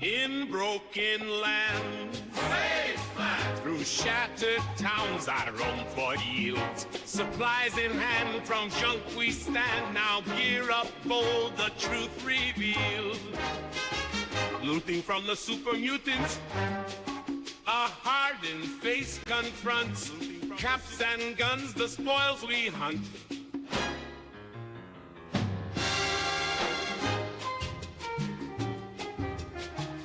In broken land, through shattered towns I roam for yields. Supplies in hand, from junk we stand. Now gear up bold, the truth revealed. Looting from the super mutants, a hardened face confronts. Caps and guns, the spoils we hunt.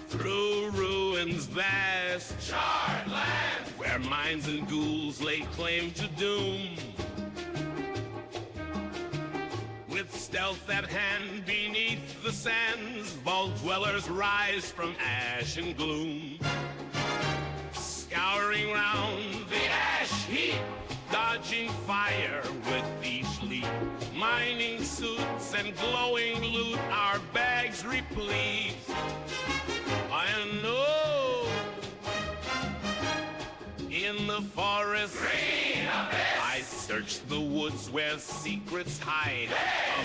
Through ruins vast, charred land, where mines and ghouls lay claim to doom. With stealth at hand beneath the sands, vault dwellers rise from ash and gloom. Scouring round the ash heap, dodging fire with each leap. Mining suits and glowing loot, our bags replete. I know in the forest I search the woods where secrets hide.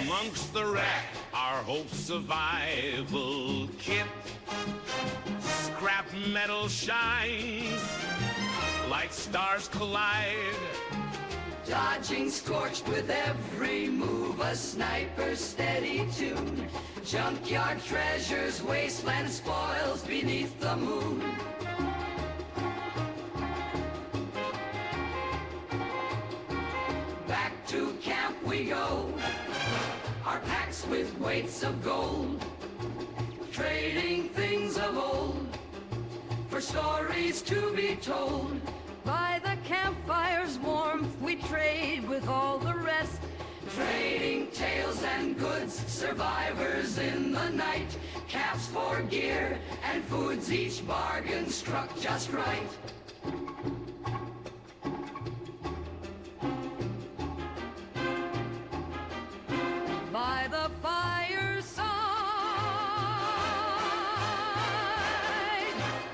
Amongst the wreck, our hope survival kit. Scrap metal shines like stars collide. Dodging scorched with every move, a sniper's steady tune. Junkyard treasures, wasteland spoils beneath the moon. Back to camp we go, our packs with weights of gold. Trading things of old for stories to be told. By the campfire's warmth we trade with all the rest. Trading tales and goods, survivors in the night. Caps for gear and foods, each bargain struck just right. By the fireside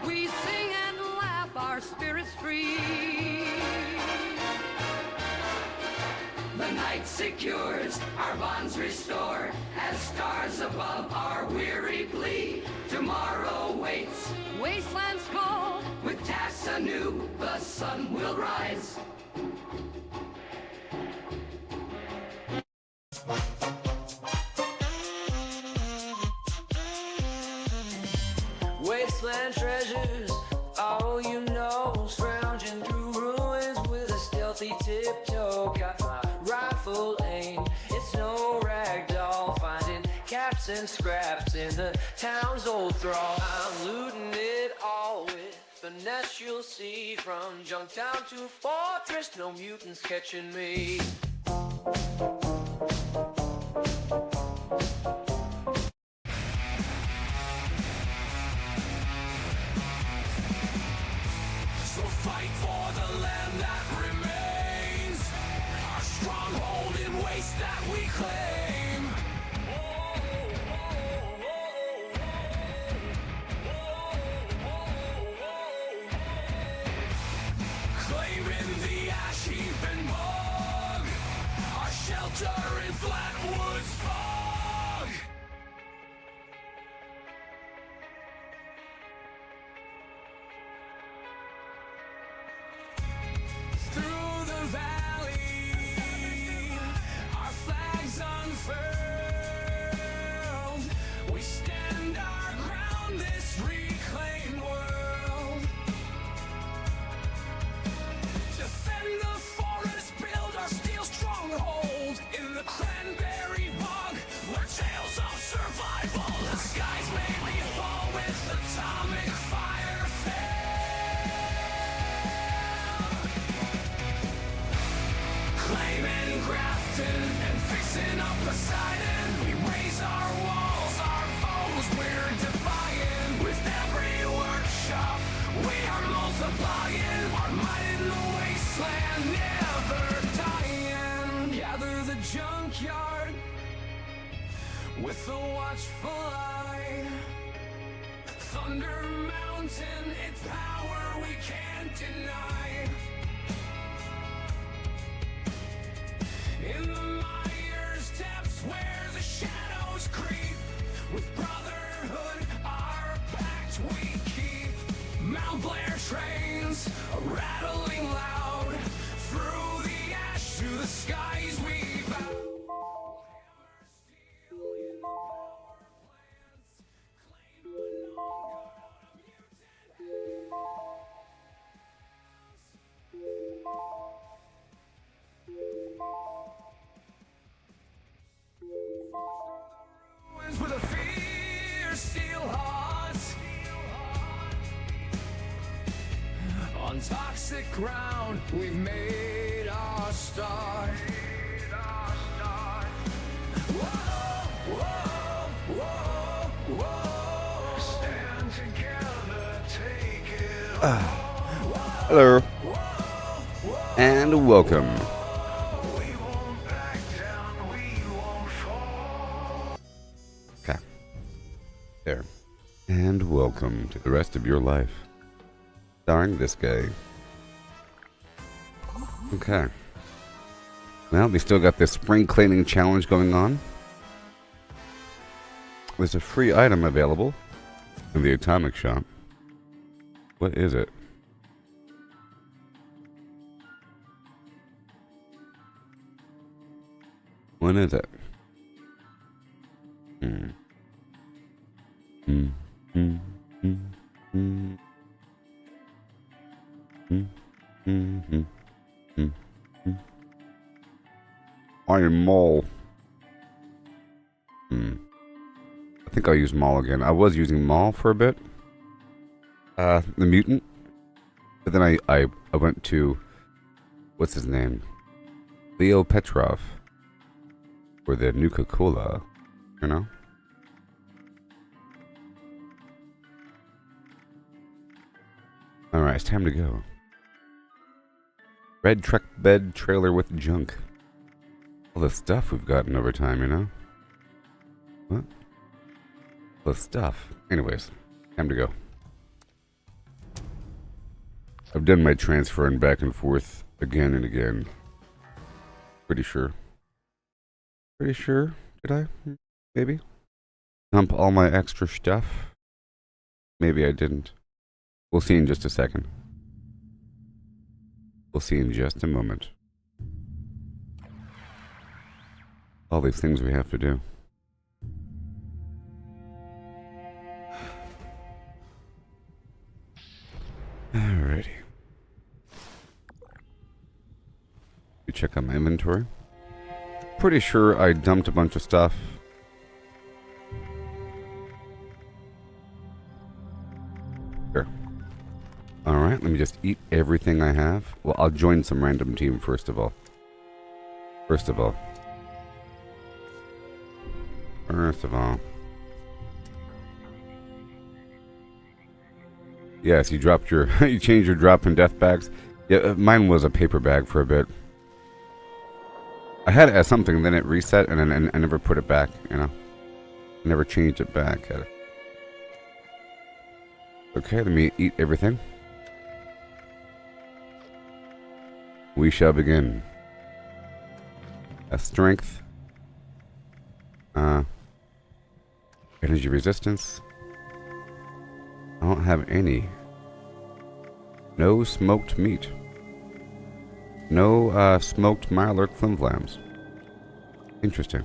we sing and laugh, our spirits free. The night secures, our bonds restore, as stars above our weary plea. Tomorrow waits, Wastelands call, with tasks anew, the sun will rise. Wasteland treasures, all you know, scrounging through ruins with a stealthy tiptoe. Got my rifle aimed, it's no ragdoll, finding caps and scraps in the town's old thrall. I'm looting it all with finesse, you'll see, from Junktown to Fortress, no mutants catching me. So fight for the land that remains, our stronghold in waste that we claim. Claiming the ash heap and bog, our shelter in Flatwood's fog. Through the valley, our flags unfurled. We stand our ground, this reclaimed world. Defend the forest, build our steel stronghold in the cranberry bog, where tales of survival. The skies may be fall with atomic fire fail. Claiming Grafton and fixing up Poseidon, we raise our walls, our foes we're defying. With every workshop we are multiplying, our might in the wasteland never dying. Gather the junkyard with a watchful eye. Thunder Mountain, its power we can't deny. In the mire's depths where the shadows creep, with brotherhood our pact ground. We've made our start. Whoa, whoa, whoa, whoa. Stand together, take it all. Hello, and welcome. We won't back down, we won't fall. Okay, there. And welcome to the rest of your life, starring this guy. Okay. Well, we still got this spring cleaning challenge going on. There's a free item available in the Atomic Shop. What is it? What is it? Iron Mall. I think I'll use Maul again. I was using Maul for a bit. The mutant. But then I went to, what's his name? Leo Petrov. For the Nuka-Cola, you know? Alright, it's time to go. Red truck bed trailer with junk. All the stuff we've gotten over time, you know? What? All the stuff. Anyways, time to go. I've done my transferring back and forth again and again. Pretty sure. Pretty sure. Did I? Maybe. Dump all my extra stuff. Maybe I didn't. We'll see in just a second. We'll see in just a moment. All these things we have to do. Alrighty. We check out my inventory. Pretty sure I dumped a bunch of stuff. Sure. Alright, let me just eat everything I have. Well, I'll join some random team first of all. First of all. Yes, you dropped your... you changed your drop and death bags. Yeah, mine was a paper bag for a bit. I had it as something, then it reset, and then I never put it back, you know? I never changed it back. Okay, let me eat everything. We shall begin. A strength. Energy resistance. I don't have any. No smoked meat. No smoked Mirelurk flimflams. Interesting.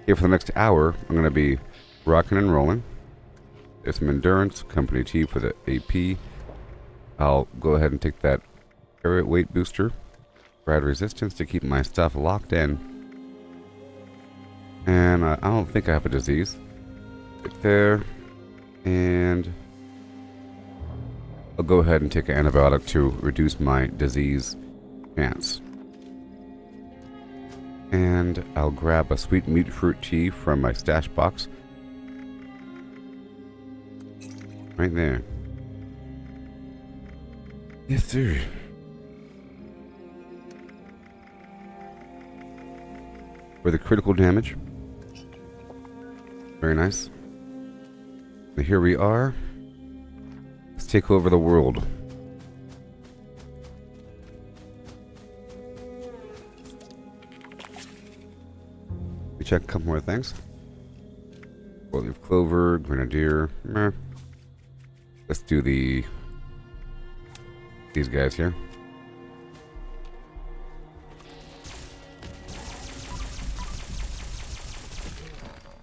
Here for the next hour, I'm going to be rocking and rolling. There's some endurance, company T for the AP. I'll go ahead and take that carrot weight booster. Add resistance to keep my stuff locked in. And I don't think I have a disease. Right there. And I'll go ahead and take an antibiotic to reduce my disease chance. And I'll grab a sweet meat fruit tea from my stash box. Right there. Yes, sir. For the critical damage. Very nice. And here we are. Let's take over the world. We check a couple more things. Four-leaf clover, grenadier. Meh. Let's do these guys here.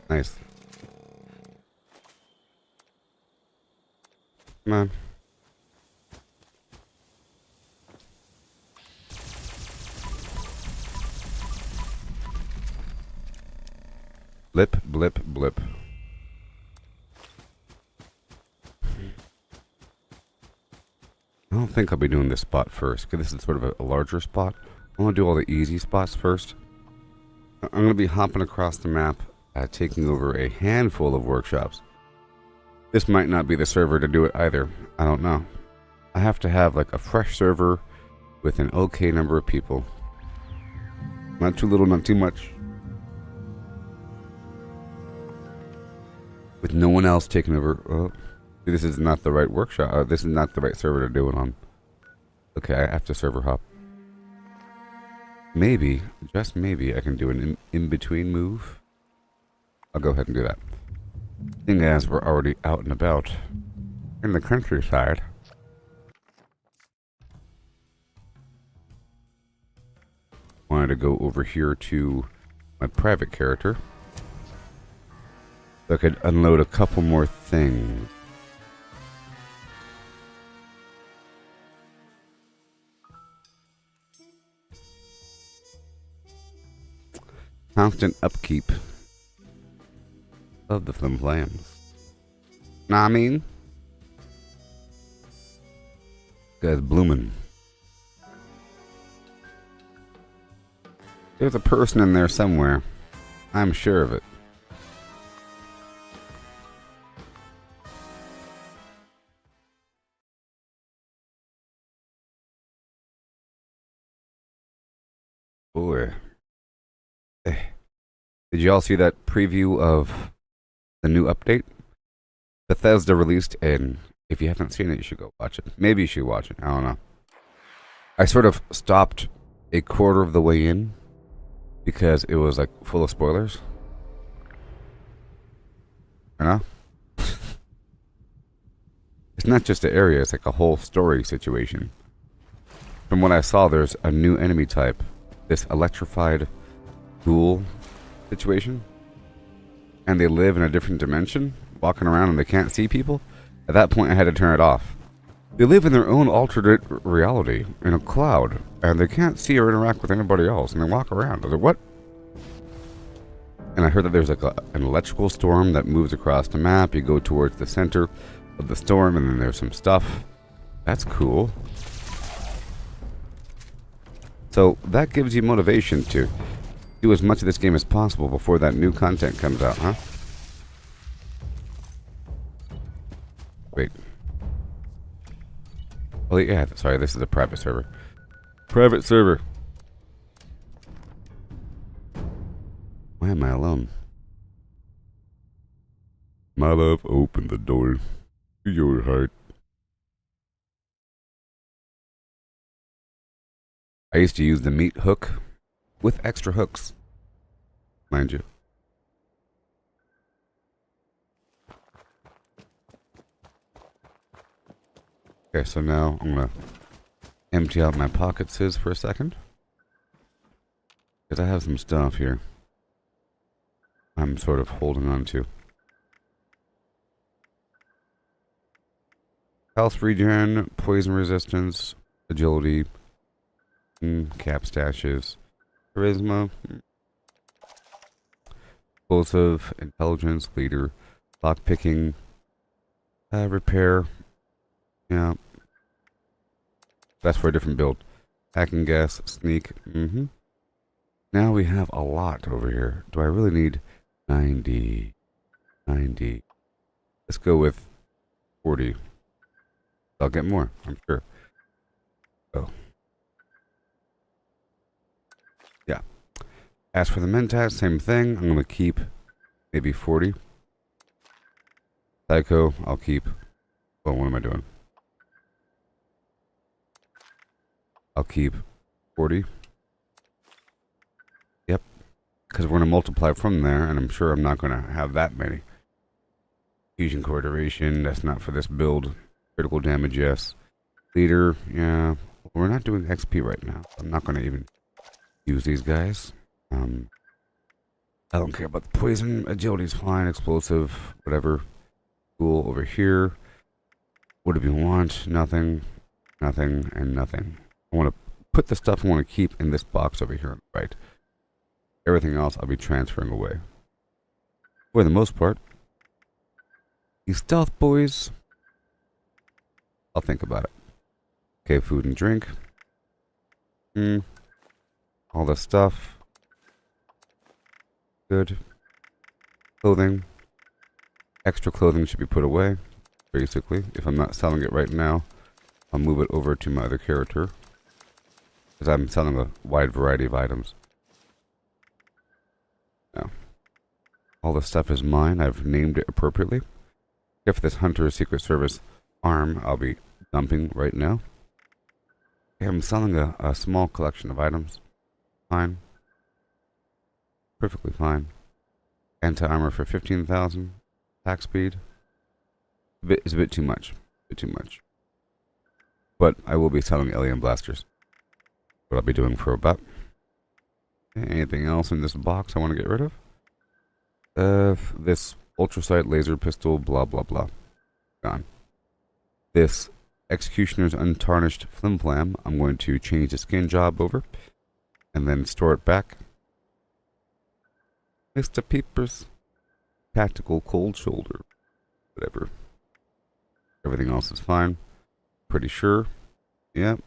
Nice. Come on. Blip, blip, blip. I don't don't think I'll be doing this spot first, because this is sort of a larger spot. I want to do all the easy spots first. I'm going to be hopping across the map, taking over a handful of workshops. This might not be the server to do it either. I don't know. I have to have like a fresh server with an okay number of people. Not too little, not too much. With no one else taking over. Oh, this is not the right workshop. This is not the right server to do it on. Okay, I have to server hop. Maybe, just maybe, I can do an in-between move. I'll go ahead and do that. Seeing as we're already out and about in the countryside. Wanted to go over here to my private character so I could unload a couple more things. Constant upkeep of the flammes. Know what I mean? Guy's blooming. There's a person in there somewhere. I'm sure of it. Boy. Did you all see that preview of the new update? Bethesda released, and if you haven't seen it, you should go watch it. Maybe you should watch it. I don't know. I sort of stopped a quarter of the way in because it was like full of spoilers. You know? It's not just an area, it's like a whole story situation. From what I saw, there's a new enemy type. This electrified ghoul situation. And they live in a different dimension, walking around and they can't see people. At that point, I had to turn it off. They live in their own alternate reality, in a cloud, and they can't see or interact with anybody else, and they walk around. I was like, what? And I heard that there's like an electrical storm that moves across the map. You go towards the center of the storm, and then there's some stuff. That's cool. So that gives you motivation to do as much of this game as possible before that new content comes out, huh? Wait. Oh yeah, sorry, this is a private server. Private server. Why am I alone? My love, open the door to your heart. I used to use the meat hook with extra hooks, mind you. Okay, so now I'm gonna empty out my pockets for a second, because I have some stuff here I'm sort of holding on to. Health regen, poison resistance, agility, cap stashes, charisma, explosive, intelligence, leader, lockpicking, repair. Yeah. That's for a different build. Hacking gas, sneak. Now we have a lot over here. Do I really need 90? 90. Let's go with 40. I'll get more, I'm sure. Oh. Yeah. As for the Mentat, same thing. I'm going to keep maybe 40. Psycho, I'll keep... Oh, what am I doing? I'll keep 40. Yep. Because we're going to multiply from there, and I'm sure I'm not going to have that many. Fusion core duration, that's not for this build. Critical damage, yes. Leader, yeah. We're not doing XP right now. I'm not going to even use these guys. I don't care about the poison. Agility's fine. Explosive, whatever. Cool, over here. What do we want? Nothing, nothing, and nothing. I want to put the stuff I want to keep in this box over here on the right. Everything else I'll be transferring away. For the most part. These stealth boys, I'll think about it. Okay, food and drink. All this stuff. Good. Clothing. Extra clothing should be put away, basically. If I'm not selling it right now, I'll move it over to my other character, because I'm selling a wide variety of items. Now, all this stuff is mine. I've named it appropriately. If this Hunter Secret Service arm, I'll be dumping right now. I'm selling a small collection of items. Fine. Perfectly fine. Anti-armor for 15,000. Attack speed. It's a bit too much. But I will be selling alien blasters. What I'll be doing for a buck. Anything else in this box I want to get rid of? This ultrasight laser pistol, blah blah blah. Gone. This Executioner's Untarnished Flimflam, I'm going to change the skin job over and then store it back. Mr. Peepers. Tactical Cold Shoulder. Whatever. Everything else is fine. Pretty sure. Yep.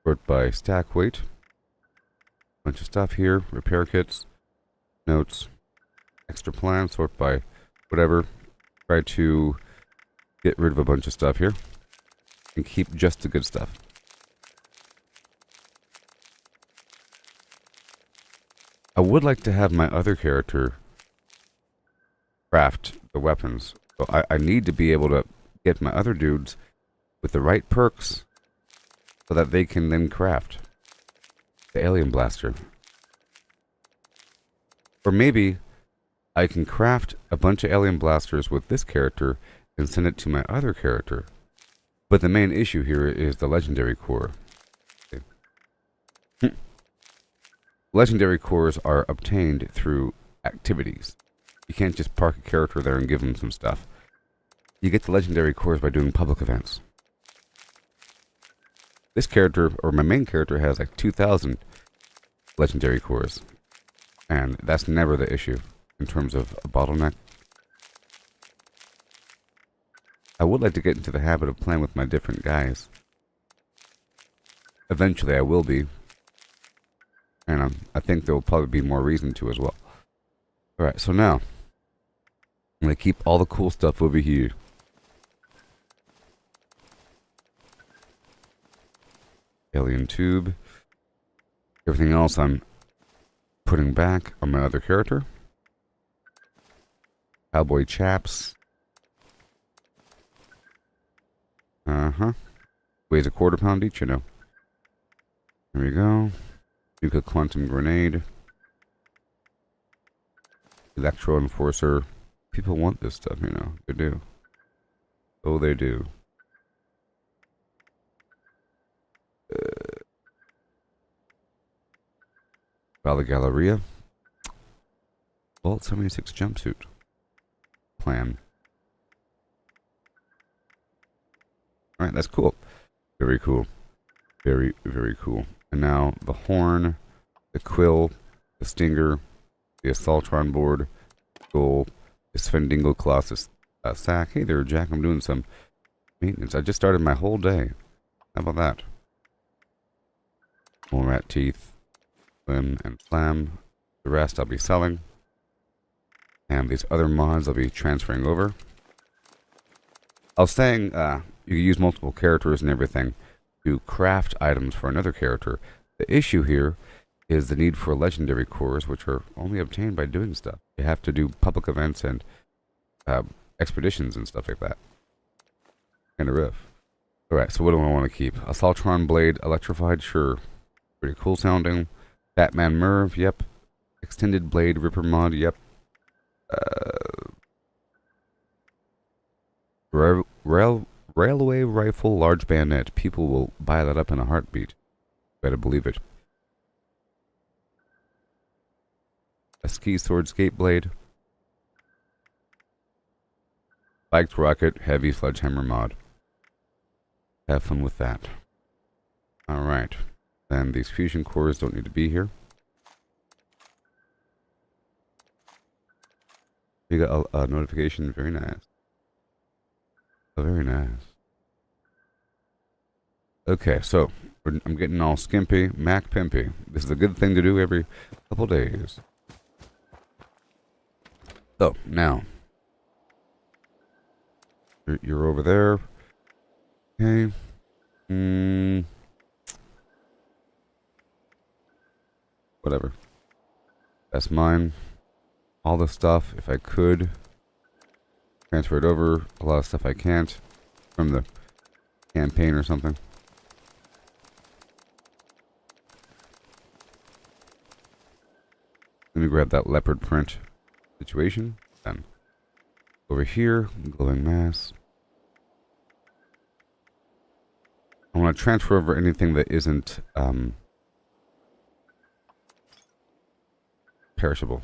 Sort by stack weight. Bunch of stuff here. Repair kits. Notes. Extra plan. Sort by whatever. Try to get rid of a bunch of stuff here. And keep just the good stuff. I would like to have my other character craft the weapons. So I need to be able to get my other dudes with the right perks so that they can then craft the alien blaster. Or maybe I can craft a bunch of alien blasters with this character and send it to my other character. But the main issue here is the legendary core. Okay. Legendary cores are obtained through activities. You can't just park a character there and give them some stuff. You get the legendary cores by doing public events. This character, or my main character, has like 2,000 legendary cores. And that's never the issue in terms of a bottleneck. I would like to get into the habit of playing with my different guys. Eventually I will be. And I think there will probably be more reason to as well. Alright, so now I'm going to keep all the cool stuff over here. Alien tube. Everything else I'm putting back on my other character. Cowboy chaps. Weighs a quarter-pound each, you know. There we go. Nuka quantum grenade. Electro enforcer. People want this stuff, you know. They do. Oh, they do. Valley Galleria. Vault 76 jumpsuit. Plan. Alright, that's cool. Very cool. Very, very cool. And now the horn, the quill, the stinger, the assaultron board, goal, the Svendingo Colossus sack. Hey there, Jack. I'm doing some maintenance. I just started my whole day. How about that? Mole rat teeth, slim and slam. The rest I'll be selling. And these other mods I'll be transferring over. I was saying you can use multiple characters and everything to craft items for another character. The issue here is the need for legendary cores, which are only obtained by doing stuff. You have to do public events and expeditions and stuff like that. Kind of rough. Alright, so what do I want to keep? Assaultron blade electrified, sure. Pretty cool sounding. Batman Merv, yep. Extended blade ripper mod, yep. Railway rifle large bayonet. People will buy that up in a heartbeat. Better believe it. A ski sword skate blade. Spiked rocket heavy sledgehammer mod. Have fun with that. Alright. Then these fusion cores don't need to be here. You got a notification. Very nice. Oh, very nice. Okay, so I'm getting all skimpy, Mac pimpy. This is a good thing to do every couple days. So, now. You're over there. Okay. Whatever. That's mine. All the stuff, if I could transfer it over. A lot of stuff I can't from the campaign or something. Let me grab that leopard print situation. Done. Over here, glowing mass. I want to transfer over anything that isn't perishable.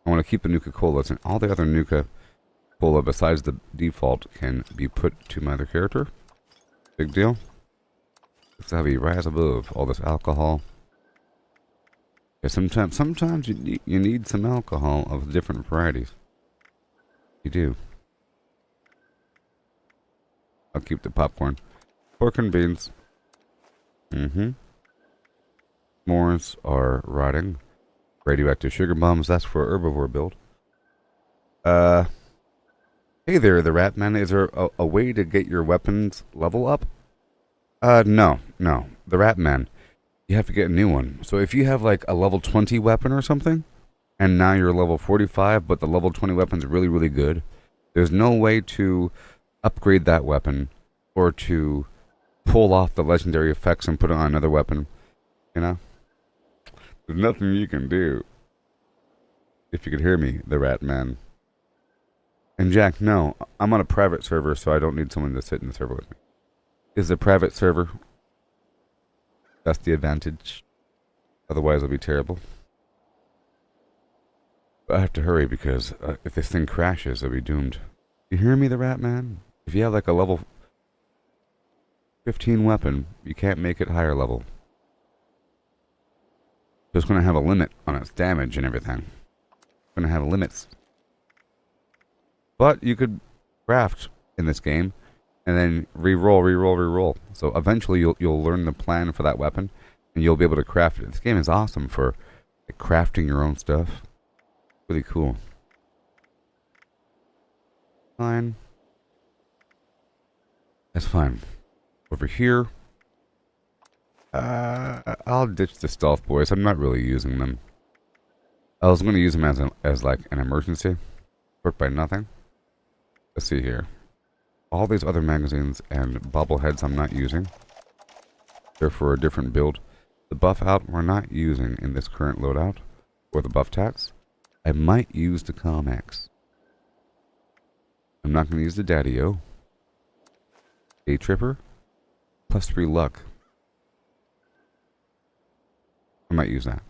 I want to keep the Nuka-Colas, and all the other Nuka-Cola besides the default can be put to my other character. Big deal. Let's have a rise above all this alcohol. Yeah, sometimes you need some alcohol of different varieties. You do. I'll keep the popcorn. Pork and beans. S'mores are rotting. Radioactive sugar bombs, that's for herbivore build. Hey there, the rat man. Is there a way to get your weapons level up? No. The rat man. You have to get a new one. So if you have like a level 20 weapon or something, and now you're level 45, but the level 20 weapon's really, really good, there's no way to upgrade that weapon or to pull off the legendary effects and put it on another weapon. You know? There's nothing you can do. If you could hear me, the rat man. And Jack, no, I'm on a private server, so I don't need someone to sit in the server with me. This is a private server. That's the advantage. Otherwise, it'll be terrible. But I have to hurry because if this thing crashes, I'll be doomed. You hear me, the rat man? If you have like a level 15 weapon, you can't make it higher level. So it's going to have a limit on its damage and everything. It's going to have limits. But you could craft in this game and then re-roll. So eventually you'll learn the plan for that weapon and you'll be able to craft it. This game is awesome for like, crafting your own stuff. Really cool. Fine. That's fine. Over here. I'll ditch the stealth boys. I'm not really using them. I was going to use them as like an emergency. Hurt by nothing. Let's see here. All these other magazines and bobbleheads I'm not using. They're for a different build. The buff out we're not using in this current loadout. Or the buff tats. I might use the Comex. I'm not going to use the Daddy-O. A Tripper. +3 luck. I might use that.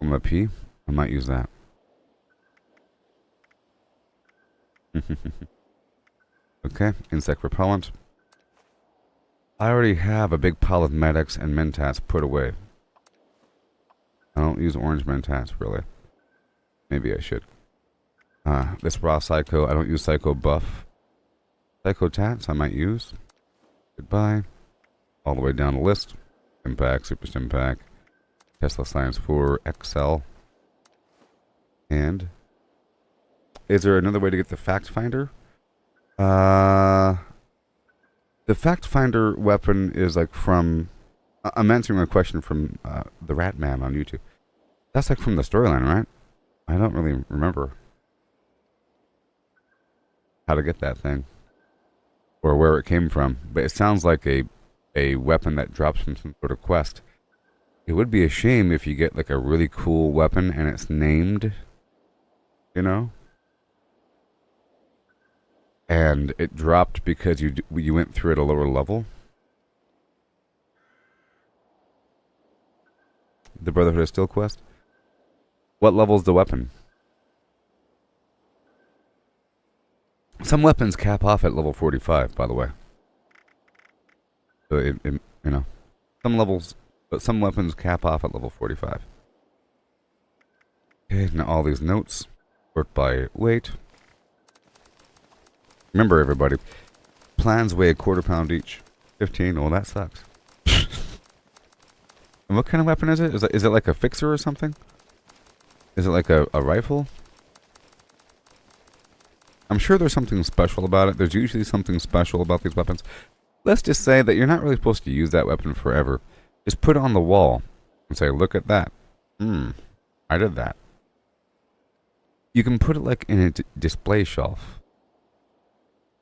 I'm a P. I might use that. Okay, insect repellent. I already have a big pile of medics and mentats put away. I don't use orange mentats, really. Maybe I should. This raw psycho, I don't use psycho buff. Psycho tats I might use. Goodbye. All the way down the list. Impact, Super Stimpack. Tesla Science 4 XL. And is there another way to get the Fact Finder? The Fact Finder weapon is like from... I'm answering a question from the Rat Man on YouTube. That's like from the storyline, right? I don't really remember how to get that thing. Or where it came from. But it sounds like a weapon that drops from some sort of quest. It would be a shame if you get like a really cool weapon and it's named, you know? And it dropped because you went through at a lower level. The Brotherhood of Steel quest? What level is the weapon? Some weapons cap off at level 45, by the way. So you know, some levels, but some weapons cap off at level 45. Okay, now all these notes sort by weight. Remember, everybody, plans weigh a quarter pound each. 15. Well, that sucks. And what kind of weapon is it? Is it like a fixer or something? Is it like a rifle? I'm sure there's something special about it. There's usually something special about these weapons. Let's just say that you're not really supposed to use that weapon forever. Just put it on the wall and say, look at that. I did that. You can put it like in a display shelf.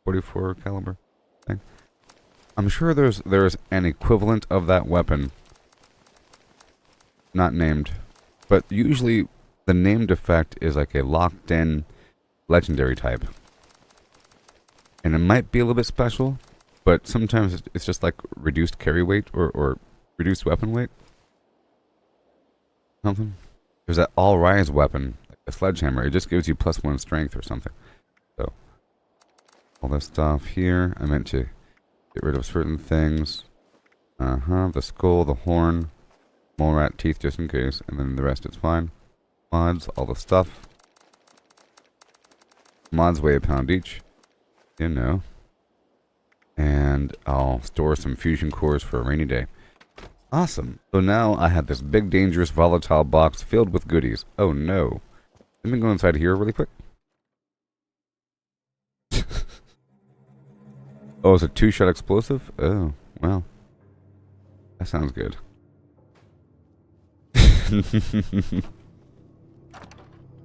44 caliber thing. I'm sure there's an equivalent of that weapon. Not named. But usually the named effect is like a locked in legendary type. And it might be a little bit special, but sometimes it's just like reduced carry weight or reduced weapon weight. Something. There's that all rise weapon, like a sledgehammer. It just gives you +1 strength or something. So, all this stuff here. I meant to get rid of certain things. The skull, the horn, mole rat teeth just in case, and then the rest is fine. Mods, all the stuff. Mods weigh £1 pound each. You know. And I'll store some fusion cores for a rainy day. Awesome. So now I have this big, dangerous, volatile box filled with goodies. Oh no. Let me go inside here really quick. Oh, it's a 2-shot explosive? Oh, well. That sounds good.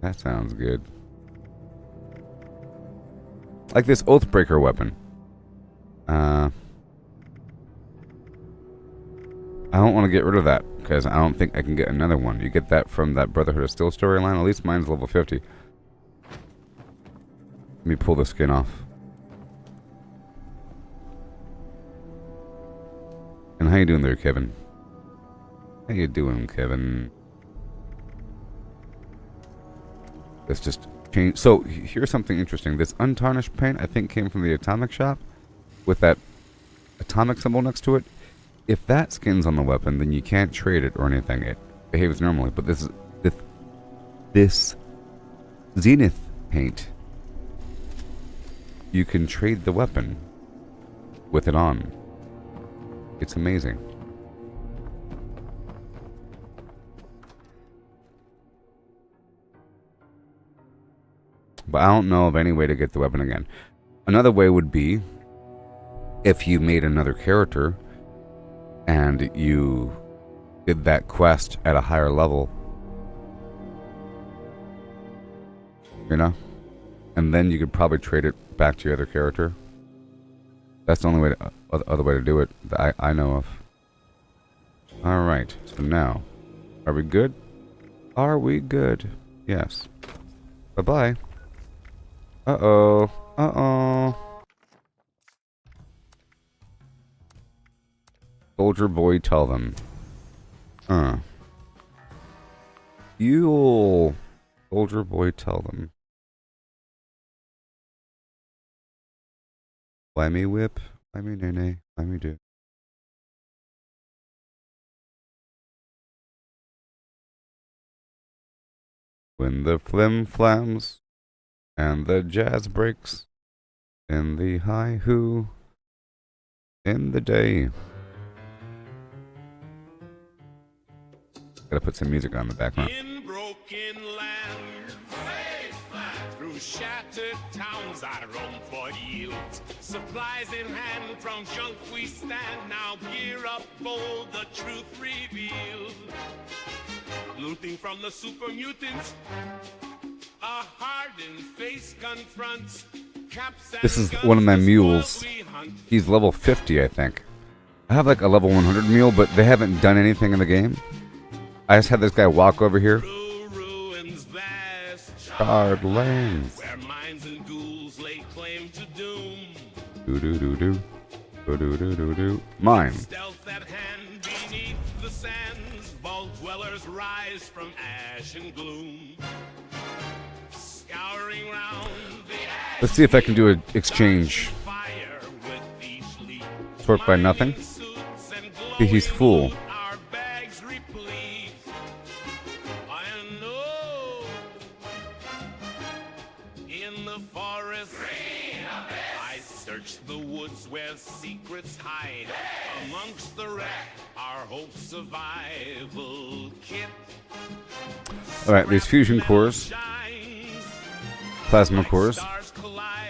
That sounds good. Like this Oathbreaker weapon. I don't want to get rid of that, because I don't think I can get another one. You get that from that Brotherhood of Steel storyline. At least mine's level 50. Let me pull the skin off. And how you doing there, Kevin? How you doing, Kevin? Let's just change. So, here's something interesting. This untarnished paint, I think, came from the Atomic Shop. With that atomic symbol next to it. If that skin's on the weapon, then you can't trade it or anything. It behaves normally. But this Zenith paint, you can trade the weapon with it on. It's amazing. But I don't know of any way to get the weapon again. Another way would be if you made another character and you did that quest at a higher level, you know, and then you could probably trade it back to your other character. That's the only way other way to do it that I know of. Alright, so now, are we good? Are we good? Yes. Bye-bye. Uh-oh. Uh-oh. Soldier boy, tell them. You'll... Soldier boy, tell them. Why me whip? Why me nay? Why me do? When the flim flams and the jazz breaks in the high hoo in the day. Gotta put some music on in the background. In broken land, through shattered towns I roam for yields. Supplies in hand, from junk we stand. Now gear up bold, the truth revealed. Looting from the super mutants, a hardened face confronts. This is one of my mules. He's level 50, I think. I have like a level 100 mule, but they haven't done anything in the game. I just had this guy walk over here. Charred lanes. Where minds and ghouls lay claim to doom. Do do do do. Do do do do do. Mine. Stealth at hand beneath the sands. Vault dwellers rise from ash and gloom. Scouring round the ash. Let's see if I can do an exchange. Sort by nothing. He's full. Search the woods where secrets hide. Amongst the wreck, our hope survival kit. Alright, these fusion cores, plasma cores. Stars collide.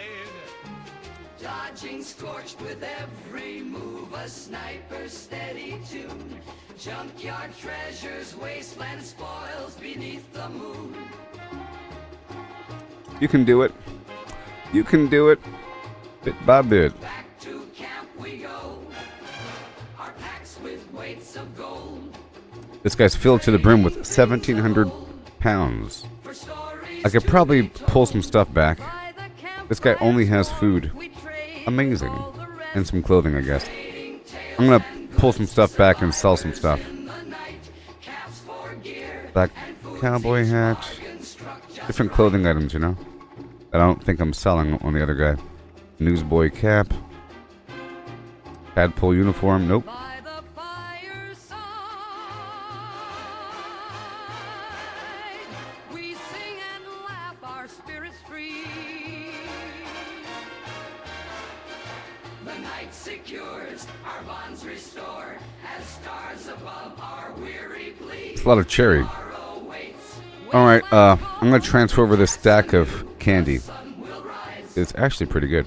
Dodging scorched with every move, a sniper's steady tune. Junkyard treasures, wasteland spoils beneath the moon. You can do it. You can do it. Bit by bit. Back to camp we go, our packs with weights of gold. This guy's filled to the brim with 1,700 pounds. For stories I could to probably be told. pull some stuff back. By the campfire, This guy only has food. we trade Amazing. all the rest. And some clothing, I guess. I'm gonna pull some stuff back and sell some stuff. In the night, caps for gear, Black and food cowboy feast hat. bargains struck just Different right. clothing items, you know? That I don't think I'm selling on the other guy. Newsboy cap. Tadpole uniform. Nope. By the fireside, we sing and laugh, our spirits free. The night secures, our bonds restore, as stars above our weary plea. It's a lot of cherry. Tomorrow waits, Alright, I'm gonna transfer over this stack of candy. sun will rise. It's actually pretty good.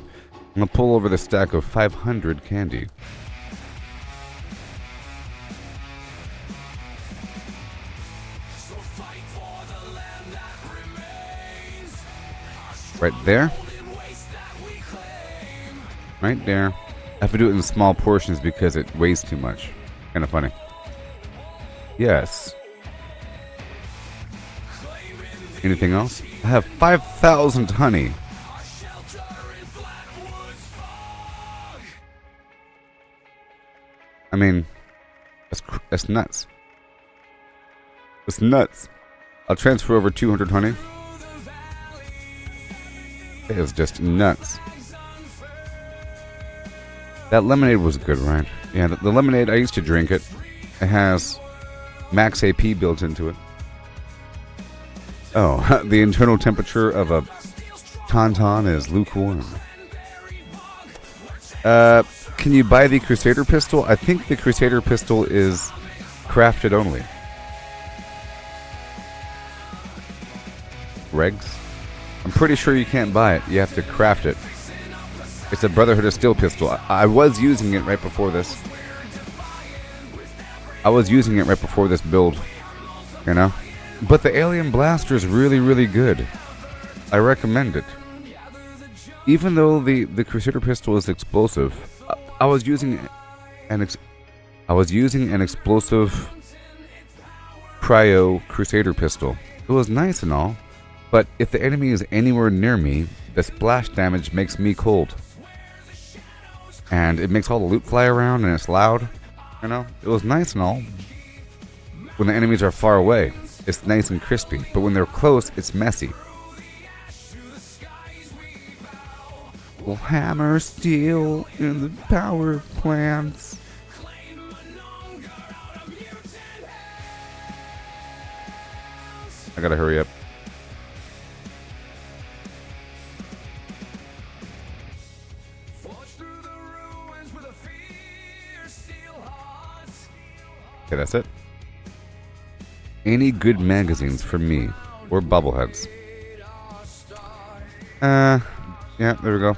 I'm gonna pull over the stack of 500 candy. So fight for the land that remains. Right there. In waste that we claim. Right there. I have to do it in small portions because it weighs too much. Kind of funny. Yes. Anything else? I have 5,000 honey. Our shelter in Flatwoods fog. I mean, that's nuts. That's nuts. I'll transfer over 200 honey. It is just nuts. That lemonade was good, right? Yeah, the lemonade, I used to drink it. It has max AP built into it. Oh, the internal temperature of a tauntaun is lukewarm. Can you buy the Crusader pistol? I think the Crusader pistol is crafted only. Regs? I'm pretty sure you can't buy it. You have to craft it. It's a Brotherhood of Steel pistol. I was using it right before this. I was using it right before this build. You know? But the Alien Blaster is really, really good. I recommend it. Even though the Crusader pistol is explosive, I was using an explosive Cryo Crusader pistol. It was nice and all, but if the enemy is anywhere near me, the splash damage makes me cold. And it makes all the loot fly around and it's loud. You know, it was nice and all. When the enemies are far away, it's nice and crispy, but when they're close, it's messy. We'll hammer steel in the power plants. I gotta hurry up. Okay, that's it. Any good magazines for me or bobbleheads? Yeah, there we go.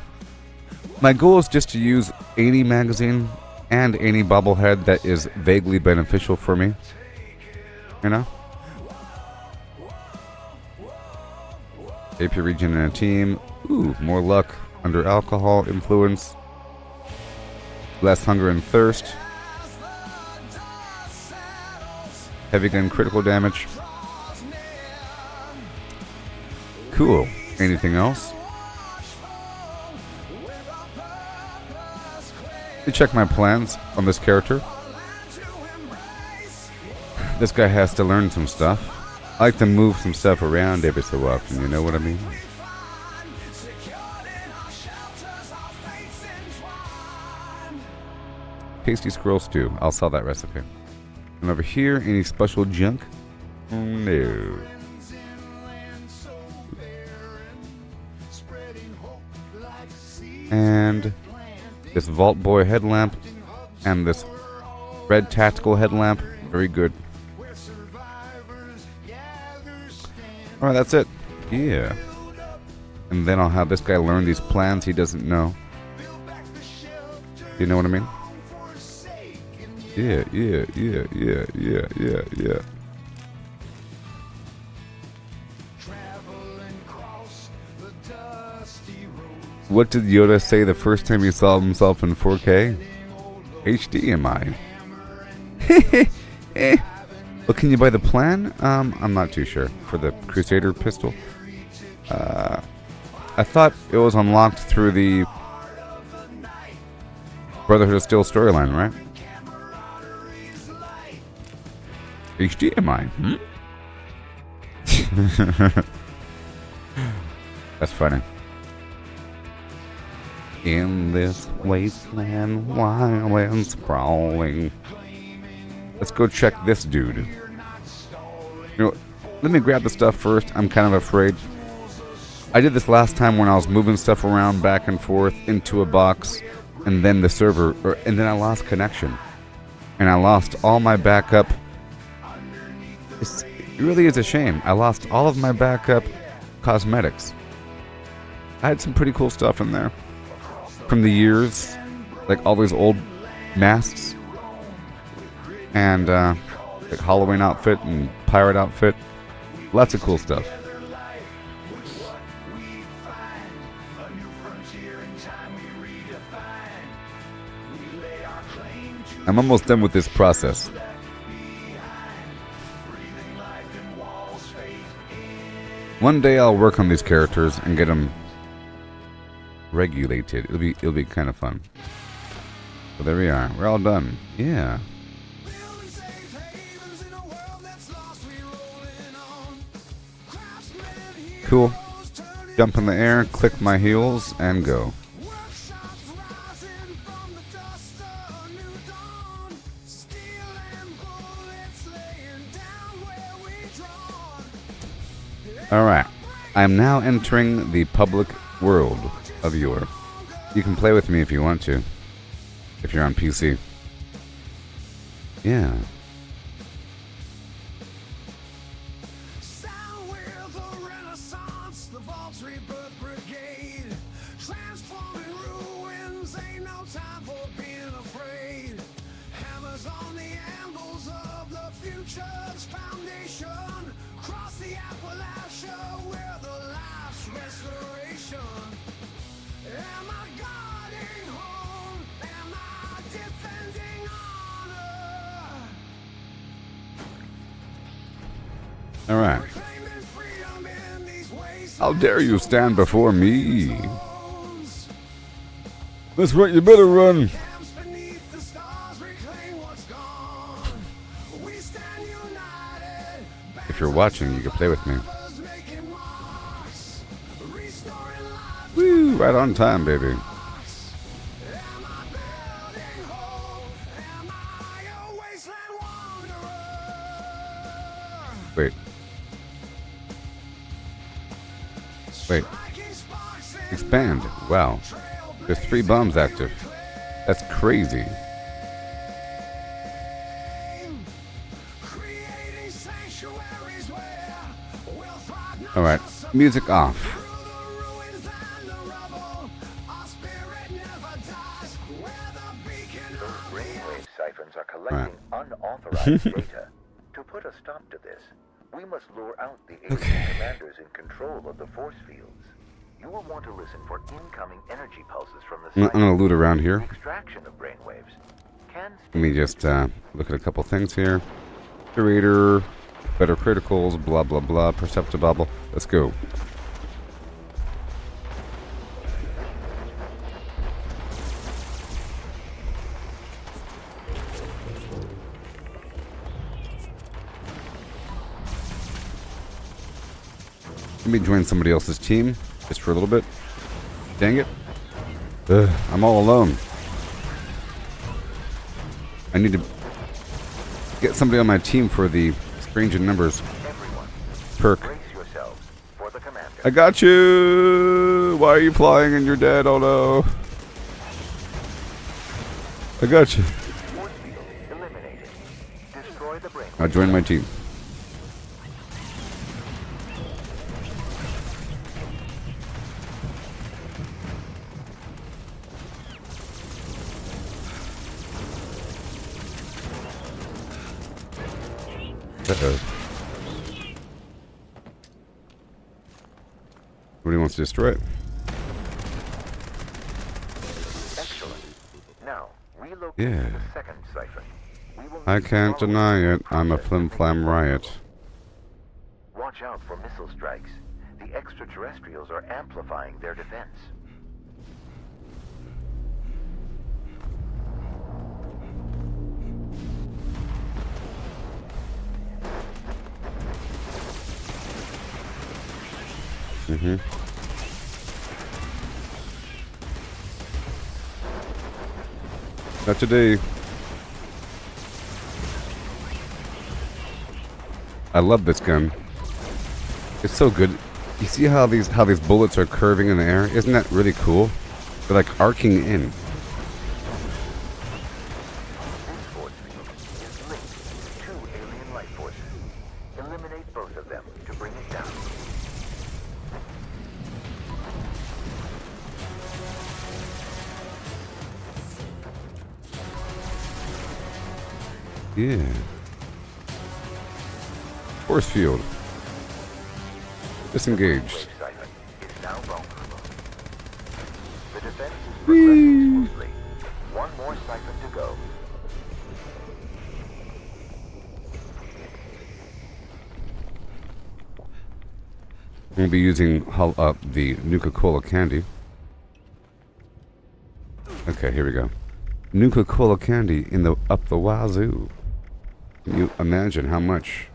My goal is just to use any magazine and any bobblehead that is vaguely beneficial for me. You know? AP region in a team. Ooh, more luck under alcohol influence. Less hunger and thirst. Heavy gun critical damage. Cool. Anything else? Let me check my plans on this character. This guy has to learn some stuff. I like to move some stuff around every so often, you know what I mean? Tasty squirrel stew. I'll sell that recipe. And over here, any special junk? No. And this Vault Boy headlamp. And this red tactical headlamp. Very good. Alright, that's it. Yeah. And then I'll have this guy learn these plans he doesn't know. You know what I mean? Yeah. What did Yoda say the first time he saw himself in 4K? HDMI. Well, can you buy the plan? I'm not too sure. For the Crusader pistol. I thought it was unlocked through the Brotherhood of Steel storyline, right? HDMI. That's funny. In this wasteland, wild and sprawling. Let's go check this dude. You know, let me grab the stuff first. I'm kind of afraid. I did this last time when I was moving stuff around back and forth into a box, and then the server, and then I lost connection, and I lost all my backup. It really is a shame. I lost all of my backup cosmetics. I had some pretty cool stuff in there from the years, like all these old masks, and like Halloween outfit and pirate outfit. Lots of cool stuff. I'm almost done with this process. One day I'll work on these characters and get them regulated. It'll be kind of fun. So there we are. We're all done. Yeah. Cool. Jump in the air, click my heels, and go. Alright, I am now entering the public world of Yore. You can play with me if you want to, if you're on PC. Yeah. Alright. How dare you stand before me? That's right, you better run. If you're watching, you can play with me. Woo, right on time, baby. Wait. Wait. Expand. Wow. There's 3 bombs active. That's crazy. Alright. Music off. Those brainwave siphons are collecting unauthorized data. To put a stop to this, we must lure out the alien commanders in control of the force fields. You will want to listen for incoming energy pulses from the I'm gonna loot around here. extraction of brainwaves. Let me just look at a couple things here. Curator, better criticals, blah blah blah, perceptibobble. Let's go. Let me join somebody else's team, just for a little bit. Dang it. Ugh, I'm all alone. I need to get somebody on my team for the Strange in Numbers perk. Brace yourselves for the commander. I got you! Why are you flying and you're dead? Oh no. I got you. Force field eliminated. Destroy the brain. I'll join my team. Uh-oh. Somebody wants to destroy it. Excellent. Now, relocate Yeah. to the second siphon. We will I need to can't follow deny the it. I'm a process flim to flam make riot. Watch out for missile strikes. The extraterrestrials are amplifying their defense. Mm-hmm. Not today. I love this gun. It's so good. You see how these bullets are curving in the air? Isn't that really cool? They're like arcing in. This force field is linked to two alien life forces. Eliminate both of them to bring it down. Yeah. Force field. Disengaged. Wave siphon is now vulnerable. The defense is progressing smoothly. One more siphon to go. We'll be using the Nuka-Cola candy. Okay, here we go. Nuka-Cola candy in the up the wazoo. Can you imagine how much?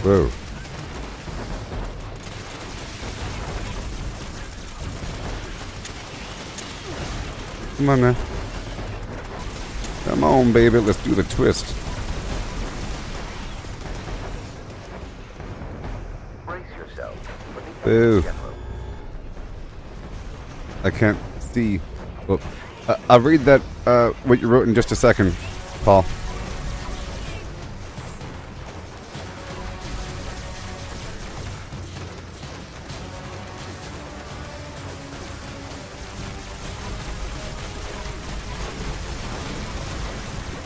Whoa. Come on now. Come on, baby. Let's do the twist. Brace yourself for the Boo. demo. I can't see. Well, I'll read that, what you wrote in just a second, Paul.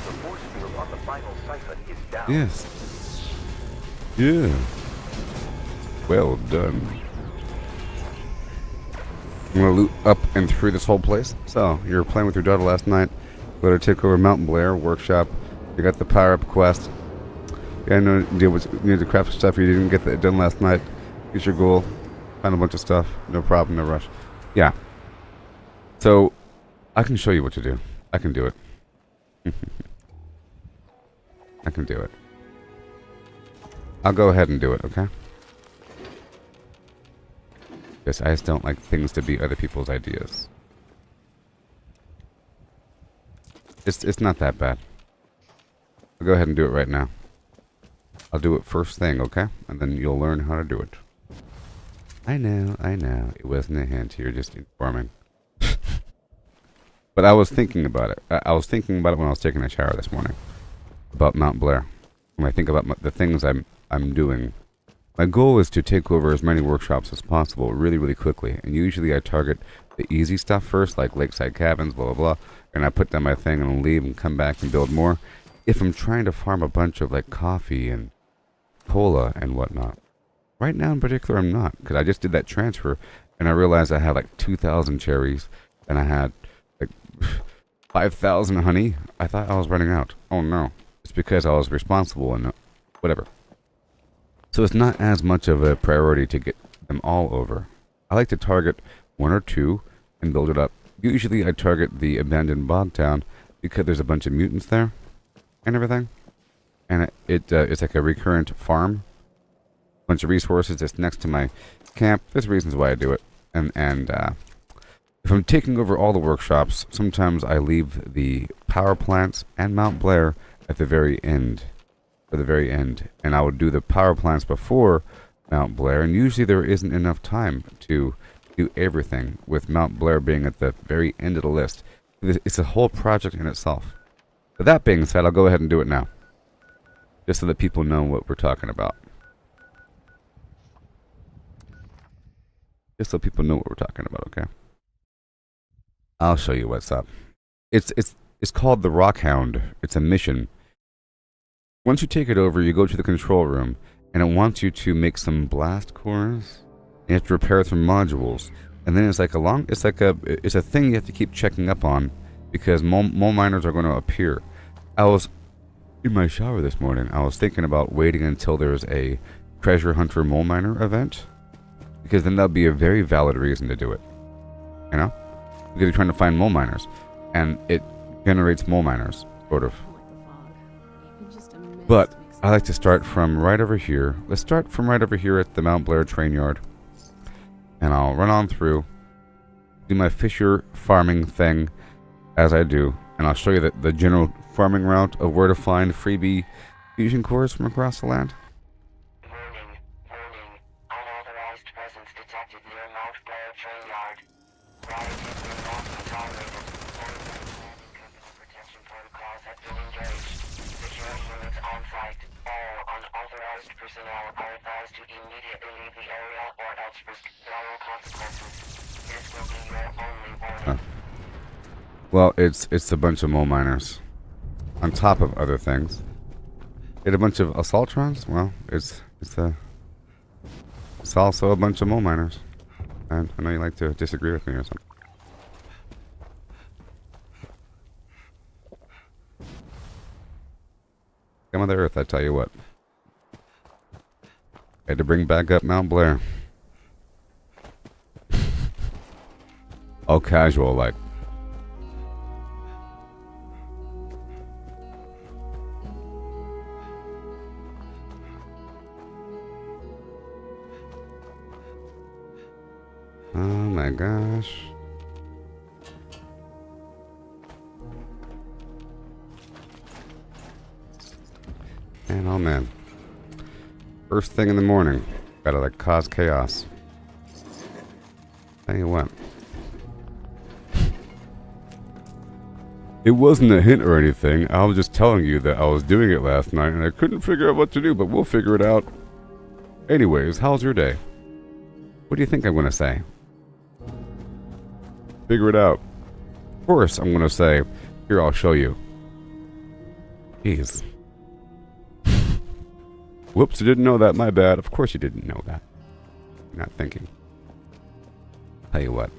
The force field on the final siphon is down. Yes. Yeah. Well done. I'm gonna loot up and through this whole place. So, you were playing with your daughter last night. Go to take over Mountain Blair workshop. You got the power-up quest. You got no idea what you need to craft stuff. You didn't get that done last night. Here's your goal. Find a bunch of stuff. No problem, no rush. Yeah. So, I can show you what to do. I can do it. I can do it. I'll go ahead and do it, okay? Yes, I just don't like things to be other people's ideas. It's not that bad. I'll go ahead and do it right now. I'll do it first thing, okay? And then you'll learn how to do it. I know. It wasn't a hint. You're just informing. But I was thinking about it. I was thinking about it when I was taking a shower this morning. About Mount Blair. When I think about the things I'm doing. My goal is to take over as many workshops as possible really, really quickly. And usually I target the easy stuff first, like lakeside cabins, blah, blah, blah. And I put down my thing and I'll leave and come back and build more. If I'm trying to farm a bunch of like coffee and cola and whatnot. Right now in particular I'm not. Because I just did that transfer and I realized I had like 2,000 cherries. And I had like 5,000 honey. I thought I was running out. Oh no. It's because I was responsible and whatever. So it's not as much of a priority to get them all over. I like to target one or two and build it up. Usually I target the abandoned bog town because there's a bunch of mutants there and everything. And it's like a recurrent farm. Bunch of resources. It's next to my camp. There's reasons why I do it. And if I'm taking over all the workshops, sometimes I leave the power plants and Mount Blair at the very end. For the very end. And I would do the power plants before Mount Blair, and usually there isn't enough time to do everything, with Mount Blair being at the very end of the list. It's a whole project in itself. But that being said, I'll go ahead and do it now. Just so that people know what we're talking about. Just so people know what we're talking about, okay? I'll show you what's up. It's called the Rockhound. It's a mission. Once you take it over, you go to the control room, and it wants you to make some blast cores. You have to repair some modules, and then it's a thing you have to keep checking up on, because mole miners are going to appear. I was in my shower this morning. I was thinking about waiting until there's a treasure hunter mole miner event, because then that'll be a very valid reason to do it. You know, because you're trying to find mole miners, and it generates mole miners, sort of. But I like to start from right over here. Let's start from right over here at the Mount Blair train yard. And I'll run on through, do my fisher farming thing as I do. And I'll show you the general farming route of where to find freebie fusion cores from across the land. Warning. Unauthorized presence detected near Mount Blair train yard. Riot will not be tolerated. Company protection protocols have been engaged. Security units on site. All unauthorized personnel are advised to immediately leave the area or else risk dire consequences. This will be your only warning. Well, it's a bunch of mole miners. On top of other things. Get a bunch of assaultrons? Well, it's also a bunch of mole miners. And I know you like to disagree with me or something. Come on the Earth, I tell you what. Had to bring back up Mount Blair. All casual, like. Oh my gosh. And oh man. First thing in the morning. Gotta like cause chaos. Tell you what. It wasn't a hint or anything. I was just telling you that I was doing it last night and I couldn't figure out what to do, but we'll figure it out. Anyways, how's your day? What do you think I'm gonna say? Figure it out. Of course, I'm gonna say, here, I'll show you. Jeez. Whoops, you didn't know that, my bad. Of course you didn't know that. You're not thinking. Tell you what.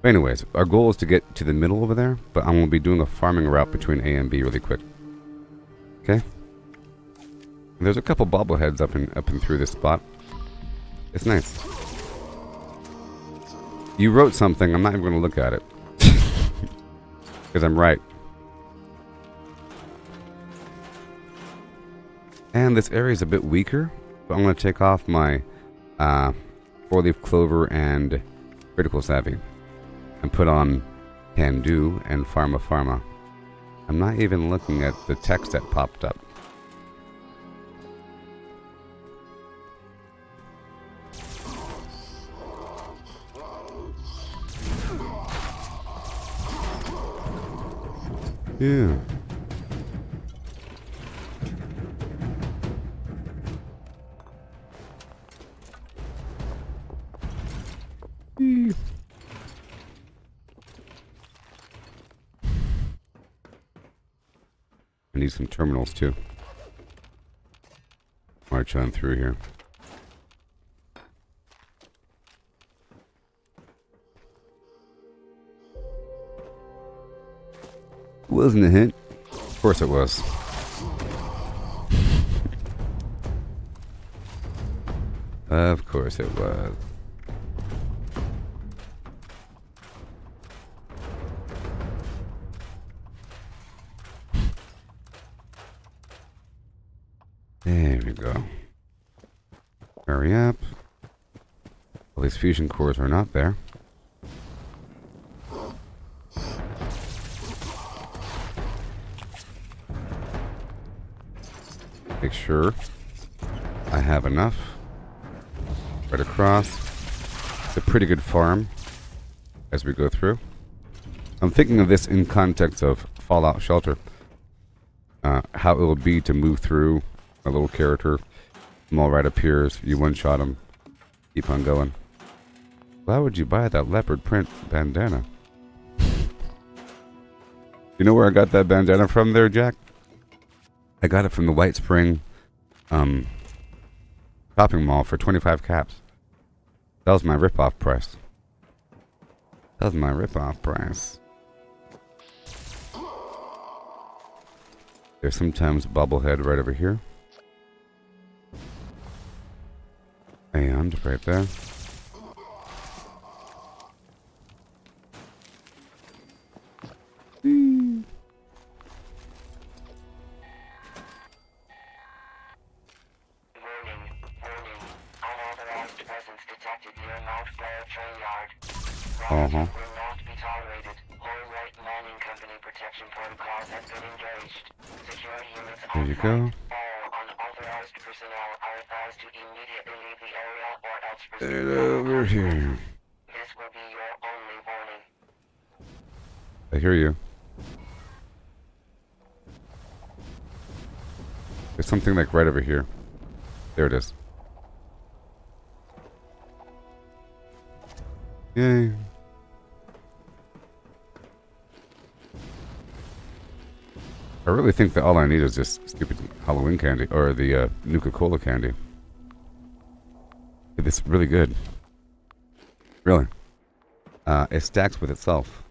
But anyways, our goal is to get to the middle over there, but I'm going to be doing a farming route between A and B really quick. Okay? And there's a couple bobbleheads up and through this spot. It's nice. You wrote something, I'm not even going to look at it. Because I'm right. And this area is a bit weaker, but I'm going to take off my 4-leaf clover and critical savvy and put on can do and pharma. I'm not even looking at the text that popped up. Yeah. I need some terminals too. March on through here. Wasn't a hint. Of course it was. Of course it was. There we go. Hurry up. All these fusion cores are not there. Make sure I have enough. Right across. It's a pretty good farm as we go through. I'm thinking of this in context of Fallout Shelter. How it will be to move through a little character. Mole right appears. You one-shot him. Keep on going. Why would you buy that leopard print bandana? You know where I got that bandana from there, Jack? I got it from the White Spring shopping mall for 25 caps. That was my rip-off price. That was my rip-off price. There's sometimes a bobblehead right over here. And right there. Unauthorized presence detected near Mount Blair train yard. Uh-huh. Will not be tolerated. Whole right mining company protection protocols have been engaged. Security units There you on go. all unauthorized personnel are advised to immediately leave the area or else proceed And with over here. This will be your only warning. I hear you. There's something like right over here. There it is. Yay. I really think that all I need is this stupid Halloween candy, or the Nuka-Cola candy. It's really good. Really. It stacks with itself.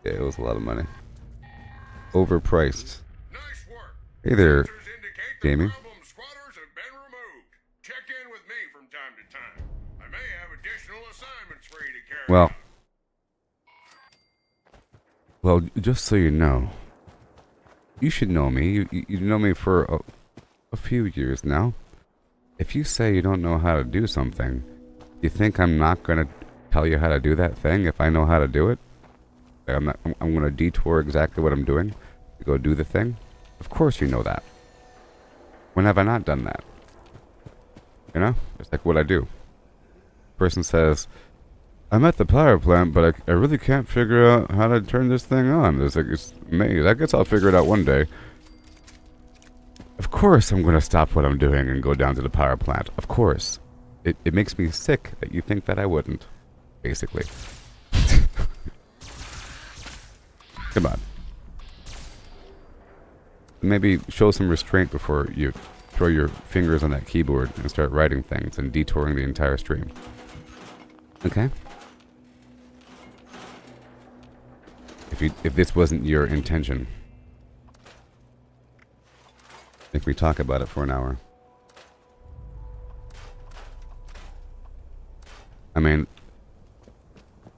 Yeah, it was a lot of money. Overpriced. Nice work. Hey there, Sensors indicate the Jamie. problem squatters have been removed. Check in with me from time to time. I may have additional assignments for you to carry out. Well, just so you know, you should know me. You know me for a few years now. If you say you don't know how to do something, you think I'm not going to tell you how to do that thing if I know how to do it? Like I'm going to detour exactly what I'm doing to go do the thing? Of course you know that. When have I not done that? You know? It's like what I do. Person says, I'm at the power plant, but I really can't figure out how to turn this thing on. It's like, it's amazing. I guess I'll figure it out one day. Of course I'm going to stop what I'm doing and go down to the power plant. Of course. It makes me sick that you think that I wouldn't. Basically. Come on. Maybe show some restraint before you throw your fingers on that keyboard and start writing things and detouring the entire stream. Okay? If this wasn't your intention, if we talk about it for an hour. I mean,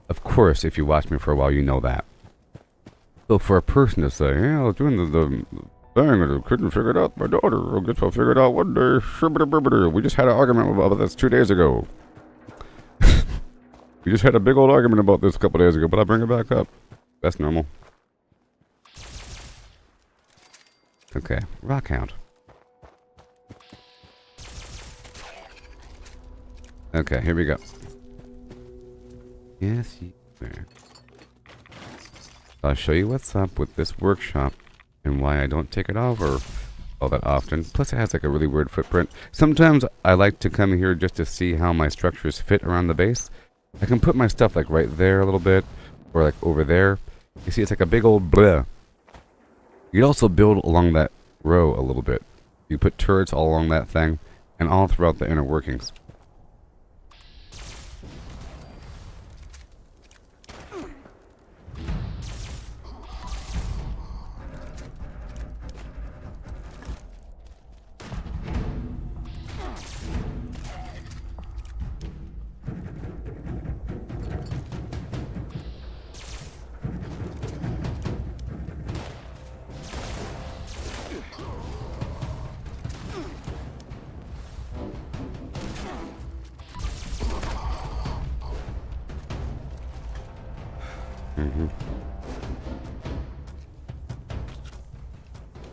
of course, if you watch me for a while, you know that. So for a person to say, yeah, I was doing the thing and I couldn't figure it out, my daughter, I guess I'll figure it out one day. We just had an argument about this 2 days ago. We just had a big old argument about this a couple days ago, but I'll bring it back up. That's normal. Okay, Rockhound. Okay, here we go. Yes, you there. I'll show you what's up with this workshop and why I don't take it over all that often. Plus, it has like a really weird footprint. Sometimes I like to come here just to see how my structures fit around the base. I can put my stuff like right there a little bit, or like over there. You see, it's like a big old bleh. You'd also build along that row a little bit. You put turrets all along that thing, and all throughout the inner workings.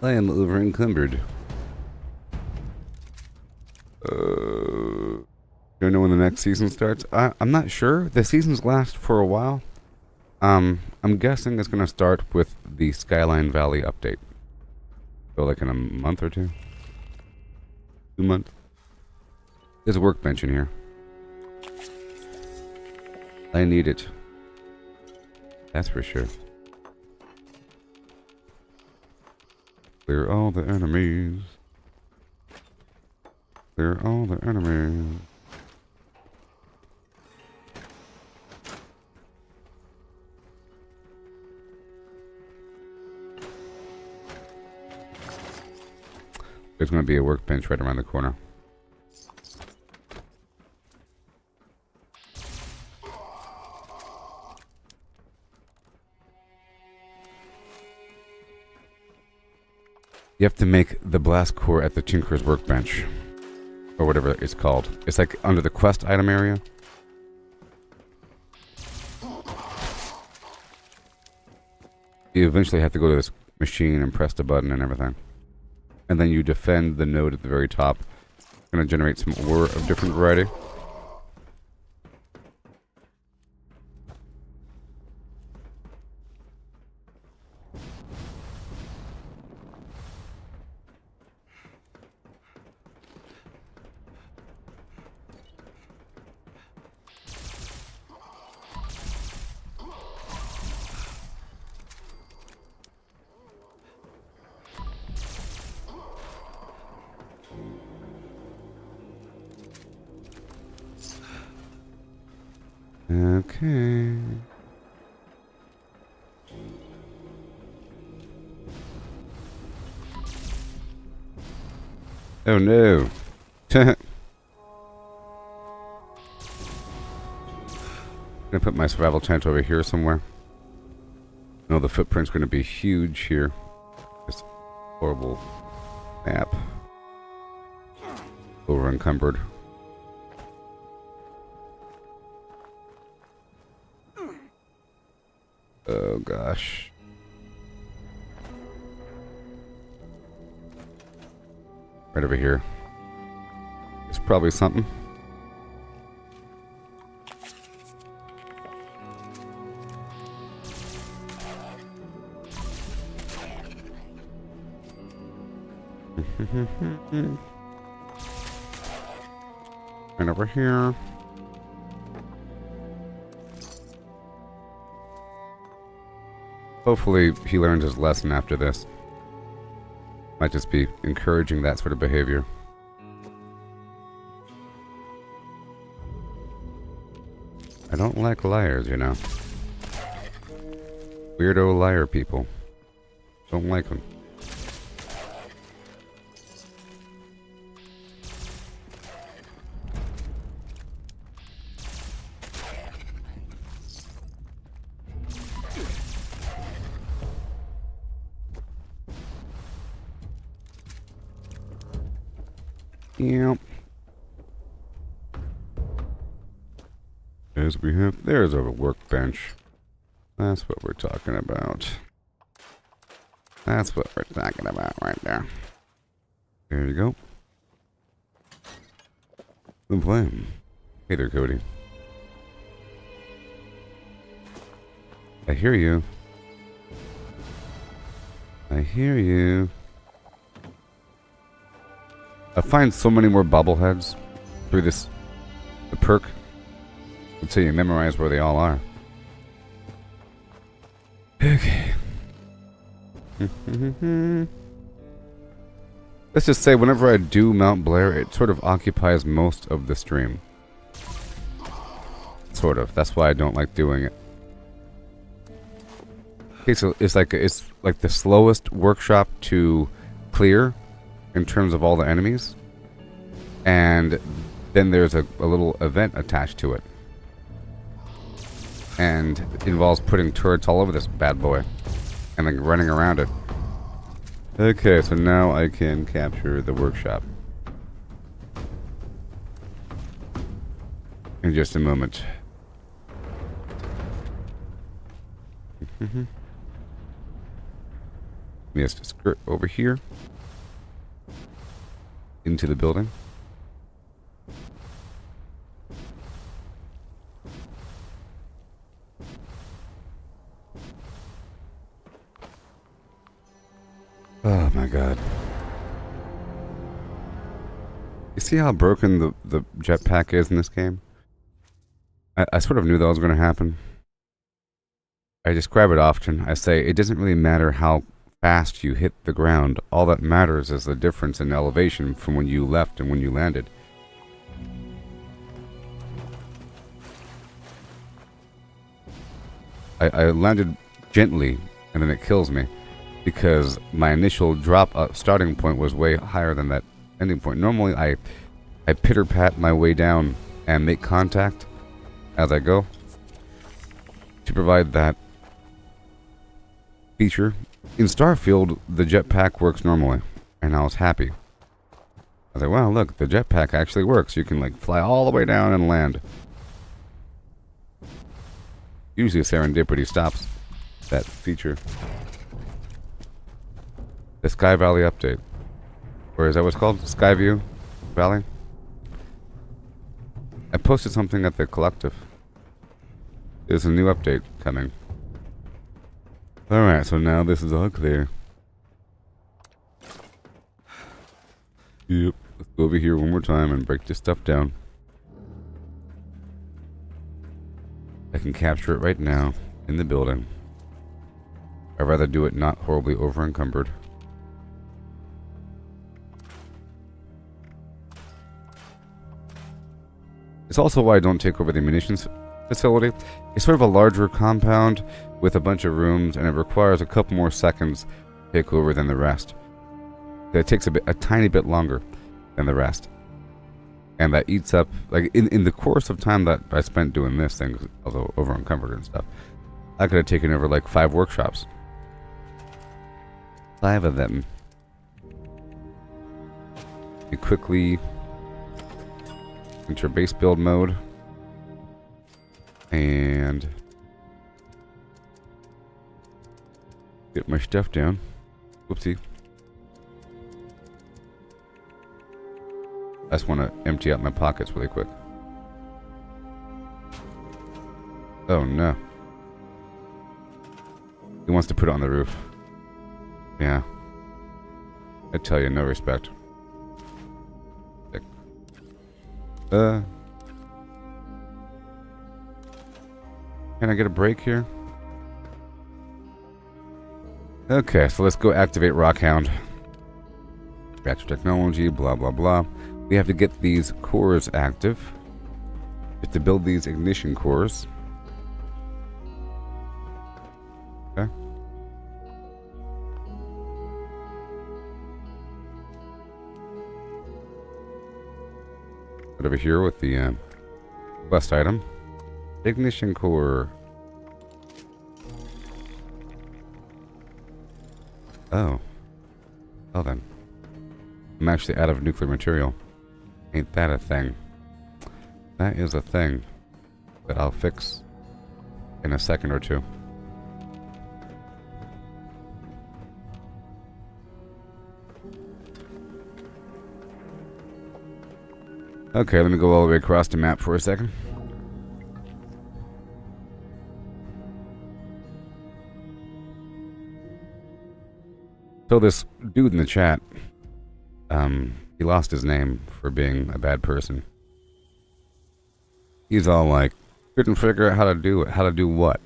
I am over encumbered. Don't know when the next season starts. I'm not sure. The seasons last for a while. I'm guessing it's gonna start with the Skyline Valley update. So like in a month or two. 2 months. There's a workbench in here. I need it. That's for sure. Clear all the enemies. Clear all the enemies. There's going to be a workbench right around the corner. You have to make the blast core at the Tinker's Workbench. Or whatever it's called. It's like under the quest item area. You eventually have to go to this machine and press the button and everything. And then you defend the node at the very top. It's going to generate some ore of different variety. Okay. Oh no. Gonna put my survival tent over here somewhere. No, the footprint's gonna be huge here. This horrible map. Over encumbered. Oh gosh. Right over here. There's probably something. And over here. Hopefully he learns his lesson after this. Might just be encouraging that sort of behavior. I don't like liars, you know. Weirdo liar people. Don't like them. Yep. As we have, there's a workbench. That's what we're talking about. That's what we're talking about right there. There you go. The flame. Hey there, Cody. I hear you. I hear you. I find so many more bobbleheads through the perk until you memorize where they all are. Okay. Let's just say whenever I do Mount Blair, it sort of occupies most of the stream. Sort of. That's why I don't like doing it. Okay, so it's like the slowest workshop to clear in terms of all the enemies, and then there's a little event attached to it, and it involves putting turrets all over this bad boy and like running around it. Okay, so now I can capture the workshop in just a moment. Let me just skirt over here into the building. Oh my god. You see how broken the jetpack is in this game? I sort of knew that was going to happen. I describe it often. I say it doesn't really matter how fast you hit the ground. All that matters is the difference in elevation from when you left and when you landed. I landed gently and then it kills me because my initial drop starting point was way higher than that ending point. Normally I pitter-pat my way down and make contact as I go to provide that feature. In Starfield, the jetpack works normally, and I was happy. I was like, wow, look, the jetpack actually works. You can, like, fly all the way down and land. Usually serendipity stops that feature. The Sky Valley update. Or is that what it's called? Skyview Valley? I posted something at the collective. There's a new update coming. Alright, so now this is all clear. Yep, let's go over here one more time and break this stuff down. I can capture it right now in the building. I'd rather do it not horribly over encumbered. It's also why I don't take over the munitions facility. It's sort of a larger compound with a bunch of rooms, and it requires a couple more seconds to take over than the rest. It takes a tiny bit longer than the rest. And that eats up, like, in the course of time that I spent doing this thing, although over encumbered and stuff, I could have taken over like 5 workshops. 5 of them. You quickly enter base build mode. And get my stuff down. Whoopsie. I just want to empty out my pockets really quick. Oh no. He wants to put it on the roof. Yeah. I tell you, no respect. Can I get a break here? Okay, so let's go activate Rockhound. Reactor technology, blah blah blah. We have to get these cores active. We have to build these ignition cores. Okay. Right over here with the quest item. Ignition core. Oh. Oh then. I'm actually out of nuclear material. Ain't that a thing? That is a thing that I'll fix in a second or two. Okay, let me go all the way across the map for a second. So this dude in the chat, he lost his name for being a bad person. He's all like, couldn't figure out how to do it. How to do what?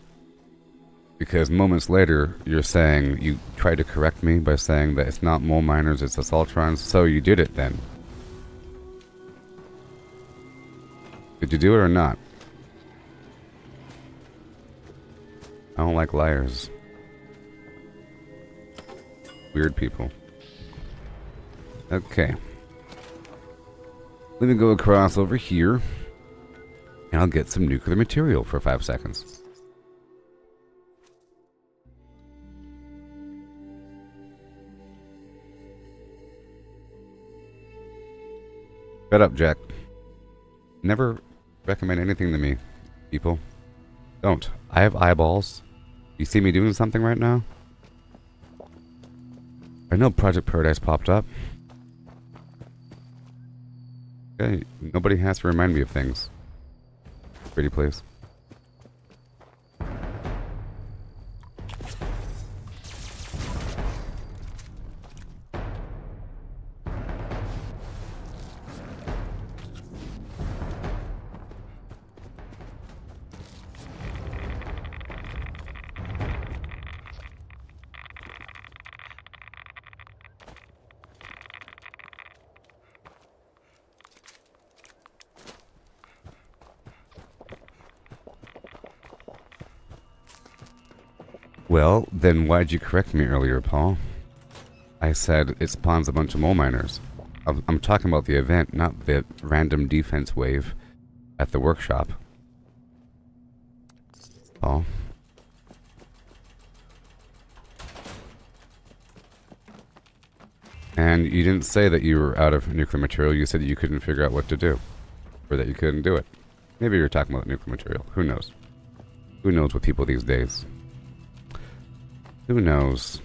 Because moments later, you're saying, you tried to correct me by saying that it's not mole miners, it's assaultrons, so you did it then. Did you do it or not? I don't like liars. Weird people. Okay. Let me go across over here. And I'll get some nuclear material for 5 seconds. Shut up, Jack. Never recommend anything to me, people. Don't. I have eyeballs. You see me doing something right now? I know Project Paradise popped up. Okay, nobody has to remind me of things. Pretty please. Well, then why'd you correct me earlier, Paul? I said it spawns a bunch of mole miners. I'm talking about the event, not the random defense wave at the workshop. Paul? And you didn't say that you were out of nuclear material, you said you couldn't figure out what to do. Or that you couldn't do it. Maybe you're talking about nuclear material. Who knows? Who knows with people these days? Who knows?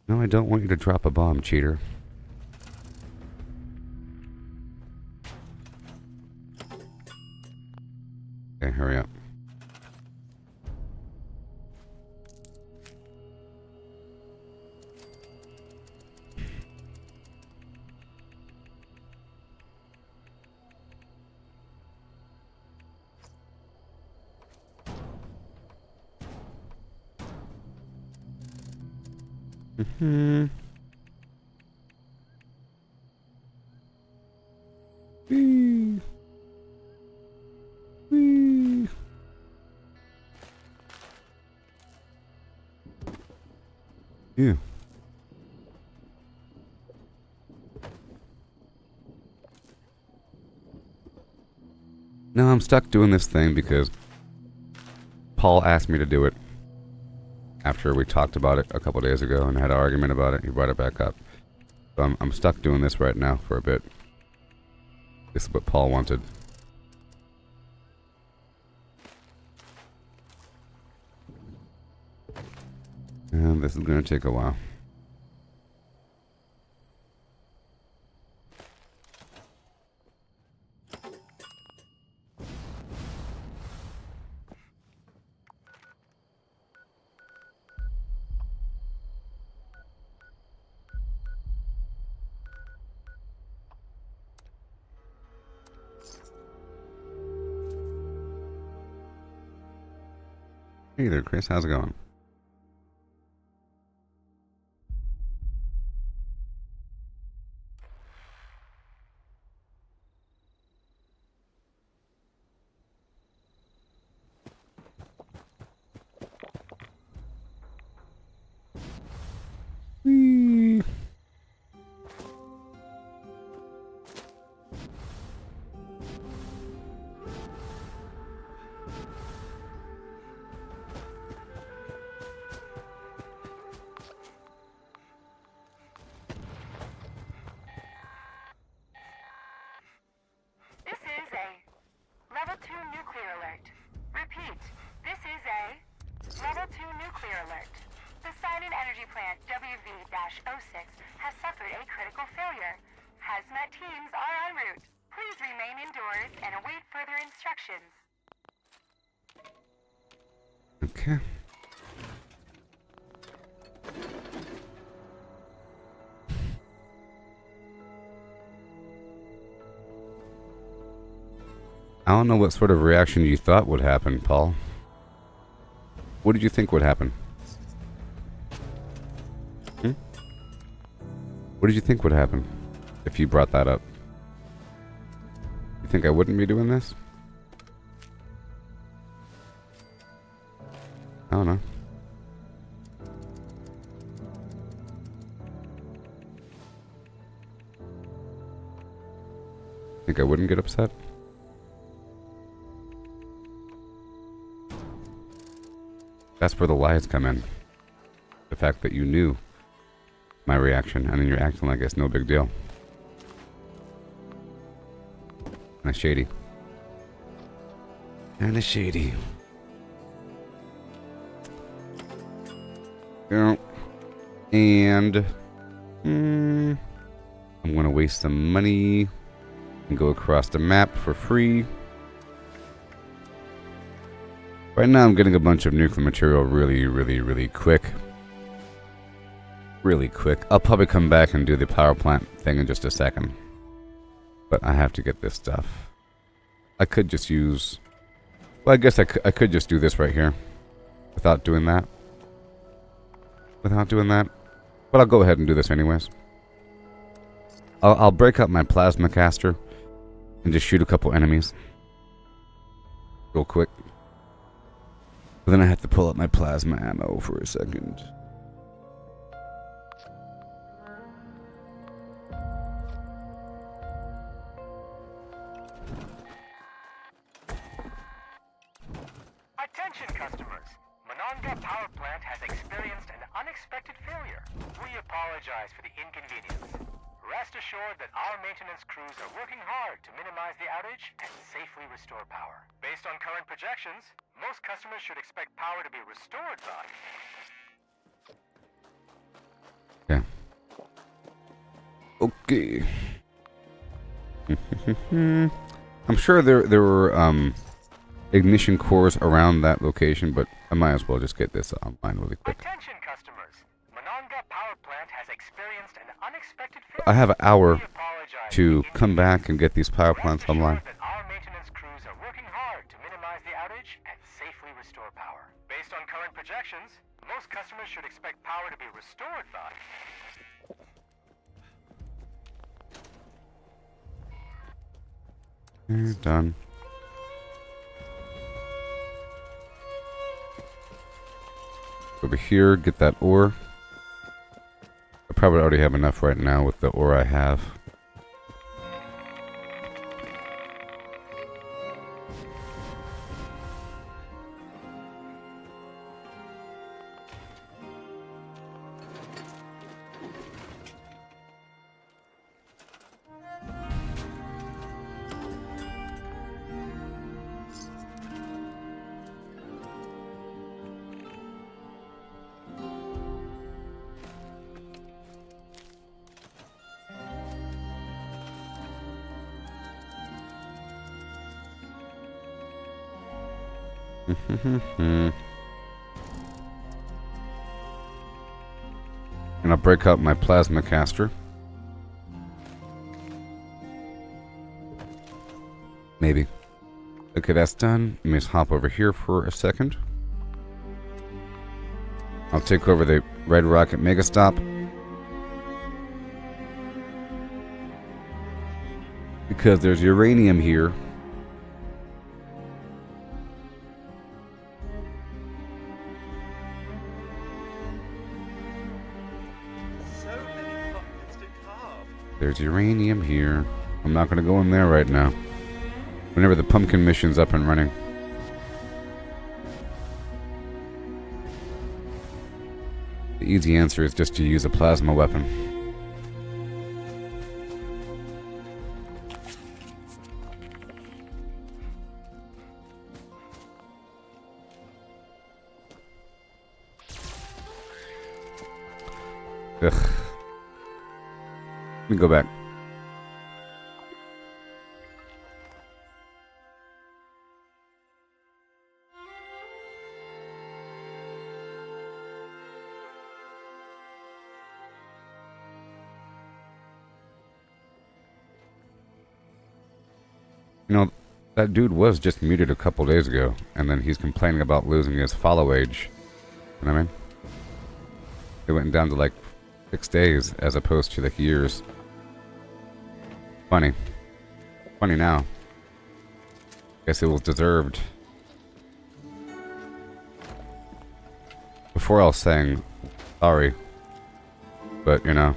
No, I don't want you to drop a bomb, cheater. Okay, hurry up. Mm-hmm. Whee. Whee. Yeah. No, I'm stuck doing this thing because Paul asked me to do it. After we talked about it a couple days ago and had an argument about it, he brought it back up. So I'm stuck doing this right now for a bit. This is what Paul wanted. And this is going to take a while. Hey there, Chris. How's it going? Whee. This is a Level 2 nuclear alert. Repeat, this is a Level 2 nuclear alert. The Silent Energy Plant WV-06 has suffered a critical failure. Hazmat teams are en route. Please remain indoors and await further instructions. Okay. I don't know what sort of reaction you thought would happen, Paul. What did you think would happen? What did you think would happen if you brought that up? You think I wouldn't be doing this? I don't know. Think I wouldn't get upset? That's where the lies come in. The fact that you knew my reaction and then you're acting like it's no big deal. Kinda shady. Kinda shady. Yeah. And I'm gonna waste some money and go across the map for free. Right now I'm getting a bunch of nuclear material really quick. Really quick. I'll probably come back and do the power plant thing in just a second. But I have to get this stuff. I could just use... Well, I guess I could just do this right here. Without doing that. But I'll go ahead and do this anyways. I'll break up my plasma caster. And just shoot a couple enemies. Real quick. But then I have to pull up my plasma ammo for a second. Attention customers! Monongah Power Plant has experienced an unexpected failure. We apologize for the inconvenience. Rest assured that our maintenance crews are working hard to minimize the outage and safely restore power. Based on current projections, most customers should expect power to be restored by... Yeah. Okay. I'm sure there were ignition cores around that location, but I might as well just get this online really quick. Attention customers! Monongah Power Plant has experienced an unexpected failure. I have an hour to come back and get these power plants online. That our maintenance crews are working hard to minimize the outage and safely restore power. Based on current projections, most customers should expect power to be restored by... Done. Over here, get that ore. I probably already have enough right now with the ore I have. And I'll break up my plasma caster. Maybe. Okay, that's done. Let me just hop over here for a second. I'll take over the Red Rocket Megastop. Because there's uranium here. There's uranium here. I'm not going to go in there right now. Whenever the pumpkin mission's up and running. The easy answer is just to use a plasma weapon. Ugh. Let me go back. You know, that dude was just muted a couple days ago, and then he's complaining about losing his follow age. You know what I mean? It went down to like 6 days as opposed to like years. Funny. Funny now. Guess it was deserved. Before I was saying sorry. But, you know.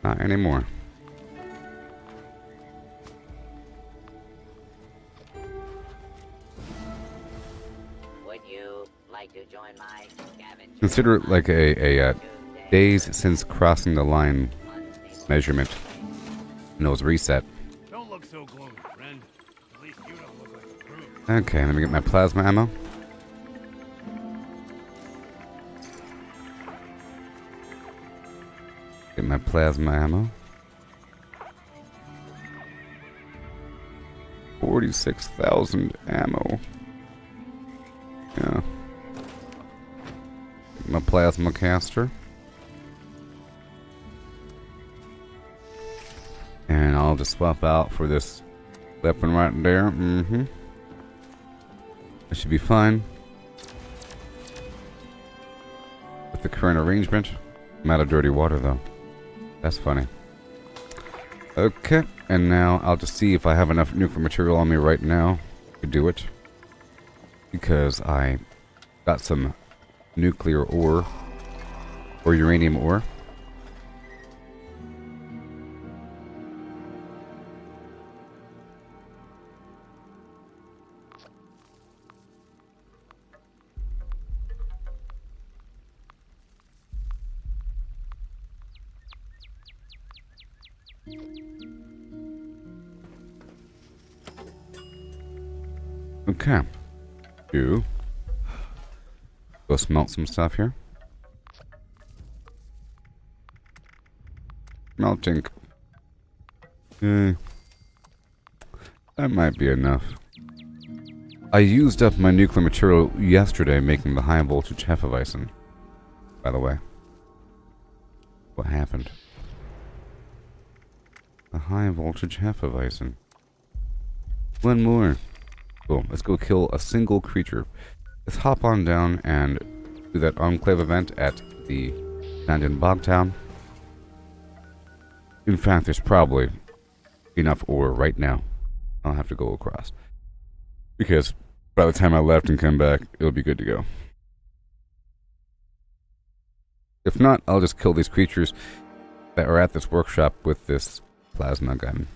Not anymore. Would you like to join my scavenger? Consider it like a days since crossing the line measurement. And it was reset. Don't look look so gloomy, friend. At least you don't look like a brute. Okay, let me get my plasma ammo. Get my plasma ammo. 46,000 ammo. Yeah. My plasma caster. And I'll just swap out for this weapon right there. Mm-hmm. That should be fine. With the current arrangement. I'm out of dirty water though. That's funny. Okay, and now I'll just see if I have enough nuclear material on me right now to do it. Because I got some nuclear ore. Or uranium ore. Okay. Go smelt some stuff here. Melting. That might be enough. I used up my nuclear material yesterday making the high voltage Hefeweizen. By the way. What happened? The high voltage Hefeweizen. One more. Cool. Let's go kill a single creature. Let's hop on down and do that Enclave event at the Abandoned Bog Town. In fact, there's probably enough ore right now. I'll have to go across. Because by the time I left and come back, it'll be good to go. If not, I'll just kill these creatures that are at this workshop with this plasma gun.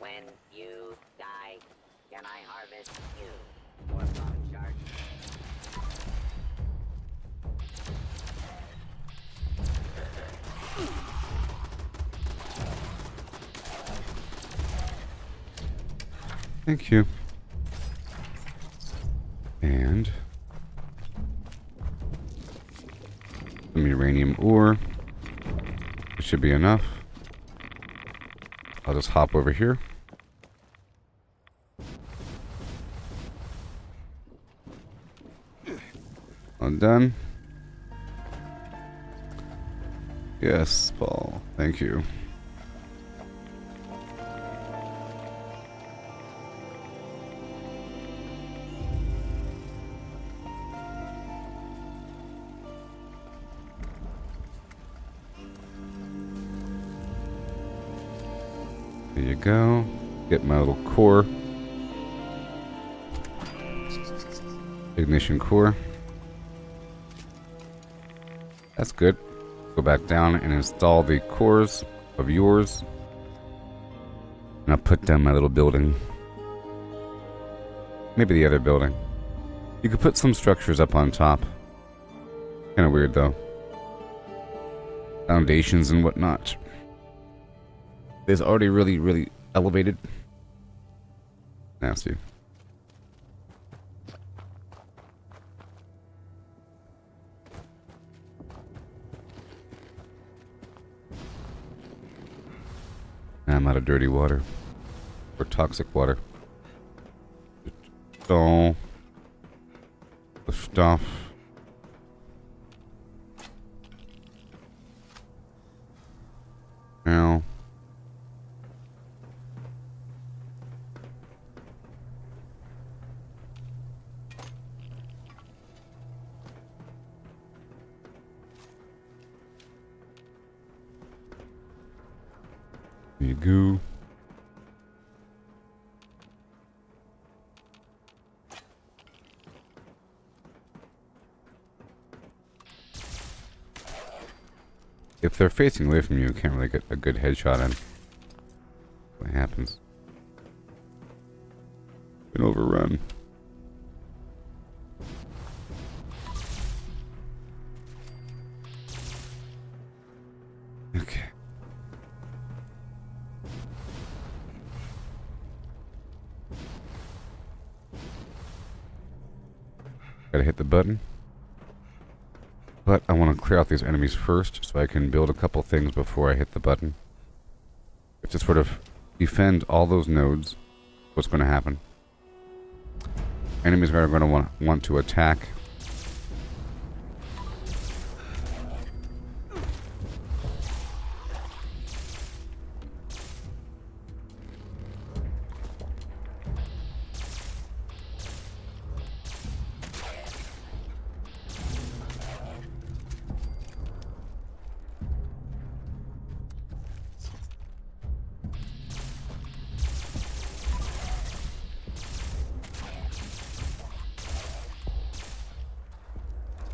When you die, can I harvest you for bone shark? Thank you. And some uranium ore. It should be enough. I'll just hop over here. All done. Yes, Paul. Thank you. There you go. Get my little core. Ignition core. That's good. Go back down and install the cores of yours. And I'll put down my little building. Maybe the other building. You could put some structures up on top. Kinda weird though. Foundations and whatnot. It's already really elevated. Nasty. I'm out of dirty water. Or toxic water. So the stuff. Now there you go. If they're facing away from you, you can't really get a good headshot in. What happens? overrun. Okay. Gotta hit the button. But I want to clear out these enemies first so I can build a couple things before I hit the button. If to sort of defend all those nodes, what's going to happen? Enemies are going to want to attack.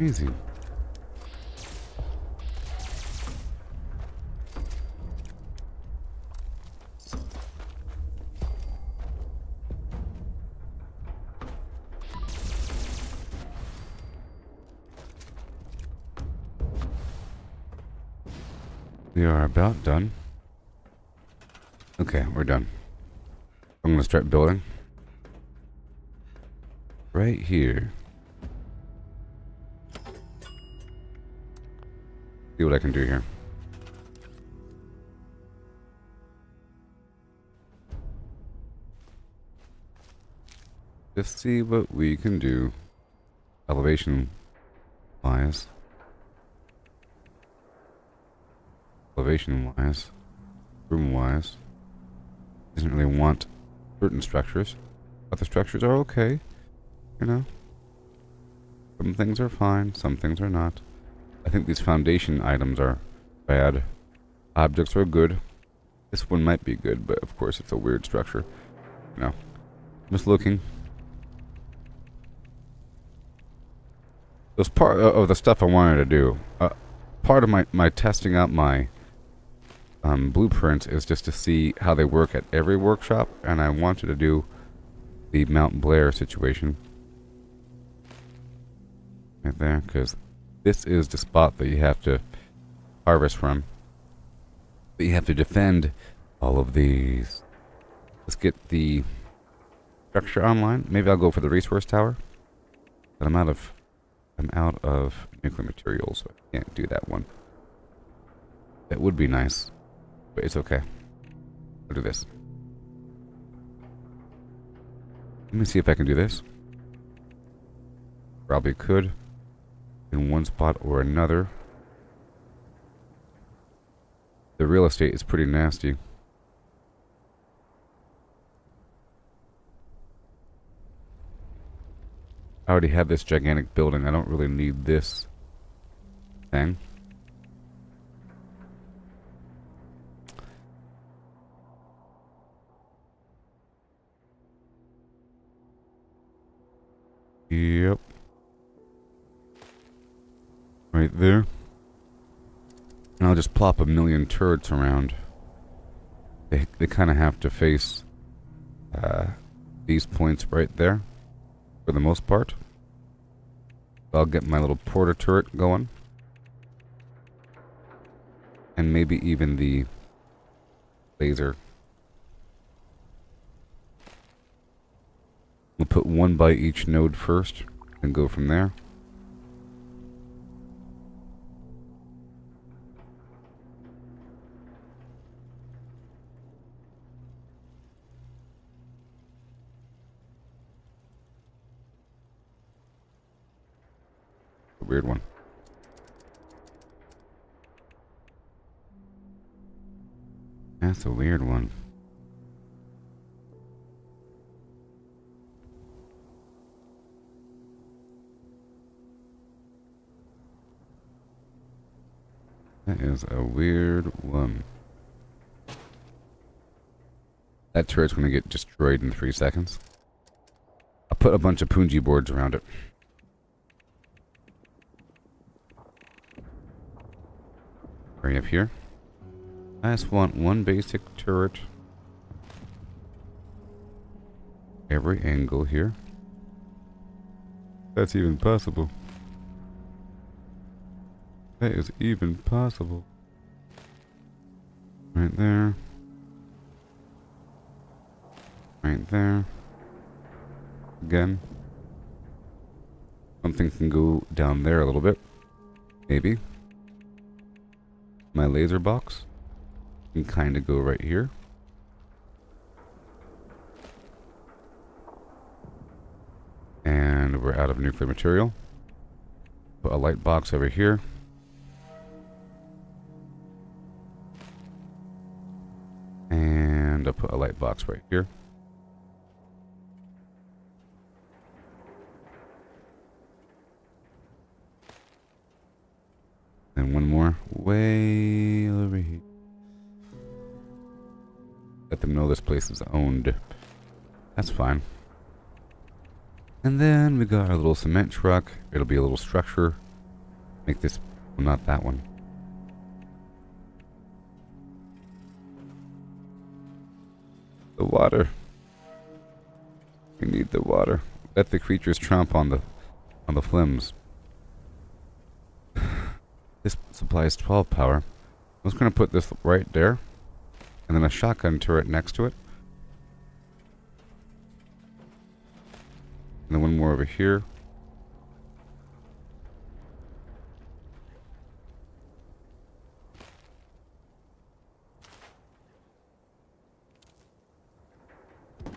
Easy. We are about done. Okay, we're done. I'm gonna start building. Right here. See what I can do here. Just see what we can do. Elevation wise. Elevation wise. Room wise. Doesn't really want certain structures. Other structures are okay. You know? Some things are fine, some things are not. I think these foundation items are bad. Objects are good. This one might be good, but of course it's a weird structure. You know. Just looking. It was part of the stuff I wanted to do. Part of my testing out my blueprints is just to see how they work at every workshop, and I wanted to do the Mount Blair situation. Right there, because this is the spot that you have to harvest from. But you have to defend all of these. Let's get the structure online. Maybe I'll go for the resource tower. But I'm out of nuclear materials, so I can't do that one. That would be nice, but it's okay. I'll do this. Let me see if I can do this. Probably could. In one spot or another. The real estate is pretty nasty. I already have this gigantic building. I don't really need this thing. Yep. Right there. And I'll just plop a million turrets around. They kind of have to face these points right there for the most part. I'll get my little porter turret going. And maybe even the laser. We'll put one by each node first and go from there. Weird one. That's a weird one. That is a weird one. That turret's gonna get destroyed in 3 seconds. I'll put a bunch of punji boards around it. Right up here. I just want one basic turret. every angle here. That's even possible. That is even possible. Right there. Right there. Again. Something can go down there a little bit. Maybe. My laser box can kind of go right here. And we're out of nuclear material. Put a light box over here. And I'll put a light box right here. And one more way over here. Let them know this place is owned. That's fine. And then we got our little cement truck. It'll be a little structure. Make this, well, not that one. The water. We need the water. Let the creatures tromp on the flims. This supplies 12 power. I was going to put this right there. And then a shotgun turret next to it. And then one more over here.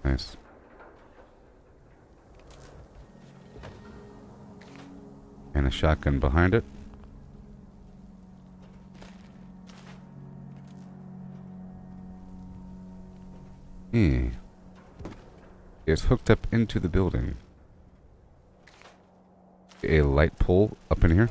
Nice. And a shotgun behind it. It's hooked up into the building. A light pole up in here.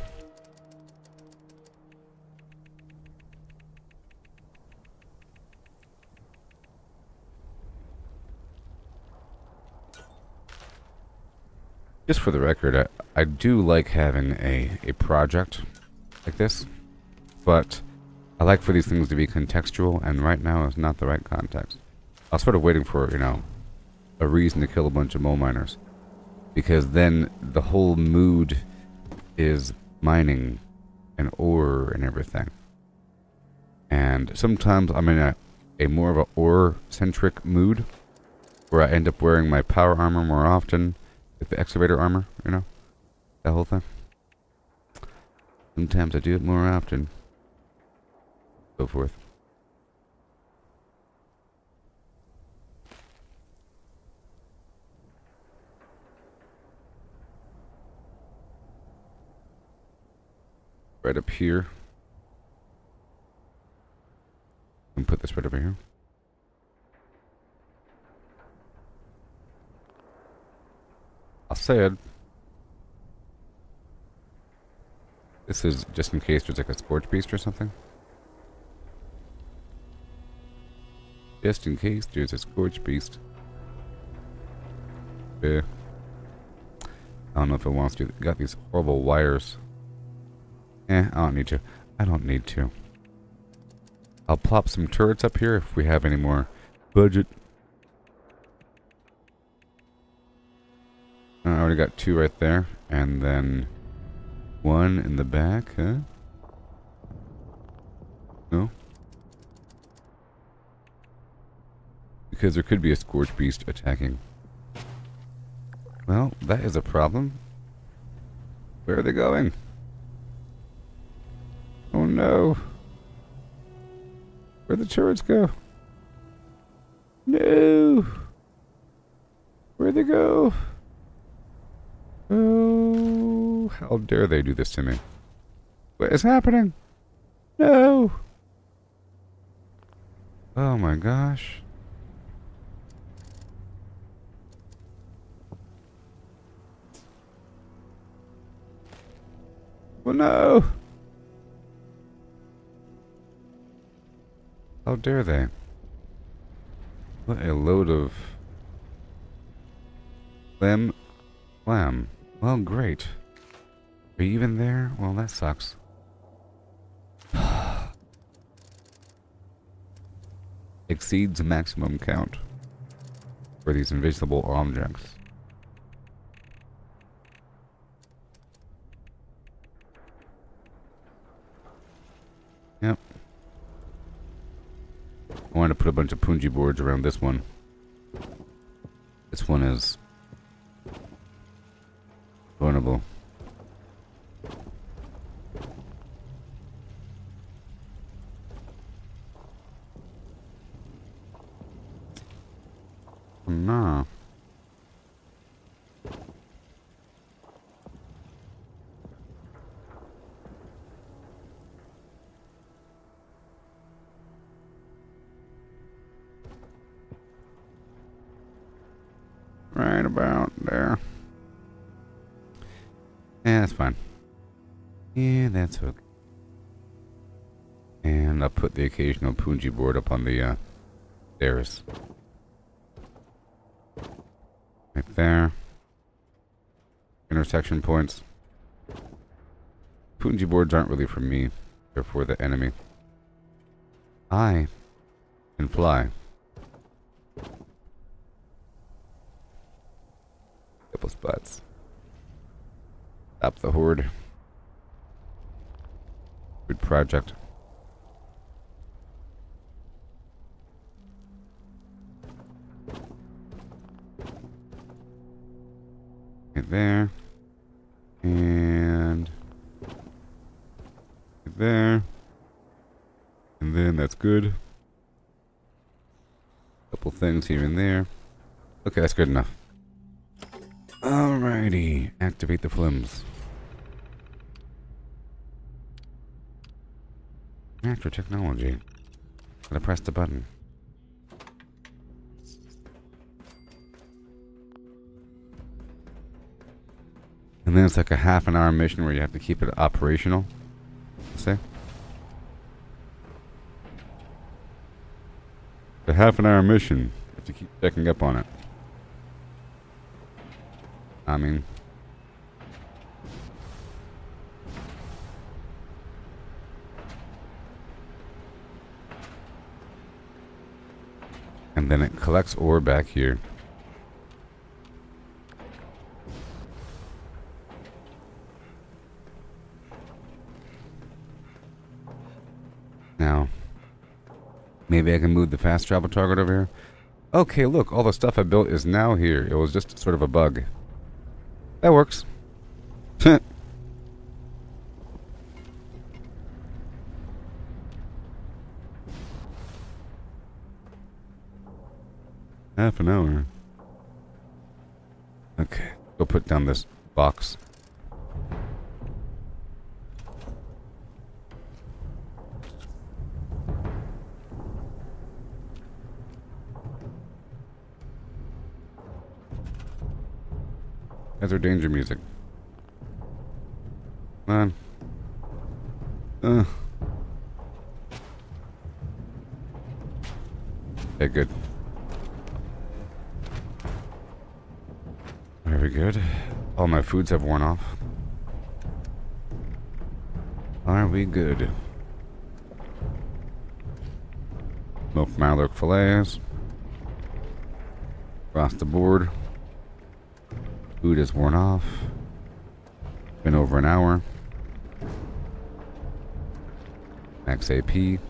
Just for the record, I do like having a project like this, but I like for these things to be contextual, and right now is not the right context. I was sort of waiting for, you know, a reason to kill a bunch of mole miners. Because then the whole mood is mining and ore and everything. And sometimes I'm in a more of a ore-centric mood, where I end up wearing my power armor more often, like the excavator armor, you know, that whole thing. Sometimes I do it more often. So forth. Right up here. And put this right over here. I said this is just in case there's like a scorch beast or something. Just in case there's a scorch beast. Yeah. I don't know if it wants to. Got these horrible wires. I don't need to. I don't need to. I'll plop some turrets up here if we have any more budget. I already got 2 right there. And then 1 in the back, huh? No? Because there could be a scorch beast attacking. Well, that is a problem. Where are they going? Oh no. Where'd the turrets go? No. Where'd they go? Oh, how dare they do this to me? What is happening? No. Oh my gosh. Well, no. How dare they? What a load of lamb. Well, great. Are you even there? Well, that sucks. Exceeds maximum count. for these invisible objects. Yep. I want to put a bunch of punji boards around this one. This one is vulnerable. No. Right about there. Yeah, that's fine. Yeah, that's okay. And I'll put the occasional punji board up on the stairs. Right there. Intersection points. Punji boards aren't really for me. They're for the enemy. I can fly. Couple spots. Stop the horde. Good project. Right there. And right there. And then that's good. Couple things here and there. Okay, that's good enough. Alrighty. Activate the flims. Reactor technology. Gotta press the button. And then it's like a half-an-hour mission where you have to keep it operational. See? A half-an-hour mission. You have to keep checking up on it. I mean... And then it collects ore back here. Now, maybe I can move the fast travel target over here. Okay, look, all the stuff I built is now here. It was just sort of a bug. That works. Half an hour. Okay, go put down this box. That's our danger music. Come on. Okay, good. Very good. All my foods have worn off. Are we good? Smoked mallard fillets. Across the board. Food is worn off. Been over an hour. Max AP.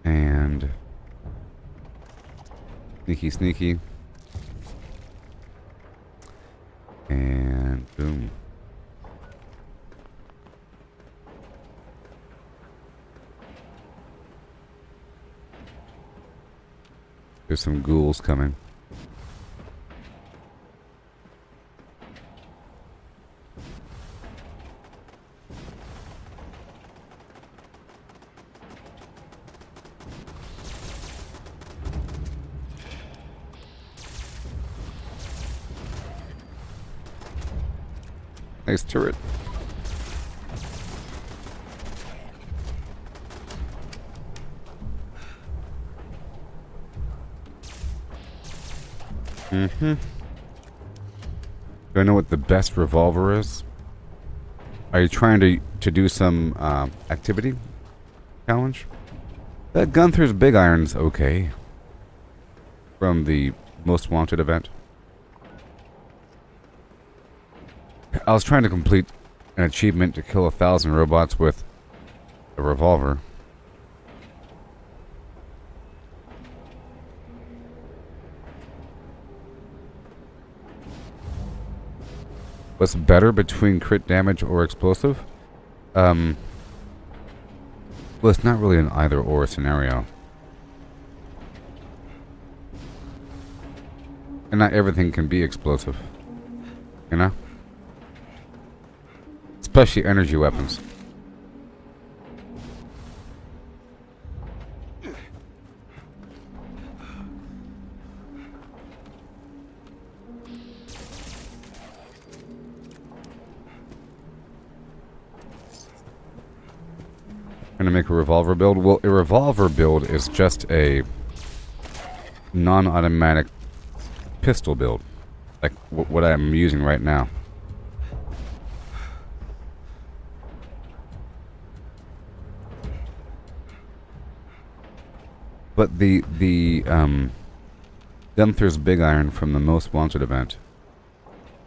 And sneaky. And boom. There's some ghouls coming. Nice turret. Do I know what the best revolver is? Are you trying to do some activity challenge? That Gunther's Big Iron's okay. From the Most Wanted event. I was trying to complete an achievement to kill 1,000 robots with a revolver. What's better between crit damage or explosive? Well, it's not really an either or scenario. And not everything can be explosive. You know? Especially energy weapons. Gonna make a revolver build. Well, a revolver build is just a non-automatic pistol build, like what I'm using right now. But the Gunther's Big Iron from the Most Wanted event,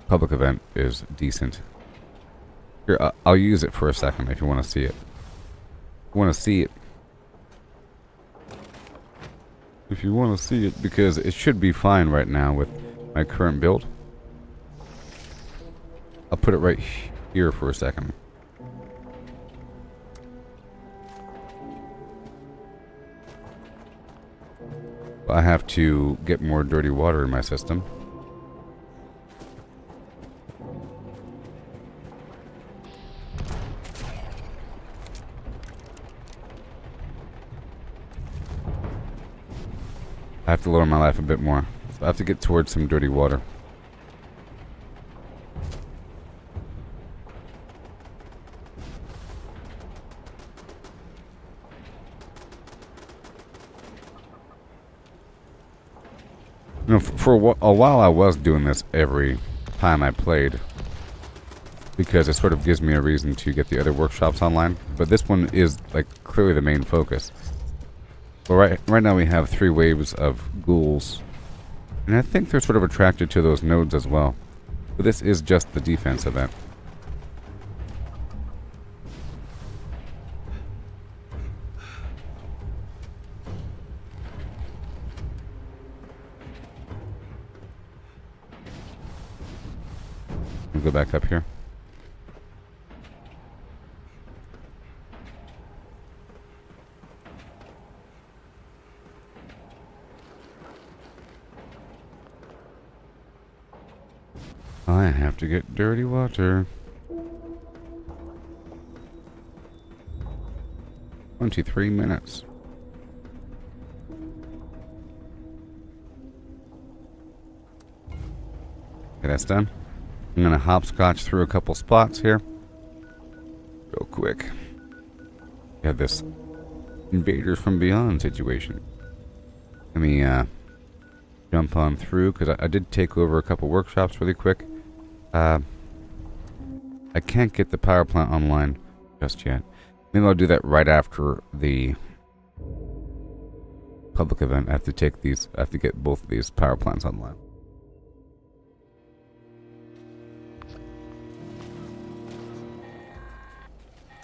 public event, is decent. Here, I'll use it for a second if you want to see it. Want to see it. If you want to see it, because it should be fine right now with my current build. I'll put it right here for a second. I have to get more dirty water in my system. I have to lower my life a bit more. So I have to get towards some dirty water. You know, for a while I was doing this every time I played, because it sort of gives me a reason to get the other workshops online. But this one is like clearly the main focus. Well, right now we have 3 waves of ghouls, and I think they're sort of attracted to those nodes as well. But this is just the defense event. We'll go back up here. I have to get dirty water. 23 minutes. Okay, that's done. I'm gonna hopscotch through a couple spots here. Real quick. We have this Invaders from Beyond situation. Let me jump on through, because I did take over a couple workshops really quick. I can't get the power plant online just yet. Maybe I'll do that right after the public event. I have to get both of these power plants online.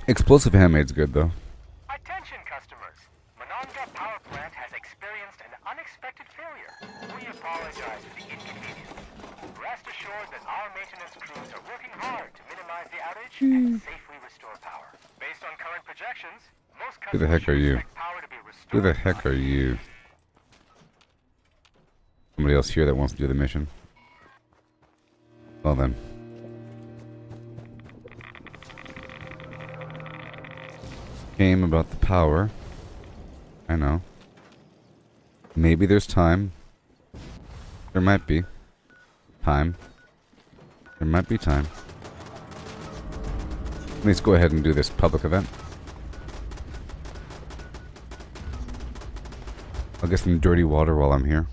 Explosive handmade's good though. Attention customers! Monongah Power Plant has experienced an unexpected failure. We apologize for the inconvenience. Rest assured that our maintenance crews are working hard to minimize the outage and safely restore power. Based on current projections, most Who the heck are you? expect power to be restored. Who the heck are you? Somebody else here that wants to do the mission? Well then. Game about the power. I know. Maybe there's time. There might be. Time. There might be time. Let's go ahead and do this public event. I'll get some dirty water while I'm here.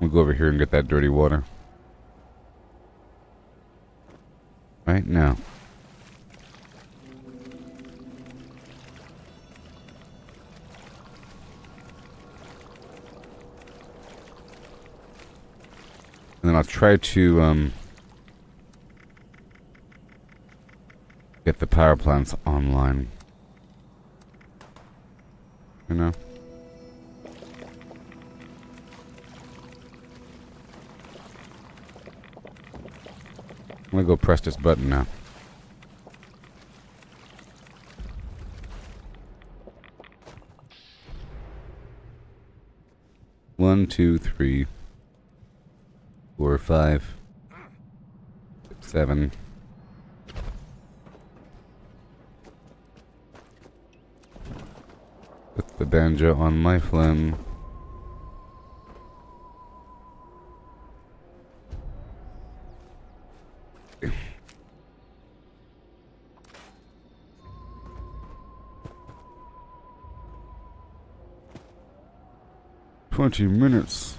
We'll go over here and get that dirty water. Right now. And then I'll try to get the power plants online. You know? I'm gonna go press this button now. One, 2, 3, 4, 5, 6, 7. Put the banjo on my phlegm. $20.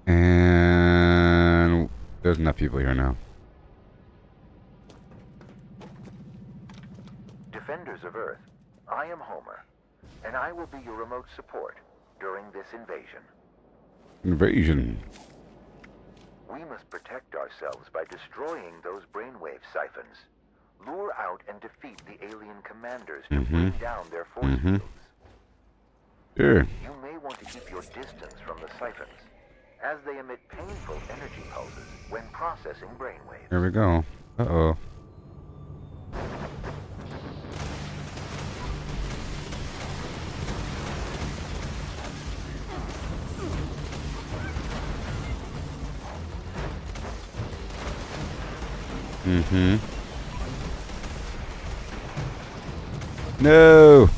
And there's enough people here now. Defenders of Earth, I am Homer, and I will be your remote support during this invasion. Invasion. We must protect ourselves by destroying those brainwave siphons. Lure out and defeat the alien commanders to bring down their force fields. Sure. You may want to keep your distance from the siphons, as they emit painful energy pulses when processing brainwaves. Here we go. Uh-oh. No!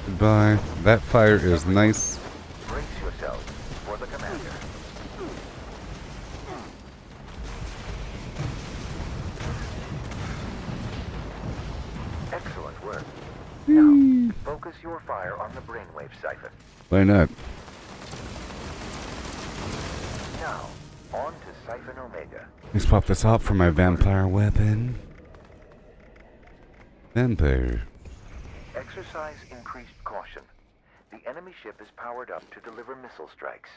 Goodbye. That fire is nice. Brace yourselves for the commander. Excellent work. Now, focus your fire on the brainwave siphon. Why not? Now, on to Siphon Omega. Let's pop this out for my vampire weapon. Vampire. Exercise increased caution. The enemy ship is powered up to deliver missile strikes.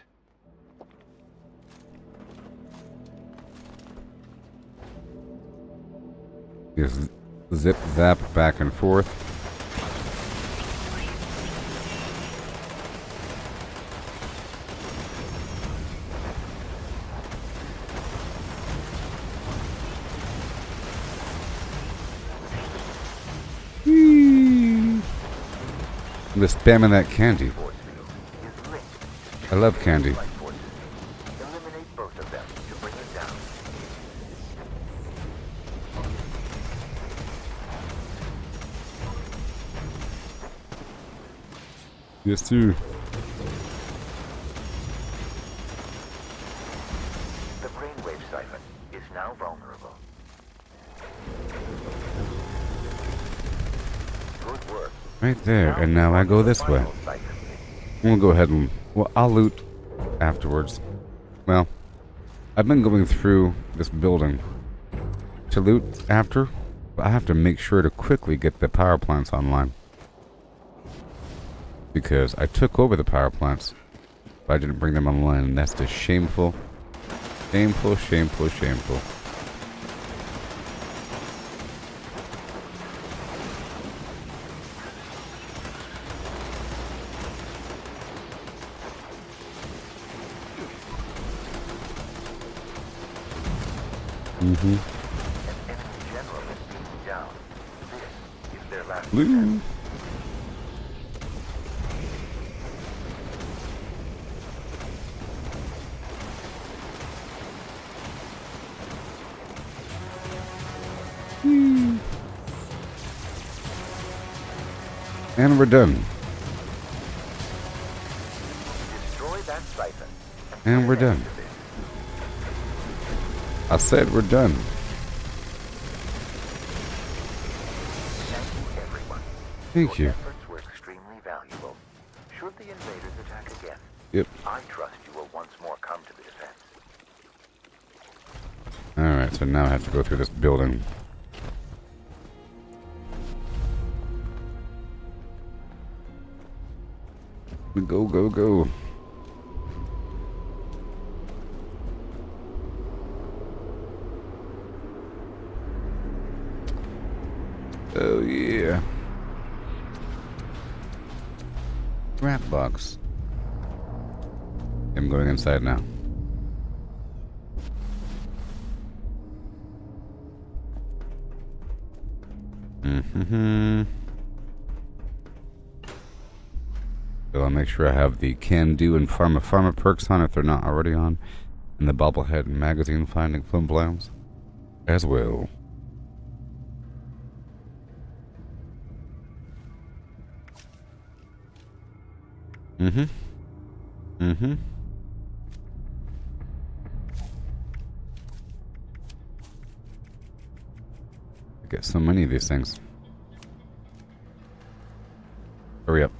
Just zip zap back and forth. I'm just spamming that candy. Force field is linked. I love candy. Light forces. Eliminate both of them to bring it down. Yes, sir. The brainwave siphon is now vulnerable. Good work. Right there, and now I go this way. We'll go ahead and... Well, I'll loot afterwards. Well, I've been going through this building to loot after, but I have to make sure to quickly get the power plants online. Because I took over the power plants, but I didn't bring them online, and that's just shameful. Shameful, shameful, shameful. An enemy general is being down. This is their last Blue. attempt. And we're done. Destroy that siphon. And we're done. I said we're done. Thank you, everyone. Thank you. Your efforts were extremely valuable. Should the invaders attack again, Yep. I trust you will once more come to the defense. Alright, so now I have to go through this building. Go, go, go. Oh, yeah. Rat box. I'm going inside now. So I'll make sure I have the Can Do and Pharma perks on if they're not already on. And the bobblehead and magazine finding flim flams as well. I get so many of these things. Hurry up.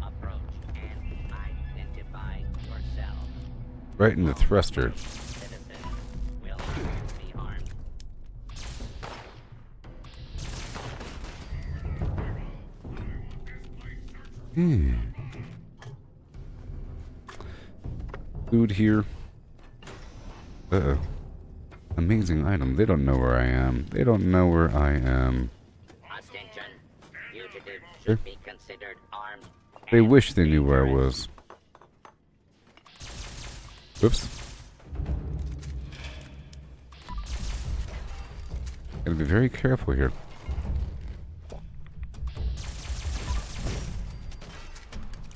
Approach and identify yourself. Right in the thruster. Citizens will not be harmed. Food here. Uh-oh. Amazing item. They don't know where I am. They don't know where I am. Attention. Fugitives should be considered armed. They wish they knew where I was. Whoops. Gotta be very careful here.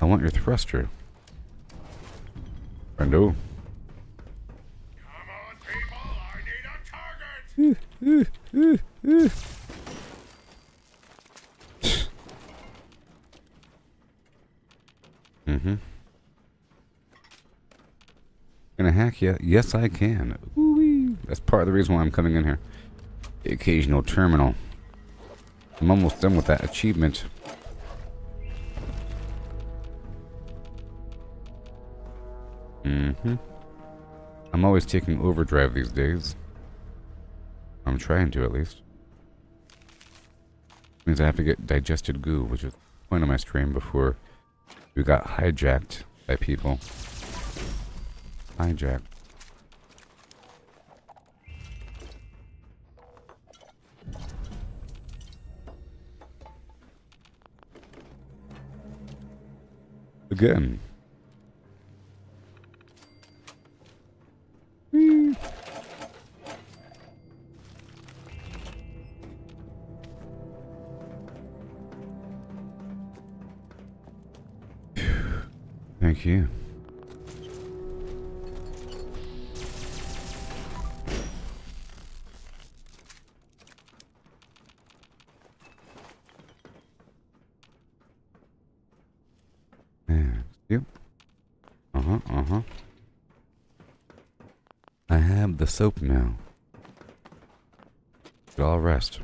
I want your thruster. Friendo. Come on, people, I need a target! Can I hack you? Yes, I can. Ooh-wee. That's part of the reason why I'm coming in here. The occasional terminal. I'm almost done with that achievement. I'm always taking overdrive these days. I'm trying to, at least. Means I have to get digested goo, which was the point of my stream before we got hijacked by people. Hijacked. Again. Thank you. And you. I have the soap now. Should all rest.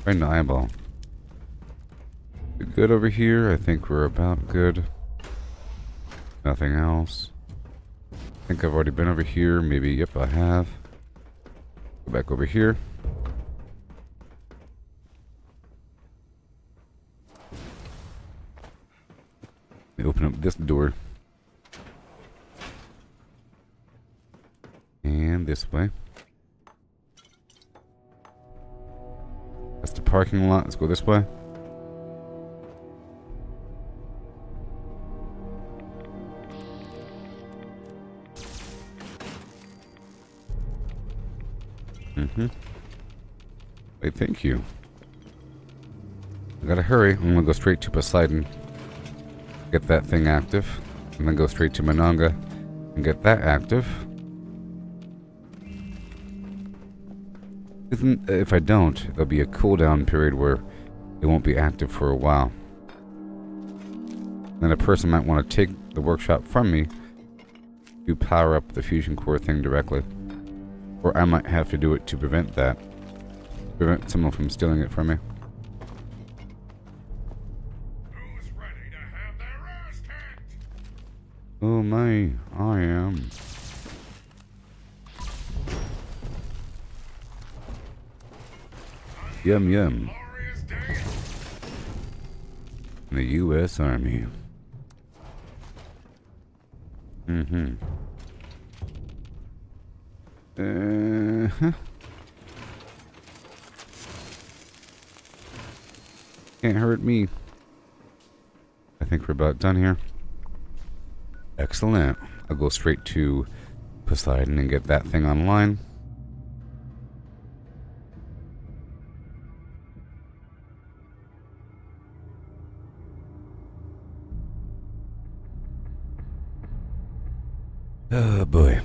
Right in the eyeball. We good over here? I think we're about good. Nothing else. I think I've already been over here. Maybe, yep, I have. Go back over here. Let me open up this door. And this way. That's the parking lot. Let's go this way. Hey, thank you. I gotta hurry. I'm gonna go straight to Poseidon. Get that thing active. And then go straight to Monongah and get that active. If I don't, there'll be a cooldown period where it won't be active for a while. Then a person might want to take the workshop from me to power up the fusion core thing directly. Or I might have to do it to prevent that. Prevent someone from stealing it from me. Who's ready to have their ass kicked? Oh my, I am. Yum yum. Glorious day. The U.S. Army. Mm-hmm. Can't hurt me. I think we're about done here. Excellent. I'll go straight to Poseidon and get that thing online. Oh boy.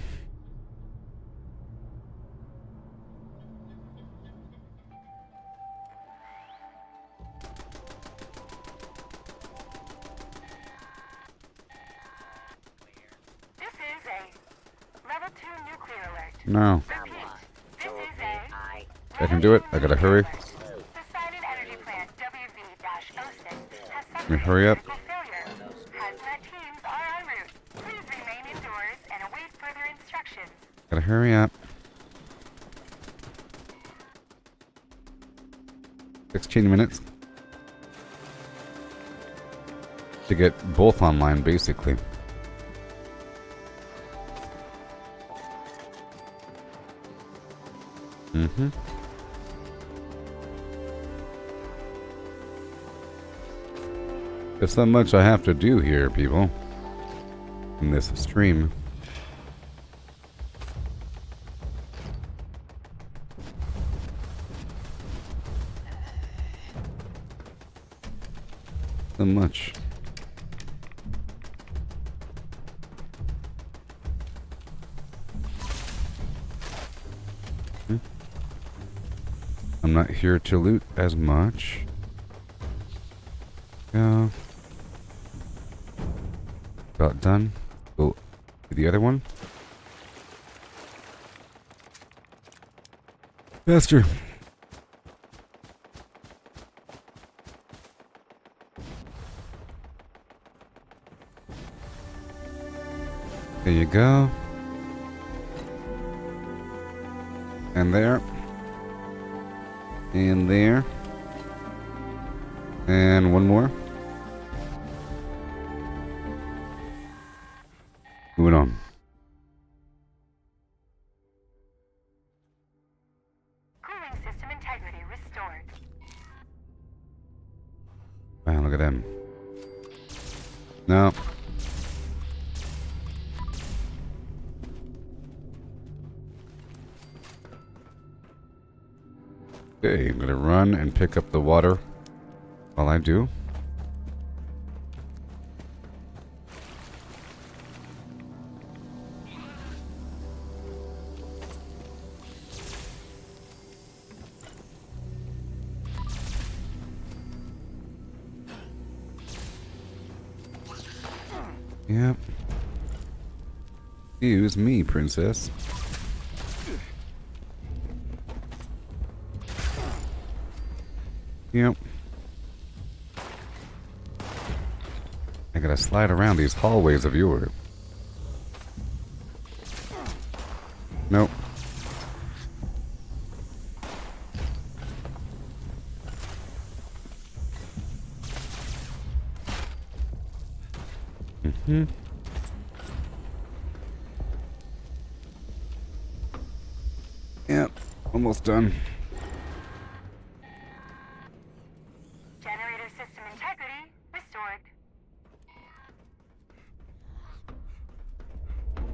This is a level 2 nuclear alert. No. Repeat, this is a I can do it. I gotta hurry. Poseidon Energy Plant WV-06 has Let me suffered hurry up. critical failure. Hazmat teams are en route. Please remain indoors and await further instructions. Gotta hurry up. 16 minutes to get both online, basically. Mm-hmm. There's so much I have to do here, people, in this stream. So much. I'm not here to loot as much. Yeah. About done. Go to the other one. Faster. There you go. And there. And there. And one more. Moving on. Cooling system integrity restored. Wow, look at them. No. Okay, I'm gonna run and pick up the water while I do. Yep. Excuse me, princess. Yep. I gotta slide around these hallways of Yore. Nope. Mm-hmm. Yep, almost done. Generator system integrity restored.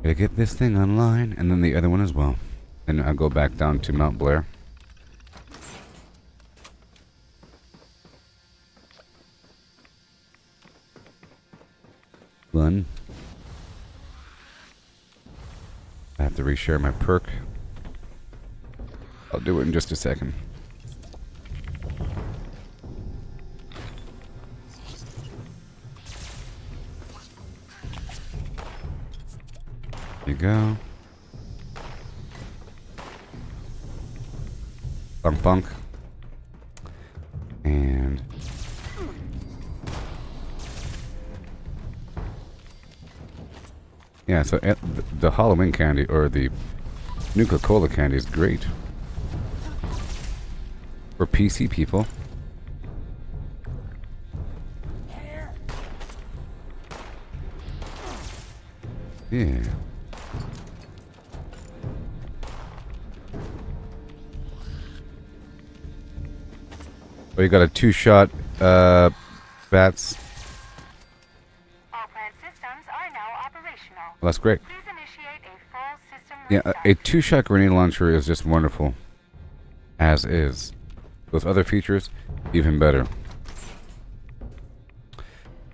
Gotta get this thing online, and then the other one as well. Then I'll go back down to Mount Blair. One. I have to reshare my perk. I'll do it in just a second. There you go. Bunk bunk. And yeah, so the Halloween candy or the Nuka-Cola candy is great for PC people. Yeah. Oh, you got a 2-shot bats. All plant systems are now operational. Well, that's great. Please initiate a full system Yeah, restart. a 2-shot grenade launcher is just wonderful. As is. Those other features, even better.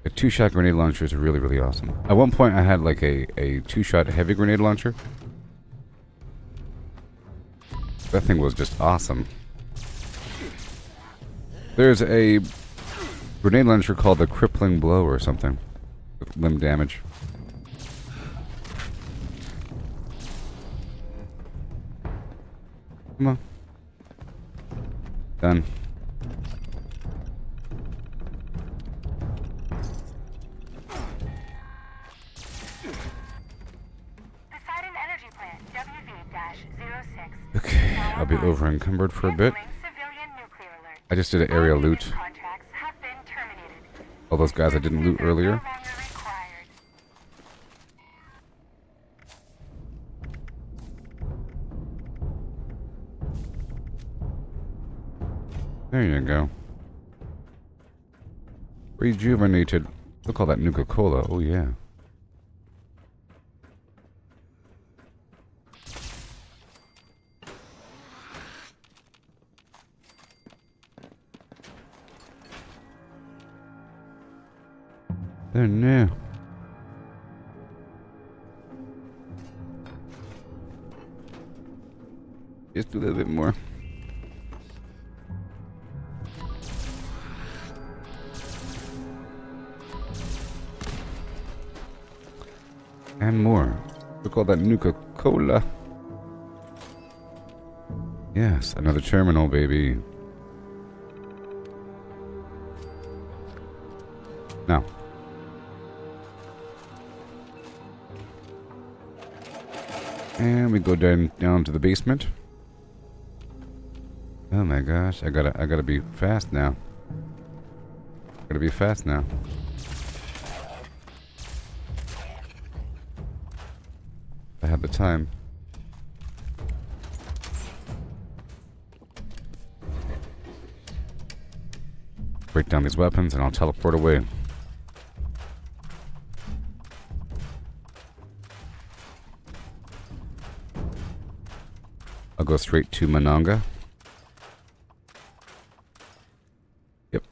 A 2-shot grenade launcher is really, really awesome. At one point, I had like a 2-shot heavy grenade launcher. That thing was just awesome. There's a grenade launcher called the Crippling Blow or something. With limb damage. Come on. Done. Poseidon Energy Plant, WV-06. Okay, I'll be over encumbered for a bit. Civilian nuclear alert. I just did an area loot. Contracts have been terminated. All those guys I didn't loot earlier. No longer required. There you go. Rejuvenated. Look at all that Nuka-Cola. Oh yeah. There now. Just a little bit more. And more. Look at all that Nuka-Cola. Yes, another terminal, baby. Now. And we go down to the basement. Oh my gosh, I gotta be fast now. Gotta be fast now. I have the time. Break down these weapons and I'll teleport away. I'll go straight to Mananga. Yep.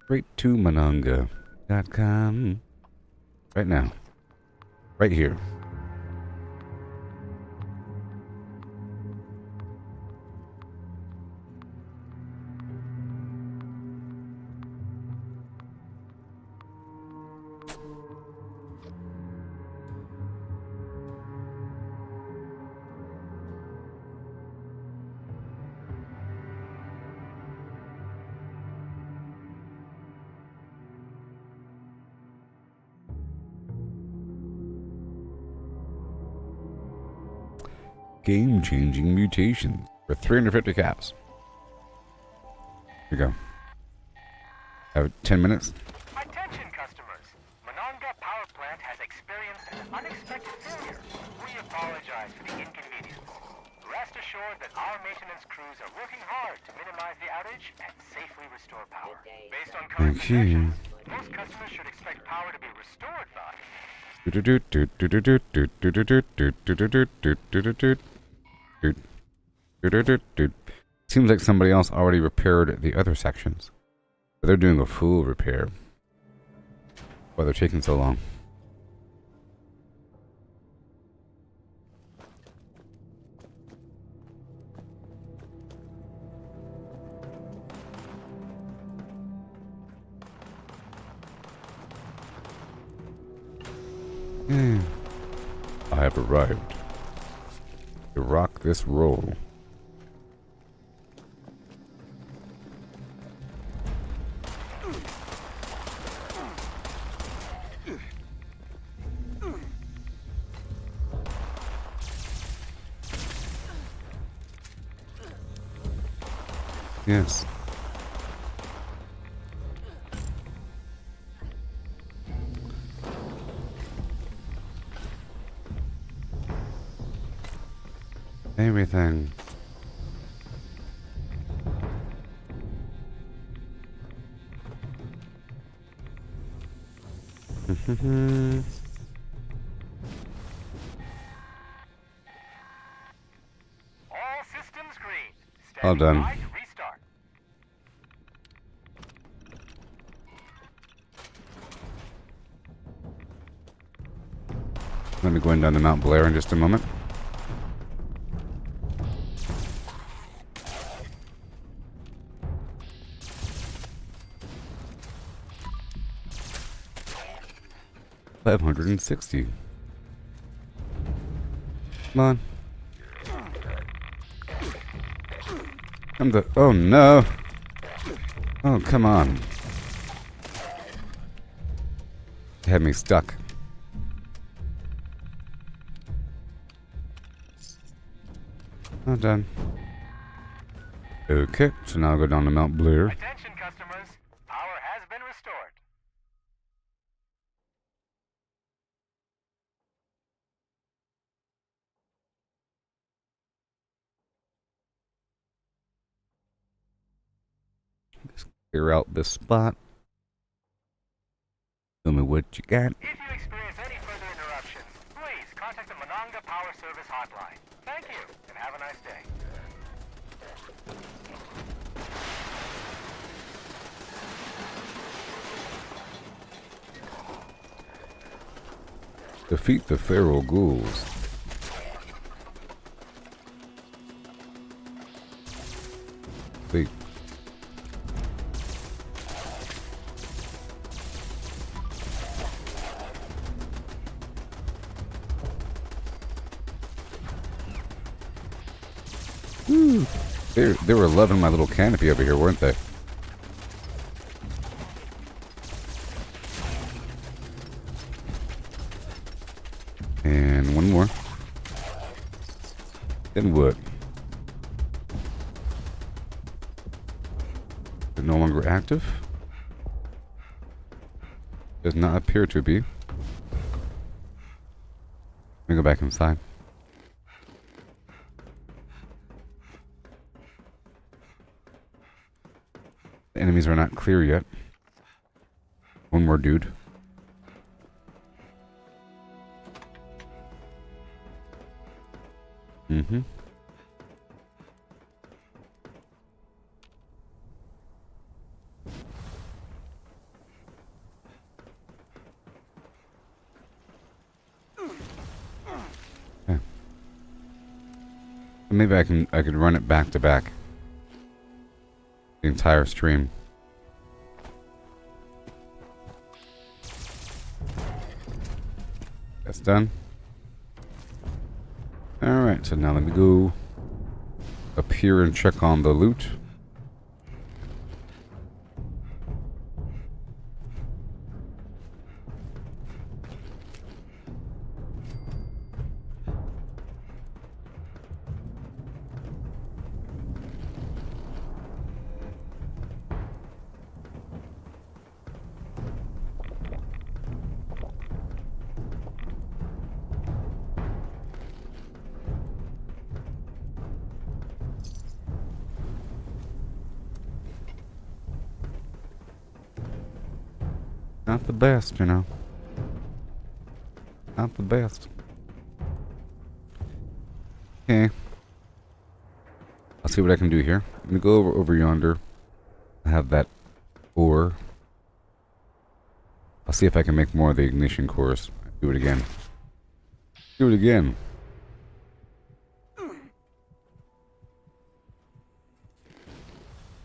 Straight to Mananga.com. Right now. Right here. Game-changing mutation for 350 caps. Here we go. I have 10 minutes. Attention customers! Monongah Power Plant has experienced an unexpected failure. We apologize for the inconvenience. Rest assured that our maintenance crews are working hard to minimize the outage and safely restore power. Based on current projections, most customers should expect power to be restored by... Seems like somebody else already repaired the other sections. They're doing a full repair. Why they're taking so long? I have arrived to rock this roll. Yes. Everything. All systems green. All Standing done. by to restart. Let me go down to Mount Blair in just a moment. $560. Come on. Oh no. Oh, come on. It had me stuck. Oh, done. Okay, so now I'll go down to Mount Blair. Attention customers, power has been restored. Clear out this spot. Tell me what you got. If you experience any further interruptions, please contact the Monongah Power Service hotline. Thank you, and have a nice day. Defeat the feral ghouls. Wait. Woo. They were loving my little canopy over here, weren't they? And one more. Then what? They're no longer active? Does not appear to be. Let me go back inside. The enemies are not clear yet. One more dude. Mm-hmm. Yeah. Maybe I could run it back to back. The entire stream. That's done. Alright, so now let me go up here and check on the loot. Not the best, you know. Not the best. Okay. I'll see what I can do here. Let me go over yonder. I have that Or I'll see if I can make more of the ignition cores. Do it again. Do it again.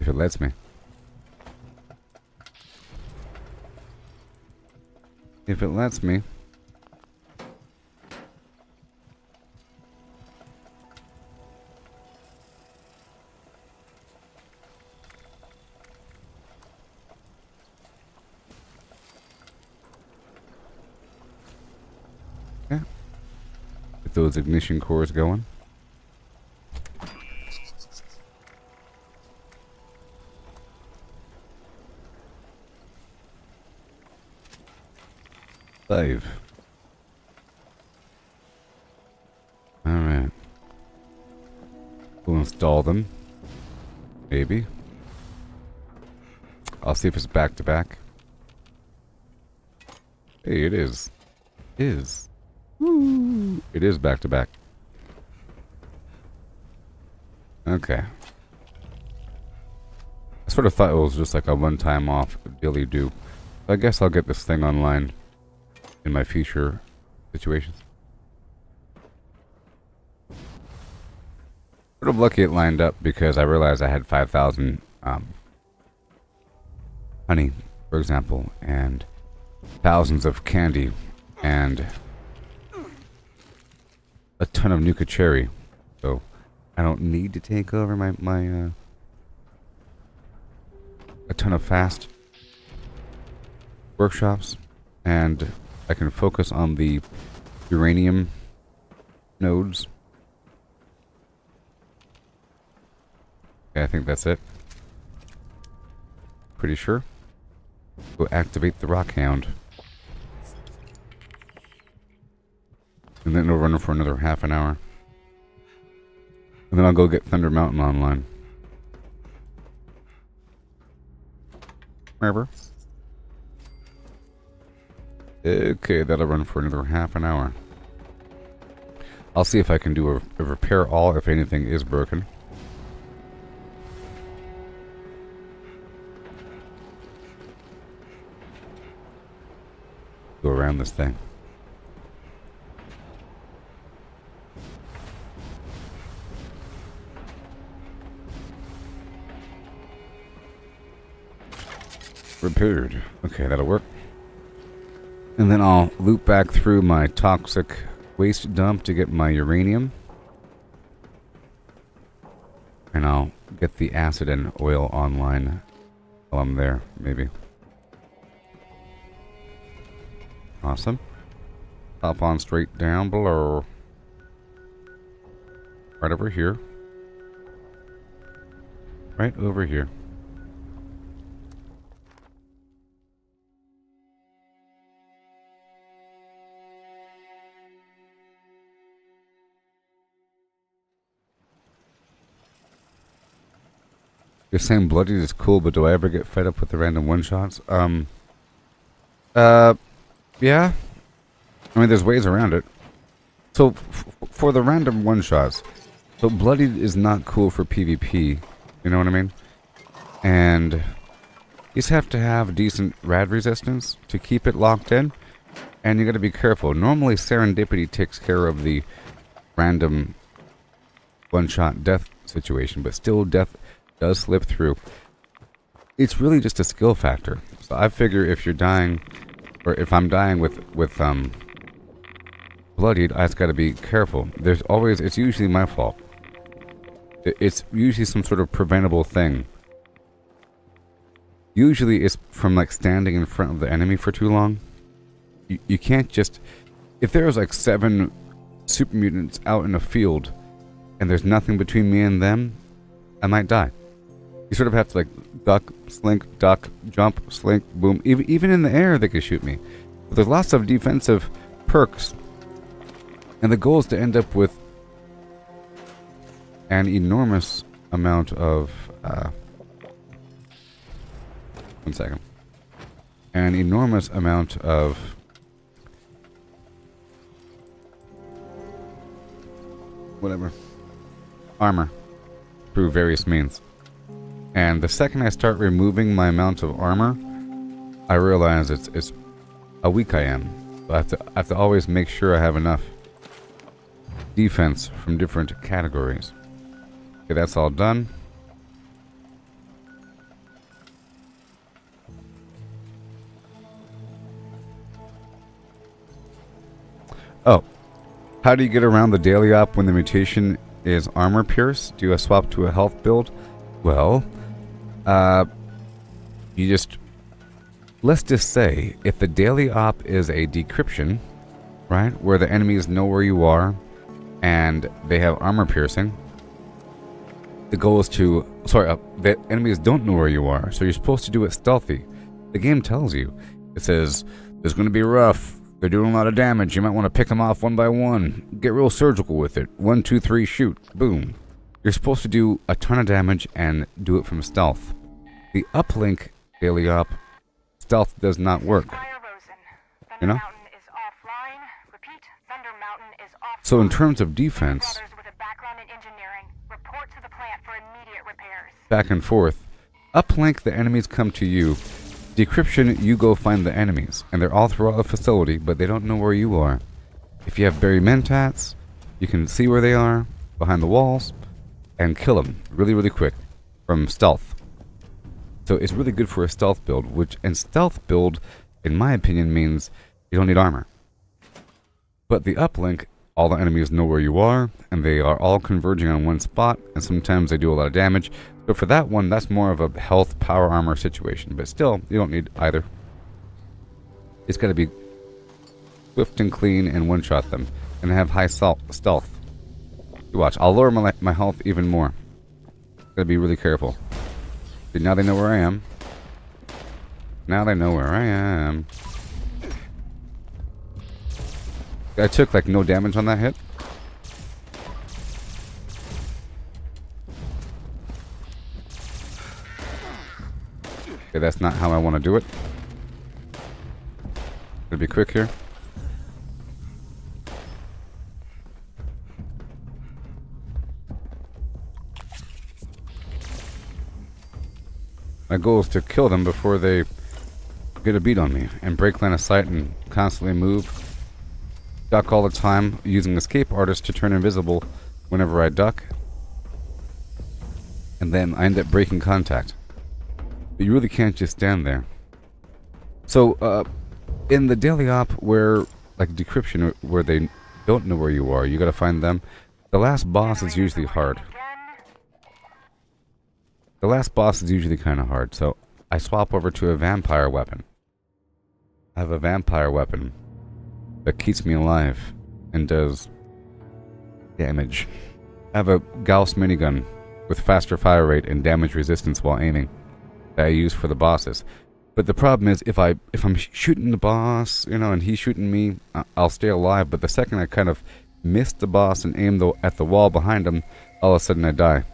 If it lets me. If it lets me. Yeah. Get those ignition cores going. Save. Alright. We'll install them. Maybe. I'll see if it's back to back. Hey, it is. Woo. It is back to back. Okay. I sort of thought it was just like a one-time off dilly do. I guess I'll get this thing online in my future situations. Sort of lucky it lined up because I realized I had 5,000 honey, for example, and thousands of candy, and a ton of Nuka Cherry. So I don't need to take over my a ton of fast workshops, and I can focus on the uranium nodes. Okay, I think that's it. Pretty sure. Go activate the Rockhound. And then it'll run for another half an hour. And then I'll go get Thunder Mountain online. Remember? Okay, that'll run for another half an hour. I'll see if I can do a repair all if anything is broken. Go around this thing. Repaired. Okay, that'll work. And then I'll loop back through my toxic waste dump to get my uranium. And I'll get the acid and oil online while I'm there, maybe. Awesome. Hop on straight down below. Right over here. Right over here. You're saying Bloodied is cool, but do I ever get fed up with the random one-shots? Yeah. I mean, there's ways around it. So, for the random one-shots, so Bloodied is not cool for PvP, you know what I mean? And you just have to have decent rad resistance to keep it locked in, and you gotta be careful. Normally, Serendipity takes care of the random one-shot death situation, but still death does slip through. It's really just a skill factor. So I figure if you're dying, or if I'm dying with Bloodied, I just gotta be careful. There's always, it's usually my fault. It's usually some sort of preventable thing. Usually it's from like standing in front of the enemy for too long. You can't just, if there's like 7 super mutants out in a field and there's nothing between me and them, I might die. You sort of have to like duck, slink, duck, jump, slink, boom. Even in the air they can shoot me. But there's lots of defensive perks. And the goal is to end up with an enormous amount of... one second. An enormous amount of... whatever. Armor. Through various means. And the second I start removing my amount of armor, I realize it's how weak I am. So I have to always make sure I have enough defense from different categories. Okay, that's all done. Oh, how do you get around the daily op when the mutation is armor pierce? Do you swap to a health build? Well, you just, let's just say, if the daily op is a decryption, right, where the enemies know where you are, and they have armor piercing, the goal is to, the enemies don't know where you are, so you're supposed to do it stealthy. The game tells you, it says, it's going to be rough. They're doing a lot of damage. You might want to pick them off one by one. Get real surgical with it. 1, 2, 3, shoot. Boom. You're supposed to do a ton of damage and do it from stealth. The uplink daily op, stealth does not work. You know? So in terms of defense, back and forth, uplink the enemies come to you. Decryption, you go find the enemies, and they're all throughout the facility, but they don't know where you are. If you have berry mentats, you can see where they are, behind the walls, and kill them really, really quick from stealth. So it's really good for a stealth build, and stealth build, in my opinion, means you don't need armor. But the uplink, all the enemies know where you are, and they are all converging on one spot, and sometimes they do a lot of damage. So for that one, that's more of a health, power, armor situation. But still, you don't need either. It's got to be swift and clean and one-shot them. And have high stealth. You watch, I'll lower my health even more. Gotta be really careful. See, now they know where I am. Now they know where I am. I took like no damage on that hit. Okay, that's not how I want to do it. Gonna be quick here. My goal is to kill them before they get a beat on me and break line of sight and constantly move. Duck all the time, using escape artist to turn invisible whenever I duck. And then I end up breaking contact. But you really can't just stand there. So, in the daily op where, like decryption, where they don't know where you are, you gotta find them. The last boss is usually hard. The last boss is usually kind of hard, so I swap over to a vampire weapon. I have a vampire weapon that keeps me alive and does damage. I have a Gauss minigun with faster fire rate and damage resistance while aiming that I use for the bosses. But the problem is, if I'm shooting the boss, you know, and he's shooting me, I'll stay alive. But the second I kind of miss the boss and aim at the wall behind him, all of a sudden I die.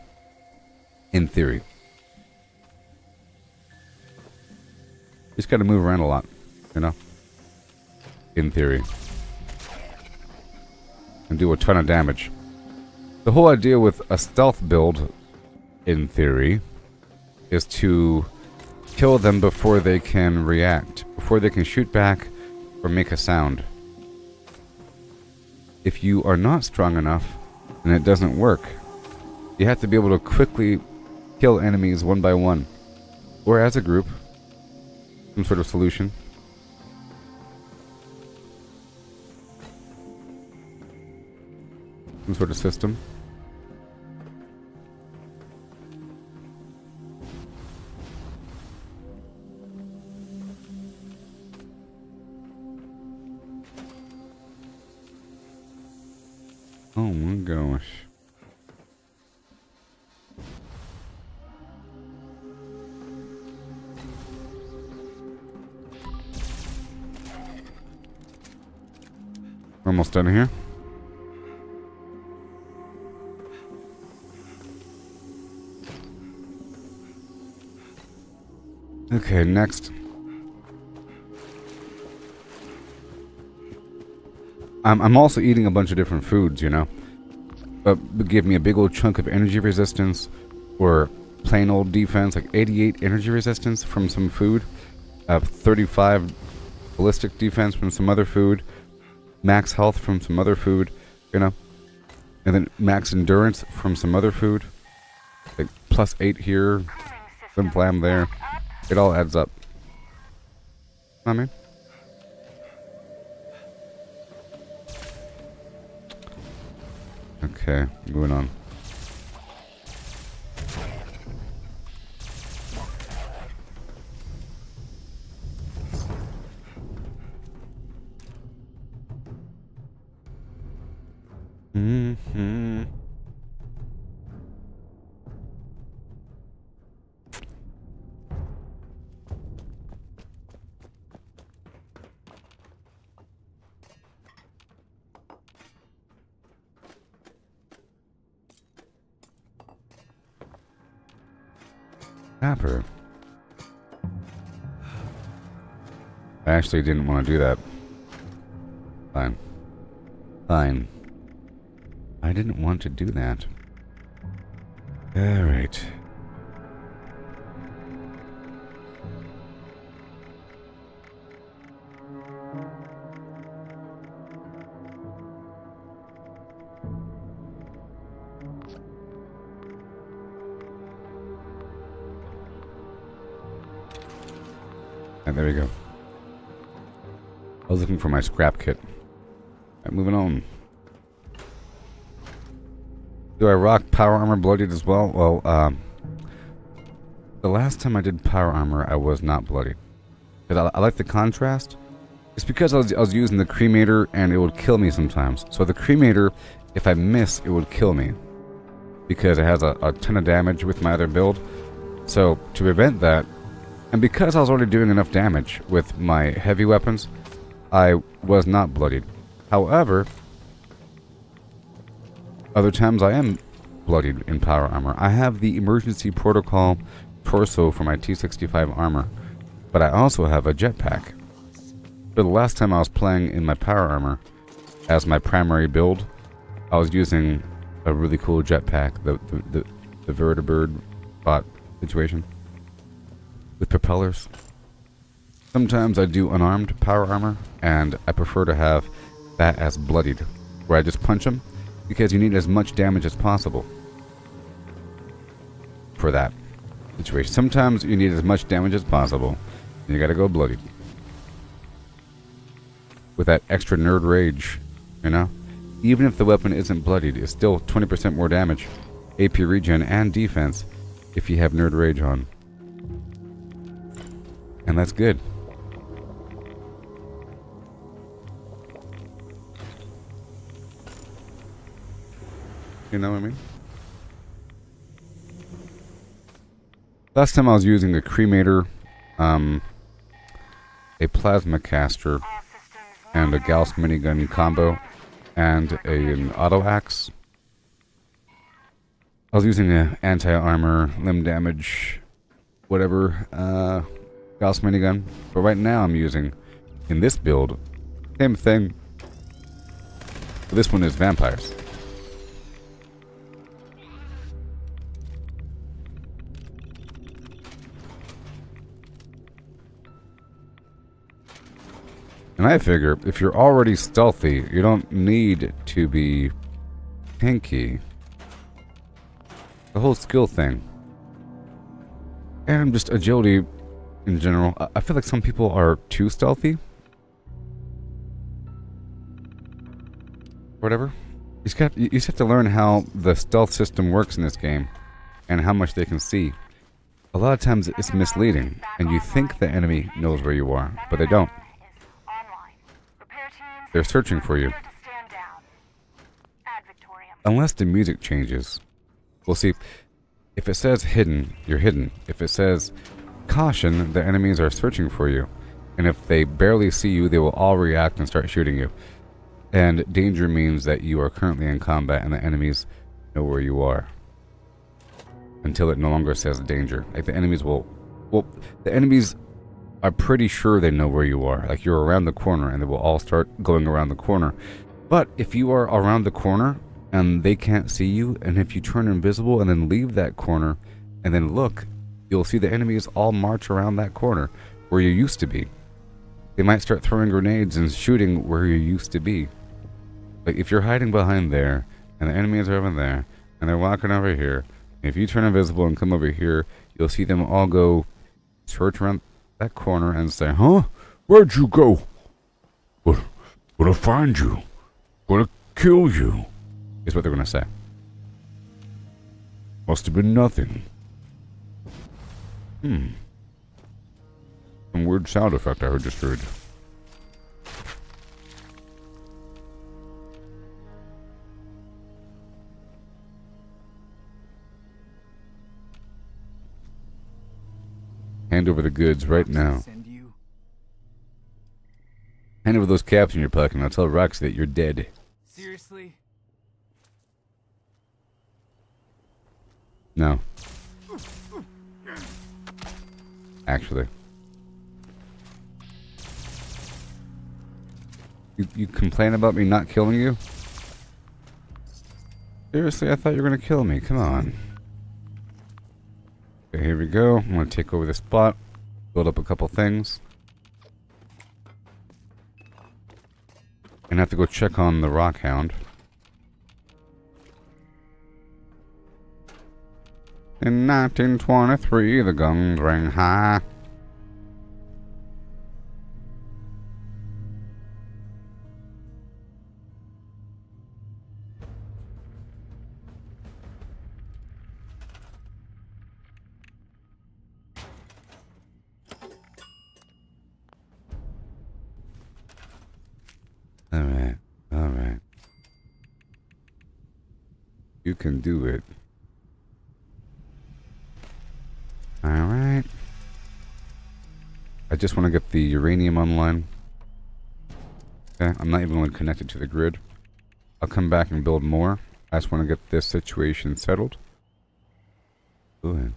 In theory. Just gotta move around a lot, you know? In theory. And do a ton of damage. The whole idea with a stealth build, in theory, is to kill them before they can react, before they can shoot back or make a sound. If you are not strong enough, then it doesn't work. You have to be able to quickly kill enemies one by one, or as a group, some sort of solution. Some sort of system. Oh my gosh. We're almost done here. Okay, next. I'm also eating a bunch of different foods, you know. Give me a big old chunk of energy resistance, or plain old defense, like 88 energy resistance from some food, 35 ballistic defense from some other food, max health from some other food, you know, and then max endurance from some other food, like +8 here, flim flam there. It all adds up. I mean, okay, moving on. Mm-hmm. Snapper. I actually didn't want to do that. Fine. Fine. I didn't want to do that. Alright. And there we go. I was looking for my scrap kit. Alright, moving on. Do I rock power armor bloodied as well? Well, the last time I did power armor, I was not bloodied. Because I like the contrast. It's because I was using the cremator and it would kill me sometimes. So the cremator, if I miss, it would kill me. Because it has a ton of damage with my other build. So to prevent that, and because I was already doing enough damage with my heavy weapons, I was not bloodied. However, other times I am bloodied in power armor. I have the emergency protocol torso for my T65 armor, but I also have a jetpack. For the last time I was playing in my power armor as my primary build, I was using a really cool jetpack, the vertibird bot situation with propellers. Sometimes I do unarmed power armor, and I prefer to have that as bloodied, where I just punch them, because you need as much damage as possible for that situation. Sometimes you need as much damage as possible, and you gotta go bloodied. With that extra nerd rage, you know? Even if the weapon isn't bloodied, it's still 20% more damage, AP regen, and defense if you have nerd rage on. And that's good. You know what I mean? Last time I was using a cremator, a plasma caster, and a Gauss minigun combo, and an auto axe. I was using an anti-armor, limb damage, whatever, Gauss minigun. But right now I'm using, in this build, same thing. But this one is vampires. And I figure, if you're already stealthy, you don't need to be tanky. The whole skill thing. And just agility in general. I feel like some people are too stealthy. Whatever. You just have to learn how the stealth system works in this game. And how much they can see. A lot of times it's misleading. And you think the enemy knows where you are, but they don't. They're searching for you. Unless the music changes. Well, see, if it says hidden, you're hidden. If it says caution, the enemies are searching for you. And if they barely see you, they will all react and start shooting you. And danger means that you are currently in combat and the enemies know where you are. Until it no longer says danger. Like the enemies will... Well, the enemies are pretty sure they know where you are. Like you're around the corner and they will all start going around the corner. But if you are around the corner and they can't see you, and if you turn invisible and then leave that corner, and then look, you'll see the enemies all march around that corner where you used to be. They might start throwing grenades and shooting where you used to be. Like if you're hiding behind there, and the enemies are over there, and they're walking over here, if you turn invisible and come over here, you'll see them all go search around that corner and say, "Huh? Where'd you go? Gonna find you. Gonna kill you," is what they're gonna say. Must have been nothing. Some weird sound effect I just heard. Hand over the goods right now. Hand over those caps in your pocket and I'll tell Roxy that you're dead. Seriously? No. Actually. You complain about me not killing you? Seriously, I thought you were gonna kill me. Come on. Okay, here we go. I'm gonna take over this spot. Build up a couple things. And have to go check on the Rockhound. In 1923, the guns rang high. Alright, alright. You can do it. Alright. I just want to get the uranium online. Okay, I'm not even going to connect it to the grid. I'll come back and build more. I just want to get this situation settled. Go ahead.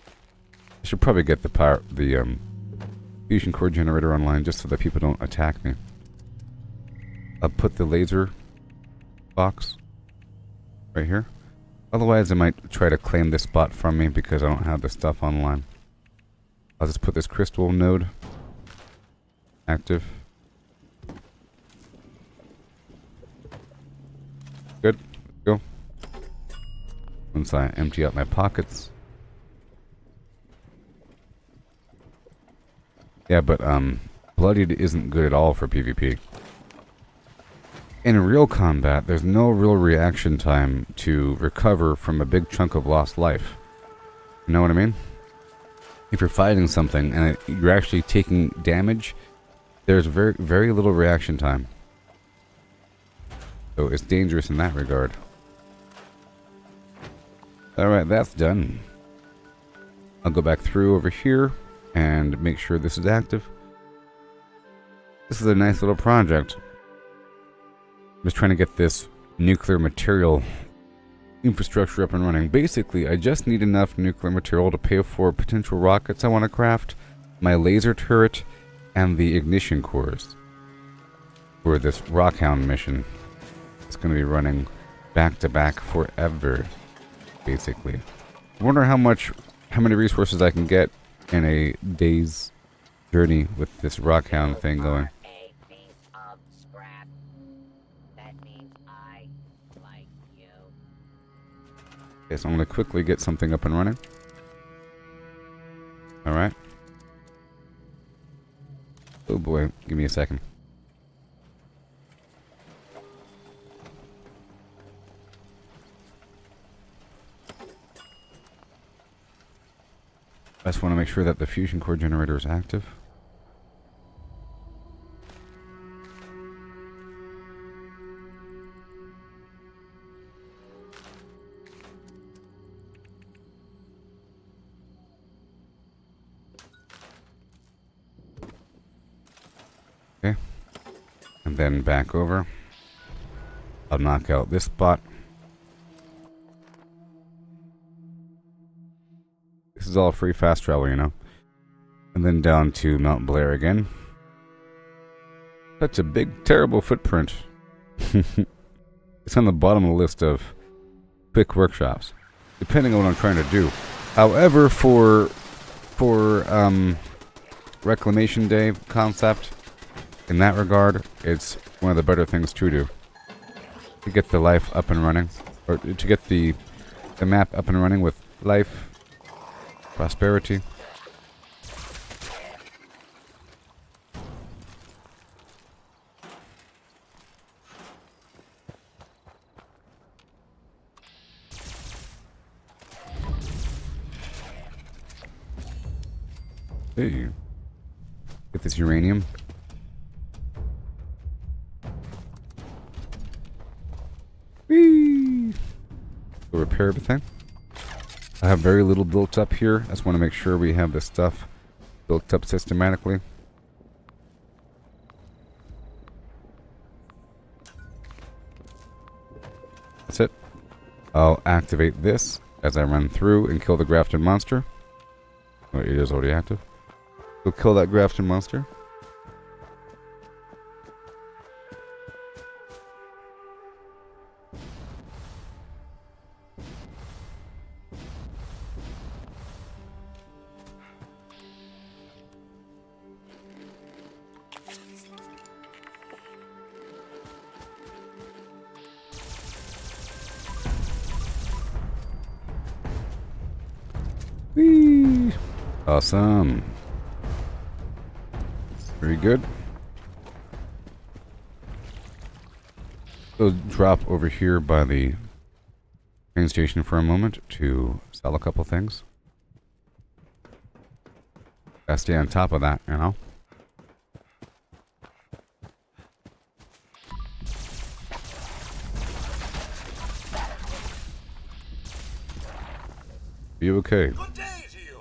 I should probably get the fusion core generator online just so that people don't attack me. I'll put the laser box right here. Otherwise, I might try to claim this spot from me because I don't have the stuff online. I'll just put this crystal node active. Good. Go. Once I empty out my pockets. Yeah, but bloodied isn't good at all for PvP. In real combat, there's no real reaction time to recover from a big chunk of lost life. You know what I mean? If you're fighting something and you're actually taking damage, there's very, very little reaction time. So it's dangerous in that regard. Alright, that's done. I'll go back through over here and make sure this is active. This is a nice little project. I'm just trying to get this nuclear material infrastructure up and running. Basically, I just need enough nuclear material to pay for potential rockets I want to craft, my laser turret, and the ignition cores for this Rockhound mission. It's going to be running back to back forever, basically. I wonder how many resources I can get in a day's journey with this Rockhound thing going. Okay, so I'm going to quickly get something up and running. Alright. Oh boy, give me a second. I just want to make sure that the fusion core generator is active. Okay. And then back over. I'll knock out this spot. This is all free fast travel, you know. And then down to Mount Blair again. Such a big, terrible footprint. It's on the bottom of the list of quick workshops. depending on what I'm trying to do. However, for Reclamation Day concept, in that regard, it's one of the better things to do. To get the life up and running, or to get the map up and running with life, prosperity. Hey, get this uranium. Whee! We'll repair everything. I have very little built up here. I just want to make sure we have this stuff built up systematically. That's it. I'll activate this as I run through and kill the Grafton monster. Oh, it is already active. We'll kill that Grafton monster. Whee! Awesome. Very good. So drop over here by the train station for a moment to sell a couple things. Gotta stay on top of that, you know. Are you okay? Good day to you.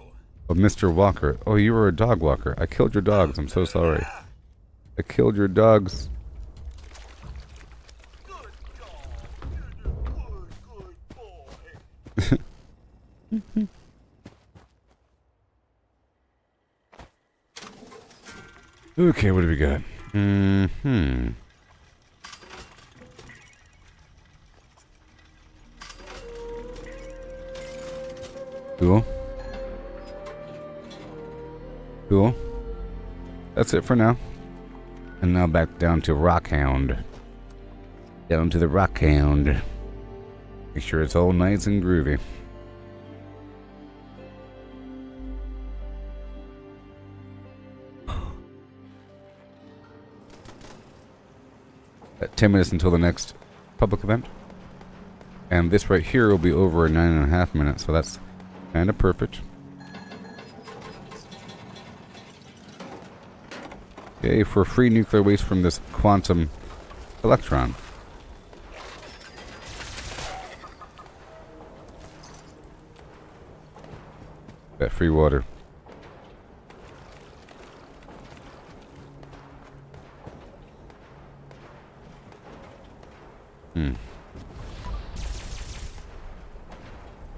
Oh, Mr. Walker. Oh, you were a dog walker. I killed your dogs. I'm so sorry. I killed your dogs. Good dog. Good boy. Okay, what do we got? Cool. Cool. That's it for now. And now back down to Rockhound. Down to the Rockhound. Make sure it's all nice and groovy. At 10 minutes until the next public event. And this right here will be over in 9.5 minutes, so that's kind of perfect. Okay, for free nuclear waste from this quantum electron. That free water.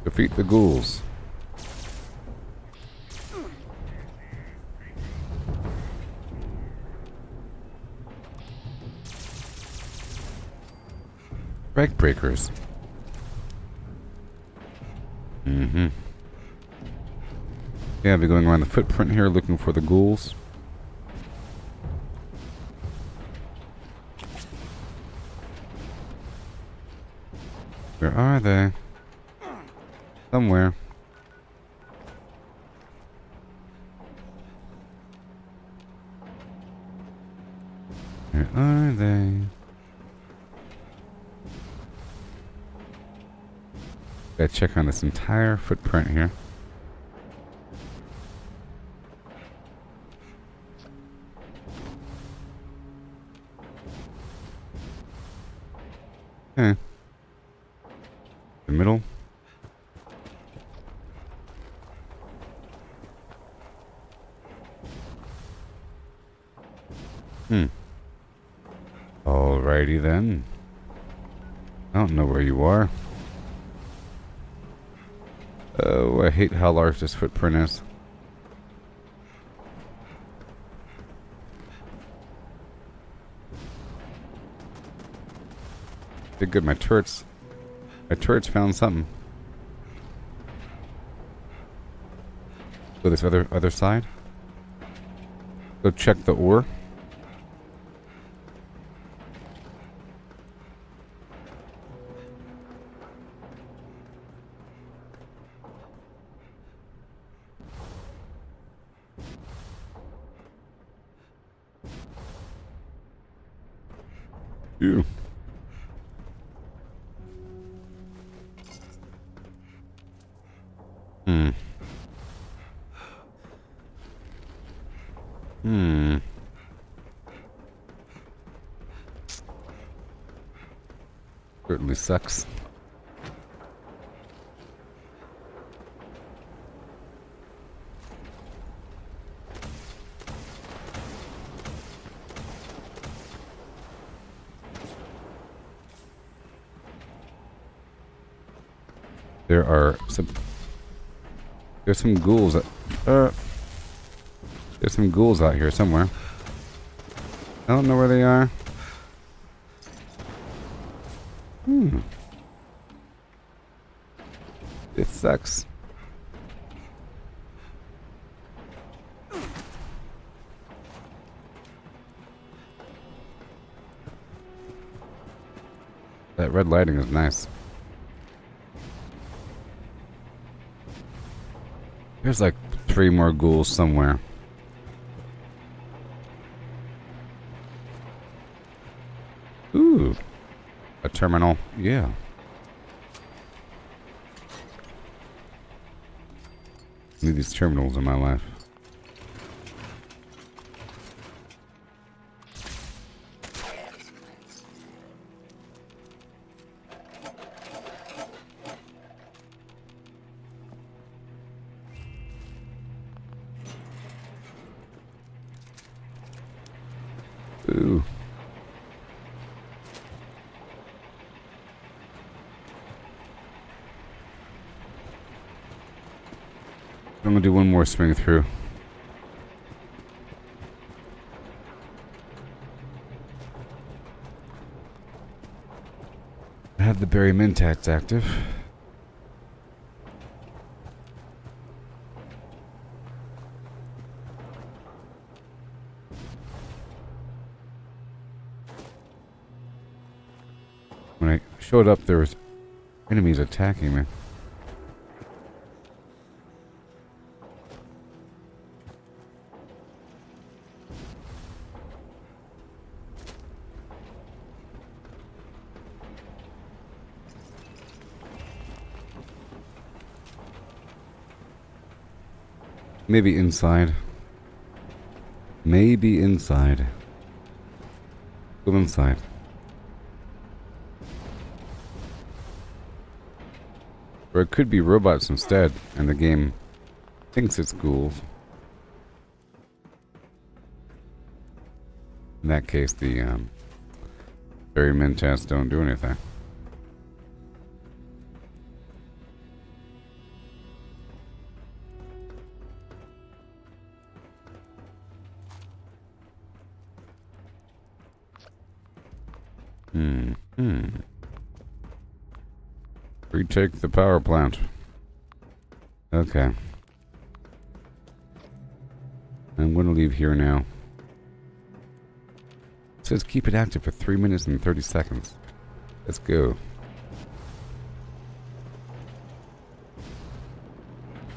Defeat the ghouls. Break breakers. Yeah, I'll be going around the footprint here looking for the ghouls. Where are they? Somewhere. Where are they? Gotta check on this entire footprint here. Okay. The middle. Alrighty then. I don't know where you are. Oh, I hate how large this footprint is. Did good, my turrets found something. Go this other side. Go check the ore. Ew. Certainly sucks. There's some ghouls there's some ghouls out here somewhere. I don't know where they are. This sucks. That red lighting is nice. There's like 3 more ghouls somewhere. Ooh. A terminal. Yeah. I need these terminals in my life. Ooh. I'm gonna do one more swing through. I have the berry mentats active. When I showed up, there was enemies attacking me. Maybe inside. Maybe inside. Go inside. Or it could be robots instead, and the game thinks it's ghouls. In that case, the berry mentats don't do anything. Retake the power plant. Okay. I'm going to leave here now. It says keep it active for 3 minutes and 30 seconds. Let's go.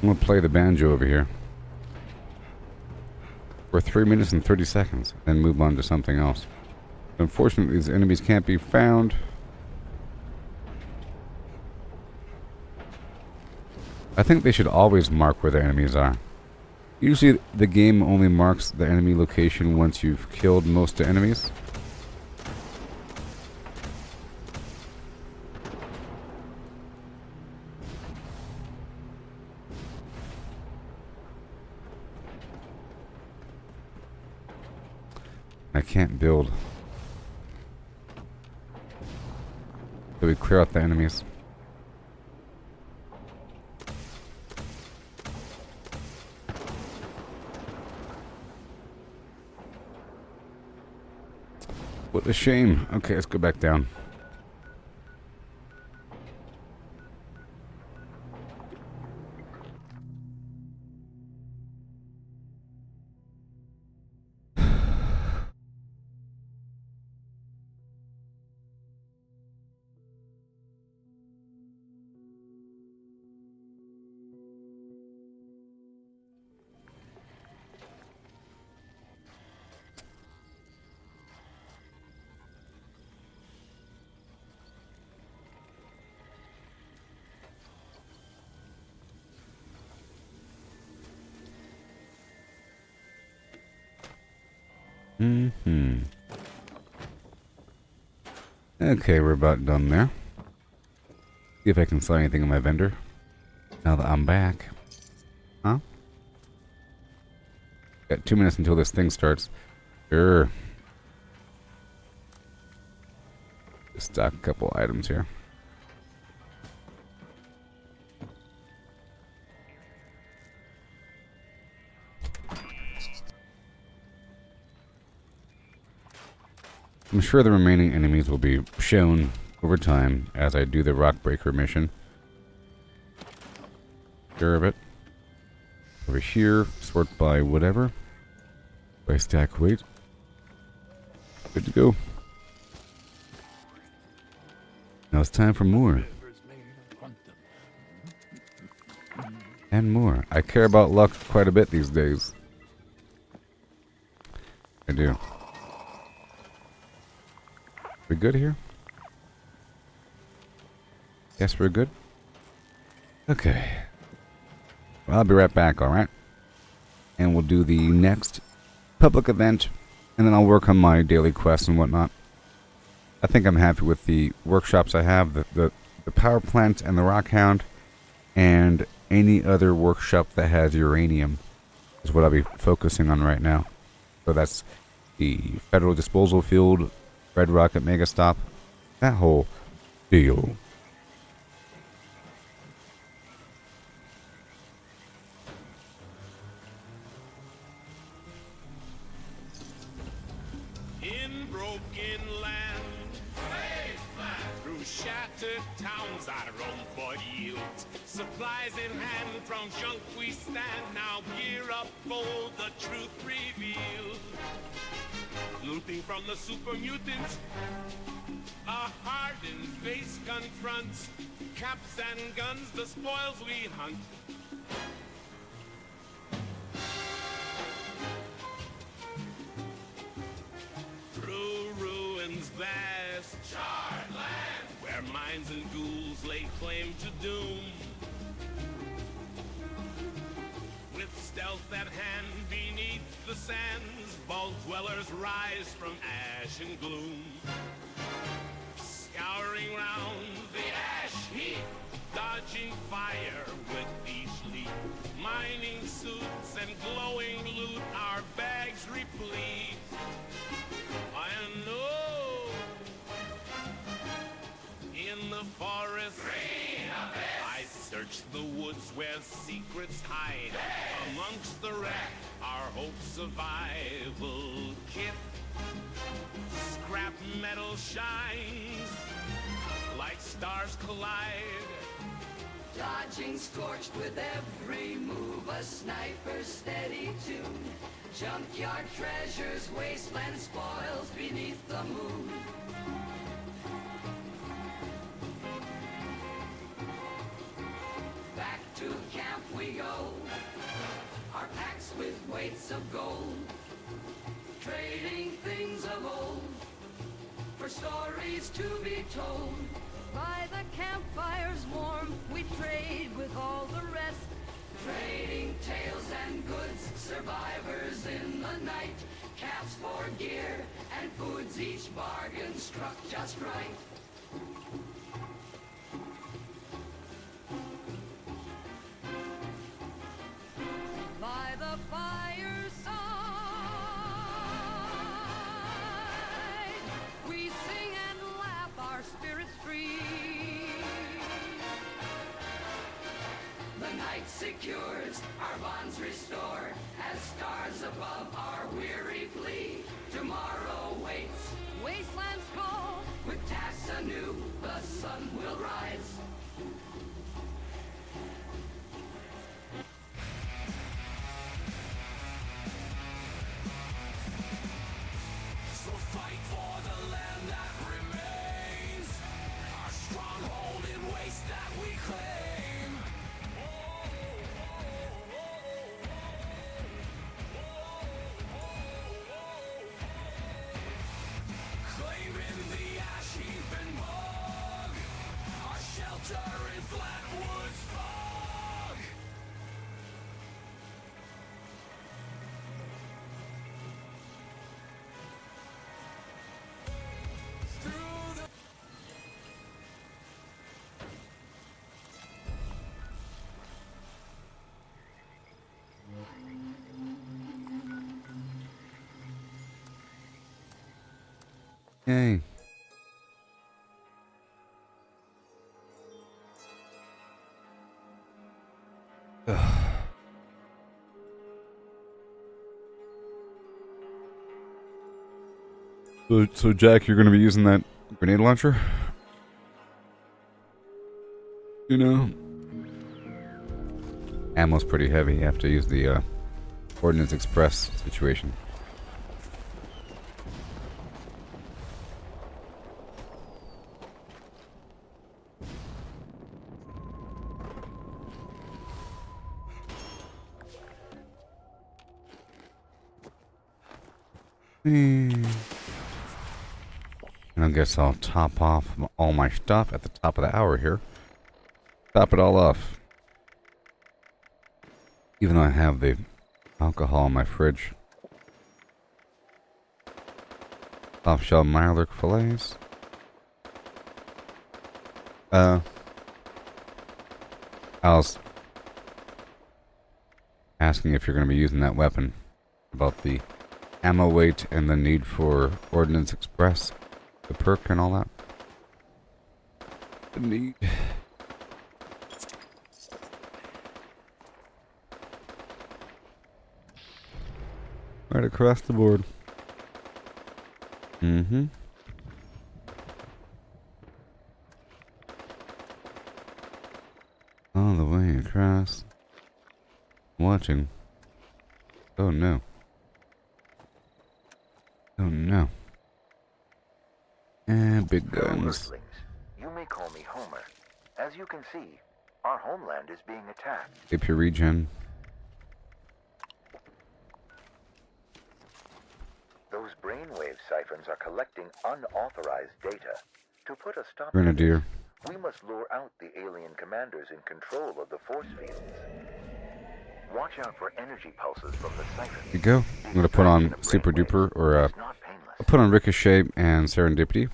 I'm going to play the banjo over here for 3 minutes and 30 seconds, then move on to something else. Unfortunately, these enemies can't be found. I think they should always mark where the enemies are. Usually the game only marks the enemy location once you've killed most of the enemies. I can't build. So we clear out the enemies. What a shame. Okay, let's go back down. Mm-hmm. Okay, we're about done there. See if I can sell anything in my vendor. Now that I'm back. Huh? Got 2 minutes until this thing starts. Sure. Just stock a couple items here. I'm sure the remaining enemies will be shown over time as I do the Rock Breaker mission. Sure of it. Over here, sort by whatever. By stack weight. Good to go. Now it's time for more. And more. I care about luck quite a bit these days. I do. We good here? Guess we're good? Okay. Well, I'll be right back, alright? And we'll do the next public event, and then I'll work on my daily quests and whatnot. I think I'm happy with the workshops I have, the power plant and the rock hound, and any other workshop that has uranium is what I'll be focusing on right now. So that's the Federal Disposal Field, Red Rocket Mega Stop, that whole deal. In broken land, through shattered towns I roam for yield. Supplies in hand, from junk we stand. Now gear up, bold, the truth revealed. Looting from the super mutants, a hardened face confronts. Caps and guns, the spoils we hunt. Through ruins vast, charred land, where mines and ghouls lay claim to doom. With stealth at hand beneath the sands, vault dwellers rise from ash and gloom. Scouring round the ash heap, dodging fire with each leap. Mining suits and glowing loot, our bags replete. I know in the forest I search the woods where secrets hide. Amongst the wreck, our hope survival kit. Scrap metal shines like stars collide. Dodging scorched with every move, a sniper's steady tune. Junkyard treasures, wasteland spoils beneath the moon. Back to camp we go, our packs with weights of gold. Trading things of old, for stories to be told. By the campfire's warmth, we trade with all the rest. Trading tales and goods, survivors in the night. Caps for gear and foods, each bargain struck just right. By the fireside, we sing and laugh, our spirits free. The night secures, our bonds restore, as stars above our weary plea. Tomorrow waits, Wastelands call, with tasks anew, the sun will rise. So fight for the land that remains, our stronghold in waste that we claim. Yay. So Jack, you're going to be using that grenade launcher? You know? Ammo's pretty heavy. You have to use the Ordnance Express situation. And I guess I'll top off all my stuff at the top of the hour here. Top it all off. Even though I have the alcohol in my fridge. Soft-shell Mirelurk fillets. I was asking if you're going to be using that weapon. About the ammo weight and the need for Ordnance Express. The perk and all that. The need. Right across the board. Mm-hmm. All the way across. Watching. Oh no. Oh no. And big guns. You may call me Homer. As you can see, our homeland is being attacked. Keep your regen. Those brainwave siphons are collecting unauthorized data. To put a stop Grenadier. to this, we must lure out the alien commanders in control of the force fields. Watch out for energy pulses from the siphons. Here you go. I'm gonna put on Super Duper, or I'll put on Ricochet and Serendipity.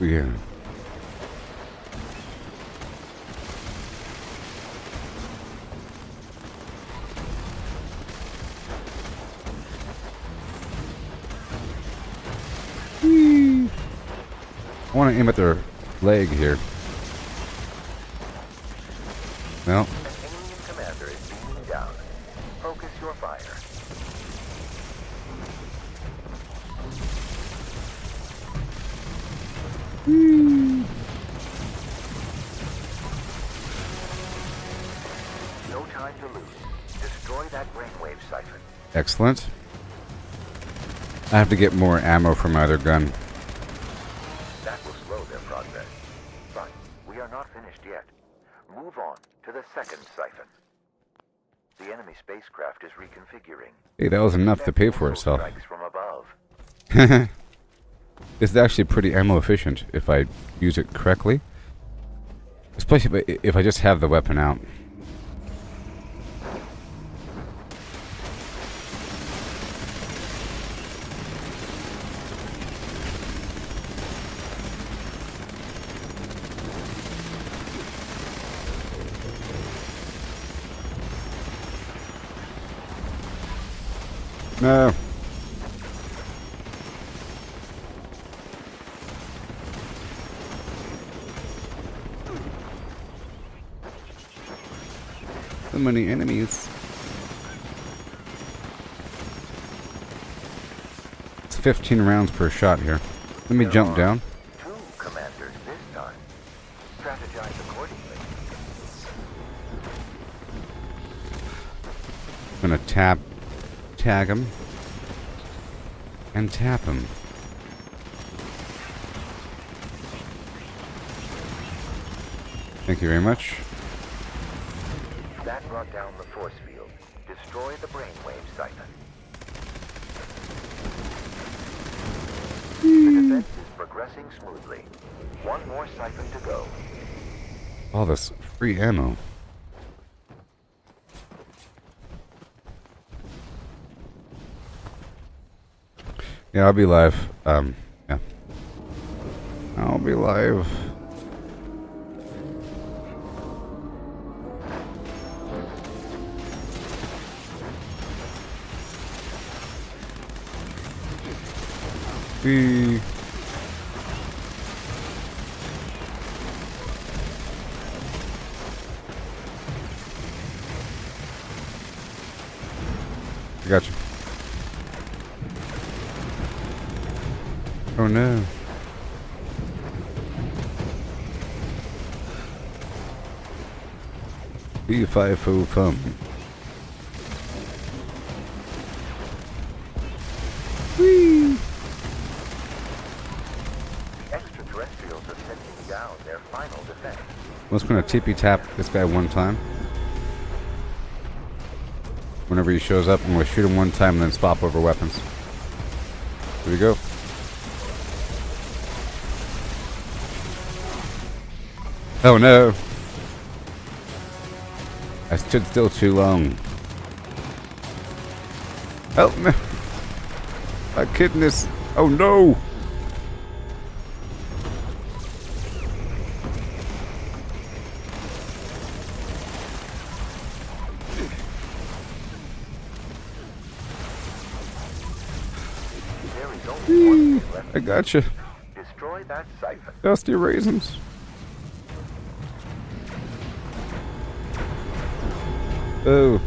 Yeah. I want to aim at their leg here. No. An alien commander is beaming down. Focus your fire. No time to lose. Destroy that brainwave siphon. Excellent. I have to get more ammo for my other gun. That will slow their progress. But we are not finished yet. Move on to the second siphon. The enemy spacecraft is reconfiguring. Hey, that was enough to pay for itself. Strikes from above. This is actually pretty ammo efficient if I use it correctly. Especially if I just have the weapon out. No. So many enemies. It's 15 rounds per shot here. Let me jump down. Two commanders this time. Strategize accordingly. I'm gonna tag him, and tap him. Thank you very much. That brought down the force field. Destroy the brainwave siphon. The defense is progressing smoothly. One more siphon to go. All this free ammo. Yeah, I'll be live. Yeah. I'll be live. Whee. I got you. Oh no. B5 thumb. Whee! The extraterrestrials are sending down their final defense. I'm just gonna tippy tap this guy one time. Whenever he shows up, I'm gonna shoot him one time and then swap over weapons. Here we go. Oh no! I stood still too long. Help me! My kidneys! Oh no! There is only one thing left. I gotcha. Destroy that siphon. Dusty raisins. Oh.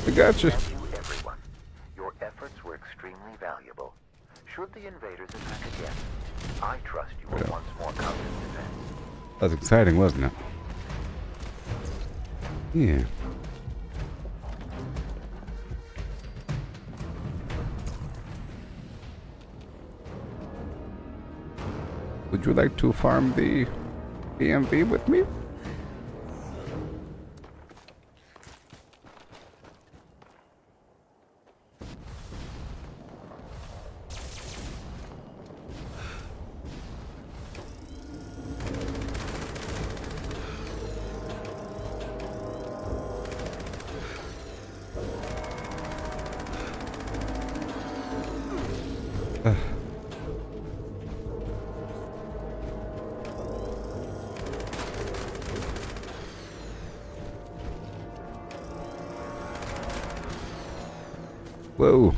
I gotcha. Thank you, everyone. Your efforts were extremely valuable. Should the invaders attack again, I trust you will once more come to defense. That was exciting, wasn't it? Yeah. Would you like to farm the DMV with me? Whoa.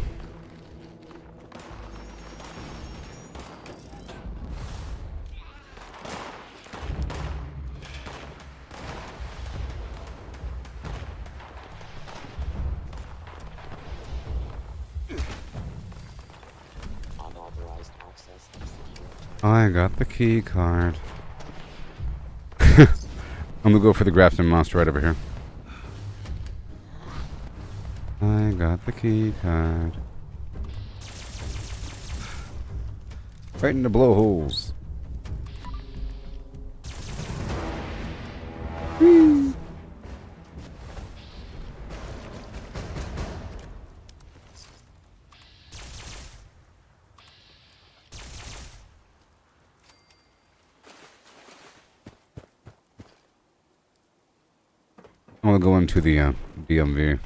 Unauthorized access to secure. I got the key card. I'm gonna go for the Grafton monster right over here. I got the key card. Right in the blowholes. Whee! I'm gonna go into the DMV.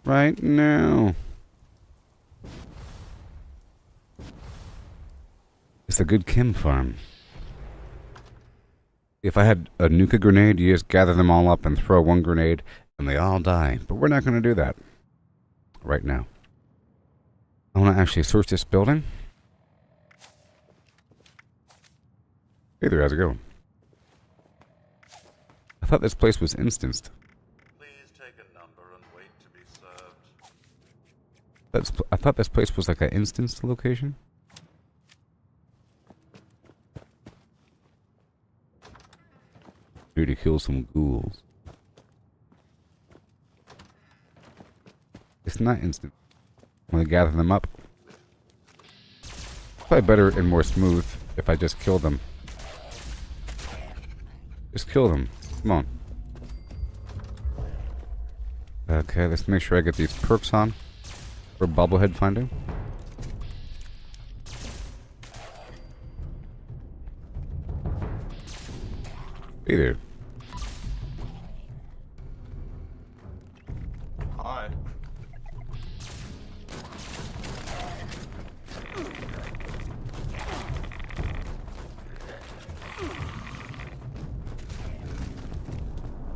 Right now. It's a good chem farm. If I had a nuka grenade, you just gather them all up and throw one grenade and they all die. But we're not going to do that right now. I want to actually search this building. Hey there, how's it going? I thought this place was instanced. I thought this place was like an instance location. Here to kill some ghouls. It's not instant. I'm gonna gather them up. Probably better and more smooth if I just kill them. Just kill them. Come on. Okay, let's make sure I get these perks on. For bobblehead finding. Hey there. Hi.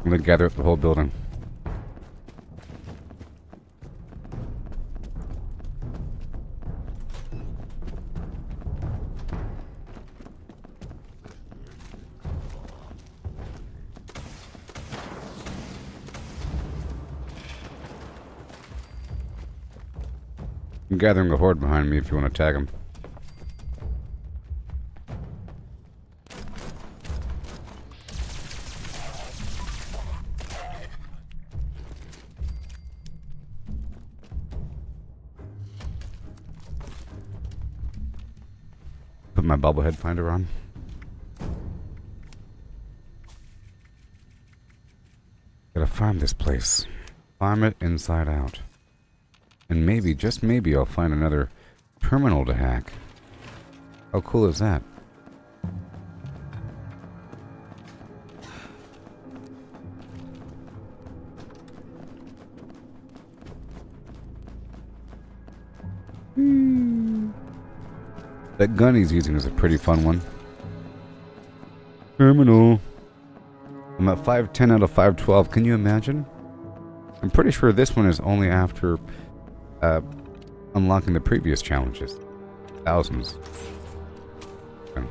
I'm gonna gather up the whole building. I'm gathering a horde behind me if you want to tag them. Put my bobblehead finder on. Gotta farm this place. Farm it inside out. And maybe, just maybe, I'll find another terminal to hack. How cool is that? That gun he's using is a pretty fun one. Terminal. I'm at 510 out of 512. Can you imagine? I'm pretty sure this one is only after unlocking the previous challenges. Thousands. Okay.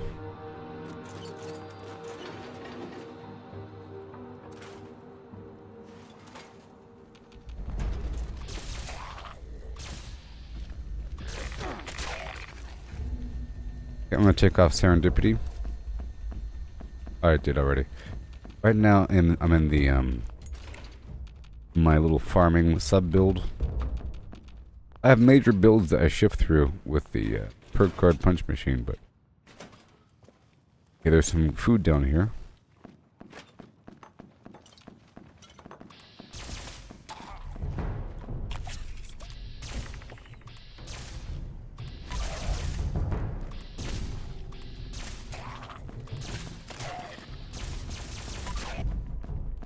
I'm gonna take off Serendipity. Oh, I did already. Right now, I'm in the my little farming sub build. I have major builds that I shift through with the perk card punch machine, but okay, there's some food down here.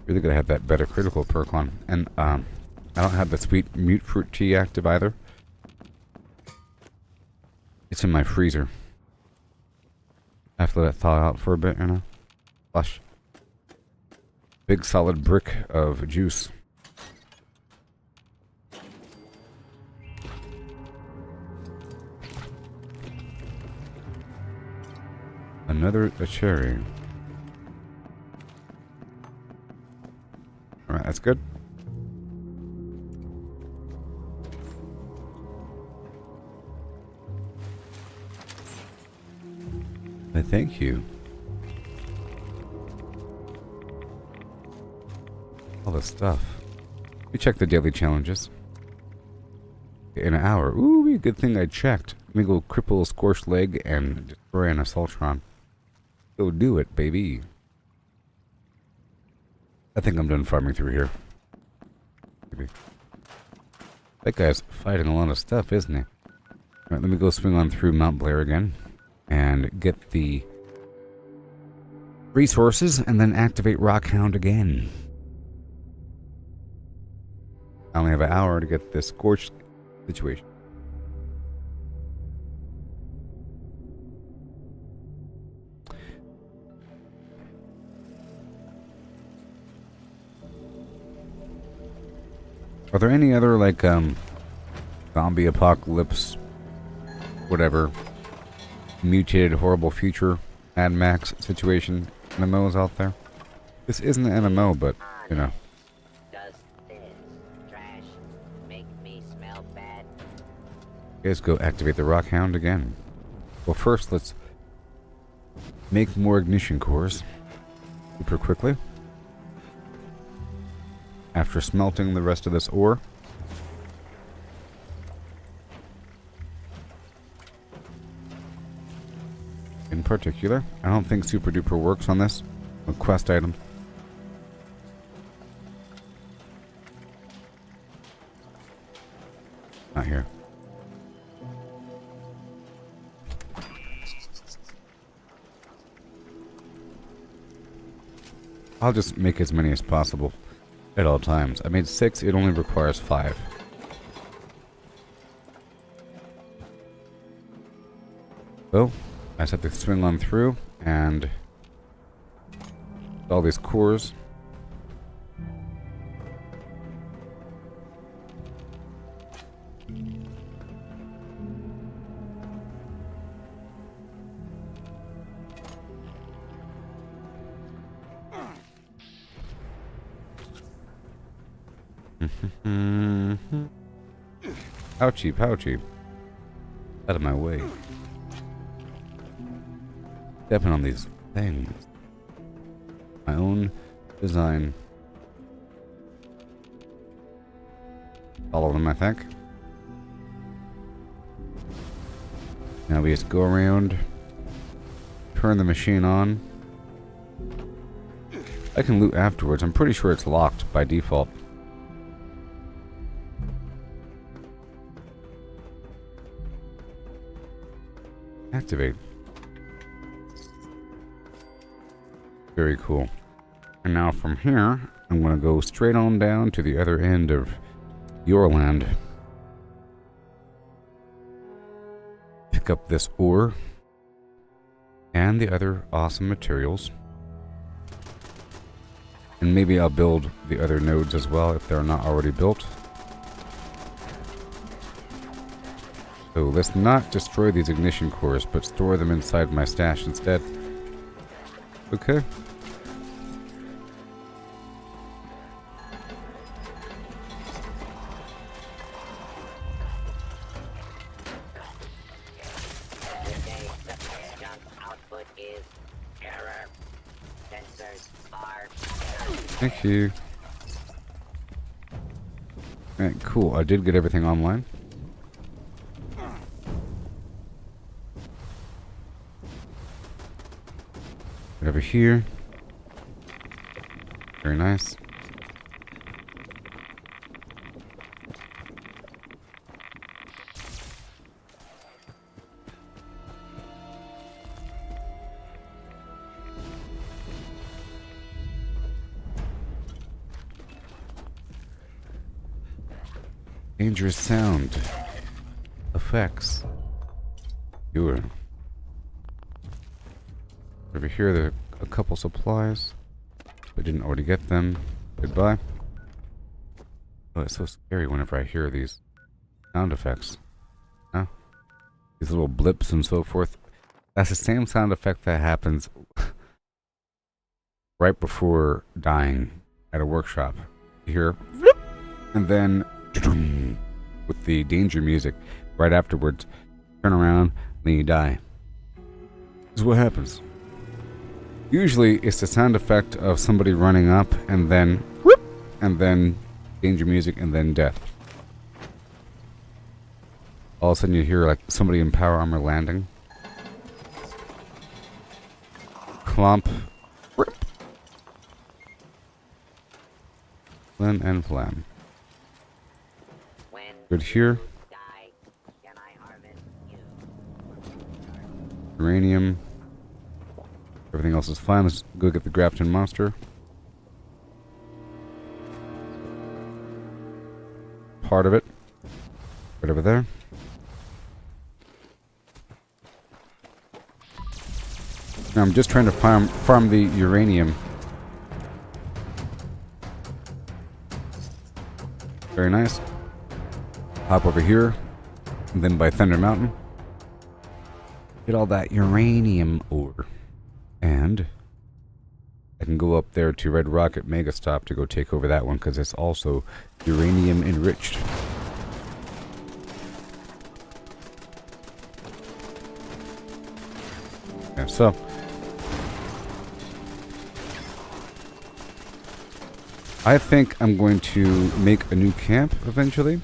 Really gotta have that better critical perk on, and I don't have the sweet mute fruit tea active either. It's in my freezer. I have to let it thaw out for a bit, you know. Flush. Big solid brick of juice. Another cherry. Alright, that's good. Thank you. All the stuff. We check the daily challenges. In an hour. Ooh, good thing I checked. Let me go cripple a scorched leg and destroy an assaultron. Go do it, baby. I think I'm done farming through here. Maybe. That guy's fighting a lot of stuff, isn't he? Alright, let me go swing on through Mount Blair again. And get the resources, and then activate Rockhound again. I only have an hour to get this scorched situation. Are there any other, like, zombie apocalypse, whatever, mutated horrible future Mad Max situation MMOs out there? This isn't an MMO, but, you know. Does this trash make me smell bad? Let's go activate the Rockhound again. Well, first, let's make more ignition cores super quickly. After smelting the rest of this ore. In particular, I don't think Super Duper works on this. A quest item. Not here. I'll just make as many as possible at all times. I made 6, it only requires 5. So, I just have to swing on through and all these cores. Pouchy, pouchy. Out of my way. Stepping on these things. My own design. Follow them, I think. Now we just go around, turn the machine on. I can loot afterwards. I'm pretty sure it's locked by default. Activate. Very cool. And now from here, I'm going to go straight on down to the other end of Yore land. Pick up this ore and the other awesome materials. And maybe I'll build the other nodes as well if they're not already built. So let's not destroy these ignition cores, but store them inside my stash instead. Okay. Today, the junk output is error. Sensors are Thank you. Alright, cool. I did get everything online. Over here. Very nice. Dangerous sound. Effects. Yore. Over here, there are a couple supplies. I didn't already get them. Goodbye. Oh, it's so scary whenever I hear these sound effects. Huh? These little blips and so forth. That's the same sound effect that happens right before dying at a workshop. You hear, flip, and then with the danger music right afterwards. Turn around, then you die. This is what happens. Usually it's the sound effect of somebody running up and then whoop, and then danger music and then death. All of a sudden you hear like somebody in power armor landing. Clomp. Rip. Flim and flam. Good here. Uranium. Everything else is fine. Let's go get the Grafton monster. Part of it. Right over there. Now I'm just trying to farm the uranium. Very nice. Hop over here. And then by Thunder Mountain. Get all that uranium ore. And I can go up there to Red Rocket Mega Stop to go take over that one because it's also uranium enriched. Yeah, so I think I'm going to make a new camp eventually.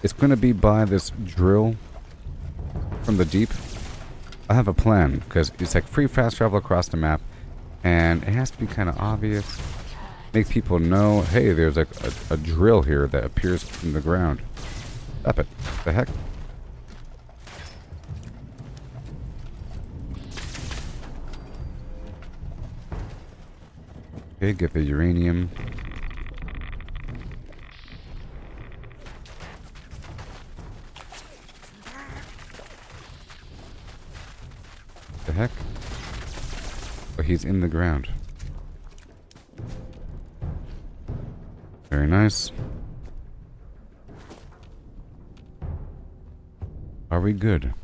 It's going to be by this drill from the deep. I have a plan because it's like free fast travel across the map, and it has to be kind of obvious. Make people know, hey, there's like a drill here that appears from the ground. Stop it. What the heck? Okay, get the uranium. The heck? Oh, he's in the ground. Very nice. Are we good?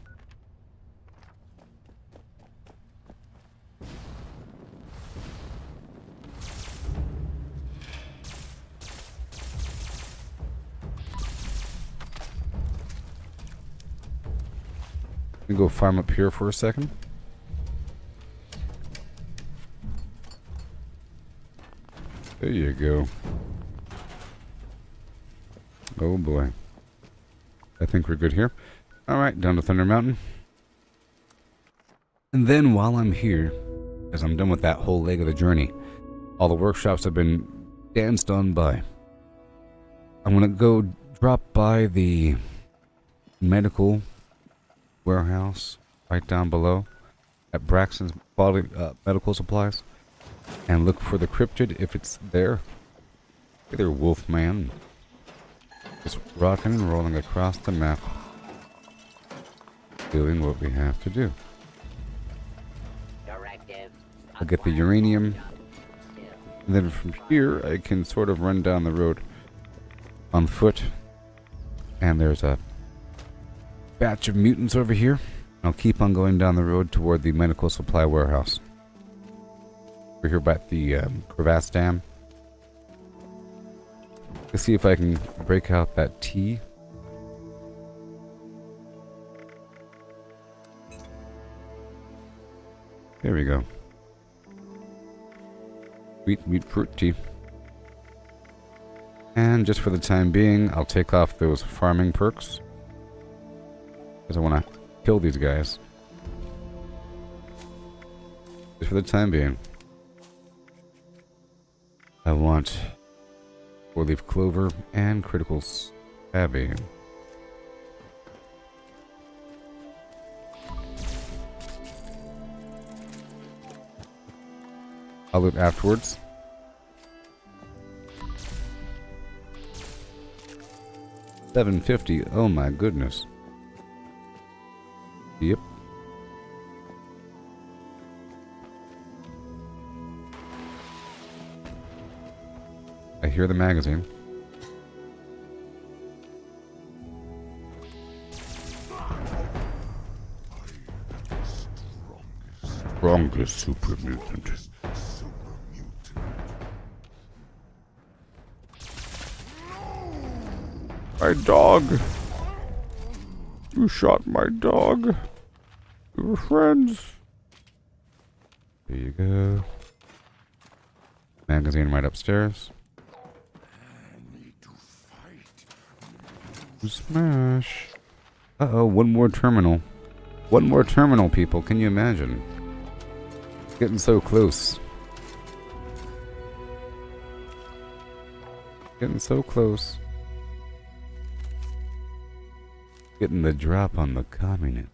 me go farm up here for a second. There you go. Oh boy. I think we're good here. Alright, down to Thunder Mountain. And then while I'm here, as I'm done with that whole leg of the journey, all the workshops have been danced on by. I'm gonna go drop by the medical warehouse right down below at Braxton's Quality Medical Supplies and look for the cryptid if it's there. Hey there, Wolfman. Just rocking and rolling across the map, doing what we have to do. I'll get the uranium, and then from here I can sort of run down the road on foot, and there's a batch of mutants over here. I'll keep on going down the road toward the medical supply warehouse. We're here by the crevasse dam. Let's see if I can break out that tea. There we go. Sweet meat fruit tea. And just for the time being, I'll take off those farming perks, because I want to kill these guys. Just for the time being. I want 4-leaf clover and critical savvy. I'll loot afterwards. $7.50. Oh my goodness. Yep. I hear the magazine. Strongest super mutant. My dog. You shot my dog. We were friends. There you go. Magazine right upstairs. Smash. Uh-oh, one more terminal. One more terminal, people. Can you imagine? Getting so close. Getting so close. Getting the drop on the communist.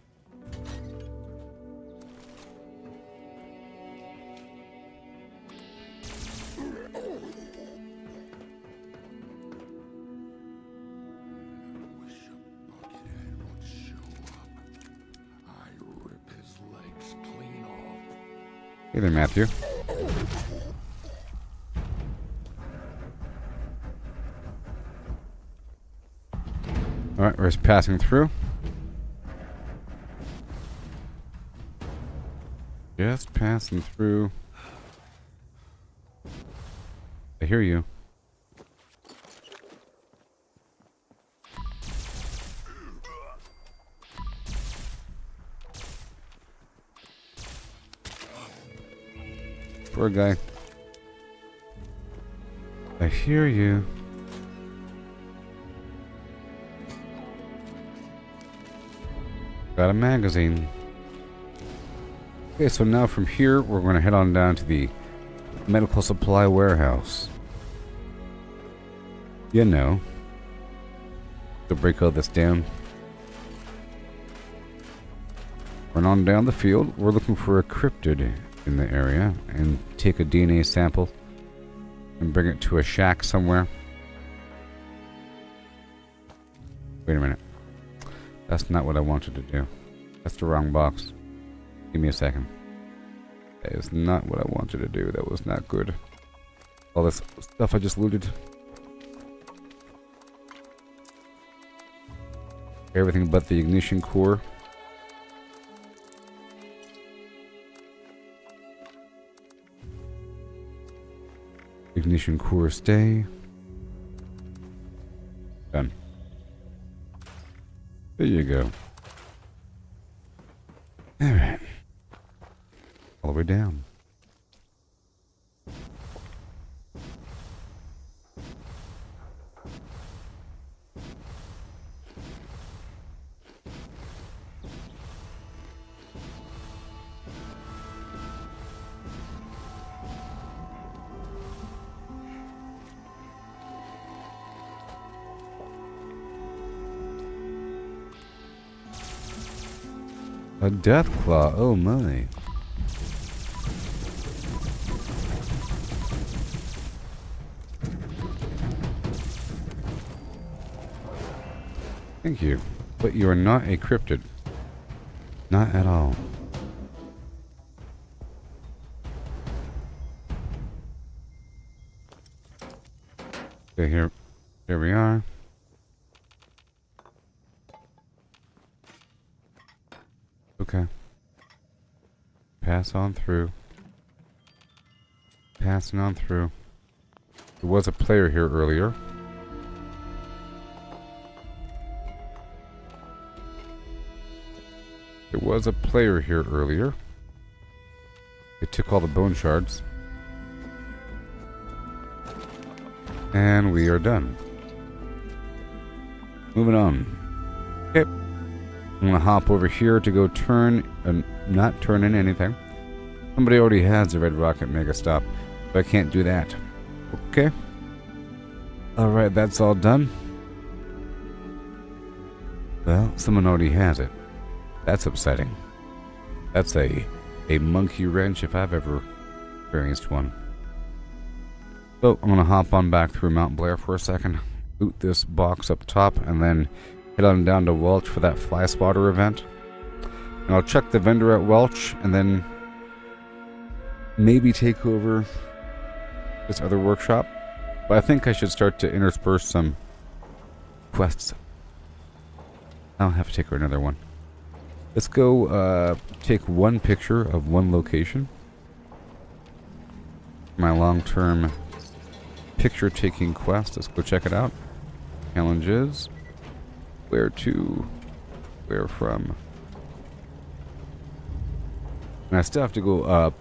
Hey there, Matthew. Alright, we're just passing through. Just passing through. I hear you. Poor guy. I hear you. Got a magazine. Okay, so now from here, we're going to head on down to the medical supply warehouse. You know. To break all this down. Run on down the field. We're looking for a cryptid in the area and take a DNA sample and bring it to a shack somewhere. Wait a minute. That's not what I wanted to do. That's the wrong box. Give me a second. That is not what I wanted to do. That was not good. All this stuff I just looted. Everything but the ignition core. Ignition core stay. Done. There you go. Alright. All the way down. A death claw, oh my. Thank you. But you are not a cryptid. Not at all. Okay, here we are. Okay. Pass on through. Passing on through. There was a player here earlier. There was a player here earlier. They took all the bone shards. And we are done. Moving on. Okay. I'm gonna hop over here to go turn and not turn in anything. Somebody already has the Red Rocket Mega Stop, but I can't do that. Okay. Alright, that's all done. Well, someone already has it. That's upsetting. That's a monkey wrench if I've ever experienced one. So, I'm gonna hop on back through Mount Blair for a second. Loot this box up top, and then head on down to Welch for that fly spotter event. And I'll check the vendor at Welch, and then maybe take over this other workshop. But I think I should start to intersperse some quests. I'll have to take another one. Let's go take one picture of one location. My long-term picture-taking quest. Let's go check it out. Challenges. Where to? Where from? And I still have to go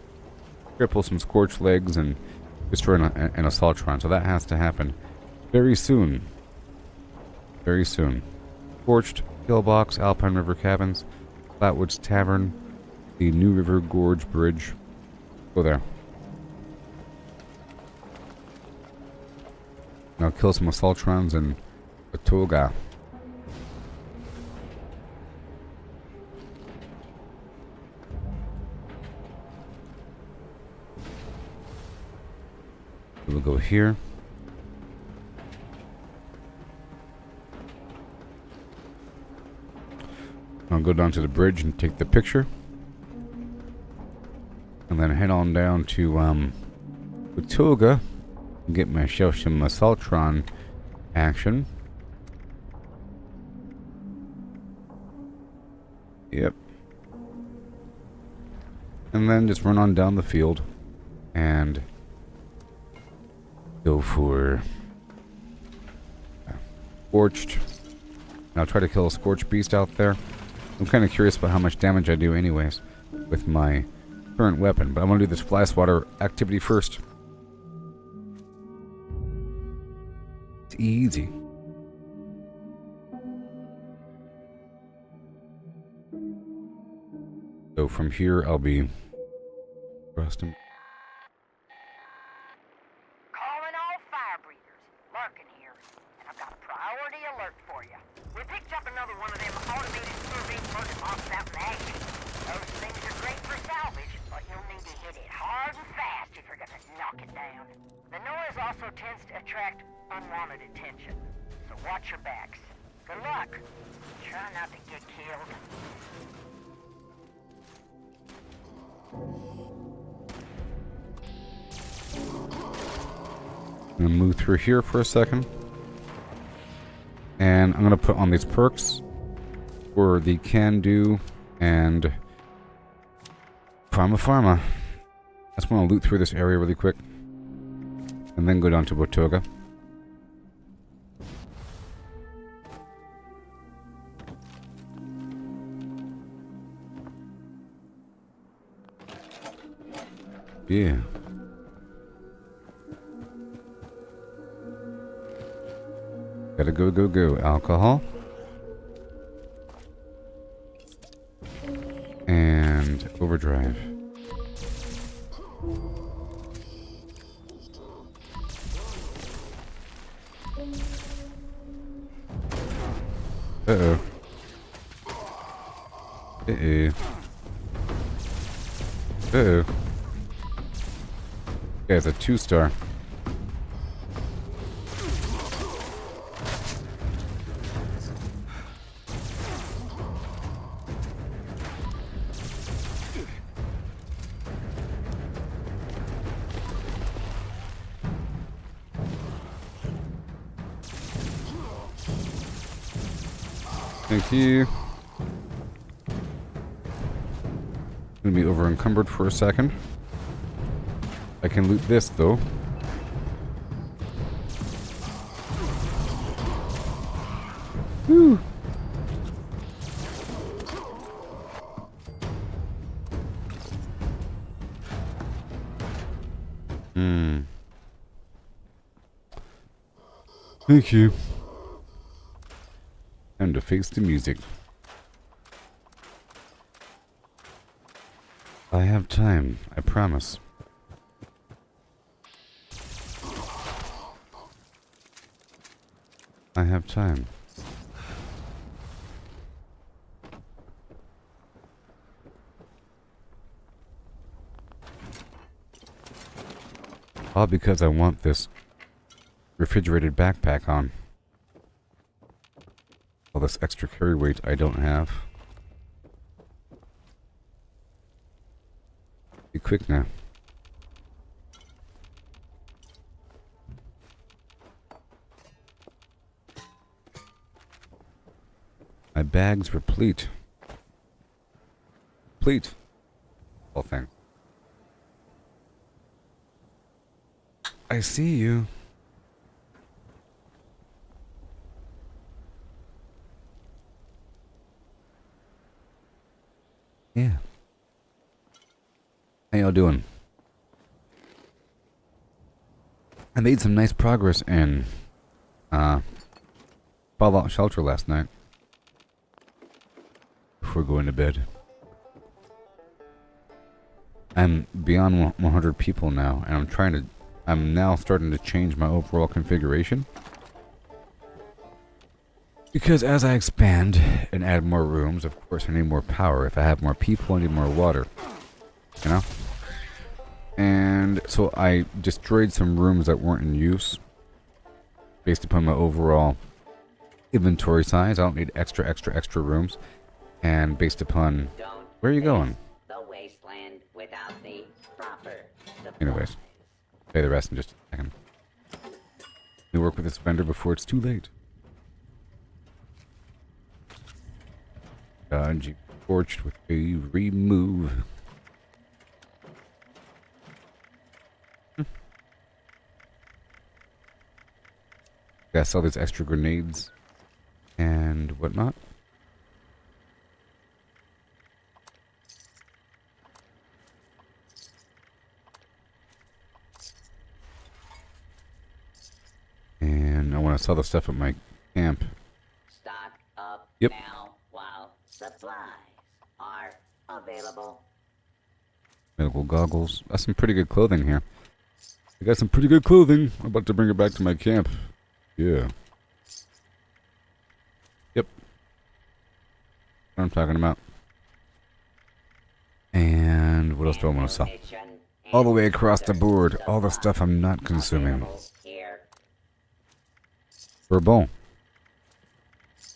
cripple some scorched legs and destroy an assaultron, so that has to happen very soon. Very soon. Scorched, Pillbox, Alpine River Cabins, Flatwoods Tavern, the New River Gorge Bridge. Go there. Now kill some assaultrons in Atoga. We'll go here. I'll go down to the bridge and take the picture. And then head on down to Atoga and get myself some assaultron action. Yep. And then just run on down the field and go for Scorched. And I'll try to kill a Scorched Beast out there. I'm kind of curious about how much damage I do anyways with my current weapon, but I'm going to do this fly swatter activity first. It's easy. So from here I'll be rusting. Calling all fire breathers, lurking here, and I've got a priority alert for you. We picked up another one of them automated survey murder boxes out in action. Those things are great for salvage, but you'll need to hit it hard and fast if you're gonna knock it down. The noise also tends to attract unwanted attention, so watch your backs. Good luck. Try not to get killed. I'm going to move through here for a second. And I'm going to put on these perks for the Can Do and Pharma. I just want to loot through this area really quick. And then go down to Botoga. Yeah. Gotta go, go, go. Alcohol. And overdrive. Uh-oh. Uh-oh. Uh-oh. Yeah, it's a 2-star. Thank you. Gonna be over encumbered for a second. I can loot this though. Whew. Thank you. Time to face the music. I have time, I promise. I have time. All because I want this refrigerated backpack on. All this extra carry weight I don't have. Be quick now. My bag's replete. Complete. Whole thing. I see you. Yeah. How y'all doing? I made some nice progress in Fallout Shelter last night. Before going to bed. I'm beyond 100 people now, and I'm now starting to change my overall configuration. Because as I expand and add more rooms, of course I need more power. If I have more people, I need more water. You know? And so I destroyed some rooms that weren't in use. Based upon my overall inventory size. I don't need extra rooms. And based upon... Where are you going? The wasteland without the proper supplies. Anyways. Pay the rest in just a second. Let me work with this vendor before it's too late. Dodge torched with a remove. Gotta sell these extra grenades and whatnot. And I want to sell the stuff at my camp. Stock up Yep. now while supplies are available. Medical goggles. That's some pretty good clothing here. I got some pretty good clothing. I'm about to bring it back to my camp. Yeah. Yep. What I'm talking about. And what else do I want to sell? All the way across the board. All the stuff I'm not consuming. Bourbon.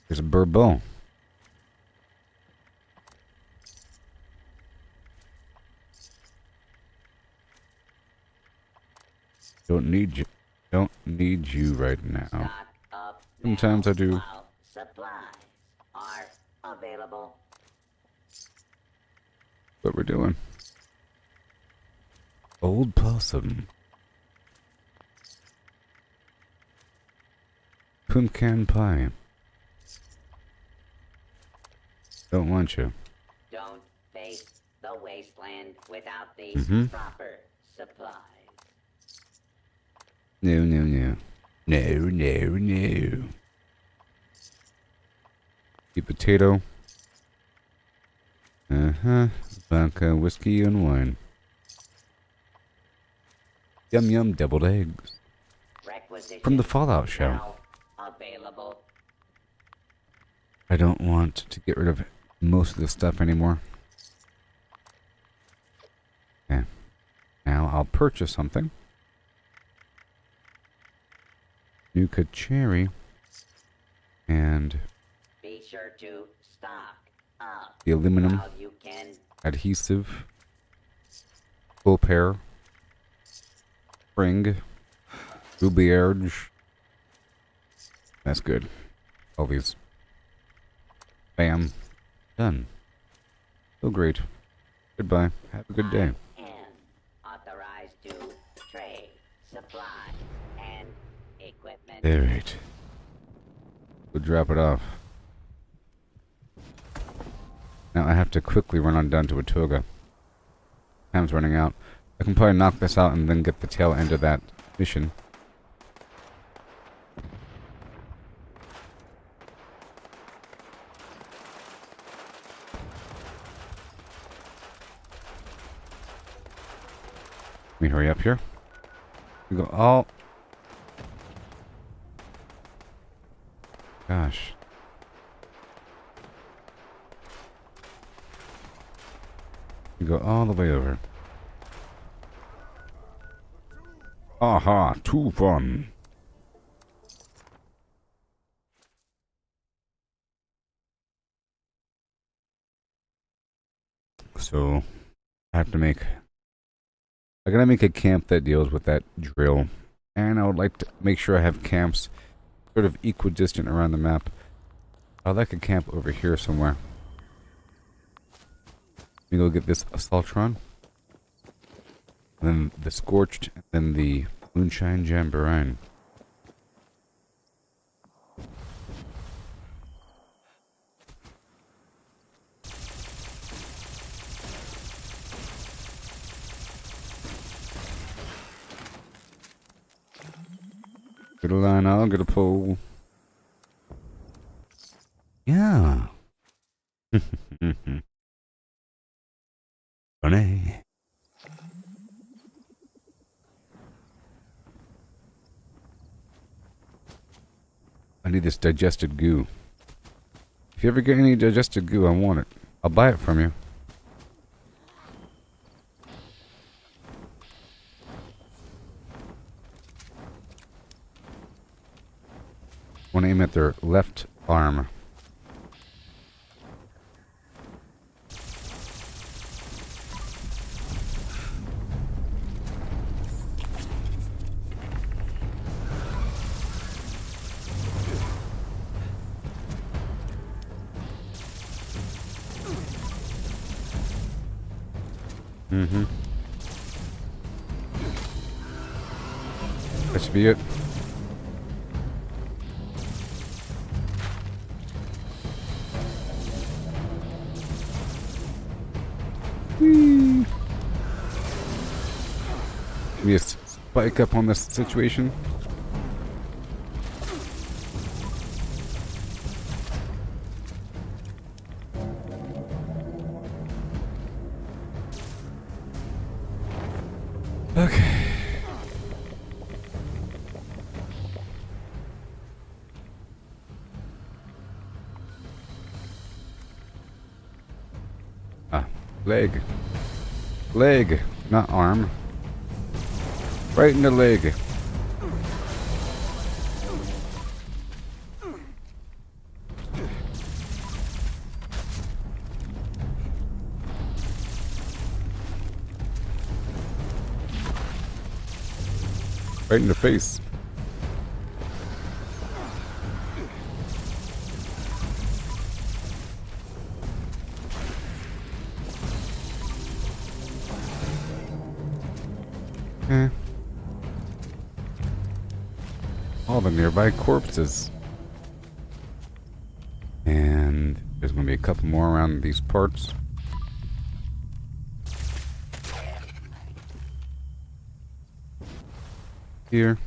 There's a bourbon. Don't need you right now. Sometimes I do. Supplies are available. What we're doing. Old possum. Pumpkin pie. Don't want you. Don't face the wasteland without the Mhm. proper supplies. No, no, no. No, no, no. Sweet potato. Uh-huh. Vodka, whiskey, and wine. Yum, yum, deviled eggs. From the Fallout show. Available. I don't want to get rid of most of this stuff anymore. Okay. Now I'll purchase something. Nuka cherry. And be sure to stock up the aluminum while you can. Adhesive. Full pair. Spring. Gooboberti. That's good. All these. Bam. Done. So great. Goodbye. Have a good day. Authorized to trade, supply, and equipment. Alright. We'll drop it off. Now I have to quickly run on down to Atoga. Time's running out. I can probably knock this out and then get the tail end of that mission. Let me hurry up here. We go all... Gosh. We go all the way over. Aha, too fun. So, I have to make... I gotta make a camp that deals with that drill. And I would like to make sure I have camps sort of equidistant around the map. I'd like a camp over here somewhere. Let me go get this Assaultron. And then the Scorched, and then the Moonshine Jamboree. Get a line, I'll get a pole. Yeah. Funny. I need this digested goo. If you ever get any digested goo, I want it. I'll buy it from you. Want to aim at their left arm. Mm-hmm. That should be it. Whee! Give me a spike up on this situation. Okay. Ah, leg. Leg, not arm. Right in the leg. Right in the face. All the nearby corpses. And there's going to be a couple more around these parts. here.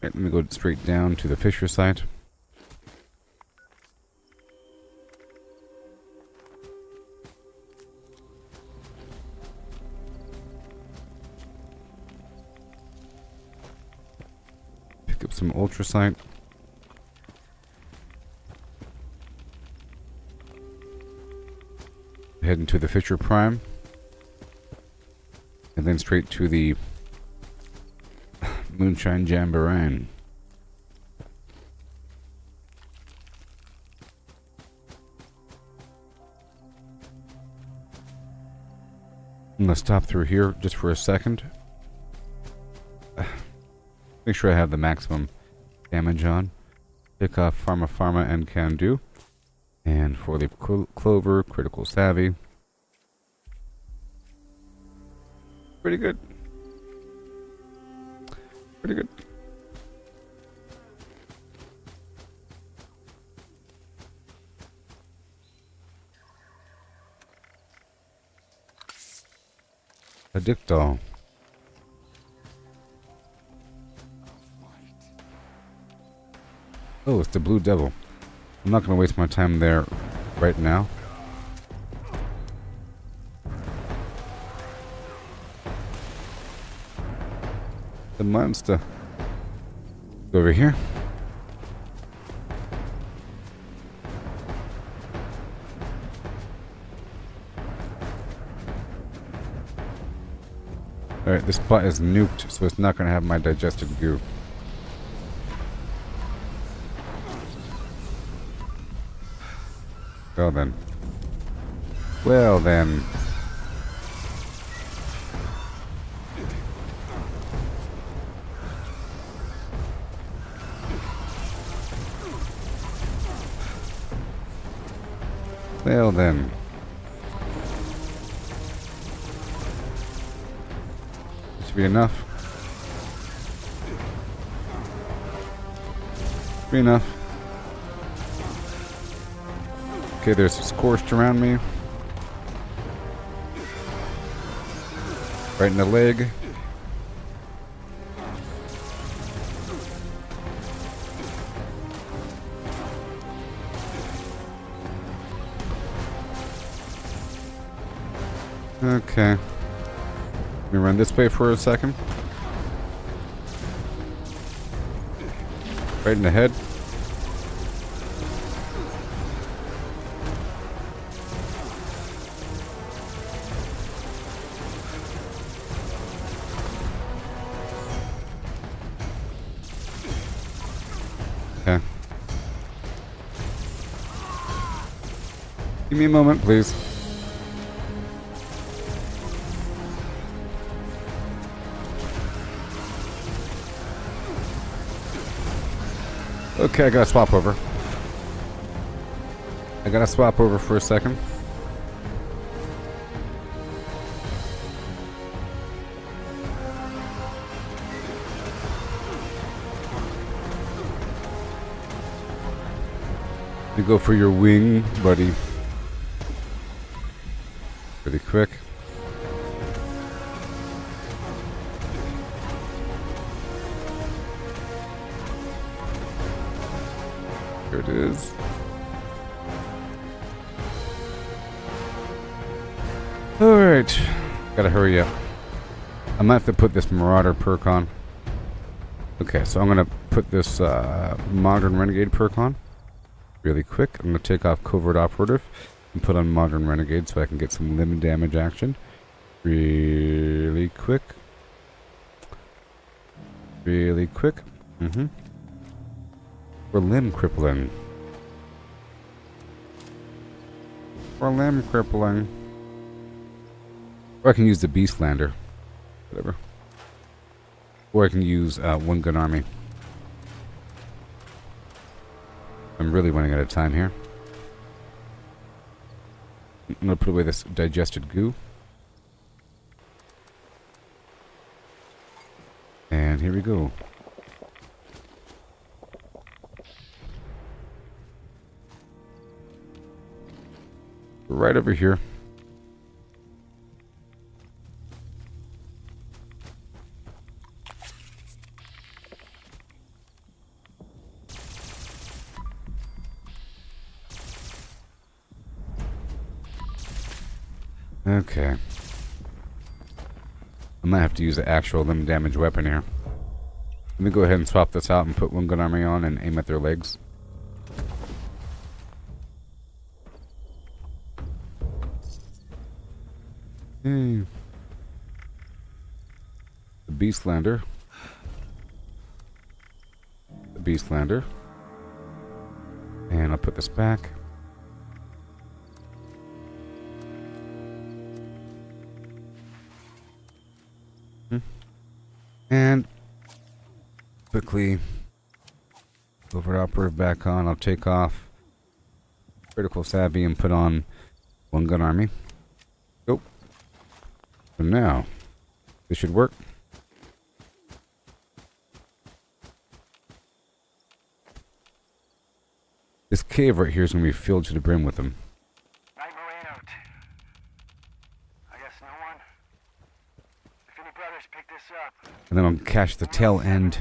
Right, let me go straight down to the Fisher site. Pick up some ultrasite. Heading to the Fisher Prime. And then straight to the Moonshine Jamboree. I'm gonna stop through here just for a second. Make sure I have the maximum damage on. Pick off Pharma and Can Do. And 4-leaf clover, critical savvy. Pretty good. Pretty good. Addictol. Oh, it's the Blue Devil. I'm not going to waste my time there right now. The monster. Go over here. Alright, this spot is nuked, so it's not going to have my digested goo. Well then. Well then. Well then. This should be enough. Be enough. Okay, there's scorched around me. Right in the leg. Okay. Let me run this way for a second. Right in the head. Okay. Give me a moment, please. Okay, I gotta swap over. I gotta swap over for a second. You go for your wing, buddy. Pretty quick. Here it is. Alright. Gotta hurry up. I might have to put this Marauder perk on. Okay, so I'm gonna put this Modern Renegade perk on. Really quick. I'm gonna take off Covert Operative and put on Modern Renegade so I can get some limb damage action. Really quick. Really quick. For limb crippling. For limb crippling. Or I can use the Beastlander. Whatever. Or I can use One Gun Army. I'm really running out of time here. I'm going to put away this digested goo. And here we go. Right over here. Okay. I might have to use the actual limb damage weapon here. Let me go ahead and swap this out and put one gun army on and aim at their legs. The Beastlander. The Beastlander. And I'll put this back. And quickly over operative back on. I'll take off critical savvy and put on one gun army. Go. So now this should work. This cave right here is going to be filled to the brim with them. Night Marine out. I guess no one. If any brothers pick this up. And then I'll catch the tail end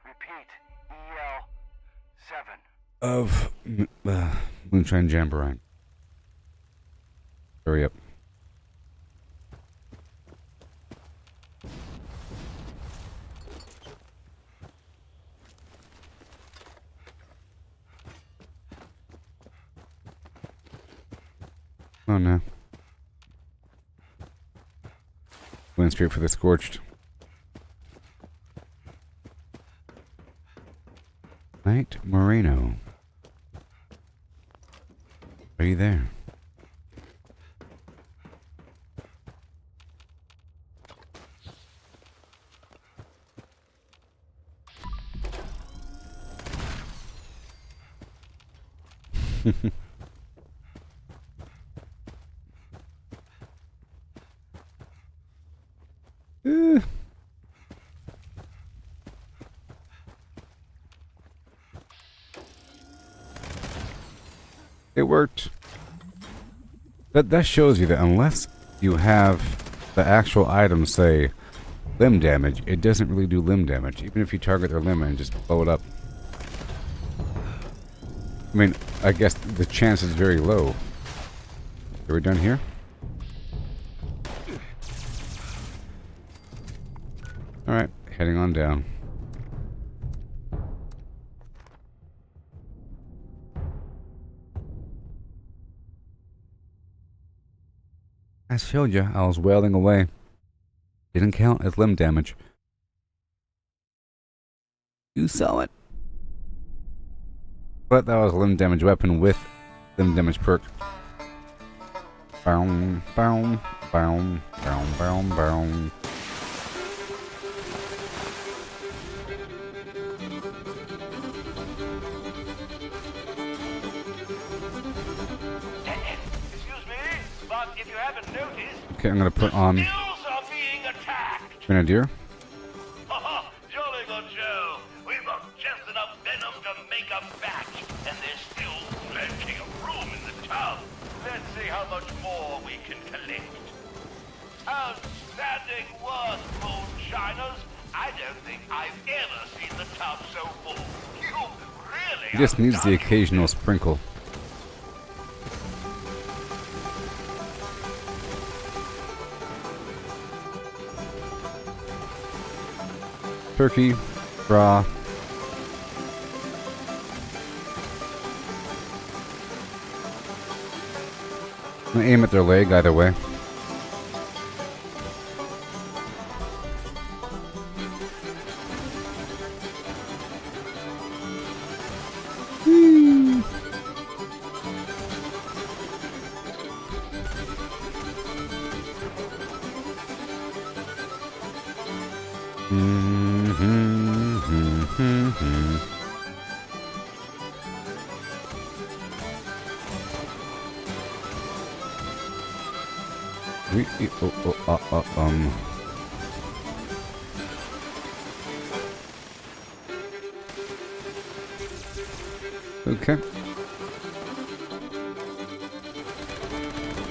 Repeat. EL 7. of Moonshine Jamboree. Hurry up. Oh no. Went straight for the scorched. Knight Moreno. Are you there? It worked. That shows you that unless you have the actual item say limb damage, it doesn't really do limb damage, even if you target their limb and just blow it up. I mean, I guess the chance is very low. Are we done here? Alright, heading on down. I showed you, I was wailing away. Didn't count as limb damage. You saw it. But that was a limb damage weapon with limb damage perk. Boom, boom, boom, boom, boom, boom. Okay, I'm gonna put on Grenadier. Jolly good show. We've got just enough venom to make a batch, and there's still plenty of room in the tub. Let's see how much more we can collect. Outstanding work, moonshiners. I don't think I've ever seen the tub so full. You really It just needs the occasional sprinkle. Turkey, raw. I'm gonna aim at their leg either way. Okay.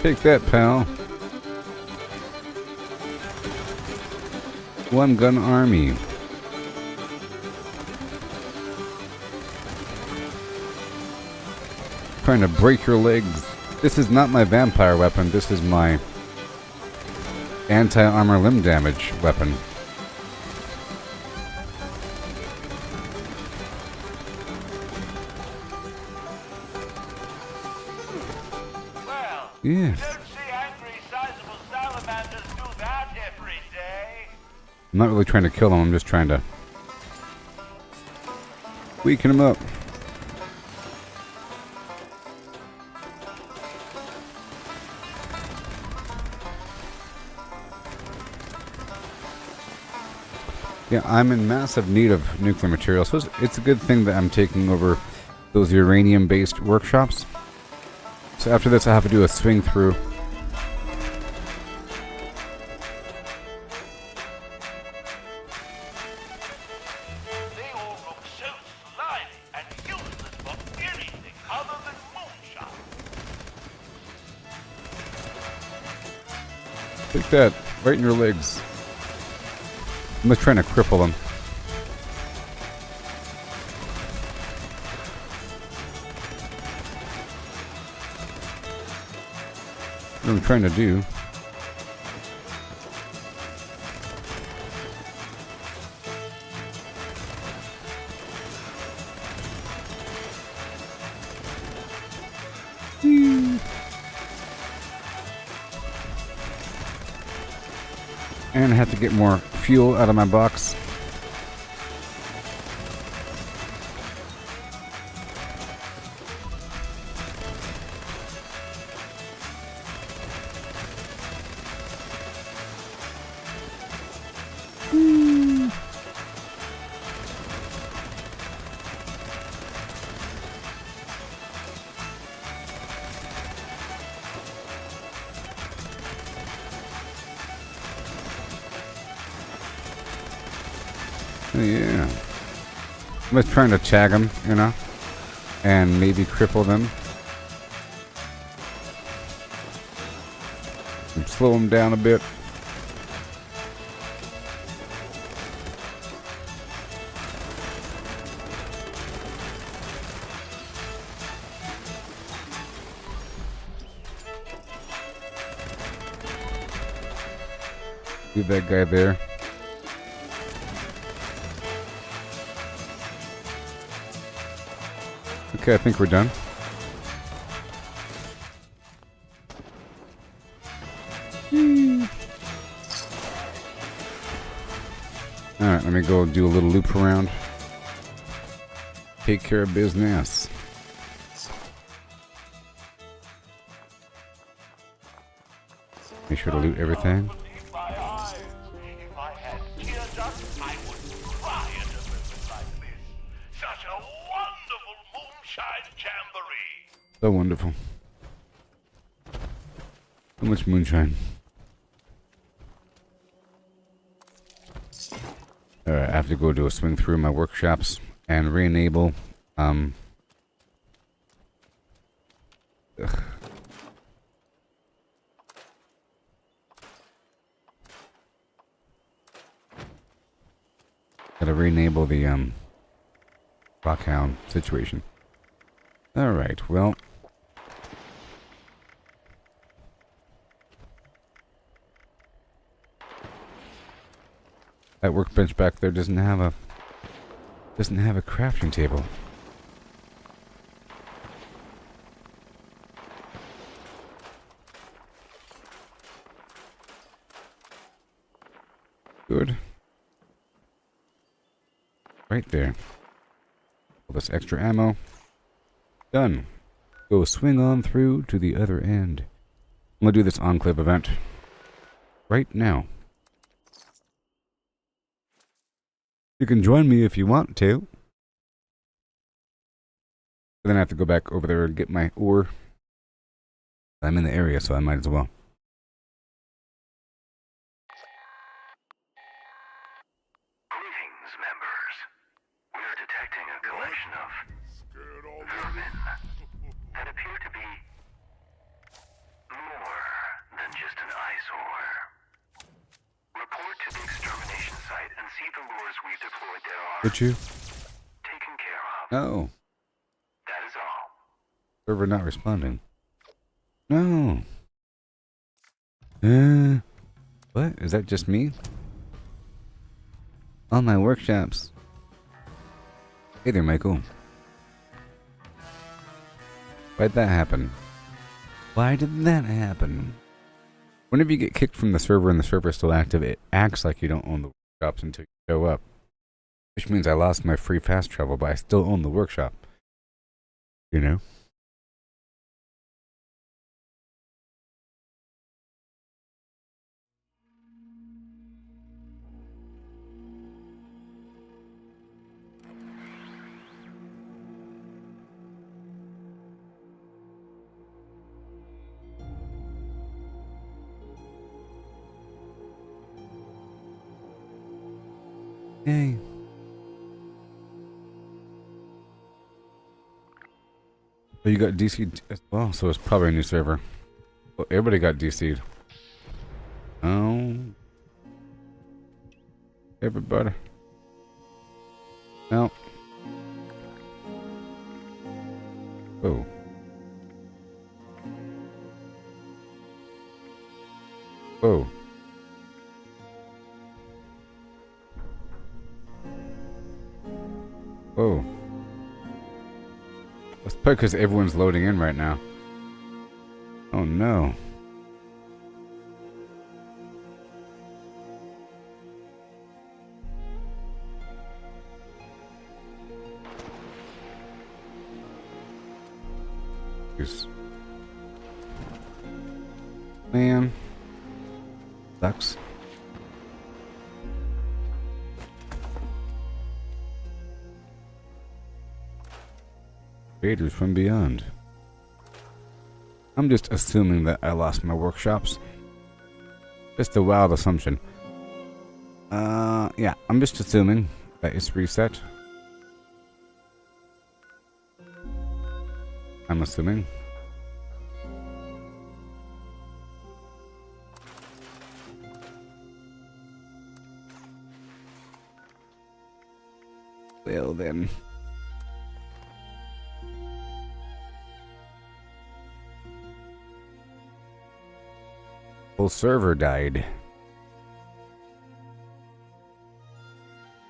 Take that, pal. One gun army. Trying to break your legs. This is not my vampire weapon. This is my anti-armor limb damage weapon. Well, Yeah. you don't see angry, sizable salamanders do that every day. I'm not really trying to kill him, I'm just trying to weaken him up. Yeah, I'm in massive need of nuclear material, so it's a good thing that I'm taking over those uranium-based workshops. So after this, I have to do a swing through. They all look so slimy and useless for anything other than moonshine. Take that, right in your legs. I'm just trying to cripple them. What I'm trying to do. And I have to get more fuel out of my box. Yeah. I'm just trying to tag them, you know, and maybe cripple them. And slow them down a bit. Leave that guy there. Okay, I think we're done. Alright, let me go do a little loop around. Take care of business. Make sure to loot everything. If I had teardust, I would cry at a moment like this. Such a wonderful moonshine jamboree. So wonderful. So much moonshine. Alright, I have to go do a swing through my workshops and re-enable ugh. Gotta re-enable the Rockhound situation. Alright, well. That workbench back there doesn't have a crafting table. Good. Right there. All this extra ammo. Done. Go swing on through to the other end. I'm gonna do this Enclave event right now. You can join me if you want to. But then I have to go back over there and get my ore. I'm in the area, so I might as well. Greetings, members. We're detecting a collection of vermin that appear to be more than just an eyesore. Report to the extermination site and see the lures we've deployed there are Would you? taken care of. No. That is all. Server not responding. No. What? Is that just me? All my workshops. Hey there, Michael. Why'd that happen? Why did that happen? Whenever you get kicked from the server and the server is still active, it acts like you don't own the workshops until you show up. Which means I lost my free fast travel, but I still own the workshop. You know? Yay. Oh, you got DC'd as well, so it's probably a new server. Well, everybody got DC'd. Oh. Everybody. No. Oh. Oh. Oh. That's probably because everyone's loading in right now. Oh no. Jeez. Man. Sucks. Creators from beyond. I'm just assuming that I lost my workshops. Just a wild assumption. Yeah, I'm just assuming that it's reset. I'm assuming. Well then. Whole server died.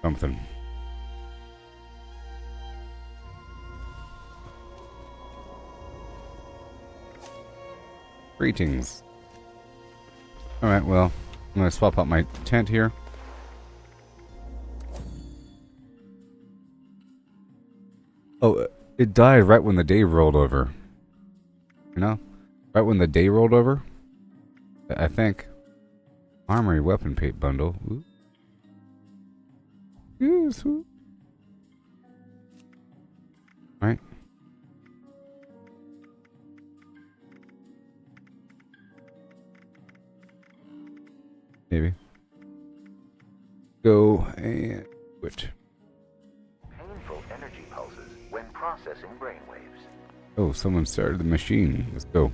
Something. Greetings. Alright, well, I'm gonna swap out my tent here. Oh, it died right when the day rolled over. You know? Right when the day rolled over? I think. Armory weapon paint bundle. Ooh. Yes. Right. Maybe. Go and quit. Painful energy pulses when processing brainwaves. Oh, someone started the machine. Let's go.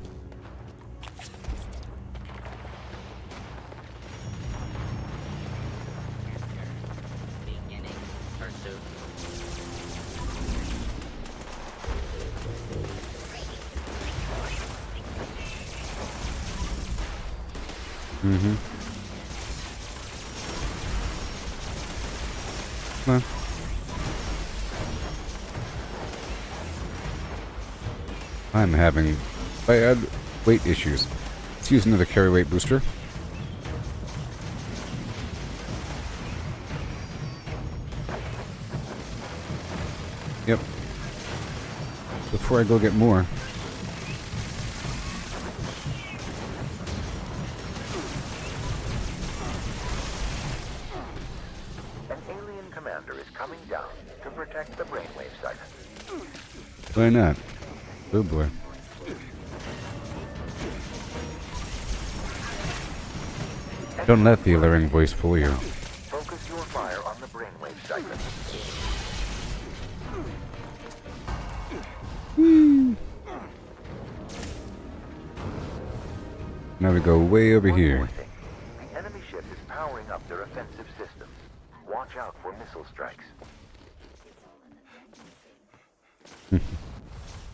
Mm-hmm. Come on. I'm having bad weight issues. Let's use another carry weight booster. Yep. Before I go get more. Why not? Oh boy. Don't let the alluring voice fool you. Focus your fire on the brainwave siphon. Now we go way over here. The enemy ship is powering up their offensive systems. Watch out for missile strikes.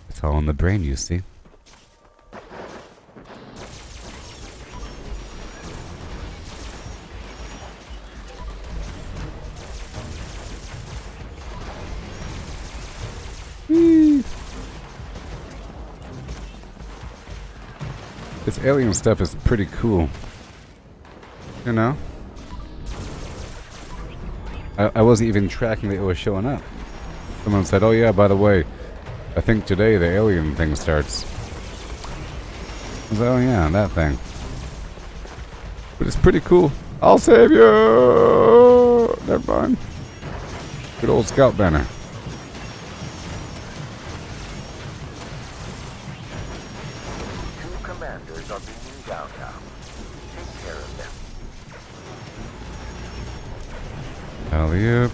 It's all in the brain, you see. This alien stuff is pretty cool. You know? I wasn't even tracking that it was showing up. Someone said, oh yeah, by the way, I think today the alien thing starts. I was like, oh yeah, that thing. But it's pretty cool. I'll save you! Never mind. Good old scout banner. Two commanders are being down now. Take care of them. Alley-oop.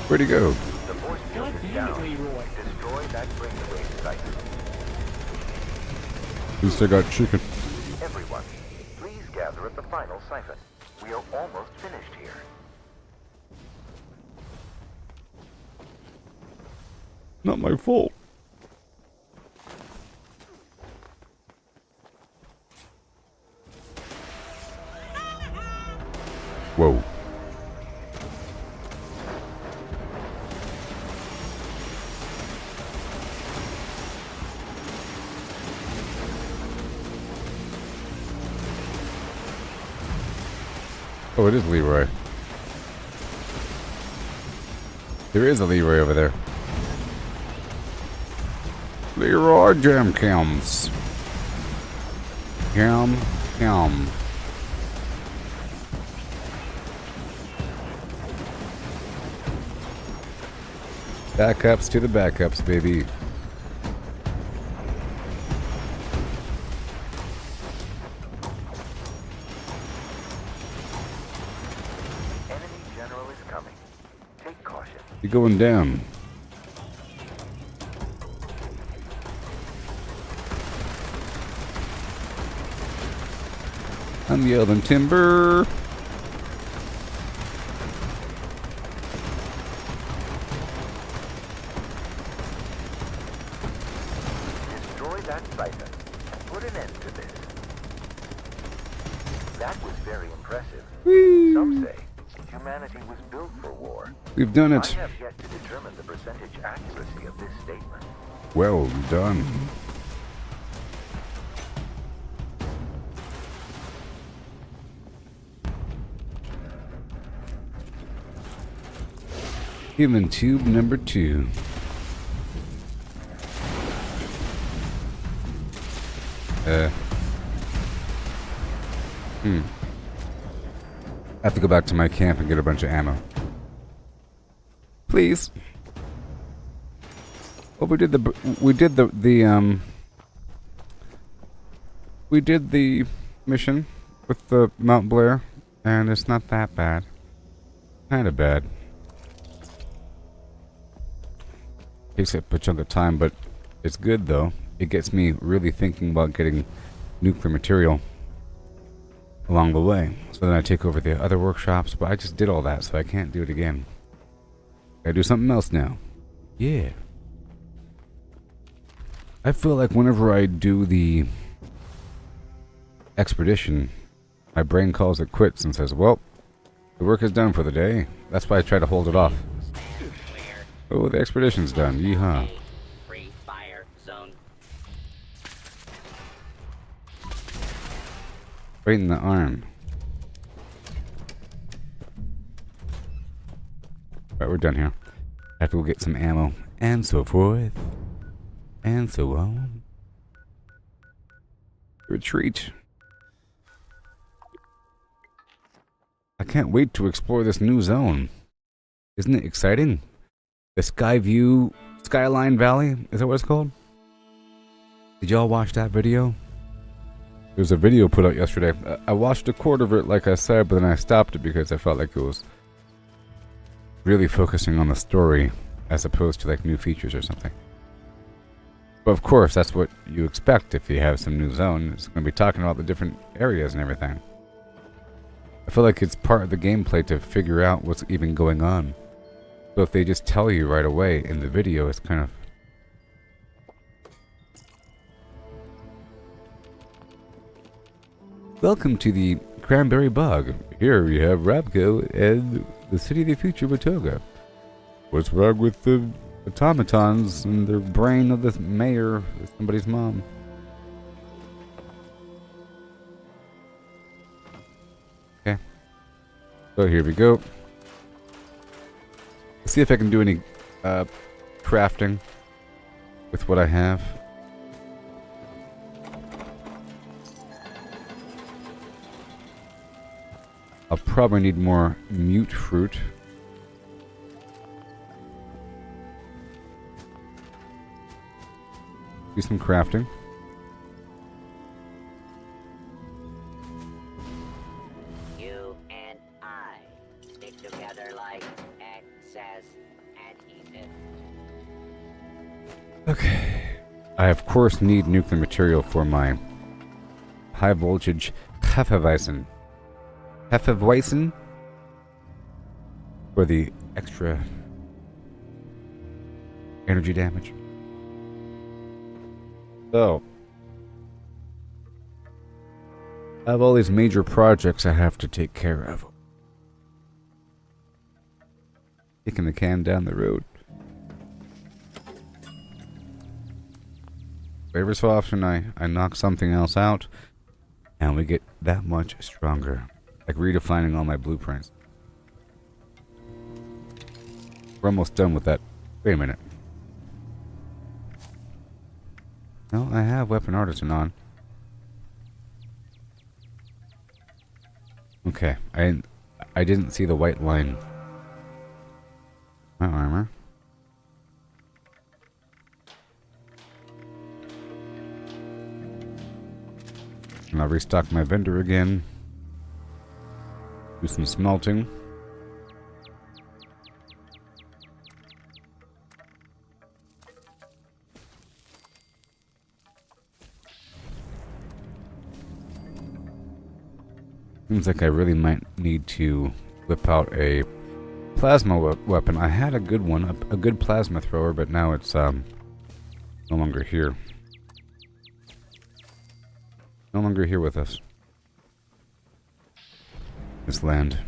Where'd he go? The force field is down. Destroy that brainwave site. Who still got chicken? Everyone, please gather at the final siphon. We are almost finished here. Not my fault. Whoa. Oh, it is Leroy. There is a Leroy over there. Leroy Jamkins. Yum, yum. Backups to the backups, baby. Enemy general is coming. Take caution. You're going down. I'm yelling timber. Destroy that siphon and put an end to this. That was very impressive. Some say humanity was built for war. We've done I it. have yet to determine the percentage accuracy of this statement. Well done. Human tube number 2. I have to go back to my camp and get a bunch of ammo. Please. Well, we did the mission with the Mount Blair, and it's not that bad. Kind of bad. Takes up a chunk of time, but it's good though. It gets me really thinking about getting nuclear material along the way. So then I take over the other workshops, but I just did all that, so I can't do it again. Gotta do something else now. Yeah. I feel like whenever I do the expedition, my brain calls it quits and says, well, the work is done for the day. That's why I try to hold it off. Oh, the expedition's done. Yeehaw. Free fire zone. Right in the arm. Right, we're done here. I have to go get some ammo. And so forth. And so on. Retreat. I can't wait to explore this new zone. Isn't it exciting? The Skyline Valley? Is that what it's called? Did y'all watch that video? There was a video put out yesterday. I watched a quarter of it, like I said, but then I stopped it because I felt like it was really focusing on the story as opposed to like new features or something. But of course, that's what you expect if you have some new zone. It's going to be talking about the different areas and everything. I feel like it's part of the gameplay to figure out what's even going on. So if they just tell you right away in the video, it's kind of... Welcome to the Cranberry Bog. Here we have Rabco and the City of the Future, Watoga. What's wrong with the automatons and their brain of the mayor or somebody's mom? Okay. So here we go. Let's see if I can do any crafting with what I have. I'll probably need more mute fruit. Do some crafting. You and I stick together like excess adhesive. Okay. I of course need nuclear material for my high voltage Hefeweizen. Hefeweizen for the extra energy damage. So, I have all these major projects I have to take care of. Kicking the can down the road. Every so often I knock something else out, and we get that much stronger. Like redefining all my blueprints. We're almost done with that. Wait a minute. No, I have Weapon Artisan on. Okay, I didn't see the white line. My armor. And I'll restock my vendor again. Do some smelting. Seems like I really might need to whip out a plasma weapon. I had a good one, a good plasma thrower, but now it's no longer here. No longer here with us. This land.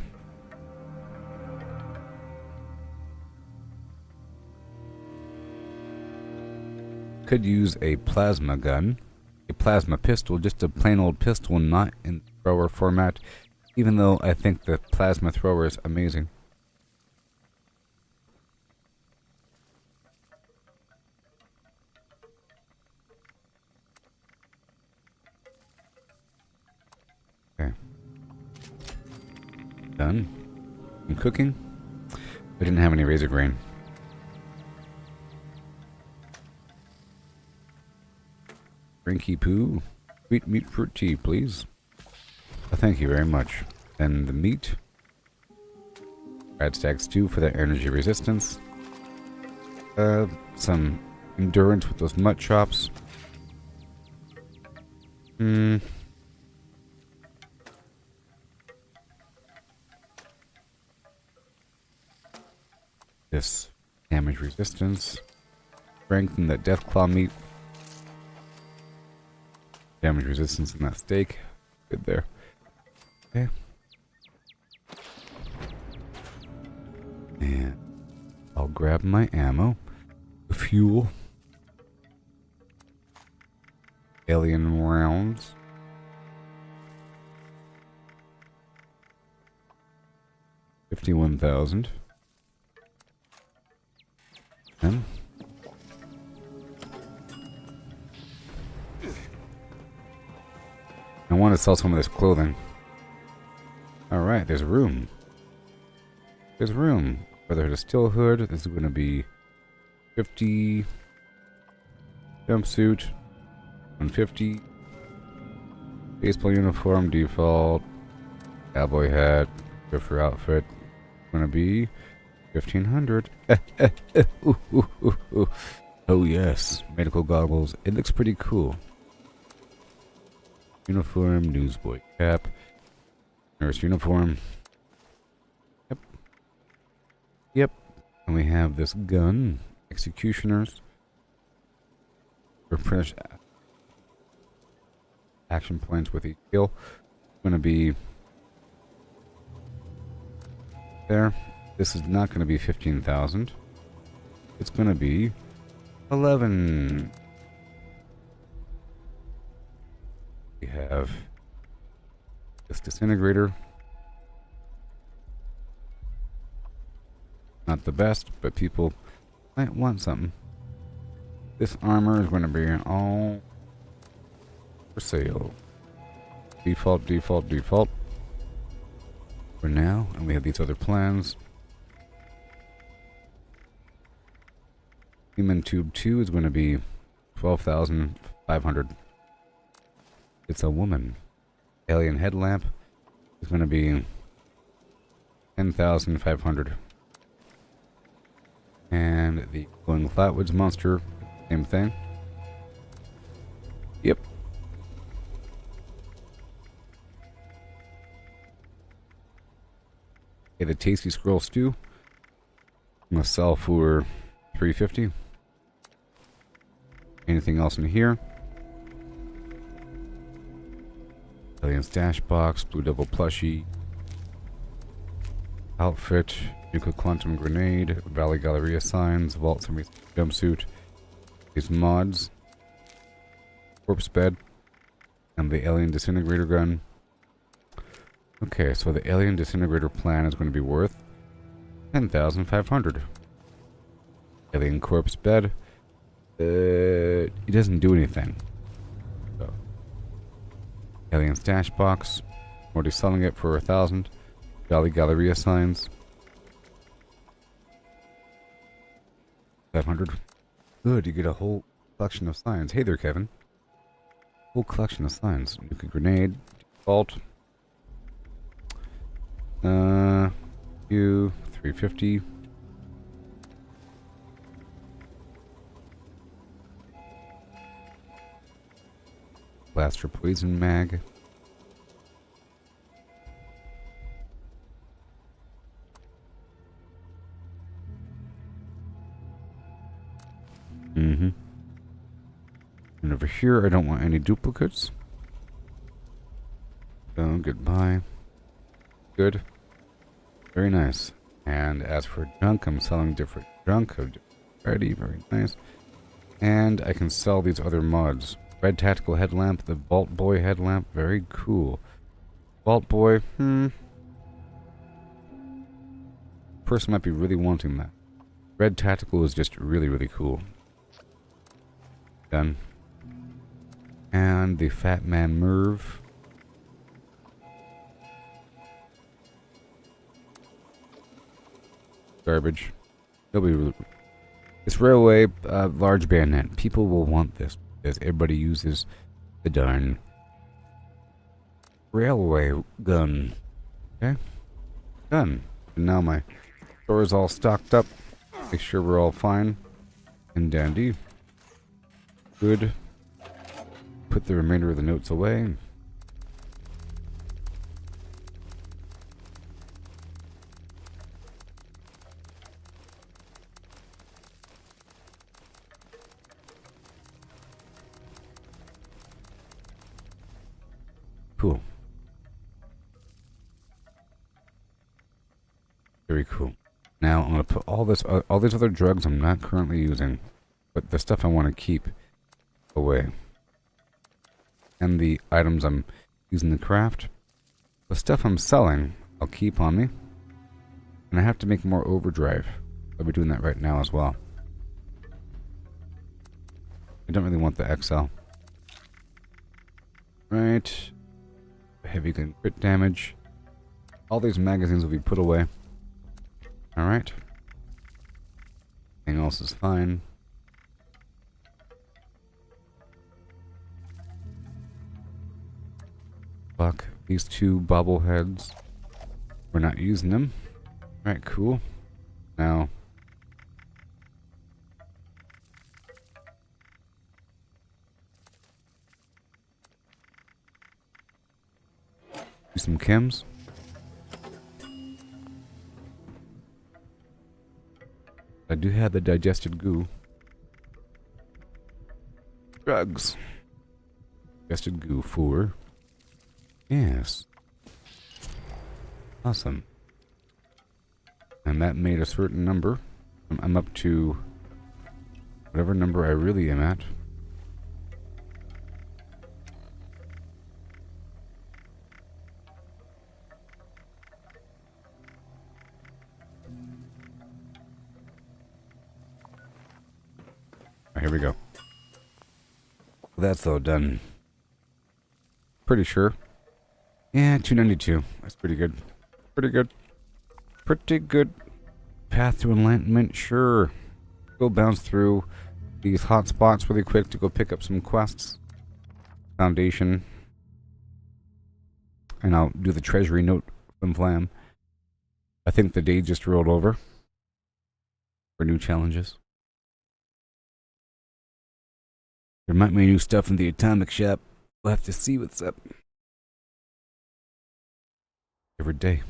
Could use a plasma gun, a plasma pistol, just a plain old pistol, not in thrower format, even though I think the plasma thrower is amazing. Okay. Done. I'm cooking. I didn't have any razor grain. Drinky poo. Sweet meat fruit tea, please. Thank you very much. And the meat. Rad stag stew for that energy resistance. Some endurance with those mutt chops. This damage resistance. Strengthen that deathclaw meat. Damage resistance in that steak. Good there. Okay. And I'll grab my ammo. Fuel. Alien rounds. $51,000. And I want to sell some of this clothing. Alright, there's room. There's room. Whether it's a steel hood, this is going to be 50. Jumpsuit. 150. Baseball uniform, default. Cowboy hat. Drifter outfit. Going to be 1500. Oh yes. Medical goggles. It looks pretty cool. Uniform, newsboy cap, nurse uniform. Yep. And we have this gun, executioners, refresh action points with each kill. Going to be there. This is not going to be 15,000. It's going to be 11. We have this disintegrator. Not the best, but people might want something. This armor is going to be all for sale. Default, default, default. For now, and we have these other plans. Human Tube 2 is going to be 12,500. It's a woman. Alien Headlamp is going to be 10,500. And the Glowing Flatwoods monster, same thing. Yep. Okay, the Tasty Squirrel Stew. I'm going to sell for 350. Anything else in here? Alien Stash Box, Blue Devil Plushie. Outfit, Nuclear Quantum Grenade, Valley Galleria Signs, Vault Semi Jumpsuit. These mods. Corpse Bed. And the Alien Disintegrator Gun. Okay, so the Alien Disintegrator plan is going to be worth 10,500. Alien Corpse Bed. It doesn't do anything. So. Alien Stash Box. Already selling it for 1,000. Valley Galleria Signs. 500. Good, you get a whole collection of signs. Hey there, Kevin. Whole collection of signs. Nuclear Grenade. Default. 350. Blaster Poison Mag. And over here, I don't want any duplicates. So, goodbye. Good. Very nice. And as for junk, I'm selling different junk of different variety. Very nice. And I can sell these other mods. Red Tactical Headlamp, the Vault Boy Headlamp. Very cool. Vault Boy, person might be really wanting that. Red Tactical is just really, really cool. Done. And the Fat Man Merv. Garbage. This railway large bayonet. People will want this because everybody uses the darn railway gun. Okay? Done. And now my store is all stocked up. Make sure we're all fine and dandy. Good. Put the remainder of the notes away. Cool. Very cool. Now I'm going to put all these other drugs I'm not currently using, but the stuff I want to keep away. And the items I'm using to craft. The stuff I'm selling, I'll keep on me. And I have to make more overdrive. I'll be doing that right now as well. I don't really want the XL. Right. Heavy gun crit damage. All these magazines will be put away. Alright. Everything else is fine. Fuck. These two bobbleheads. We're not using them. Alright, cool. Now. Do some chems. I do have the digested goo. Drugs. Digested goo for. Yes. Awesome. And that made a certain number. I'm up to whatever number I really am at. Here we go. That's all done. Pretty sure. Yeah, 292. That's pretty good. Pretty good. Pretty good. Path to enlightenment, sure. Go bounce through these hot spots really quick to go pick up some quests. Foundation. And I'll do the treasury note from Flam. I think the day just rolled over for new challenges. There might be new stuff in the atomic shop. We'll have to see what's up. Every day.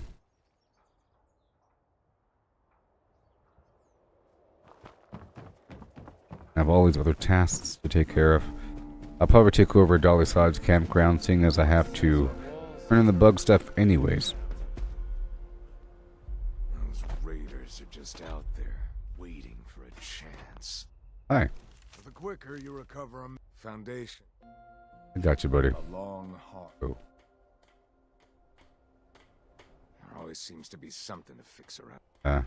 I have all these other tasks to take care of. I'll probably take over Dolly Sod's campground, seeing as I have to turn in the bug stuff anyways. Those raiders are just out there, waiting for a chance. Hi. The quicker you recover them, Foundation. I got you, buddy. A long haul. Oh. There always seems to be something to fix around.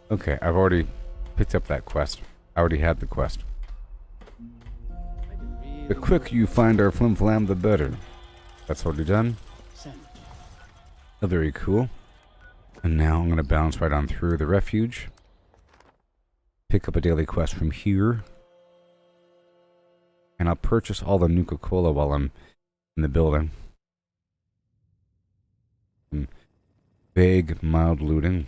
Okay, I've already picked up that quest. I already had the quest. The quicker you find our Flim Flam, the better. That's already done. Oh, very cool. And now I'm going to bounce right on through the refuge. Pick up a daily quest from here. And I'll purchase all the Nuka-Cola while I'm in the building. Some vague, mild looting.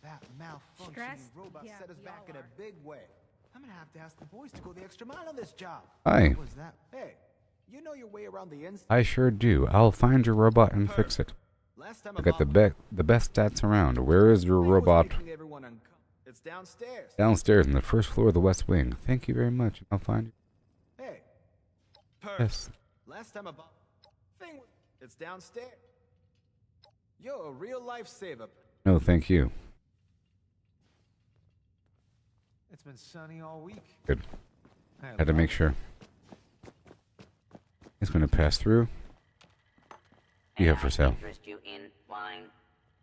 That malfunctioning robot set us back in a big way. I'm gonna have to ask the boys to go the extra mile on this job. Hi. What was that? Hey, you know your way around the inside. I sure do. I'll find your robot and fix it. I got the best stats around. Where is your robot? It's downstairs. Downstairs on the first floor of the West Wing. Thank you very much. I'll find you. Hey. Yes. Last time about thing, it's downstairs. You're a real lifesaver. No, thank you. It's been sunny all week. Good. Had to make sure. It's going to pass through. You have for sale. Interest you in wine,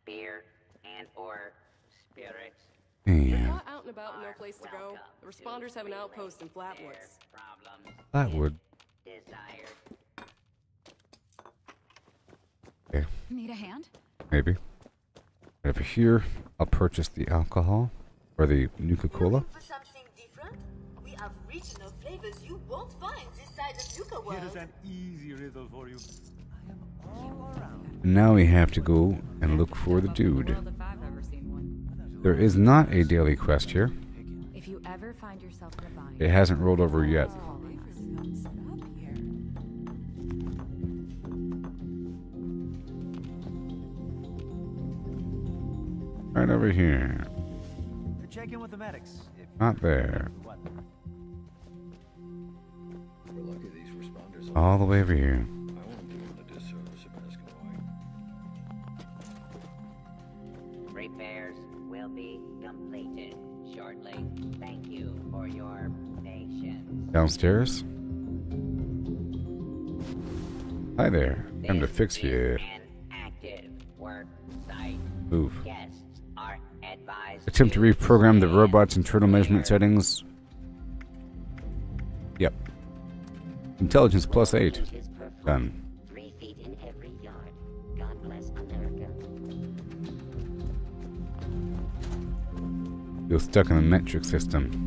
beer, and or spirits? Yeah. Not out and about, no place to go. The responders have an outpost in Flatwoods. Flatwood. Okay. Need a hand? Maybe. Right over here, I'll purchase the alcohol or the Nuka-Cola. For something different? We have regional flavors you won't find this side of Nuka World. Here's an easy riddle for you. I am all around. And now we have to go and look for the dude. There is not a daily quest here. If you ever find yourself in a bind, It hasn't rolled over yet. Right over here. Check in with the medics. Not there. We're lucky these responders All the way over here. I won't do them a disservice if I ask why. Repairs will be completed shortly. Thank you for your patience. Downstairs. Hi there. Time to fix you. Active work site. Move. Guests are advised. Attempt to reprogram the robot's internal measurement settings. Yep. Intelligence +8. Done. 3 feet in every yard. God bless America. You're stuck in the metric system.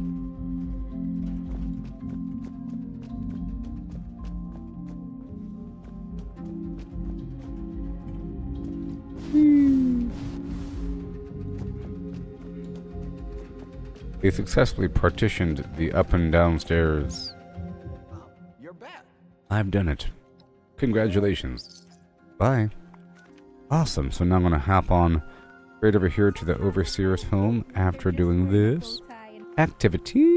They successfully partitioned the up and down stairs. You're back. I've done it. Congratulations. Bye. Awesome. So now I'm going to hop on right over here to the Overseer's home after doing this activity.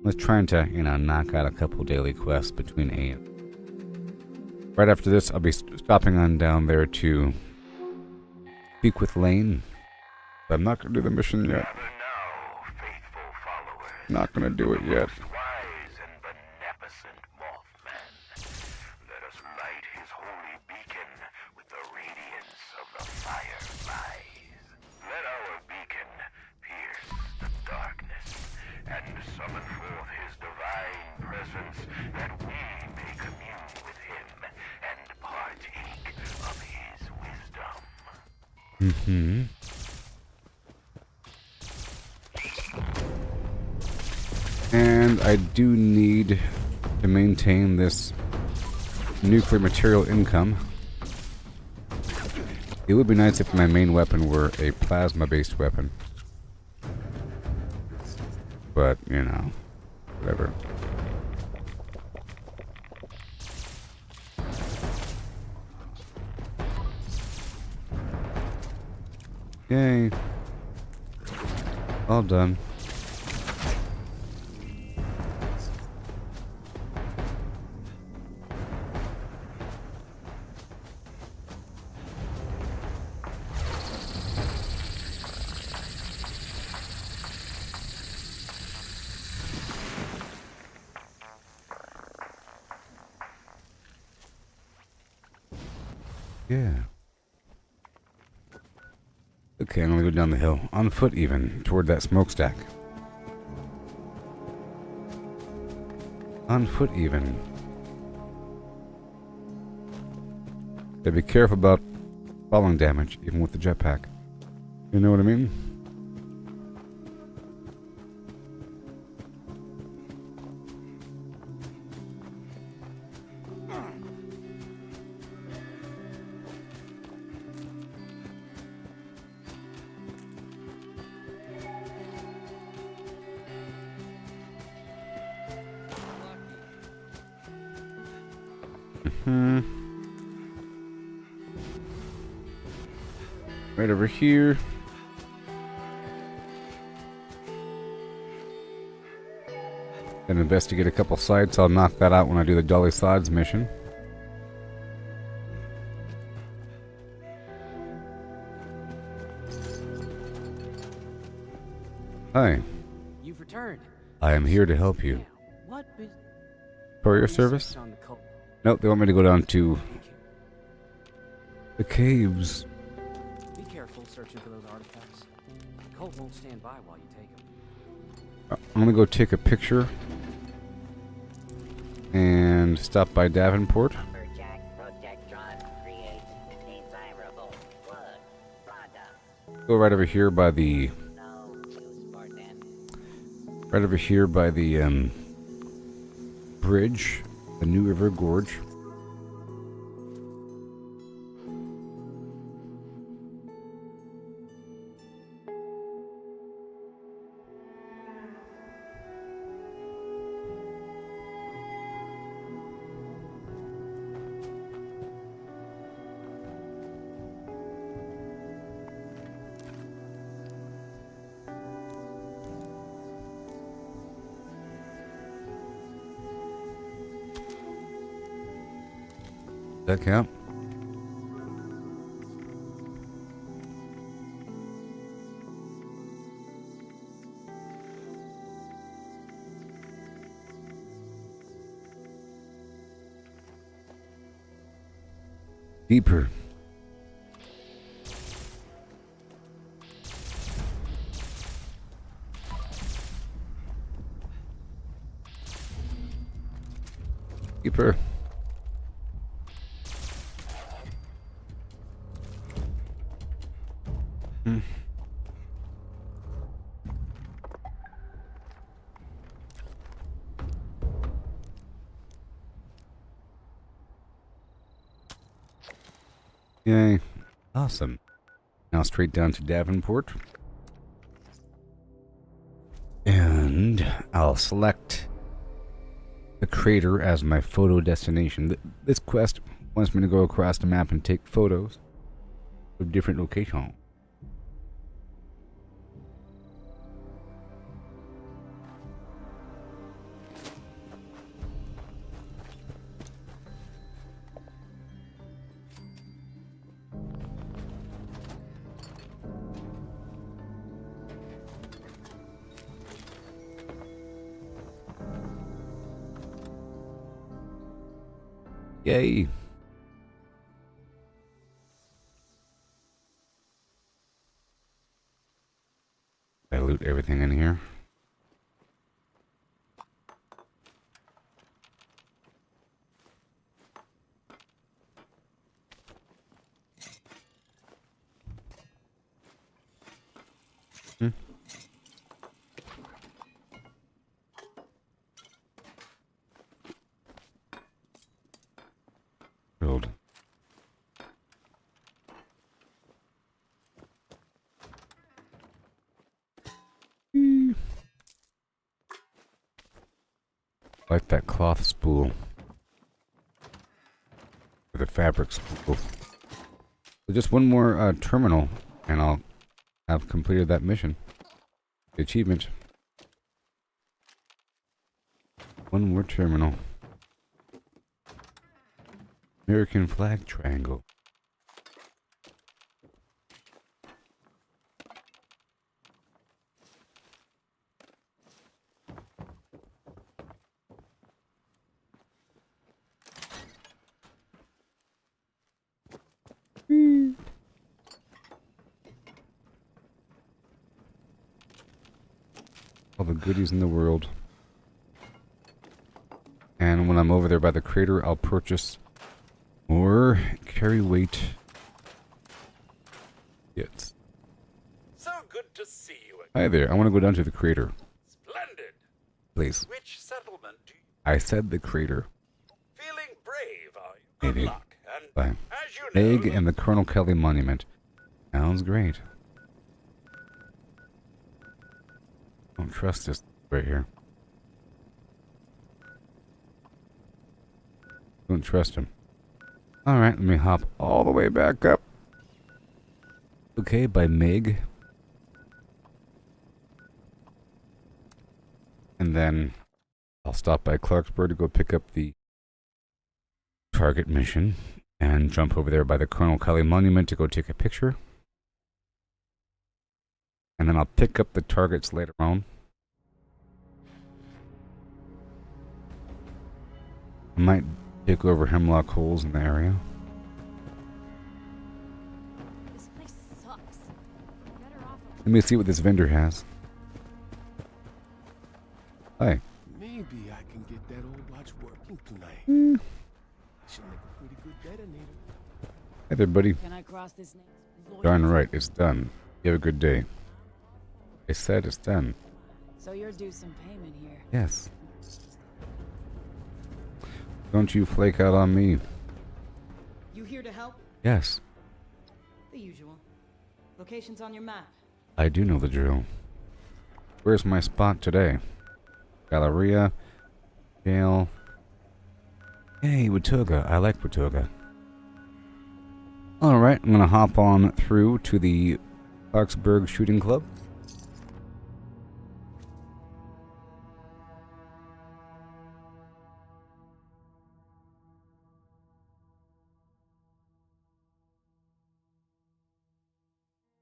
Let's try to, knock out a couple daily quests between A and... Right after this, I'll be stopping on down there to speak with Lane. But I'm not going to do the mission yet. Not going to do it yet. Mm-hmm. And I do need to maintain this nuclear material income. It would be nice if my main weapon were a plasma-based weapon. But, whatever. Yay. All done. Yeah. Okay, I'm gonna go down the hill, on foot even, toward that smokestack. On foot even. Gotta be careful about falling damage, even with the jetpack. You know what I mean? Right over here. And investigate a couple sites. I'll knock that out when I do the Dolly Sods mission. Hi. You've returned. I am here to help you. What? Courier service? Nope, they want me to go down to the caves. Be careful searching for those artifacts. The cult won't stand by while you take them. I'm gonna go take a picture and stop by Davenport. Go right over here by the bridge, the New River Gorge. That count? Deeper. Deeper. Yay. Awesome. Now straight down to Davenport. And I'll select the crater as my photo destination. This quest wants me to go across the map and take photos of different locations. Yay. I loot everything in here. Build. Like that cloth spool. Or the fabric spool. So just one more terminal and I'll have completed that mission. The achievement. One more terminal. American flag triangle. All the goodies in the world. And when I'm over there by the crater, I'll purchase more carry weight. Yes. So good to see you again. Hi there. I want to go down to the crater. Splendid. Please. Which settlement do you... I said the crater. Feeling brave, are you? Good Maybe. luck. And Bye. as you know... Egg and the Colonel Kelly Monument. Sounds great. Don't trust this right here. Don't trust him. Alright, let me hop all the way back up. Okay, by Meg. And then I'll stop by Clarksburg to go pick up the target mission and jump over there by the Colonel Kelly Monument to go take a picture. And then I'll pick up the targets later on. I might take over hemlock holes in the area. This place sucks. Better off. Let me see what this vendor has. Hi. Maybe I can get that old watch working tonight. I should make a pretty good detonator. Hey there, buddy. Can I cross this next? Darn right, it's done. You have a good day. I said it's done. So you're due some payment here. Yes. Don't you flake out on me. You here to help? Yes, The usual. Location's on your map. I do know the drill. Where's my spot today? Galleria. Jail. Hey, Watuga. I like Watuga. Alright, I'm gonna hop on through to the Clarksburg Shooting Club.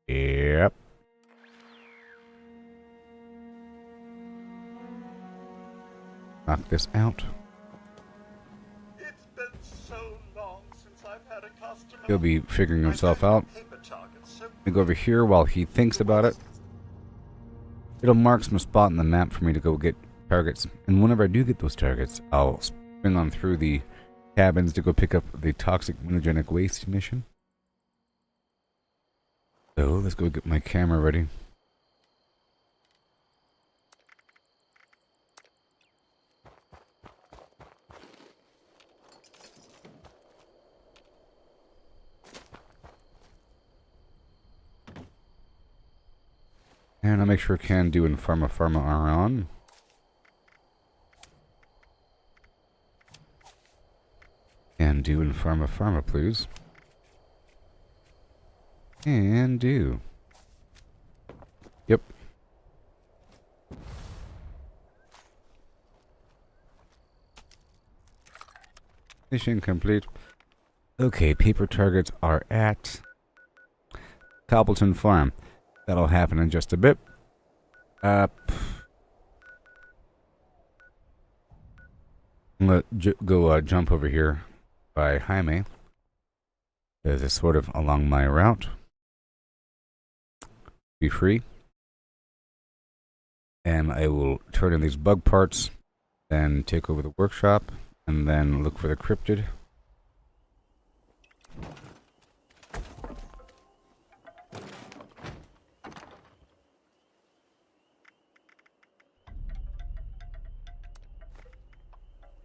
Yep. Knock this out. It's been so long since I've had a customer. He'll be figuring himself out. We go over here while he thinks about it. It'll mark some spot in the map for me to go get targets. And whenever I do get those targets, I'll spin on through the cabins to go pick up the toxic mutagenic waste mission. So let's go get my camera ready. And I'll make sure Can Do and Pharma are on. Can do and pharma, please. Can do. Yep. Mission complete. Okay, paper targets are at Cobbleton Farm. That'll happen in just a bit. I'm gonna go jump over here by Jaime. This is sort of along my route. Be free. And I will turn in these bug parts, then take over the workshop, and then look for the cryptid.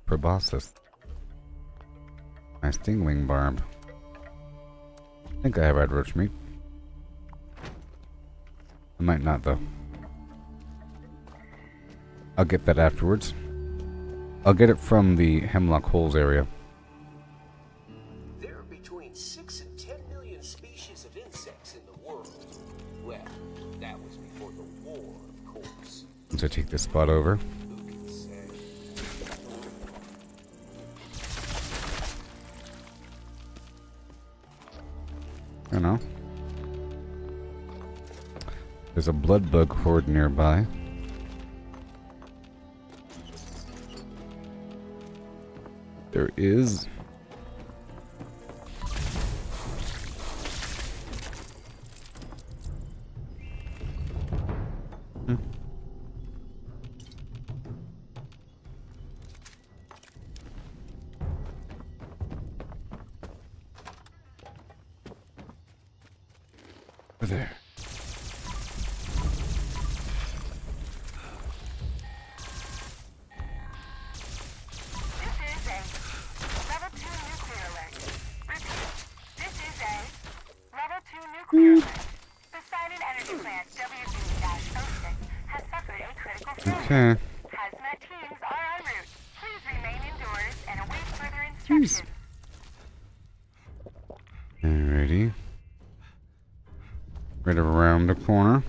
Proboscis. My stingwing barb. I think I have red roach meat. I might not, though. I'll get that afterwards. I'll get it from the Hemlock Holes area. There are between 6 and 10 million species of insects in the world. Well, that was before the war, of course. Once I take this spot over. Who can say? I don't know. There's a blood bug horde nearby. There is. There. Okay. Hazmat teams are en route. Please remain indoors and await further instructions. Alrighty. Right around the corner.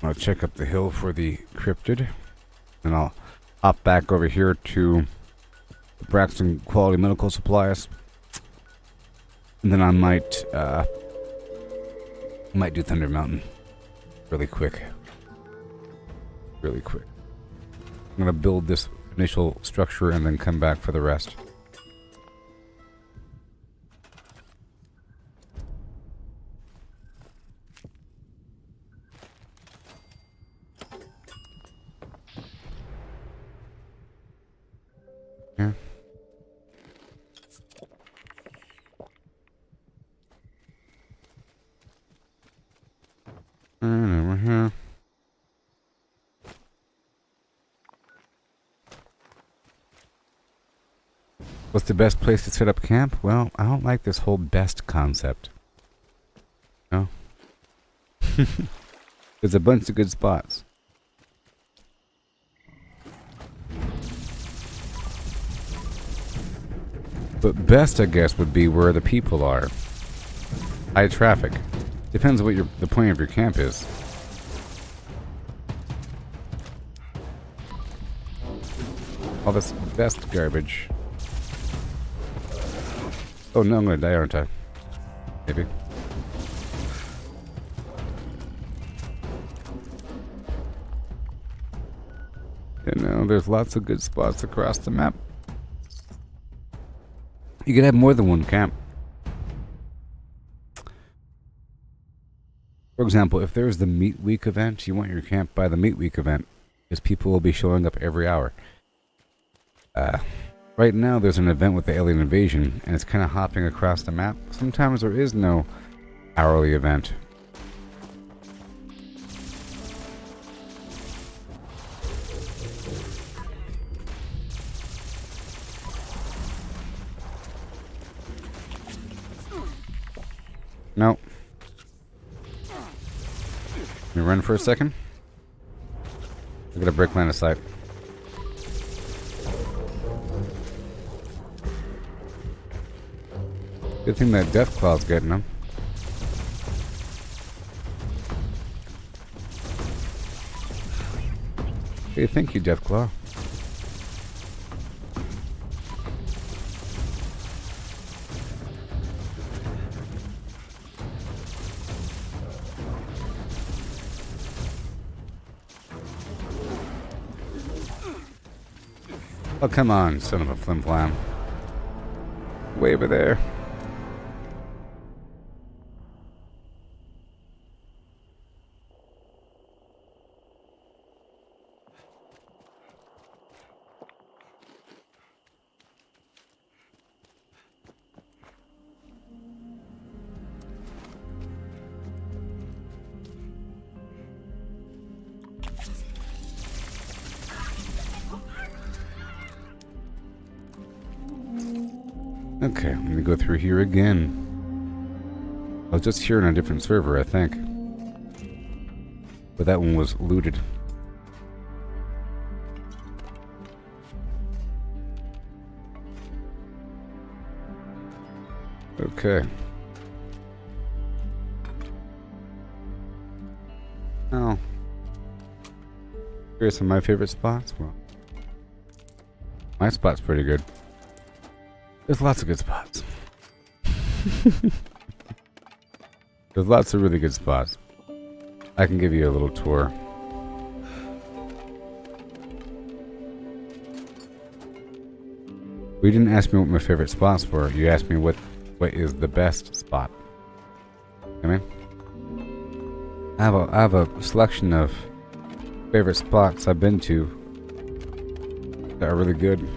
I'll check up the hill for the cryptid, and I'll hop back over here to Braxton Quality Medical Supplies, and then I might do Thunder Mountain really quick. I'm gonna build this initial structure and then come back for the rest. Yeah. And over here. What's the best place to set up camp? Well, I don't like this whole best concept. No. There's a bunch of good spots. But best, I guess, would be where the people are. High traffic. Depends what the point of your camp is. All this best garbage. Oh no, I'm gonna die, aren't I? Maybe. You know, there's lots of good spots across the map. You could have more than one camp. For example, if there's the Meat Week event, you want your camp by the Meat Week event, because people will be showing up every hour. Right now, there's an event with the alien invasion, and it's kind of hopping across the map. Sometimes there is no hourly event. No. Let me run for a second. I got a brick line of sight. Good thing that Deathclaw's getting him. Hey, thank you, Deathclaw. Oh, come on, son of a flim-flam. Way over there. Okay, let me go through here again. I was just here on a different server, I think. But that one was looted. Okay. Oh. Here's some of my favorite spots. Well, my spot's pretty good. There's lots of good spots. There's lots of really good spots. I can give you a little tour. We didn't ask me what my favorite spots were. You asked me what is the best spot. I mean, I have a selection of favorite spots I've been to that are really good.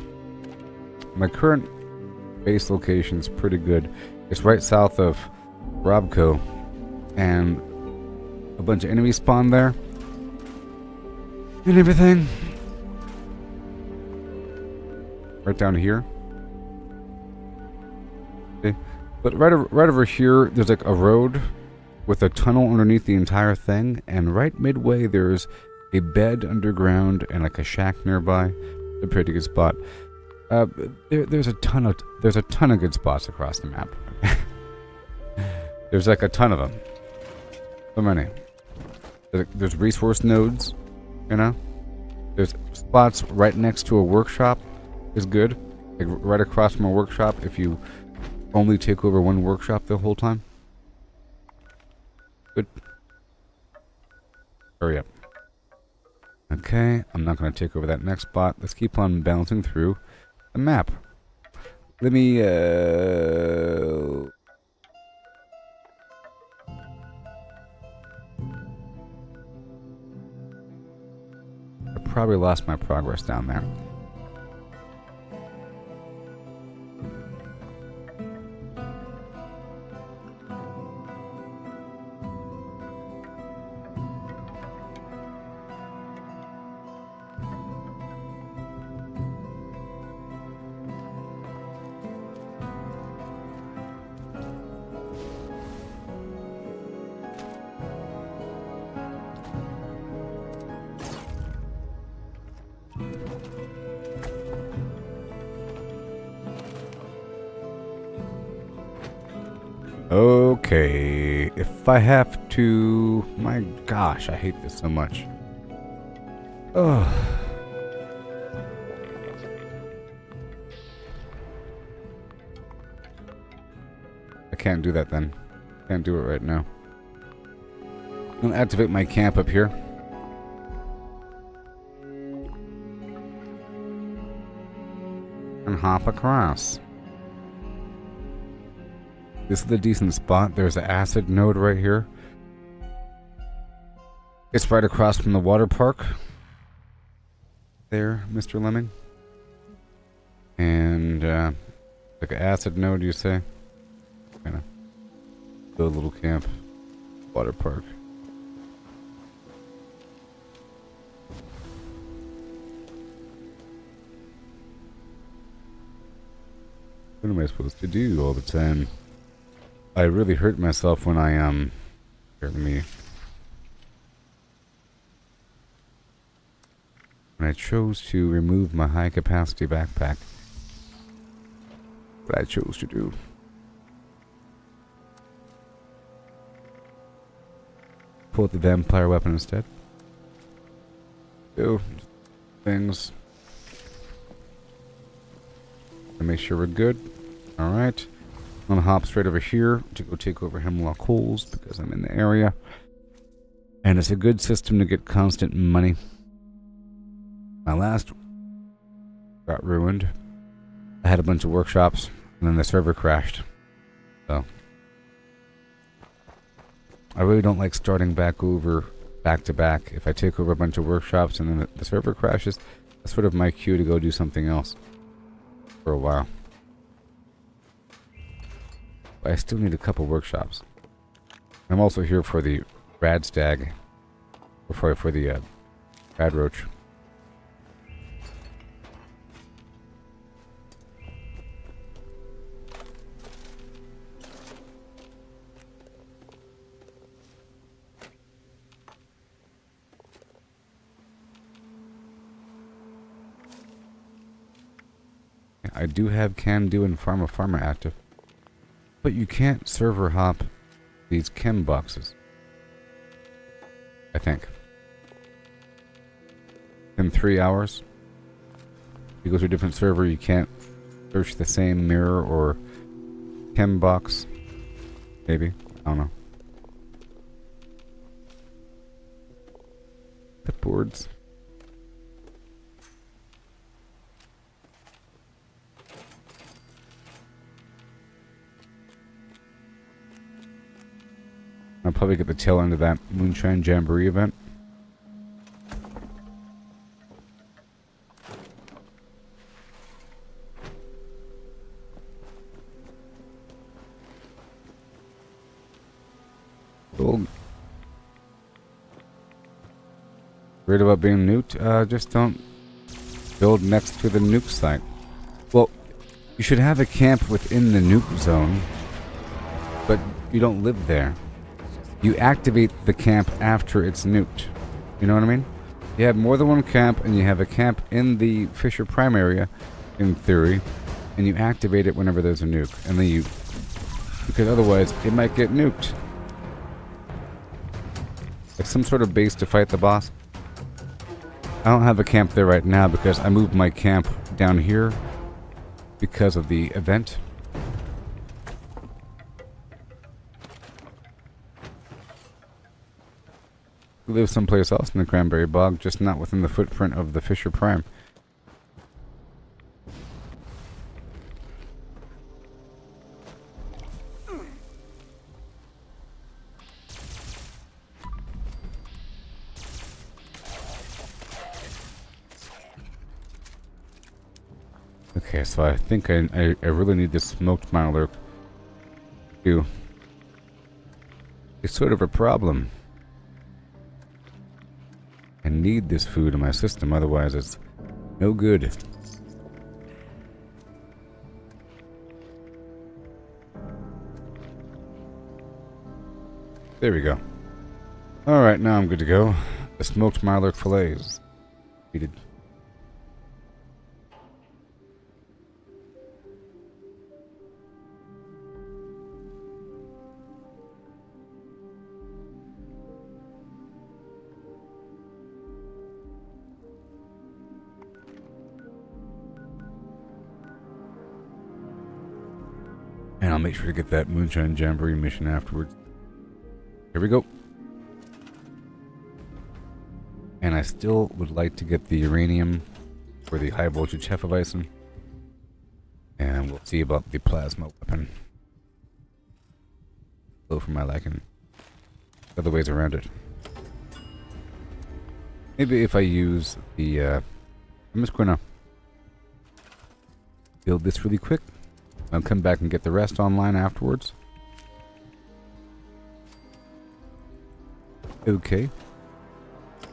My current base location's pretty good. It's right south of Robco, and a bunch of enemies spawn there and everything. Right down here. Okay. But right over here, there's like a road with a tunnel underneath the entire thing, and right midway there's a bed underground and like a shack nearby. A pretty good spot. There's a ton of good spots across the map. There's like a ton of them. So many. There's resource nodes, you know. There's spots right next to a workshop. Is good. Like right across from a workshop. If you only take over one workshop the whole time. Good. Hurry up. Okay, I'm not going to take over that next spot. Let's keep on bouncing through the map. Let me, I probably lost my progress down there. Okay, if I have to... My gosh, I hate this so much. Ugh. I can't do that then. Can't do it right now. I'm gonna activate my camp up here. And hop across. This is a decent spot. There's an acid node right here. It's right across from the water park. There, Mr. Lemming. And, like an acid node, you say? Kind of. Build a little camp. Water park. What am I supposed to do all the time? I really hurt myself when I, pardon me. When I chose to remove my high capacity backpack. What I chose to do. Pull out the vampire weapon instead. Do things. To make sure we're good. Alright. I'm gonna hop straight over here to go take over Hemlock Holes because I'm in the area. And it's a good system to get constant money. My last got ruined. I had a bunch of workshops and then the server crashed. So I really don't like starting back over back to back. If I take over a bunch of workshops and then the server crashes, that's sort of my cue to go do something else for a while. But I still need a couple workshops. I'm also here for the Rad Stag. Or for the Rad Roach. I do have Can Do and Pharma active. But you can't server hop these chem boxes. I think. In 3 hours. You go to a different server, you can't search the same mirror or chem box. Maybe. I don't know. Clipboards. I'll probably get the tail end of that Moonshine Jamboree event. Cool. Worried about being nuked? Just don't build next to the nuke site. Well, you should have a camp within the nuke zone, but you don't live there. You activate the camp after it's nuked. You know what I mean? You have more than one camp, and you have a camp in the Fisher Prime area, in theory, and you activate it whenever there's a nuke. And then you... Because otherwise, it might get nuked. Like some sort of base to fight the boss. I don't have a camp there right now because I moved my camp down here because of the event. We live someplace else in the Cranberry Bog, just not within the footprint of the Fisher Prime. Okay, so I think I really need this smoked Mirelurk too. It's sort of a problem. I need this food in my system, otherwise it's no good. There we go. Alright, now I'm good to go. The smoked Mirelurk fillets. Needed. And I'll make sure to get that Moonshine Jamboree mission afterwards. Here we go. And I still would like to get the uranium for the high voltage Hefeweizen. And we'll see about the plasma weapon. Low for my liking. Other ways around it. Maybe if I use the, I'm just gonna build this really quick. I'll come back and get the rest online afterwards. Okay.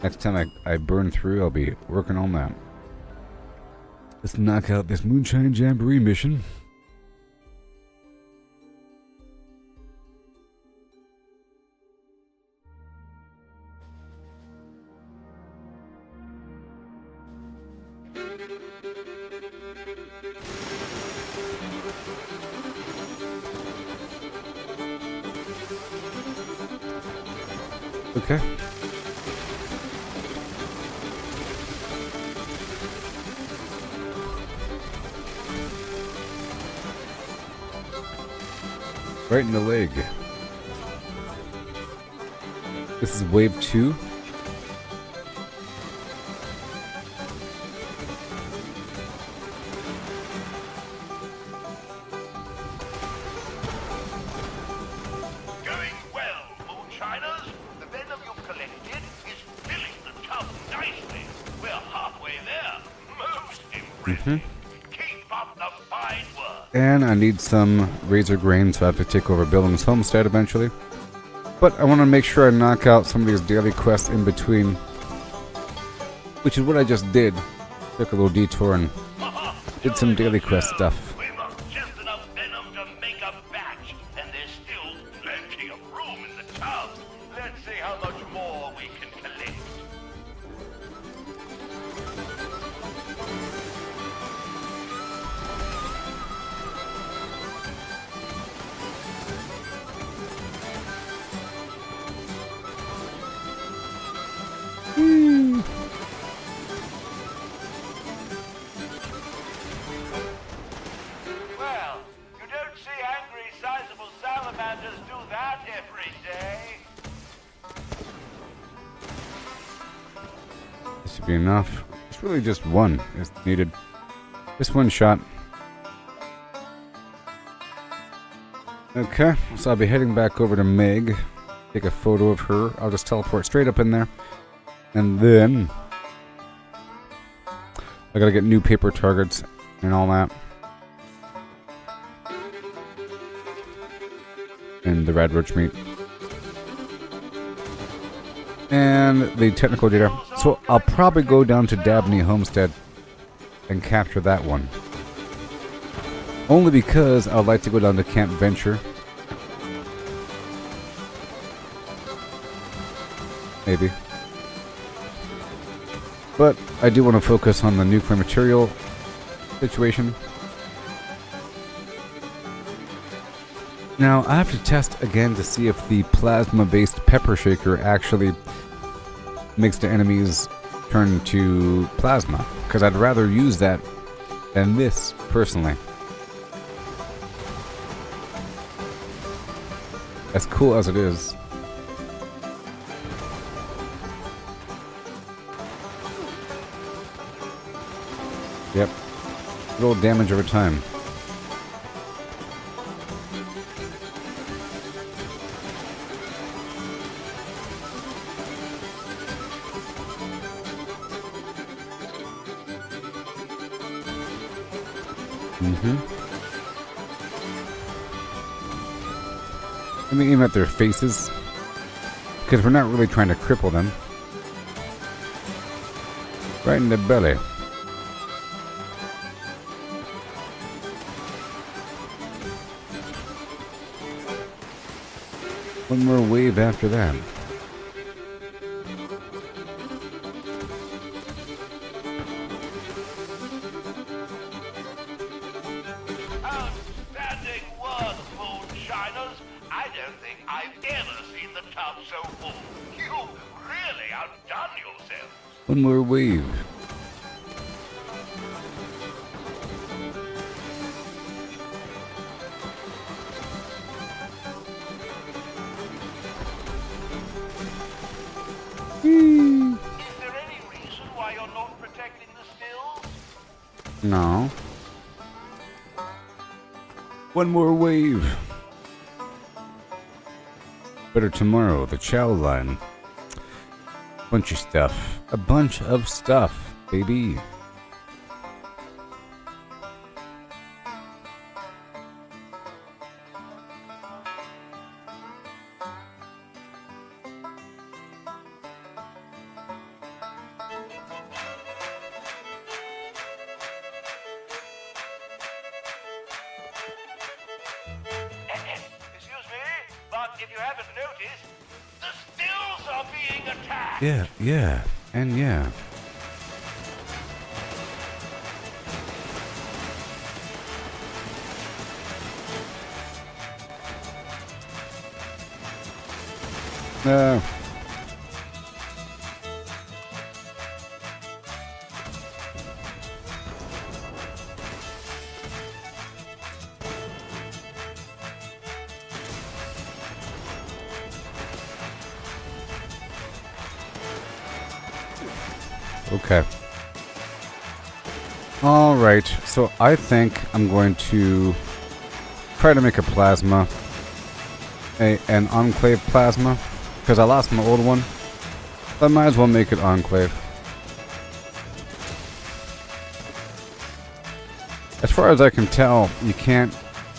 Next time I burn through, I'll be working on that. Let's knock out this Moonshine Jamboree mission. Okay. Right in the leg. This is wave 2. Going well, Moonshiners. The venom you've collected is filling the tub nicely. We're halfway there. Most impressive. Keep up the fine work. And I need some razor grain, so I have to take over Billings Homestead eventually. But I want to make sure I knock out some of these daily quests in between, which is what I just did. Took a little detour and did some daily quest stuff. We've got just enough venom to make a batch, and there's still plenty of room in the tub. Let's see how much more we can collect. Well, you don't see angry, sizable salamanders do that every day. This should be enough. It's really just one is needed. Just one shot. Okay, so I'll be heading back over to Meg. Take a photo of her. I'll just teleport straight up in there. And then I gotta get new paper targets and all that. And the red roach meat. And the technical data. So I'll probably go down to Dabney Homestead and capture that one. Only because I'd like to go down to Camp Venture. Maybe. But I do want to focus on the nuclear material situation. Now, I have to test again to see if the plasma-based pepper shaker actually makes the enemies turn to plasma. Because I'd rather use that than this, personally. As cool as it is. Yep. Little damage over time. Let me aim at their faces, because we're not really trying to cripple them. Right in the belly. One more wave after that. Outstanding work, Moonshiners. I don't think I've ever seen the tub so full. You've really outdone yourselves. One more wave. Is there any reason why you're not protecting the stills? No. One more wave. Better tomorrow, the chow line. Bunch of stuff. A bunch of stuff, baby. Excuse me, but if you haven't noticed, the stills are being attacked. Yeah, and yeah. No. Okay. Alright, so I think I'm going to try to make a plasma. An Enclave plasma. Because I lost my old one. I might as well make it Enclave. As far as I can tell, you can't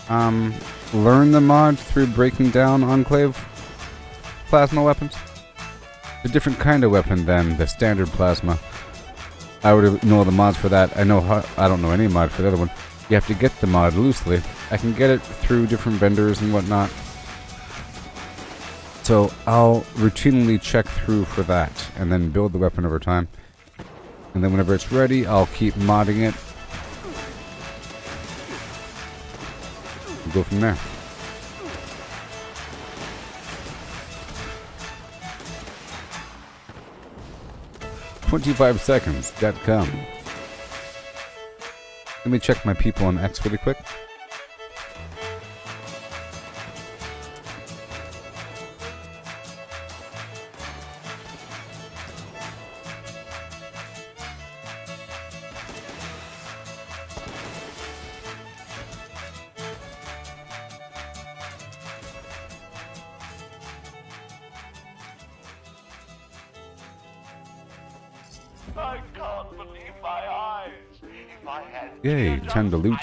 learn the mod through breaking down Enclave plasma weapons. It's a different kind of weapon than the standard plasma. I would know the mods for that. I don't know any mod for the other one. You have to get the mod loosely. I can get it through different vendors and whatnot. So I'll routinely check through for that and then build the weapon over time. And then whenever it's ready, I'll keep modding it. We'll go from there. $25seconds.com. Let me check my people on X really quick. I can't believe my eyes. If I had Yay, time to loot.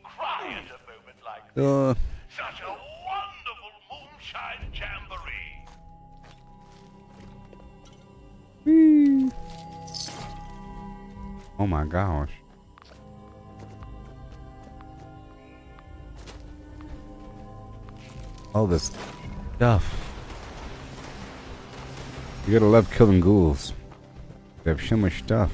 cry at a moment like this. Uh, Such a wonderful moonshine jamboree. whee. Oh my gosh. All this stuff. You gotta love killing ghouls. They have so much stuff.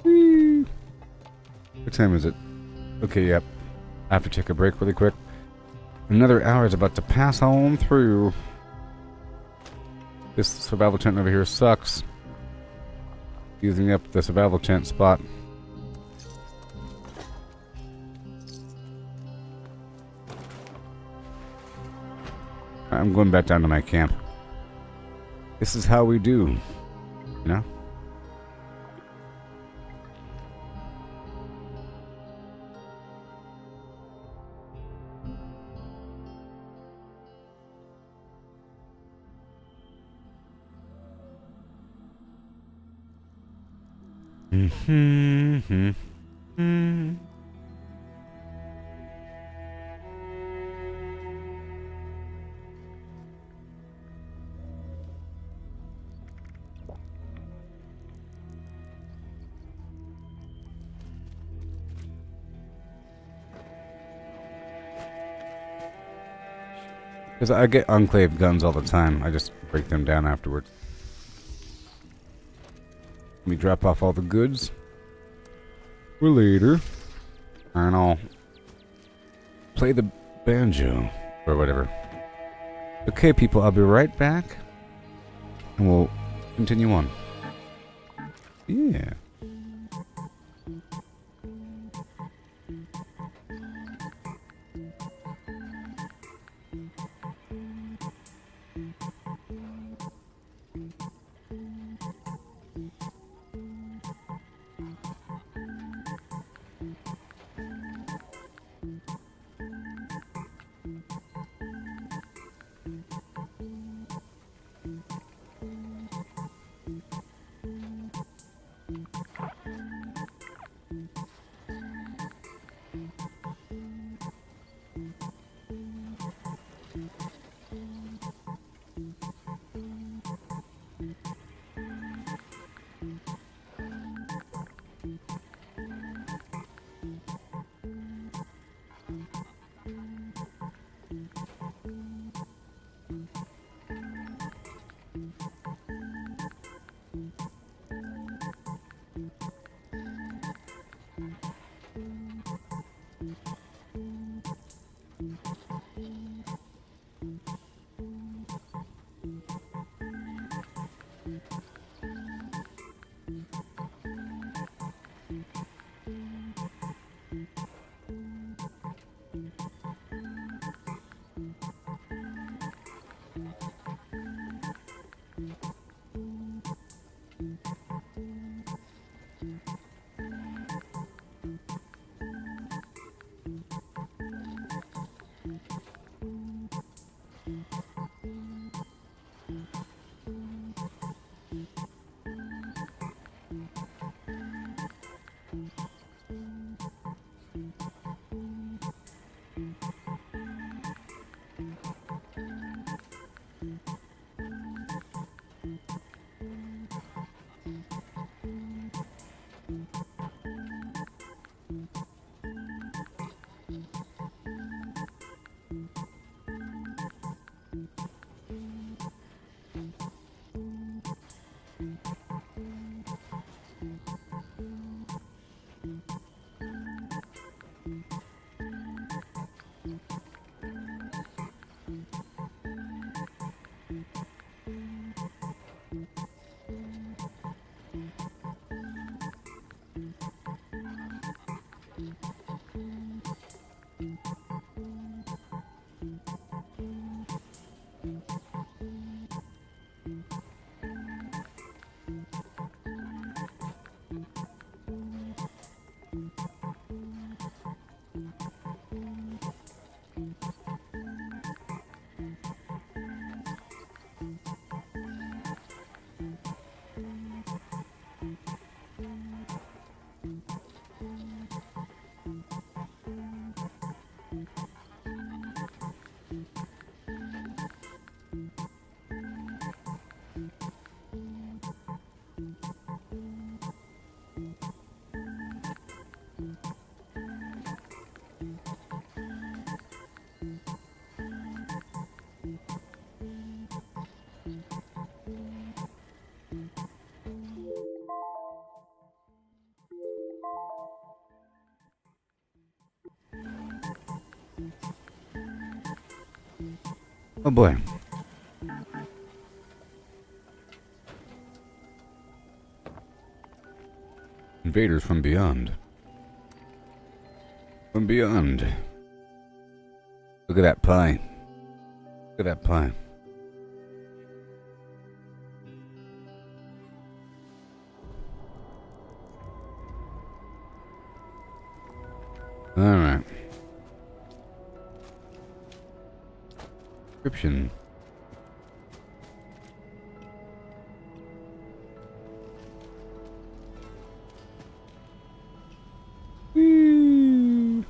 Whee. What time is it? Okay, yep. I have to take a break really quick. Another hour is about to pass on through. This survival tent over here sucks. Using up the survival tent spot. I'm going back down to my camp. This is how we do, you know? Because I get Enclave guns all the time. I just break them down afterwards. Let me drop off all the goods for later. And I'll play the banjo or whatever. Okay, people, I'll be right back. And we'll continue on. Yeah. Oh boy. Invaders from beyond. From beyond. Look at that pie. Look at that pie. Alright. Description. Whee!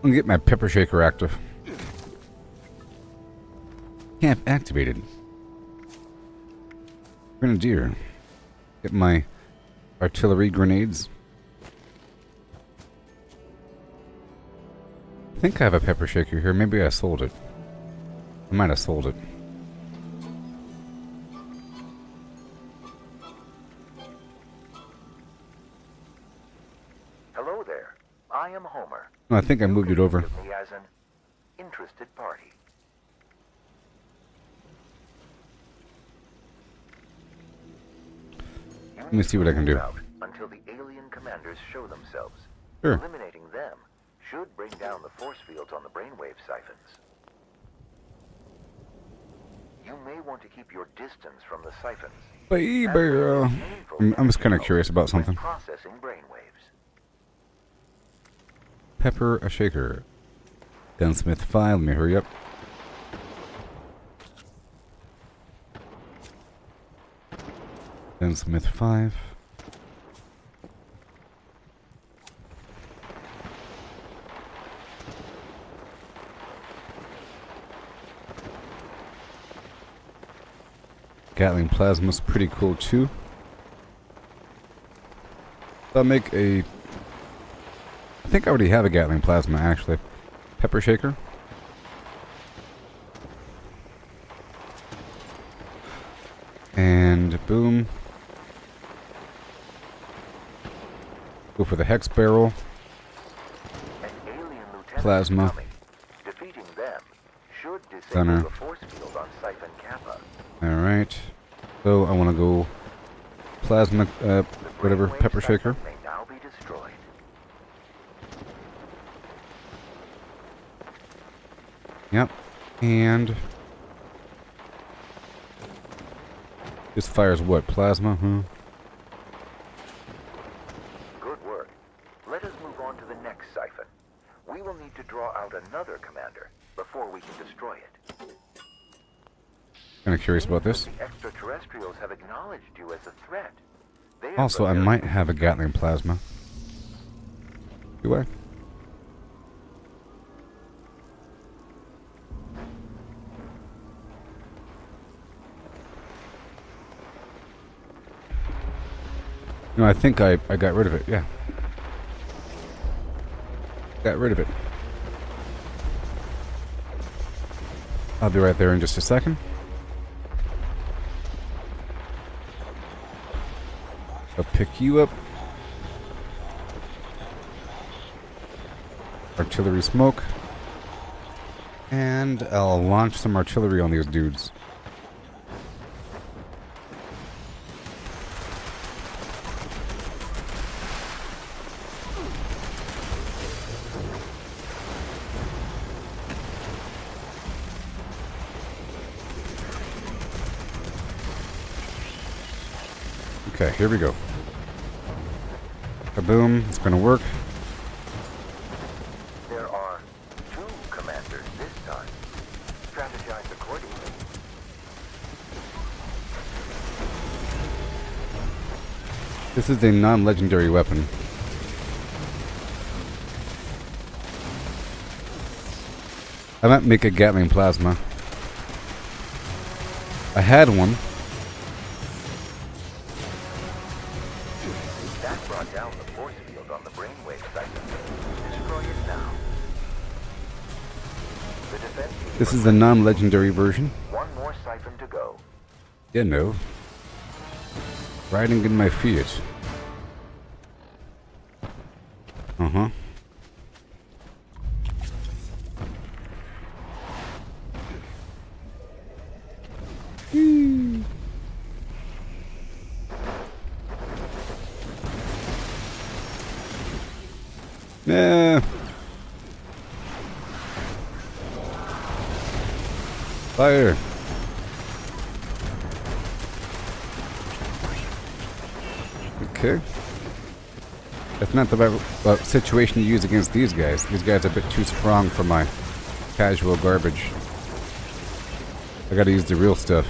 I'm gonna get my pepper shaker active. Camp activated. Grenadier. Get my artillery grenades. I think I have a pepper shaker here. Maybe I sold it. I might have sold it. Hello there. I am Homer. No, I think I moved it over. Think of me as an interested party. Let me see what I can do. Until the alien commanders show themselves. Sure. Eliminating them should bring down the force fields on the brainwave siphons. You may want to keep your distance from the siphons. Baby. I'm just kind of curious about something. Processing brainwaves. Pepper a shaker. Gunsmith 5. Let me hurry up. Gunsmith 5. Gatling plasma's pretty cool too. I'll make a... I think I already have a Gatling plasma actually. Pepper shaker. And boom. Go for the hex barrel. Plasma. Defeating them should disable Gunner. the force field on Siphon Kappa. Alright. So I want to go plasma, whatever, pepper shaker. May now be destroyed. Yep. And this fires what? Plasma? Huh? Good work. Let us move on to the next siphon. We will need to draw out another commander before we can destroy it. Kind of curious about this. The extraterrestrials have acknowledged you as a threat. They are Also, I prepared might to have a Gatling plasma. Do I? No, I think I got rid of it, yeah. Got rid of it. I'll be right there in just a second. I'll pick you up. Artillery smoke. And I'll launch some artillery on these dudes. Okay, here we go. Kaboom, it's gonna work. There are 2 commanders this time. Strategize accordingly. This is a non-legendary weapon. I might make a Gatling plasma. I had one. That brought down the force field on the brainwave siphon. Destroy it now. The defense team This is a non-legendary version. one more siphon to go. You know. Riding in my Fiat. Uh-huh. Nah. Fire. Okay. That's not the right situation to use against these guys. These guys are a bit too strong for my casual garbage. I gotta use the real stuff.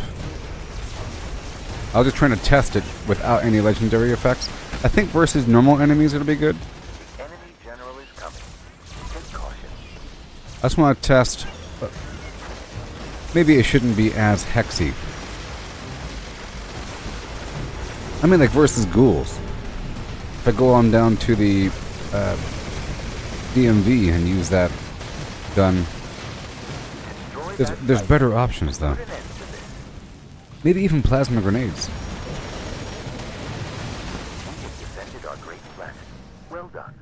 I was just trying to test it without any legendary effects. I think versus normal enemies it'll be good. Enemy general is coming. Take caution. I just want to test. Maybe it shouldn't be as hexy. I mean, like versus ghouls. If I go on down to the DMV and use that gun, there's better options though. Maybe even plasma grenades. Defended our great planet. Well done.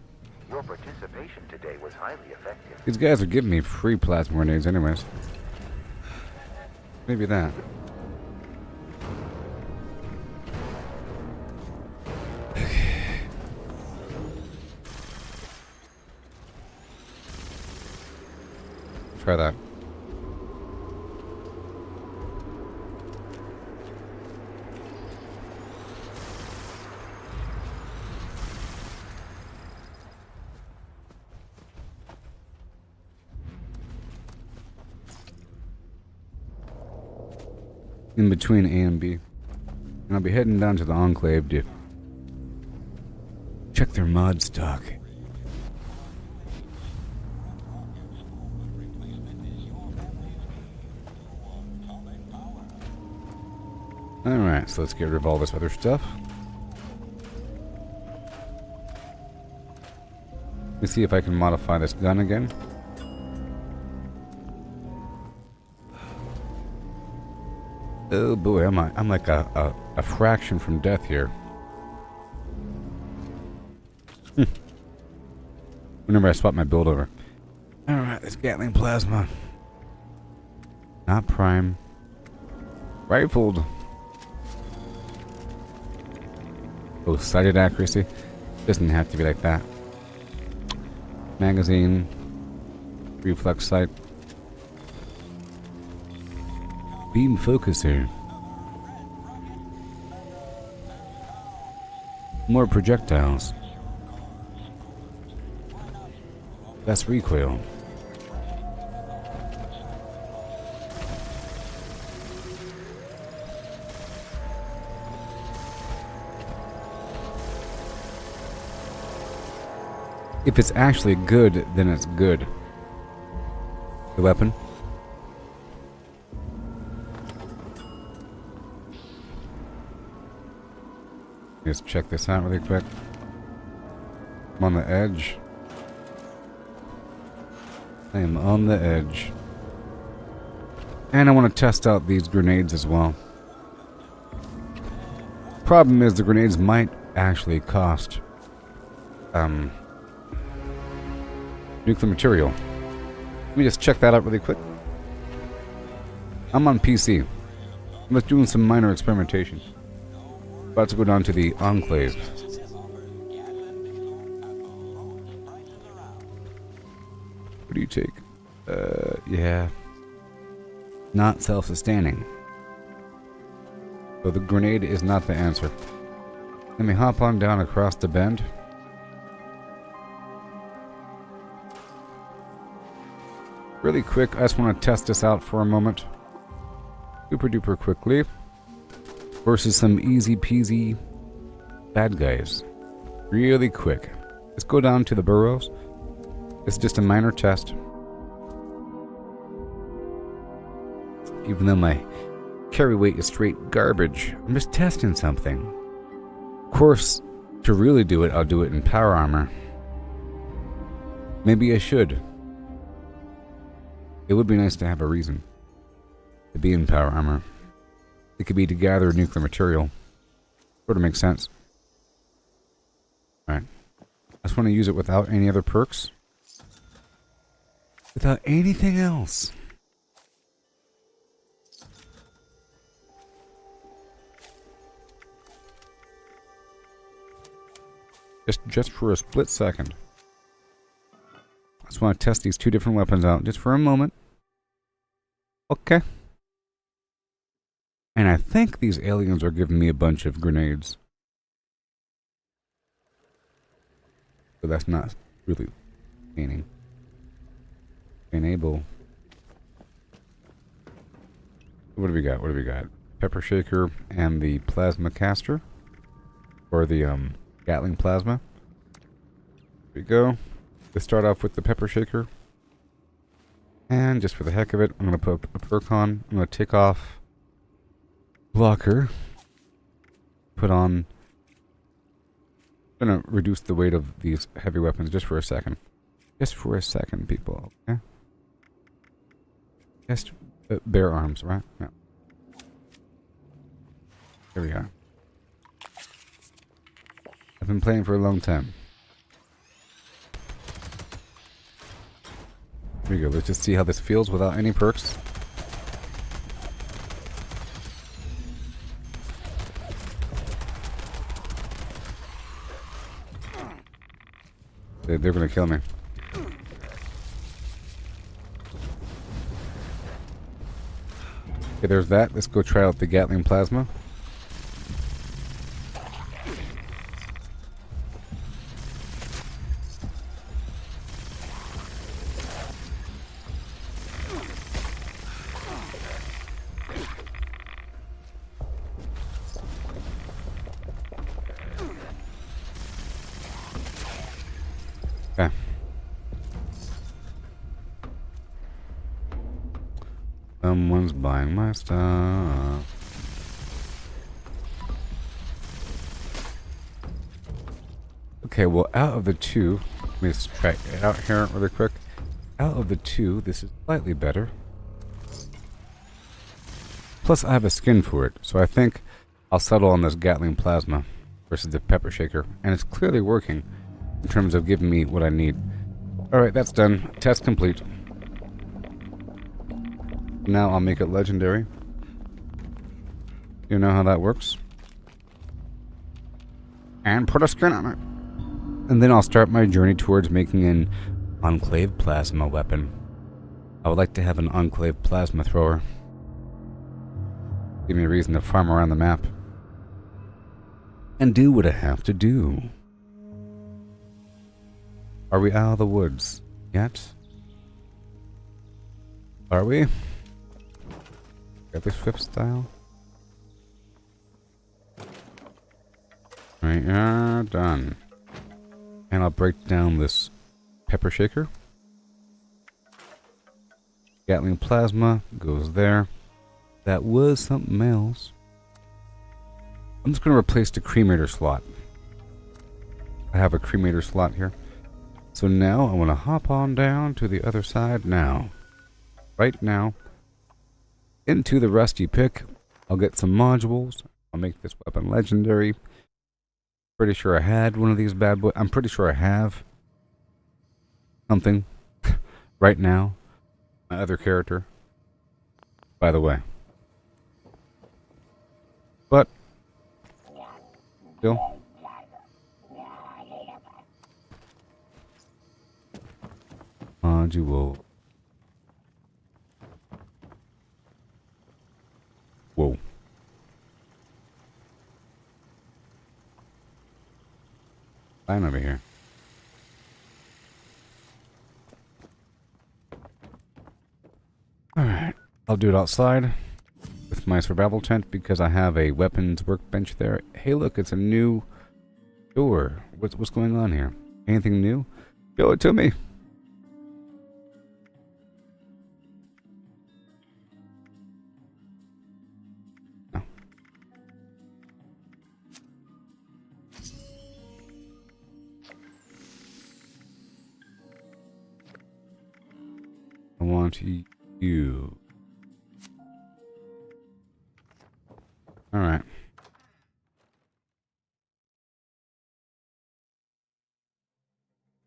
Your participation today was highly effective. These guys are giving me free plasma grenades anyways. Maybe that. Try that. in between A and B. And I'll be heading down to the Enclave to check their mod stock. Alright, so let's get rid of all this other stuff. Let me see if I can modify this gun again. Oh boy, I'm like a fraction from death here. Whenever I swap my build over. Alright, this Gatling plasma. Not prime. Rifled. Oh, sighted accuracy. Doesn't have to be like that. Magazine. Reflex sight. Beam focuser. More projectiles. Less recoil. If it's actually good, then it's good. The weapon. Let's check this out really quick. I'm on the edge. I am on the edge. And I want to test out these grenades as well. Problem is the grenades might actually cost nuclear material. Let me just check that out really quick. I'm on PC. I'm just doing some minor experimentation. About to go down to the Enclave. What do you take? Yeah. Not self-sustaining. So the grenade is not the answer. Let me hop on down across the bend. Really quick, I just want to test this out for a moment. Super duper quickly. Versus some easy peasy bad guys. Really quick. Let's go down to the burrows. It's just a minor test. Even though my carry weight is straight garbage, I'm just testing something. Of course, to really do it, I'll do it in power armor. Maybe I should. It would be nice to have a reason to be in power armor. It could be to gather nuclear material. Sort of makes sense. Alright. I just want to use it without any other perks. Without anything else. Just for a split second. I just want to test these two different weapons out just for a moment. Okay. And I think these aliens are giving me a bunch of grenades. But that's not really meaning. Enable. What do we got? What do we got? Pepper shaker and the plasma caster. Or the Gatling plasma. Here we go. Let's start off with the pepper shaker. And just for the heck of it, I'm going to put a perk on. I'm going to take off blocker. Put on. I'm going to reduce the weight of these heavy weapons just for a second. Just for a second, people. Okay? Just bare arms, right? Yeah. Here we are. I've been playing for a long time. Here we go. Let's just see how this feels without any perks. They're gonna kill me. Okay, there's that. Let's go try out the Gatling plasma. Okay. Someone's buying my stuff. Okay, well, out of the two, let me just try it out here really quick. Out of the two, this is slightly better. Plus, I have a skin for it, so I think I'll settle on this Gatling Plasma versus the Pepper Shaker, and it's clearly working in terms of giving me what I need. Alright, that's done. Test complete. Now I'll make it legendary. You know how that works? And put a skin on it. And then I'll start my journey towards making an Enclave Plasma weapon. I would like to have an Enclave Plasma thrower. Give me a reason to farm around the map. And do what I have to do. Are we out of the woods yet? Are we? Got the Swift style? Right, done. And I'll break down this Pepper Shaker. Gatling Plasma goes there. That was something else. I'm just going to replace the cremator slot. I have a cremator slot here. So now I want to hop on down to the other side now. Right now. Into the rusty pick. I'll get some modules. I'll make this weapon legendary. Pretty sure I had one of these bad boys. I'm pretty sure I have something right now. My other character. By the way. But still. Module. Whoa. Fine over here. Alright. I'll do it outside with my survival tent because I have a weapons workbench there. Hey look, it's a new door. What's going on here? Anything new? Show it to me. I want you. Alright.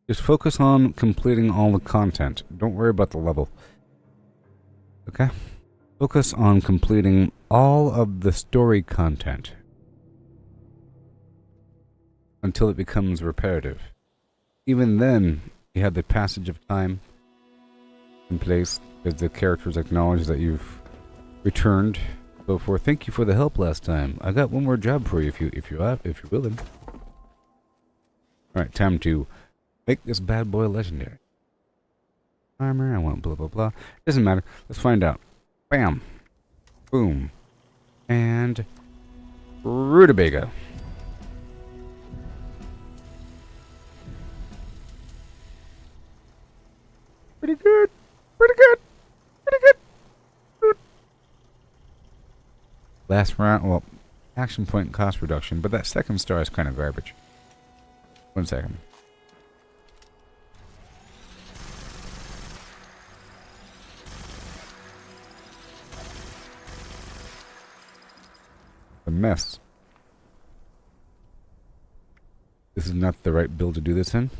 Just focus on completing all the content. Don't worry about the level. Okay? Focus on completing all of the story content. Until it becomes repetitive. Even then, you have the passage of time in place as the characters acknowledge that you've returned. So forth. Thank you for the help last time. I got one more job for you if you're willing. Alright, time to make this bad boy legendary. Armor, I want blah blah blah. Doesn't matter. Let's find out. Bam. Boom. And rutabaga. Pretty good. Pretty good. Pretty good. Last round, well, action point cost reduction, but that second star is kind of garbage. 1 second. A mess. This is not the right build to do this in.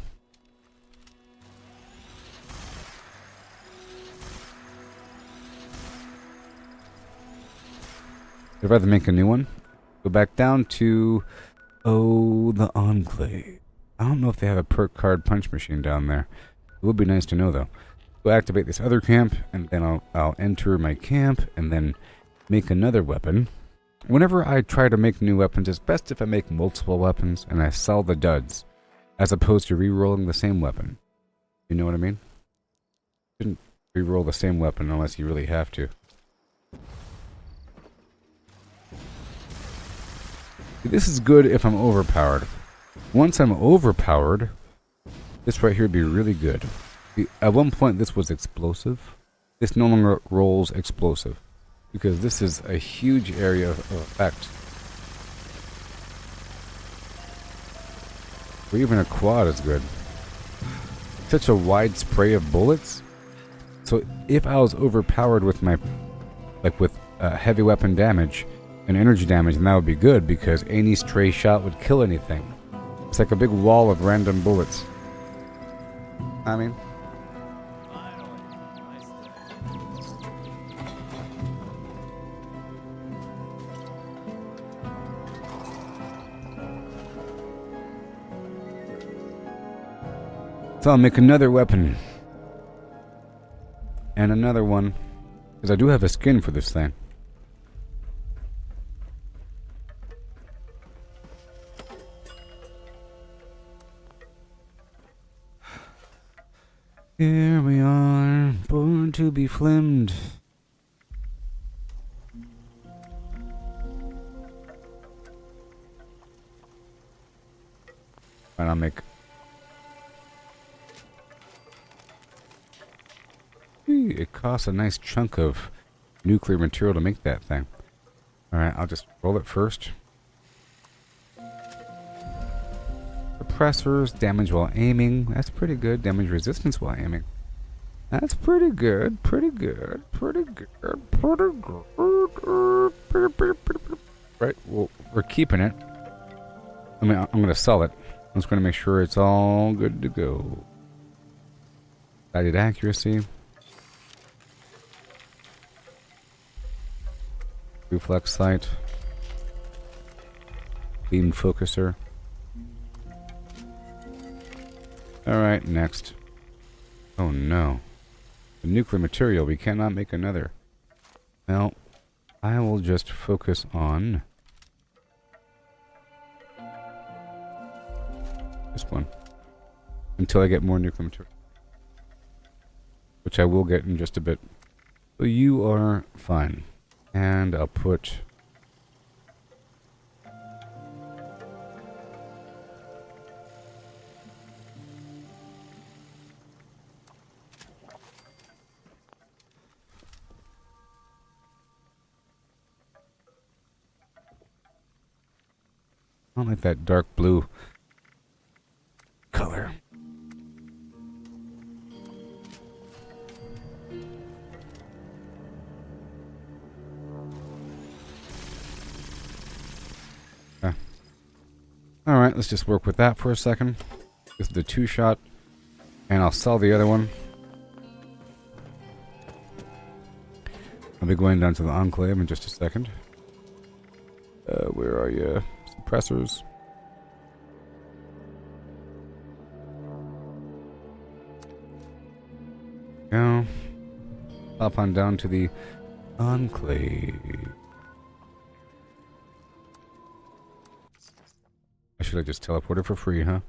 I'd rather make a new one. Go back down to, the Enclave. I don't know if they have a perk card punch machine down there. It would be nice to know though. Go activate this other camp, and then I'll enter my camp, and then make another weapon. Whenever I try to make new weapons, it's best if I make multiple weapons, and I sell the duds, as opposed to re-rolling the same weapon. You know what I mean? You shouldn't re-roll the same weapon unless you really have to. This is good if I'm overpowered. Once I'm overpowered, This right here would be really good. At one point, this was explosive. This no longer rolls explosive because this is a huge area of effect. Or even a quad is good. Such a wide spray of bullets. So if I was overpowered with my, like with heavy weapon damage and energy damage, then that would be good because any stray shot would kill anything. It's like a big wall of random bullets. I mean. So I'll make another weapon. And another one. Because I do have a skin for this thing. Here we are, born to be flimmed. And I'll make... It costs a nice chunk of nuclear material to make that thing. Alright, I'll just roll it first. Suppressors, damage while aiming. That's pretty good. Damage resistance while aiming. That's pretty good. Pretty good. Pretty good. Pretty good. Right, well, we're keeping it. I mean, I'm going to sell it. I'm just going to make sure it's all good to go. Guided accuracy. Reflex sight. Beam focuser. Alright, next. Oh no. The nuclear material, we cannot make another. Well, I will just focus on this one. Until I get more nuclear material. Which I will get in just a bit. So you are fine. And I'll put... I don't like that dark blue color. Alright, let's just work with that for a second. This is the 2-shot. And I'll sell the other one. I'll be going down to the Enclave in just a second. Where are you? Suppressors. Go. Hop on down to the Enclave. I should have just teleported for free, huh?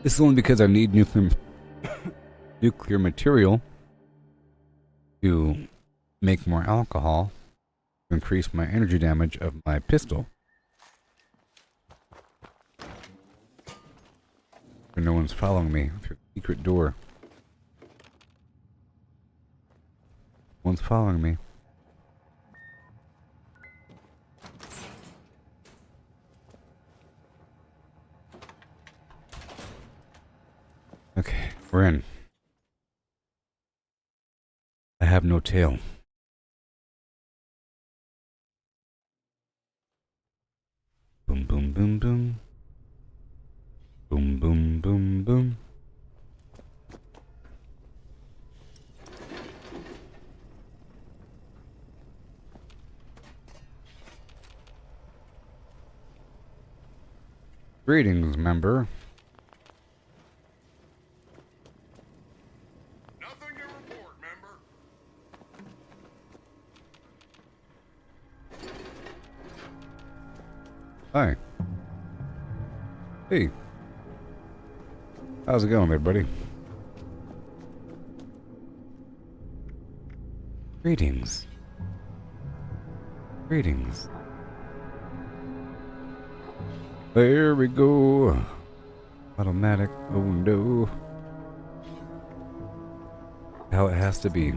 This is only because I need nuclear material to make more alcohol to increase my energy damage of my pistol. And no one's following me through the secret door. One's following me. Okay, we're in. I have no tail. Boom, boom, boom, boom. Boom, boom, boom, boom. Greetings, member. Nothing to report, member. Hi. Hey. How's it going, everybody? Greetings. Greetings. There we go. Automatic. Oh no. How it has to be.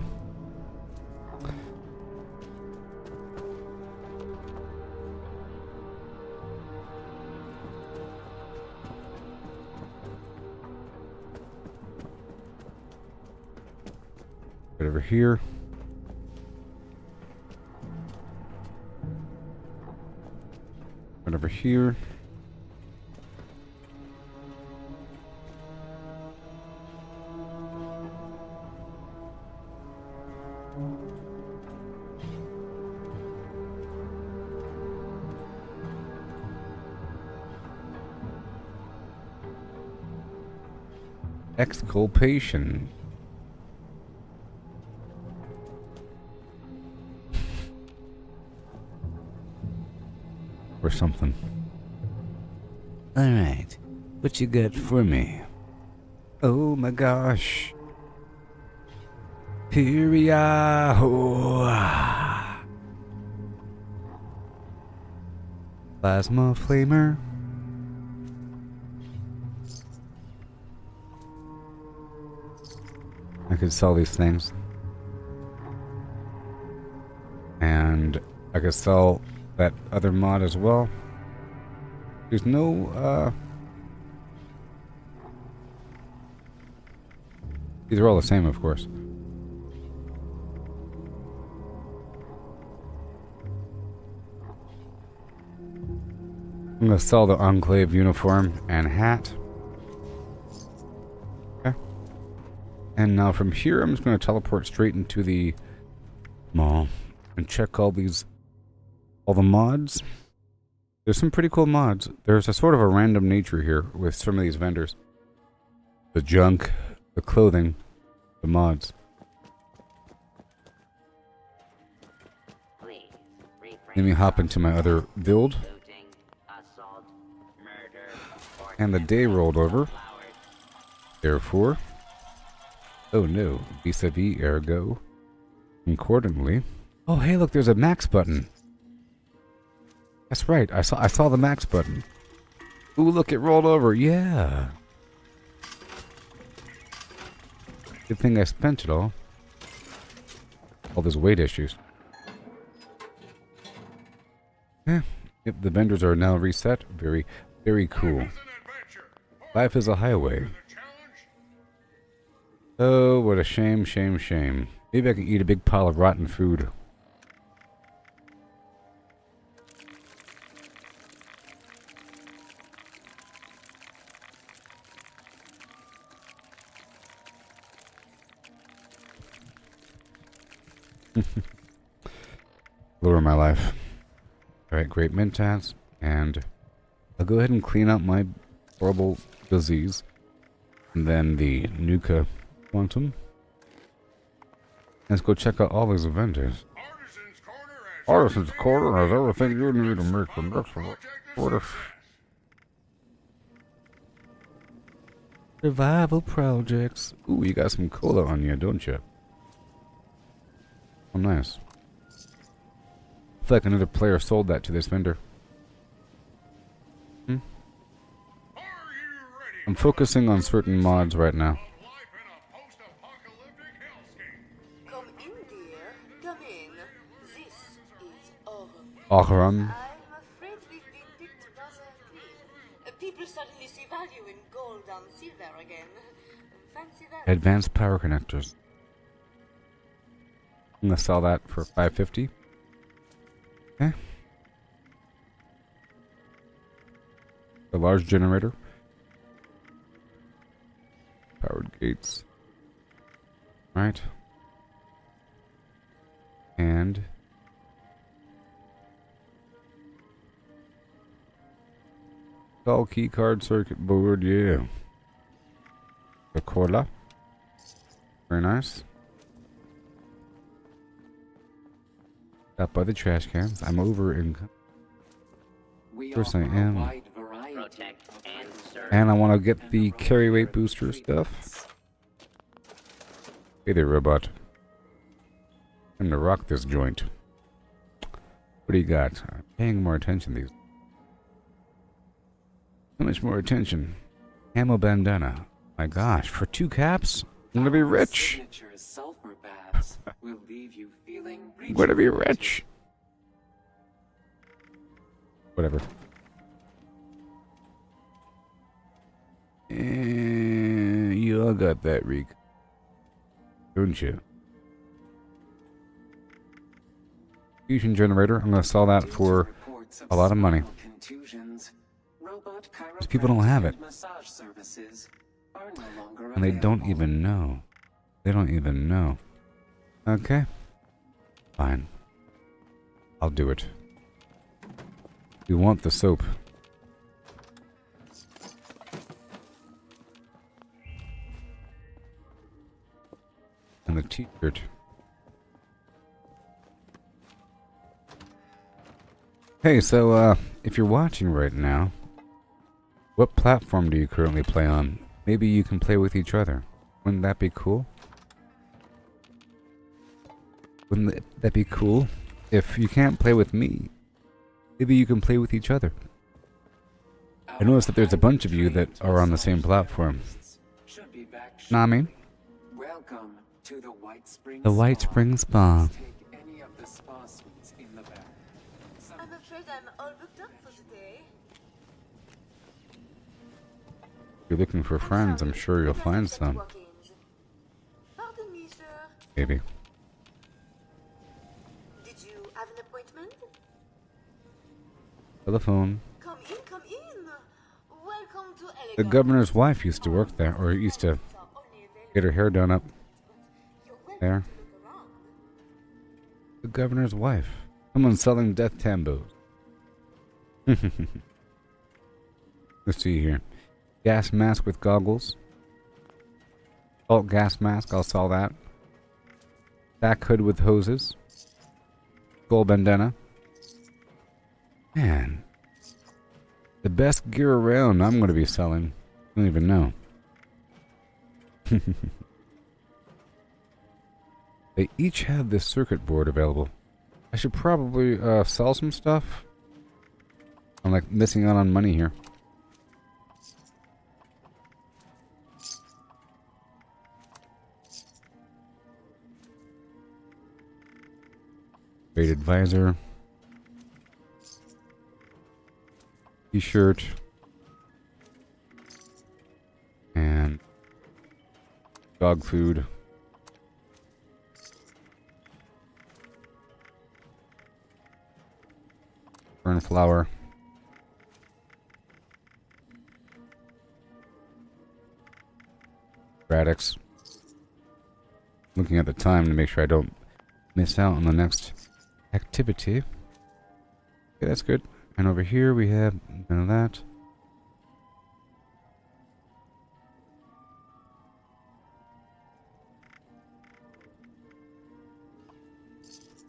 Right over here. Right over here. Exculpation. Or something. Alright. What you got for me? Oh my gosh. Here we are. Plasma flamer. I could sell these things. And I could sell that other mod as well. There's no, these are all the same, of course. I'm gonna sell the Enclave uniform and hat. Okay. And now from here, I'm just gonna teleport straight into the mall and check all the mods. There's some pretty cool mods. There's a sort of a random nature here with some of these vendors. The junk, the clothing, the mods. Let me hop into my other build. And the day rolled over. Therefore, oh no, vis-a-vis ergo. Accordingly. Oh hey, look, there's a max button. That's right. I saw the max button. Ooh, look, it rolled over. Yeah. Good thing I spent it all. All those weight issues. Yeah. Yep, the vendors are now reset. Very, very cool. Life is a highway. Oh, what a shame, shame, shame. Maybe I can eat a big pile of rotten food. Lower my life. Alright, great mentats. And I'll go ahead and clean up my horrible disease. And then the Nuka Quantum. Let's go check out all these vendors. Artisan's Corner has everything you need to make the next order. Survival projects. Ooh, you got some cola on you, don't you? Oh, nice. I feel like another player sold that to this vendor. I'm focusing on certain mods right now. Come in, dear. Come in. This is Oren. Oren. I'm afraid we've been picked rather clean. People suddenly see value in gold and silver again. Fancy that. Advanced power connectors. I'm gonna sell that for $5.50. Okay. A large generator. Powered gates. Right. And all key card circuit board, yeah. The cola. Very nice. Up by the trash cans. I'm over in. Of course I am. And I want to get the carry weight booster stuff. Hey there, robot. I'm gonna rock this joint. What do you got? Paying more attention these. So much more attention. Camo bandana. My gosh, for 2 caps? I'm gonna be rich. I'm gonna be rich. Whatever. You all got that, Reek. Don't you? Fusion generator. I'm gonna sell that for a lot of money. Because people don't have it. And they don't even know. They don't even know. Okay. Fine. I'll do it. We want the soap. And the t-shirt. Hey, so, if you're watching right now, what platform do you currently play on? Maybe you can play with each other. Wouldn't that be cool? Wouldn't that be cool? If you can't play with me, maybe you can play with each other. I noticed that there's a bunch of you that are on the same platform. Know what I mean? The White Spring Spa. I'm afraid I'm all booked up for the day. If you're looking for friends, I'm sure you'll find some. Pardon me, sir. Maybe. Did you have an appointment? Telephone. Come in, come in. Welcome to Elegant. The governor's wife used to work there, or used to get her hair done up there. The governor's wife. Someone selling death tambos. Let's see here. Gas mask with goggles. Salt gas mask, I'll sell that. Back hood with hoses. Skull bandana. Man. The best gear around I'm going to be selling. I don't even know. They each have this circuit board available. I should probably sell some stuff. I'm like missing out on money here. Weighted visor. T-shirt. And dog food. Fern flower. Radix. Looking at the time to make sure I don't miss out on the next activity. Okay, that's good. And over here we have none of that.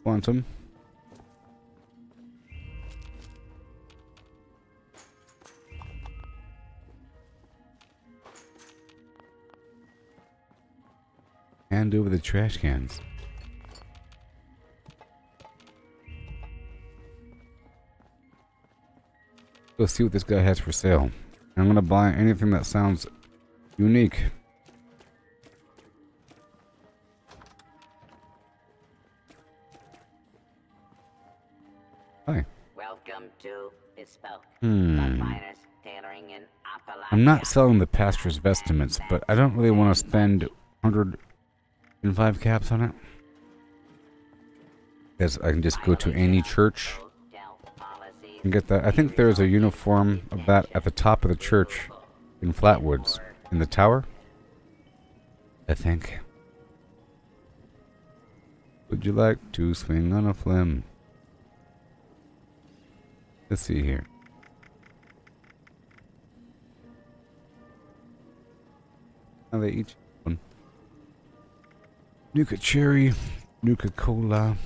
Quantum. Hand over the trash cans. Let's see what this guy has for sale. I'm gonna buy anything that sounds unique. Hi. Welcome to Bespoke. I'm not selling the pastor's vestments, but I don't really want to spend 105 caps on it. Because I can just go to any church and get that. I think there's a uniform of that at the top of the church in Flatwoods. In the tower? I think. Would you like to swing on a flim? Let's see here. Now they each one. Nuka Cherry, Nuka Cola,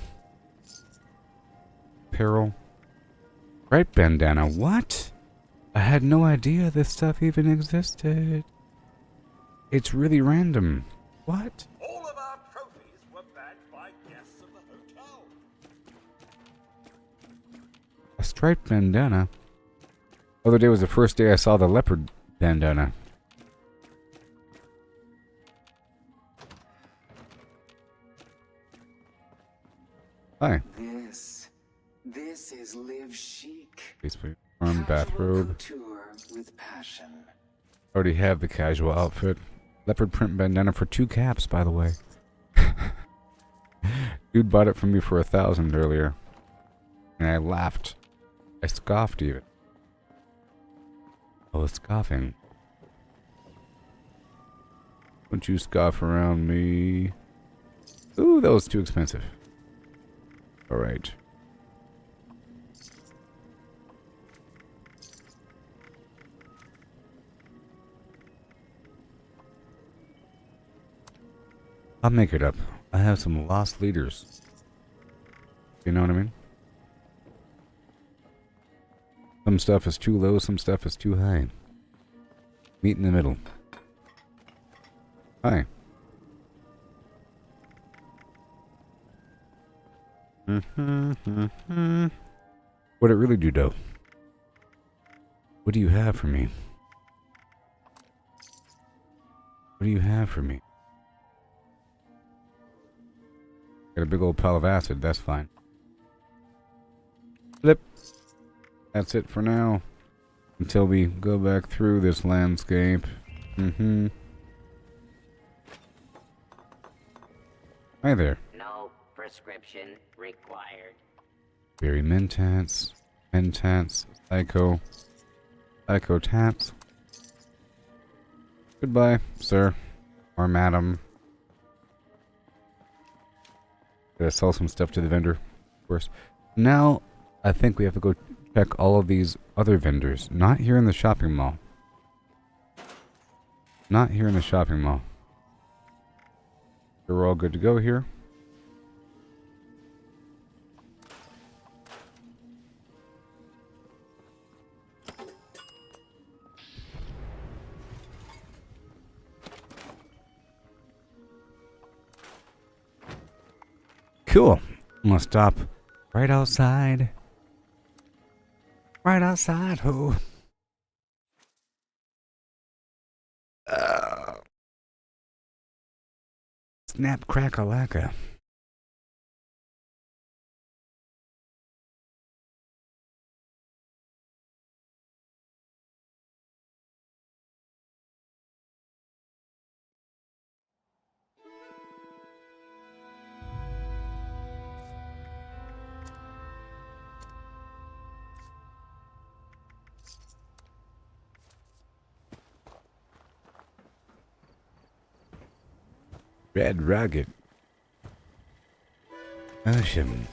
Apparel, Right bandana. What? I had no idea this stuff even existed. It's really random. What? All of our trophies were bagged by guests of the hotel. striped bandana. Other day was the first day I saw the leopard bandana. Hi. This is Live Chic. Basically, arm bathrobe. Couture with passion. Already have the casual outfit. Leopard print bandana for 2 caps, by the way. Dude bought it from me for 1,000 earlier. And I laughed. I scoffed even. I was scoffing. Don't you scoff around me. Ooh, that was too expensive. Alright. I'll make it up. I have some lost leaders. You know what I mean? Some stuff is too low, some stuff is too high. Meet in the middle. Hi. What'd it really do, though? What do you have for me? What do you have for me? Got a big old pile of acid, that's fine. Flip. That's it for now. Until we go back through this landscape. Hi there. No prescription required. Very Mentats. Psycho Tats. Goodbye, sir. Or madam. Gotta sell some stuff to the vendor, of course. Now, I think we have to go check all of these other vendors. Not here in the shopping mall. Not here in the shopping mall. We're all good to go here. Cool. I'm gonna stop right outside. Right outside, who? Snap crack-a-lacka. Red Rocket. Awesome.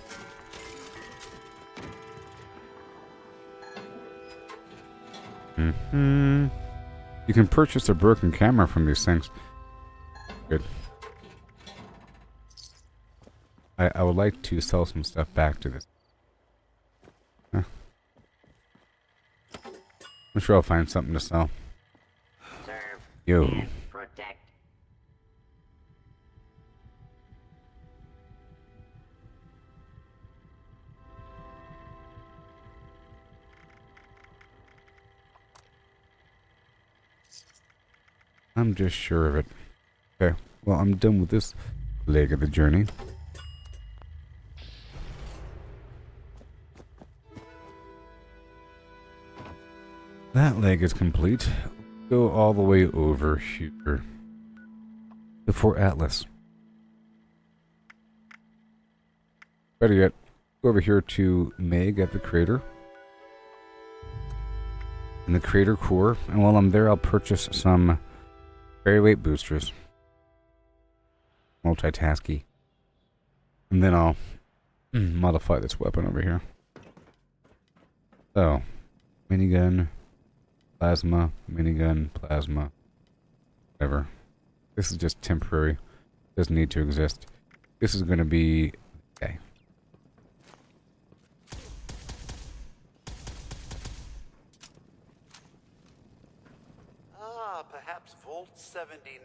You can purchase a broken camera from these things. Good. I would like to sell some stuff back to this. Huh. I'm sure I'll find something to sell. Serve. Yo. And protect. I'm just sure of it. Okay, well, I'm done with this leg of the journey. That leg is complete. Go all the way over here. To Fort Atlas. Better yet, go over here to Meg at the crater. In the crater core. And while I'm there, I'll purchase some Fairy weight boosters. Multitasky. And then I'll modify this weapon over here. So, minigun, plasma, minigun, plasma. Whatever. This is just temporary. Doesn't need to exist. This is going to be... Okay. Perhaps Vault 79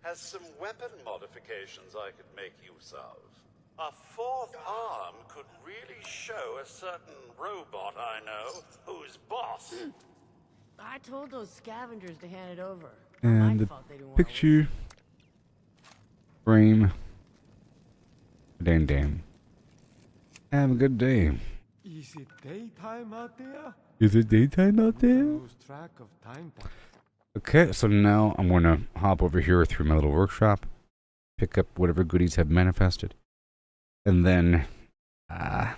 has some weapon modifications I could make use of. A fourth arm could really show a certain robot I know who's boss. I told those scavengers to hand it over. And the picture frame. Damn. Have a good day. Is it daytime out there? Is it daytime out there? Lose track of time. Okay, so now I'm going to hop over here through my little workshop, pick up whatever goodies have manifested, and then I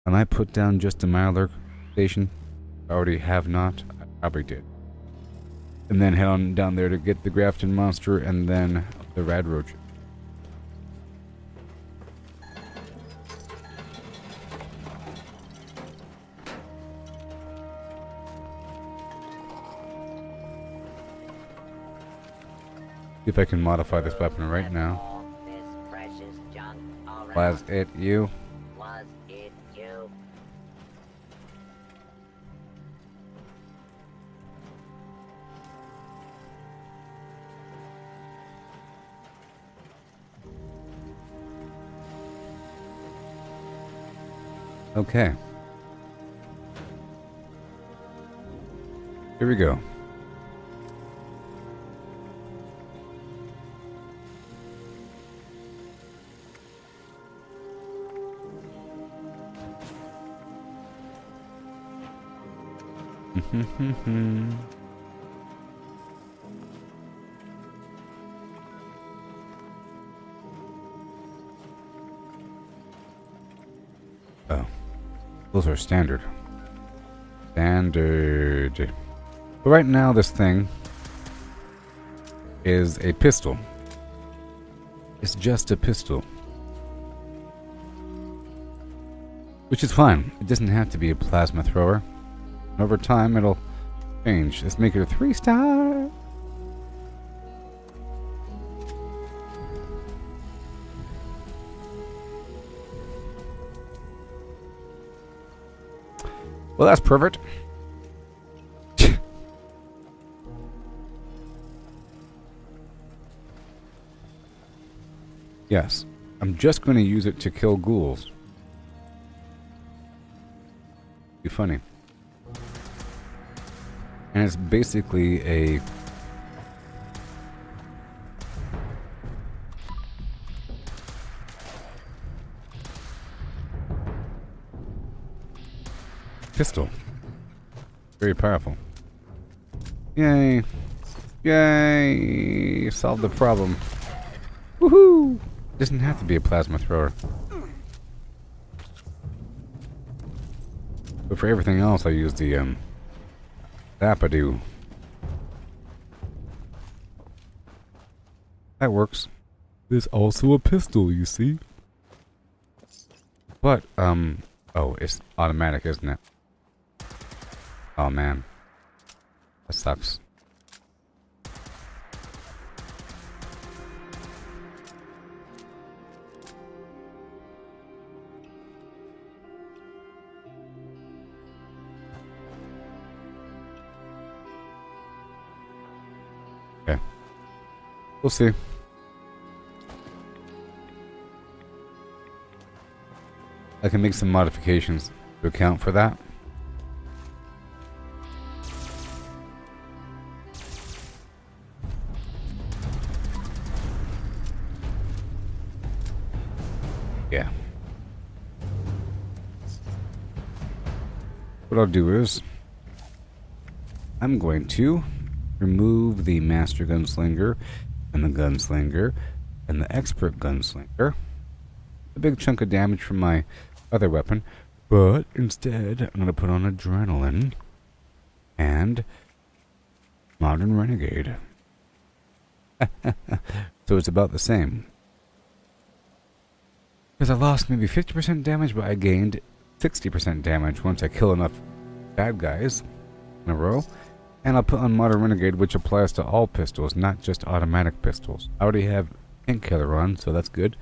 might put down just a Milder station. I already have not. I probably did. And then head on down there to get the Grafton monster and then the Rad Roach. See if I can modify this weapon right now. Was it you? Was it you? Okay. Here we go. Oh, those are standard. Standard. But right now, this thing is a pistol. It's just a pistol. Which is fine. It doesn't have to be a plasma thrower. Over time, it'll change. Let's make it a 3-star. Well, that's perfect. Yes, I'm just going to use it to kill ghouls. Be funny. And it's basically a pistol. Very powerful. Yay. Yay. Solved the problem. Woohoo! Doesn't have to be a plasma thrower. But for everything else, I use the, Zapadoo. That works. There's also a pistol, you see? But, oh, it's automatic, isn't it? Oh, man. That sucks. Okay. We'll see. I can make some modifications to account for that. Yeah. What I'll do is I'm going to remove the Master Gunslinger and the Gunslinger and the Expert Gunslinger. A big chunk of damage from my other weapon, but instead I'm going to put on Adrenaline and Modern Renegade. So it's about the same. Because I lost maybe 50% damage, but I gained 60% damage once I kill enough bad guys in a row. And I'll put on Modern Renegade, which applies to all pistols, not just automatic pistols. I already have Painkiller on, so that's good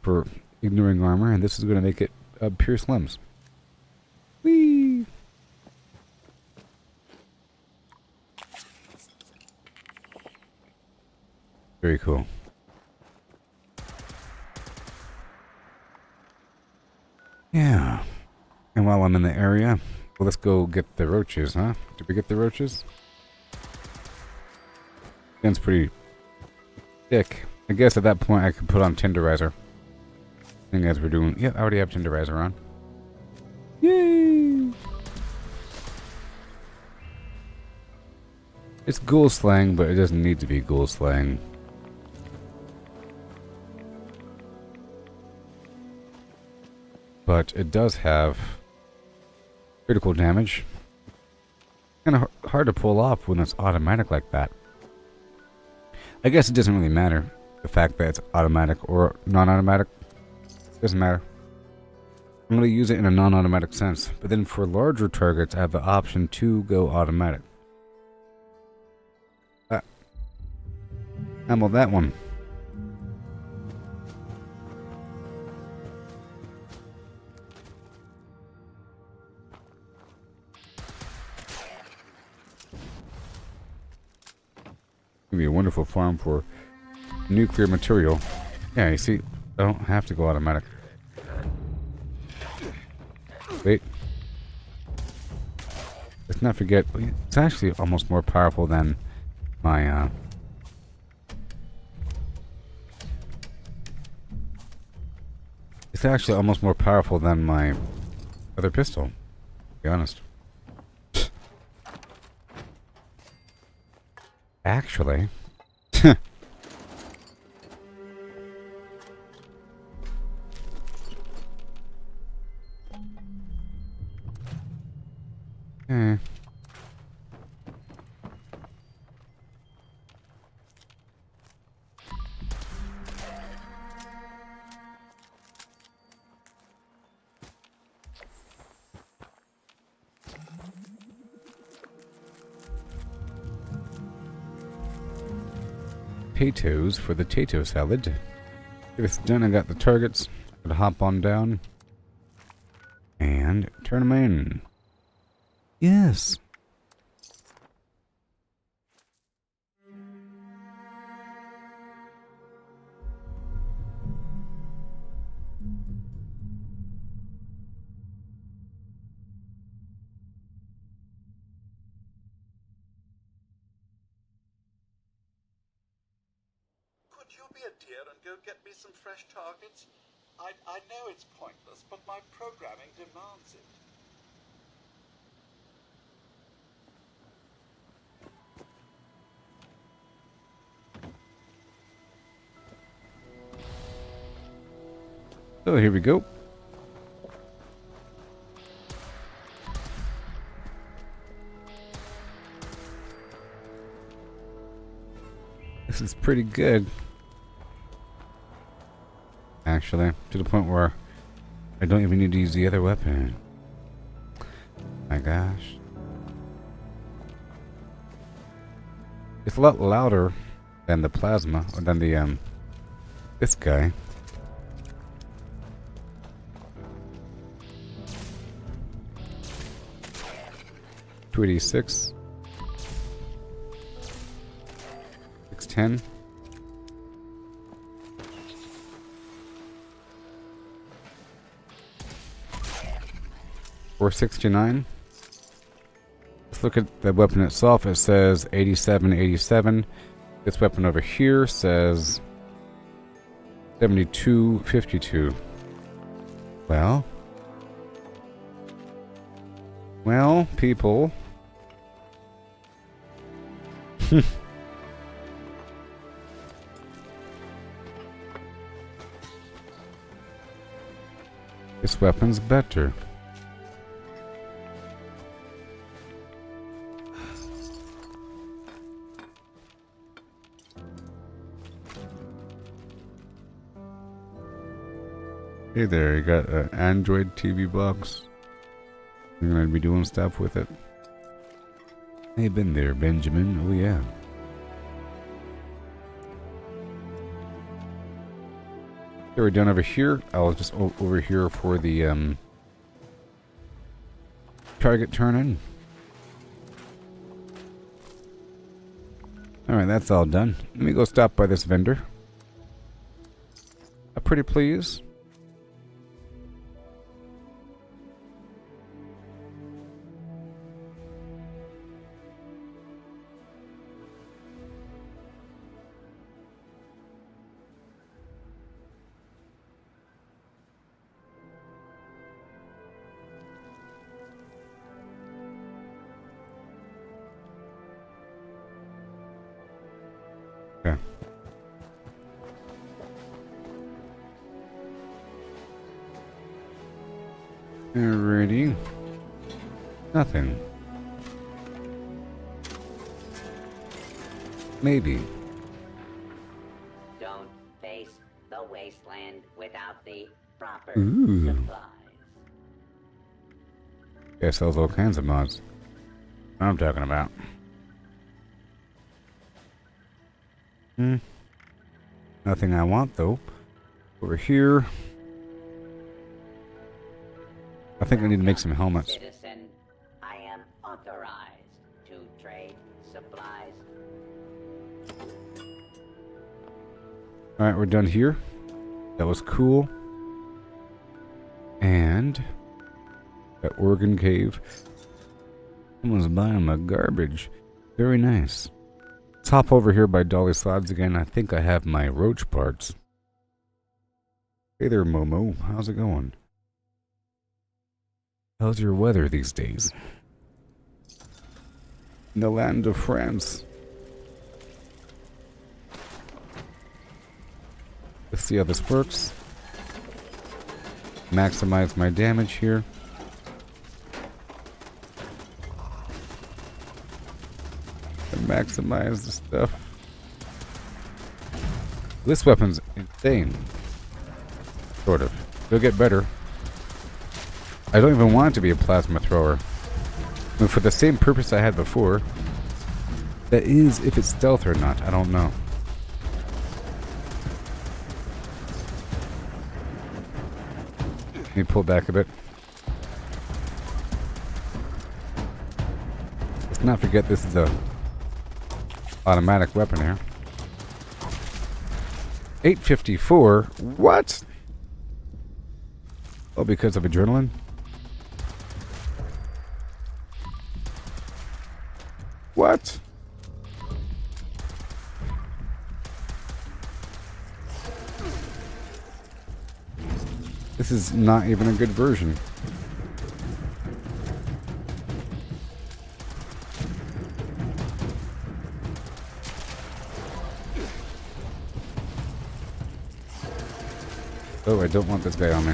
for ignoring armor, and this is going to make it pierce limbs. Whee! Very cool. Yeah. And while I'm in the area, well, let's go get the roaches, huh? Did we get the roaches? Gun's pretty thick. I guess at that point I could put on tenderizer. I think as we're doing... Yeah, I already have tenderizer on. Yay! It's ghoul slang, but it doesn't need to be ghoul slang. But it does have critical damage. Kind of hard to pull off when it's automatic like that. I guess it doesn't really matter. The fact that it's automatic or non-automatic. Doesn't matter. I'm going to use it in a non-automatic sense. But then for larger targets, I have the option to go automatic. How about that one? Be a wonderful farm for nuclear material. Yeah, you see, I don't have to go automatic. Wait. Let's not forget, it's actually almost more powerful than my, it's actually almost more powerful than my other pistol, to be honest. Actually. Potatoes for the tato salad. If it's done, I got the targets. I'm gonna hop on down and turn them in. Yes. Could you be a dear and go get me some fresh targets? I know it's pointless, but my programming demands it. So here we go. This is pretty good. Actually, to the point where I don't even need to use the other weapon. My gosh. It's a lot louder than the plasma, or than the, this guy. $286. 610. 469. Let's look at the weapon itself. It says 8787. This weapon over here says 7252. Well, people. This weapon's better. Hey there, you got an Android TV box. You're gonna be doing stuff with it. Hey, been there, Benjamin. Oh yeah. Okay, we're done over here. I was just over here for the target turn-in. Alright, that's all done. Let me go stop by this vendor. Pretty please. Okay. Alrighty. Nothing. Maybe. Don't face the wasteland without the proper Ooh. supplies. Yeah, sells all kinds of mods. What I'm talking about. Nothing I want though. Over here. I think I need to make some helmets. Citizen, I am authorized to trade supplies. Alright, we're done here. That was cool. And that Oregon cave. Someone's buying my garbage. Very nice. Let's hop over here by Dolly Slides again. I think I have my roach parts. Hey there, Momo. How's it going? How's your weather these days? In the land of France. Let's see how this works. Maximize my damage here. And maximize the stuff. This weapon's insane. Sort of. It'll get better. I don't even want it to be a plasma thrower. I mean, for the same purpose I had before. That is, if it's stealth or not, I don't know. Let me pull back a bit. Let's not forget this is a automatic weapon here. 854? What? Oh, because of adrenaline? What? This is not even a good version. Oh, I don't want this guy on me.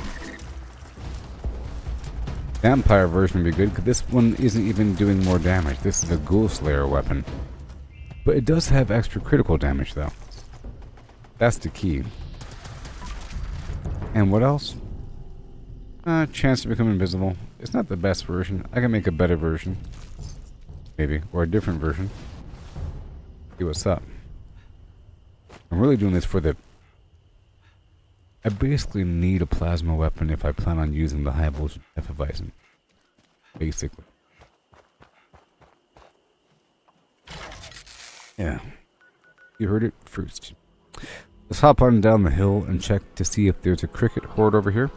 Vampire version would be good, because this one isn't even doing more damage. This is a Ghoul Slayer weapon. But it does have extra critical damage, though. That's the key. And what else? Chance to become invisible. It's not the best version. I can make a better version. Maybe. Or a different version. See what's up. I'm really doing this for the... I basically need a plasma weapon if I plan on using the high voltage Hefeweizen. Basically. Yeah. You heard it first. Let's hop on down the hill and check to see if there's a cricket horde over here.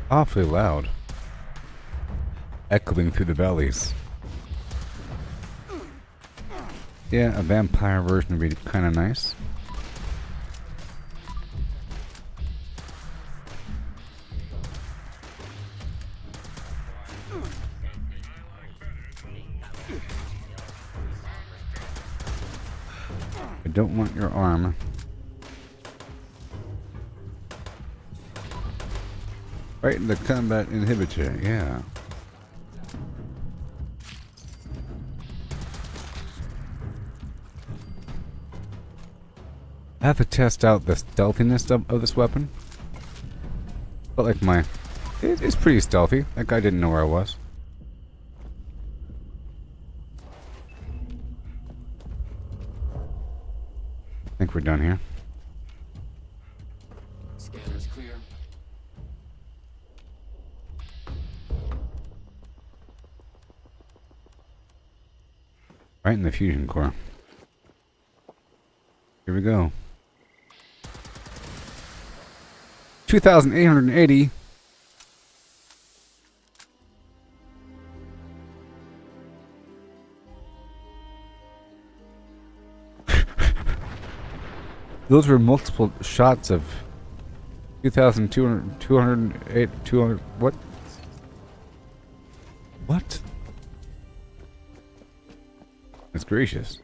Awfully loud. Echoing through the valleys. Yeah, a vampire version would be kind of nice. I don't want your arm. Right in the combat inhibitor, yeah. I have to test out the stealthiness of this weapon. But like my... It's pretty stealthy. That guy didn't know where I was. I think we're done here. Scanner's clear. Right in the fusion core. Here we go. 2,880. Those were multiple shots of 2,200, 208, 200. What? What? That's gracious.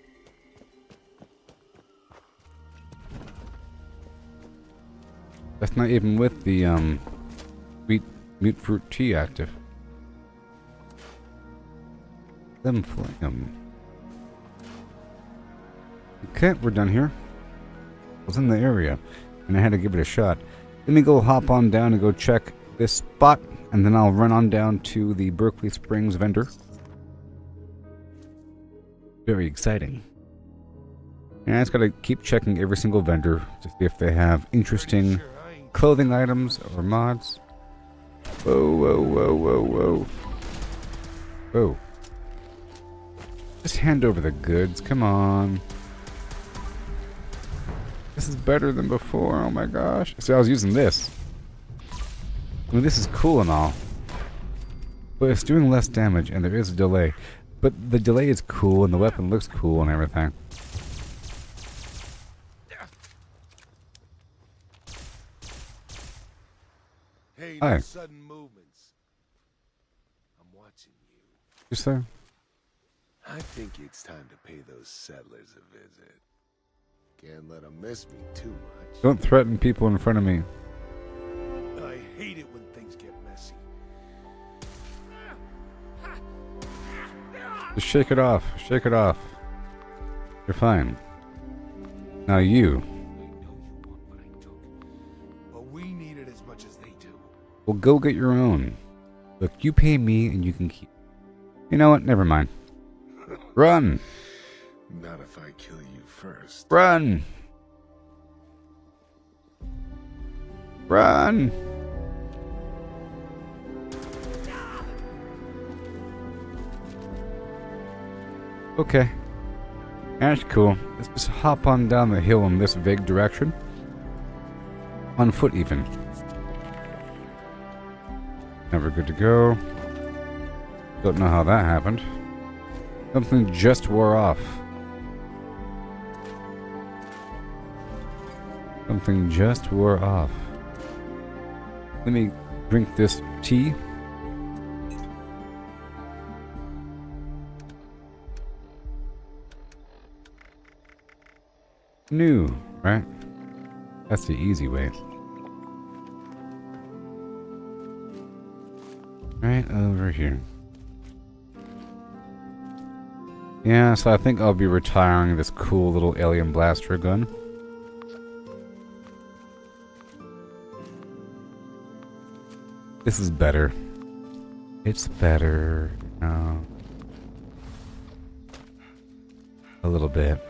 That's not even with the sweet mute fruit tea active. Them flame. Okay, we're done here. I was in the area, and I had to give it a shot. Let me go hop on down and go check this spot, and then I'll run on down to the Berkeley Springs vendor. Very exciting. And I just gotta keep checking every single vendor to see if they have interesting clothing items or mods. Whoa, whoa, whoa, whoa, whoa. Whoa. Just hand over the goods, come on. This is better than before, oh my gosh. See, I was using this. I mean, this is cool and all. But it's doing less damage and there is a delay. But the delay is cool and the weapon looks cool and everything. Hey, Hi. no sudden movements. I'm watching you. You say? I think it's time to pay those settlers a visit. Can't let them miss me too much. Don't threaten people in front of me. I hate it when things get messy. Just shake it off. Shake it off. You're fine. Now you. But we need it as much as they do. Well, go get your own. Look, you pay me and you can keep. You know what? Never mind. Run! Not if I kill you first. Run! Run! Okay. That's cool. Let's just hop on down the hill in this vague direction. On foot, even. Never good to go. Don't know how that happened. Something just wore off. Something just wore off. Let me drink this tea. New, right? That's the easy way. Right over here. Yeah, so I think I'll be retiring this cool little alien blaster gun. This is better. It's better. No. A little bit.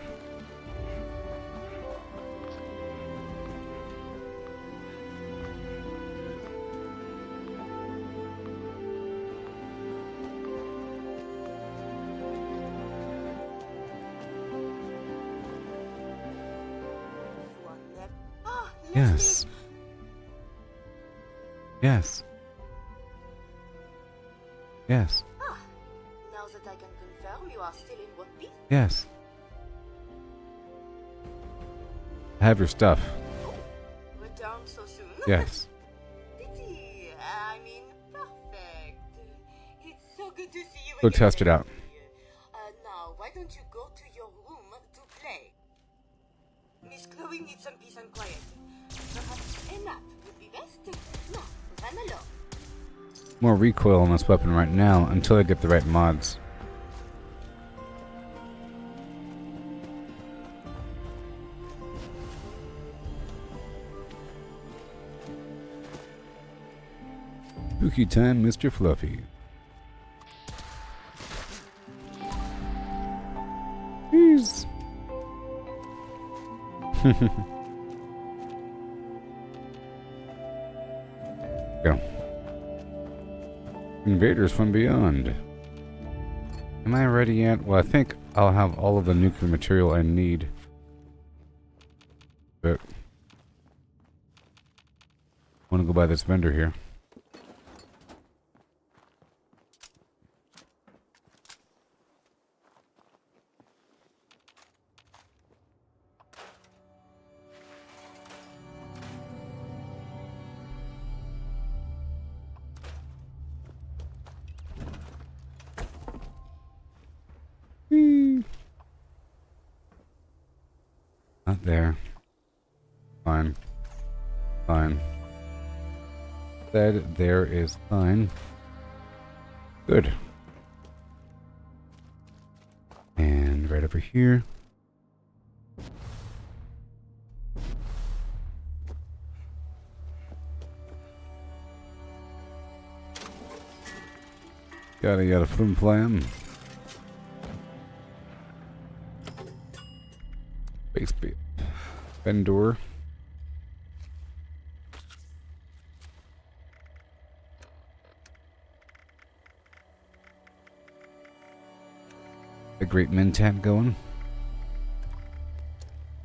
Yes. Yes. Yes. Ah, now that I can confirm you are still in one piece. Yes. I have your stuff. Return so soon. Yes. Pity. I mean, perfect. It's so good to see you Go again. test it out. Now, why don't you go to your room to play? Miss Chloe needs some peace and quiet. Perhaps a nap would be best. Now, run along. More recoil on this weapon right now until I get the right mods. Spooky time, Mr. Fluffy. Jeez. Go. Invaders from beyond. Am I ready yet? Well, I think I'll have all of the nuclear material I need. But I want to go by this vendor here. Not there. Fine. Fine. Said there is fine. Good. And right over here. Yada yada flim flam. Base beat. Vendor. The great Mentat going.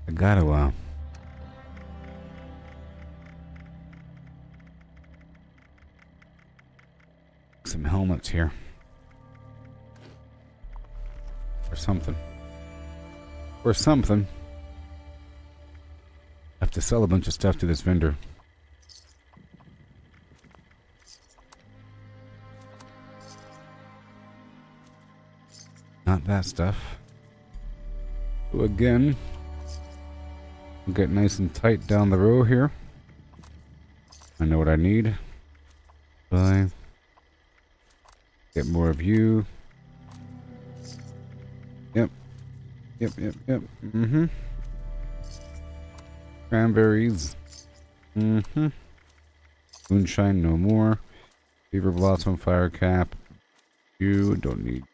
I gotta some helmets here. Or something. Or something. I have to sell a bunch of stuff to this vendor. Not that stuff. So again, we'll get nice and tight down the row here. I know what I need. Buy. Get more of you. Yep. Yep. Mm-hmm. Cranberries. Mm-hmm. Moonshine, no more. Fever Blossom, Fire Cap. You don't need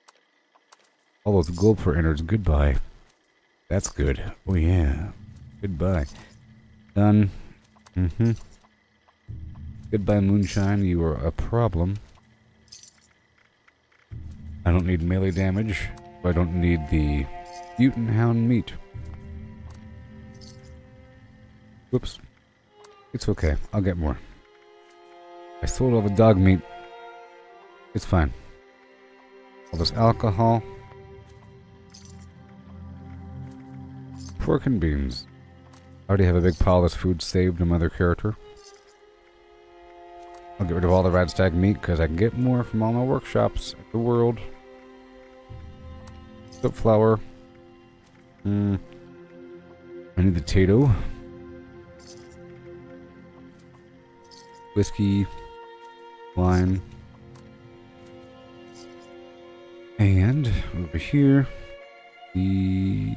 all those gold for innards. Goodbye. That's good. Oh yeah. Goodbye. Done. Mm-hmm. Goodbye, Moonshine. You are a problem. I don't need melee damage. I don't need the mutant hound meat. Whoops. It's okay. I'll get more. I sold all the dog meat. It's fine. All this alcohol. Pork and beans. I already have a big pile of this food saved in my other character. I'll get rid of all the radstag meat because I can get more from all my workshops in the world. Soap flour. I need the potato. Whiskey. Wine. And over here, the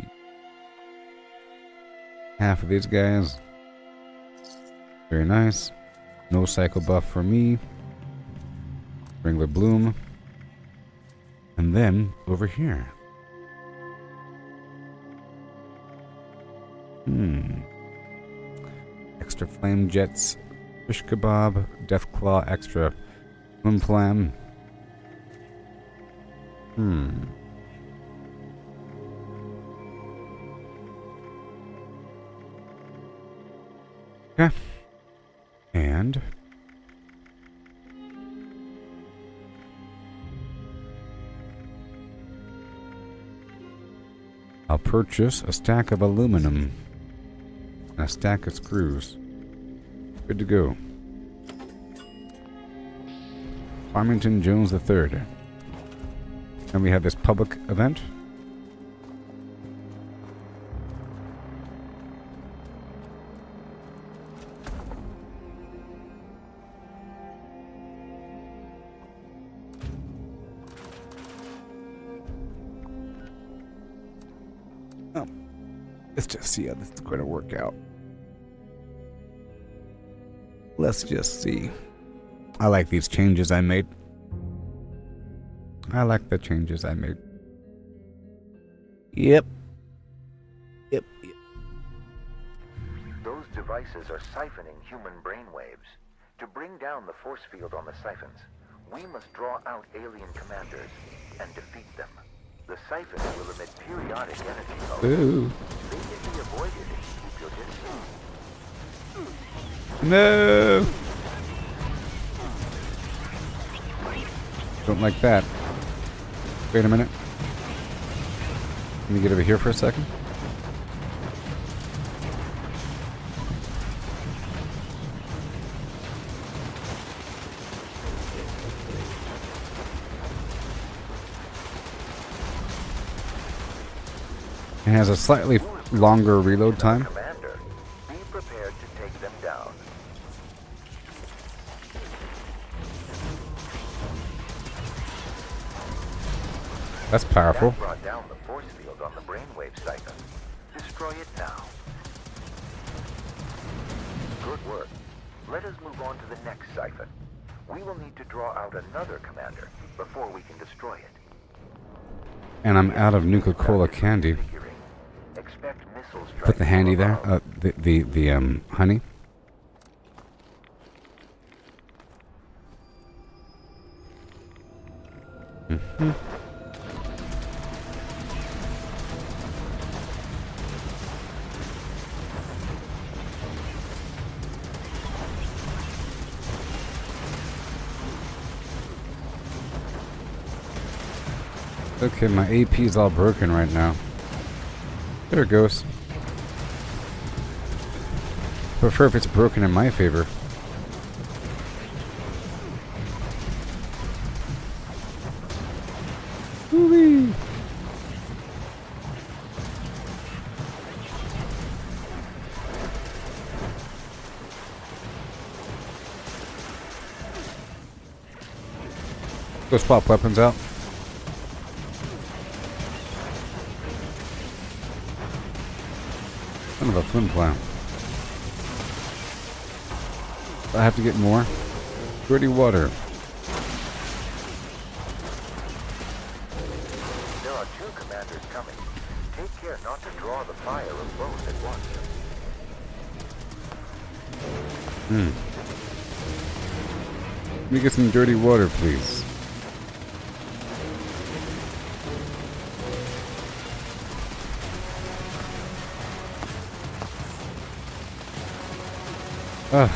half of these guys. Very nice. No cycle buff for me. Regular bloom. And then over here. Extra flame jets. Fish kebab. Death claw extra. Flim flam. Okay. And I'll purchase a stack of aluminum and a stack of screws. Good to go. Farmington Jones III. And we have this public event. Oh, let's just see how this is going to work out. Let's just see. I like these changes I made. I like the changes I made. Yep. Those devices are siphoning human brainwaves. To bring down the force field on the siphons, we must draw out alien commanders and defeat them. The siphons will emit periodic energy pulses. Ooh. They can be avoided if you keep your distance. No! Don't like that. Wait a minute. Let me get over here for a second. It has a slightly longer reload time. Commander, be prepared to take them down. That's powerful. That brought down the force field on the brainwave siphon. Destroy it now. Good work. Let us move on to the next siphon. We will need to draw out another commander before we can destroy it. And I'm out of Nuka-Cola candy. Expect missile strikes. Put the handy there. The honey. Mm-hmm. Okay, my AP is all broken right now. There it goes. Prefer if it's broken in my favor. Woo-wee. Go swap weapons out. Son of a flim flam. I have to get more. Dirty water. There are two commanders coming. Take care not to draw the fire of both at once. Let me get some dirty water, please. Oh,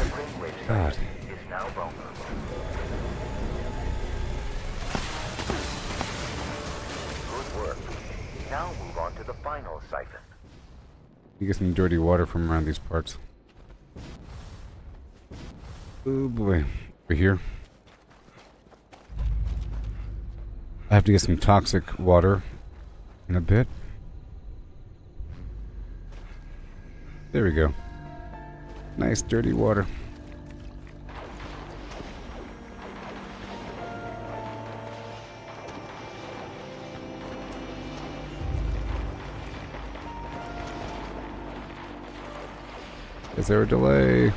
God. Is now vulnerable. Good work. Now move on to the final siphon. You get some dirty water from around these parts. Oh boy. Over here. I have to get some toxic water in a bit. There we go. Nice dirty water. Is there a delay?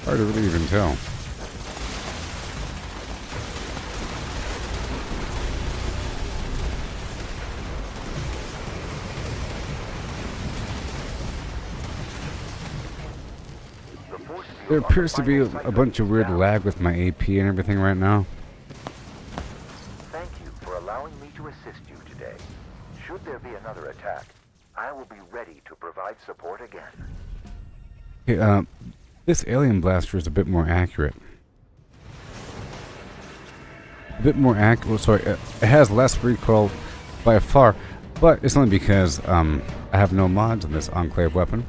Hard to really even tell. There appears to be a bunch of weird lag with my AP and everything right now. Thank you for allowing me to assist you today. Should there be another attack, I will be ready to provide support again. Okay, this alien blaster is a bit more accurate. A bit more accurate. Well, sorry, it has less recoil by far, but it's only because I have no mods on this Enclave weapon.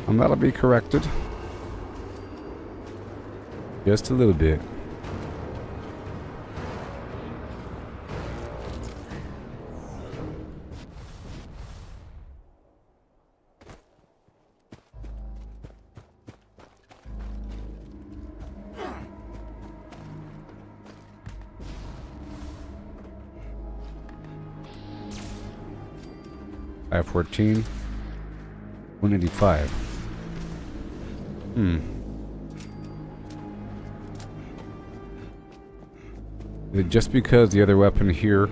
That'll be corrected. Just a little bit. I-14. 185. Just because the other weapon here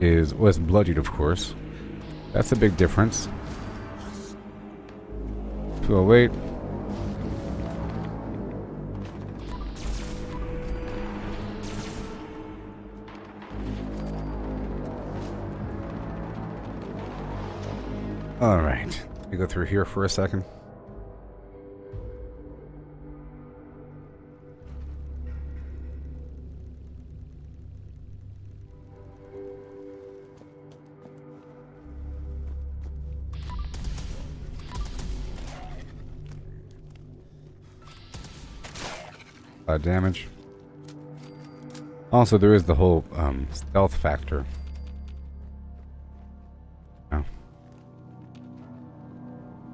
was bloodied, of course. That's a big difference. 208. All right. Let me go through here for a second. damage. Also, there is the whole stealth factor. Oh.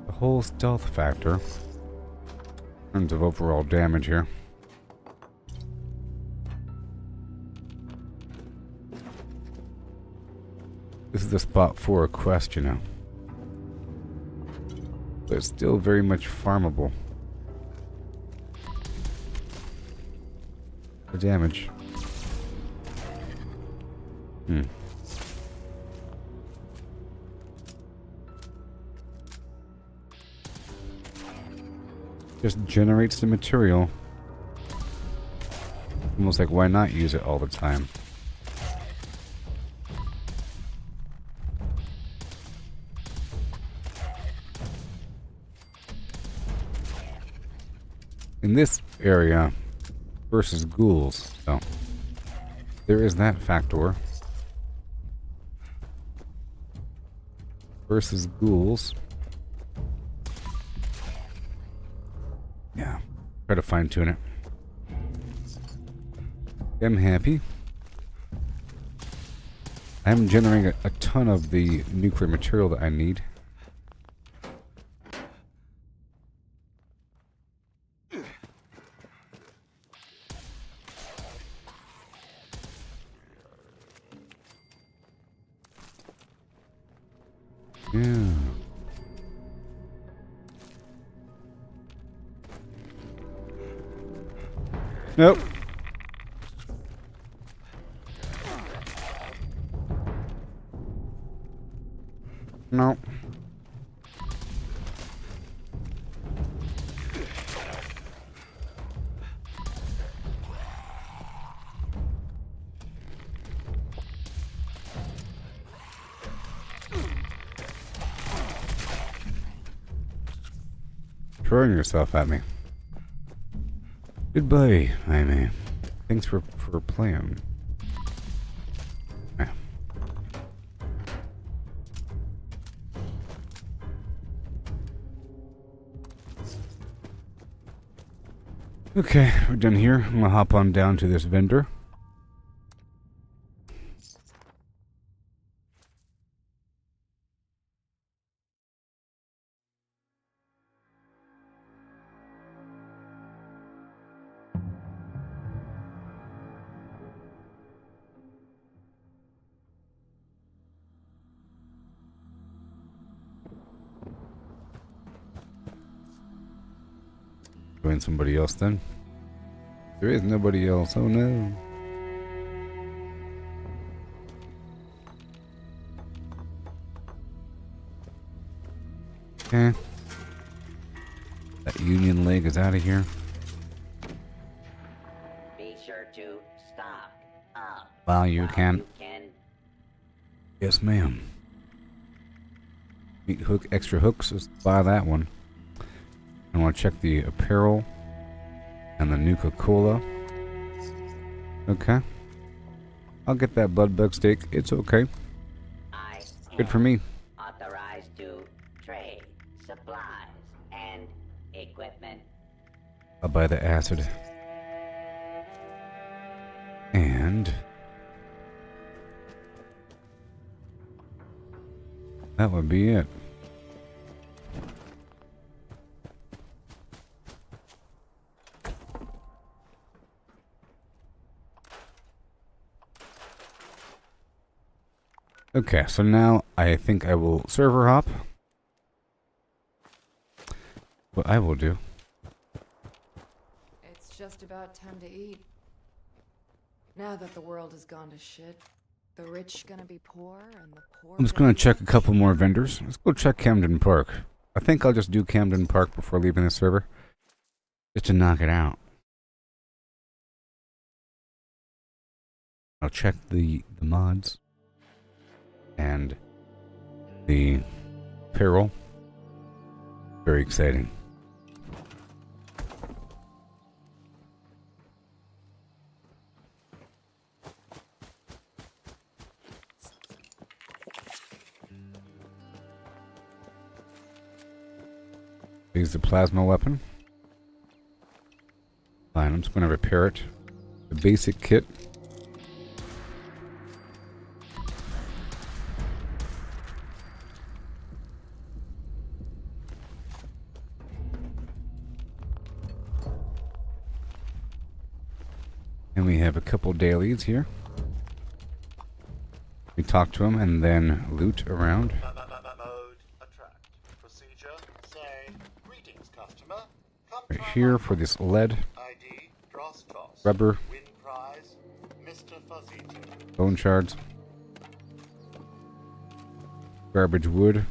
The whole stealth factor in terms of overall damage here. This is the spot for a quest, you know. But it's still very much farmable. The damage. Just generates the material. Almost like, why not use it all the time? In this area versus ghouls, so there is that factor. Versus ghouls. Yeah, try to fine tune it. I'm happy. I am generating a ton of the nuclear material that I need. Yeah. Nope. Nope. Throwing yourself at me. Goodbye, Jaime. Thanks for playing. Yeah. Okay, we're done here. I'm gonna hop on down to this vendor. Join somebody else then. There is nobody else. Oh no. Okay. That union leg is out of here. Be sure to stock up. While you can. Yes, ma'am. Meat hook, extra hooks. Let's buy that one. I want to check the apparel and the Nuka-Cola. Okay. I'll get that blood bug steak. It's okay. Good for me. Authorized to trade supplies and equipment. I'll buy the acid. And that would be it. Okay, so now I think I will server hop. What I will do. It's just about time to eat. Now that the world has gone to shit, the rich gonna be poor and the poor. I'm just gonna check a couple more vendors. Let's go check Camden Park. I think I'll just do Camden Park before leaving the server. Just to knock it out. I'll check the mods. And the apparel. Very exciting. Use the plasma weapon. Fine, I'm just going to repair it. The basic kit. And we have a couple dailies here. We talk to them and then loot around. Mode attract. Procedure say greetings customer. Come Right here for this lead. ID dross toss. Rubber. Win prize Mr. Fuzzito. Bone shards. Garbage wood.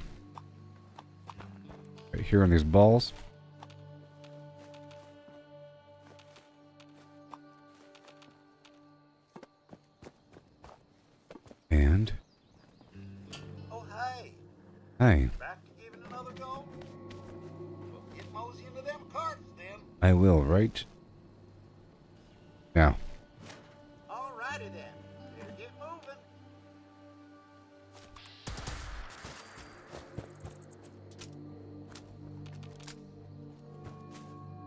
Right here on these balls. And Oh hey. hi. Back to giving another go? Well, get mosey into them carts then. I will right now. Alrighty then. Better get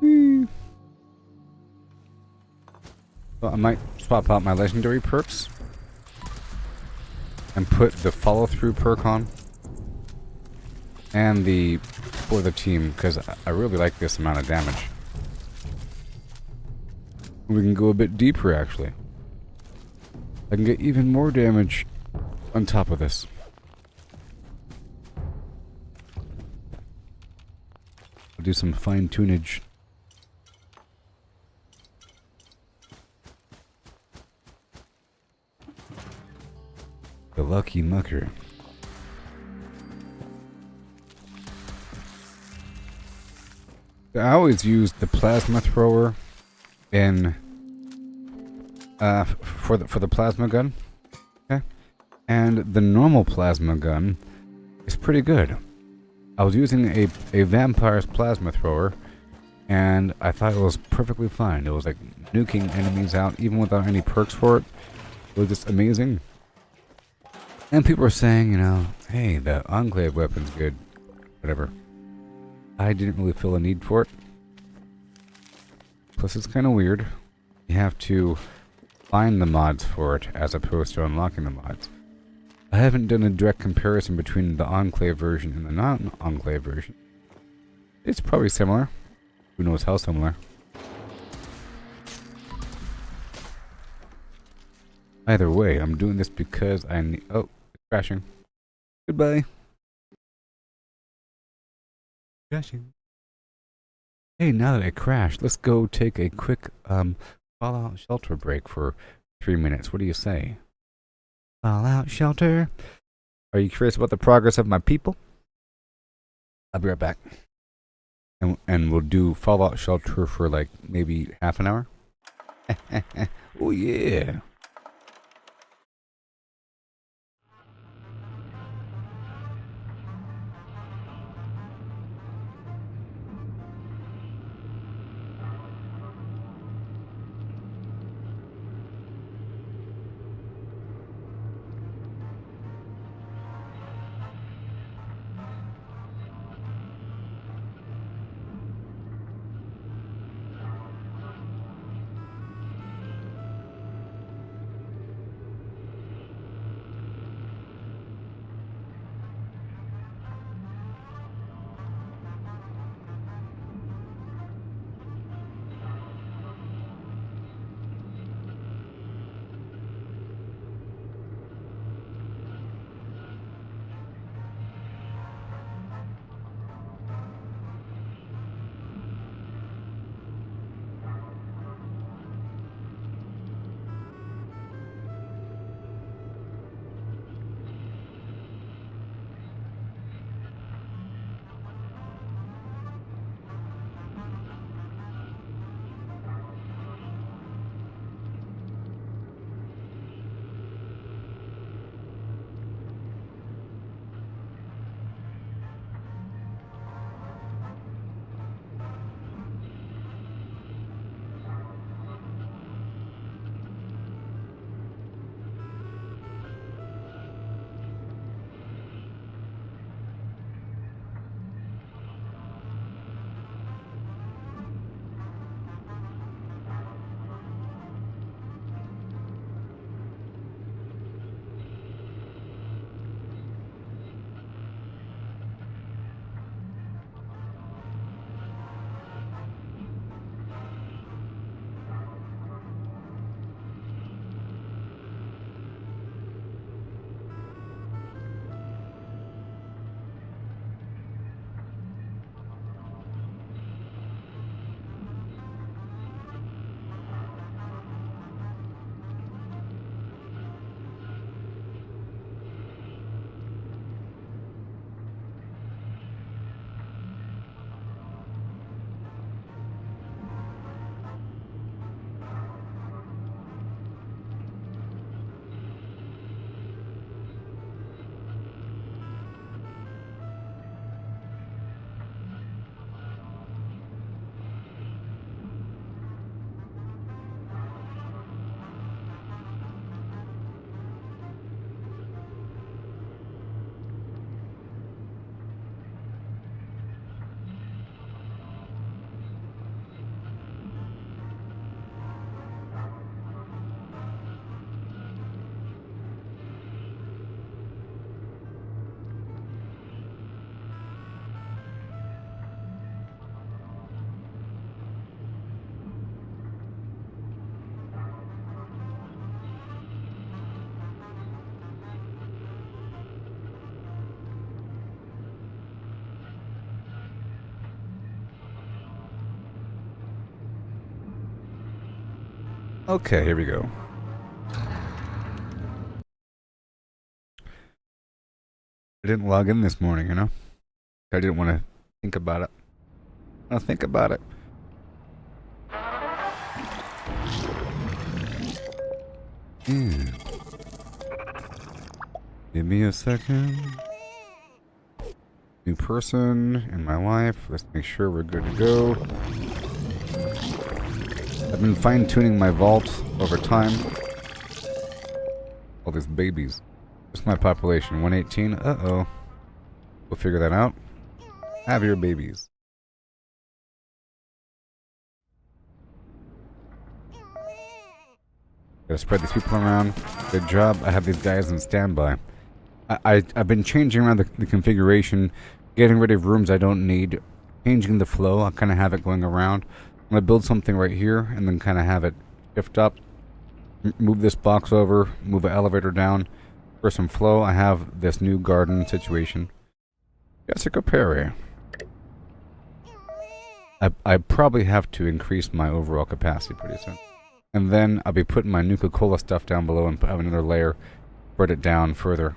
moving. Well, I might swap out my legendary perks and put the follow through perk on and the for the team because I really like this amount of damage. We can go a bit deeper actually. I can get even more damage on top of this. I'll do some fine tunage. The lucky mucker. I always use the plasma thrower in for the plasma gun. Okay, and the normal plasma gun is pretty good. I was using a vampire's plasma thrower, and I thought it was perfectly fine. It was like nuking enemies out even without any perks for it. It was just amazing. And people are saying, you know, hey, the Enclave weapon's good. Whatever. I didn't really feel a need for it. Plus, it's kind of weird. You have to find the mods for it as opposed to unlocking the mods. I haven't done a direct comparison between the Enclave version and the non-Enclave version. It's probably similar. Who knows how similar. Either way, I'm doing this because I need... Oh, it's crashing. Goodbye. Crashing. Hey, now that it crashed, let's go take a quick Fallout Shelter break for 3 minutes. What do you say? Fallout Shelter. Are you curious about the progress of my people? I'll be right back. And we'll do Fallout Shelter for like maybe half an hour. Oh yeah. Okay, here we go. I didn't log in this morning, you know? I didn't want to think about it. I'll think about it. Give me a second. New person in my life. Let's make sure we're good to go. I've been fine-tuning my vault over time. All these babies. What's my population? 118? Uh-oh. We'll figure that out. Have your babies. Gotta spread these people around. Good job. I have these guys in standby. I've been changing around the configuration, getting rid of rooms I don't need, changing the flow. I kind of have it going around. I'm gonna build something right here and then kind of have it shift up. Move this box over, move an elevator down. For some flow, I have this new garden situation. Jessica Perry. I probably have to increase my overall capacity pretty soon. And then I'll be putting my Nuka-Cola stuff down below and have another layer, spread it down further.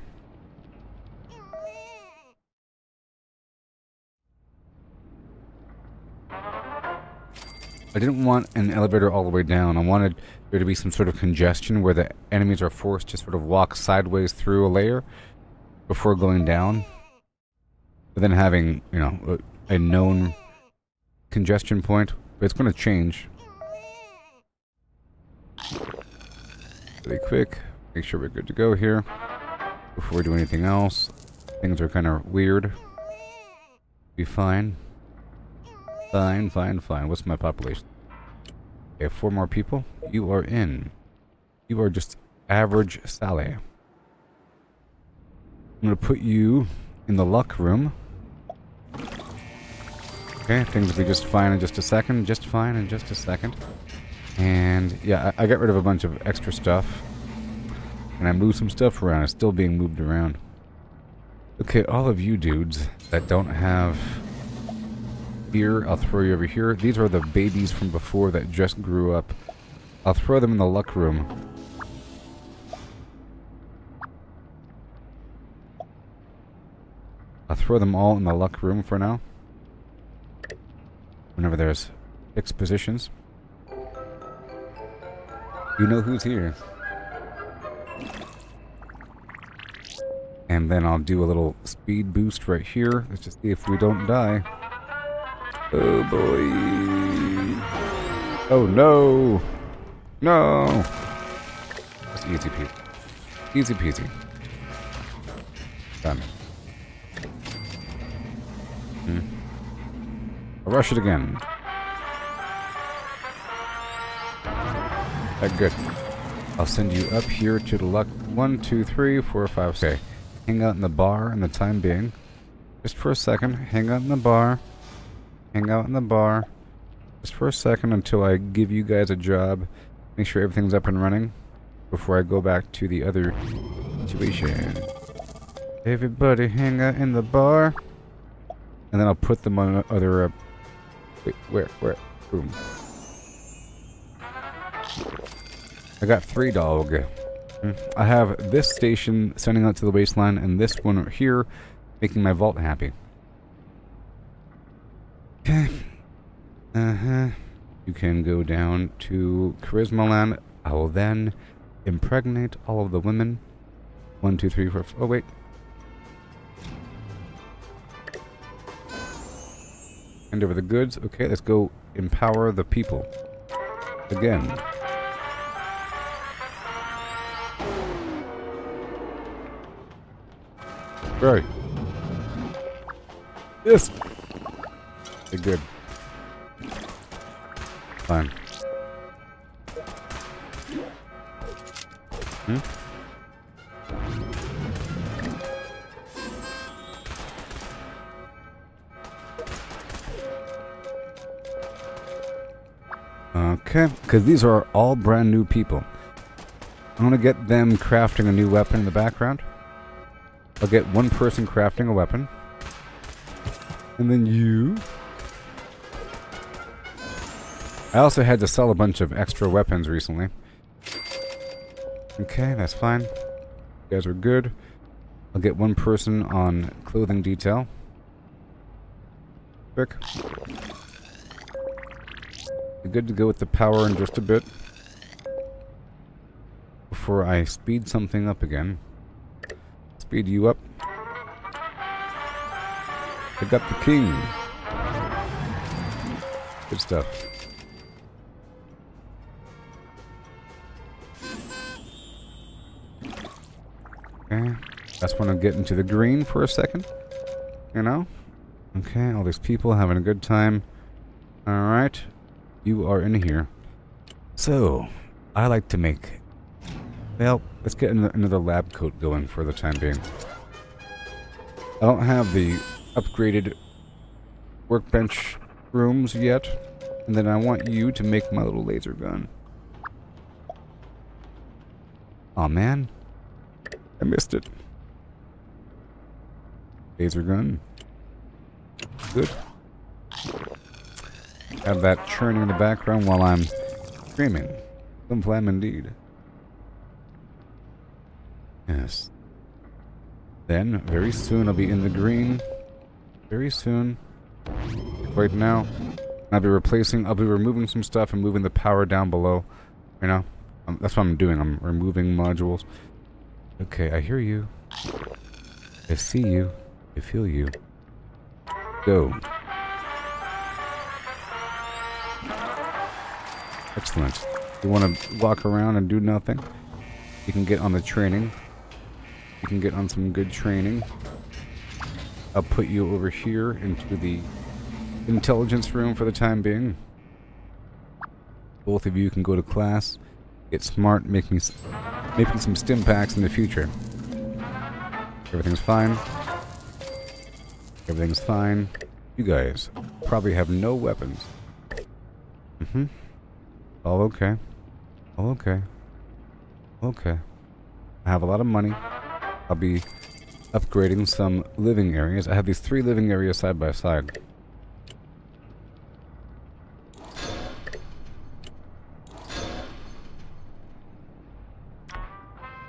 I didn't want an elevator all the way down. I wanted there to be some sort of congestion where the enemies are forced to sort of walk sideways through a layer before going down. But then having, you know, a known congestion point. But it's going to change. Really quick. Make sure we're good to go here. Before we do anything else. Things are kind of weird. Be fine. Fine. What's my population? Okay, 4 more people. You are in. You are just average Sally. I'm gonna put you in the luck room. Okay, things will be just fine in just a second. Just fine in just a second. And yeah, I got rid of a bunch of extra stuff. And I moved some stuff around. It's still being moved around. Okay, all of you dudes that don't have... Here, I'll throw you over here. These are the babies from before that just grew up. I'll throw them in the luck room. I'll throw them all in the luck room for now. Whenever there's 6 positions. You know who's here. And then I'll do a little speed boost right here. Let's just see if we don't die. Oh boy. Oh no. No. That's easy peasy. Easy peasy. Done. I'll rush it again. Good. I'll send you up here to the luck. 1, 2, 3, 4, 5, 6. Okay. Hang out in the bar in the time being. Just for a second. Hang out in the bar. Hang out in the bar just for a second until I give you guys a job. Make sure everything's up and running before I go back to the other situation. Everybody hang out in the bar. And then I'll put them on other... wait, where? Boom. I got 3 dog. I have this station sending out to the wasteland and this one here making my vault happy. Okay. You can go down to Charisma Land. I will then impregnate all of the women. 1, 2, 3, 4. Oh, wait. Hand over the goods. Okay, let's go empower the people. Again. Right. Yes. Okay, good. Fine. Okay, because these are all brand new people. I'm gonna get them crafting a new weapon in the background. I'll get one person crafting a weapon. And then you... I also had to sell a bunch of extra weapons recently. Okay, that's fine. You guys are good. I'll get one person on clothing detail. Quick. You're good to go with the power in just a bit. Before I speed something up again. Speed you up. I got the king. Good stuff. Okay. That's when I get into the green for a second. You know? Okay, all these people having a good time. Alright. You are in here. So, I like to make... Well, let's get another lab coat going for the time being. I don't have the upgraded workbench rooms yet. And then I want you to make my little laser gun. Aw, man. I missed it. Laser gun. Good. Have that churning in the background while I'm screaming. Some flam indeed. Yes. Then, very soon, I'll be in the green. Very soon. Right now, I'll be removing some stuff and moving the power down below. You know? That's what I'm doing. I'm removing modules. Okay, I hear you. I see you. I feel you. Go. Excellent. You want to walk around and do nothing? You can get on the training. You can get on some good training. I'll put you over here into the intelligence room for the time being. Both of you can go to class, get smart, making some stim packs in the future. Everything's fine. Everything's fine. You guys probably have no weapons. Mm-hmm. All okay. All okay. Okay. I have a lot of money. I'll be upgrading some living areas. I have these 3 living areas side by side.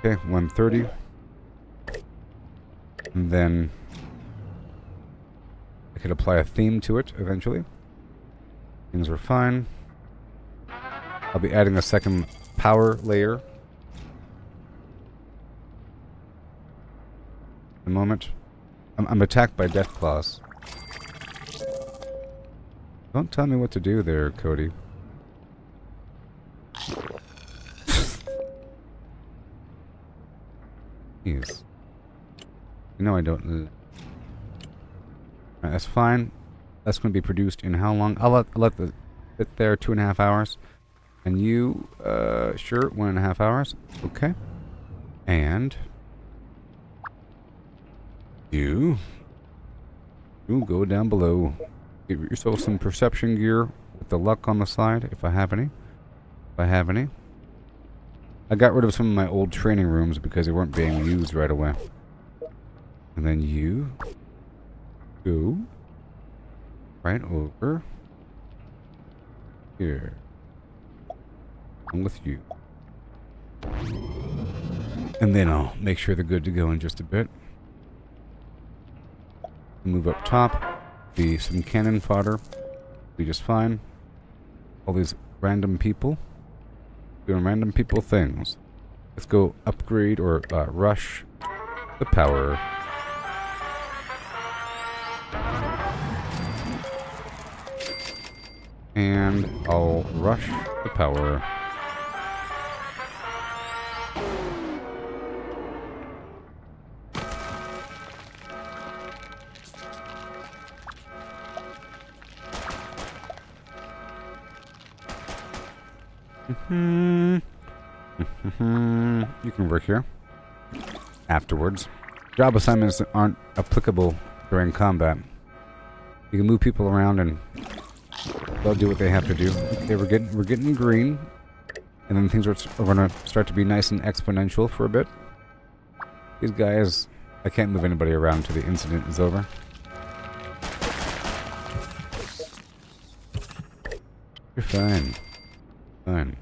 Okay, 130. And then I could apply a theme to it eventually. Things are fine. I'll be adding a second power layer. The moment. I'm attacked by death claws. Don't tell me what to do there, Cody. Jeez. You know I don't... Right, that's fine. That's going to be produced in how long? I'll let the sit there 2.5 hours. And you, sure, 1.5 hours. Okay. And... You go down below. Get yourself some perception gear with the luck on the side, if I have any. If I have any. I got rid of some of my old training rooms because they weren't being used right away. And then you go right over here. I'm with you. And then I'll make sure they're good to go in just a bit. Move up top. Be some cannon fodder. Be just fine. All these random people doing random people things. Let's go upgrade or rush the power. And I'll rush the power. You can work here. Afterwards. Job assignments aren't applicable during combat. You can move people around and they'll do what they have to do. Okay, we're getting green. And then things are gonna start to be nice and exponential for a bit. These guys, I can't move anybody around until the incident is over. You're fine. Fine.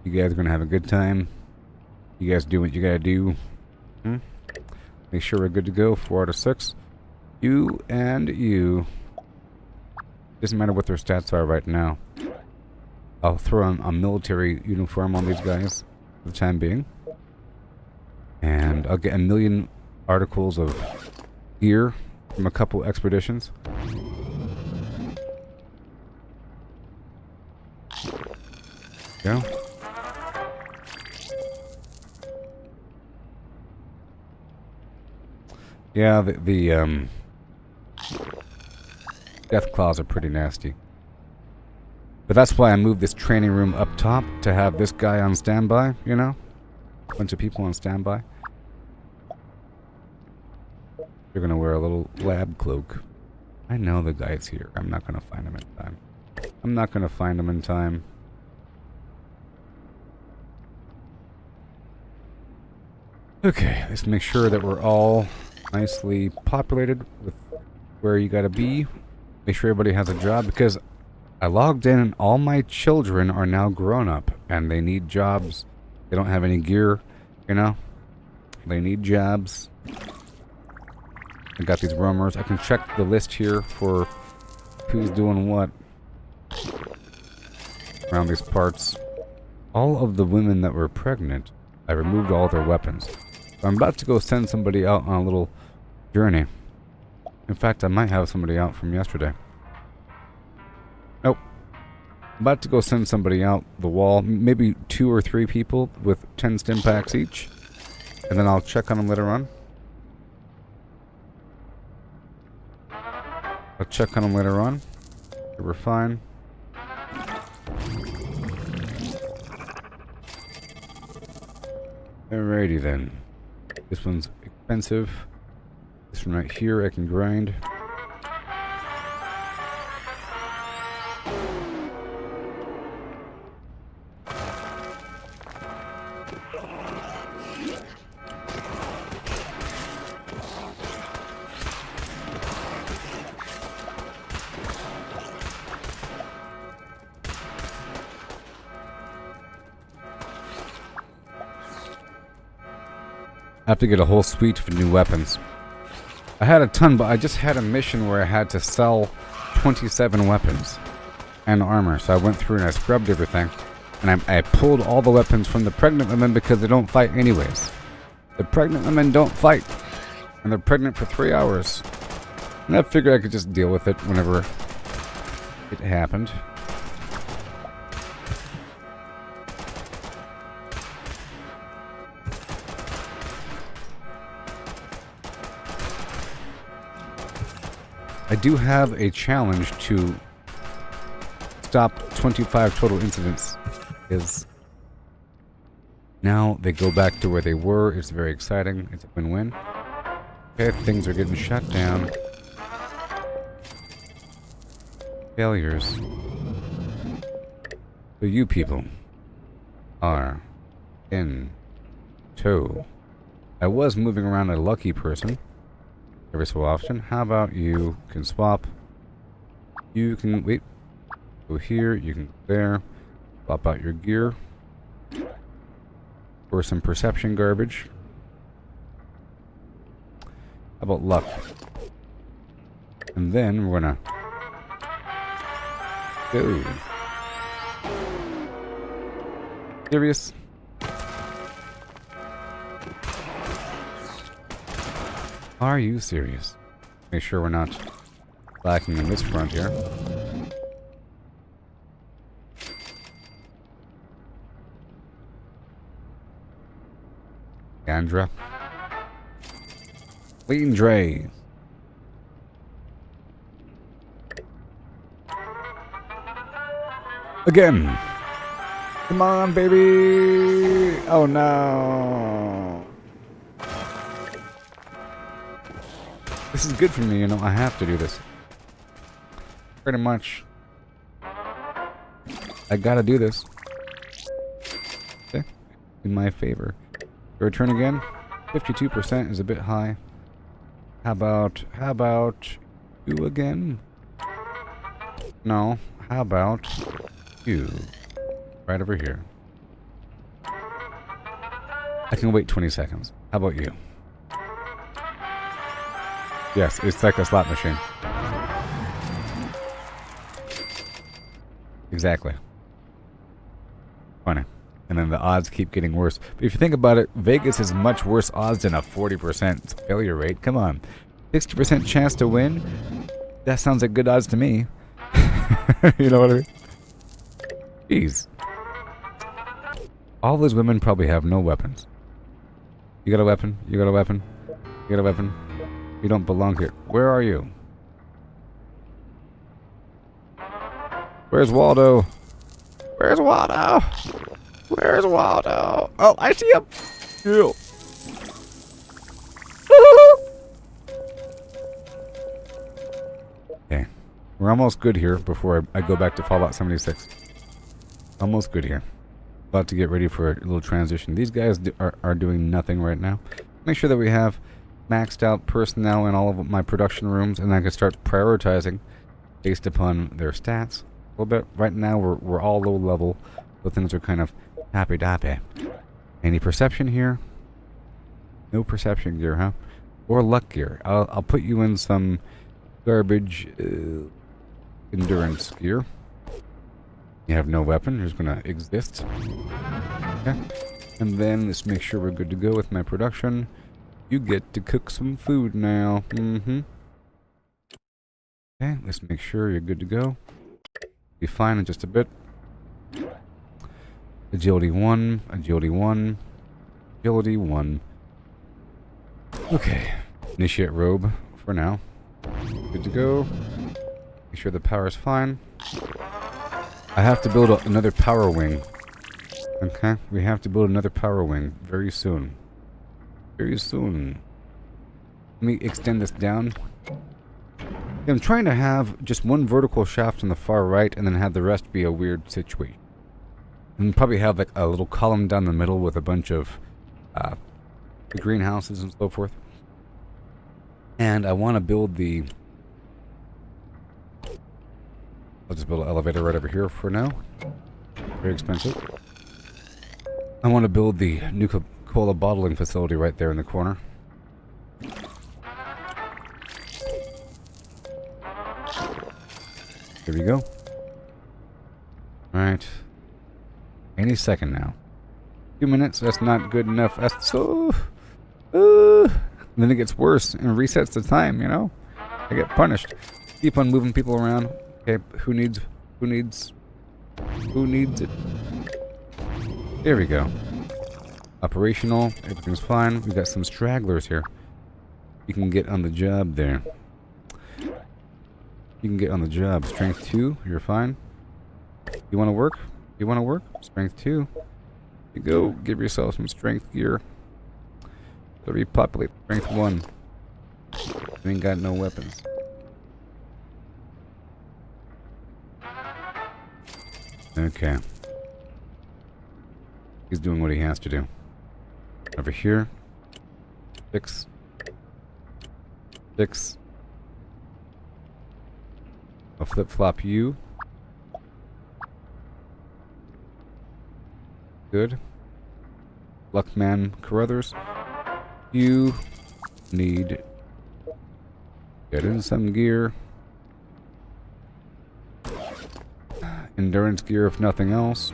You guys are gonna have a good time. You guys do what you gotta do. Make sure we're good to go. 4 out of 6. You and you. Doesn't matter what their stats are right now. I'll throw on a military uniform on these guys for the time being. And I'll get 1 million articles of gear from a couple expeditions. Go. Yeah, the death claws are pretty nasty. But that's why I moved this training room up top to have this guy on standby, you know? A bunch of people on standby. You're gonna wear a little lab cloak. I know the guy's here. I'm not gonna find him in time. I'm not gonna find him in time. Okay, let's make sure that we're all nicely populated with where you gotta be. Make sure everybody has a job, because I logged in and all my children are now grown up and they need jobs. They don't have any gear, you know? They need jobs. I got these roamers. I can check the list here for who's doing what around these parts. All of the women that were pregnant, I removed all their weapons. So I'm about to go send somebody out on a little journey. In fact, I might have somebody out from yesterday. Nope. I'm about to go send somebody out the wall. Maybe 2 or 3 people with 10 stim packs each. And then I'll check on them later on. I'll check on them later on. We're fine. Alrighty then. This one's expensive. This one right here I can grind. I have to get a whole suite of new weapons. I had a ton, but I just had a mission where I had to sell 27 weapons and armor. So I went through and I scrubbed everything. And I pulled all the weapons from the pregnant women because they don't fight anyways. The pregnant women don't fight. And they're pregnant for 3 hours. And I figured I could just deal with it whenever it happened. I do have a challenge to stop 25 total incidents. Is now they go back to where they were. It's very exciting. It's a win-win. Okay, things are getting shut down. Failures. So you people are in tow. I was moving around a lucky person every so often. How about you can swap? You can wait. Go here. You can go there. Swap out your gear for some perception garbage. How about luck? And then we're gonna go. Serious? Are you serious? Make sure we're not lacking in this front here. Andra. Lean Dre. Again. Come on, baby. Oh no. This is good for me, you know. I have to do this. Pretty much. I gotta do this. Okay. In my favor. The return again. 52% is a bit high. How about you again? No. How about You. Right over here. I can wait 20 seconds. How about you? Yes, it's like a slot machine. Exactly. Funny. And then the odds keep getting worse. But if you think about it, Vegas is much worse odds than a 40% failure rate. Come on. 60% chance to win? That sounds like good odds to me. You know what I mean? Jeez. All those women probably have no weapons. You got a weapon? You got a weapon? You got a weapon? You don't belong here. Where are you? Where's Waldo? Where's Waldo? Where's Waldo? Oh, I see him. Ew. Okay. We're almost good here before I go back to Fallout 76. Almost good here. About to get ready for a little transition. These guys are doing nothing right now. Make sure that we have maxed out personnel in all of my production rooms, and I can start prioritizing based upon their stats a little bit. Right now we're all low level, so things are kind of happy-dappy. Any perception here? No perception gear, huh? Or luck gear. I'll put you in some garbage endurance gear. You have no weapon. You're just gonna exist. Okay. And then let's make sure we're good to go with my production. You get to cook some food now. Mm-hmm. Okay, let's make sure you're good to go. Be fine in just a bit. Agility 1, agility 1, agility 1. Okay. Initiate robe for now. Good to go. Make sure the power is fine. I have to build another power wing. Okay, we have to build another power wing very soon. Very soon. Let me extend this down. I'm trying to have just one vertical shaft on the far right and then have the rest be a weird situation. And probably have like a little column down the middle with a bunch of the greenhouses and so forth. And I want to build the... I'll just build an elevator right over here for now. Very expensive. I want to build the Nuka-Cola bottling facility right there in the corner. Here we go. Alright. Any second now. 2 minutes, that's not good enough. That's so... then it gets worse and resets the time, you know? I get punished. Keep on moving people around. Okay, who needs it? There we go. Operational, everything's fine. We got some stragglers here. You can get on the job there. You can get on the job. Strength 2, you're fine. You want to work? You want to work? Strength 2. You go, give yourself some strength gear. To repopulate. Strength 1. You ain't got no weapons. Okay. He's doing what he has to do. Over here. 6. 6. I'll flip-flop you. Good. Luckman Carruthers. You need... Get in some gear. Endurance gear if nothing else.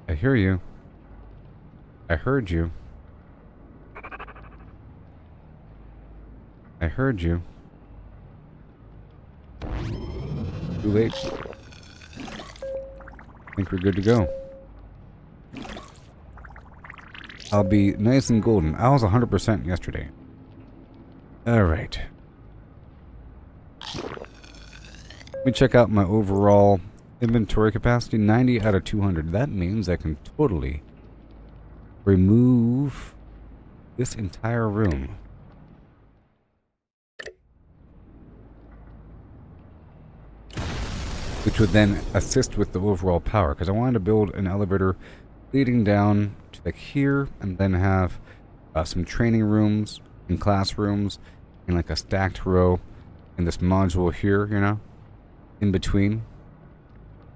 I hear you. I heard you. I heard you. Too late. I think we're good to go. I'll be nice and golden. I was 100% yesterday. Alright. Let me check out my overall inventory capacity. 90 out of 200. That means I can totally remove this entire room. Which would then assist with the overall power. Because I wanted to build an elevator leading down to like here. And then have some training rooms and classrooms. And like a stacked row in this module here, you know. In between,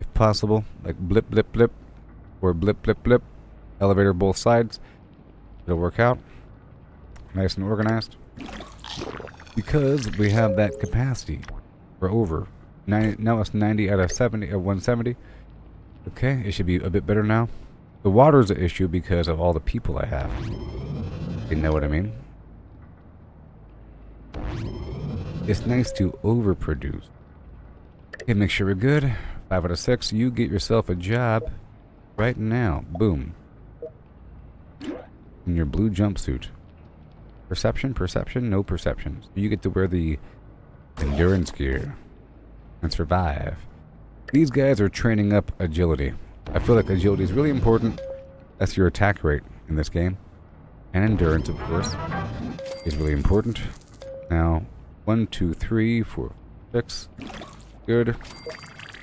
if possible, like blip, blip, blip, or blip, blip, blip. Elevator both sides. It'll work out. Nice and organized. Because we have that capacity. We're over. Now it's 90 out of 70 of 170. Okay, it should be a bit better now. The water's an issue because of all the people I have. You know what I mean? It's nice to overproduce. Okay, make sure we're good. 5 out of 6. You get yourself a job right now. Boom. In your blue jumpsuit. Perception? Perception? No perception. So you get to wear the endurance gear and survive. These guys are training up agility. I feel like agility is really important. That's your attack rate in this game. And endurance, of course, is really important. Now, 1, 2, 3, 4, 6. Good.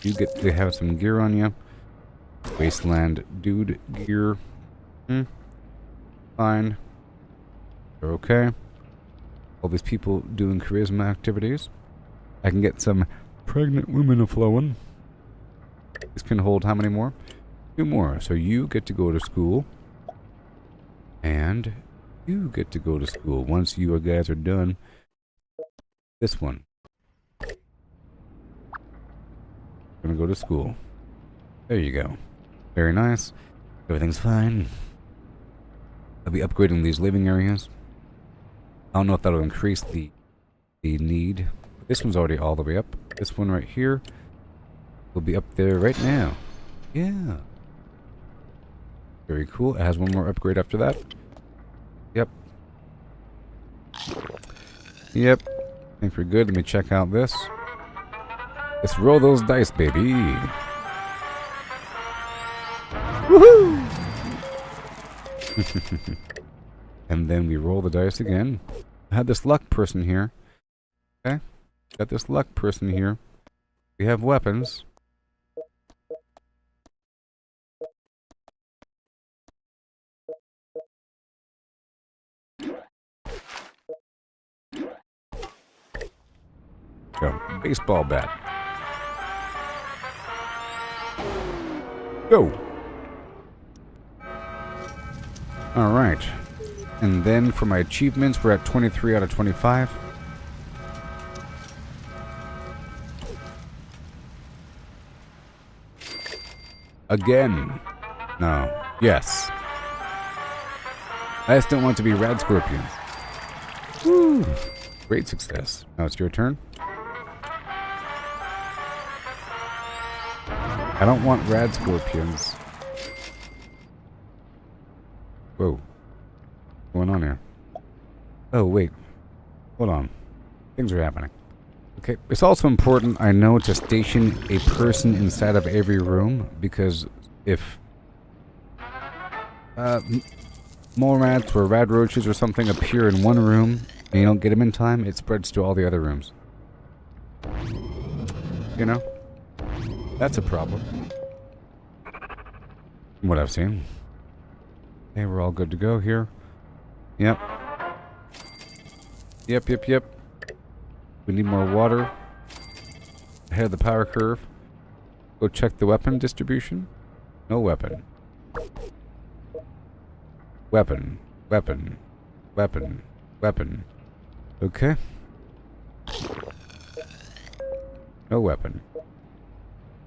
You get to have some gear on you. Wasteland dude gear. Fine. They're okay. All these people doing charisma activities. I can get some pregnant women a-flowing. This can hold how many more? 2 more. So you get to go to school. And you get to go to school. Once you guys are done. This one. Gonna go to school. There you go. Very nice. Everything's fine. I'll be upgrading these living areas. I don't know if that'll increase the need. This one's already all the way up. This one right here will be up there right now. Yeah. Very cool. It has one more upgrade after that. Yep. Yep. I think we're good. Let me check out this. Let's roll those dice, baby. Woohoo! And then we roll the dice again. I had this luck person here. Okay. Got this luck person here. We have weapons. Go. Baseball bat. Go. Alright. And then for my achievements, we're at 23 out of 25. Again. No. Yes. I just don't want to be rad scorpions. Woo. Great success. Now it's your turn. I don't want rad scorpions. Whoa. What's going on here? Oh, wait. Hold on. Things are happening. Okay. It's also important, I know, to station a person inside of every room, because if mole rats or rad roaches or something appear in one room and you don't get them in time, it spreads to all the other rooms. You know? That's a problem. From what I've seen. Okay, we're all good to go here. Yep. Yep. We need more water. Ahead of the power curve. Go check the weapon distribution. No weapon. Weapon. Okay. No weapon.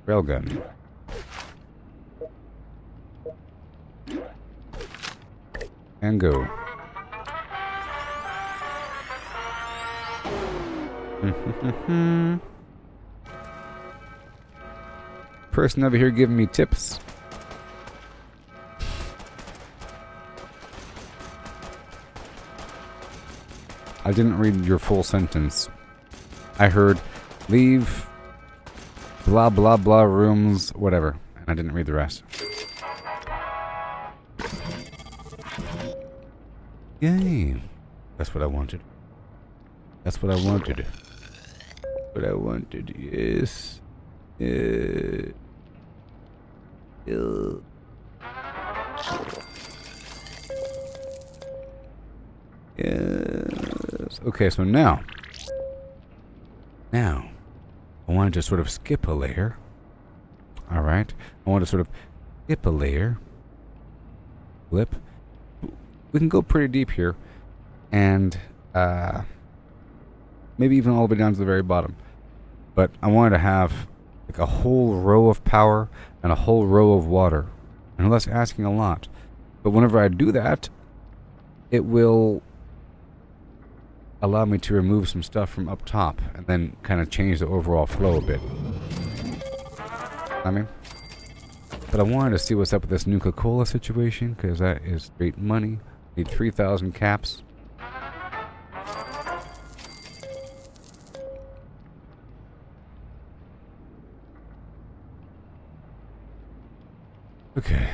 Railgun. And go. Person over here giving me tips. I didn't read your full sentence. I heard leave blah blah blah rooms, whatever. And I didn't read the rest. Yay. That's what I wanted. That's what I wanted. What I wanted, yes. Yes. Okay, so now I wanted to sort of skip a layer. Alright. I want to sort of skip a layer. Flip. We can go pretty deep here. And maybe even all the way down to the very bottom. But I wanted to have like a whole row of power and a whole row of water. And that's asking a lot. But whenever I do that, it will allow me to remove some stuff from up top and then kind of change the overall flow a bit. But I wanted to see what's up with this Nuka-Cola situation, because that is straight money. Need 3,000 caps. Okay.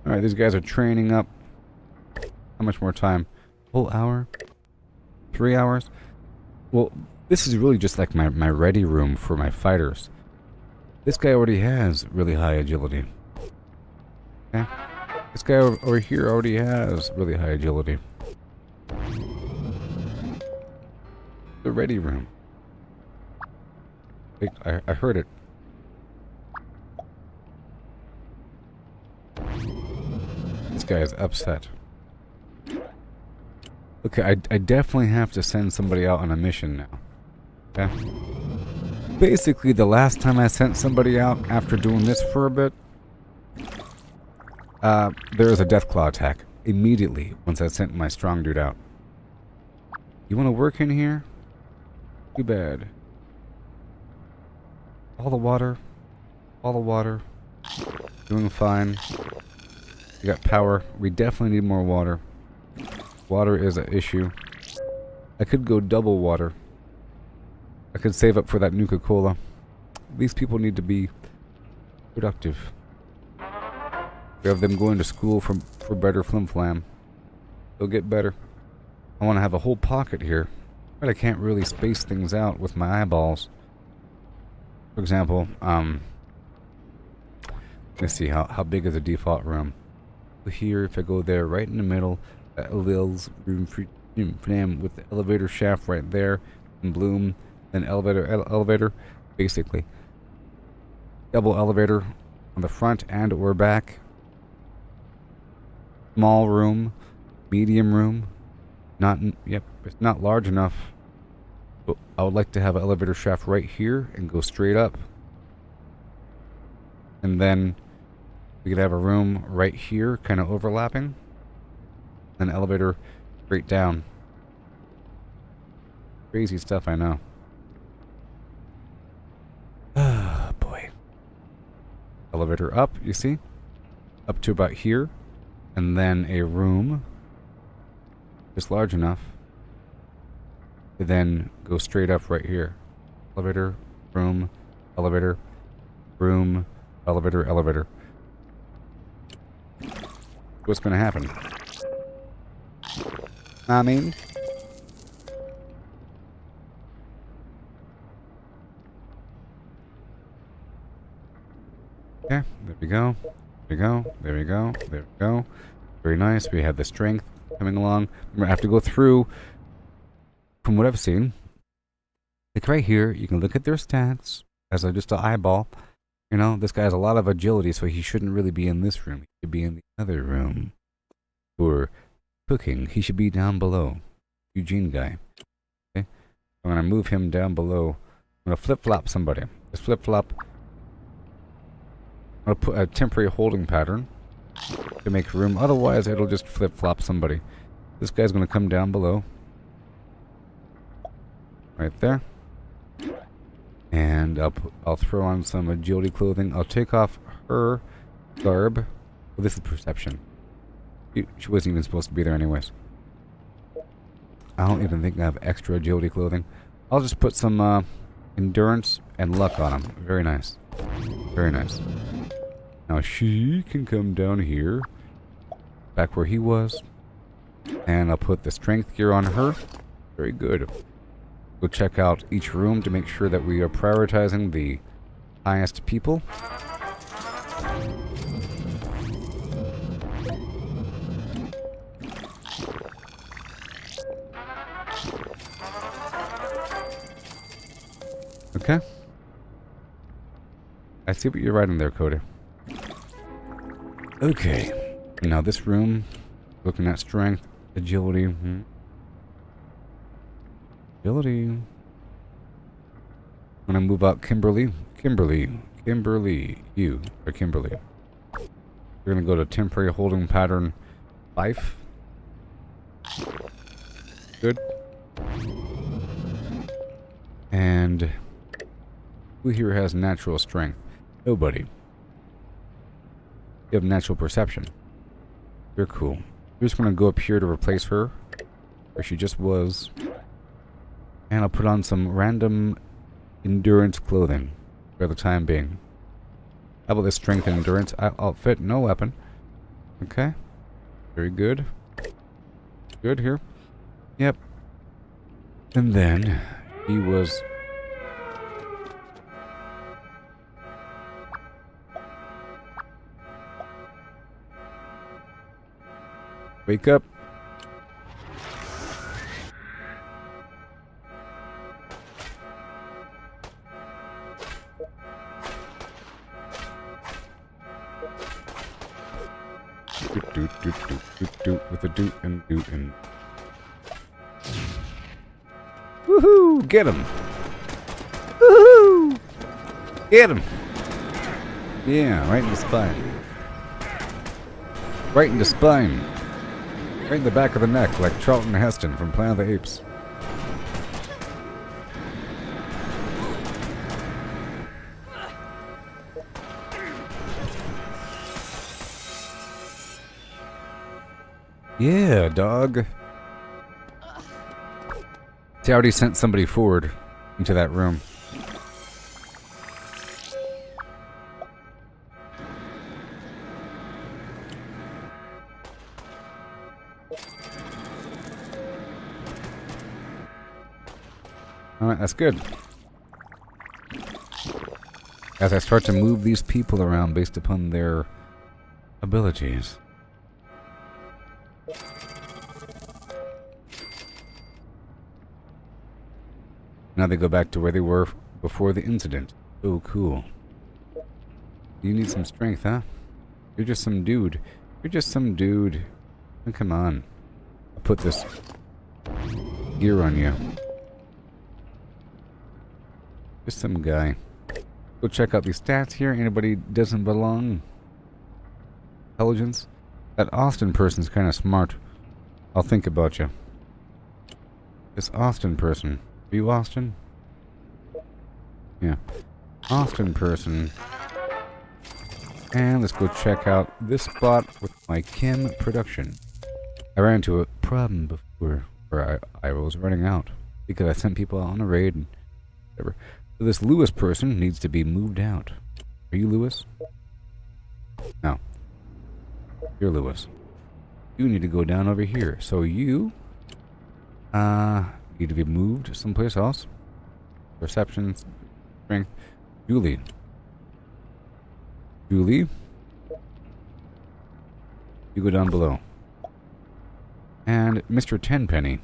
Alright, these guys are training up. How much more time? Whole hour? 3 hours? Well, this is really just like my ready room for my fighters. This guy already has really high agility. Okay? This guy over here already has really high agility. The ready room. Wait, I heard it. This guy is upset. Okay, I definitely have to send somebody out on a mission now. Okay? Basically, the last time I sent somebody out after doing this for a bit, there was a Deathclaw attack. Immediately, once I sent my strong dude out. You want to work in here? Too bad. All the water. All the water. Doing fine. We got power. We definitely need more water. Water is an issue. I could go double water. I could save up for that Nuka-Cola. These people need to be productive. We have them going to school for better flim-flam. They'll get better. I want to have a whole pocket here, but I can't really space things out with my eyeballs. For example, let's see, how big is the default room? Here, if I go there, right in the middle, Lil's room with the elevator shaft right there, and Bloom, then elevator, basically. Double elevator on the front and or back. Small room, medium room. It's not large enough. But I would like to have an elevator shaft right here and go straight up. And then we could have a room right here, kind of overlapping. An elevator straight down. Crazy stuff, I know. Ah, boy. Elevator up, you see? Up to about here. And then a room just large enough to then go straight up right here. Elevator, room, elevator, room, elevator, elevator. What's going to happen? I mean, okay, there we go. There we go. There we go. There we go. Very nice. We have the strength coming along. Remember, I have to go through, from what I've seen, like right here, you can look at their stats as just an eyeball. You know, this guy has a lot of agility, so he shouldn't really be in this room. He should be in the other room. For cooking, he should be down below. Eugene guy. Okay? I'm going to move him down below. I'm going to flip-flop somebody. Just flip-flop. I'm going to put a temporary holding pattern to make room. Otherwise, it'll just flip-flop somebody. This guy's going to come down below. Right there. And I'll throw on some agility clothing. I'll take off her garb. Well, this is perception. She wasn't even supposed to be there anyways. I don't even think I have extra agility clothing. I'll just put some endurance and luck on him. Very nice. Very nice. Now she can come down here. Back where he was. And I'll put the strength gear on her. Very good. We'll check out each room to make sure that we are prioritizing the highest people. Okay. I see what you're writing there, Cody. Okay. Now this room, looking at strength, agility. Agility. I'm gonna move out Kimberly. Kimberly, you, or Kimberly. We're gonna go to temporary holding pattern 5. Good. And who here has natural strength? Nobody. You have natural perception. You're cool. We're just gonna go up here to replace her, where she just was. And I'll put on some random endurance clothing for the time being. How about this strength and endurance outfit? No weapon. Okay. Very good. Good here. Yep. And then he was... Wake up. With a doot and doot and... Woohoo! Get him! Woohoo! Get him! Yeah, right in the spine. Right in the spine. Right in the back of the neck, like Charlton Heston from Planet of the Apes. Yeah, dog. See, I already sent somebody forward into that room. Alright, that's good. As I start to move these people around based upon their abilities. Now they go back to where they were before the incident. Oh, cool. You need some strength, huh? You're just some dude. You're just some dude. Oh, come on. I'll put this gear on you. Just some guy. Go check out these stats here. Anybody doesn't belong? Intelligence? That Austin person's kind of smart. I'll think about you. This Austin person. Are you Austin? Yeah. Austin person. And let's go check out this spot with my Kim production. I ran into a problem before where I was running out because I sent people on a raid and whatever. So this Lewis person needs to be moved out. Are you Lewis? No. You're Lewis. You need to go down over here. So you need to be moved someplace else. Perception, strength. Julie. Julie. You go down below. And Mr. Tenpenny.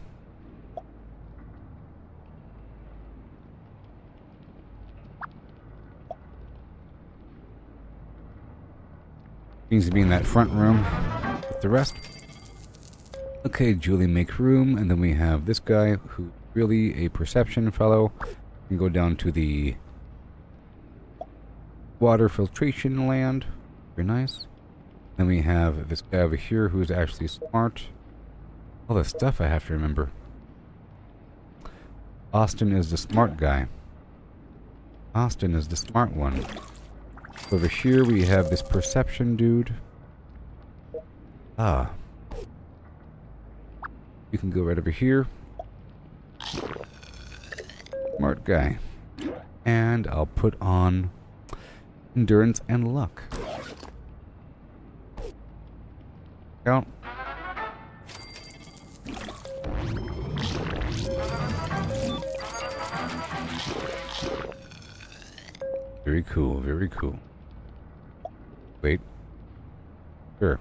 Needs to be in that front room with the rest. Okay, Julie, make room. And then we have this guy who's really a perception fellow. And go down to the water filtration land. Very nice. Then we have this guy over here who's actually smart. All the stuff I have to remember. Austin is the smart guy. Austin is the smart one. Over here we have this perception dude. Ah. You can go right over here. Smart guy. And I'll put on endurance and luck. Count. Very cool, very cool. Wait. Sure.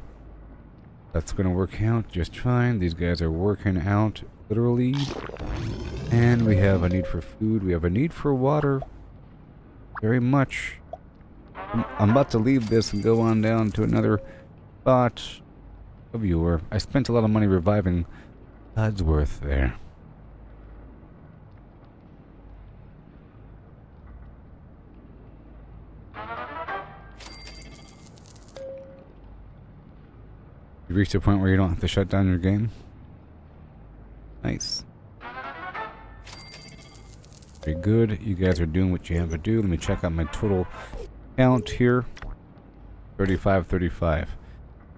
That's gonna work out just fine. These guys are working out, literally. And we have a need for food. We have a need for water. very much. I'm about to leave this and go on down to another spot of Yore. I spent a lot of money reviving Codsworth there. You reached a point where you don't have to shut down your game? Nice. Very good. You guys are doing what you have to do. Let me check out my total count here. 35.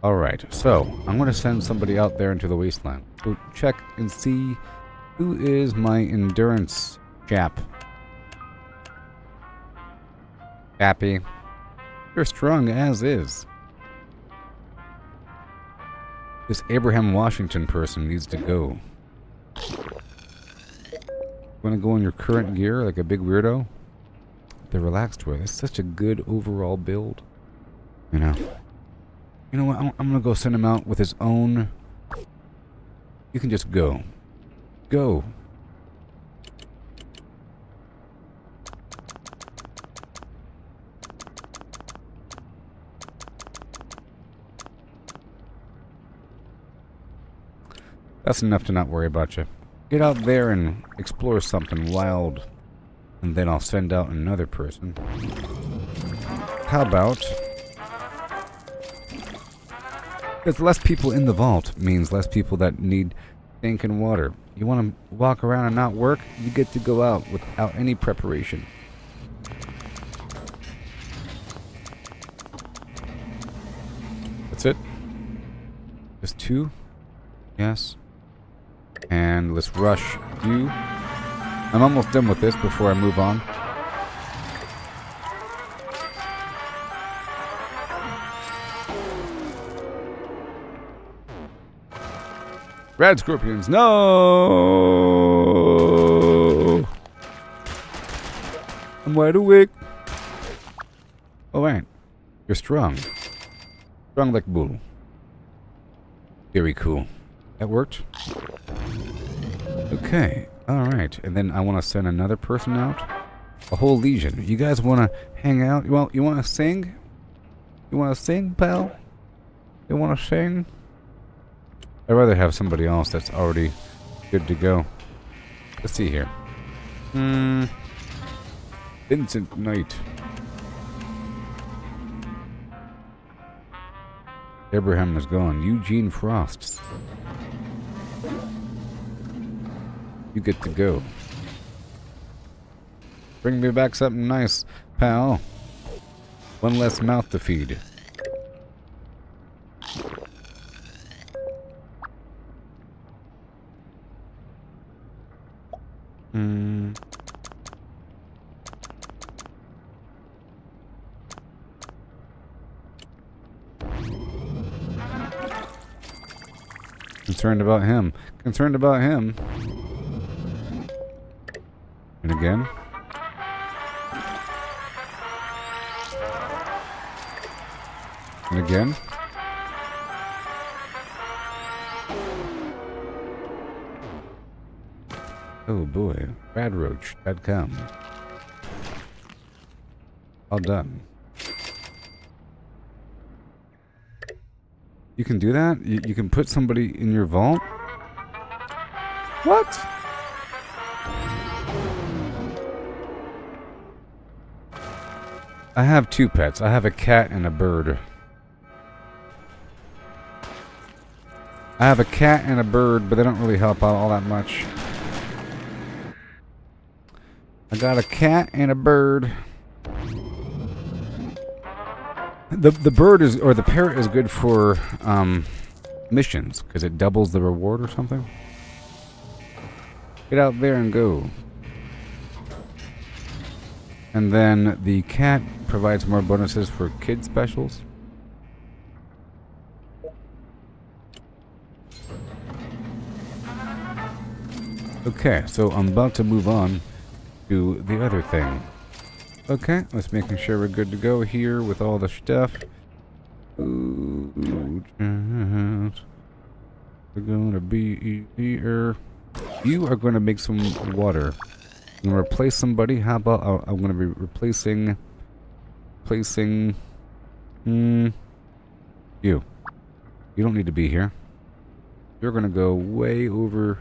Alright, so I'm going to send somebody out there into the wasteland. Go check and see who is my endurance chap. Chappy. You're strong as is. This Abraham Washington person needs to go. Want to go in your current gear like a big weirdo? The relaxed way. That's such a good overall build. You know. You know what? I'm going to go send him out with his own. You can just go. Go. That's enough to not worry about you. Get out there and explore something wild. And then I'll send out another person. How about... Because less people in the vault means less people that need stinking water. You want to walk around and not work? You get to go out without any preparation. That's it? Just 2? Yes. And let's rush you. I'm almost done with this before I move on. Red scorpions, no! I'm wide awake. Oh, right. You're strong. Strong like bull. Very cool. That worked? Okay. Alright. And then I want to send another person out. A whole legion. You guys want to hang out? You want to sing? You want to sing, pal? You want to sing? I'd rather have somebody else that's already good to go. Let's see here. Vincent Knight. Abraham is gone. Eugene Frost. You get to go. Bring me back something nice, pal. One less mouth to feed. Concerned about him. Concerned about him. And again. And again. Oh boy. Radroach.com. All done. You can do that? You can put somebody in your vault? What? I have 2 pets. I have a cat and a bird. I have a cat and a bird, but they don't really help out all that much. I got a cat and a bird. The bird is, or the parrot is good for missions, because it doubles the reward or something. Get out there and go. And then the cat provides more bonuses for kid specials. Okay, so I'm about to move on to the other thing. Okay, let's making sure we're good to go here with all the stuff. Ooh, we're gonna be here. You are gonna make some water. I'm gonna replace somebody. How about I'm gonna be replacing you. You don't need to be here. You're gonna go way over.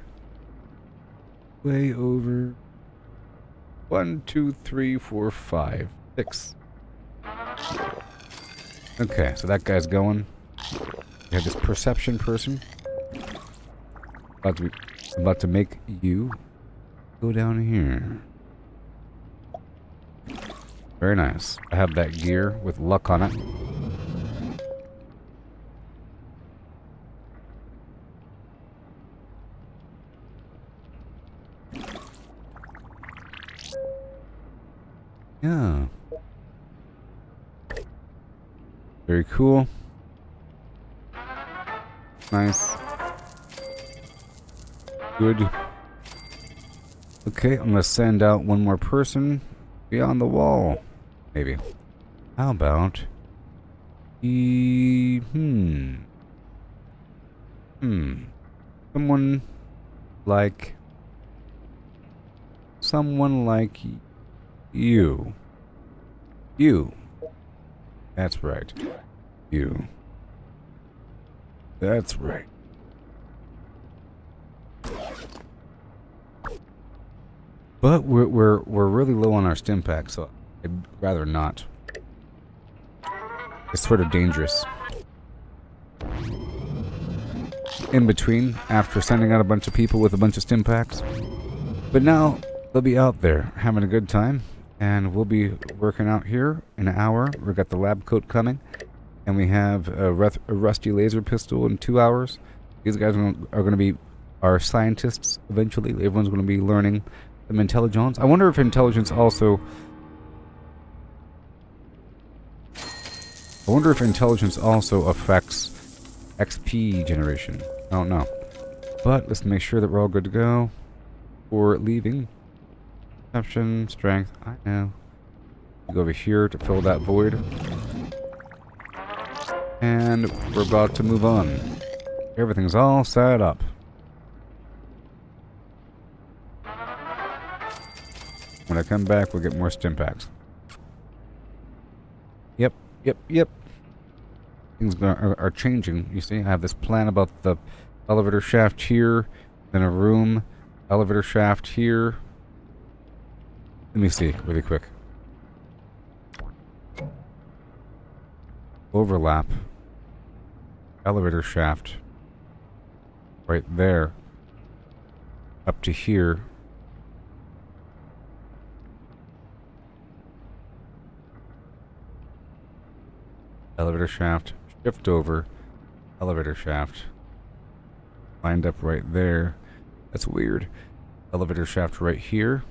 1, 2, 3, 4, 5, 6. Okay, so that guy's going. We have this perception person. About to make you go down here. Very nice. I have that gear with luck on it. Yeah. Very cool. Nice. Good. Okay, I'm gonna send out one more person beyond the wall. Maybe. How about someone like you. You. That's right. You. That's right. But we're really low on our stim pack, so I'd rather not. It's sort of dangerous. In between, after sending out a bunch of people with a bunch of stim packs. But now they'll be out there having a good time, and we'll be working out here in an hour. We've got the lab coat coming, and we have a rusty laser pistol in 2 hours. These guys are going to be our scientists eventually. Everyone's going to be learning some intelligence. I wonder if intelligence also affects XP generation. I don't know. But let's make sure that we're all good to go for leaving. Perception, strength, I know. Go over here to fill that void. And we're about to move on. Everything's all set up. When I come back, we'll get more stim packs. Yep. Things are changing, you see. I have this plan about the elevator shaft here, then a room, elevator shaft here. Let me see, really quick. Overlap. Elevator shaft. Right there. Up to here. Elevator shaft. Shift over. Elevator shaft. Lined up right there. That's weird. Elevator shaft right here.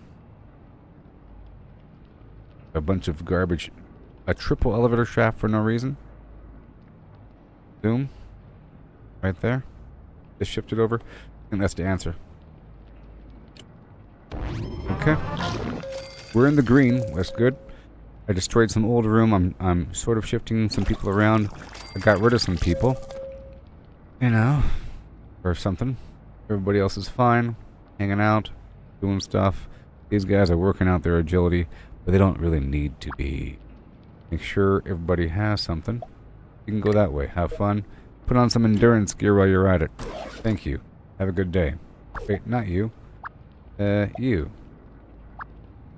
A bunch of garbage. A triple elevator shaft for no reason. Boom. Right there. Just shifted over. And that's the answer. Okay. We're in the green. That's good. I destroyed some old room. I'm sort of shifting some people around. I got rid of some people. You know. Or something. Everybody else is fine. Hanging out. Doing stuff. These guys are working out their agility. But they don't really need to be. Make sure everybody has something. You can go that way. Have fun. Put on some endurance gear while you're at it. Thank you. Have a good day. Wait, not you. You.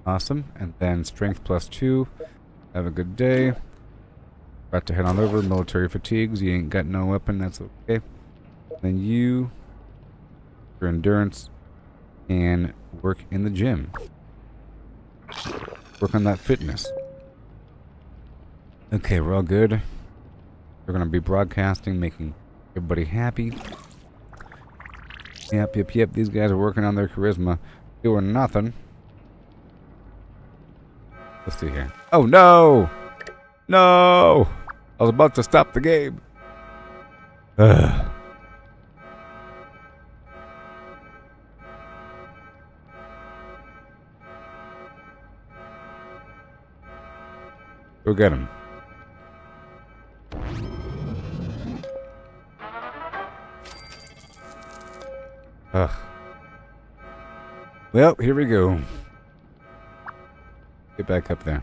Awesome. And then strength +2. Have a good day. About to head on over. Military fatigues. You ain't got no weapon. That's okay. Then you. For endurance. And work in the gym. Work on that fitness. Okay, we're all good. We're going to be broadcasting, making everybody happy. Yep. These guys are working on their charisma. Doing nothing. Let's see here. Oh, no! No! I was about to stop the game. Ugh. Go get him. Ugh. Well, here we go. Get back up there.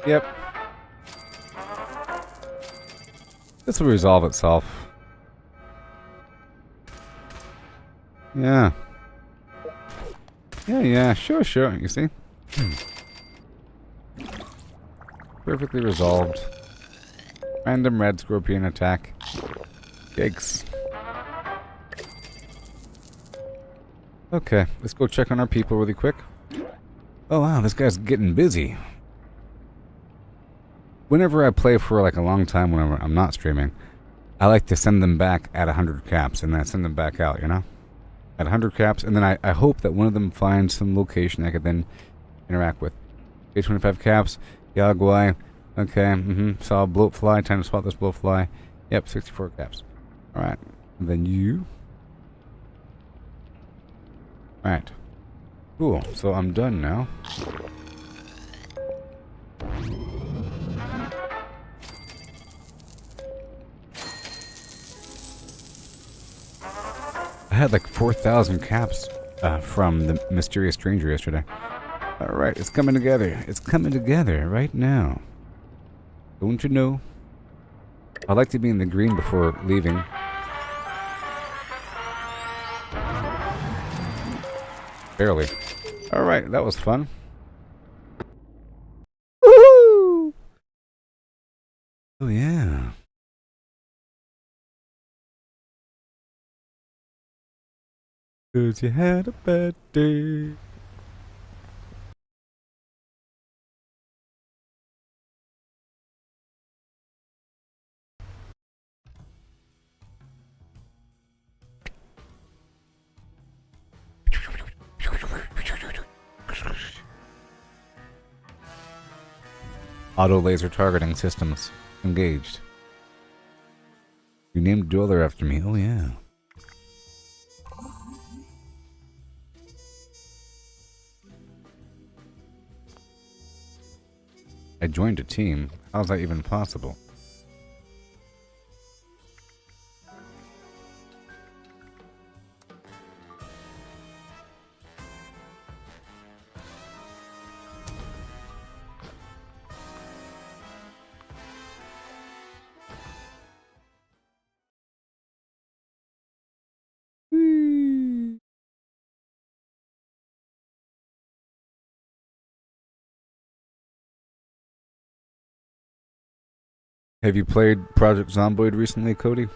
Yep. This will resolve itself. Yeah. Yeah, sure, you see? Perfectly resolved. Random red scorpion attack. Yikes. Okay, let's go check on our people really quick. Oh wow, this guy's getting busy. Whenever I play for like a long time, whenever I'm not streaming, I like to send them back at 100 caps and then send them back out, you know? At 100 caps, and then I hope that one of them finds some location I could then interact with. Okay, 25 caps. Yaguai. Okay, saw a bloatfly. Time to spot this bloatfly. Yep, 64 caps. Alright. And then you. Alright. Cool. So I'm done now. I had like 4,000 caps from the mysterious stranger yesterday. Alright, it's coming together. It's coming together right now. Don't you know? I like to be in the green before leaving. Barely. Alright, that was fun. Woohoo! Oh yeah. Cause you had a bad day. Auto laser targeting systems engaged. You named Dweller after me. Oh yeah. I joined a team. How's that even possible? Have you played Project Zomboid recently, Cody?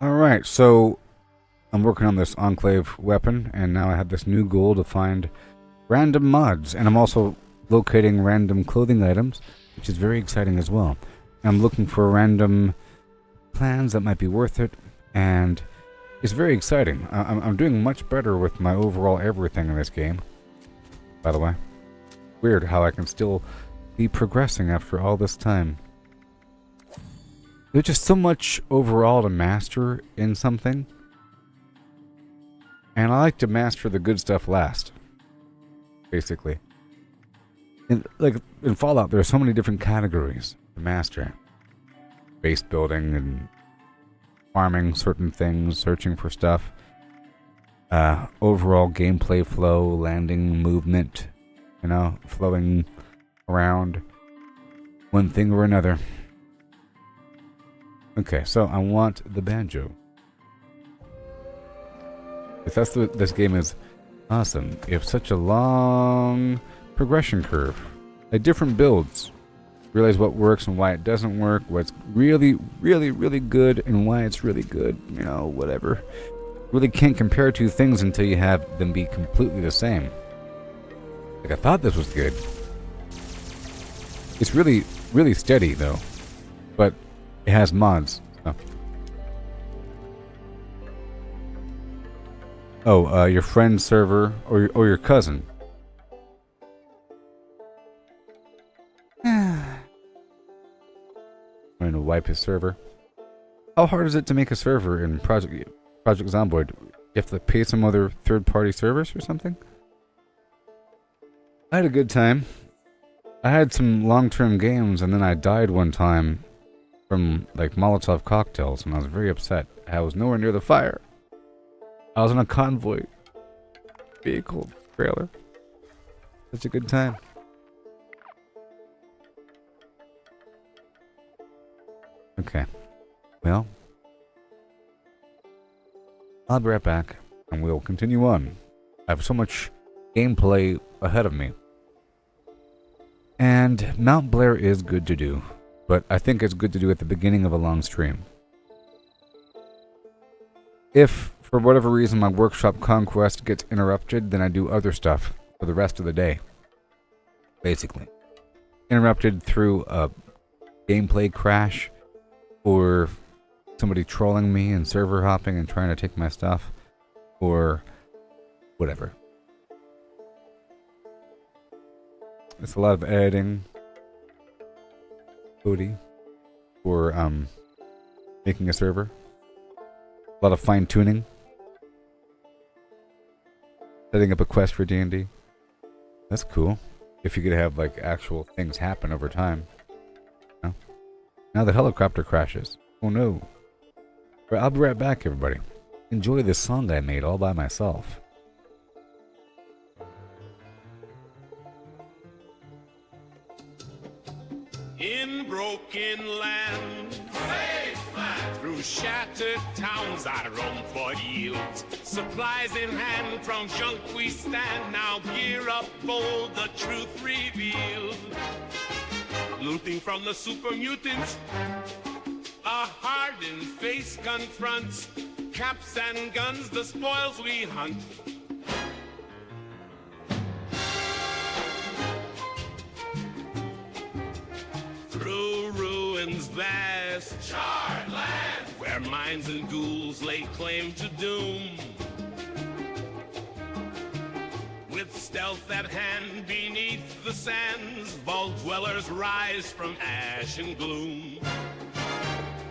Alright, so I'm working on this Enclave weapon, and now I have this new goal to find random mods, and I'm also locating random clothing items, which is very exciting as well. I'm looking for random plans that might be worth it, and it's very exciting. I'm doing much better with my overall everything in this game, by the way. Weird how I can still be progressing after all this time. There's just so much overall to master in something, and I like to master the good stuff last, basically. Like in Fallout, there are so many different categories to master. Base building and farming certain things, searching for stuff. Overall gameplay flow, landing, movement, you know, flowing around one thing or another. Okay, so I want the banjo. If that's what this game is awesome. You have such a long progression curve. Like different builds. realize what works and why it doesn't work, what's really, really, really good and why it's really good, you know, whatever. Really can't compare two things until you have them be completely the same. Like, I thought this was good. It's really, really steady, though. But it has mods. So. Oh, your friend's server or your cousin. Trying to wipe his server. How hard is it to make a server in Project Zomboid? You have to pay some other third-party servers or something? I had a good time. I had some long-term games, and then I died one time from, like, Molotov cocktails, and I was very upset. I was nowhere near the fire. I was in a convoy vehicle trailer. Such a good time. Okay. Well, I'll be right back, and we'll continue on. I have so much gameplay ahead of me. And Mount Blair is good to do, but I think it's good to do at the beginning of a long stream. If, for whatever reason, my workshop conquest gets interrupted, then I do other stuff for the rest of the day. Basically. Interrupted through a gameplay crash, or somebody trolling me and server hopping and trying to take my stuff, or whatever. It's a lot of editing, coding, for making a server. A lot of fine tuning, setting up a quest for D&D. That's cool. If you could have like actual things happen over time. No? Now the helicopter crashes. Oh no. But I'll be right back, everybody. Enjoy this song I made all by myself. In broken land, through shattered towns I roam for yields. Supplies in hand, from junk we stand. Now gear up bold, the truth revealed. Looting from the super mutants, a hardened face confronts. Caps and guns, the spoils we hunt. Through ruins vast, charred land, where mines and ghouls lay claim to doom. With stealth at hand beneath the sands, vault dwellers rise from ash and gloom.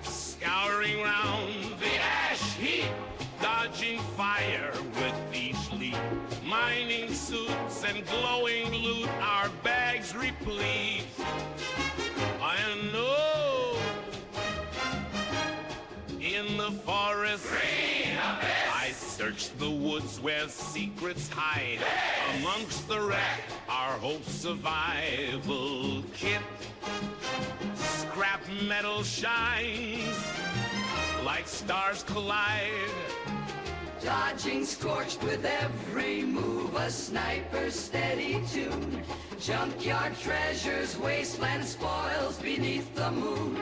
Scouring round the ash heap, dodging fire with each leap. Mining suits and glowing loot, our bags replete. I know in the forest I search the woods where secrets hide. Amongst the wreck, our hope survival kit. Scrap metal shines like stars collide. Dodging scorched with every move, a sniper's steady tune. Junkyard treasures, wasteland spoils beneath the moon.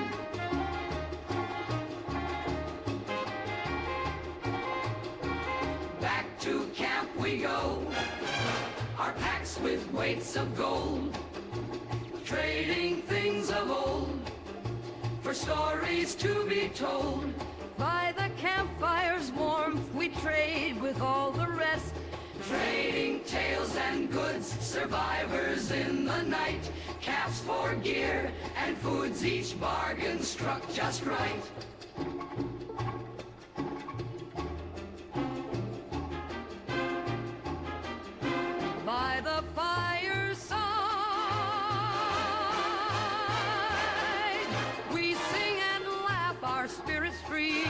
Back to camp we go, our packs with weights of gold. Trading things of old for stories to be told. By the campfire's warmth, we trade with all the rest. Trading tales and goods, survivors in the night. Caps for gear and foods, each bargain struck just right. By the fireside, we sing and laugh, our spirits free.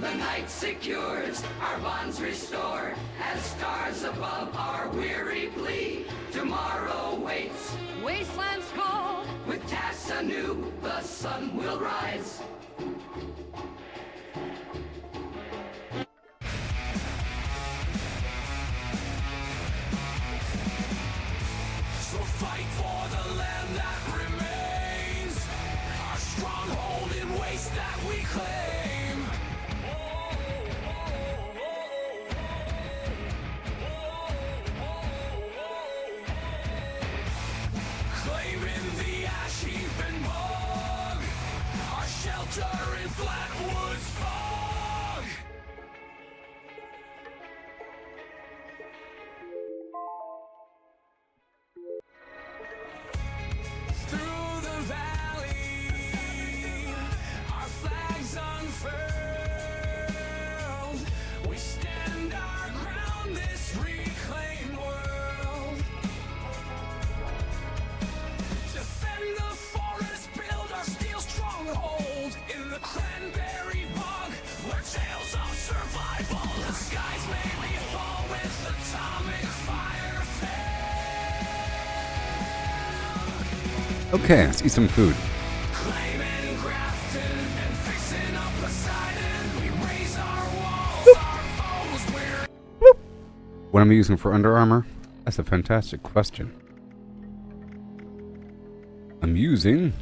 The night secures, our bonds restore, as stars above our weary plea. Tomorrow waits, wastelands call, with tasks anew, the sun will rise. sleeping bug. Our shelter in Flatwoods fog. Through the valley, our flags unfurled. We stand our ground, this reclaimed world. Defend the forest, build our steel stronghold in the cranberry bog, where tales of survival. The skies made me fall with atomic fire fail. Okay, let's eat some food. Claiming Grafton and fixing up Poseidon. We raise our walls, our foes, we're What am I using for Under Armour? That's a fantastic question. I'm using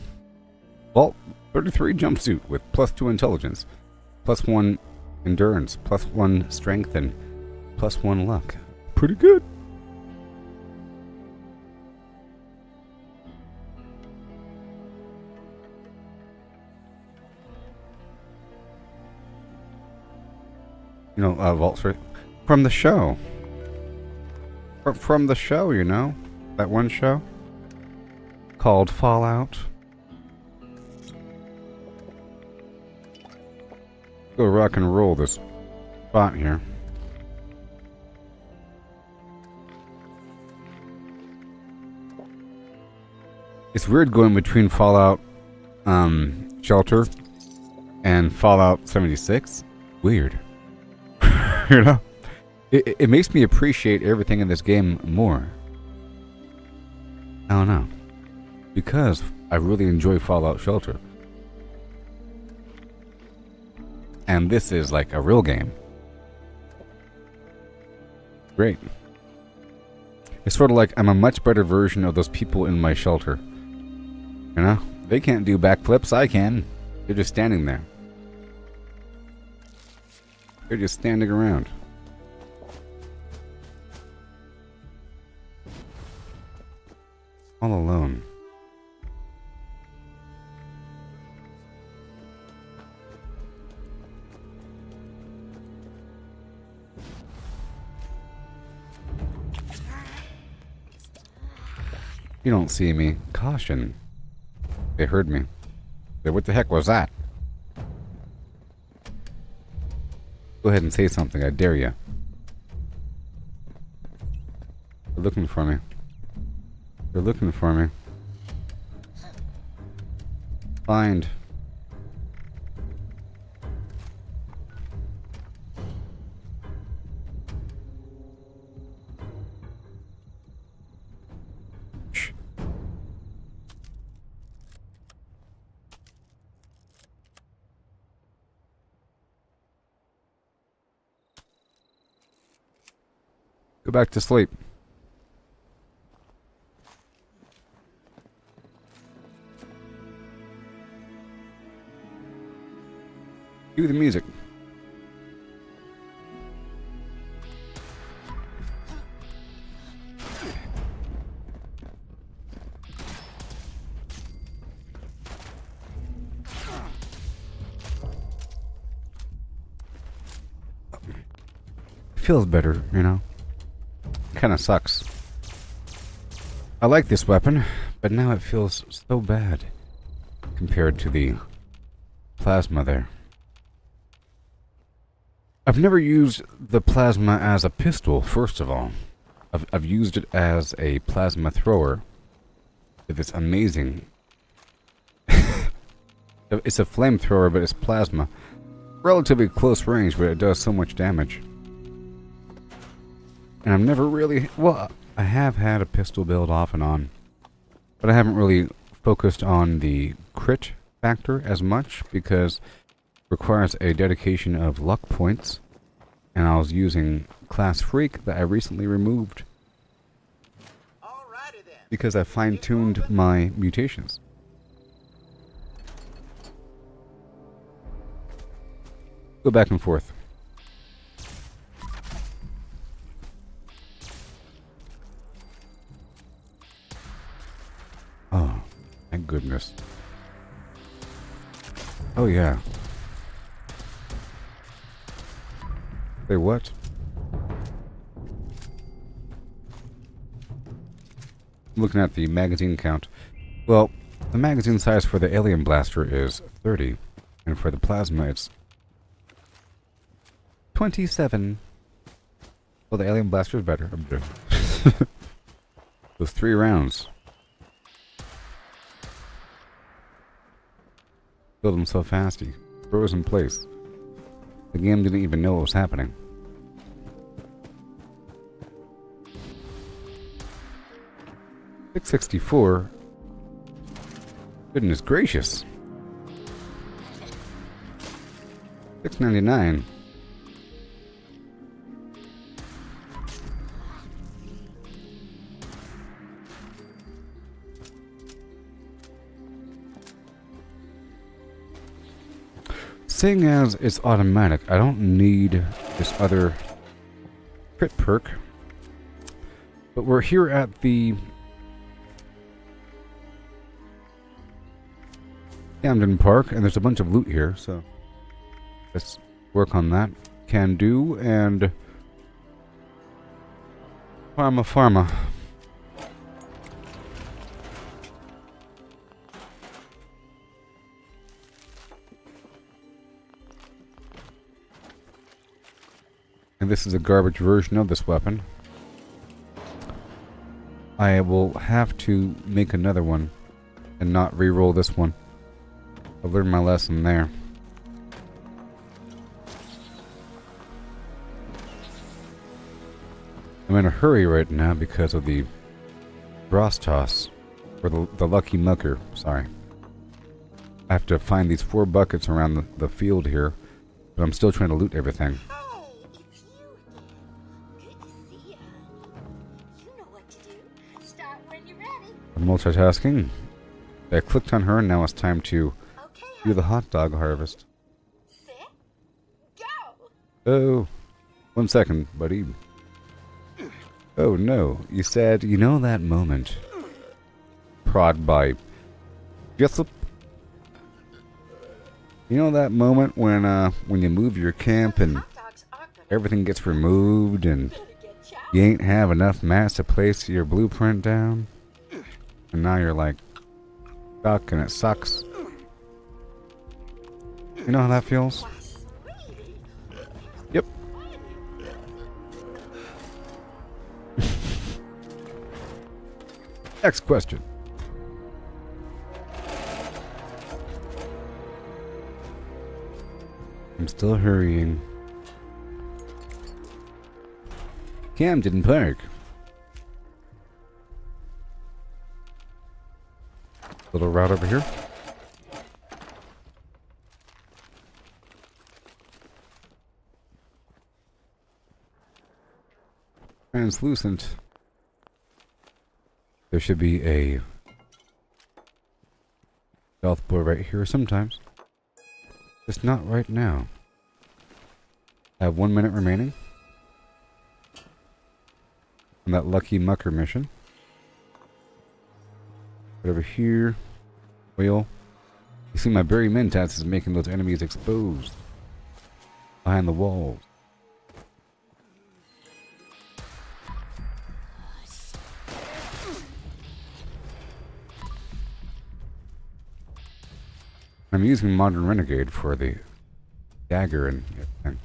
Vault 33 jumpsuit with +2 intelligence, +1 endurance, +1 strength, and +1 luck. Pretty good. You know, Vault 3 from the show. From the show, you know, that one show called Fallout. Go rock and roll this spot here. It's weird going between Fallout Shelter and Fallout 76. Weird. You know? It makes me appreciate everything in this game more. I don't know. Because I really enjoy Fallout Shelter. And this is like a real game. Great. It's sort of like I'm a much better version of those people in my shelter. You know? They can't do backflips, I can. They're just standing there. They're just standing around. All alone. You don't see me. Caution. They heard me. What the heck was that? Go ahead and say something, I dare you. They're looking for me. They're looking for me. Find. Shh. Go back to sleep. Cue the music. Feels better, you know. Kinda sucks. I like this weapon, but now it feels so bad compared to the plasma there. I've never used the plasma as a pistol, first of all. I've used it as a plasma thrower. It's amazing. It's a flamethrower, but it's plasma. Relatively close range, but it does so much damage. And I've never really... Well, I have had a pistol build off and on. But I haven't really focused on the crit factor as much, because it requires a dedication of luck points. And I was using Class Freak that I recently removed. Because I fine-tuned my mutations. Go back and forth. Oh, goodness. Oh yeah. Say what? Looking at the magazine count. Well, the magazine size for the alien blaster is 30, and for the plasma it's 27. Well, the alien blaster is better. Those 3 rounds. Killed him so fast he froze in place. The game didn't even know what was happening. $664. Goodness gracious. $699. Seeing as it's automatic, I don't need this other crit perk. But we're here at the Camden Park, and there's a bunch of loot here, so let's work on that. Can do, and Pharma. And this is a garbage version of this weapon. I will have to make another one and not re-roll this one. I've learned my lesson there. I'm in a hurry right now because of the Gross Toss, or the Lucky Mucker, sorry. I have to find these 4 buckets around the field here, but I'm still trying to loot everything. I'm multitasking. I clicked on her and now it's time to do the hot dog harvest. Oh, 1 second, buddy. Oh no, you said, you know that moment. Prod by Jessup. You know that moment when you move your camp and everything gets removed and you ain't have enough mats to place your blueprint down? And now you're like stuck and it sucks. You know how that feels? Yep. Next question. I'm still hurrying. Camden Park. Little route over here. Translucent. There should be a stealth boy right here sometimes. Just not right now. I have 1 minute remaining on that Lucky Mucker mission. Right over here. Wheel. You see my berry mentats is making those enemies exposed behind the walls. I'm using Modern Renegade for the dagger and everything.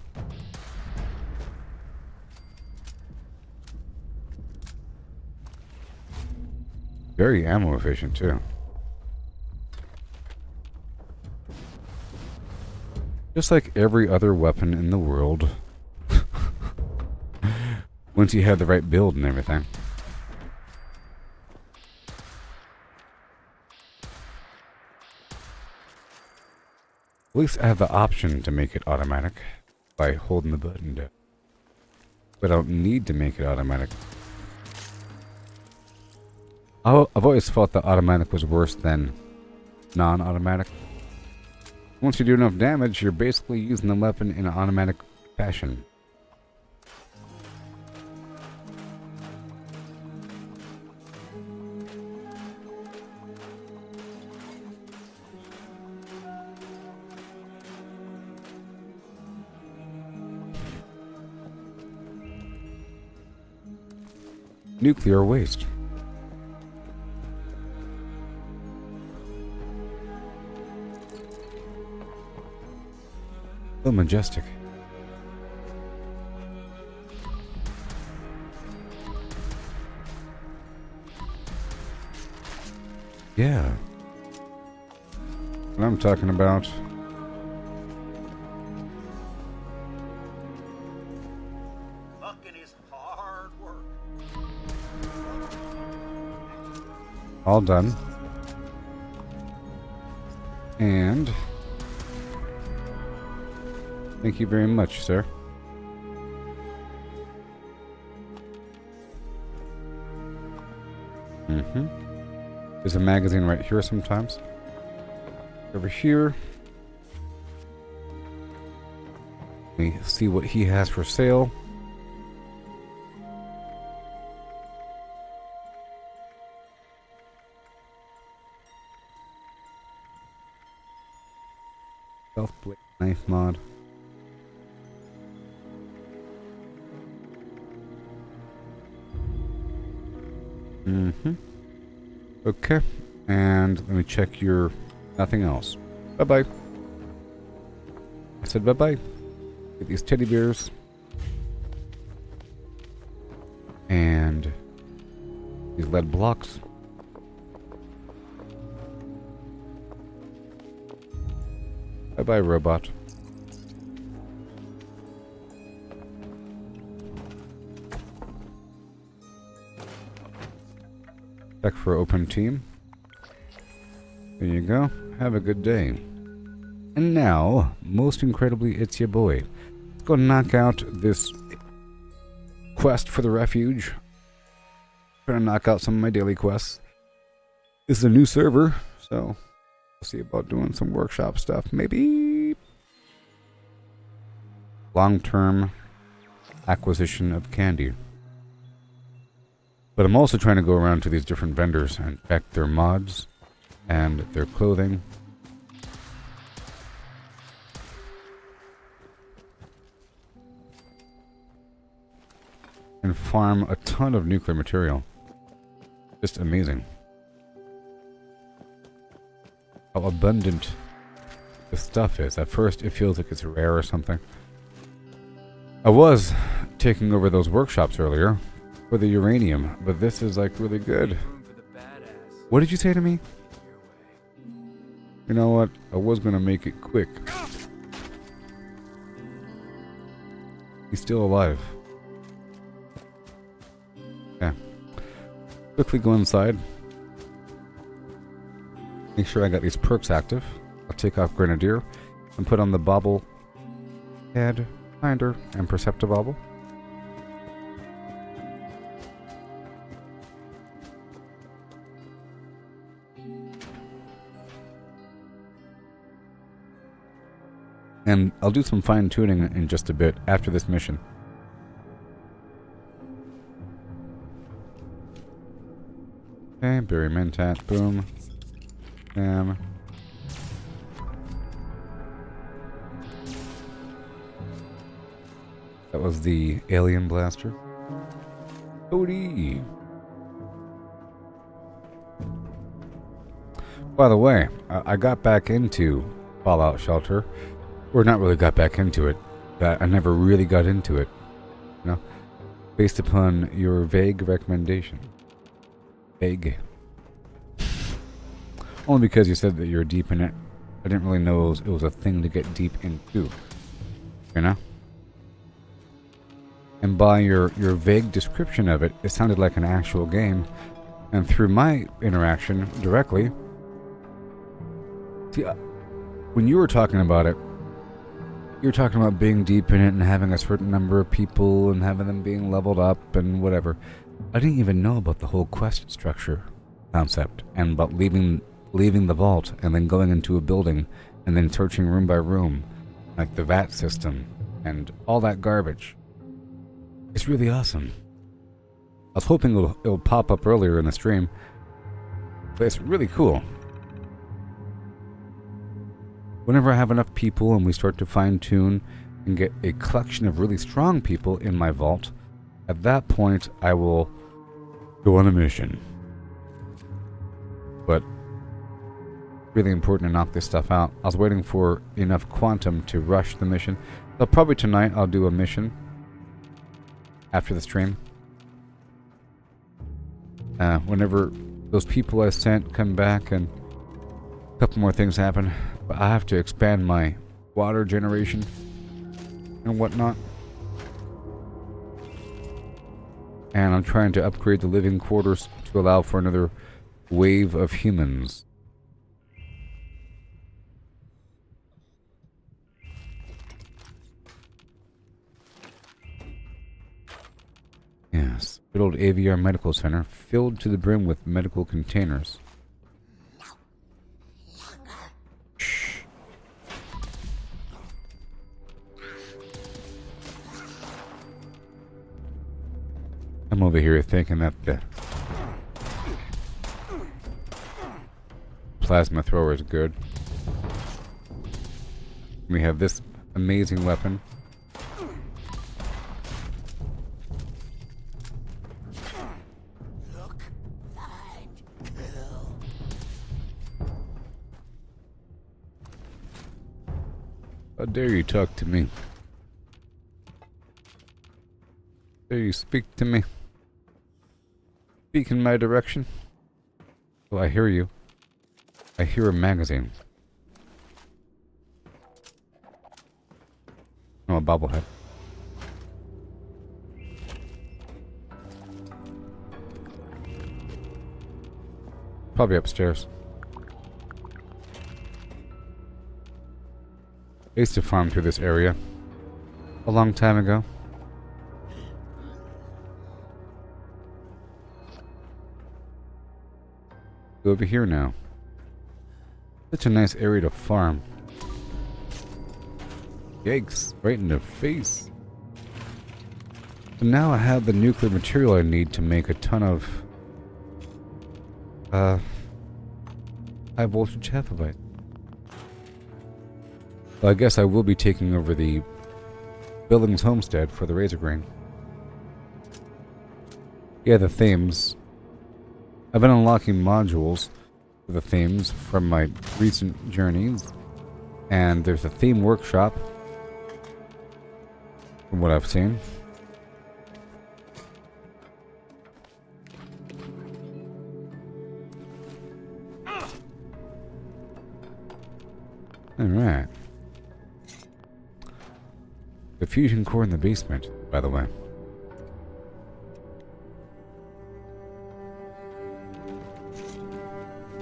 Very ammo efficient too. Just like every other weapon in the world. Once you have the right build and everything. At least I have the option to make it automatic by holding the button down. But I don't need to make it automatic. I've always felt that automatic was worse than non-automatic. Once you do enough damage, you're basically using the weapon in an automatic fashion. nuclear waste. So majestic. Yeah. What I'm talking about. Mucking is hard work. All done. And thank you very much, sir. There's a magazine right here sometimes. Over here. Let me see what he has for sale. Self-blade knife mod. Okay, and let me check your nothing else. Bye-bye. I said bye-bye. Get these teddy bears. And these lead blocks. Bye-bye, robot. Check for open team. There you go. Have a good day. And now, most incredibly, it's your boy. Let's go knock out this quest for the refuge. Trying to knock out some of my daily quests. This is a new server, so we'll see about doing some workshop stuff. Maybe long-term acquisition of candy. But I'm also trying to go around to these different vendors and check their mods and their clothing. And farm a ton of nuclear material. Just amazing. How abundant the stuff is. At first it feels like it's rare or something. I was taking over those workshops earlier for the uranium, but this is like really good. What did you say to me? You know what? I was gonna make it quick. He's still alive. Yeah. Quickly go inside. Make sure I got these perks active. I'll take off Grenadier and put on the bobble head, finder, and perceptibobble. And I'll do some fine-tuning in just a bit after this mission. Okay, berry mentat, boom. Bam. That was the alien blaster. Cody! By the way, I got back into Fallout Shelter. Or not really got back into it. I never really got into it. You know? Based upon your vague recommendation. Vague. Only because you said that you're deep in it. I didn't really know it was a thing to get deep into. You know? And by your vague description of it, it sounded like an actual game. And through my interaction directly... See, when you were talking about it, you were talking about being deep in it and having a certain number of people and having them being leveled up and whatever. I didn't even know about the whole quest structure concept and about leaving the vault and then going into a building and then searching room by room, like the VAT system and all that garbage. It's really awesome. I was hoping it'll pop up earlier in the stream, but it's really cool. Whenever I have enough people and we start to fine-tune and get a collection of really strong people in my vault, at that point I will go on a mission. But really important to knock this stuff out. I was waiting for enough quantum to rush the mission. So probably tonight I'll do a mission after the stream. Whenever those people I sent come back and a couple more things happen. But I have to expand my water generation and whatnot. And I'm trying to upgrade the living quarters to allow for another wave of humans. Yes, good old AVR Medical Center, filled to the brim with medical containers. Shh. I'm over here thinking that the plasma thrower is good. We have this amazing weapon. How dare you talk to me? Dare you speak to me? Speak in my direction? Well, I hear you. I hear a magazine. Oh, a bobblehead. Probably upstairs. I used to farm through this area a long time ago. Go over here now. Such a nice area to farm. Yikes, right in the face. So now I have the nuclear material I need to make a ton of high voltage half-a-byte. Well, I guess I will be taking over the Billings homestead for the razor grain. Yeah, the themes. I've been unlocking modules for the themes from my recent journeys. And there's a theme workshop, from what I've seen. Alright. The fusion core in the basement, by the way.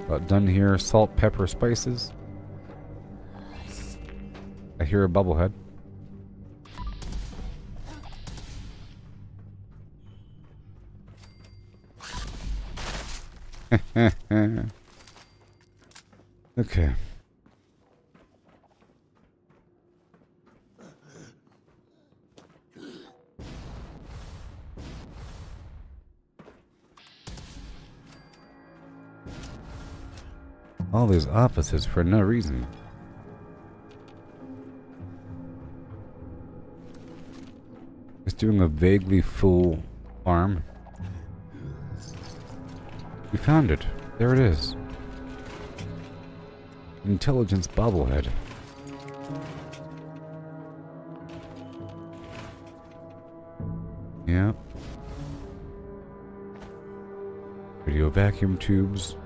About done here. Salt, pepper, spices. I hear a bubblehead. Okay. All these offices for no reason. It's doing a vaguely full farm. We found it. There it is. Intelligence bobblehead. Yep. Radio vacuum tubes.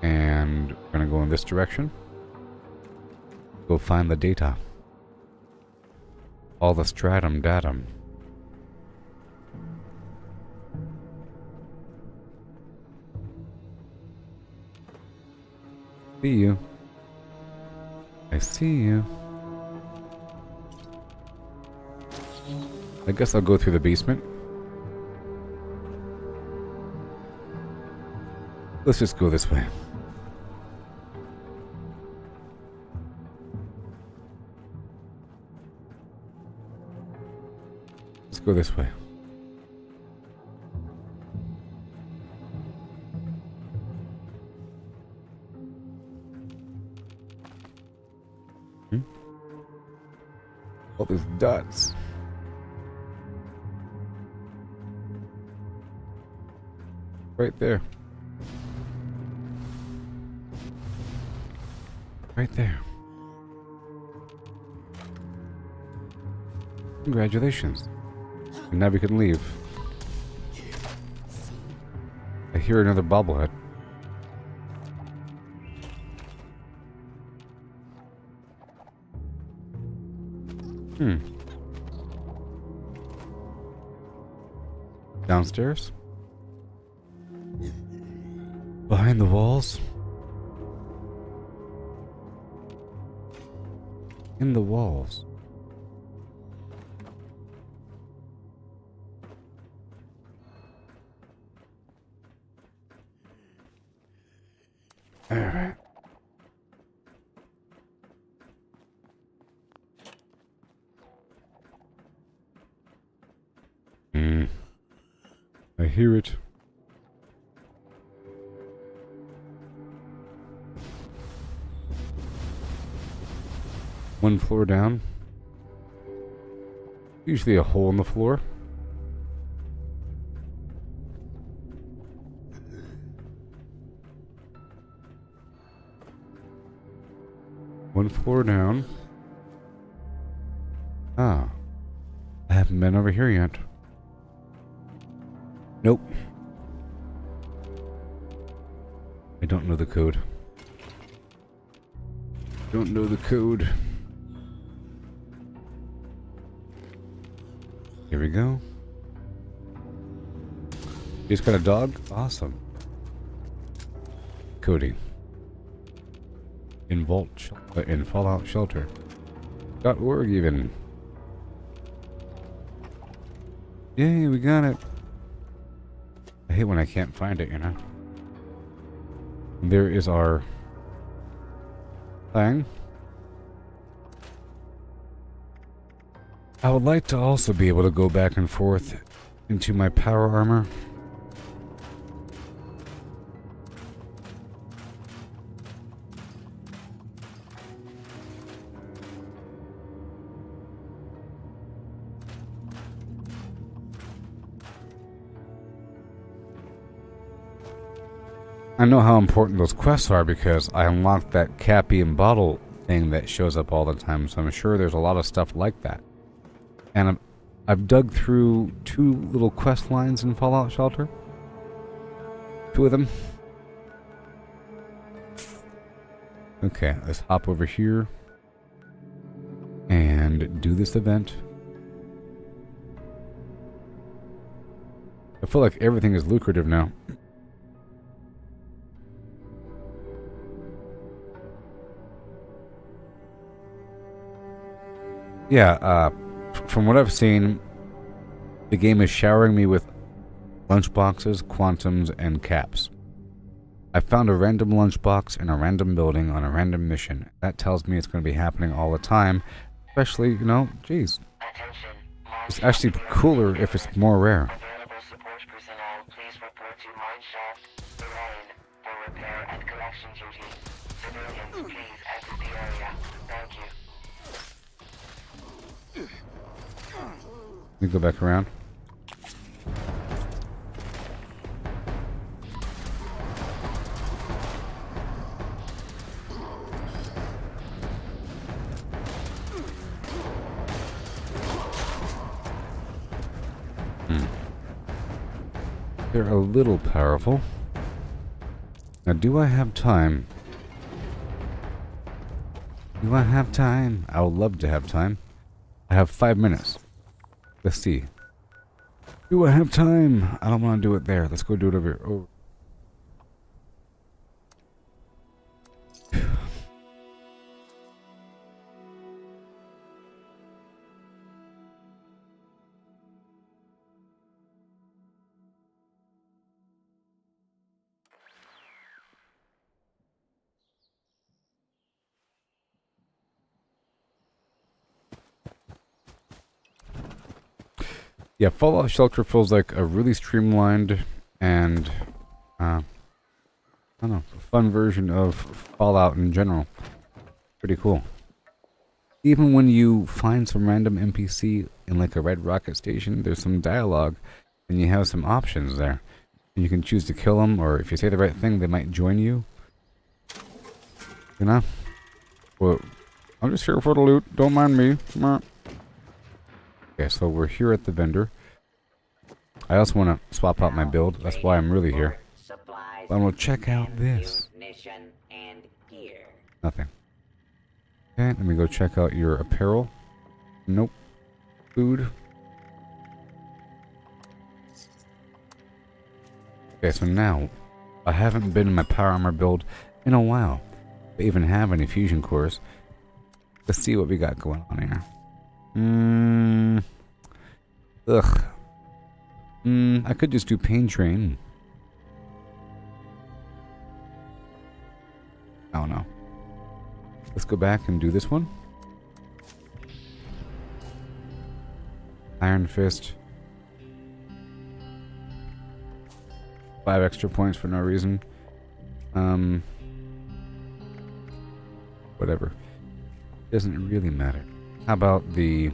And we're gonna go in this direction. Go find the data. All the stratum datum. See you. I see you. I guess I'll go through the basement. Let's just go this way. Let's go this way. All these dots. Right there. Right there. Congratulations. And now we can leave. I hear another bobblehead. Downstairs? Behind the walls? In the walls. Alright. I hear it. One floor down. Usually a hole in the floor. One floor down. Ah. I haven't been over here yet. Nope. I don't know the code. Don't know the code. Here we go. You just got a dog? Awesome. Cody. In Fallout Shelter. .org even. Yay, we got it. I hate when I can't find it, you know. There is our thing. I would like to also be able to go back and forth into my power armor. I know how important those quests are because I unlocked that Cappy and Bottle thing that shows up all the time, so I'm sure there's a lot of stuff like that. And I've dug through 2 little quest lines in Fallout Shelter. 2 of them. Okay, let's hop over here and do this event. I feel like everything is lucrative now. Yeah, from what I've seen, the game is showering me with lunchboxes, quantums, and caps. I found a random lunchbox in a random building on a random mission. That tells me it's going to be happening all the time, especially, you know, geez. It's actually cooler if it's more rare. Let me go back around. They're a little powerful. Now, do I have time? Do I have time? I would love to have time. I have 5 minutes. Let's see. Do I have time? I don't want to do it there. Let's go do it over here. Oh. Yeah, Fallout Shelter feels like a really streamlined and, I don't know, fun version of Fallout in general. Pretty cool. Even when you find some random NPC in like a Red Rocket station, there's some dialogue and you have some options there. You can choose to kill them, or if you say the right thing, they might join you. You know? Well, I'm just here for the loot. Don't mind me. Okay, so we're here at the vendor. I also want to swap out my build. That's why I'm really here. I'm going to check out this. Nothing. Okay, let me go check out your apparel. Nope. Food. Okay, so now, I haven't been in my power armor build in a while. I even have any fusion cores. Let's see what we got going on here. Ugh. I could just do pain train. I don't know. Let's go back and do this one. Iron Fist. 5 extra points for no reason. Whatever. Doesn't really matter. How about the...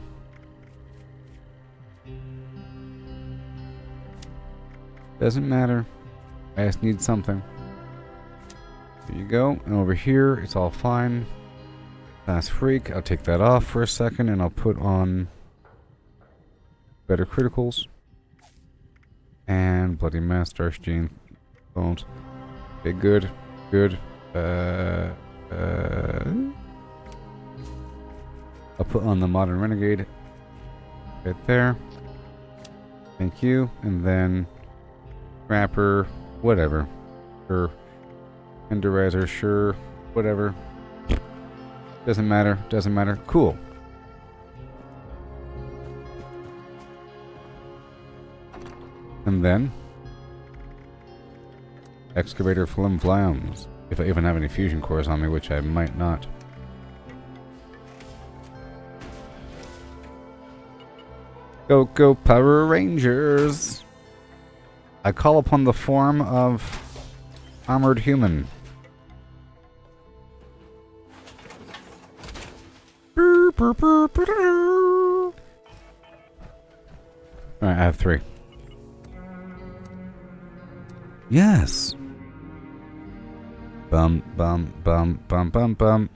Doesn't matter. I just need something. There you go. And over here, it's all fine. Fast Freak. I'll take that off for a second, and I'll put on better criticals. And Bloody Mass, Dark Gene. Don't. Okay, good. Good. I'll put on the Modern Renegade. Right there. Thank you. And then... Wrapper. Whatever. Sure. Enderizer. Sure. Whatever. Doesn't matter. Doesn't matter. Cool. And then... Excavator Flim Flams. If I even have any fusion cores on me, which I might not. Go, go, Power Rangers! I call upon the form of armored human. Alright, I have 3. Yes! Bum, bum, bum, bum, bum, bum.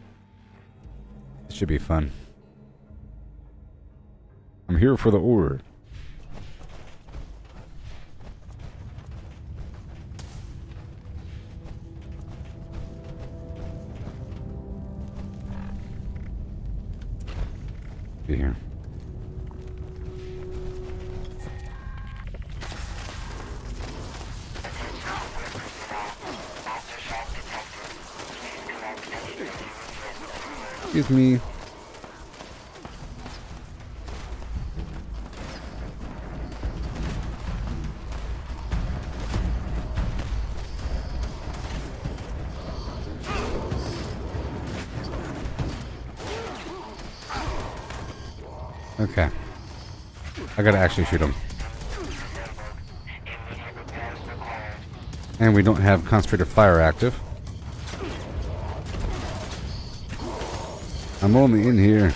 This should be fun. I'm here for the ore. Be here. Excuse me. Okay. I gotta actually shoot him. And we don't have Concentrated Fire active. I'm only in here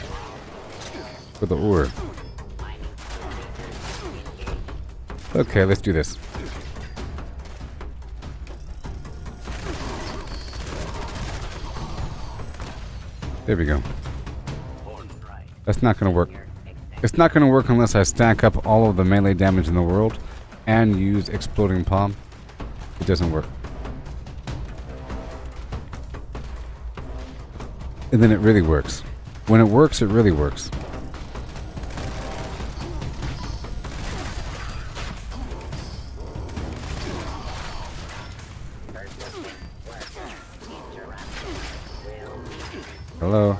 for the ore. Okay, let's do this. There we go. That's not gonna work. It's not gonna work unless I stack up all of the melee damage in the world and use Exploding Palm. It doesn't work. And then it really works. When it works, it really works. Hello.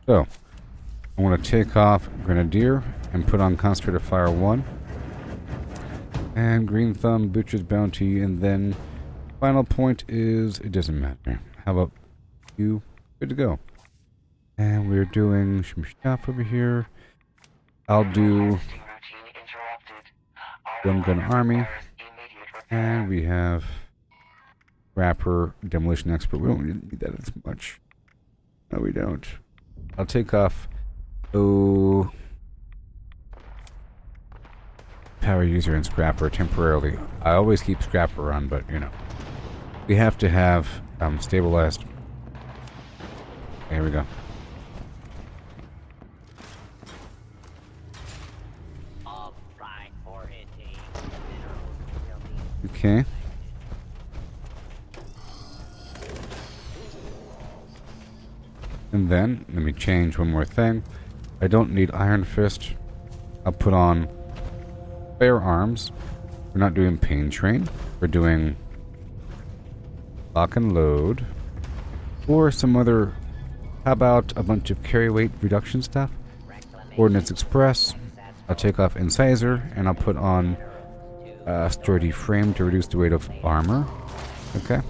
So, I want to take off Grenadier and put on Concentrated Fire 1. And Green Thumb, Butcher's Bounty, and then final point is, it doesn't matter. How about you? Good to go. And we're doing some stuff over here. I'll do One Gun Army. And we have Rapper, Demolition Expert. We don't really need that as much. No, we don't. I'll take off Oh. Power user and scrapper temporarily. I always keep scrapper on, but you know. We have to have stabilized. Here we go. Okay. And then, let me change one more thing. I don't need Iron Fist. I'll put on Bare Arms. We're not doing Pain Train. We're doing Lock and Load. Or some other... How about a bunch of carry weight reduction stuff? Ordnance Express. I'll take off Incisor, and I'll put on Sturdy Frame to reduce the weight of armor. Okay.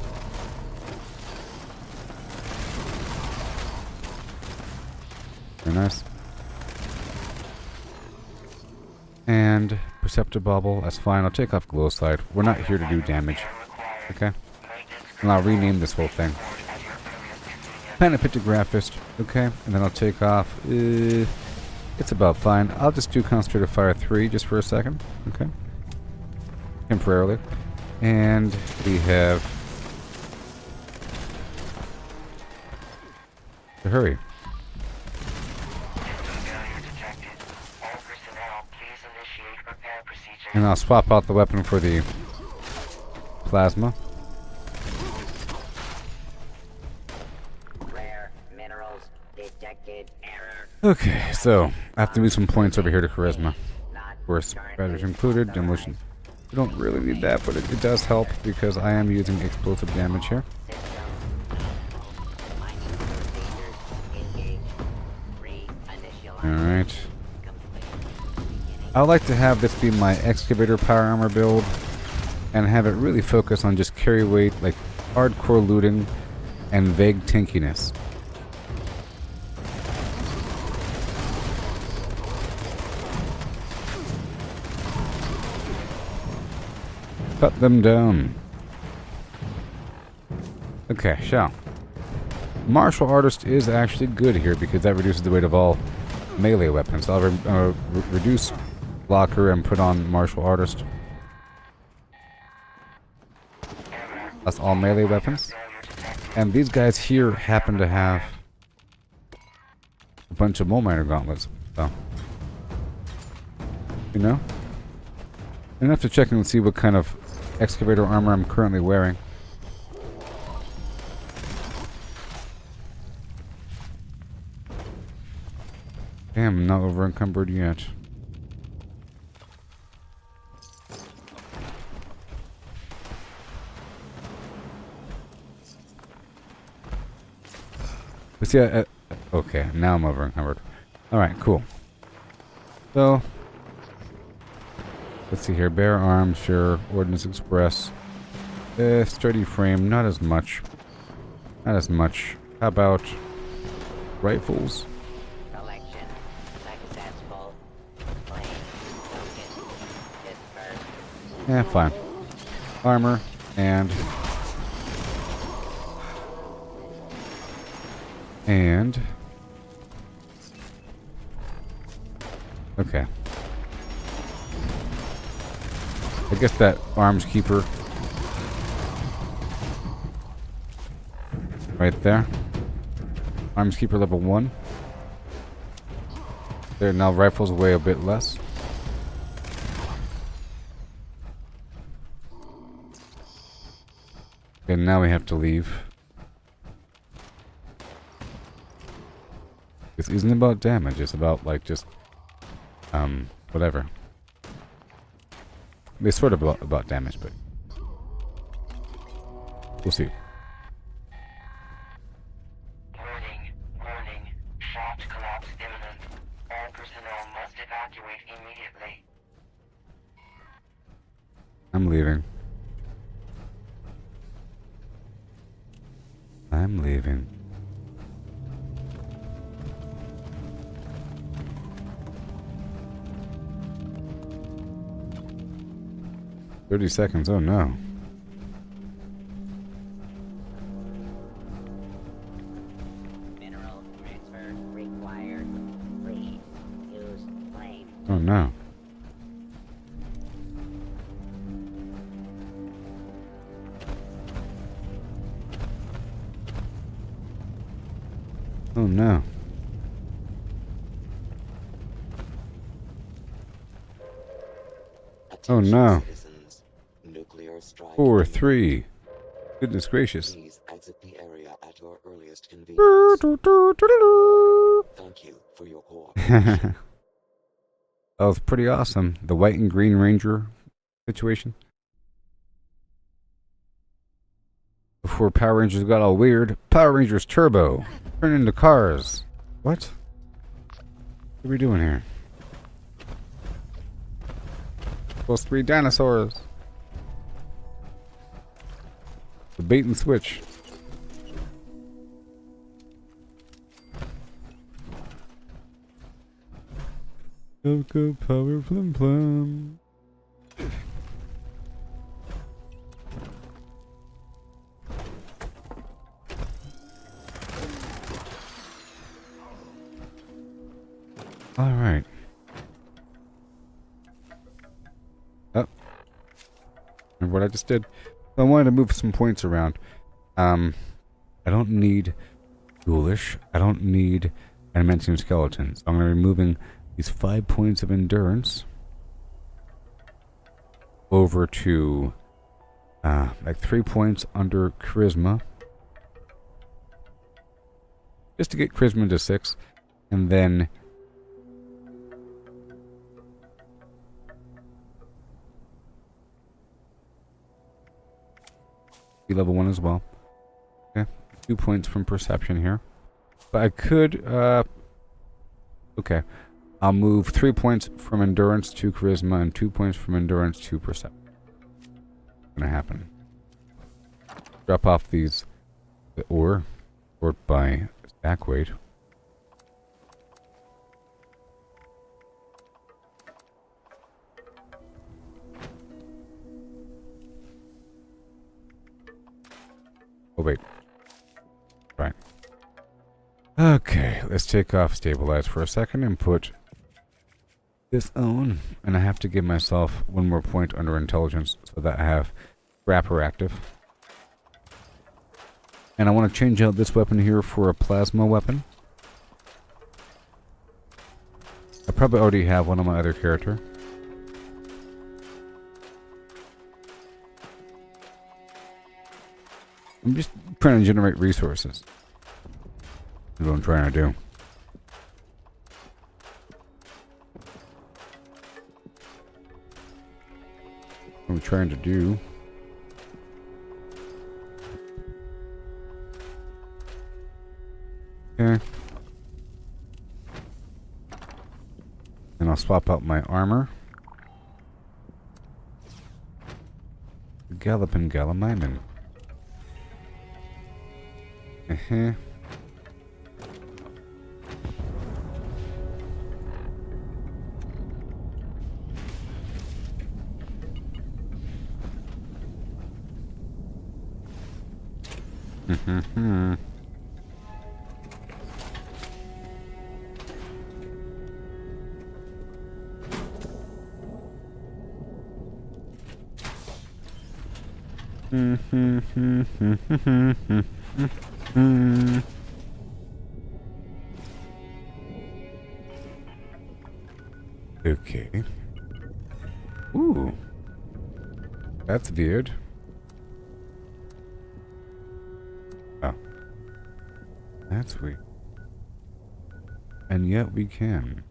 Very nice. And Perceptive Bubble, that's fine. I'll take off Glow Slide. We're not here to do damage. Okay. And I'll rename this whole thing. Panopictographist. Okay. And then I'll take off... it's about fine. I'll just do Concentrated Fire 3 just for a second. Okay. Temporarily. And we have... to hurry. And I'll swap out the weapon for the plasma. Rare minerals detected error. Okay, so I have to move some points over here to charisma. Of course, riders included, demolition. We don't really need that, but it does help because I am using explosive damage here. Alright. I would like to have this be my excavator power armor build and have it really focus on just carry weight, like hardcore looting and vague tankiness. Cut them down. Okay, shall. Martial Artist is actually good here because that reduces the weight of all melee weapons. So I'll reduce Blocker and put on Martial Artist. That's all melee weapons. And these guys here happen to have a bunch of Mole Miner gauntlets. So, you know? I have to check and see what kind of excavator armor I'm currently wearing. Damn, I'm not over encumbered yet. But see, okay, now I'm over encumbered. Alright, cool. So, let's see here. Bare Arms, sure. Ordnance Express. Sturdy Frame, not as much. Not as much. How about rifles? Yeah, fine. Armor and okay. I guess that Arms Keeper right there. Arms Keeper level 1. There, now rifles weigh a bit less. Okay, now we have to leave. This isn't about damage, it's about, like, just, whatever. It's sort of about damage, but we'll see. Warning. Shaft collapse imminent. All personnel must evacuate immediately. I'm leaving. I'm leaving. "30 seconds, oh no. Mineral transfer required. Please Oh no. Oh no. 4-3. Goodness gracious. Please exit the area at your earliest convenience. Thank you for your cooperation. That was pretty awesome. The white and green ranger situation. Before Power Rangers got all weird, Power Rangers Turbo. Turn into cars. What? What are we doing here? Supposed to be dinosaurs. The bait and switch. Go power flim flam. All right. Oh. Remember what I just did? So I wanted to move some points around. I don't need ghoulish. I don't need adamantium skeletons. I'm going to be moving these 5 points of endurance over to like 3 points under charisma, just to get charisma to 6, and then be level 1 as well. Okay, 2 points from perception here, but I could okay, I'll move 3 points from endurance to charisma and 2 points from endurance to perception. What's gonna happen? Drop off these ore, sort by stack weight. Oh wait. Right. Okay, let's take off stabilize for a second and put this on. And I have to give myself 1 more point under intelligence so that I have Grapper active. And I want to change out this weapon here for a plasma weapon. I probably already have one on my other character. I'm just trying to generate resources. That's what I'm trying to do. What I'm trying to do. Okay. And I'll swap out my armor. Gallopin' Gallimimin. Okay. Ooh. That's weird. Oh. That's weird. And yet we can.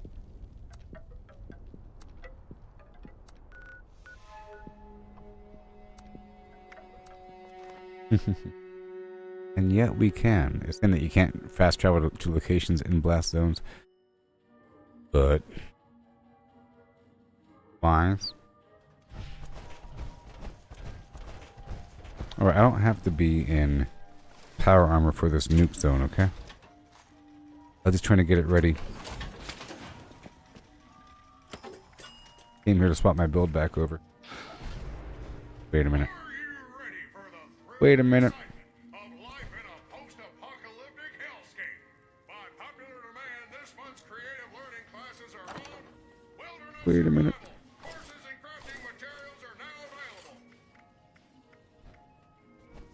And yet we can. It's saying that you can't fast travel to locations in blast zones. But wise. Alright, I don't have to be in power armor for this nuke zone, okay? I'm just trying to get it ready. Came here to swap my build back over. Wait a minute. Wait a minute. Wait a minute.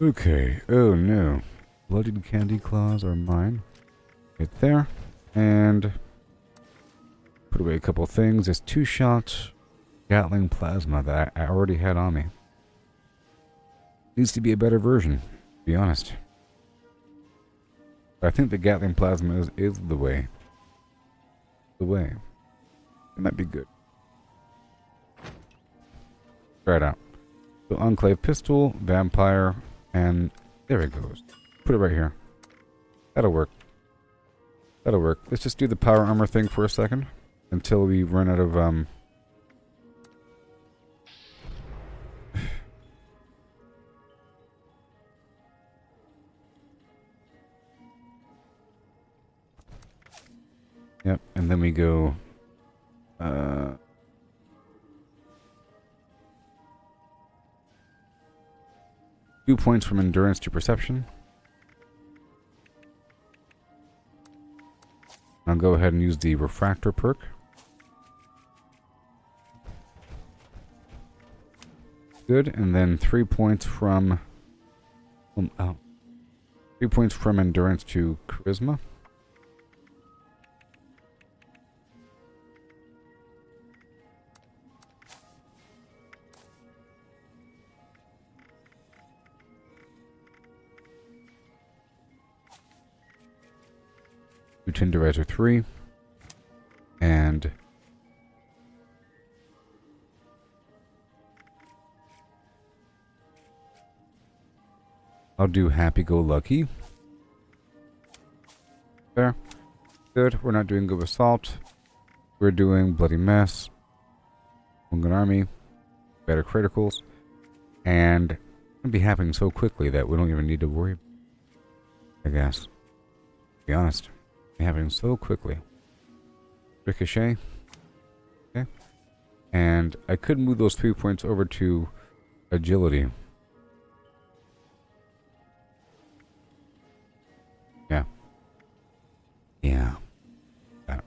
Okay. Oh no. Blooded candy claws are mine. Right there. And put away a couple things. There's 2-shot Gatling plasma that I already had on me. Needs to be a better version, to be honest. But I think the Gatling plasma is the way. The way. It might be good. Try it out. So Enclave pistol, vampire, and there it goes. Put it right here. That'll work. That'll work. Let's just do the power armor thing for a second until we run out of Yep, and then we go 2 points from endurance to perception. I'll go ahead and use the refractor perk. Good, and then 3 points from 3 points from endurance to charisma. Tenderizer 3, and I'll do happy-go-lucky. There. Good. We're not doing good assault. We're doing bloody mess. One gun army. Better criticals. And it'll be happening so quickly that we don't even need to worry. I guess. To be honest. Happening so quickly. Ricochet. Okay. And I could move those 3 points over to agility. Yeah. Yeah. It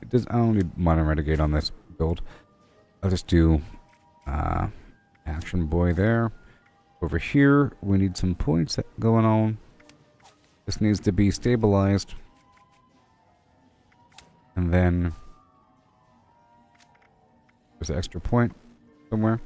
does. I don't need modern renegade on this build. I'll just do action boy there. Over here, we need some points going on. This needs to be stabilized. And then there's an extra point somewhere.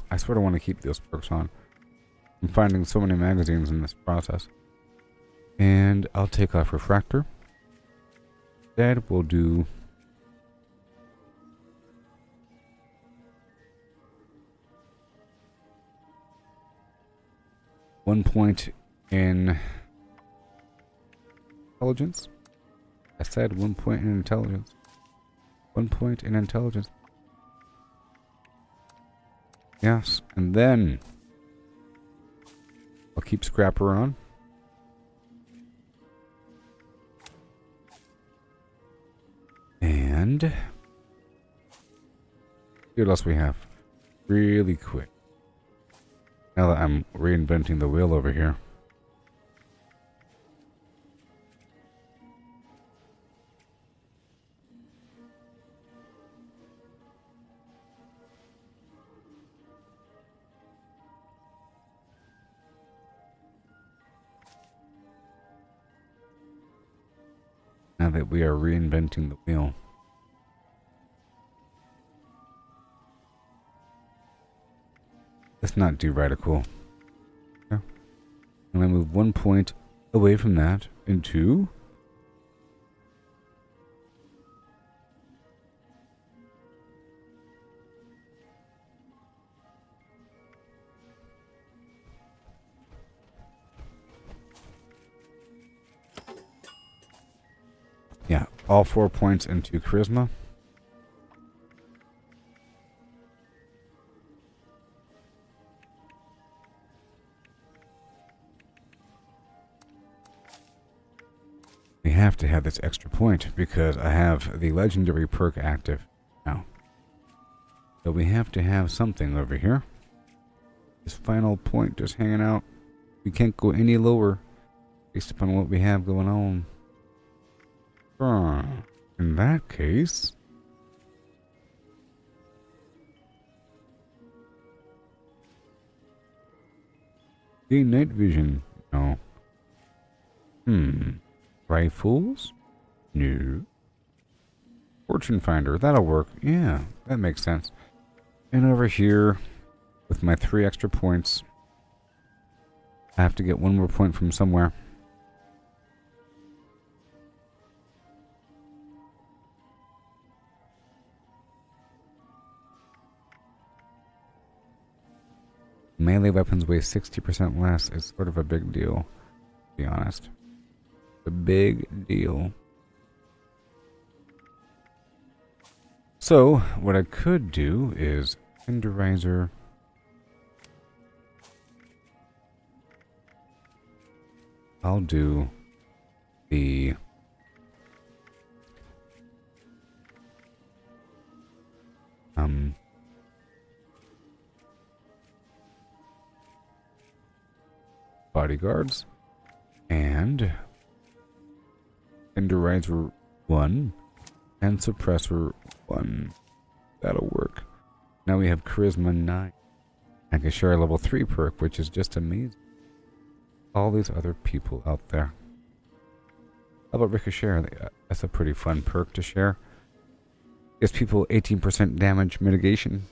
I sort of want to keep those perks on. I'm finding so many magazines in this process. And I'll take off refractor. Instead, we'll do one point in intelligence. I said 1 point in intelligence. 1 point in intelligence. Yes, and then I'll keep Scrapper on. And see what else we have. Really quick. Now that I'm reinventing the wheel over here. Now that we are reinventing the wheel. Let's not do radical. Okay. I'm going to move 1 point away from that into yeah, all 4 points into charisma. We have to have this extra point because I have the legendary perk active now. So we have to have something over here. This final point just hanging out. We can't go any lower based upon what we have going on. In that case... Gain night vision. No. Rifles? No. Fortune finder. That'll work. Yeah, that makes sense. And over here, with my 3 extra points, I have to get 1 more point from somewhere. Melee weapons weigh 60% less. It's sort of a big deal, to be honest. A big deal. So, what I could do is tenderizer. I'll do the bodyguards and tenderizer 1 and suppressor 1. That'll work. Now we have charisma 9. I can share a level 3 perk, which is just amazing. All these other people out there. How about ricochet? That's a pretty fun perk to share. Gives people 18% damage mitigation.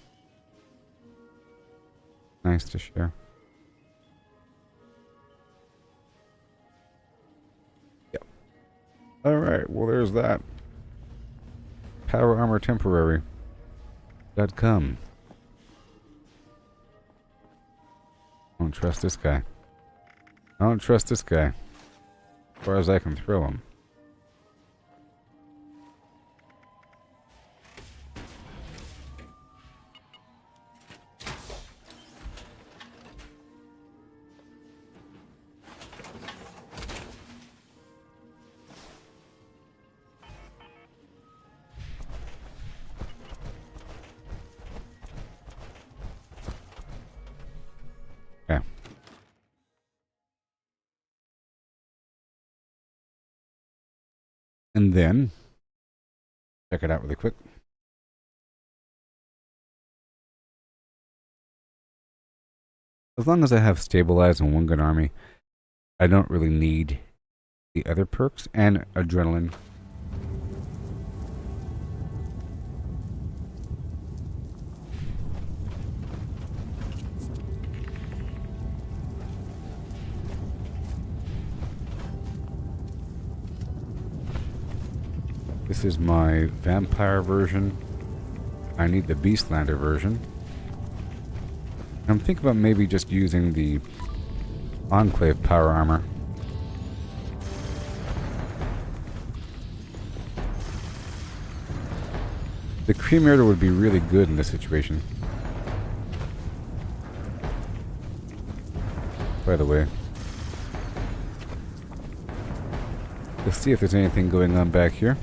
Nice to share. Yep. Alright, well there's that. Power armor temporary.com. I don't trust this guy. I don't trust this guy. As far as I can throw him. Okay. And then, check it out really quick. As long as I have stabilized and 1 good army, I don't really need the other perks and adrenaline. This is my vampire version. I need the Beastlander version. I'm thinking about maybe just using the Enclave power armor. The Cremator would be really good in this situation. By the way. Let's see if there's anything going on back here.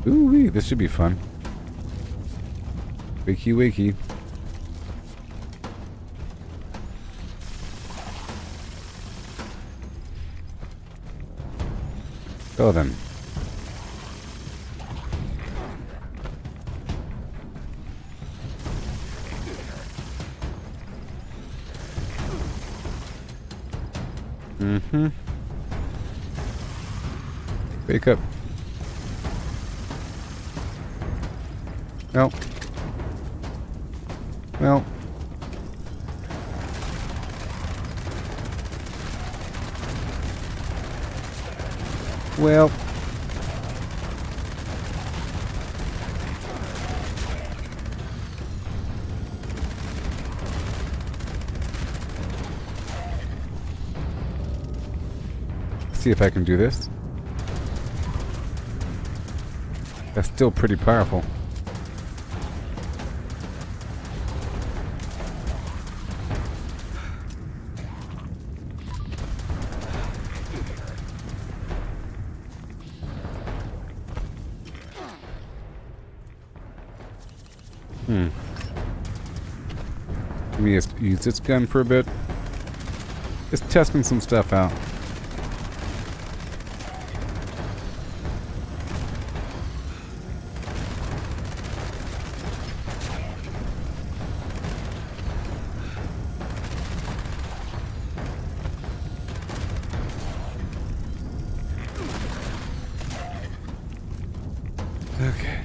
Ooh-wee, this should be fun. Wakey wakey. Go then. Mm-hmm. Wake up. No. Well. Well. See if I can do this. That's still pretty powerful. Let me just use this gun for a bit. Just testing some stuff out. Okay.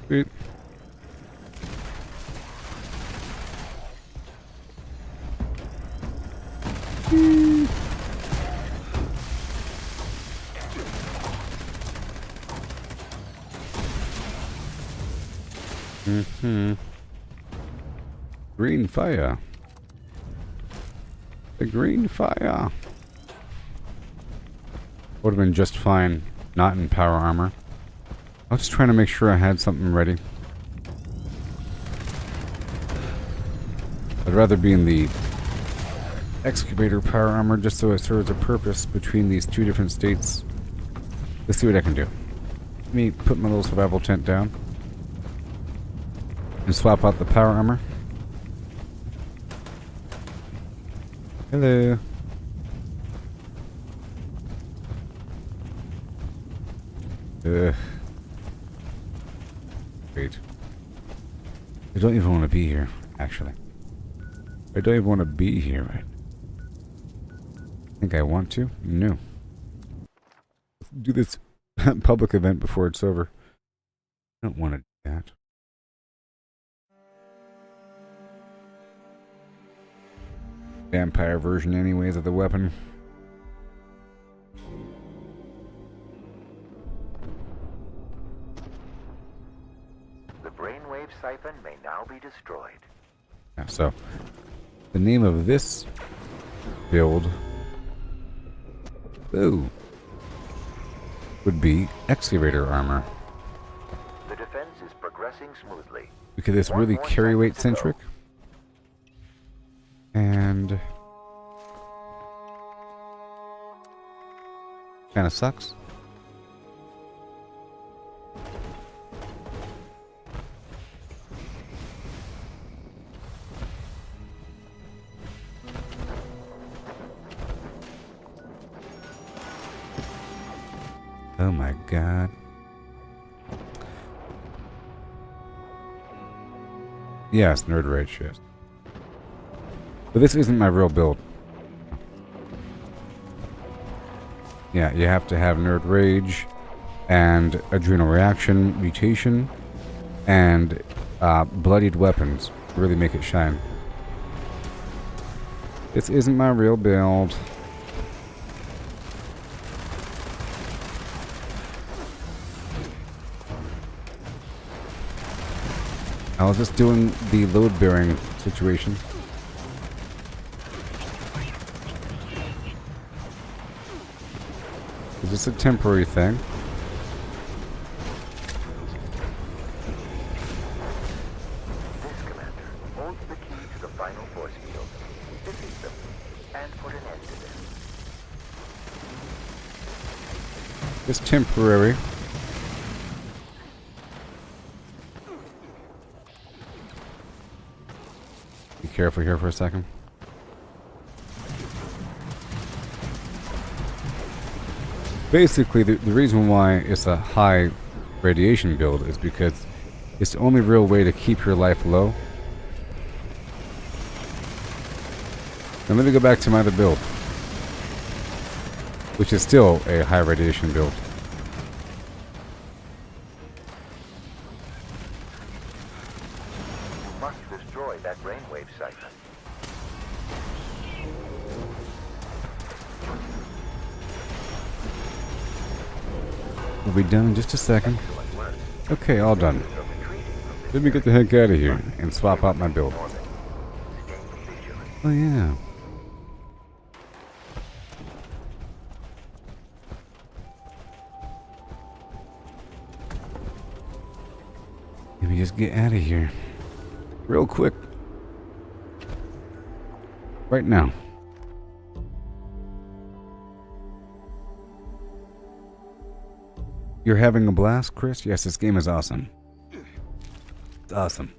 Sweet. Green fire. The green fire. Would have been just fine not in power armor. I was just trying to make sure I had something ready. I'd rather be in the excavator power armor just so it serves a purpose between these two different states. Let's see what I can do. Let me put my little survival tent down and swap out the power armor. Hello. Wait. I don't even want to be here, actually. I don't even want to be here, right? Think I want to? No. Let's do this public event before it's over. I don't want to do that. Vampire version anyways of the weapon. The brainwave siphon may now be destroyed. Yeah, so the name of this build would be excavator armor. The defense is progressing smoothly. Because it's really carry weight centric. And kind of sucks. Oh my god. Yes, Nerd Rage, yes. But this isn't my real build. Yeah, you have to have Nerd Rage and Adrenal Reaction Mutation and Bloodied Weapons to really make it shine. This isn't my real build. I was just doing the load bearing situation. Is this a temporary thing? This commander holds the key to the final force field. Defeat them and put an end to this. It's temporary. Be careful here for a second. Basically, the reason why it's a high radiation build is because it's the only real way to keep your life low. Now let me go back to my other build, which is still a high radiation build. You must destroy that brainwave siphon. We'll be done in just a second. Okay, all done. Let me get the heck out of here and swap out my build. Oh yeah. me just get out of here. Real quick. Right now. You're having a blast, Chris? Yes, this game is awesome. It's awesome.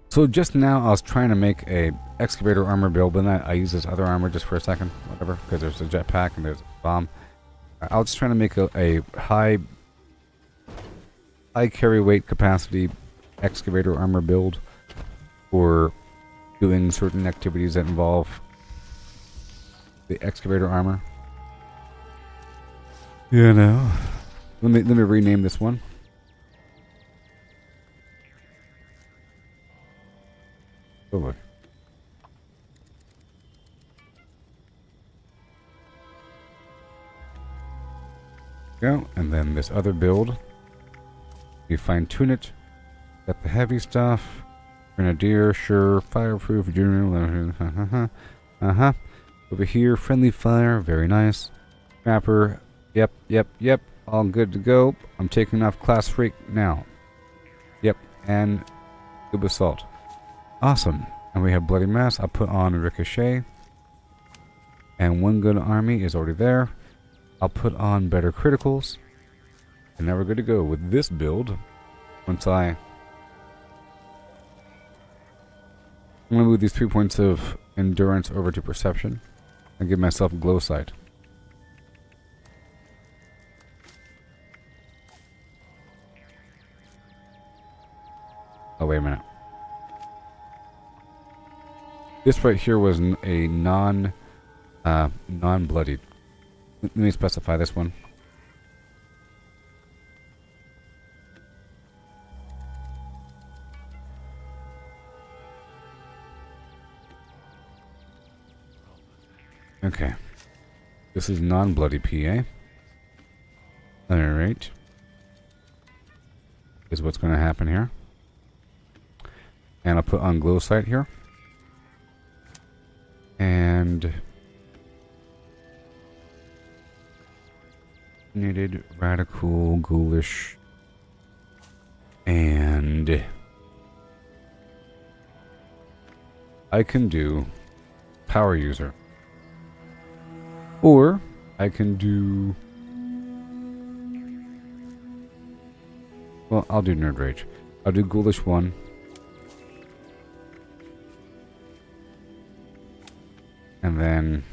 So just now I was trying to make a excavator armor build, but then I used this other armor just for a second, whatever, because there's a jetpack and there's a bomb. I was trying to make a high carry weight capacity excavator armor build for doing certain activities that involve the excavator armor. You know. Let me rename this one. Oh look. Go, and then this other build. You fine tune it. Got the heavy stuff. Grenadier, sure. Fireproof, junior. Over here, friendly fire, very nice. Trapper, yep. All good to go. I'm taking off Class Freak now. Yep, and Cube Assault. Awesome. And we have Bloody Mess. I'll put on Ricochet. And One Good Army is already there. I'll put on Better Criticals. And now we're good to go with this build. I'm going to move these 3 points of endurance over to perception and give myself glow sight. Oh, wait a minute. This right here was a non-bloodied. Let me specify this one. Okay. This is non-bloody PA. Alright. Is what's going to happen here. And I'll put on glow sight here. And needed radical, ghoulish, and I can do power user. Or I can do, well, I'll do nerd rage. I'll do ghoulish 1. And then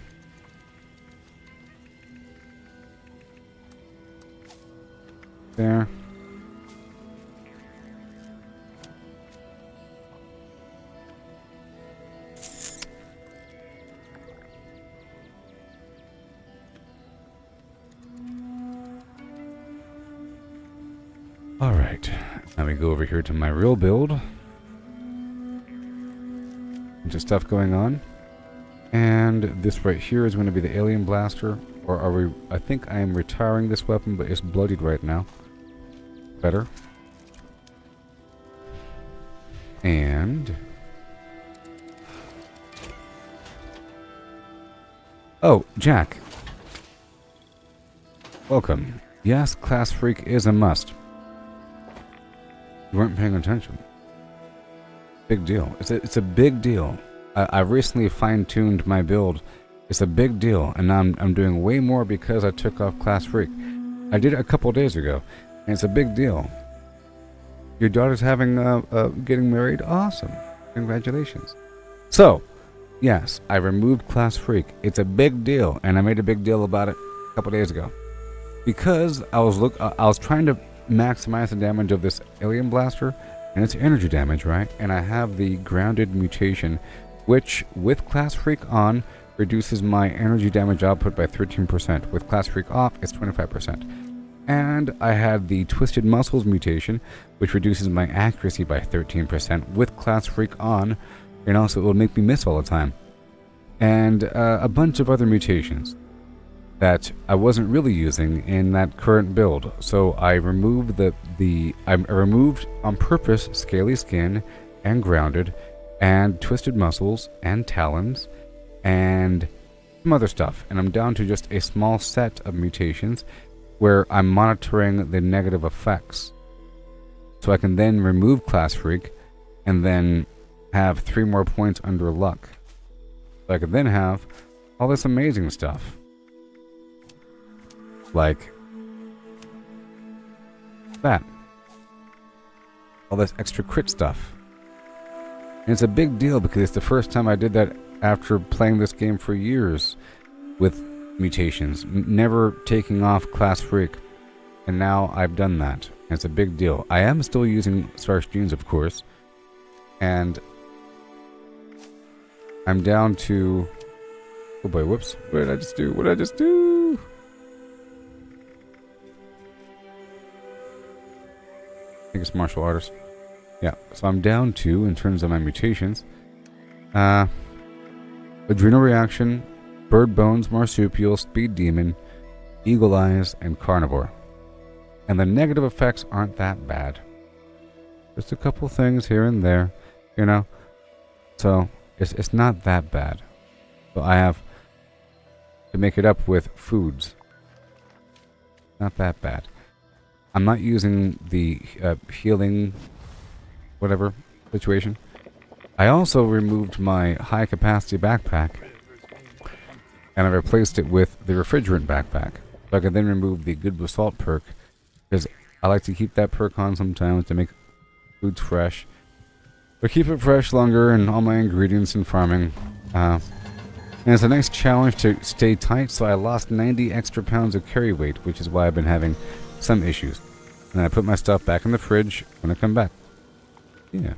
there. Alright, now we go over here to my real build. Bunch of stuff going on. And this right here is going to be the alien blaster. Or are we... I think I am retiring this weapon, but it's bloodied right now. Better. And... oh, Jack. Welcome. Yes, Class Freak is a must. You weren't paying attention. Big deal. It's a big deal. I recently fine-tuned my build. It's a big deal, and now I'm doing way more because I took off Class Freak. I did it a couple days ago, and it's a big deal. Your daughter's having getting married? Awesome. Congratulations. So, yes, I removed Class Freak. It's a big deal, and I made a big deal about it a couple days ago. Because I was trying to maximize the damage of this alien blaster, and it's energy damage, right? And I have the grounded mutation, which with Class Freak on reduces my energy damage output by 13%. With Class Freak off, it's 25%. And I had the Twisted Muscles mutation, which reduces my accuracy by 13%. With Class Freak on, and also it will make me miss all the time. And a bunch of other mutations that I wasn't really using in that current build. So I removed I removed on purpose Scaly Skin and Grounded and Twisted Muscles and Talons and some other stuff. And I'm down to just a small set of mutations where I'm monitoring the negative effects So I can then remove Class Freak and then have 3 more points under luck. So I could then have all this amazing stuff. Like that. All this extra crit stuff. And it's a big deal because it's the first time I did that after playing this game for years with mutations. Never taking off Class Freak. And now I've done that. And it's a big deal. I am still using Starch Genes, of course. And I'm down to... Oh boy, whoops. What did I just do? What did I just do? I think it's martial artist. Yeah, so I'm down to, in terms of my mutations, Adrenal Reaction, Bird Bones, Marsupial, Speed Demon, Eagle Eyes, and Carnivore. And the negative effects aren't that bad. Just a couple things here and there, you know. So, it's not that bad. So I have to make it up with foods. Not that bad. I'm not using the healing whatever situation. I also removed my high capacity backpack and I replaced it with the refrigerant backpack. So I can then remove the good with salt perk because I like to keep that perk on sometimes to make foods fresh. But keep it fresh longer and all my ingredients in farming. And it's a nice challenge to stay tight, so I lost 90 extra pounds of carry weight, which is why I've been having some issues. And I put my stuff back in the fridge when I come back. Yeah.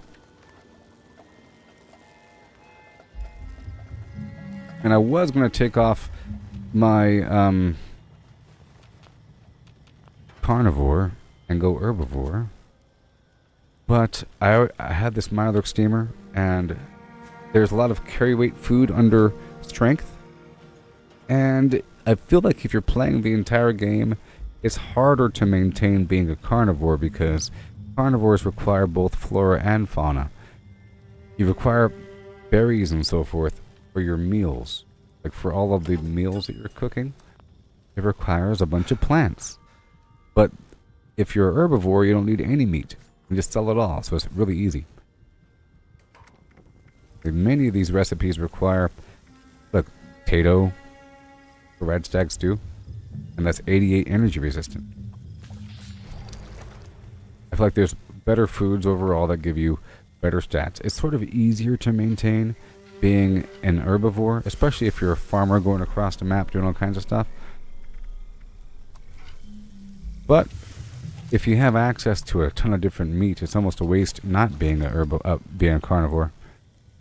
And I was going to take off my carnivore and go herbivore. But I had this Mirelurk steamer, and there's a lot of carry weight food under strength. And I feel like if you're playing the entire game, it's harder to maintain being a carnivore because carnivores require both flora and fauna. You require berries and so forth for your meals. Like for all of the meals that you're cooking, it requires a bunch of plants. But if you're a herbivore, you don't need any meat. You just sell it all, so it's really easy. And many of these recipes require, look, potato, red stag stew, and that's 88 energy resistant. I feel like there's better foods overall that give you better stats. It's sort of easier to maintain being an herbivore, especially if you're a farmer going across the map doing all kinds of stuff. But if you have access to a ton of different meat, it's almost a waste not being being a carnivore.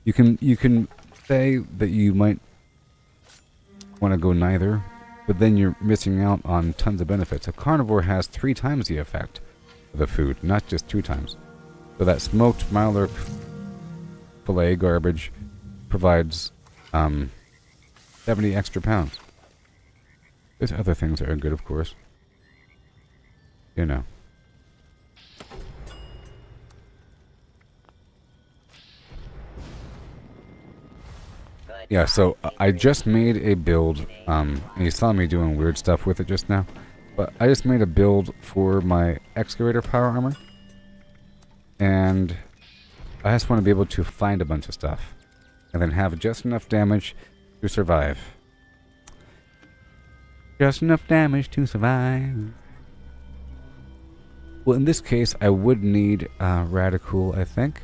You can say that you might want to go neither, but then you're missing out on tons of benefits. A carnivore has 3 times the effect of the food, not just 2 times. So that smoked Mirelurk filet garbage provides 70 extra pounds. There's other things that are good, of course. You know. Yeah, so I just made a build, and you saw me doing weird stuff with it just now, but I just made a build for my excavator power armor, and I just want to be able to find a bunch of stuff, and then have just enough damage to survive. Just enough damage to survive. Well, in this case, I would need Radical, I think.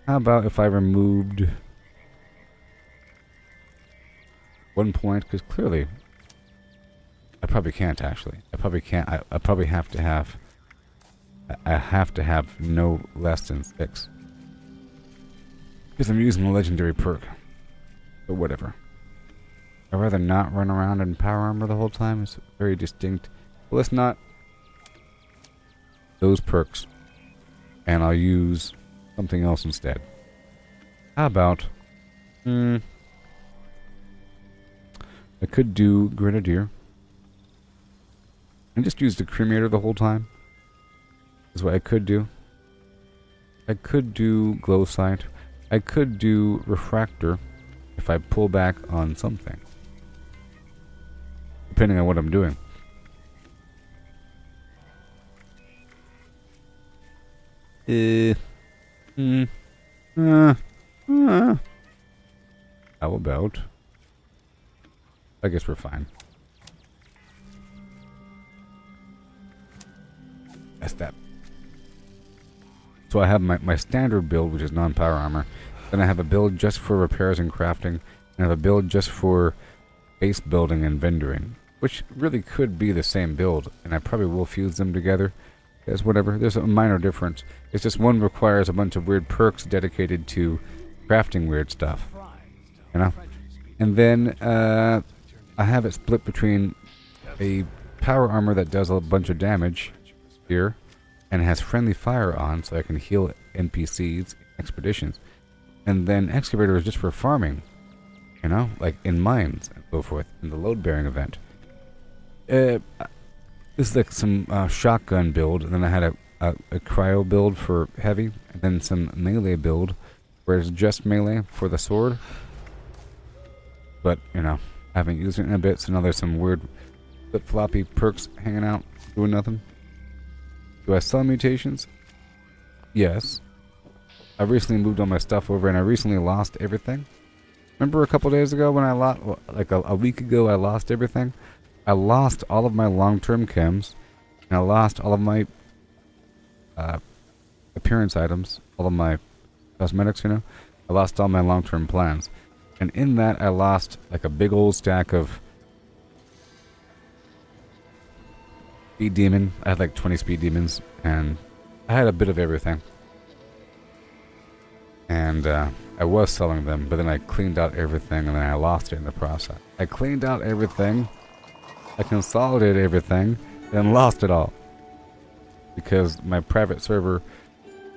How about if I removed 1 point? Because clearly, I probably can't actually. I probably can't. I probably have to have. I have to have no less than 6. Because I'm using a legendary perk. But whatever. I'd rather not run around in power armor the whole time. It's very distinct. Well, let's not those perks, and I'll use something else instead. How about I could do Grenadier and just use the Cremator the whole time. Is what I could do. I could do Glow Sight. I could do Refractor if I pull back on something, depending on what I'm doing. How about? I guess we're fine. That's that. So I have my standard build, which is non-power armor. Then I have a build just for repairs and crafting. And I have a build just for base building and vendoring, which really could be the same build, and I probably will fuse them together. Because whatever, there's a minor difference. It's just one requires a bunch of weird perks dedicated to crafting weird stuff, you know. And then I have it split between a power armor that does a bunch of damage here, and has friendly fire on, so I can heal NPCs, expeditions, and then excavator is just for farming. You know, like in mines and so forth, in the load-bearing event. This is like some shotgun build, and then I had a cryo build for heavy, and then some melee build, where it's just melee for the sword. But, you know, I haven't used it in a bit, so now there's some weird flip-floppy perks hanging out, doing nothing. Do I sell mutations? Yes. I recently moved all my stuff over, and I recently lost everything. Remember a couple days ago when I lost, like a week ago, I lost everything? I lost all of my long-term chems, and I lost all of my appearance items, all of my cosmetics, you know? I lost all my long-term plans. And in that, I lost like a big old stack of speed demon. I had like 20 speed demons, and I had a bit of everything. And I was selling them, but then I cleaned out everything, and then I lost it in the process. I cleaned out everything, I consolidated everything, then lost it all. Because my private server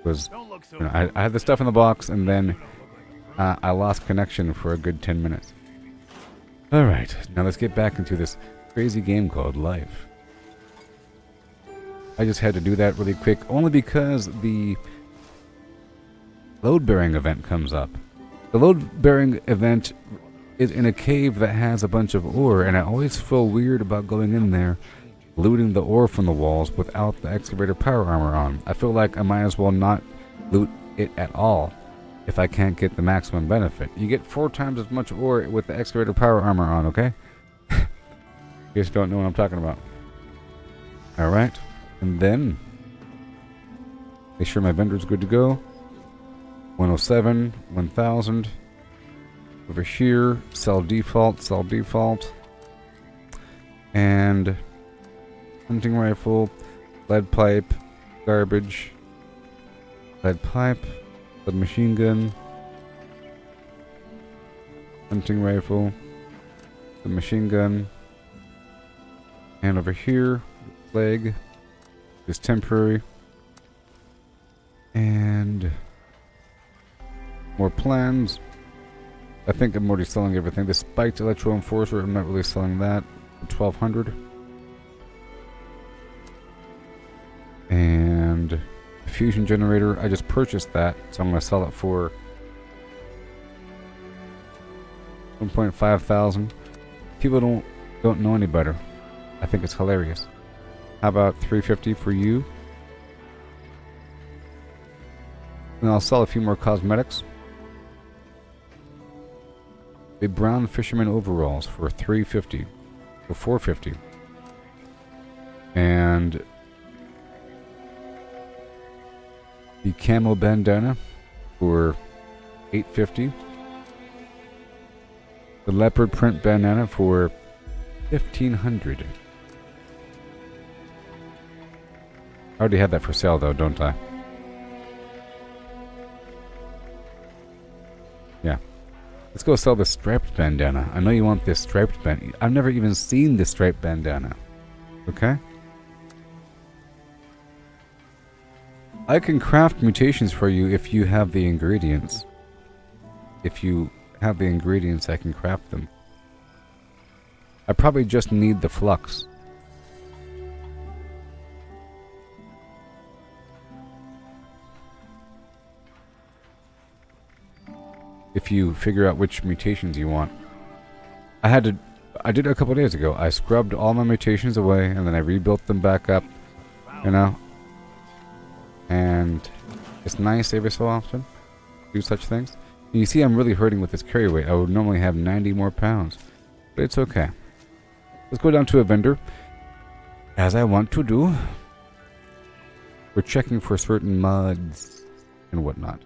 was, you know, I had the stuff in the box, and then I lost connection for a good 10 minutes. Alright, now let's get back into this crazy game called Life. I just had to do that really quick, only because the load-bearing event comes up. The load-bearing event is in a cave that has a bunch of ore, and I always feel weird about going in there, looting the ore from the walls without the excavator power armor on. I feel like I might as well not loot it at all if I can't get the maximum benefit. You get 4 times as much ore with the excavator power armor on, okay? You just don't know what I'm talking about. Alright, and then make sure my vendor's good to go. 107, 1000. Over here, sell default. And hunting rifle, lead pipe, garbage, lead pipe, lead machine gun, hunting rifle, the machine gun, and over here, leg is temporary, and more plans. I think I'm already selling everything. The spiked electro enforcer, I'm not really selling that. 1200. And fusion generator, I just purchased that, so I'm going to sell it for 1.5 thousand. People don't know any better. I think it's hilarious. How about 350 for you? And I'll sell a few more cosmetics. The brown fisherman overalls for 350 or 450. And the camo bandana for 850. The leopard print bandana for 1500. I already had that for sale though, don't I? Yeah. Let's go sell the striped bandana. I know you want this striped bandana. I've never even seen this striped bandana. Okay? I can craft mutations for you if you have the ingredients. If you have the ingredients, I can craft them. I probably just need the flux. If you figure out which mutations you want. I did it a couple days ago. I scrubbed all my mutations away and then I rebuilt them back up, you know. And It's nice every so often to do such things. And you see I'm really hurting with this carry weight. I would normally have 90 more pounds. But it's okay. Let's go down to a vendor, as I want to do. We're checking for certain mods and whatnot.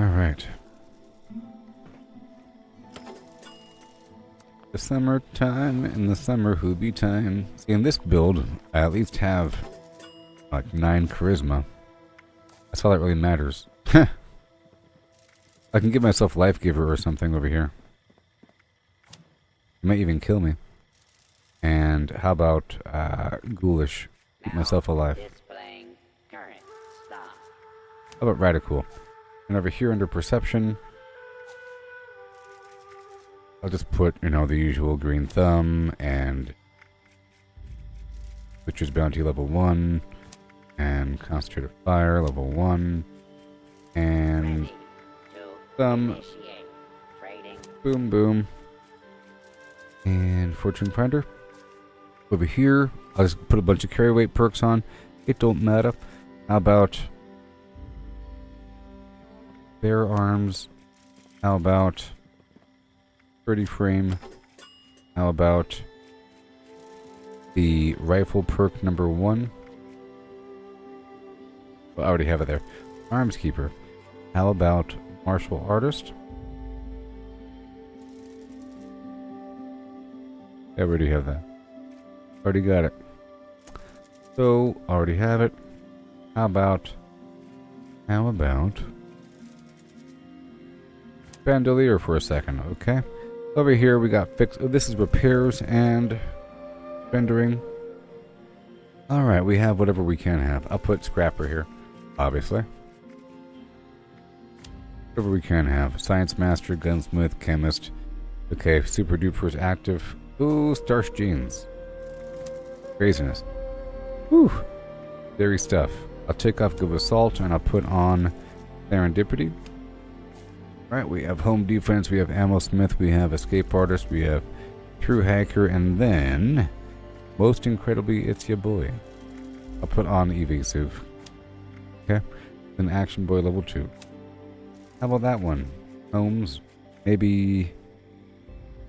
Alright. The summertime in the summer hoobie time. See, in this build, I at least have like 9 charisma. That's all that really matters. I can give myself Life Giver or something over here. It might even kill me. And how about Ghoulish? Keep myself alive. How about Radical? And over here under Perception, I'll just put, you know, the usual Green Thumb and Witcher's Bounty level 1 and Concentrated Fire level 1 and Thumb. Boom, boom. And Fortune Finder. Over here, I'll just put a bunch of carry weight perks on. It don't matter. How about Bare Arms? How about 30 frame? How about the rifle perk number 1? Well, I already have it there. Arms Keeper. How about Martial Artist? I already have that. Already got it. So, already have it. How about Bandolier for a second, okay? Over here we got fix. Oh, this is repairs and rendering. Alright, we have whatever we can have. I'll put Scrapper here, obviously. Whatever we can have. Science Master, Gunsmith, Chemist. Okay, Super Duper is active. Ooh, Starch Jeans. Craziness. Whew. Scary stuff. I'll take off Good Assault and I'll put on Serendipity. Right, we have Home Defense, we have Ammo Smith, we have Escape Artist, we have True Hacker, and then, most incredibly, it's your boy. I'll put on Evasive. Okay? Then Action Boy level 2. How about that one? Holmes? Maybe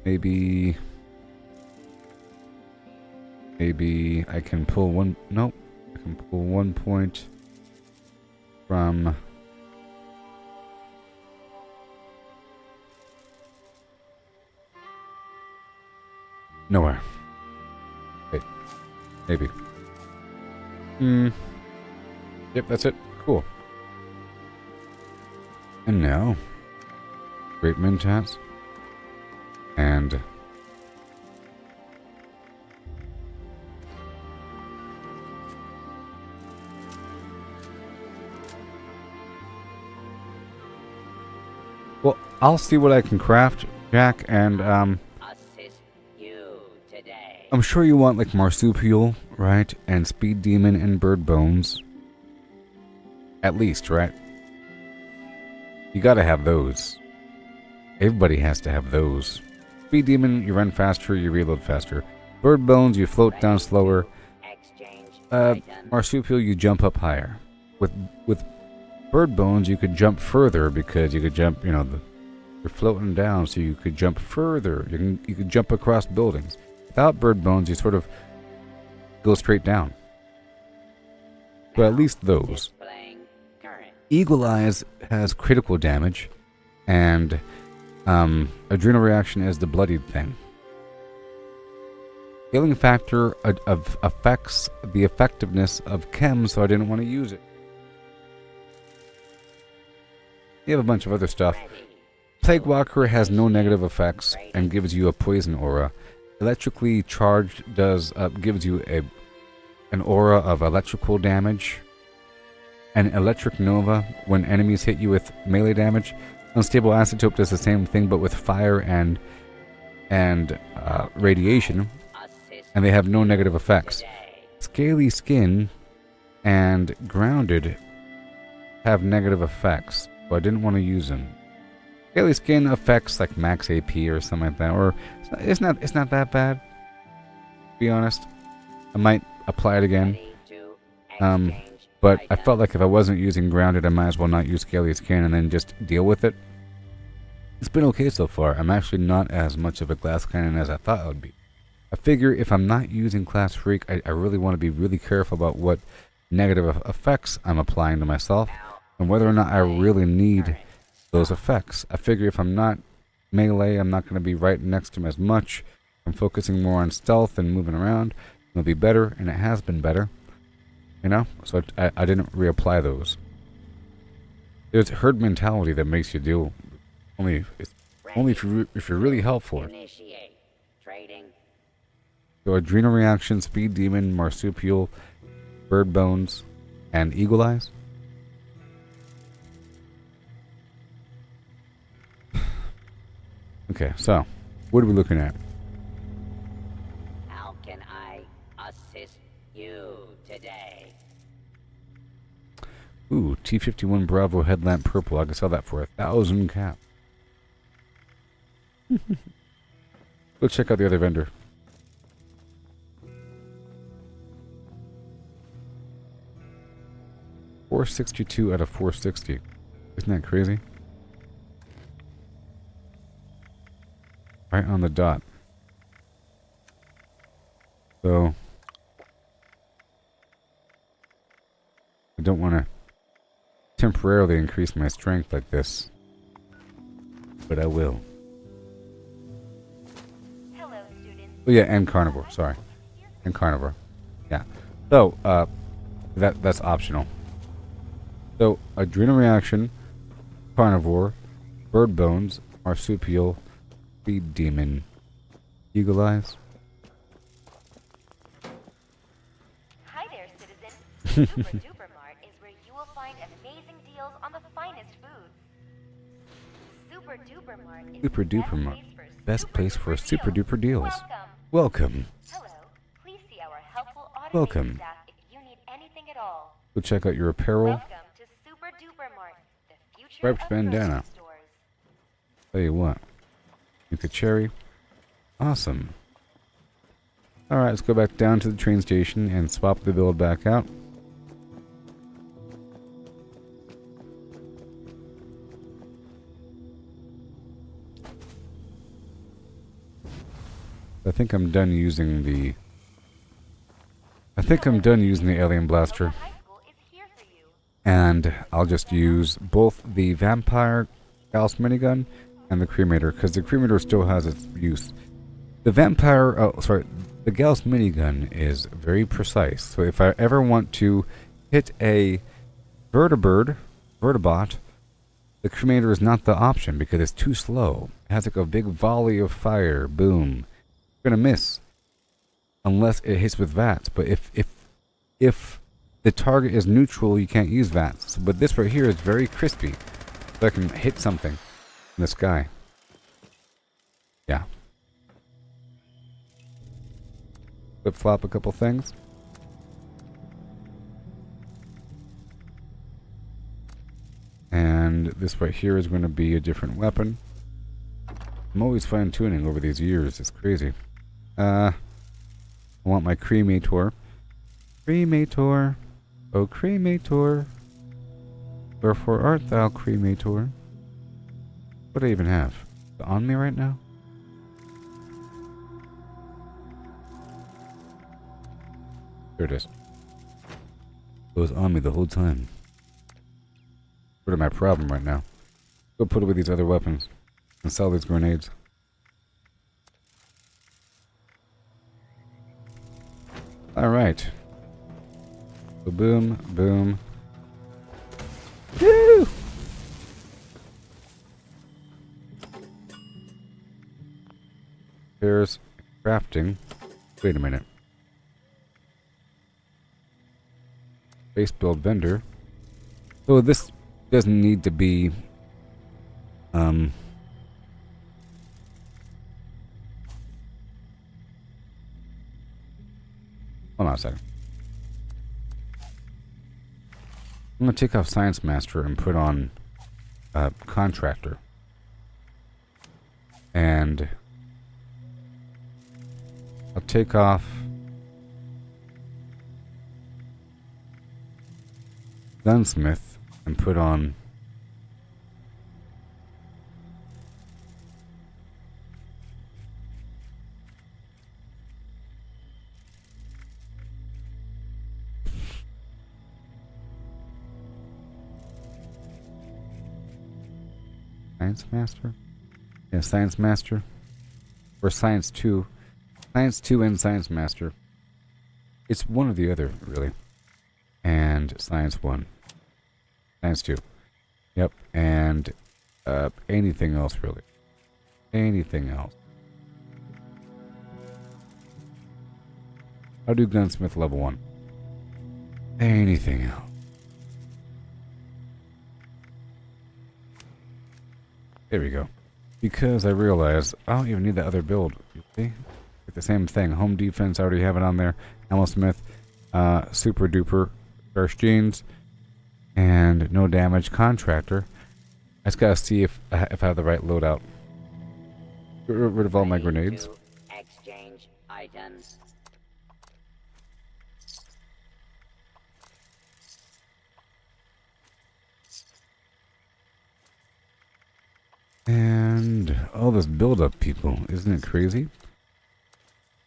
I can pull one. Nope. I can pull 1 point from. Nowhere. Wait. Maybe. Yep, that's it. Cool. And now, Great Mentats. And well, I'll see what I can craft, Jack, and I'm sure you want like Marsupial, right? And Speed Demon and Bird Bones. At least, right? You gotta have those. Everybody has to have those. Speed Demon, you run faster, you reload faster. Bird Bones, you float down slower. Marsupial, you jump up higher. With Bird Bones, you could jump further because you could jump, you know, you're floating down, so you could jump further. You could jump across buildings. Without Bird Bones, you sort of go straight down. But at least those. Eagle Eyes has critical damage, and Adrenal Reaction is the bloodied thing. Healing Factor affects the effectiveness of Chem, so I didn't want to use it. You have a bunch of other stuff. Plague Walker has no negative effects and gives you a poison aura. Electrically Charged gives you an aura of electrical damage an electric nova when enemies hit you with melee damage. Unstable isotope does the same thing, but with fire and radiation, and they have no negative effects. Scaly Skin and Grounded have negative effects, so I didn't want to use them. Scaly Skin affects like max AP or something like that, or it's not that bad. To be honest, I might apply it again. But I felt like if I wasn't using Grounded, I might as well not use Scaly Skin and then just deal with it. It's been okay so far. I'm actually not as much of a glass cannon as I thought I would be. I figure if I'm not using Class Freak, I really want to be really careful about what negative effects I'm applying to myself and whether or not I really need those effects. I figure if I'm not melee, I'm not going to be right next to him as much. I'm focusing more on stealth and moving around. It'll be better, and it has been better. You know? So I didn't reapply those. There's herd mentality that makes you deal only if you're really helpful. So Adrenal Reaction, Speed Demon, Marsupial, Bird Bones, and Eagle Eyes. Okay, so what are we looking at? How can I assist you today? Ooh, T-51 Bravo Headlamp Purple. I can sell that for 1,000 cap. Let's check out the other vendor. $462 out of 460. Isn't that crazy? Right on the dot. So I don't want to temporarily increase my strength like this, but I will. Hello, students. Oh yeah, and carnivore. Sorry, and carnivore. Yeah. So that's optional. So Adrenal Reaction, Carnivore, Bird Bones, Marsupial, Speed Demon, Eagle Eyes. Hi there, citizen. Super Duper Mart is where you will find amazing deals on the finest foods. Super Duper Mart is Super Duper Mart. Best place for super duper deals. Welcome. Hello. Please see our helpful automated Welcome. staff if you need anything at all. Go check out your apparel. Welcome to Super Duper Mart, the future Striped of bandana. grocery stores. Tell you what. Nuka Cherry. Awesome. Alright, let's go back down to the train station and swap the build back out. I think I'm done using the alien blaster. And I'll just use both the vampire Gauss minigun and the cremator, because the cremator still has its use. The the Gauss minigun is very precise. So if I ever want to hit a vertibot, the cremator is not the option because it's too slow. It has like a big volley of fire, boom. You're gonna miss unless it hits with VATS. But if the target is neutral, you can't use VATS. But this right here is very crispy, so I can hit something in the sky. Yeah. Flip flop a couple things. And this right here is going to be a different weapon. I'm always fine tuning over these years. It's crazy. I want my cremator. Cremator. Oh, cremator. Wherefore art thou, cremator? What do I even have? Is it on me right now? There it is. It was on me the whole time. What are my problem right now? Go put away these other weapons and sell these grenades. Alright. So boom, boom. Woo! There's crafting. Wait a minute. Base build vendor. So this doesn't need to be hold on a second. I'm gonna take off Science Master and put on Contractor. And I'll take off Gunsmith and put on Science Master? Yeah, Science Master. Or Science 2. Science 2 and Science Master. It's one or the other, really. And Science 1. Science 2. Yep. And anything else, really. Anything else. I'll do Gunsmith level 1. Anything else. There we go. Because I realized I don't even need the other build. You see? It's the same thing. Home defense, I already have it on there. Ammo Smith, super duper, First Jeans, and no damage Contractor. I just gotta see if I have the right loadout. Get rid of all my grenades. Exchange items. And all this build-up, people. Isn't it crazy?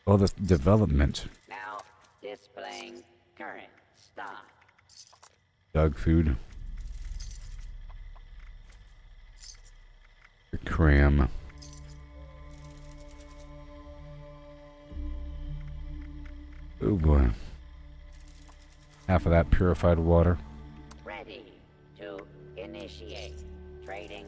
All this development. Now displaying current stock. Dog food. Cram. Oh boy. Half of that purified water. Ready to initiate trading.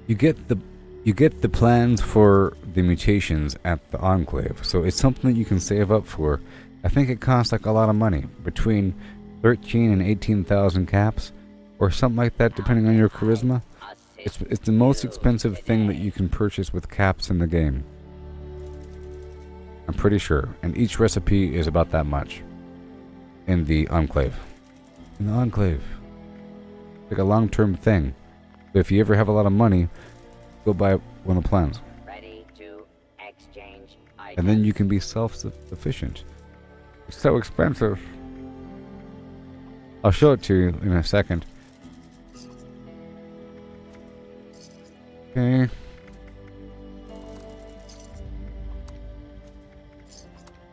You get the plans for the mutations at the Enclave, so it's something that you can save up for. I think it costs like a lot of money, between 13 and 18,000 caps, or something like that, depending on your charisma. It's the most expensive thing that you can purchase with caps in the game. I'm pretty sure, and each recipe is about that much in the Enclave. In the Enclave, like a long-term thing. So if you ever have a lot of money, go buy one of the plans. Ready to exchange items. And then you can be self-sufficient. It's so expensive. I'll show it to you in a second. Okay.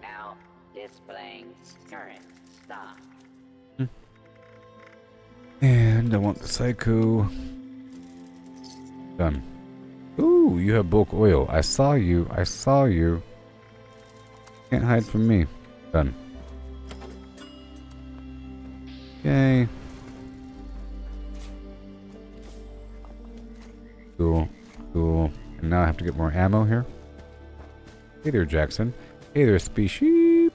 Now displaying current stock. And I want the Psycho. Done. Ooh, you have bulk oil. I saw you. I saw you. Can't hide from me. Done. Okay. Cool. Cool. And now I have to get more ammo here. Hey there, Jackson. Hey there, Species.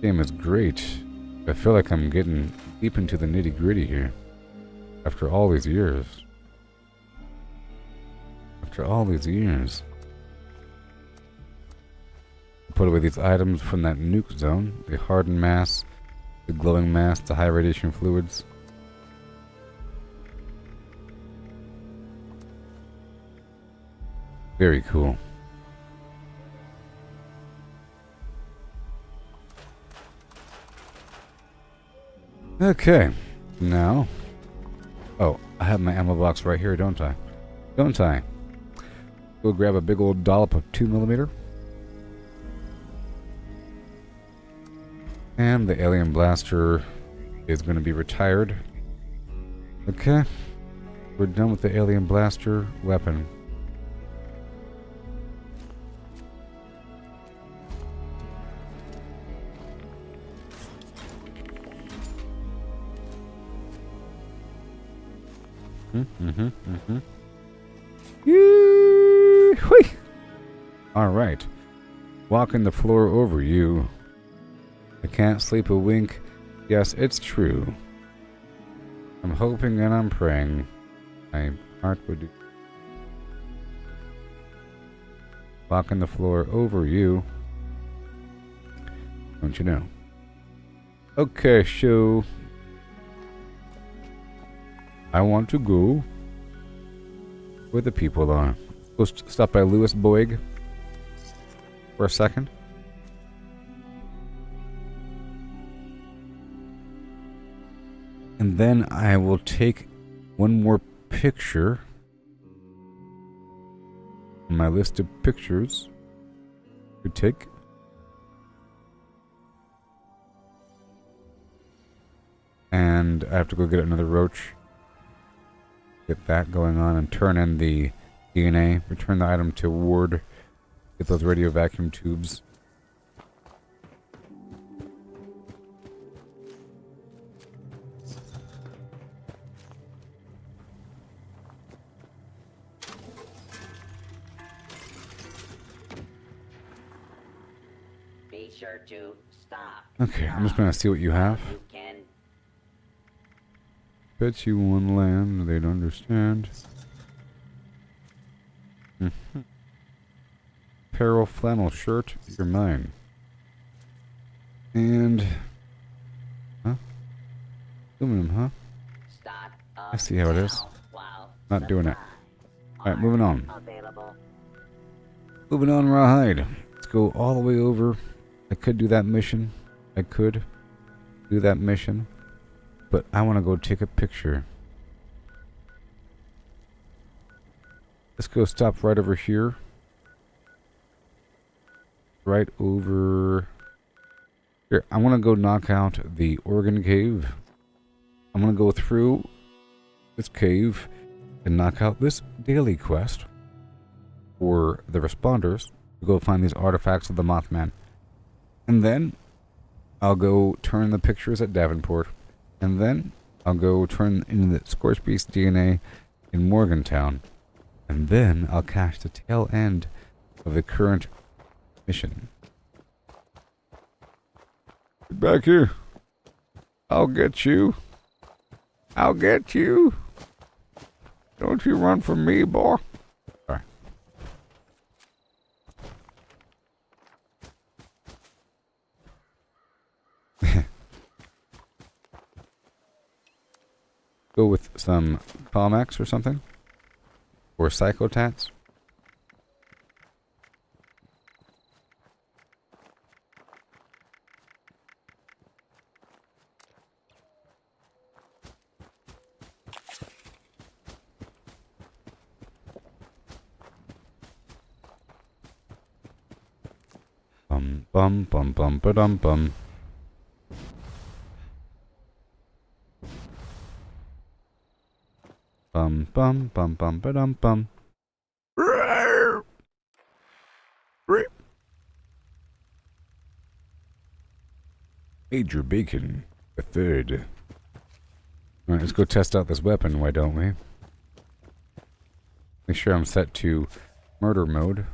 Game is great. I feel like I'm getting deep into the nitty-gritty here. After all these years. After all these years. Put away these items from that nuke zone. The hardened mass, the glowing mass, the high radiation fluids. Very cool. Okay, now, oh, I have my ammo box right here, don't I? Don't I? Go grab a big old dollop of 2mm. And the alien blaster is going to be retired. Okay, we're done with the alien blaster weapon. All right. Walking the floor over you. I can't sleep a wink. Yes, it's true. I'm hoping and I'm praying. My heart would do. Walking the floor over you. Don't you know? Okay, so I want to go where the people are. Let's stop by Louis Boyd for a second. And then I will take one more picture on my list of pictures to take. And I have to go get another roach. Get that going on and turn in the DNA. Return the item to Ward. Get those radio vacuum tubes. Be sure to stop. Okay, I'm just gonna see what you have. You can. Bet you on land, they'd understand. Apparel flannel shirt, you're mine. And huh? Aluminum, huh? I see how it is. Not doing it. Alright, moving on. Moving on, Rawhide. Let's go all the way over. I could do that mission. I could do that mission. But I want to go take a picture. Let's go stop right over here. Right over here. I want to go knock out the organ cave. I'm going to go through this cave and knock out this daily quest for the responders to go find these artifacts of the Mothman. And then I'll go turn the pictures at Davenport. And then I'll go turn in the Scorch Beast DNA in Morgantown. And then I'll catch the tail end of the current mission. Get back here. I'll get you. I'll get you. Don't you run from me, boy. Sorry. Go with some Palmax or something. Or Psychotats. Bum bum bum bum ba dum bum. Bum bum bum bum ba dum bum. Major Bacon, the third. Alright, let's go test out this weapon, why don't we? Make sure I'm set to murder mode.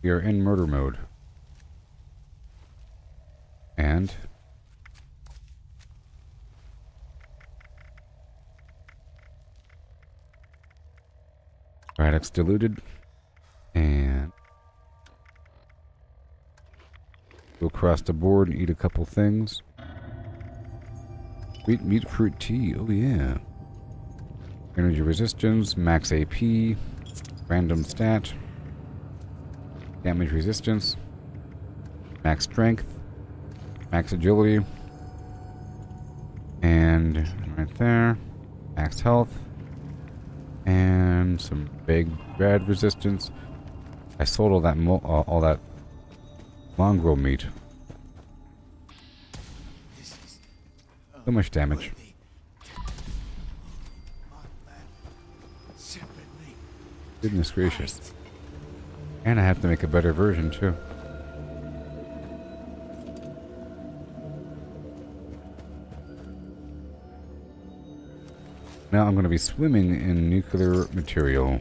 We are in murder mode. And Radix diluted. And go across the board and eat a couple things. Sweet meat fruit tea, oh yeah. Energy resistance, max AP, random stat, damage resistance, max strength, max agility, and right there, max health, and some big red resistance. I sold all that mongrel meat. So much damage. Goodness gracious. And I have to make a better version too. Now I'm going to be swimming in nuclear material.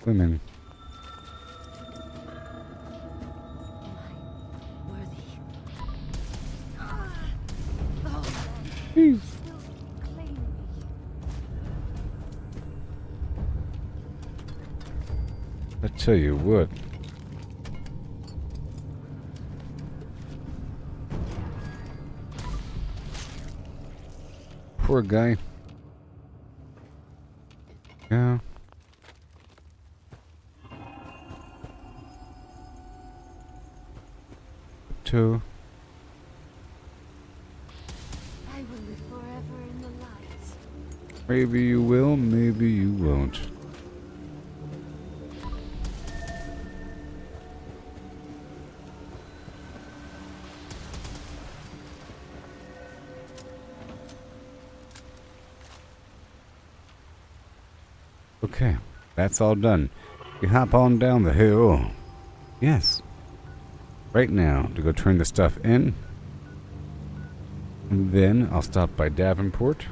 Women. Jeez. I tell you what. Poor guy. Yeah. Two. I will live forever in the light. Maybe you will, maybe you won't. Okay, that's all done. You hop on down the hill. Yes. Right now, to go turn the stuff in. And then I'll stop by Davenport.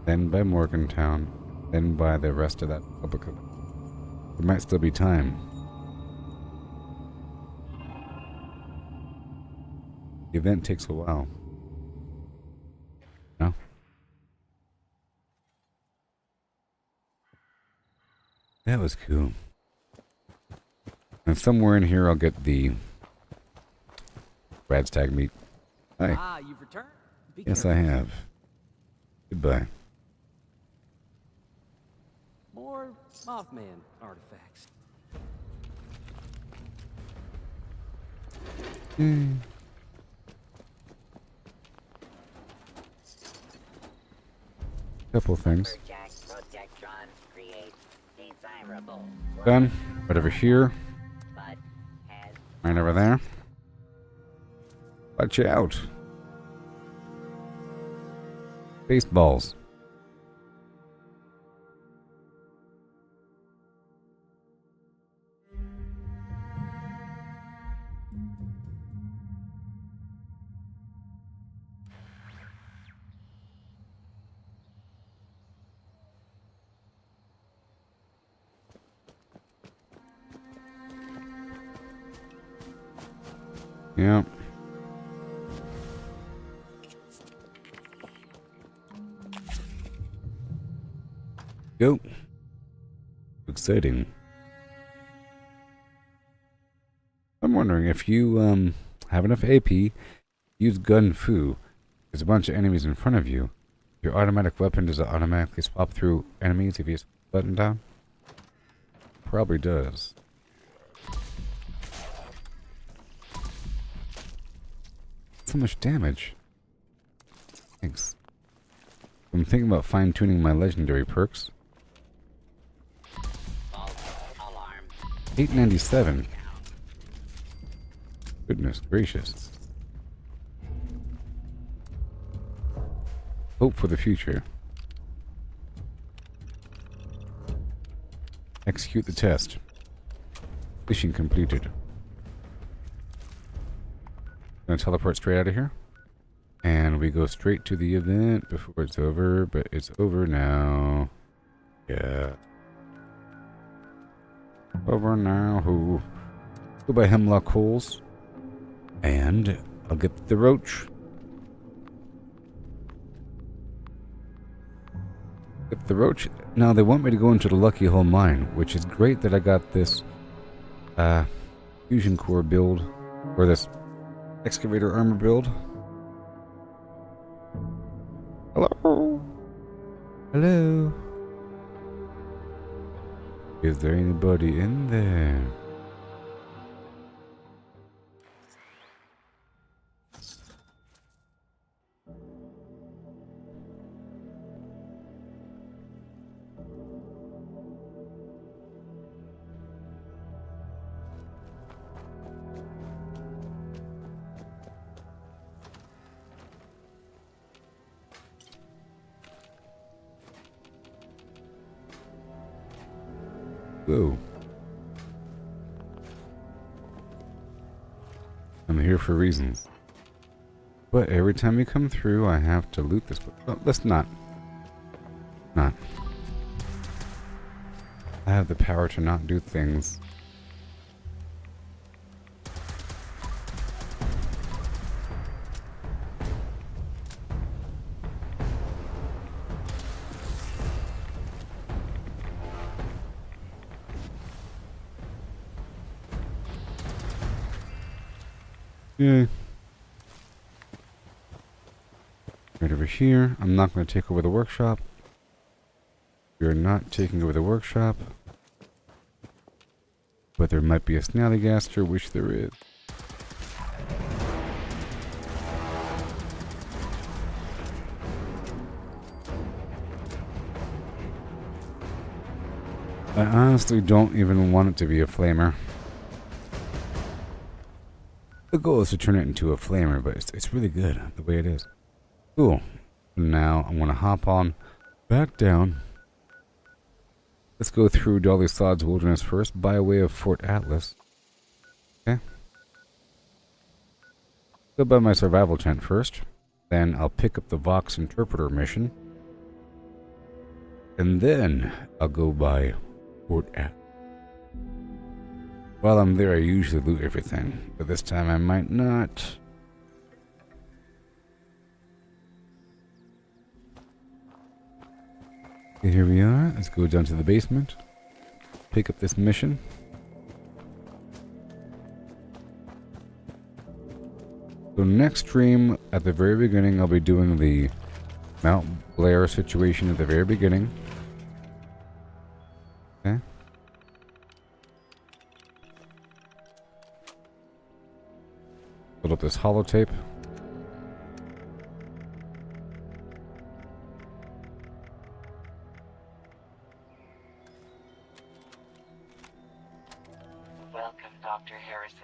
Then by Morgantown. Then by the rest of that public. There might still be time. The event takes a while. No? That was cool. And somewhere in here I'll get the Radstag meat. Hi. Ah, you've returned? Be Yes, careful. I have. Goodbye. More Mothman artifacts. Couple things. Protectron creates desirable. Done. Right over here. But has Right over there. Watch out. Baseballs. Yeah. Go. Exciting. I'm wondering if you have enough AP, use gun fu. There's a bunch of enemies in front of you. Your automatic weapon, does it automatically swap through enemies if you just put the button down? Probably does. So much damage. Thanks. I'm thinking about fine-tuning my legendary perks. 897. Goodness gracious. Hope for the future. Execute the test. Mission completed. Gonna teleport straight out of here. And we go straight to the event before it's over, but it's over now. Yeah. Over now. Who? Go by Hemlock Holes. And I'll get the roach. Get the roach. Now they want me to go into the Lucky Hole Mine, which is great that I got this fusion core build, or this excavator armor build. Hello? Hello? Is there anybody in there? Whoa. I'm here for reasons. But every time you come through, I have to loot this. Oh, let's not. Not. I have the power to not do things. Yeah. Right over here. I'm not going to take over the workshop. You're not taking over the workshop. But there might be a snallygaster, which there is. I honestly don't even want it to be a flamer. The goal is to turn it into a flamer, but it's really good the way it is. Cool. Now I'm going to hop on back down. Let's go through Dolly Sod's Wilderness first by way of Fort Atlas. Okay. Go by my survival tent first. Then I'll pick up the Vox Interpreter mission. And then I'll go by Fort Atlas. While I'm there, I usually loot everything. But this time I might not. Okay, here we are. Let's go down to the basement. Pick up this mission. So next stream, at the very beginning, I'll be doing the Mount Blair situation at the very beginning. Okay. Build up this holotape. Welcome, Dr. Harrison.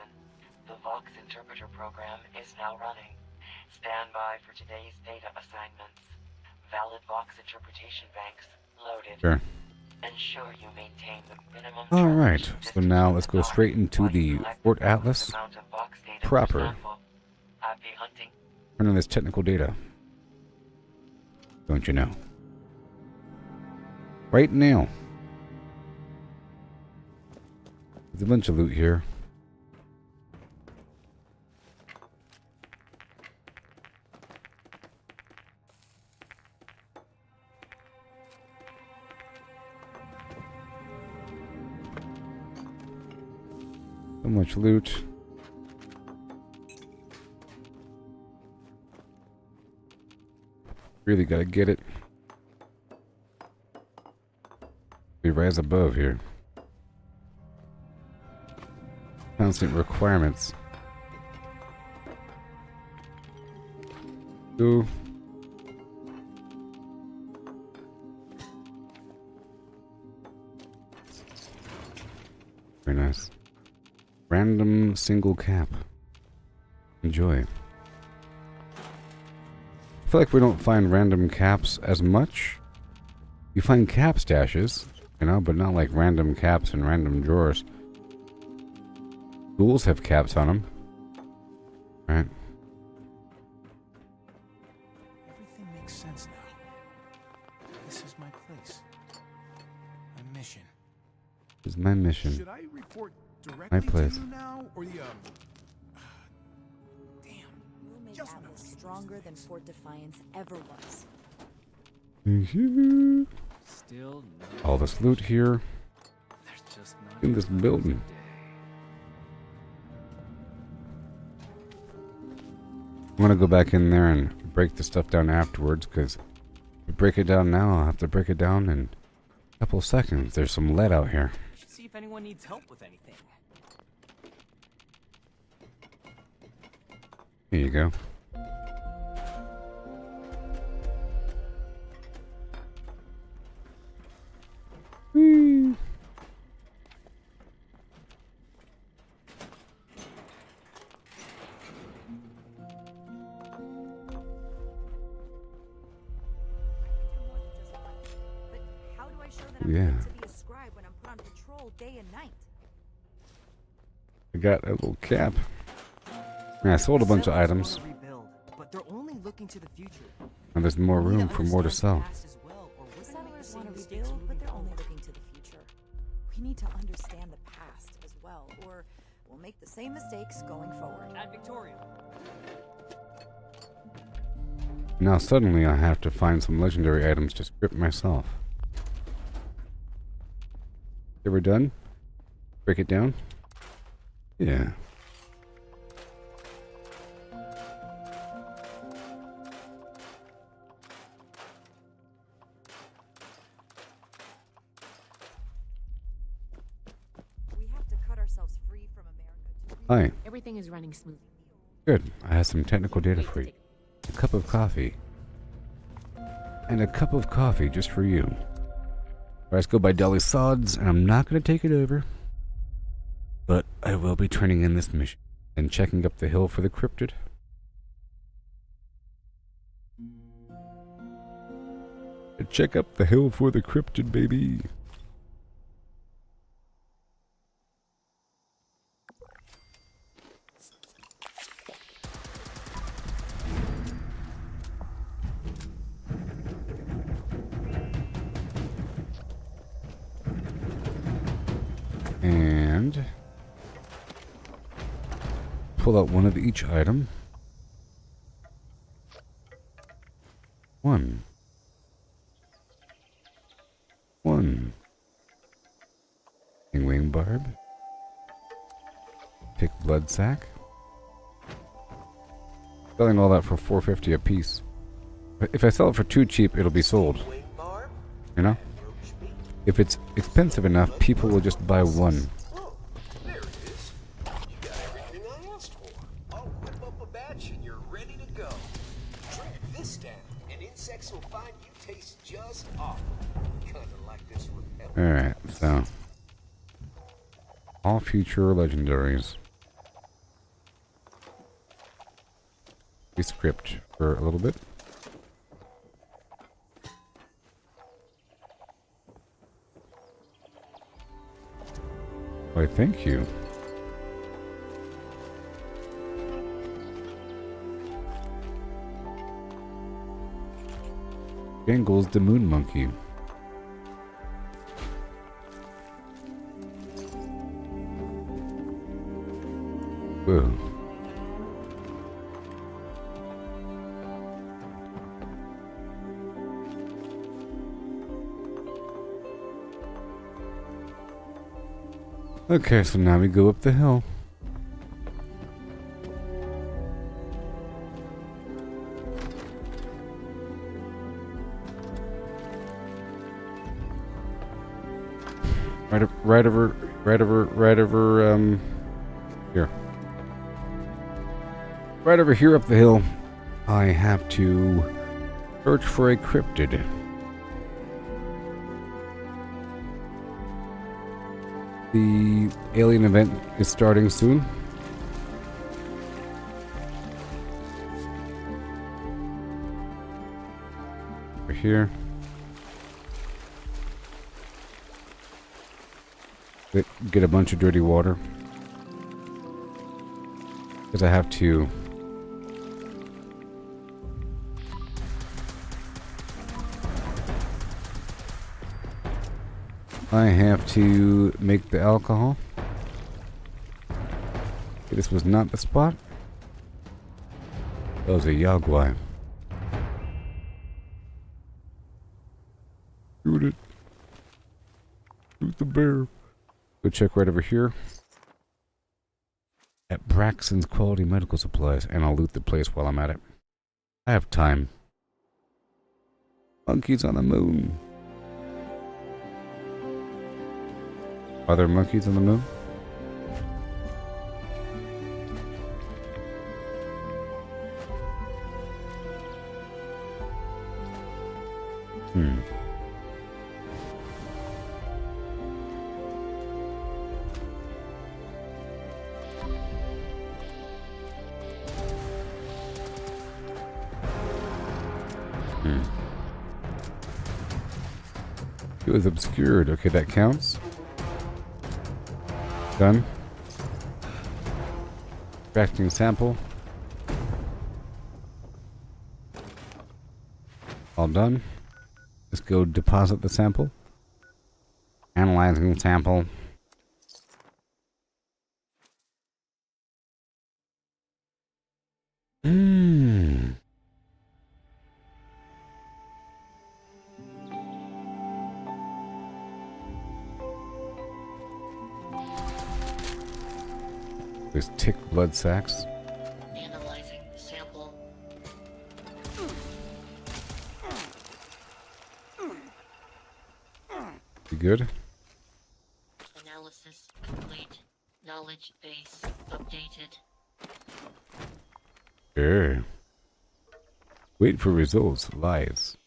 The Vox Interpreter program is now running. Stand by for today's data assignments. Valid Vox interpretation banks loaded. Sure. Ensure you maintain the minimum. Alright, so now let's go straight into the Fort Atlas proper. Happy hunting. Turn on this technical data. Don't you know? Right now. There's a bunch of loot here. So much loot. Really gotta get it. We rise above here. Constant requirements. Go. Very nice. Random single cap. Enjoy. I feel like we don't find random caps as much. You find cap stashes, you know, but not like random caps and random drawers. Ghouls have caps on them. Right. Everything makes sense now. This is my place. My mission. This is my mission. Should I report directly my place. to you now, or the We'll make Atlas stronger than Fort Defiance ever was. Still no. All this loot here. There's just not In this building. I'm gonna go back in there and break the stuff down afterwards, because if we break it down now, I'll have to break it down in a couple seconds. There's some lead out here. Should see if anyone needs help with anything. Here you go. Whee. Yeah. To be a scribe when I'm put on patrol day and night. I got a little cap. Yeah, I sold a bunch of items. But they're only looking to the future. And there's more room for more to sell. Settlers want to rebuild, but they're only looking to the future. We need to understand the past as well, or we'll make the same mistakes going forward. At Victoria. Now suddenly I have to find some legendary items to script myself. Ever done? Break it down? Yeah. We have to cut ourselves free from America. Hi. Everything is running smoothly. Good. I have some technical data for you. A cup of coffee. And a cup of coffee just for you. Let's go by Dolly Sods, and I'm not going to take it over. But I will be turning in this mission and checking up the hill for the cryptid. Check up the hill for the cryptid, baby. And pull out one of each item. One. Wing barb. Pick blood sack. Selling all that for $4.50 a piece. But if I sell it for too cheap, it'll be sold. You know? If it's expensive enough, people will just buy one. Oh, there it is. You got everything I asked for. I'll whip up a batch and you're ready to go. Drink this down, and insects will find you taste just awful. Kinda like this repellent. Alright, so all future legendaries. We script for a little bit. Why, thank you. Jangles the moon monkey. Whoa. Okay, so now we go up the hill. Right over here. Right over here up the hill, I have to search for a cryptid. The alien event is starting soon. Over here. Get a bunch of dirty water. Because I have to make the alcohol. Okay, this was not the spot. That was a Yagwai. Shoot it. Shoot the bear. Go check right over here. At Braxton's Quality Medical Supplies, and I'll loot the place while I'm at it. I have time. Monkeys on the moon. Are there monkeys on the moon? It was obscured. Okay, that counts. Done. Extracting sample. All done. Let's go deposit the sample. Analyzing the sample. There's tick blood sacs. Analyzing sample. You good? Analysis complete. Knowledge base updated. Sure. Wait for results. Lives.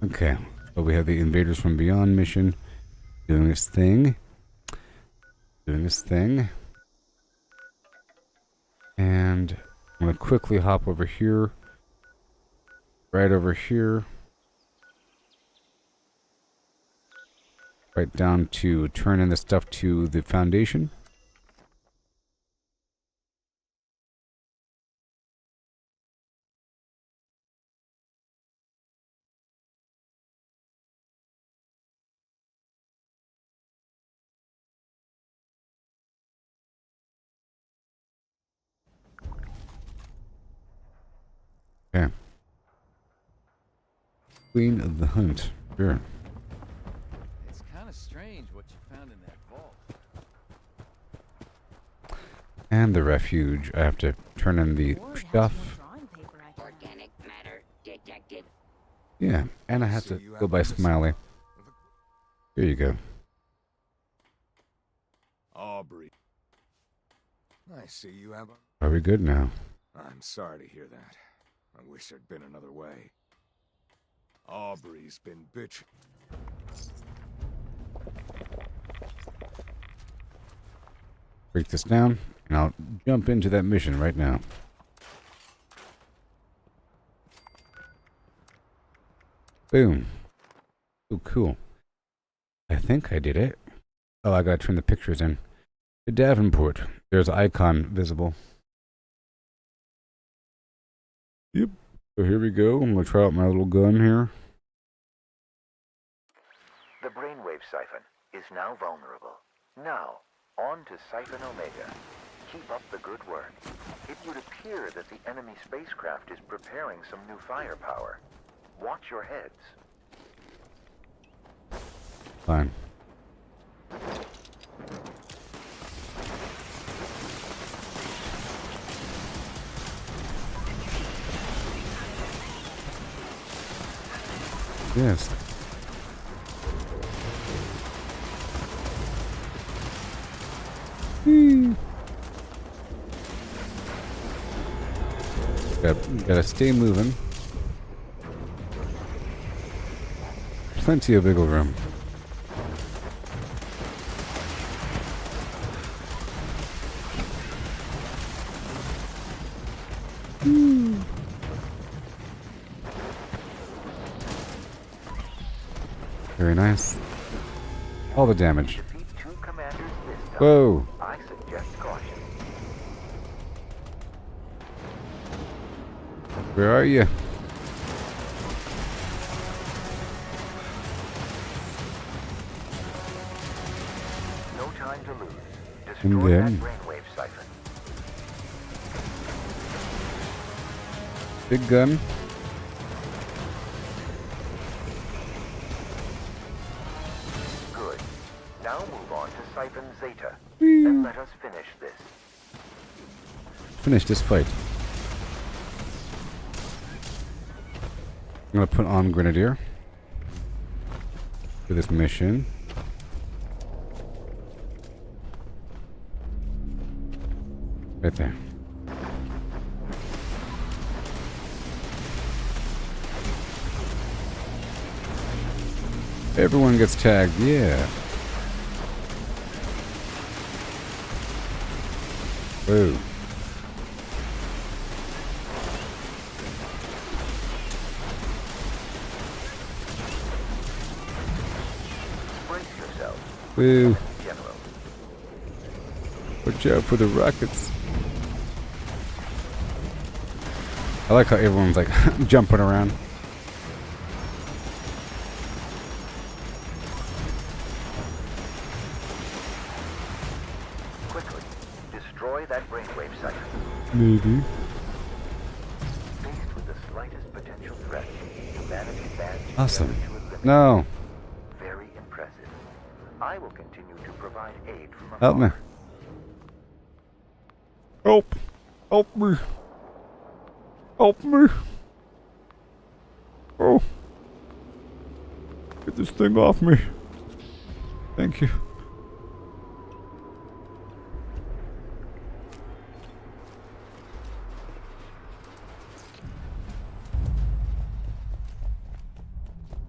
Okay. So we have the Invaders from Beyond mission. Doing this thing. And I'm going to quickly hop over here. Right over here. Right down to turn in the stuff to the Foundation. Okay. Queen of the Hunt. Sure. It's kind of strange what you found in that vault. And the refuge. I have to turn in the stuff. Organic matter detected. Yeah, and I have to go by Smiley. Here you go. Aubrey. I see you have a... Are we good now? I'm sorry to hear that. I wish there'd been another way. Aubrey's been bitching. Break this down, and I'll jump into that mission right now. Boom. Oh, cool. I think I did it. Oh, I gotta turn the pictures in. The Davenport. There's an icon visible. Yep. So here we go. I'm gonna try out my little gun here. The brainwave siphon is now vulnerable. Now, on to Siphon Omega. Keep up the good work. It would appear that the enemy spacecraft is preparing some new firepower. Watch your heads. Fine. Yes. Gotta stay moving. Plenty of wiggle room. Very nice. All the damage. Whoa. I suggest caution. Where are you? No time to lose. And Destroy that then brainwave siphon. big gun. Good. Now move on to Siphon Zeta. And let us finish this. Finish this fight. I'm gonna put on Grenadier for this mission. Right there. Everyone gets tagged, yeah. Whoa. Brace yourself. Woo. General. Watch out for the rockets. I like how everyone's like jumping around. that brainwave siphon. Maybe. Faced with the slightest potential threat, you managed to band Awesome. together to eliminate No. it. Very impressive. I will continue to provide aid from afar. Help me. Help. Help me. Help me. Oh. Get this thing off me. Thank you.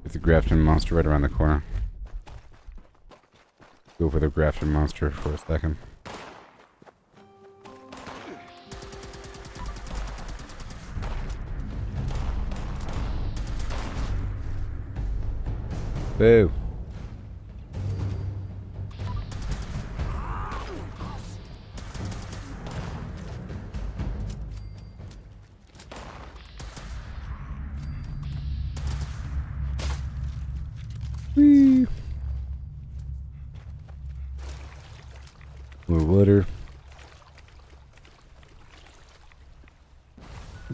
It's a Grafton monster right around the corner. Go for the Grafton monster for a second. Boo. Whee. More water.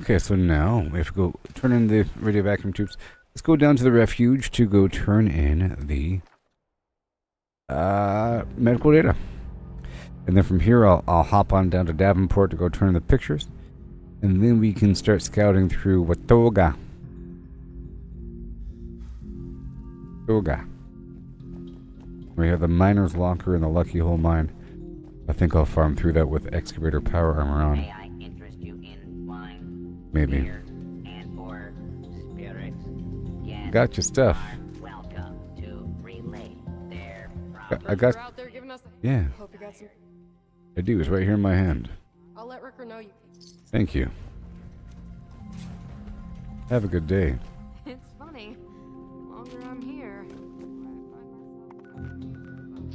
Okay, so now we have to go turn in the radio vacuum tubes. Let's go down to the refuge to go turn in the medical data. And then from here I'll hop on down to Davenport to go turn in the pictures. And then we can start scouting through Watoga. We have the miner's locker and the Lucky Hole mine. I think I'll farm through that with excavator power armor on. May I interest you in wine, Maybe. beer, and or spirits? Guests Got your stuff. are welcome to relate their I got. You're out there giving us a Yeah, Hope you got some. I do. It's right here in my hand. I'll let Ricker know you. Thank you. Have a good day. It's funny. The longer I'm here,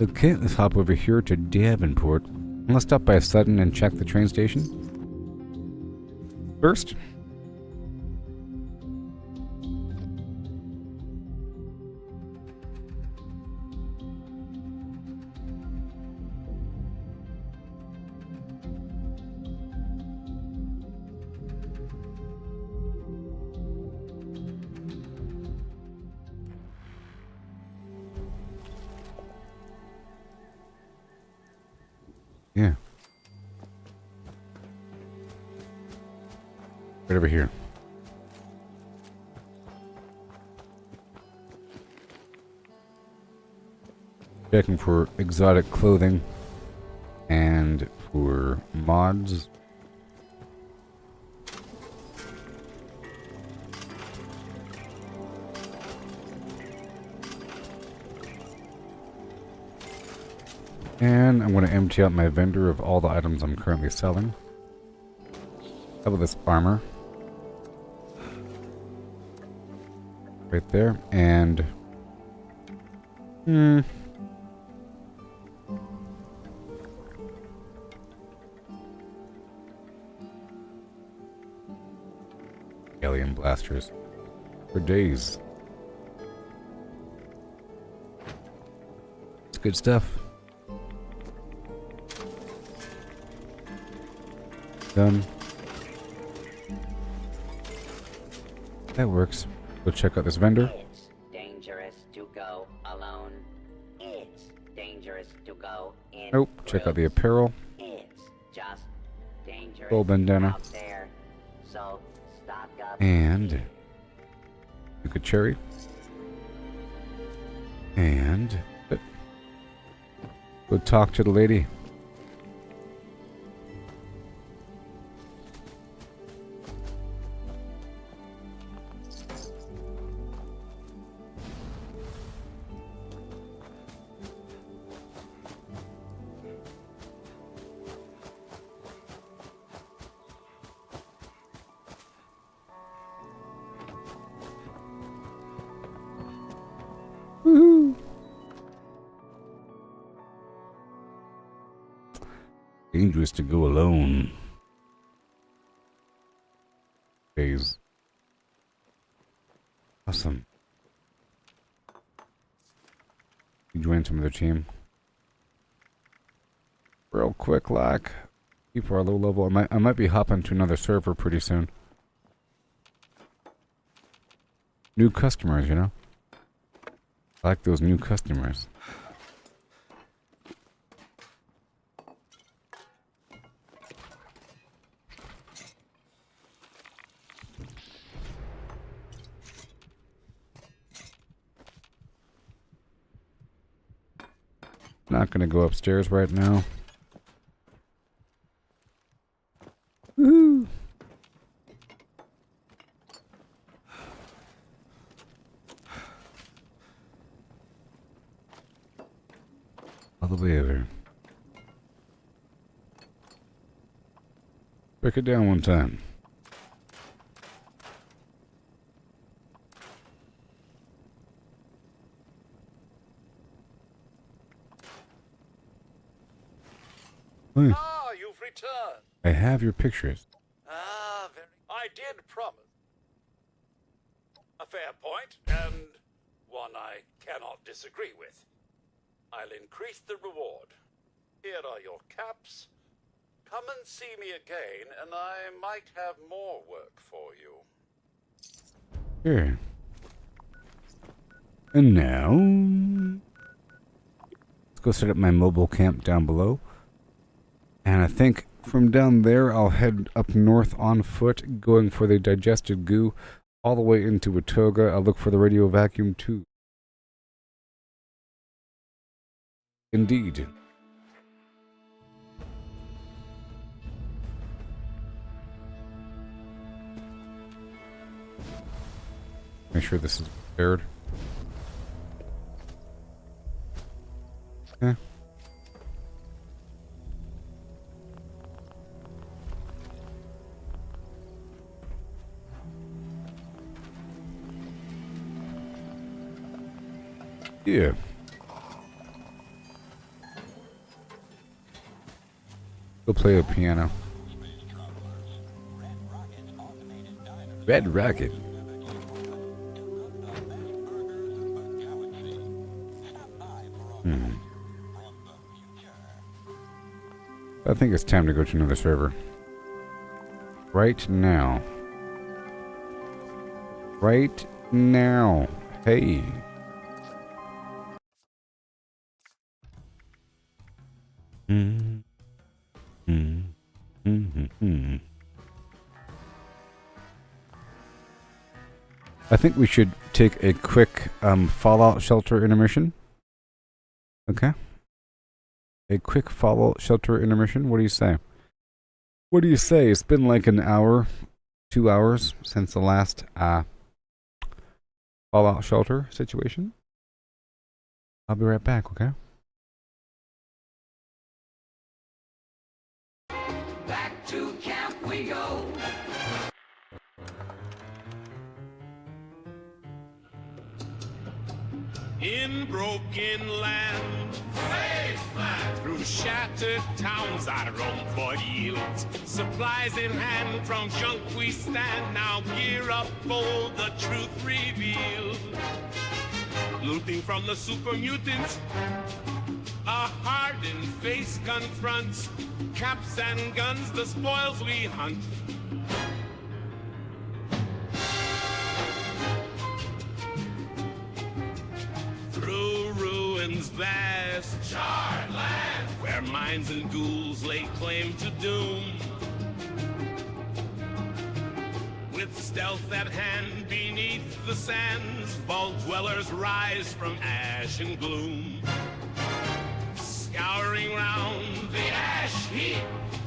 Okay, let's hop over here to Davenport. Let's stop by Sutton and check the train station. First. Yeah. Right over here. Checking for exotic clothing and for mods. And I'm going to empty out my vendor of all the items I'm currently selling. How about this armor? Right there. And... alien blasters. For days. It's good stuff. Done. That works. Go check out this vendor. It's dangerous to go alone. It's dangerous to go in. Nope. Check out the apparel. It's just dangerous Full bandana. out there. So stock up. And Yucca cherry. And go talk to the lady. Woohoo! Dangerous to go alone. Phase. Awesome. You join some of the team. Real quick, like. People are low level. I might be hopping to another server pretty soon. New customers, you know? I like those new customers. Not gonna go upstairs right now. Woohoo! All the way over. Break it down one time. Hey. Ah, you've returned. I have your pictures. Ah, I did promise. A fair point, and one I cannot disagree with. I'll increase the reward. Here are your caps. Come and see me again, and I might have more work for you. Here. And now, let's go set up my mobile camp down below. And I think from down there, I'll head up north on foot, going for the digested goo, all the way into Watoga. I'll look for the radio vacuum too. Indeed. Make sure this is prepared. Okay. Yeah. Go play a piano. Red Rocket. I think it's time to go to another server. Right now. Right now. Hey. I think we should take a quick Fallout Shelter intermission. Okay. A quick Fallout Shelter intermission. What do you say? What do you say? It's been like an hour, 2 hours since the last Fallout Shelter situation. I'll be right back, okay? Back to camp we go. In broken land, through shattered towns I roam for yields. Supplies in hand, from junk we stand. Now gear up, bold, the truth revealed. Looting from the super mutants, a hardened face confronts. Caps and guns, the spoils we hunt. Through ruins vast, charred land, where mines and ghouls lay claim to doom. With stealth at hand beneath the sands, vault dwellers rise from ash and gloom. Scouring round the ash heap,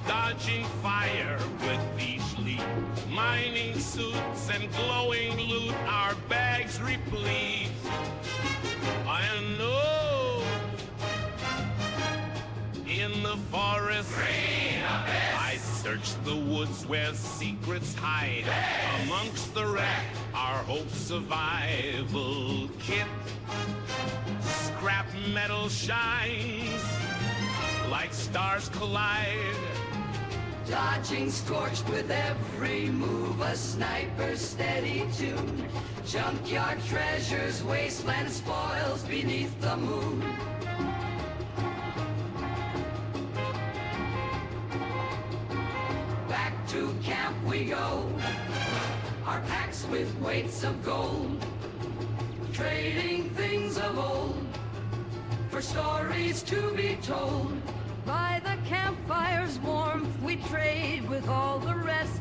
dodging fire with each leap. Mining suits and glowing loot, our bags replete. I know in the forest I search the woods where secrets hide. Amongst the wreck, our hope survival kit. Scrap metal shines like stars collide. Dodging scorched with every move, a sniper's steady tune. Junkyard treasures, wasteland spoils beneath the moon. we go, our packs with weights of gold, trading things of old for stories to be told. By the campfire's warmth, we trade with all the rest.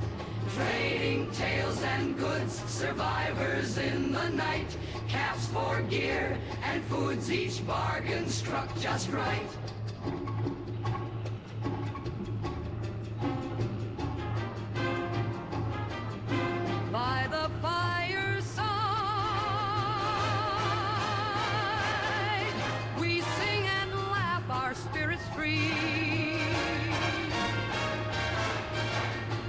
Trading tales and goods, survivors in the night, caps for gear and foods, each bargain struck just right. By the fireside, we sing and laugh, our spirits free.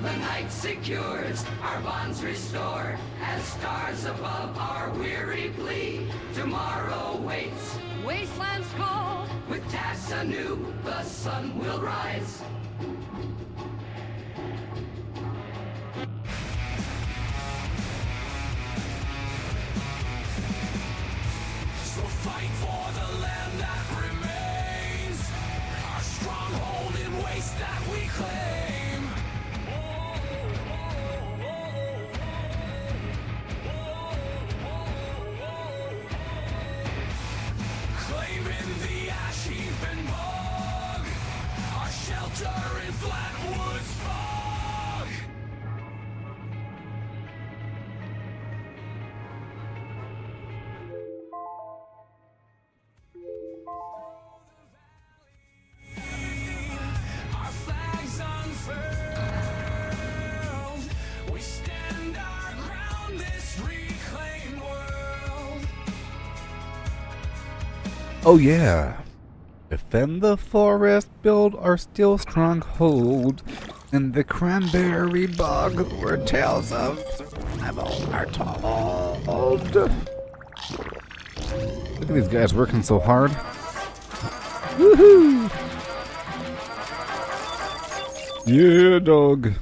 The night secures, our bonds restore, as stars above our weary plea. Tomorrow waits, wastelands call, with tasks anew, the sun will rise. So fight for the land that remains, our stronghold in waste that we claim. Claiming the ash heap and bog, our shelter in Flatwood's fog. Our flags unfurled, we stand our ground, this reclaimed world. Oh yeah. Defend the forest, build our steel stronghold, in the cranberry bog where tales of survival are told. Look at these guys working so hard. Woohoo! Yeah, dog.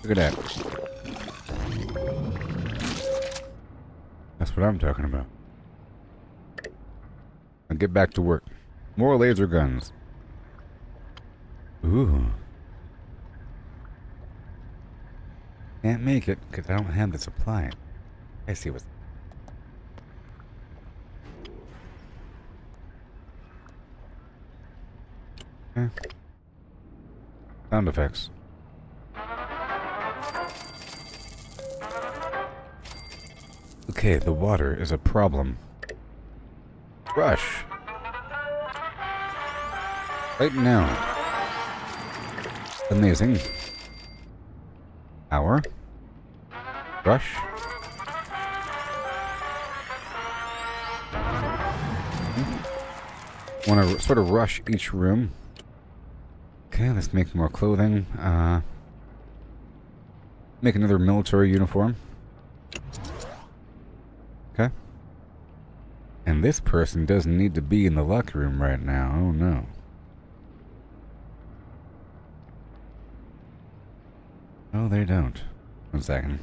Look at that. That's what I'm talking about. And get back to work. More laser guns. Ooh. Can't make it because I don't have the supply. I see what's. Eh. Sound effects. Okay, the water is a problem. Rush. Right now. Amazing. Hour. Rush. Want to sort of rush each room. Okay, let's make more clothing. Make another military uniform. Okay. And this person doesn't need to be in the locker room right now. Oh no. Oh, they don't. 1 second.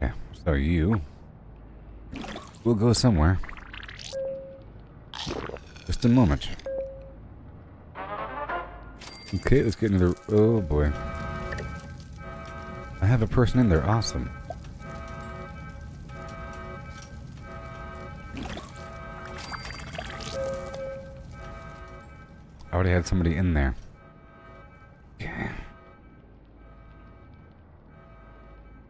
Yeah, so you will go somewhere. Just a moment. Okay, let's get another. Oh boy. I have a person in there. Awesome. I already had somebody in there. Okay.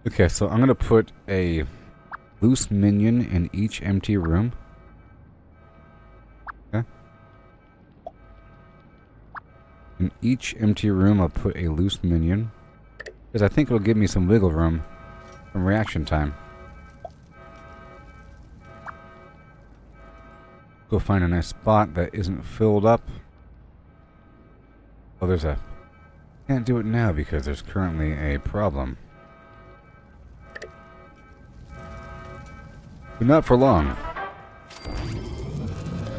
Okay, so I'm gonna put a loose minion in each empty room. Okay. In each empty room, I'll put a loose minion. Because I think it'll give me some wiggle room from reaction time. Go find a nice spot that isn't filled up. Oh, there's a... Can't do it now because there's currently a problem. But not for long.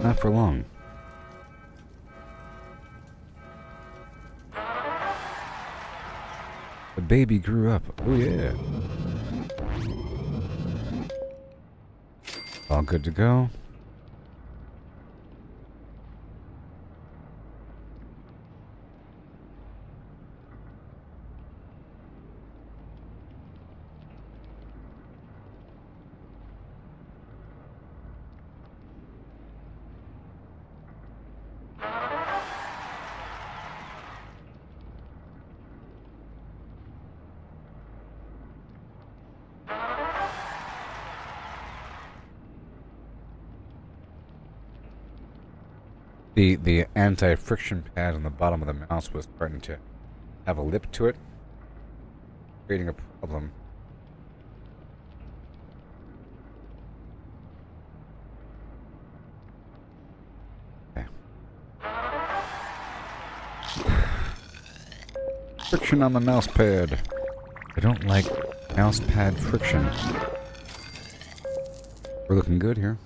Not for long. The baby grew up. Oh yeah. All good to go. The anti-friction pad on the bottom of the mouse was starting to have a lip to it, creating a problem. Okay. Friction on the mouse pad. I don't like mouse pad friction. We're looking good here.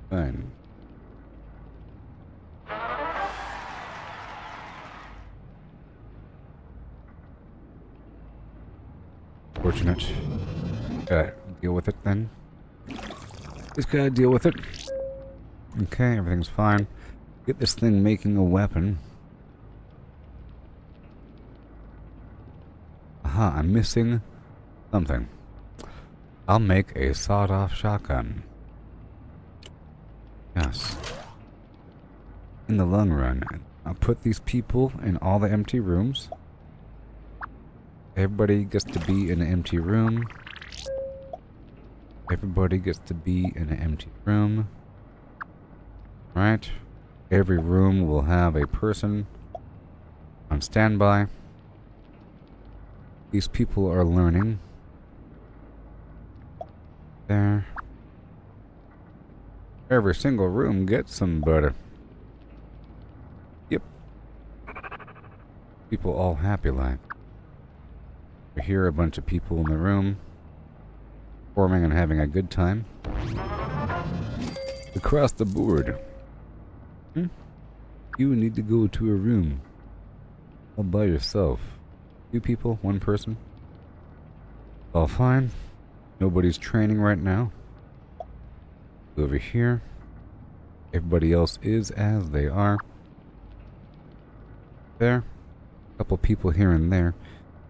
Fine. Fortunate. Gotta deal with it then. Just gotta deal with it. Okay, everything's fine. Get this thing making a weapon. Aha, I'm missing something. I'll make a sawed-off shotgun. Yes. In the long run, I'll put these people in all the empty rooms. Everybody gets to be in an empty room. Everybody gets to be in an empty room. Right? Every room will have a person on standby. These people are learning. There. Every single room gets some butter. Yep. People all happy like. We hear a bunch of people in the room forming and having a good time. Across the board. You need to go to a room all by yourself. Two people, one person. All fine. Nobody's training right now. Over here. Everybody else is as they are. There. A couple people here and there.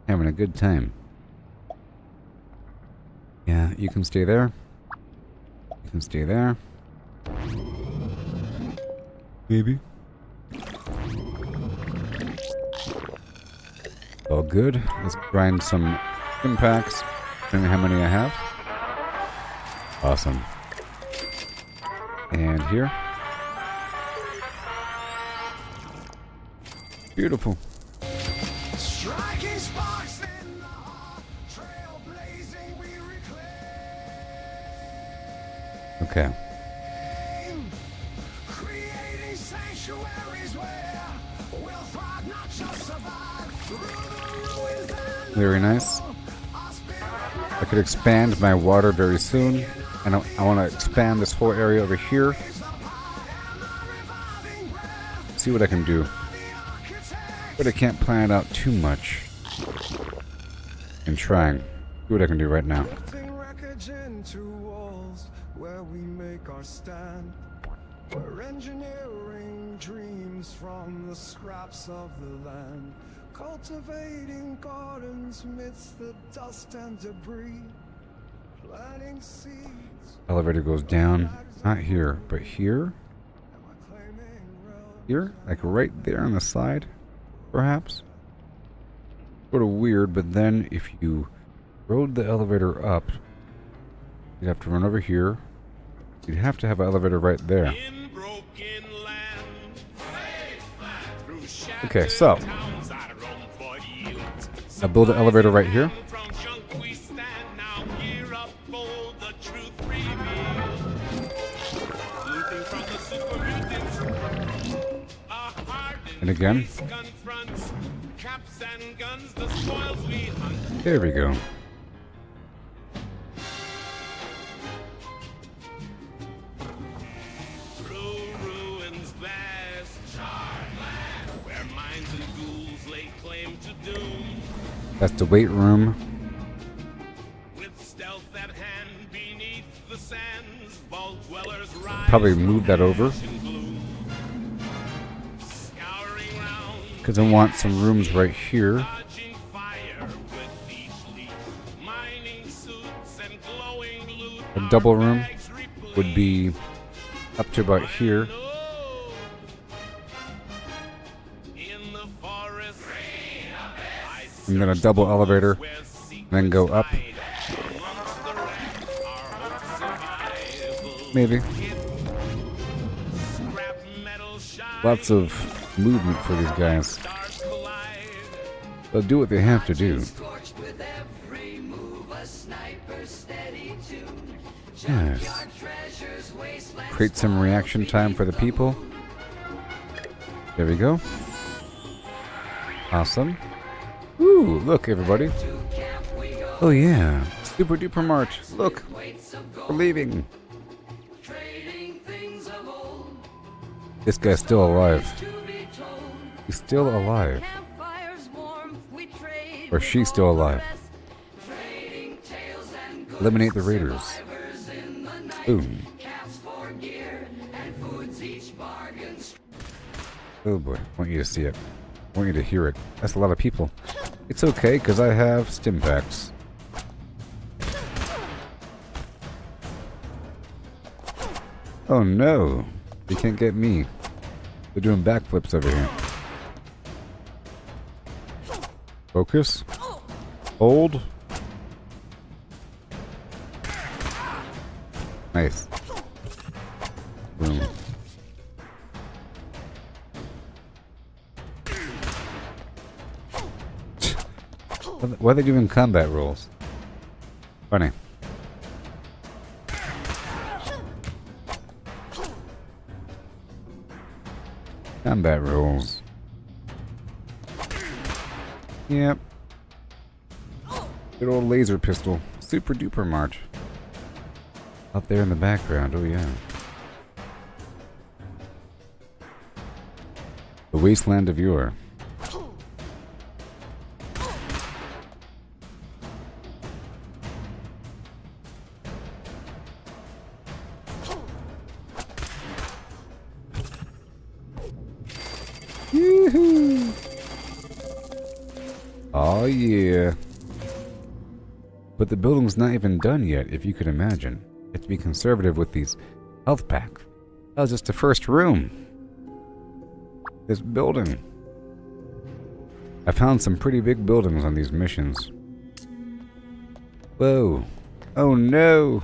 Having a good time. Yeah, you can stay there. You can stay there. Maybe. All good. Let's grind some impacts. Depending on how many I have. Awesome. And here. Beautiful. Striking sparks in the heart, trailblazing we reclaim. Okay. Creating sanctuaries where we'll thrive, not just survive. Very nice. I could expand my water very soon. And I want to expand this whole area over here. See what I can do. But I can't plan it out too much. And trying. See what I can do right now. Wreckage into walls where we make our stand. We're engineering dreams from the scraps of the land. Cultivating gardens amidst the dust and debris. Planting seeds. Elevator goes down. Not here, but here? Here? Like right there on the side? Perhaps? Sort of weird, but then if you rode the elevator up, you'd have to run over here. You'd have to have an elevator right there. Okay, so I build an elevator right here. And again. There we go. That's the weight room. probably move that over. Because I want some rooms right here. A double room would be up to about here. And then a double elevator, then go up. Maybe. Lots of movement for these guys. They'll do what they have to do. Yes. Create some reaction time for the people. There we go. Awesome. Ooh, look everybody. Oh yeah. Super duper Mart. Look. We're leaving. This guy's still alive. He's still alive. Or she's still alive. Eliminate the raiders. Boom. Oh boy, I want you to see it. I want you to hear it. That's a lot of people. It's okay, because I have stim packs. Oh no! You can't get me. They're doing backflips over here. Focus. Hold. Nice. Boom. Why are they doing combat rolls? Funny. Combat rolls. Yep. Good old laser pistol. Super duper Mart. Up there in the background, oh yeah. The wasteland of Yore. Yoo-hoo! Oh yeah. But the building's not even done yet, if you could imagine. You have to be conservative with these health packs. That was just the first room. This building. I found some pretty big buildings on these missions. Whoa. Oh no!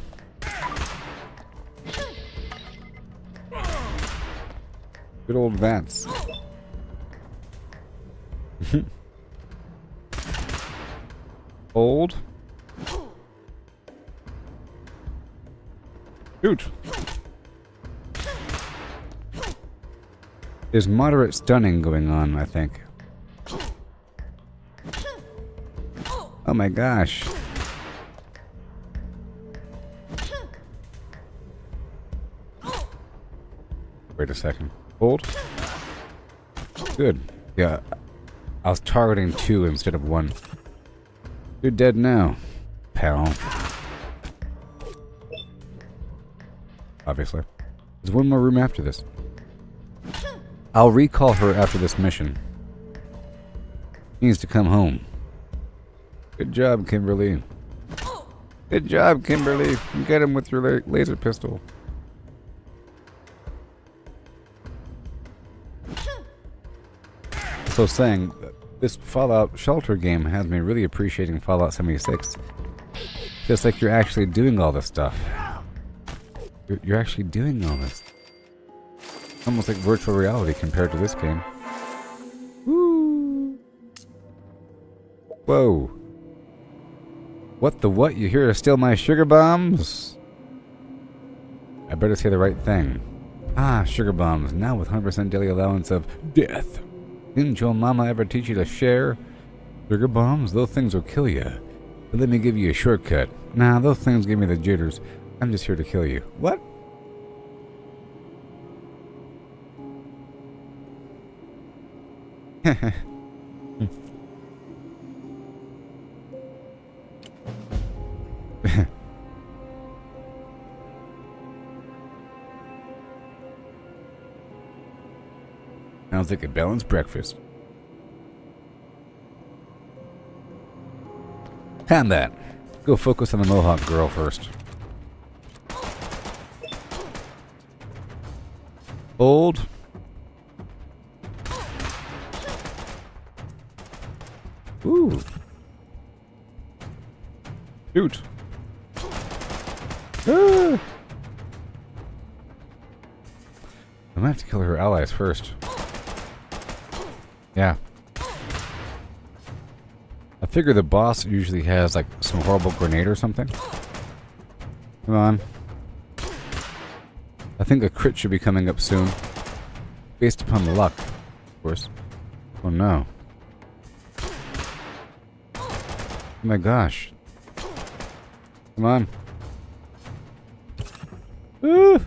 Good old vats. Old. Shoot. There's moderate stunning going on, I think. Oh my gosh. Wait a second. Hold. Good. Yeah. I was targeting 2 instead of 1. You're dead now, pal. Obviously. There's one more room after this. I'll recall her after this mission. She needs to come home. Good job, Kimberly. Good job, Kimberly. Get him with your laser pistol. So saying, this Fallout Shelter game has me really appreciating Fallout 76. Just like you're actually doing all this stuff. You're actually doing all this. Almost like virtual reality compared to this game. Woo! Whoa. What the what? You here to steal my sugar bombs? I better say the right thing. Ah, sugar bombs, now with 100% daily allowance of death. Didn't your mama ever teach you to share? Sugar bombs? Those things will kill you. But let me give you a shortcut. Nah, those things give me the jitters. I'm just here to kill you. What? Sounds like a balanced breakfast. Combat. Go focus on the Mohawk girl first. Hold. Ooh. Shoot. Ah. I'm gonna have to kill her allies first. Yeah. I figure the boss usually has like some horrible grenade or something. Come on. I think a crit should be coming up soon. Based upon the luck, of course. Oh no. Oh my gosh. Come on. Ooh.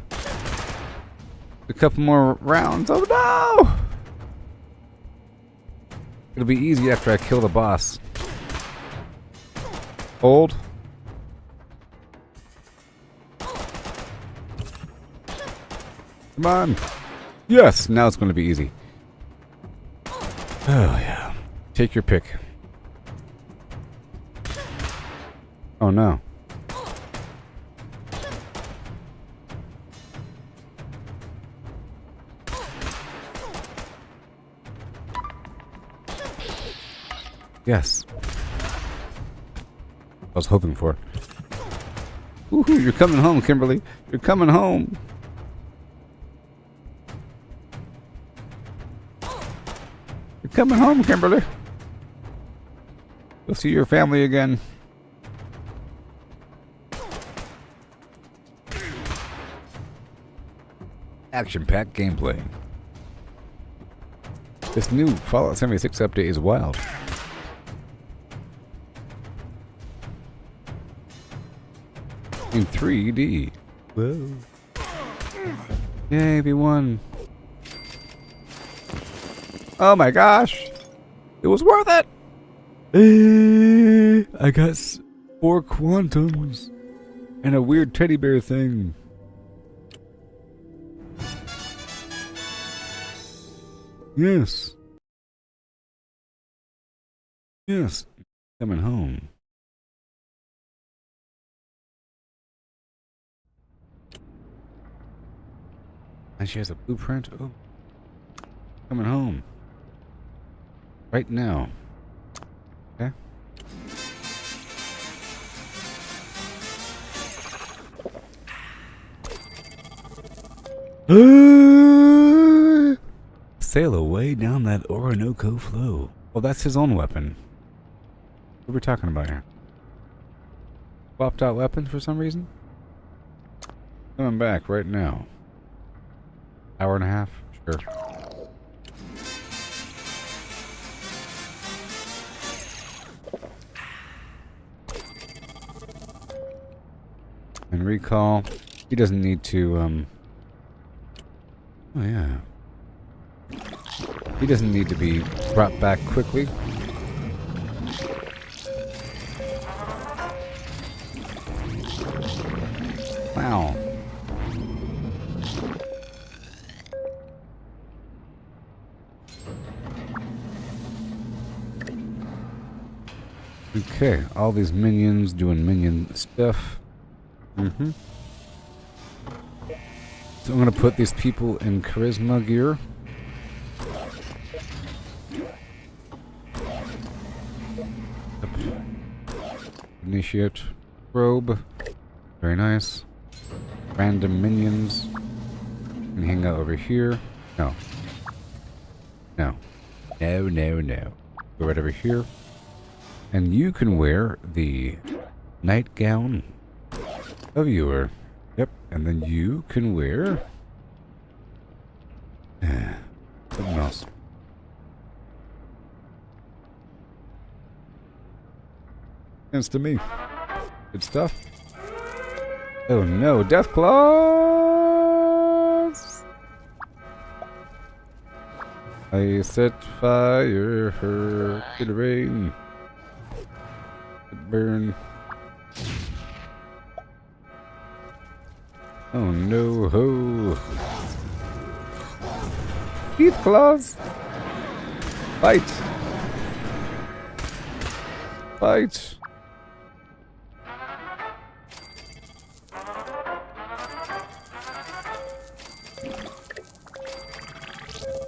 A couple more rounds. Oh no! It'll be easy after I kill the boss. Hold. Come on. Yes, now it's going to be easy. Oh yeah. Take your pick. Oh no. Yes. I was hoping for. Woohoo, you're coming home, Kimberly. You're coming home. You're coming home, Kimberly. You'll see your family again. Action-packed gameplay. This new Fallout 76 update is wild. In 3D. Whoa. Yay, we won. Oh my gosh. It was worth it. I got 4 quantums and a weird teddy bear thing. Yes. Yes. Coming home. And she has a blueprint. Oh. Coming home. Right now. Okay. Sail away down that Orinoco flow. Well, that's his own weapon. What are we talking about here? Swapped out weapons for some reason? Coming back right now. Hour and a half? Sure. And recall. He doesn't need to, oh yeah. He doesn't need to be brought back quickly. Wow. Okay, all these minions doing minion stuff. Mm-hmm. So I'm gonna put these people in charisma gear. Initiate probe. Very nice. Random minions. Can hang out over here. No. No. No, no, no. Go right over here. And you can wear the nightgown of Yore. Yep. And then you can wear something else. Thanks to me. Good stuff. Oh no, death claws! I set fire her to the rain. Burn. Oh no ho. Teeth claws. Fight. Fight.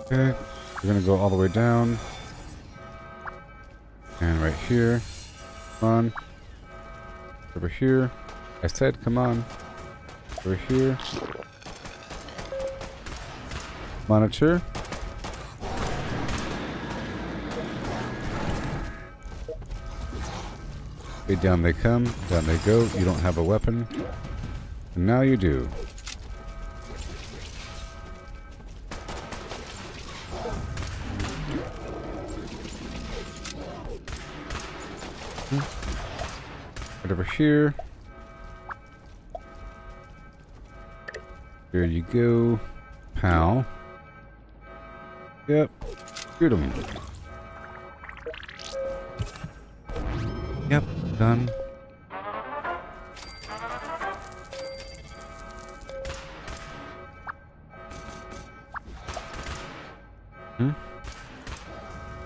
Okay, we're gonna go all the way down. And right here. Come on. Over here. I said, come on. Over here. Monitor. Okay, down they come, down they go. You don't have a weapon. And now you do. Right over here. There you go. Pow. Yep. Shoot him. Yep. Done.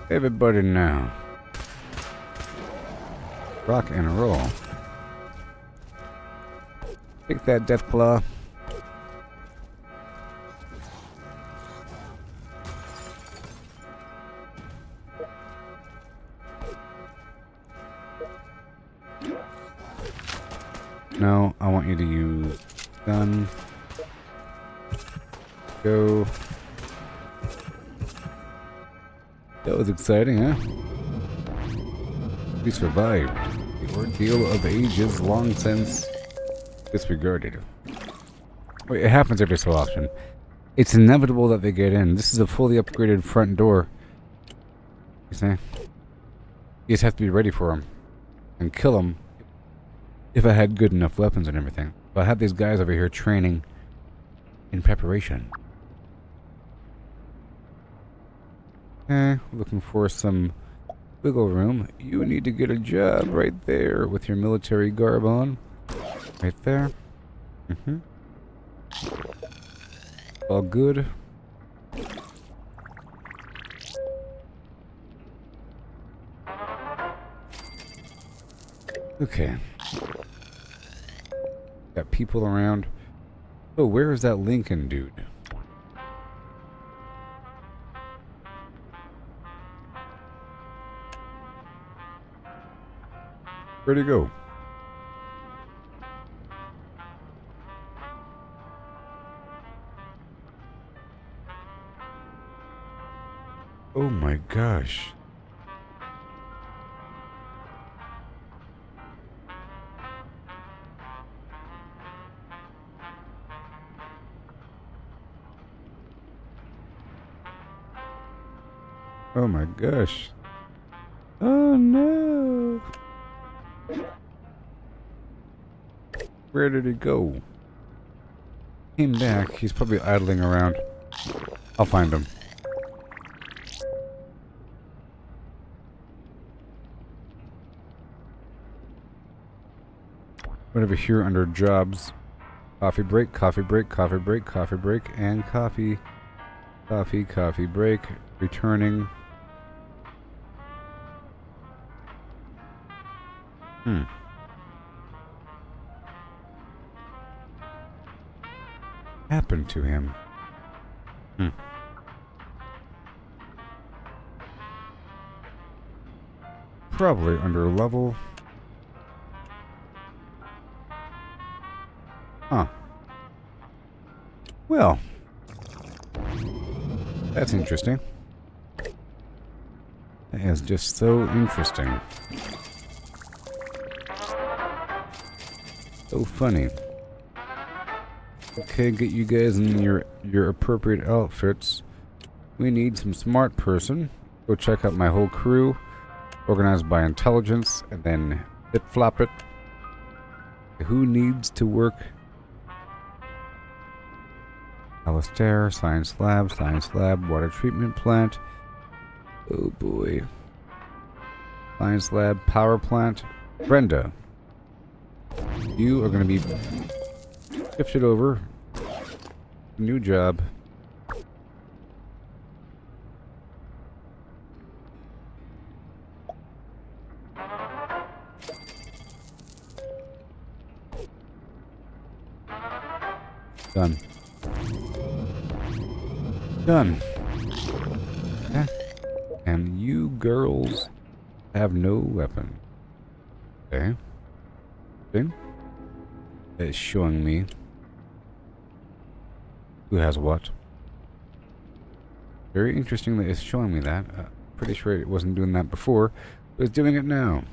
Everybody now. Rock and roll. Take that, Deathclaw. No, I want you to use gun. Go. That was exciting, huh? We survived. The ordeal of ages long since disregarded. Wait, it happens every so often. It's inevitable that they get in. This is a fully upgraded front door. You see? You just have to be ready for them. And kill them if I had good enough weapons and everything. But I had these guys over here training in preparation. Okay, looking for some wiggle room. You need to get a job right there with your military garb on. Right there. All good. Okay. Got people around. Oh, where is that Lincoln dude? Where'd he go? Oh my gosh. Oh my gosh. Oh no. Where did he go? Came back. He's probably idling around. I'll find him. Right over here under jobs. Coffee break, coffee break, coffee break, coffee break, and coffee. Coffee, coffee break. Returning. Happened to him? Probably under level. Huh. Well, that's interesting. That is just so interesting. So funny. Okay, get you guys in your appropriate outfits. We need some smart person. Go check out my whole crew. Organized by intelligence, and then flip-flop it. Who needs to work? Alistair, science lab, water treatment plant. Oh boy. Science lab, power plant. Brenda. You are going to be shifted over. New job. Done. Done. Yeah. And you girls have no weapon. Okay. Okay. It's showing me who has what. Very interesting that it's showing me that. Pretty sure it wasn't doing that before, but it's doing it now.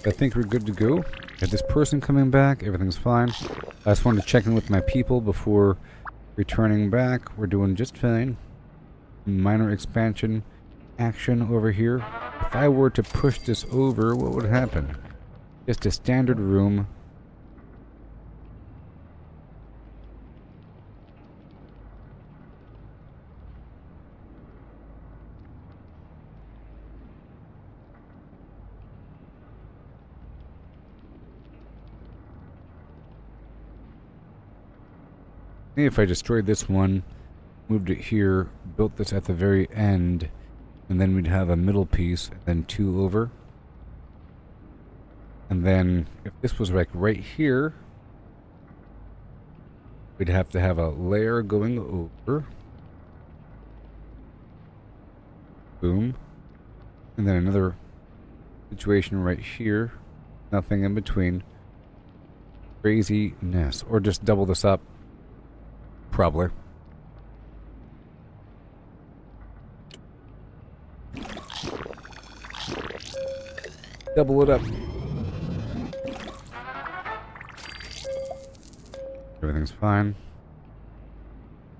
I think we're good to go. Got this person coming back, everything's fine. I just wanted to check in with my people before returning back. We're doing just fine. Minor expansion action over here. If I were to push this over, what would happen? Just a standard room. If I destroyed this one, moved it here, built this at the very end, and then we'd have a middle piece, and then 2 over. And then, if this was like right here, we'd have to have a layer going over. Boom. And then another situation right here. Nothing in between. Craziness. Or just double this up. Probably. Double it up. Everything's fine.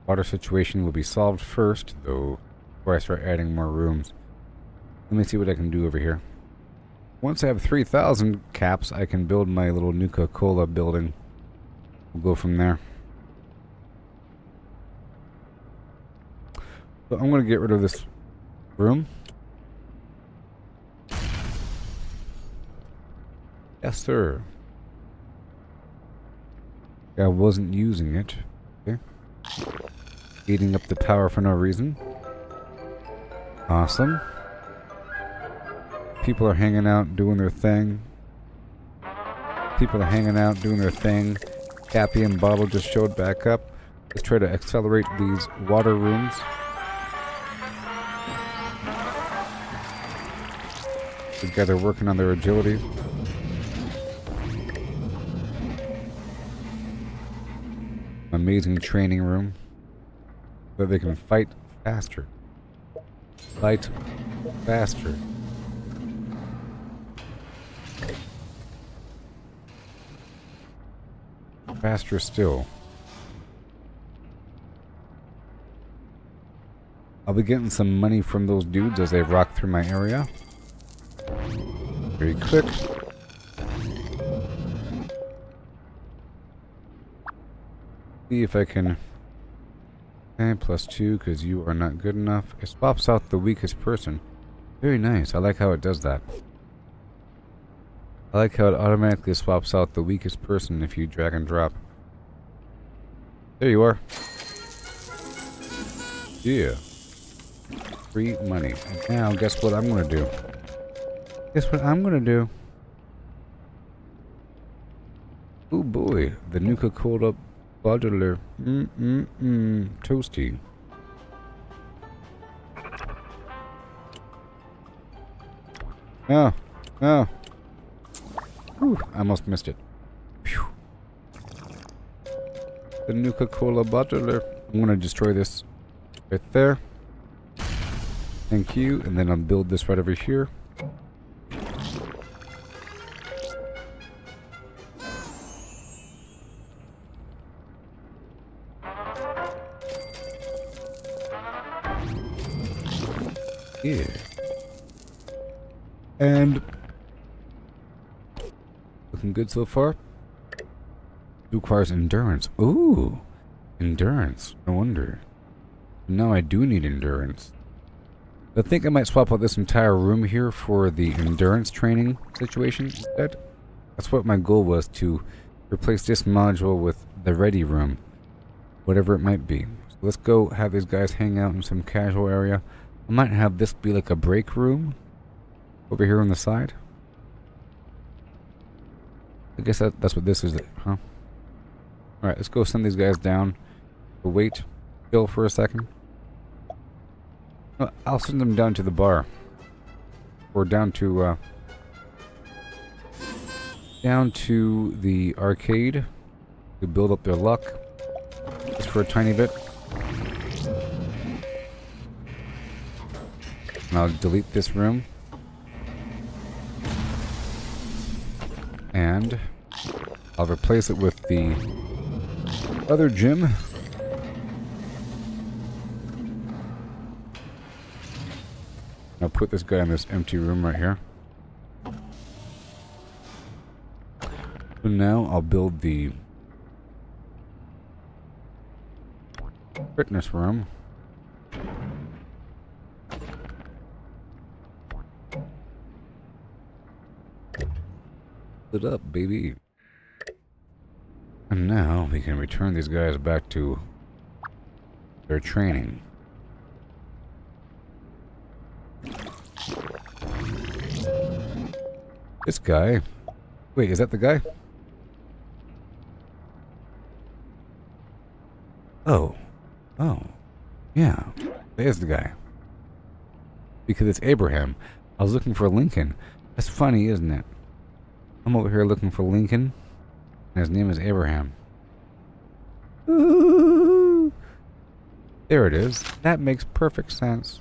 Water situation will be solved first, though, before I start adding more rooms. Let me see what I can do over here. Once I have 3,000 caps, I can build my little Nuka-Cola building. We'll go from there. So I'm going to get rid of this room. Yes, sir. I wasn't using it. Okay. Eating up the power for no reason. Awesome. People are hanging out, doing their thing. People are hanging out, doing their thing. Cappy and Bottle just showed back up. Let's try to accelerate these water rooms. Together working on their agility. Amazing training room. So they can fight faster. Fight faster. Faster still. I'll be getting some money from those dudes as they rock through my area. Very quick. See if I can. Okay, +2 because you are not good enough. It swaps out the weakest person. Very nice. I like how it does that. I like how it automatically swaps out the weakest person if you drag and drop. There you are. Yeah. Free money. And now, guess what I'm going to do? Guess what I'm going to do? Oh boy. The Nuka-Cola bottler. Toasty. Oh. Oh. Whew, I almost missed it. Phew. The Nuka-Cola bottler. I'm going to destroy this right there. Thank you. And then I'll build this right over here. Yeah. And looking good so far. Requires endurance. Ooh, endurance. No wonder. Now I do need endurance. I think I might swap out this entire room here for the endurance training situation instead. That's what my goal was, to replace this module with the ready room, whatever it might be. So let's go have these guys hang out in some casual area. I might have this be like a break room over here on the side. I guess that's what this is, huh? Alright, let's go send these guys down. We'll wait. Chill for a second. I'll send them down to the bar. Or down to the arcade to build up their luck. Just for a tiny bit. And I'll delete this room. And I'll replace it with the other gym. I'll put this guy in this empty room right here. So now I'll build the fitness room. It up, baby. And now we can return these guys back to their training. This guy. Wait, is that the guy? Oh. Oh. Yeah. There's the guy. Because it's Abraham. I was looking for Lincoln. That's funny, isn't it? I'm over here looking for Lincoln. And his name is Abraham. Ooh. There it is. That makes perfect sense.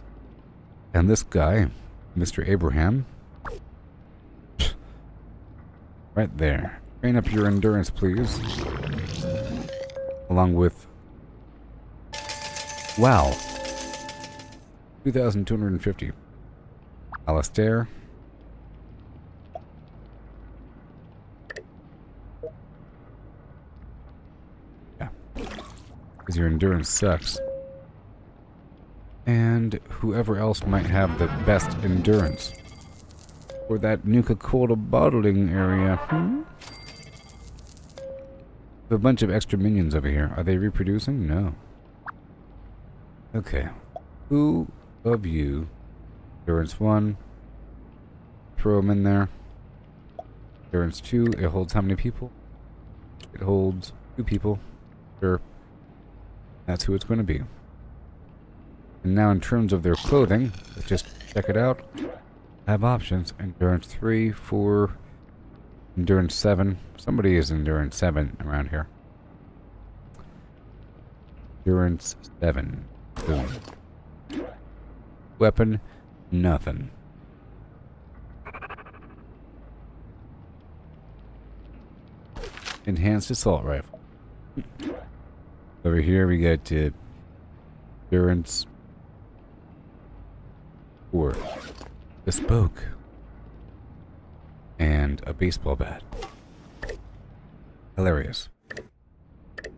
And this guy, Mr. Abraham. Right there. Train up your endurance, please. Along with... Wow. 2,250. Alistair. Yeah. Because your endurance sucks. And whoever else might have the best endurance. For that Nuka-Cola bottling area. A bunch of extra minions over here. Are they reproducing? No. Okay. Who of you... Endurance 1. Throw them in there. Endurance 2. It holds how many people? It holds 2 people. Sure. That's who it's going to be. And now in terms of their clothing, let's just check it out. Have options. Endurance 3, 4, Endurance 7. Somebody is Endurance 7 around here. Endurance 7. Boom. Weapon, nothing. Enhanced assault rifle. Over here we got Endurance 4. Bespoke. And a baseball bat. Hilarious.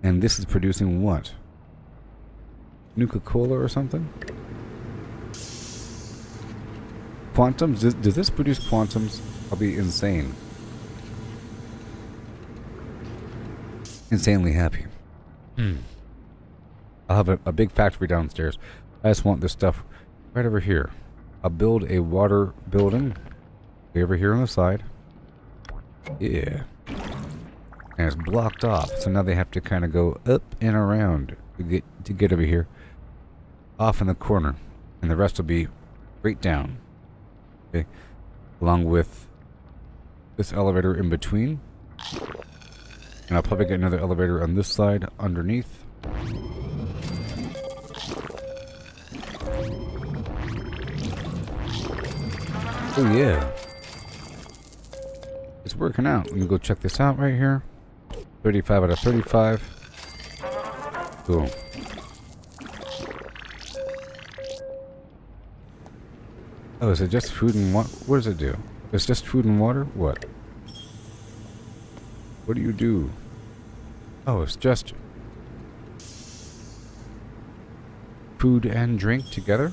And this is producing what? Nuka-Cola or something? Quantums? Does this produce quantums? I'll be insane. Insanely happy. I'll have a big factory downstairs. I just want this stuff right over here. I'll build a water building way over here on the side. Yeah. And it's blocked off, so now they have to kind of go up and around to get over here. Off in the corner. And the rest will be straight down. Okay. Along with this elevator in between. And I'll probably get another elevator on this side underneath. Oh yeah. It's working out. Let me go check this out right here. 35 out of 35. Cool. Oh, is it just food and water? What does it do? It's just food and water? What? What do you do? Oh, it's just food and drink together?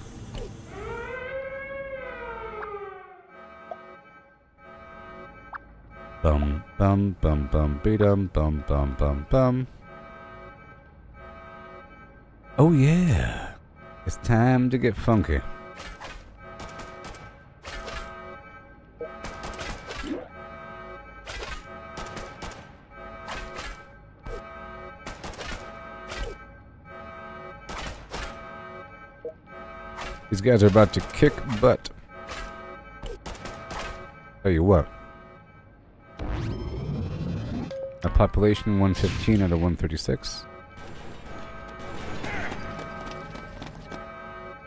Bum bum bum bum be-dum bum bum bum bum. Oh yeah. It's time to get funky. These guys are about to kick butt. Tell you what. A population 115 out of 136.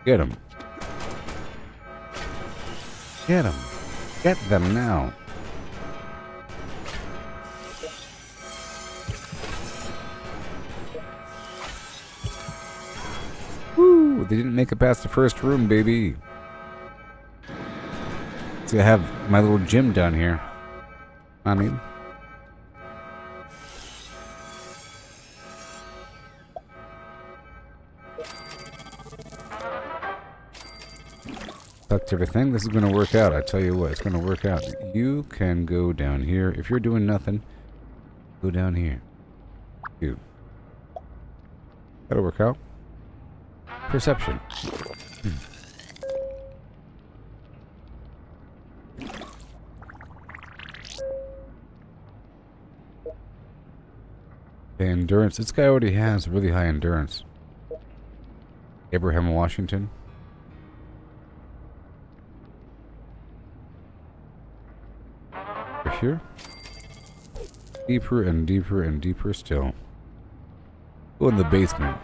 Get them. Get them. Get them now. Woo! They didn't make it past the first room, baby. See, I have my little gym down here. I mean, collect everything. This is going to work out. I tell you what, it's going to work out. You can go down here. If you're doing nothing, go down here. You. That'll work out. Perception. Okay, endurance. This guy already has really high endurance. Abraham Washington. Over here. Deeper and deeper and deeper still. Go in the basement.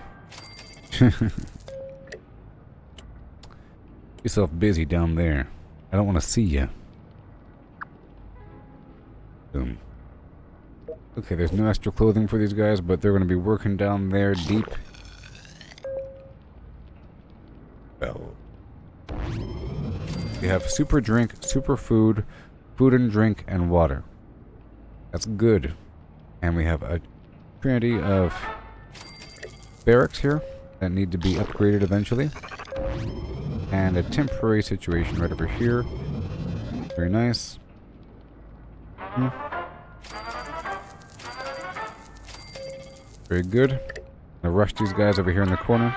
Yourself busy down there. I don't want to see you. Boom. Okay, there's no extra clothing for these guys, but they're going to be working down there deep. Well, we have super drink, super food, food and drink, and water. That's good. And we have a trinity of barracks here that need to be upgraded eventually. And a temporary situation right over here. Very nice. Very good. I'll rush these guys over here in the corner.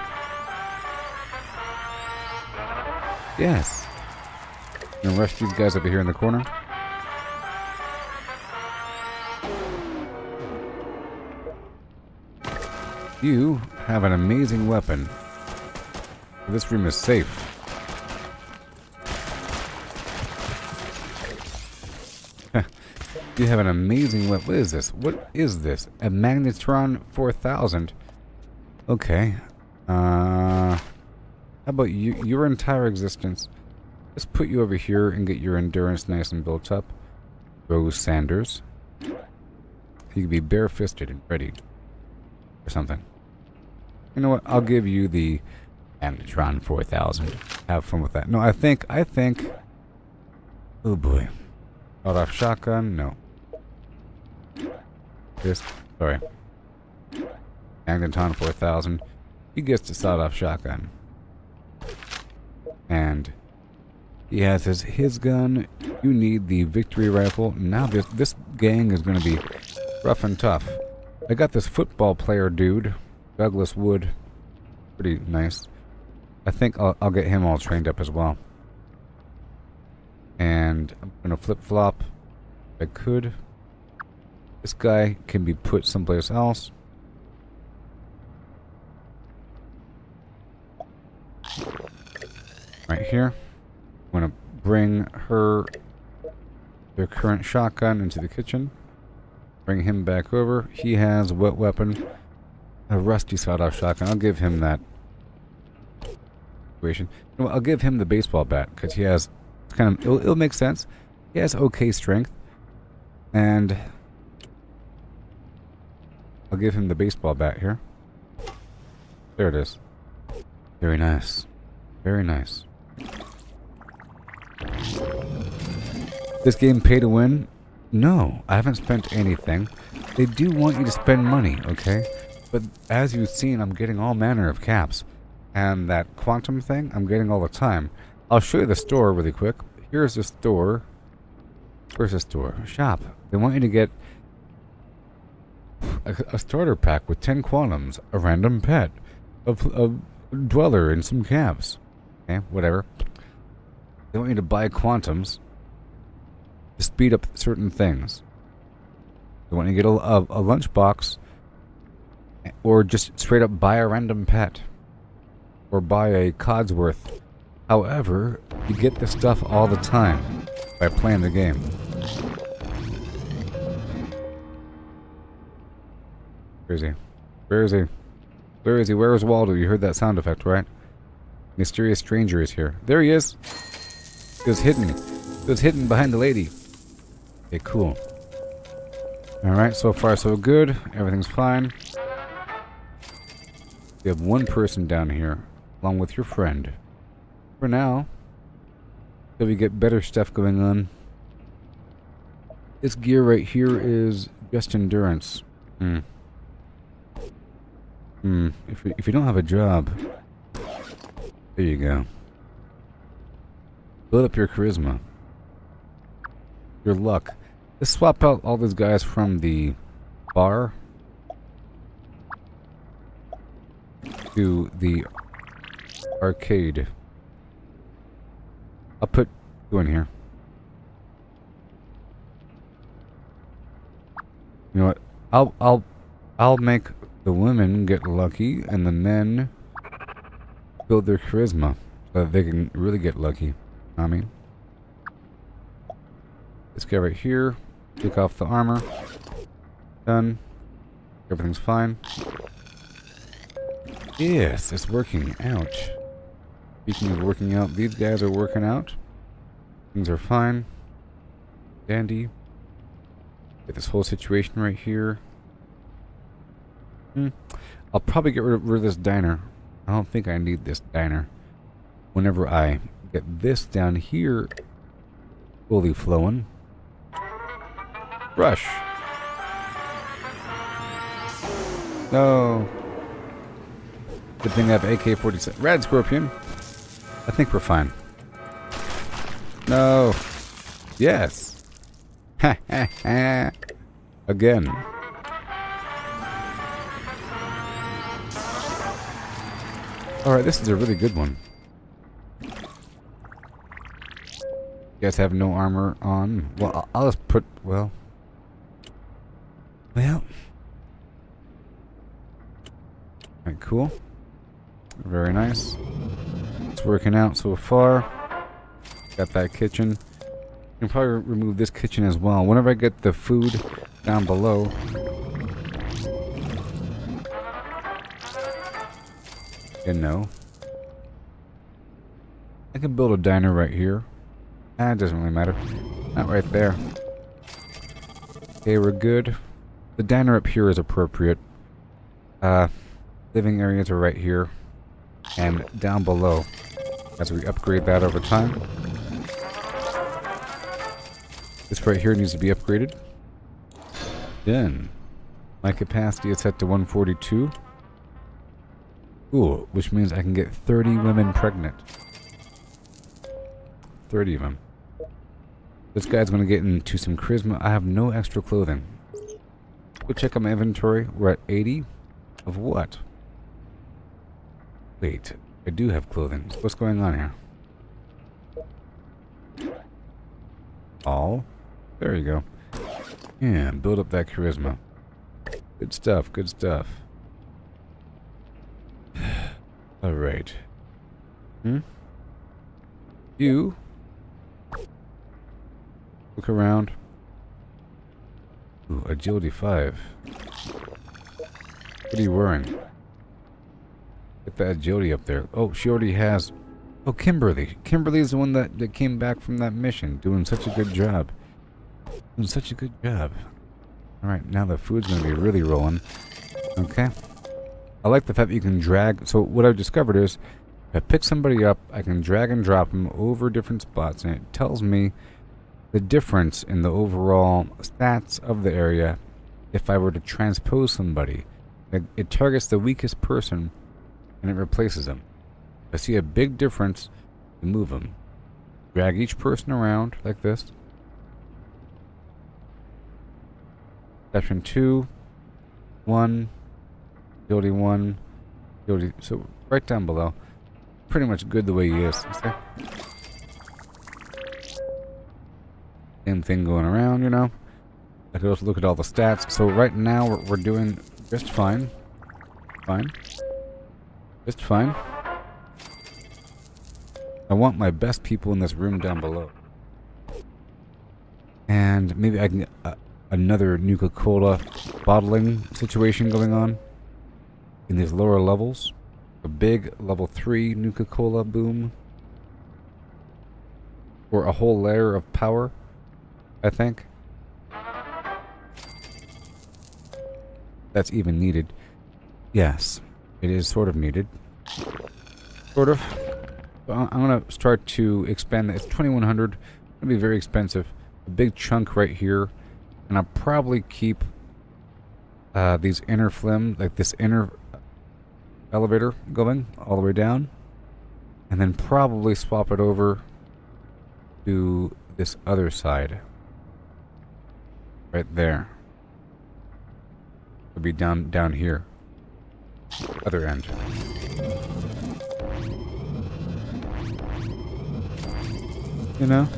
Yes. I'm gonna rush these guys over here in the corner. You have an amazing weapon. This room is safe. You have an amazing weapon. What is this? What is this? A Magnetron 4000. Okay. How about you? Your entire existence. Let's put you over here and get your endurance nice and built up. Rose Sanders. You can be bare-fisted and ready. Or something. You know what? I'll give you the Magnetron 4000. Have fun with that. No, I think... Oh boy. Out off shotgun? No. Sorry. Magnetron 4000. He gets to sawed off shotgun. And he has his gun. You need the victory rifle. Now this gang is going to be rough and tough. I got this football player dude, Douglas Wood. Pretty nice. I think I'll get him all trained up as well. And I'm going to flip-flop. If I could. This guy can be put someplace else. Right here. I'm going to bring their current shotgun into the kitchen. Bring him back over. He has a wet weapon. A rusty sawed-off shotgun. I'll give him that situation. No, I'll give him the baseball bat because he has kind of... It'll make sense. He has okay strength. And I'll give him the baseball bat here. There it is. Very nice. Very nice. This game pay to win? No, I haven't spent anything. They do want you to spend money, okay? But as you've seen, I'm getting all manner of caps. And that quantum thing, I'm getting all the time. I'll show you the store really quick. Here's the store. Where's the store? Shop. They want you to get a starter pack with 10 quantums, a random pet, a dweller, and some caps. Okay, whatever. They want you to buy quantums to speed up certain things. They want you to get a lunchbox, or just straight up buy a random pet, or buy a Codsworth However, you get this stuff all the time by playing the game. Where is he? Where is he? Where is he? Where is Waldo? You heard that sound effect, right? Mysterious stranger is here. There he is! He was hidden. He was hidden behind the lady. Okay, cool. Alright, so far so good. Everything's fine. You have one person down here, along with your friend. For now, till we get better stuff going on. This gear right here is just endurance. If you don't have a job, there you go. Build up your charisma. Your luck. Let's swap out all these guys from the bar to the arcade. I'll put you in here. You know what? I'll make the women get lucky and the men build their charisma so that they can really get lucky. I mean, this guy right here, take off the armor. Done. Everything's fine. Yes, it's working. Ouch. Speaking of working out, these guys are working out. Things are fine. Dandy. Get this whole situation right here. I'll probably get rid of this diner. I don't think I need this diner. Whenever I get this down here fully flowing. Rush. No. Good thing I have AK-47. Rad Scorpion. I think we're fine. No. Yes. Ha ha ha. Again. Alright, this is a really good one. You guys have no armor on. Well, I'll just put, well. Alright, cool. Very nice. It's working out so far. Got that kitchen. You can probably remove this kitchen as well. Whenever I get the food down below. No. I can build a diner right here. It doesn't really matter. Not right there. Okay, we're good. The diner up here is appropriate. Living areas are right here. And down below. As we upgrade that over time. This right here needs to be upgraded. Done. My capacity is set to 142. Cool, which means I can get 30 women pregnant. 30 of them. This guy's gonna get into some charisma. I have no extra clothing. Go check out my inventory. We're at 80. Of what? Wait, I do have clothing. What's going on here? All. There you go. Yeah, build up that charisma. Good stuff, good stuff. Alright. You look around. Ooh, agility 5. What are you wearing? Get that agility up there. Oh, she already has. Oh, Kimberly. Kimberly's the one that came back from that mission. Doing such a good job. Doing such a good job. Alright, now the food's gonna be really rolling. Okay. I like the fact that you can drag. So what I've discovered is, if I pick somebody up, I can drag and drop them over different spots, and it tells me the difference in the overall stats of the area if I were to transpose somebody. It targets the weakest person, and it replaces them. If I see a big difference, you move them. Drag each person around like this. Section 2, 1. Agility 1, agility, so right down below. Pretty much good the way he is. See? Same thing going around, you know. I could also look at all the stats. So right now we're doing just fine. Fine. Just fine. I want my best people in this room down below. And maybe I can get another Nuka-Cola bottling situation going on in these lower levels. A big level 3 Nuka-Cola boom. Or a whole layer of power, I think. That's even needed. Yes, it is sort of needed. Sort of. I'm going to start to expand it. It's 2100. It's going to be very expensive. A big chunk right here. And I'll probably keep these inner flim, like this inner elevator going all the way down. And then probably swap it over to this other side. Right there. It'll be down here. Other end. You know?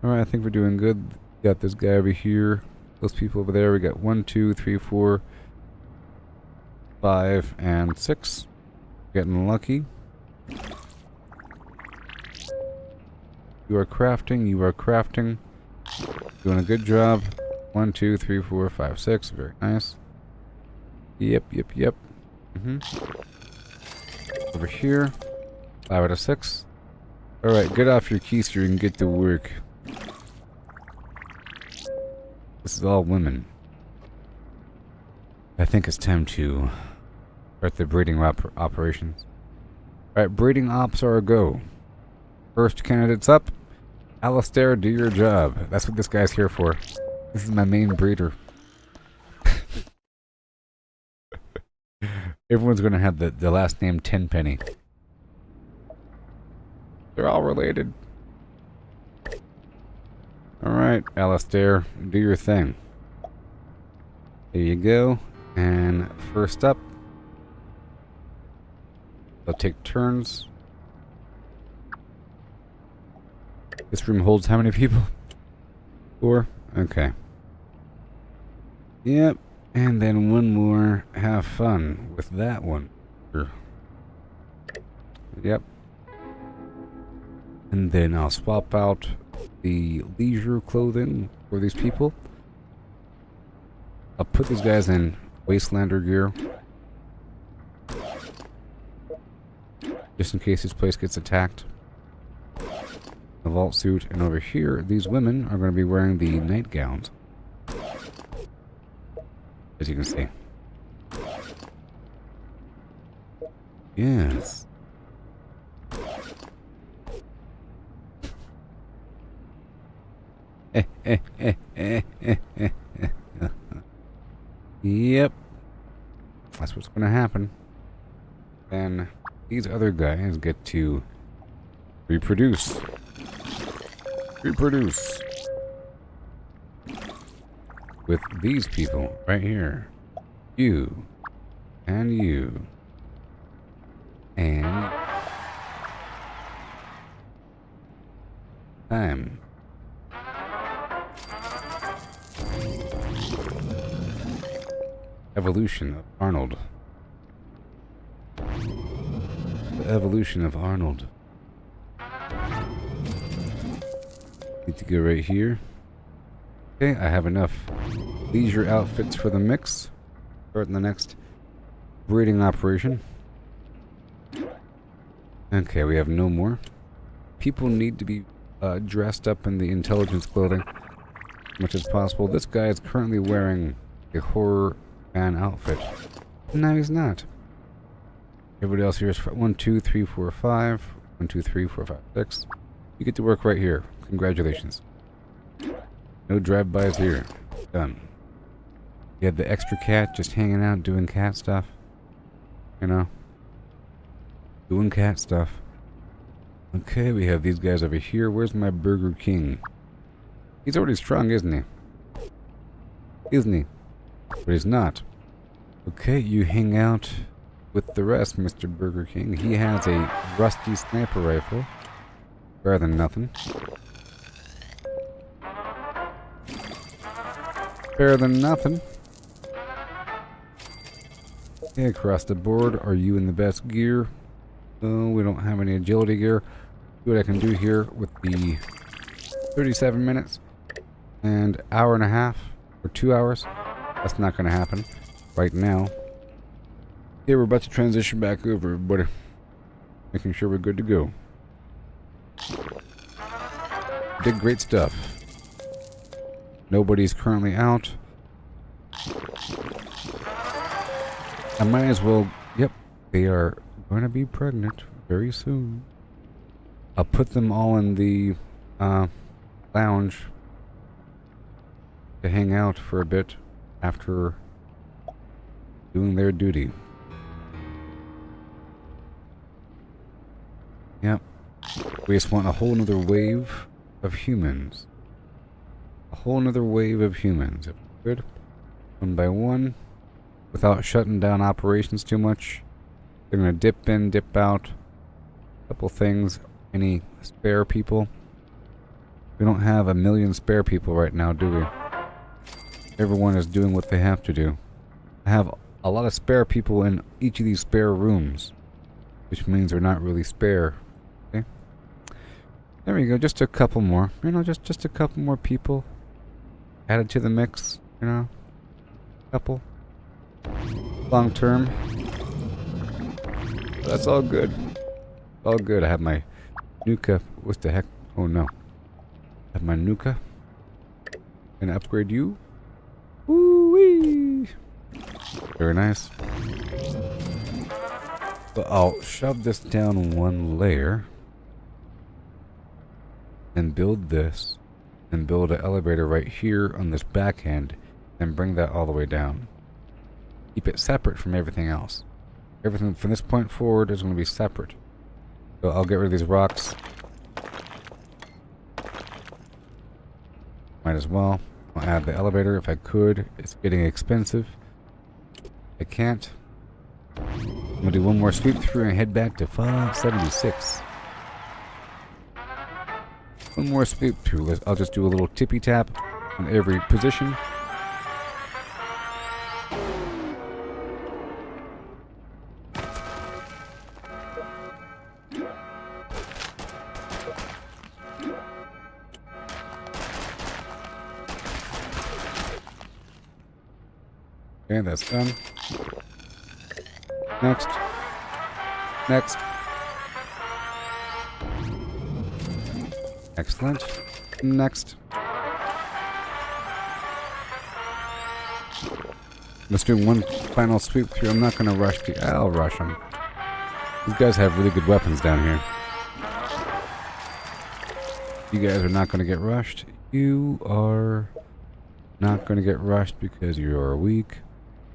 Alright, I think we're doing good. Got this guy over here. Those people over there. We got 1, 2, 3, 4, 5, and 6. Getting lucky. You are crafting. You are crafting. Doing a good job. 1, 2, 3, 4, 5, 6. Very nice. Yep. Over here. 5 out of 6. Alright, get off your keister and get to work. This is all women. I think it's time to start the breeding operations. Alright, breeding ops are a go. First candidates up. Alistair, do your job. That's what this guy's here for. This is my main breeder. Everyone's gonna have the last name Tenpenny. They're all related. Alright, Alistair, do your thing. There you go. And first up, they'll take turns. This room holds how many people? 4? Okay. Yep. And then one more. Have fun with that one. Yep. And then I'll swap out the leisure clothing for these people. I'll put these guys in Wastelander gear. Just in case this place gets attacked. The vault suit. And over here, these women are going to be wearing the nightgowns. As you can see. Yes. Yep. That's what's going to happen. Then these other guys get to reproduce. Reproduce. With these people right here. You. And you. And time. Evolution of Arnold. The evolution of Arnold. Need to go right here. Okay, I have enough leisure outfits for the mix. Starting the next breeding operation. Okay, we have no more. People need to be dressed up in the intelligence clothing as much as possible. This guy is currently wearing a horror fan outfit. No, he's not. Everybody else here is 1, 2, 3, 4, 5. 1, 2, 3, 4, 5, 6. You get to work right here. Congratulations. No drive-bys here. Done. You had the extra cat just hanging out doing cat stuff. You know? Doing cat stuff. Okay, we have these guys over here. Where's my Burger King? He's already strong, isn't he? Isn't he? But he's not. Okay, you hang out with the rest, Mr. Burger King. He has a rusty sniper rifle. Better than nothing. Better than nothing. Okay, across the board, are you in the best gear? Oh, we don't have any agility gear. See what I can do here with the 37 minutes and hour and a half or 2 hours. That's not going to happen right now. Here we're about to transition back over, everybody. Making sure we're good to go. Did great stuff. Nobody's currently out. I might as well... Yep, they are going to be pregnant very soon. I'll put them all in the lounge to hang out for a bit after doing their duty. Yep. We just want a whole nother wave of humans. A whole nother wave of humans. If we could, one by one, without shutting down operations too much. They're gonna dip in, dip out. Couple things. Any spare people? We don't have a million spare people right now, do we? Everyone is doing what they have to do. I have a lot of spare people in each of these spare rooms, which means they're not really spare. Okay? There we go, just a couple more. You know, just a couple more people added to the mix, you know? Couple. Long term. That's all good. All good. I have my Nuka. What the heck? Oh no. I have my Nuka. Gonna upgrade you. Woo-wee! Very nice. But I'll shove this down one layer and build this and build an elevator right here on this back end and bring that all the way down. Keep it separate from everything else. Everything from this point forward is going to be separate. So I'll get rid of these rocks. Might as well. I'll add the elevator if I could. It's getting expensive. I can't. I'm going to do one more sweep through and head back to 576. One more sweep through. I'll just do a little tippy tap on every position. Okay, that's done. Next. Next. Excellent. Next. Let's do one final sweep through. I'm not going to rush the... I'll rush them. These guys have really good weapons down here. You guys are not going to get rushed. You are not going to get rushed because you are weak.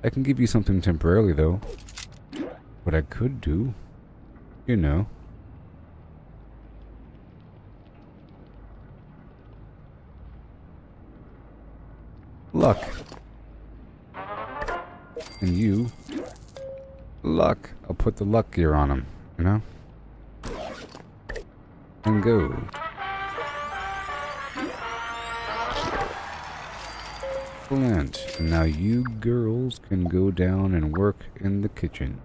I can give you something temporarily, though. What I could do, you know. Luck. And you, luck. I'll put the luck gear on him, you know? And go. Excellent. And now you girls can go down and work in the kitchen.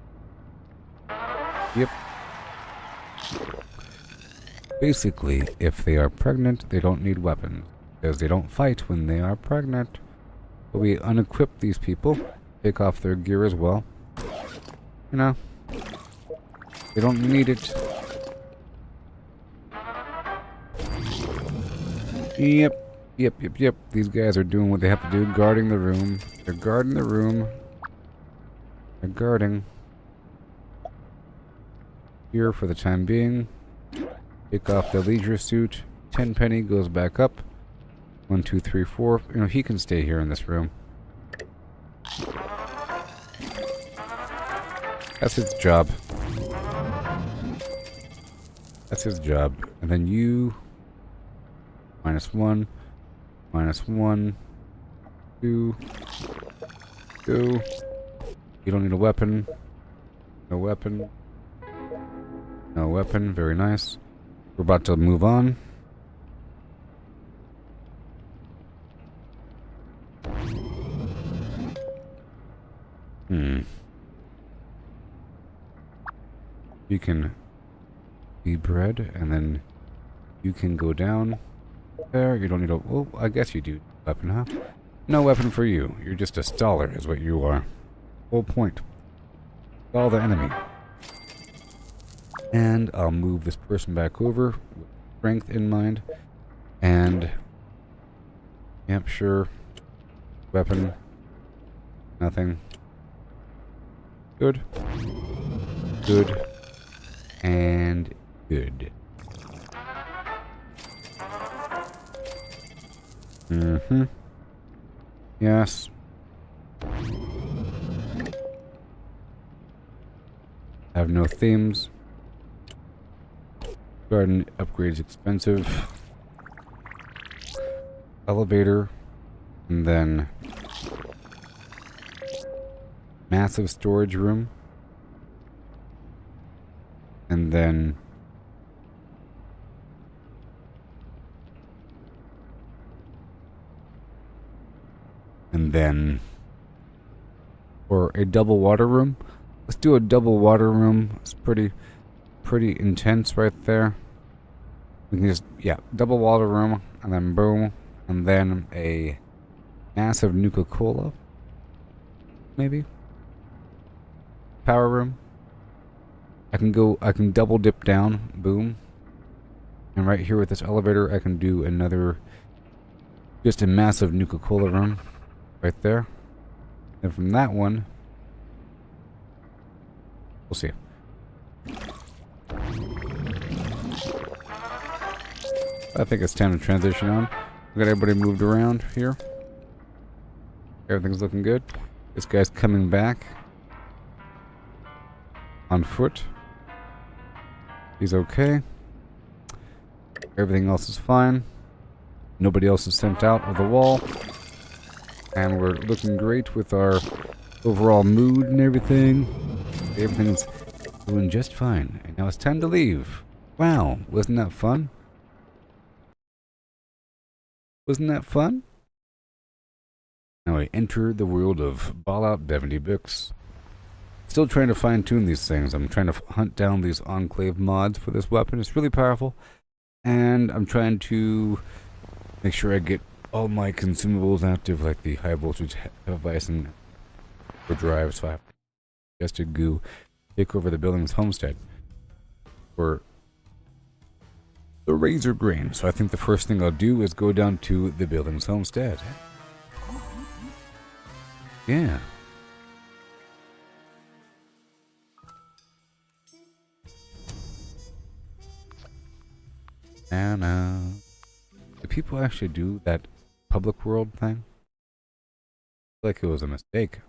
Yep. Basically, if they are pregnant, they don't need weapons. Because they don't fight when they are pregnant. So we unequip these people. Take off their gear as well. You know. They don't need it. Yep. Yep. These guys are doing what they have to do. Guarding the room. They're guarding the room. They're guarding. Here for the time being. Take off the leisure suit. 10 penny goes back up. 1, 2, 3, 4. You know, he can stay here in this room. That's his job. That's his job. And then you... -1. -1. 2. Go. You don't need a weapon. No weapon. No weapon. Very nice. We're about to move on. You can the bread, and then you can go down there. You don't need a... Well, I guess you do. Weapon, huh? No weapon for you. You're just a staller, is what you are. Whole point. Stall the enemy. And I'll move this person back over with strength in mind. And... Yep, sure. Weapon. Nothing. Good. Good. And good. Mm-hmm. Yes. Have no themes. Garden upgrades expensive. Elevator. And then massive storage room. And then or a double water room. Let's do a double water room. It's pretty intense right there. We can just, yeah, double water room, and then boom, and then a massive Nuka-Cola, maybe. Power room. I can double dip down, boom. And right here with this elevator, I can do another, just a massive Nuka-Cola room, right there. And from that one, we'll see. I think it's time to transition on. We got everybody moved around here. Everything's looking good. This guy's coming back on foot. He's okay. Everything else is fine. Nobody else is sent out of the wall. And we're looking great with our overall mood and everything. Everything's doing just fine. And now it's time to leave. Wow, wasn't that fun? Wasn't that fun? Now I enter the world of Fallout 76. Still trying to fine-tune these things. I'm trying to hunt down these Enclave mods for this weapon. It's really powerful. And I'm trying to make sure I get all my consumables active, like the high voltage device and for drive, so I have just to go take over the Billings homestead for the razor grain. So I think the first thing I'll do is go down to the Billings homestead. Yeah. And do people actually do that public world thing? I feel like it was a mistake.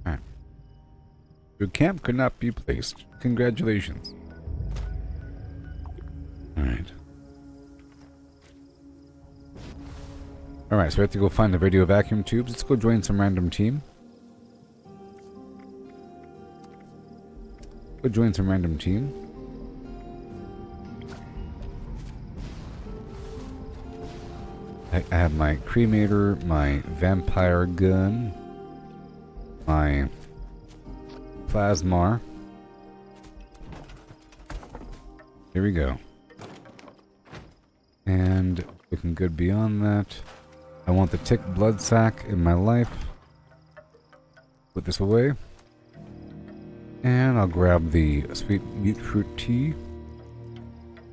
Alright. Your camp could not be placed. Congratulations. Alright. Alright, so we have to go find the radio vacuum tubes. Let's go join some random team. Go join some random team. I have my cremator, my vampire gun, my plasmar. Here we go. And looking good beyond that. I want the tick blood sac in my life. Put this away. And I'll grab the sweet mute fruit tea.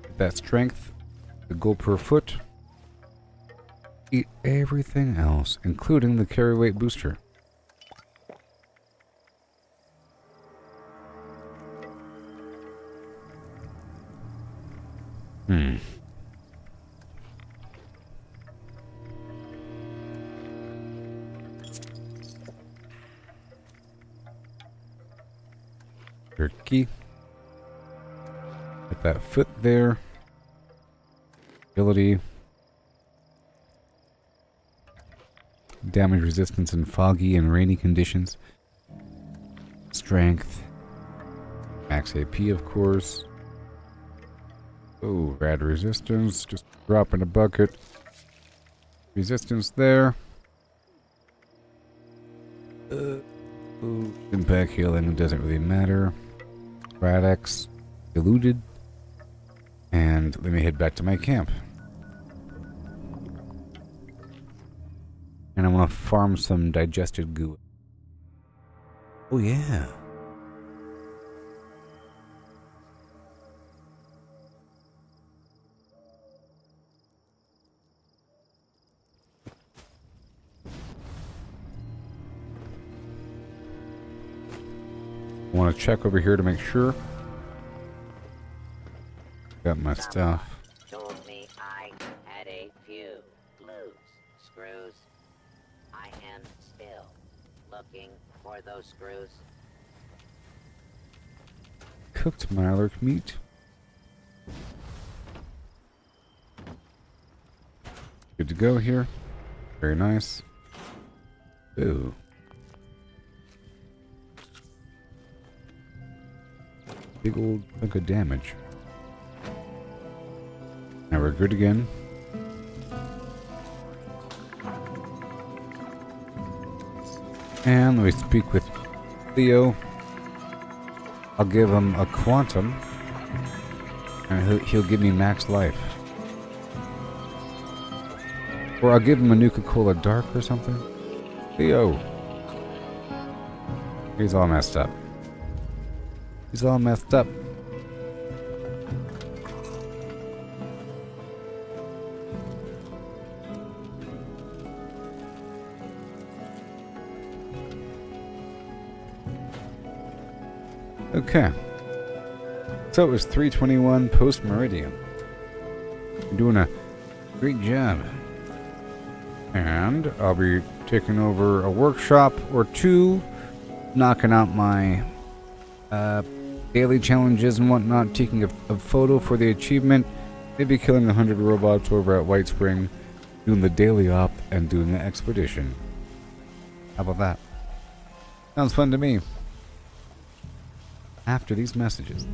Get that strength. The gold per foot. Eat everything else, including the carry weight booster. Turkey. Get that foot there. Ability. Damage resistance in foggy and rainy conditions. Strength. Max AP, of course. Oh, rad resistance. Just drop in a bucket. Resistance there. Impact healing doesn't really matter. Radix. Eluded. And let me head back to my camp. And I want to farm some digested goo. Oh yeah. I want to check over here to make sure. Got my stuff. Told me I had a few loose screws. I am still looking for those screws. Cooked Mylark meat. Good to go here. Very nice. Ooh. Big old chunk of damage. Now we're good again. And let me speak with Theo. I'll give him a quantum. And he'll give me max life. Or I'll give him a Nuka-Cola Dark or something. Theo. He's all messed up. He's all messed up. Okay. So it was 3:21 post meridian. You're doing a great job. And I'll be taking over a workshop or two, knocking out my daily challenges and whatnot, taking a photo for the achievement, maybe killing 100 robots over at White Spring, doing the daily op, and doing the expedition. How about that? Sounds fun to me. After these messages.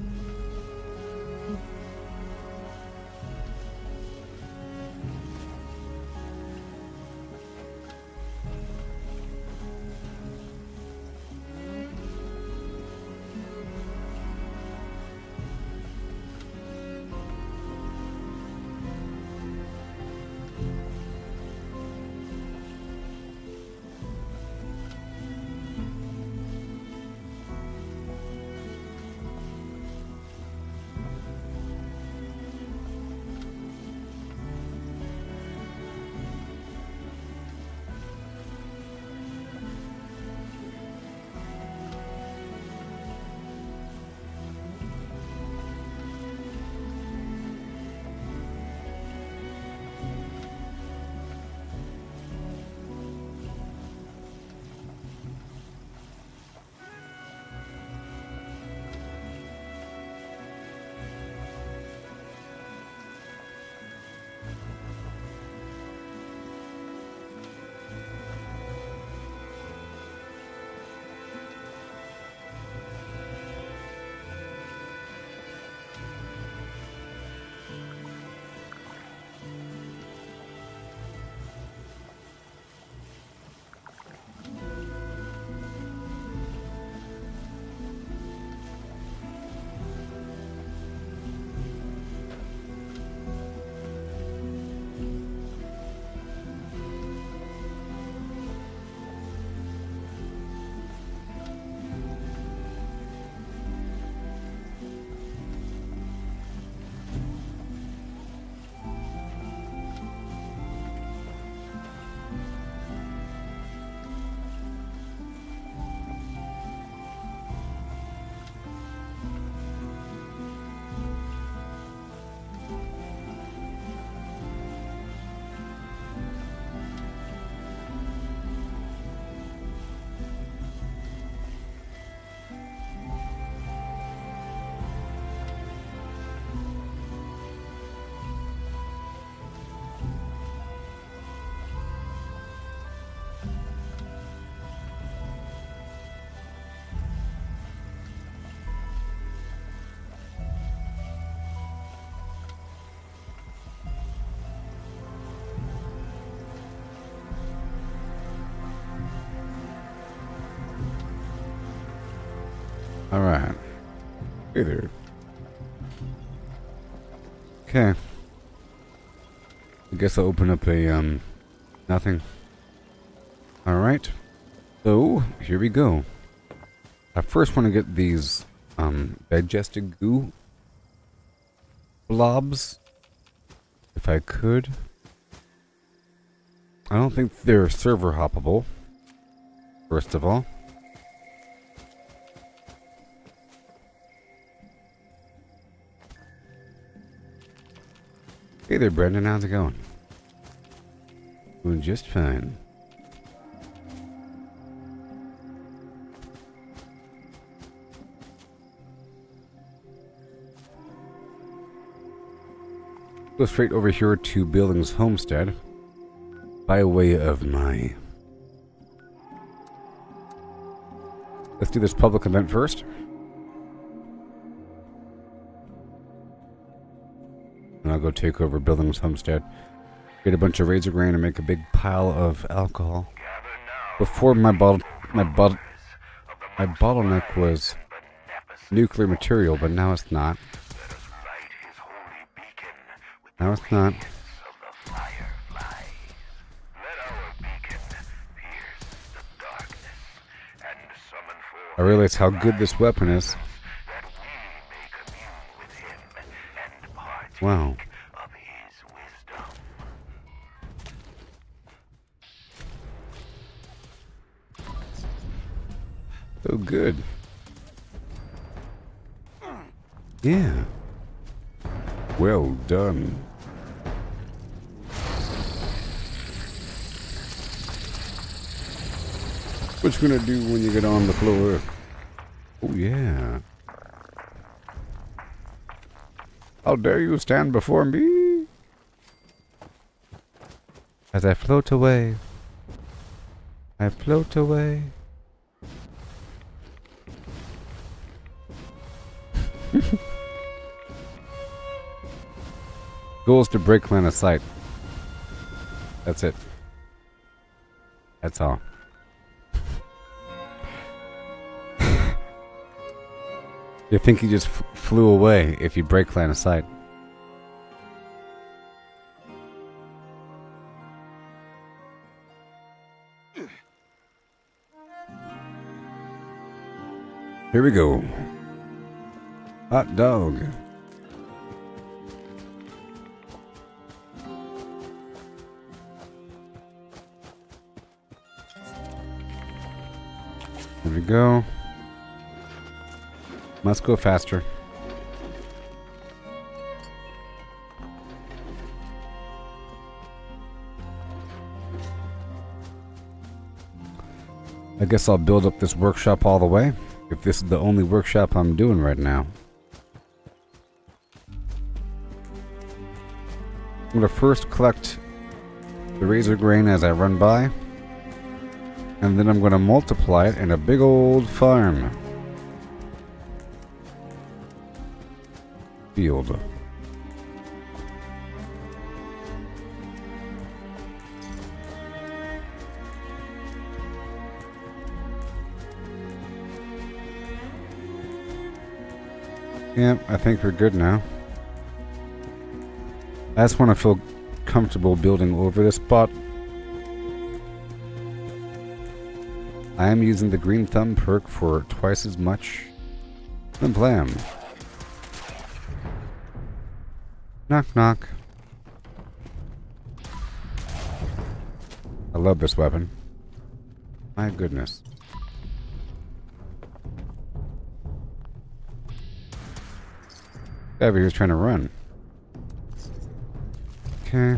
Alright. Hey there. Okay. I guess I'll open up a, nothing. Alright. So, here we go. I first want to get these, digested goo blobs. If I could. I don't think they're server hoppable. First of all. Hey there, Brendan. How's it going? Doing just fine. Go straight over here to Billings Homestead by way of my... Let's do this public event first. And I'll go take over Billings Homestead. Get a bunch of razor grain and make a big pile of alcohol. Before my bottleneck was nuclear material, but now it's not. Now it's not. I realize how good this weapon is. Wow. So good. Yeah. Well done. What you gonna do when you get on the floor? Oh yeah. How dare you stand before me? As I float away. I float away. Goal is to break line of sight. That's it. That's all. You think he just flew away if you break line of sight. Here we go. Hot dog. Here we go. Must go faster. I guess I'll build up this workshop all the way, if this is the only workshop I'm doing right now. I'm going to first collect the razor grain as I run by, and then I'm going to multiply it in a big old farm. Field. Yeah, I think we're good now. I just want to feel comfortable building over this spot. I am using the green thumb perk for twice as much than Blam. Knock knock. I love this weapon. My goodness. Guy over here's trying to run. Okay.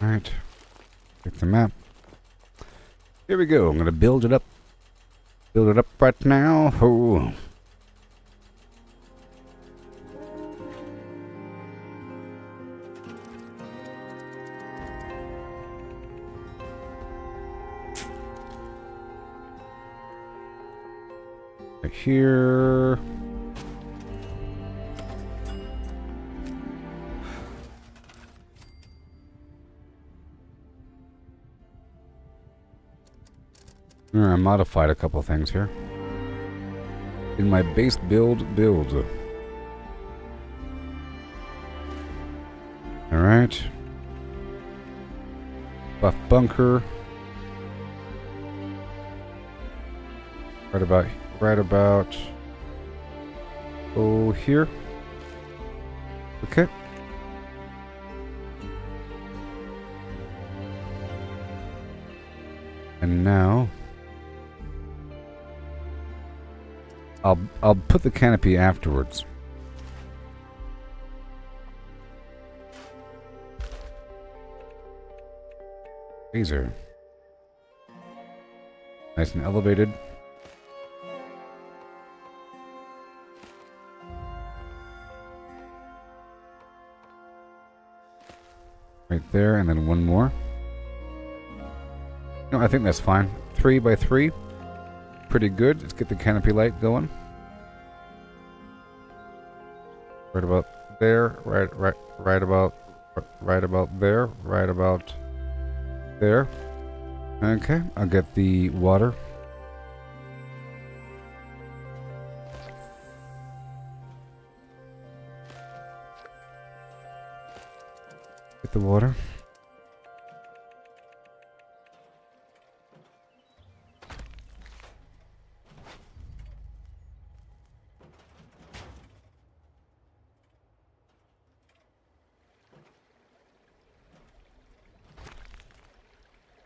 Alright. Get the map. Here we go. I'm gonna build it up. Build it up right now. Oh. Right here. I modified a couple things here. In my base build. Alright. Buff bunker. Right about oh here. Okay. And now I'll put the canopy afterwards. Laser. Nice and elevated. Right there, and then one more. No, I think that's fine. 3 by 3. Pretty good. Let's get the canopy light going. Right about there. Right about there. Right about there. Okay, I'll get the water. Get the water.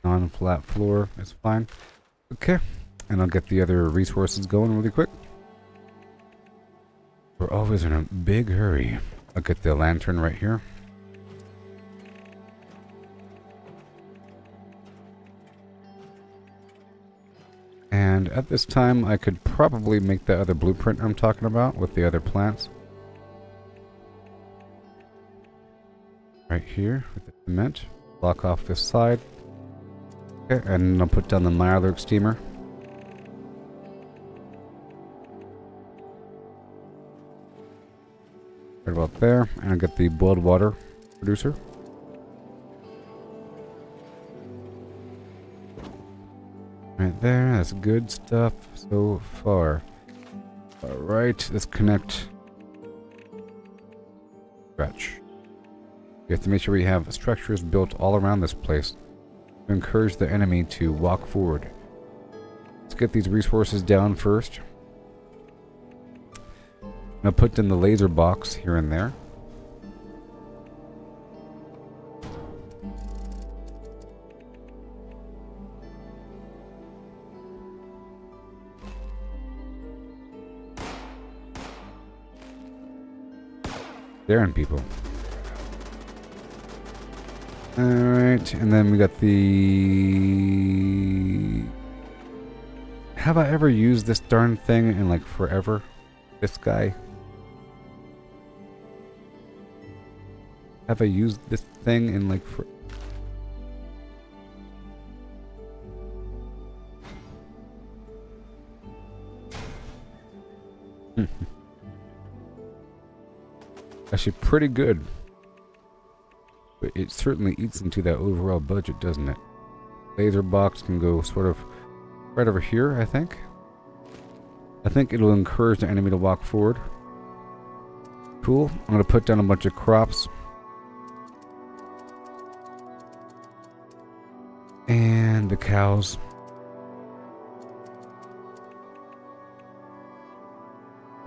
Non-flat floor is fine. Okay, and I'll get the other resources going really quick. We're always in a big hurry. I'll get the lantern right here. And at this time, I could probably make the other blueprint I'm talking about with the other plants. Right here with the cement. Block off this side. Okay, and I'll put down the Mirelurk steamer. Right about there. And I'll get the boiled water producer. Right there, that's good stuff so far. Alright, let's connect. Scratch. We have to make sure we have structures built all around this place to encourage the enemy to walk forward. Let's get these resources down first. I'll put in the laser box here and there. Daring people. Alright, and then we got the... Have I ever used this darn thing in like forever? This guy? Have I used this thing in like for... Actually pretty good. But it certainly eats into that overall budget, doesn't it? Laser box can go sort of right over here, I think. I think it'll encourage the enemy to walk forward. Cool. I'm going to put down a bunch of crops. And the cows.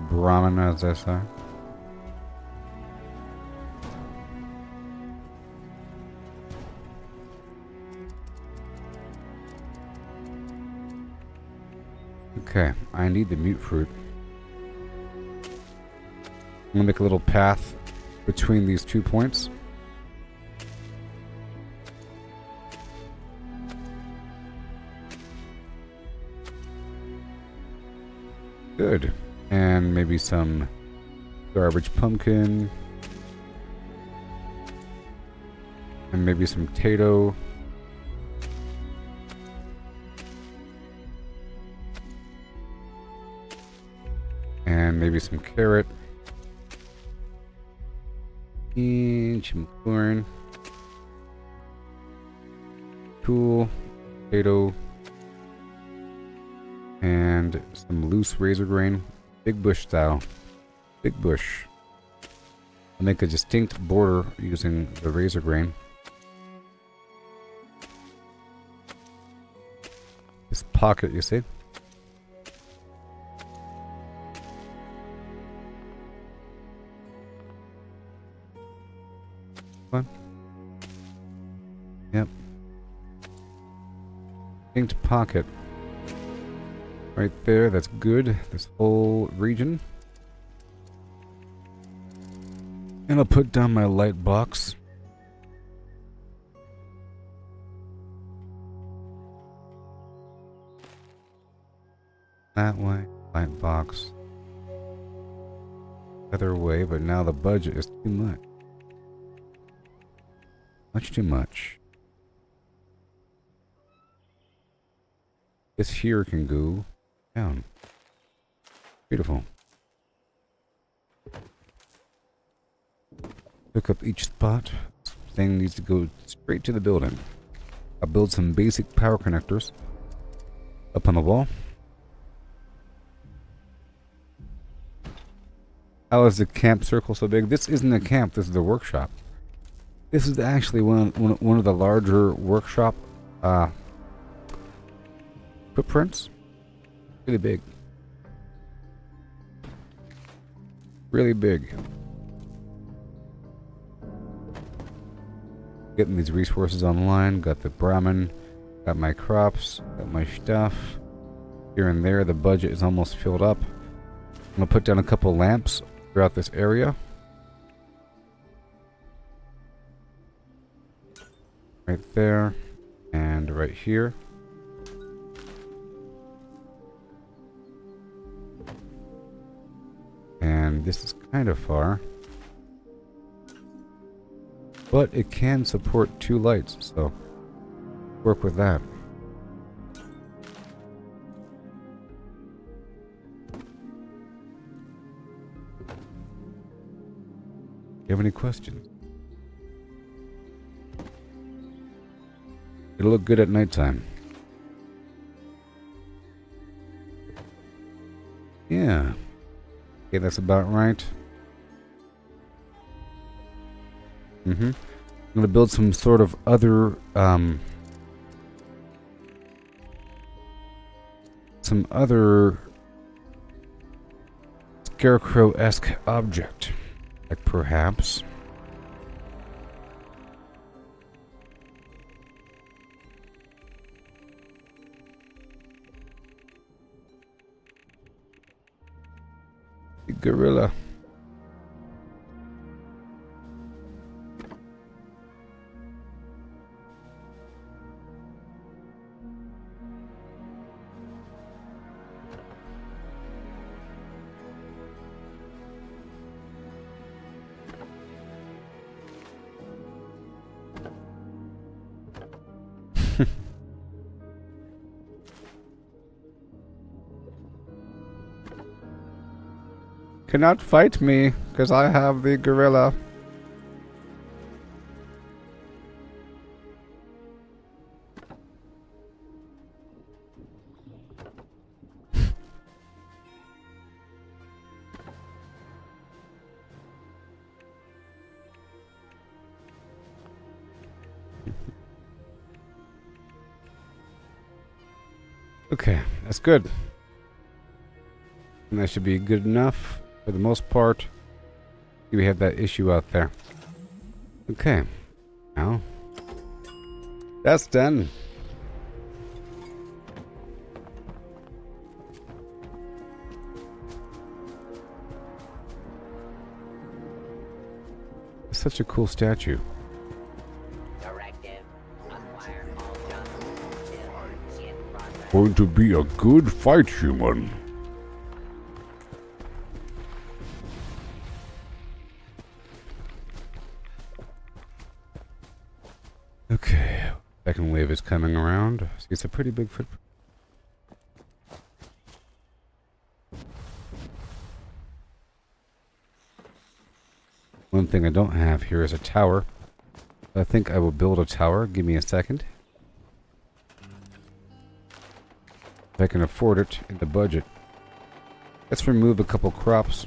Brahmin, as I say. Okay, I need the mute fruit. I'm gonna make a little path between these 2 points. Good. And maybe some garbage pumpkin. And maybe some potato. And maybe some carrot. And some corn. Cool. Potato. And some loose razor grain. Big bush style. Big bush. I'll make a distinct border using the razor grain. This pocket, you see? One. Yep. Distinct pocket. Right there, that's good. This whole region. And I'll put down my light box. That way, light box. Other way, but now the budget is too much. Much too much. This here can go down. Beautiful. Hook up each spot. This thing needs to go straight to the building. I'll build some basic power connectors up on the wall. How is the camp circle so big? This isn't a camp, this is a workshop. This is actually one of the larger workshop footprints. Really big. Really big. Getting these resources online. Got the Brahmin. Got my crops. Got my stuff. Here and there, the budget is almost filled up. I'm gonna put down a couple lamps throughout this area. Right there. And right here. And this is kind of far. But it can support 2 lights, so work with that. You have any questions? It'll look good at nighttime. Yeah. Okay, that's about right. I'm gonna build some sort of other, some other scarecrow-esque object. Like perhaps the gorilla. Cannot fight me, because I have the gorilla. Okay, that's good. And that should be good enough. For the most part, we have that issue out there. Okay, now that's done. It's such a cool statue. Going to be a good fight, human. Okay, second wave is coming around. See, it's a pretty big footprint. One thing I don't have here is a tower. I think I will build a tower. Give me a second. If I can afford it in the budget. Let's remove a couple crops.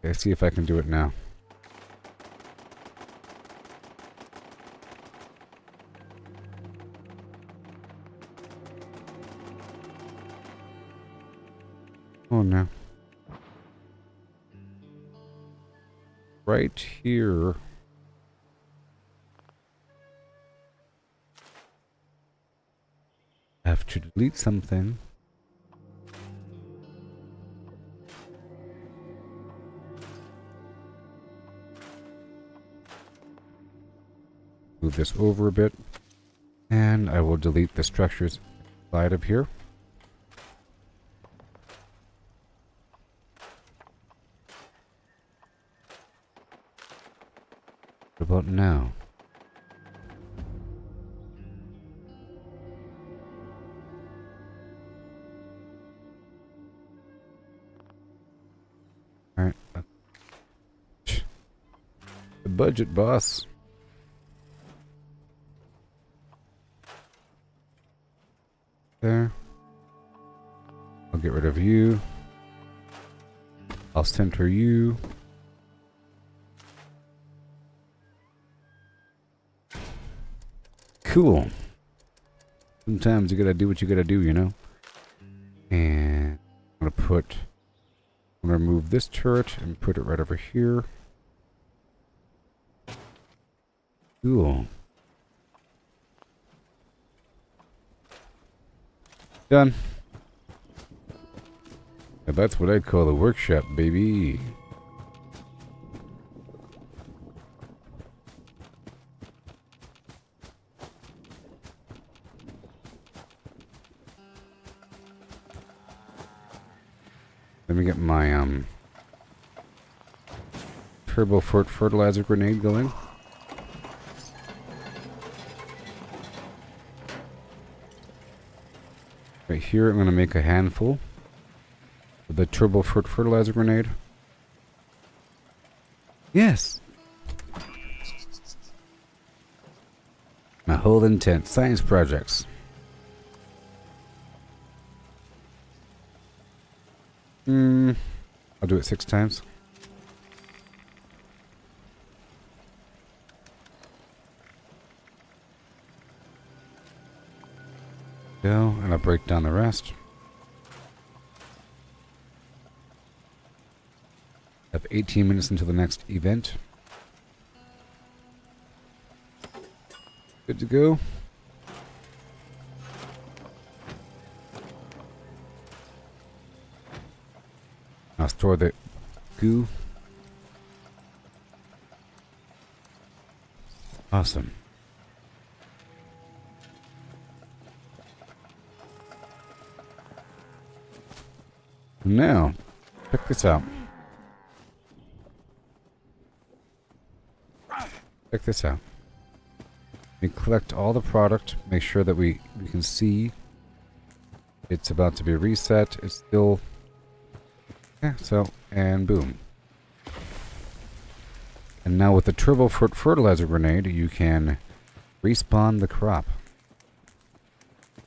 Okay, see if I can do it now. Oh no. Right here. I have to delete something. Move this over a bit. And I will delete the structures inside of here. What about now? Alright. The budget, boss. There. I'll get rid of you. I'll center you. Cool. Sometimes you gotta do what you gotta do, you know? And I'm gonna remove this turret and put it right over here. Cool. Done. And that's what I call a workshop, baby. Let me get my turbo fertilizer grenade going. Right here, I'm going to make a handful of the turbo fertilizer grenade. Yes! My whole intent, science projects. I'll do it 6 times. Go, and I'll break down the rest. I have 18 minutes until the next event. Good to go. I'll store the goo. Awesome. Now, check this out. Check this out. We collect all the product, make sure that we can see it's about to be reset. It's still... Yeah, so, and boom. And now with the turbo fertilizer grenade, you can respawn the crop.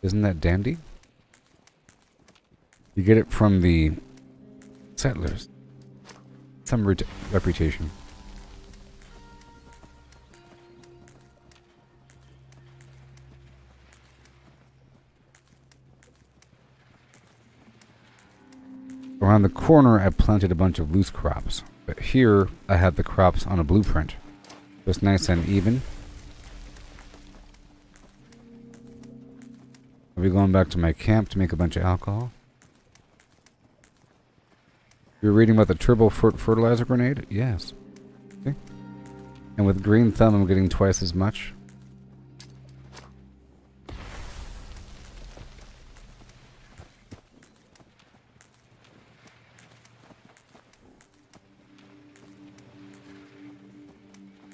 Isn't that dandy? You get it from the settlers. Some reputation. Around the corner, I planted a bunch of loose crops. But here, I have the crops on a blueprint. So it's nice and even. I'll be going back to my camp to make a bunch of alcohol. You're reading about the turbo fertilizer grenade? Yes. Okay. And with green thumb, I'm getting twice as much.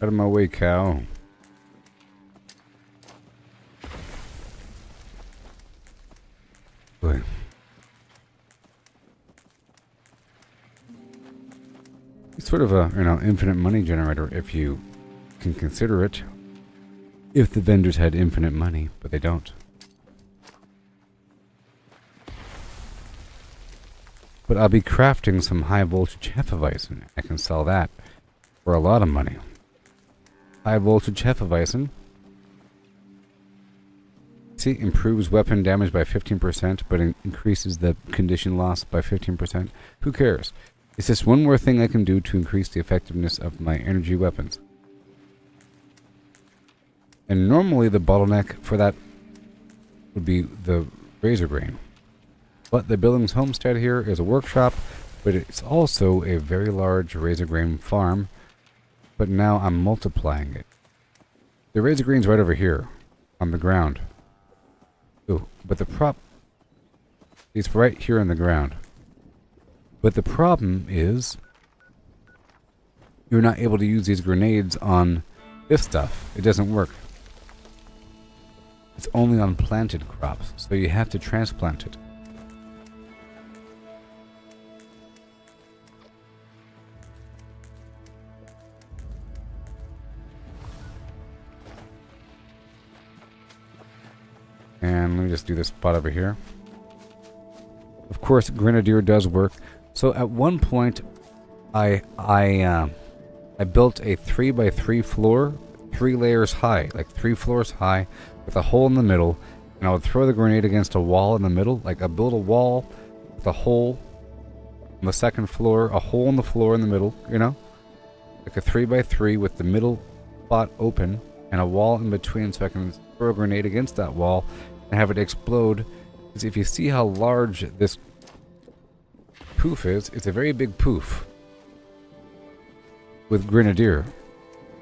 Out of my way, cow. Boy. It's sort of a, infinite money generator if you can consider it. If the vendors had infinite money, but they don't. But I'll be crafting some high voltage Hefeweizen. I can sell that for a lot of money. High voltage Hefeweizen. See, improves weapon damage by 15%, but increases the condition loss by 15%. Who cares? It's just one more thing I can do to increase the effectiveness of my energy weapons. And normally the bottleneck for that would be the razor grain. But the Billings Homestead here is a workshop, but it's also a very large razor grain farm. But now I'm multiplying it. The razor grain's right over here on the ground. Ooh, but the prop is right here in the ground. But the problem is you're not able to use these grenades on this stuff. It doesn't work. It's only on planted crops, so you have to transplant it. And let me just do this spot over here. Of course, Grenadier does work. So at one point, I built a 3x3 floor, 3 layers high, like 3 floors high, with a hole in the middle, and I would throw the grenade against a wall in the middle. Like I built a wall with a hole on the second floor, a hole in the floor in the middle, like a 3x3 with the middle spot open and a wall in between, so I can throw a grenade against that wall and have it explode. Because if you see how large this poof is, it's a very big poof with Grenadier,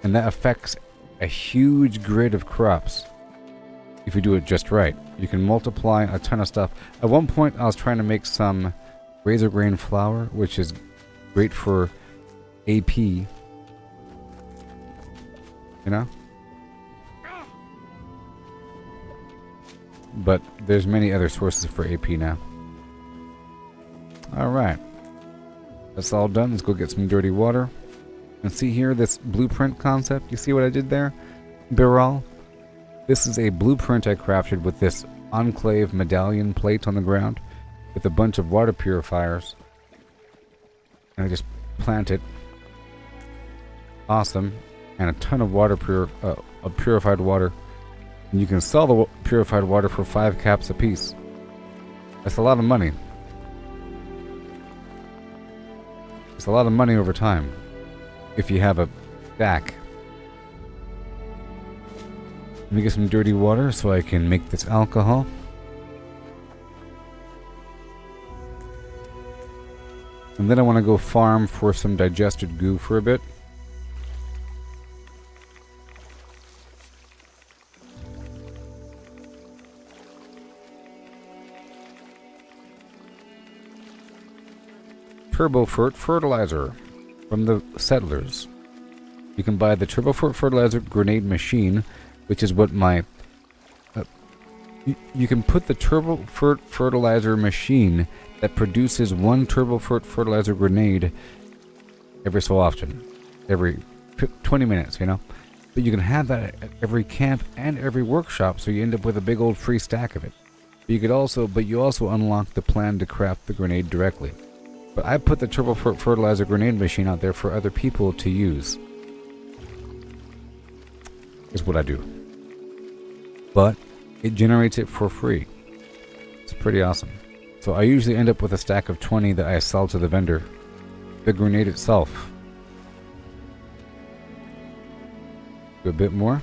and that affects a huge grid of crops. If you do it just right, you can multiply a ton of stuff. At one point I was trying to make some razor grain flour, which is great for AP, but there's many other sources for AP now. Alright, that's all done. Let's go get some dirty water. And see here, this blueprint concept. You see what I did there, Biral? This is a blueprint I crafted with this enclave medallion plate on the ground with a bunch of water purifiers. And I just plant it. Awesome. And a ton of water of purified water. And you can sell the purified water for 5 caps a piece. That's a lot of money. It's a lot of money over time if you have a stack. Let me get some dirty water so I can make this alcohol. And then I want to go farm for some digested goo for a bit. Turbofert fertilizer from the settlers. You can buy the Turbofert fertilizer grenade machine, which is what my you can put the Turbofert fertilizer machine that produces 1 Turbofert fertilizer grenade every so often, every 20 minutes, But you can have that at every camp and every workshop, so you end up with a big old free stack of it. But you also unlock the plan to craft the grenade directly. But I put the Turbofert fertilizer grenade machine out there for other people to use. Is what I do. But it generates it for free. It's pretty awesome. So I usually end up with a stack of 20 that I sell to the vendor. The grenade itself. Do a bit more.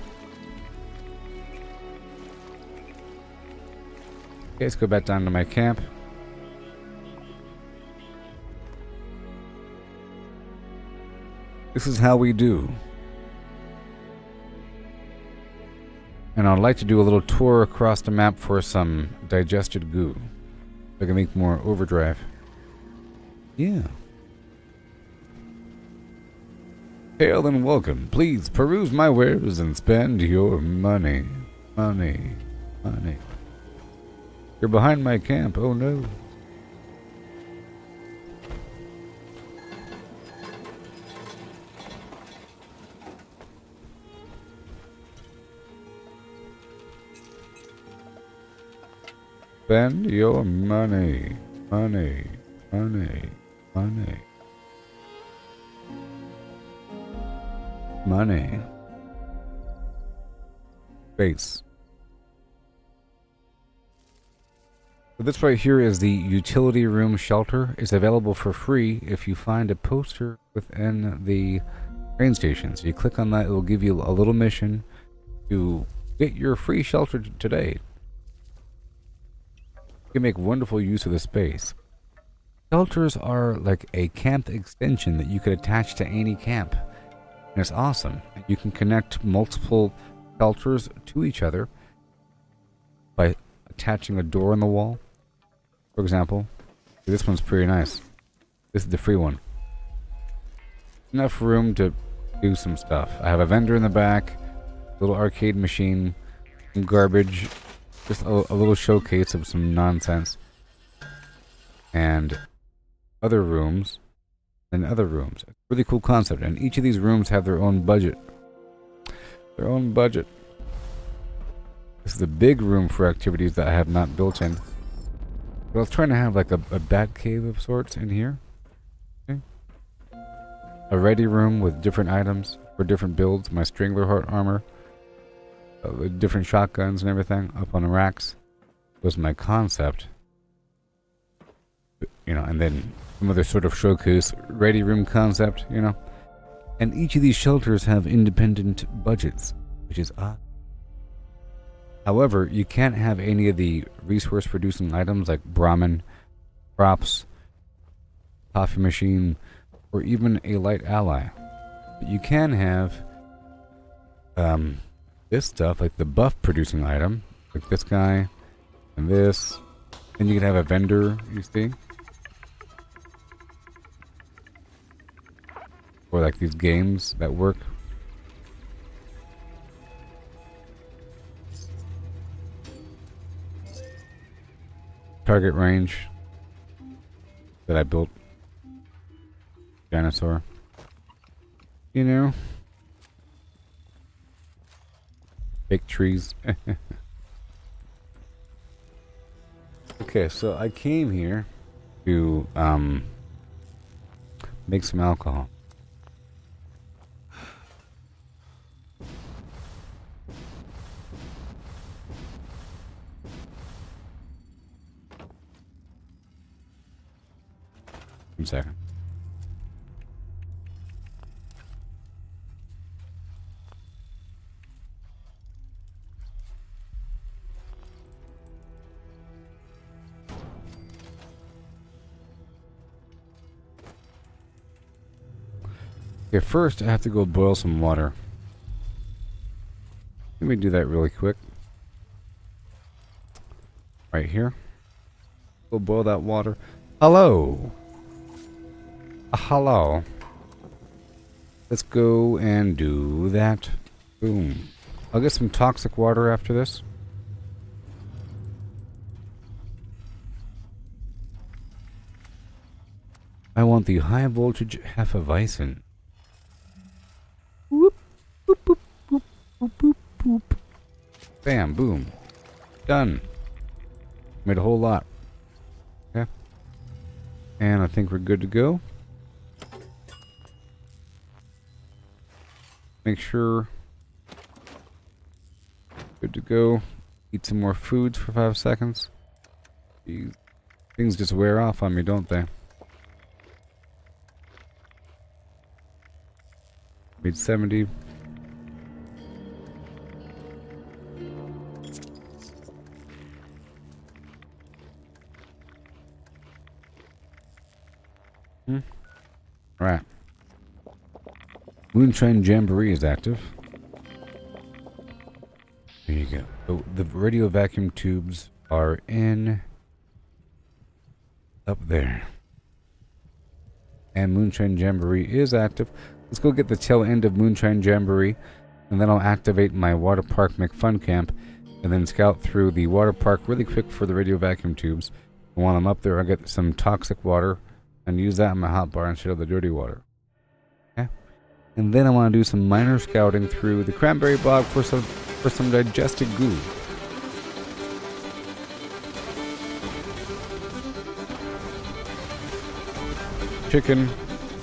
Okay, let's go back down to my camp. This is how we do. And I'd like to do a little tour across the map for some digested goo. So I can make more overdrive. Yeah. Hail and welcome. Please peruse my wares and spend your money. Money. Money. You're behind my camp. Oh no. Spend your money. Money. Money. Money. Money. Space. So this right here is the utility room shelter. It's available for free if you find a poster within the train station. So you click on that, it will give you a little mission to get your free shelter today. You can make wonderful use of the space. Shelters are like a camp extension that you could attach to any camp. And it's awesome. You can connect multiple shelters to each other by attaching a door on the wall. For example, this one's pretty nice. This is the free one. Enough room to do some stuff. I have a vendor in the back, little arcade machine, some garbage, just a little showcase of some nonsense, and other rooms, and other rooms. Really cool concept, and each of these rooms have their own budget. Their own budget. This is the big room for activities that I have not built in. But I was trying to have like a bat cave of sorts in here. Okay. A ready room with different items for different builds. My Strangler Heart armor. Different shotguns and everything up on the racks. Was my concept. You know, and then some other sort of showcase ready room concept, you know. And each of these shelters have independent budgets, which is odd. However, you can't have any of the resource-producing items like Brahmin, props, coffee machine, or even a light ally. But you can have this stuff, like the buff-producing item, like this guy, and this. And you can have a vendor, you see? Or like these games that work. Target range that I built. Dinosaur. You know? Big trees. Okay, so I came here to make some alcohol. One second. Okay, first I have to go boil some water. Let me do that really quick. Right here. Go boil that water. Hello. Hello. Let's go and do that. Boom. I'll get some toxic water after this. I want the high voltage Hefeweizen. Whoop, boop, boop, boop, boop, boop, boop. Bam, boom. Done. Made a whole lot. Okay. And I think we're good to go. Make sure. Good to go. Eat some more foods for 5 seconds. These things just wear off on me, don't they? Made 70. Right. Moonshine Jamboree is active. There you go. So the radio vacuum tubes are in up there. And Moonshine Jamboree is active. Let's go get the tail end of Moonshine Jamboree, and then I'll activate my Water Park McFun Camp, and then scout through the water park really quick for the radio vacuum tubes. And while I'm up there, I'll get some toxic water and use that in my hot bar instead of the dirty water. Okay? And then I want to do some minor scouting through the cranberry bog for some digested goo. chicken,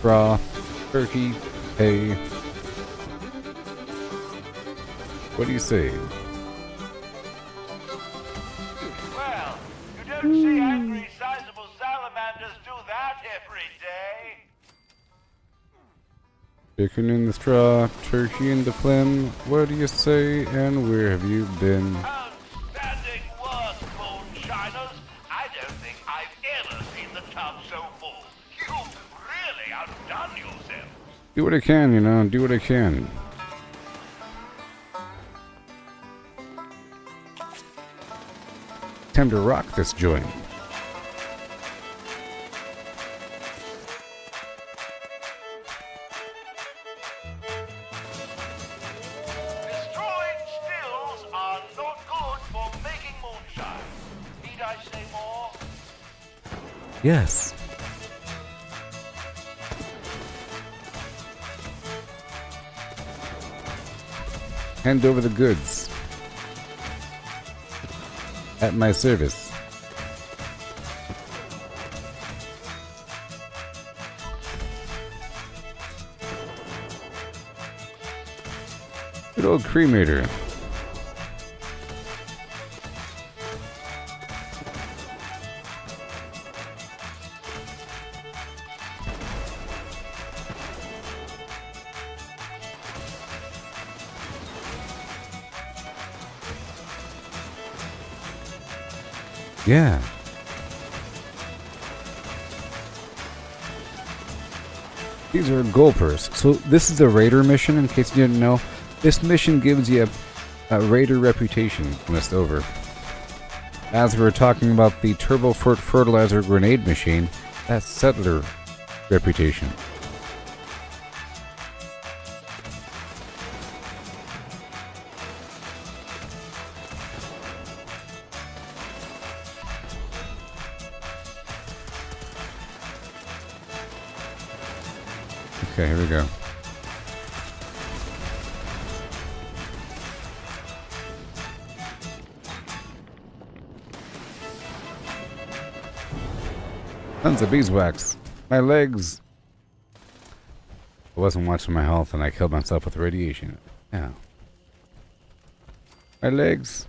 raw, turkey, hay. What do you say? Well, you don't see angry, sizable salamanders do that every day. Chicken in the straw, turkey in the phlegm. What do you say, and where have you been? Outstanding work, moonshiners. I don't think I've ever seen the tub so full. You've really outdone yourself. Do what I can, you know, do what I can. Time to rock this joint. Destroying stills are not good for making moonshine. Need I say more? Yes. Hand over the goods. At my service. Good old cremator. Yeah. These are gulpers. So this is a raider mission, in case you didn't know. This mission gives you a raider reputation when it's over. As we were talking about the turbo fertilizer grenade machine, that's settler reputation. Okay, here we go. Tons of beeswax. My legs. I wasn't watching my health and I killed myself with radiation. Yeah. My legs.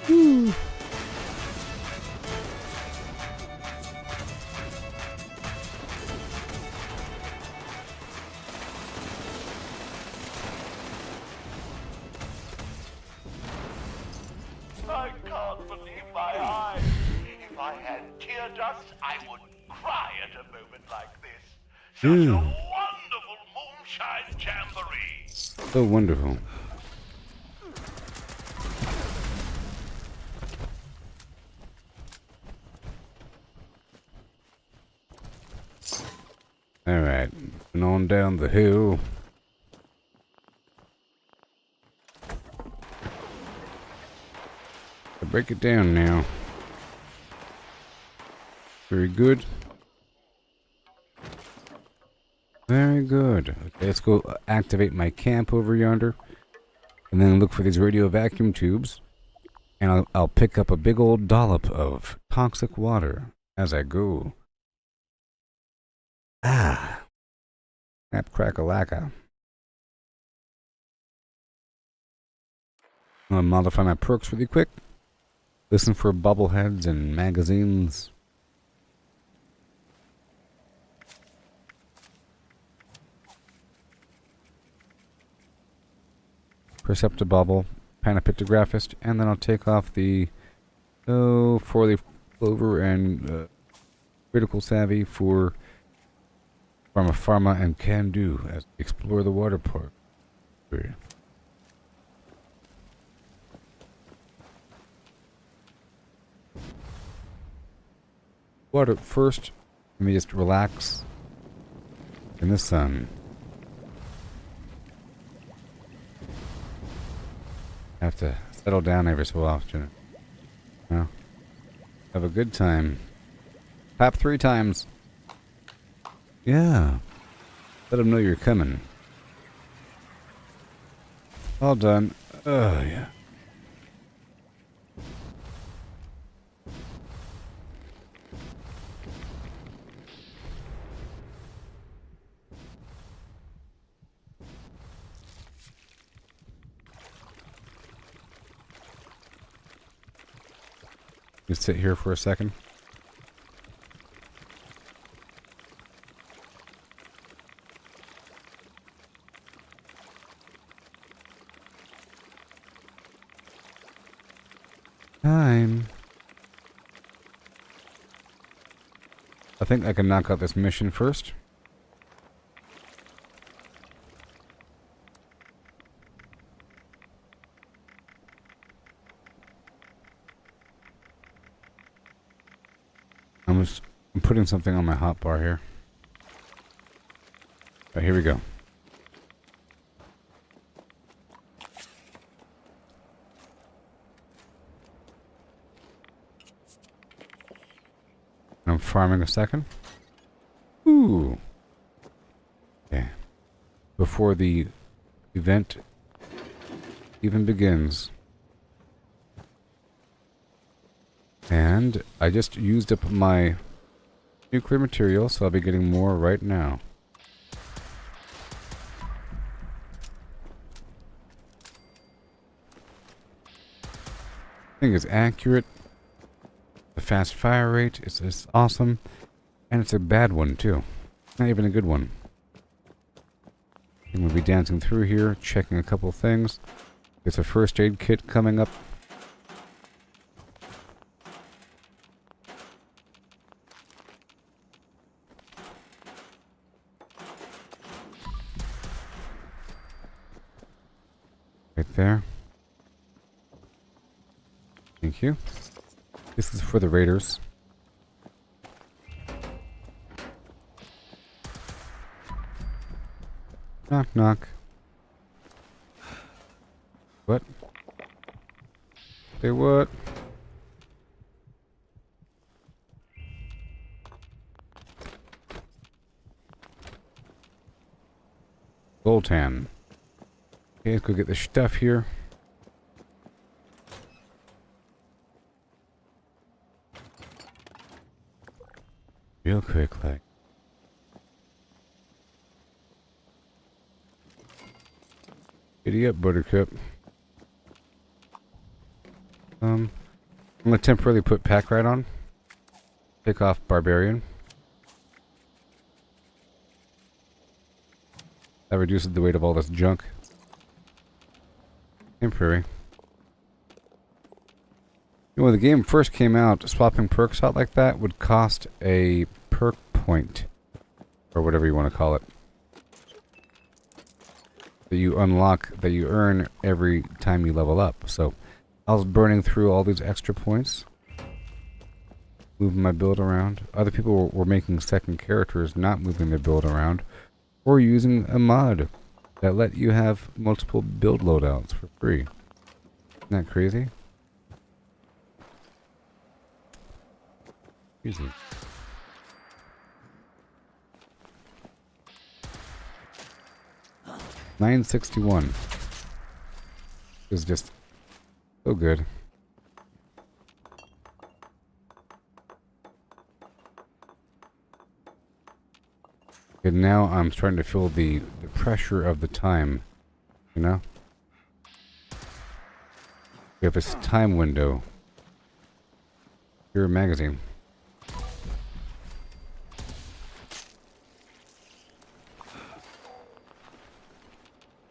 Woo. I can't believe my eyes. If I had tear ducts, I would cry at a moment like this. Such a wonderful moonshine jamboree. So wonderful. Alright, and on down the hill. Break it down now. Very good. Very good. Okay, let's go activate my camp over yonder. And then look for these radio vacuum tubes. And I'll pick up a big old dollop of toxic water as I go. Ah. Snap crack-a-lacka. I'm going to modify my perks really quick. Listen for bubbleheads and magazines. Perceptive bubble, Panopictographist, and then I'll take off the four-leaf clover and critical savvy for pharma and can do as we explore the water park. Water first. Let me just relax in the sun. Have to settle down every so often. Well, have a good time. Clap 3 times. Yeah. Let them know you're coming. All done. Oh, yeah. Just sit here for a second. Time. I think I can knock out this mission first. I'm putting something on my hotbar here. Alright, here we go. I'm farming a second. Ooh. Okay. Before the event even begins. And I just used up my nuclear material, so I'll be getting more right now. Thing is accurate. The fast fire rate is just awesome. And it's a bad one, too. Not even a good one. And we'll be dancing through here, checking a couple things. There's a first aid kit coming up. Right there. Thank you. This is for the raiders. Knock, knock. What? Say what? Zoltan. Okay, let's go get the stuff here. Real quick, like. Giddy up, Buttercup. I'm gonna temporarily put pack right on. Take off Barbarian. That reduces the weight of all this junk. Temporary. You know, when the game first came out, swapping perks out like that would cost a perk point. Or whatever you want to call it. That you unlock, that you earn every time you level up. So, I was burning through all these extra points. Moving my build around. Other people were making second characters, not moving their build around. Or using a mod that let you have multiple build loadouts for free. Isn't that crazy? Easy. $9.61 is just so good. And now I'm starting to feel the pressure of the time, you know? We have this time window. Your magazine.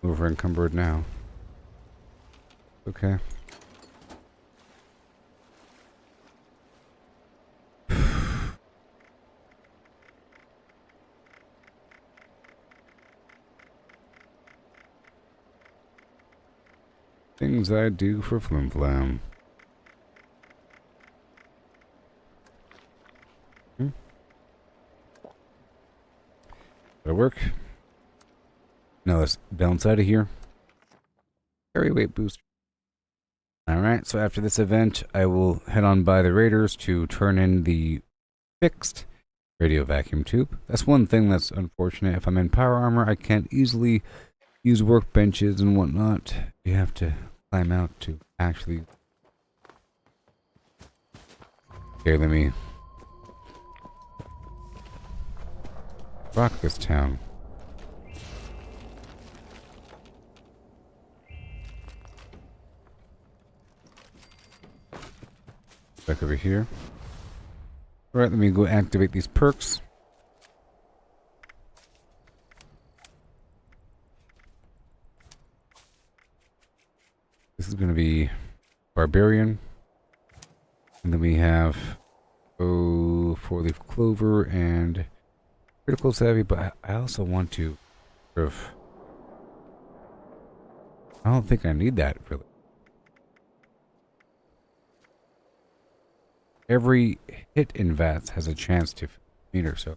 Over encumbered now. Okay. Things I do for Flim Flam. That'll work. Now let's bounce out of here. Carry weight boost. Alright, so after this event, I will head on by the raiders to turn in the fixed radio vacuum tube. That's one thing that's unfortunate. If I'm in power armor, I can't easily use workbenches and whatnot. You have to climb out to actually... Okay, let me rock this town. Back over here. Alright, let me go activate these perks. This is going to be Barbarian. And then we have 4-leaf clover and critical savvy, but I also want to sort of... I don't think I need that, really. Every hit in VATS has a chance to meter, so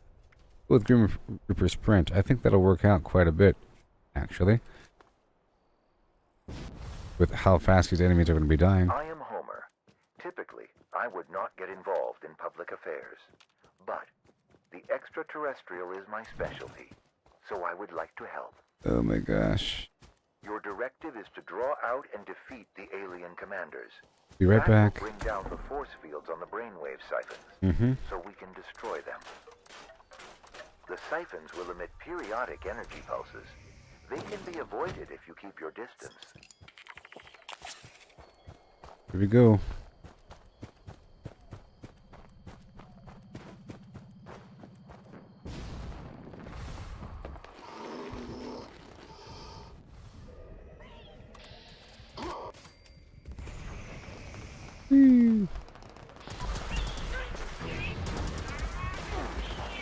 with Grim Reaper Sprint, I think that'll work out quite a bit, actually. With how fast these enemies are going to be dying. I am Homer. Typically, I would not get involved in public affairs. But the extraterrestrial is my specialty, so I would like to help. Oh my gosh. Your directive is to draw out and defeat the alien commanders. Be right back. Bring down the force fields on the brainwave siphons, so we can destroy them. The siphons will emit periodic energy pulses. They can be avoided if you keep your distance. Here we go.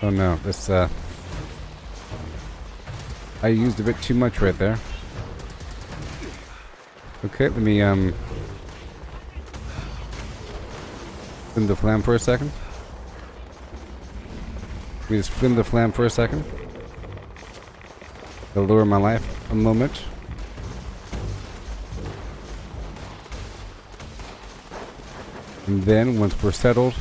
Oh no, this I used a bit too much right there. Okay, let me flim the flam for a second. Let me just flim the flam for a second. It'll lower my life a moment. And then, once we're settled,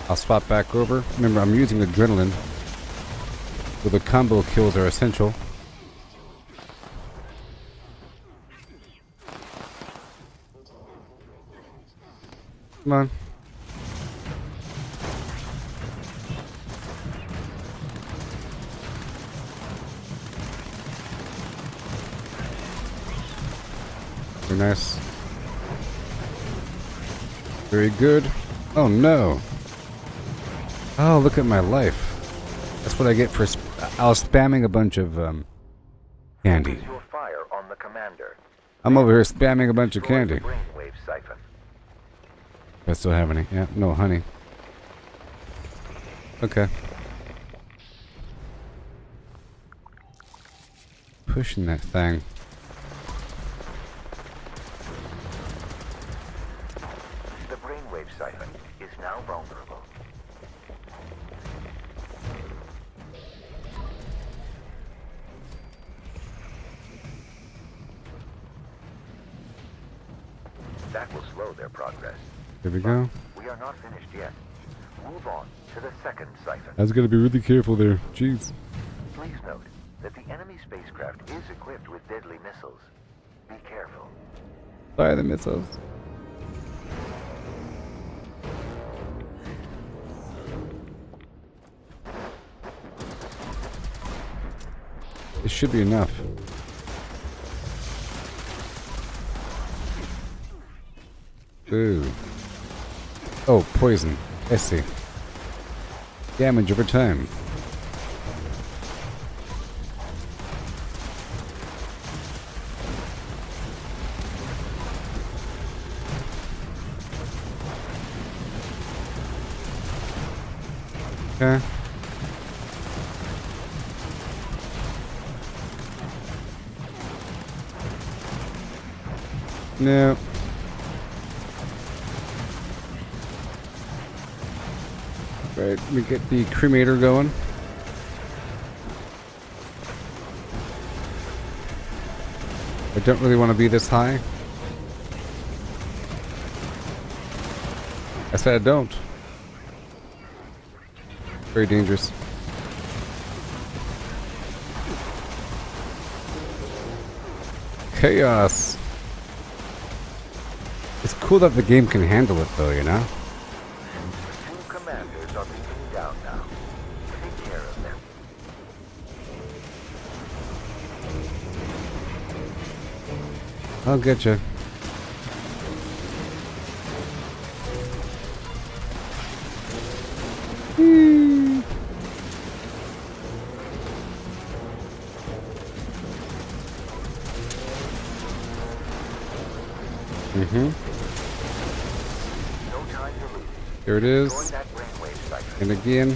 I'll swap back over. Remember, I'm using adrenaline, so the combo kills are essential. Come on. Very nice. Very good. Oh no. Oh, look at my life. That's what I get for I was spamming a bunch of candy. Your fire on the commander. I'm over here spamming a bunch of candy. Brainwave siphon. Do I still have any? Yeah, no honey. Okay. Pushing that thing. The brainwave siphon is now vulnerable. That will slow their progress. There we go. We are not finished yet. Move on to the second siphon. I was gonna be really careful there. Jeez. Please note that the enemy spacecraft is equipped with deadly missiles. Be careful. Fire the missiles. It should be enough. Ooh. Oh, poison. I see. Damage over time. Okay. No. Right, let me get the cremator going. I don't really want to be this high. I said I don't. Very dangerous. Chaos. It's cool that the game can handle it though, you know? Two commanders are being down now. Take care of them. I'll get you. Here it is. And again.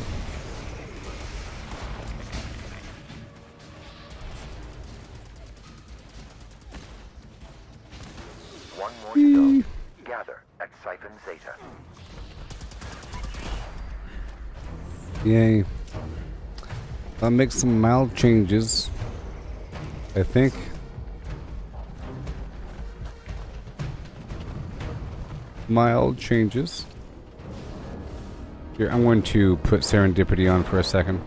One more to go. Gather at Siphon Zeta. Yay. I'll make some mild changes, I think. Mild changes. Here, I'm going to put Serendipity on for a second.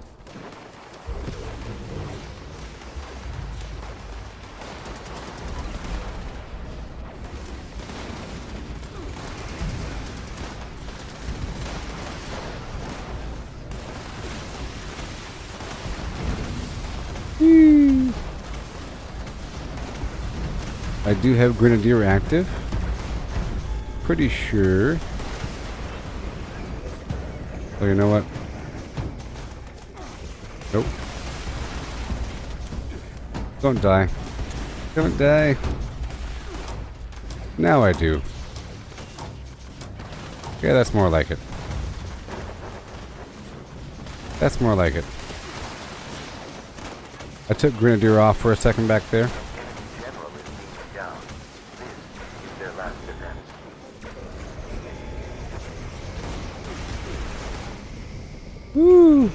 I do have Grenadier active. Pretty sure. Oh, you know what? Nope. Don't die. Don't die. Now I do. Yeah, that's more like it. That's more like it. I took Grenadier off for a second back there. Woo!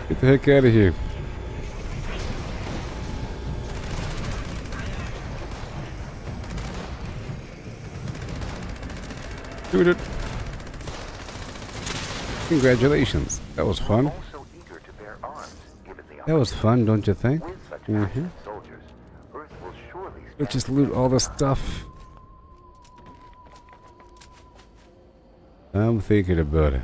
Get the heck out of here. Doing it. Congratulations. That was fun. That was fun, don't you think? Mm-hmm. Let's just loot all the stuff. I'm thinking about it.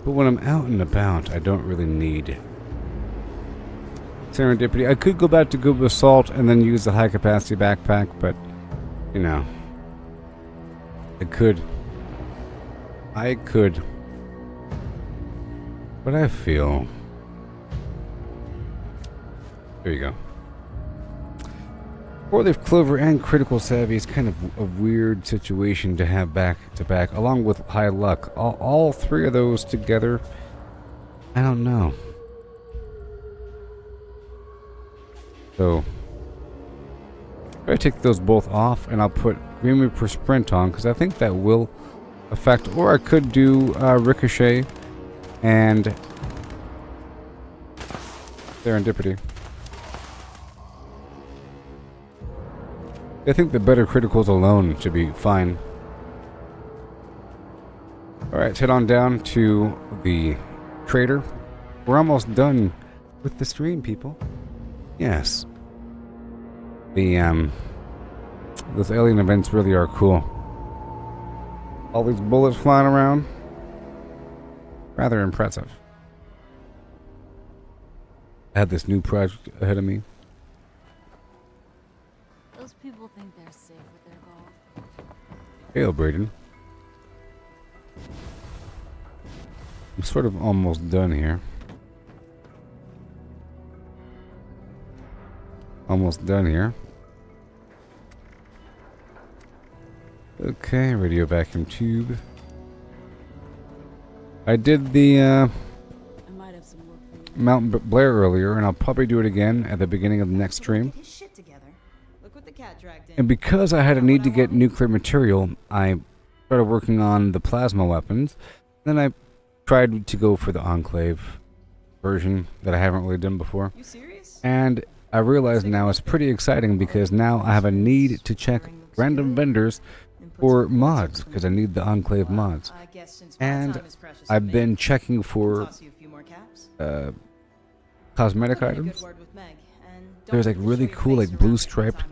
But when I'm out and about, I don't really need Serendipity. I could go back to Goob Assault and then use the high capacity backpack, but you know, I could. But I feel. There you go. Four-leaf clover and critical savvy is kind of a weird situation to have back to back, along with high luck. All three of those together, I don't know. So, I take those both off, and I'll put Green Reaper Sprint on, because I think that will affect, or I could do Ricochet and Serendipity. I think the better criticals alone should be fine. Alright, let's head on down to the trader. We're almost done with the stream, people. Yes. Those alien events really are cool. All these bullets flying around. Rather impressive. I have this new project ahead of me. Those people think they're safe with their gold. Hail, Brayden. I'm sort of almost done here. Almost done here. Okay, radio vacuum tube. I did the Mount Blair earlier, and I'll probably do it again at the beginning of the next stream. And because I had a need to get nuclear material, I started working on the plasma weapons. Then I tried to go for the Enclave version that I haven't really done before. You serious? And I realize now it's pretty exciting because now I have a need to check random vendors for mods because I need the Enclave mods. And I've been checking for cosmetic items. There's like really cool like blue striped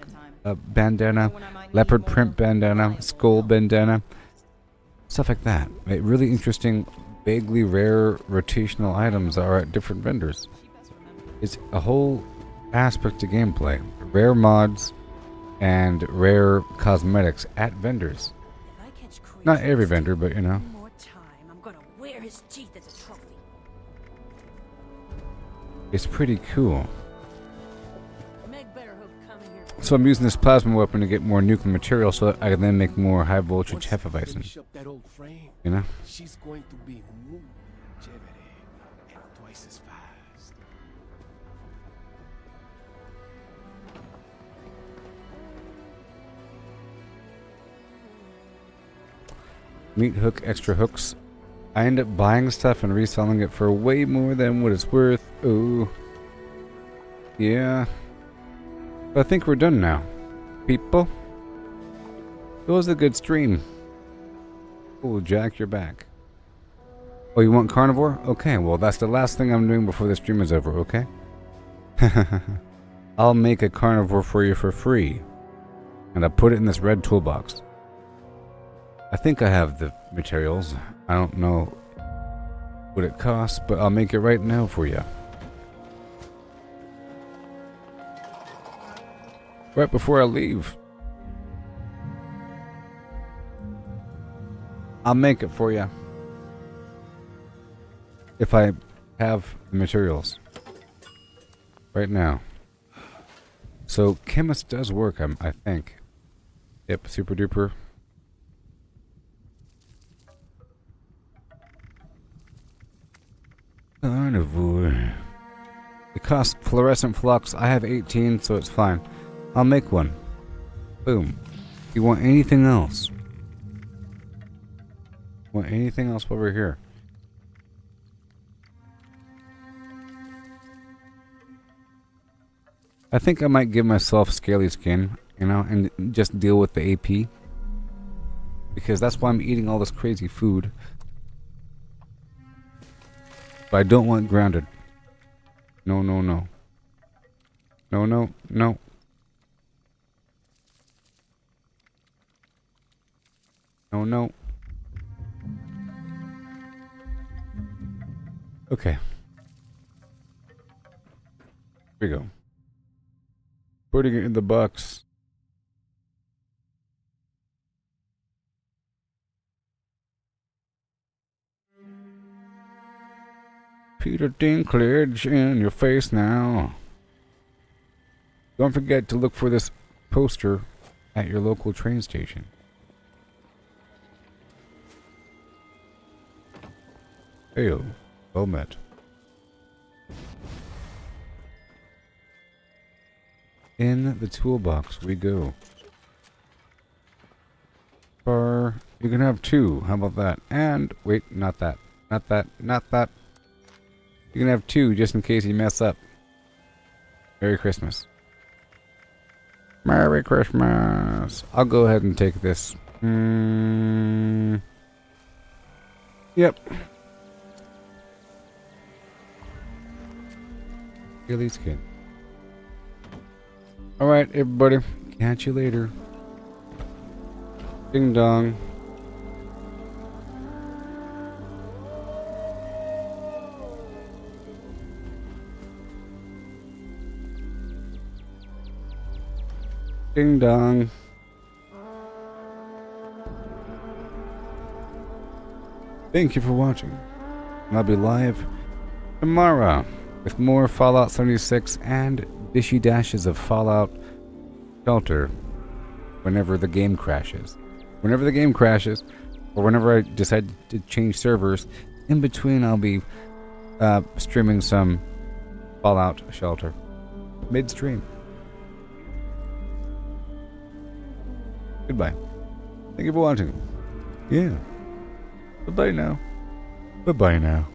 bandana, leopard print bandana, skull bandana, stuff like that. Like, really interesting, vaguely rare rotational items are at different vendors. It's a whole aspect to gameplay. Rare mods and rare cosmetics at vendors. Not every vendor, but you know. I'm gonna wear his teeth as a trophy. It's pretty cool. Meg better hope coming here. So I'm using this plasma weapon to get more nuclear material so that I can then make more high voltage Hefeweizen. You know? She's going to be muy chévere and twice as fast. Meat hook, extra hooks. I end up buying stuff and reselling it for way more than what it's worth. Ooh. Yeah. But I think we're done now. People. It was a good stream. Oh, Jack, you're back. Oh, you want carnivore? Okay, well, that's the last thing I'm doing before the stream is over, okay? I'll make a carnivore for you for free. And I'll put it in this red toolbox. I think I have the materials. I don't know what it costs, but I'll make it right now for you. Right before I leave. I'll make it for you. If I have the materials. Right now. So, chemist does work, I think. Yep, super duper. Carnivore. It costs fluorescent flux. I have 18, so it's fine. I'll make one. Boom. You want anything else? Want anything else while we're here? I think I might give myself scaly skin, you know, and just deal with the AP. Because that's why I'm eating all this crazy food. But I don't want grounded. No, no, no. No, no, no. No, no. Okay. Here we go. Putting it in the box. Peter Dinklage in your face now. Don't forget to look for this poster at your local train station. Heyo, well met. In the toolbox we go. Bar, you can have 2. How about that? And wait, not that. Not that. Not that. You can have 2 just in case you mess up. Merry Christmas. Merry Christmas. I'll go ahead and take this. Yep. Scaly skin. Alright, everybody. Catch you later. Ding dong. Ding dong. Thank you for watching. And I'll be live tomorrow with more Fallout 76 and dishy dashes of Fallout Shelter whenever the game crashes. Whenever the game crashes, or whenever I decide to change servers, in between I'll be streaming some Fallout Shelter. Midstream. Goodbye. Thank you for watching. Yeah. Bye-bye now. Bye-bye now.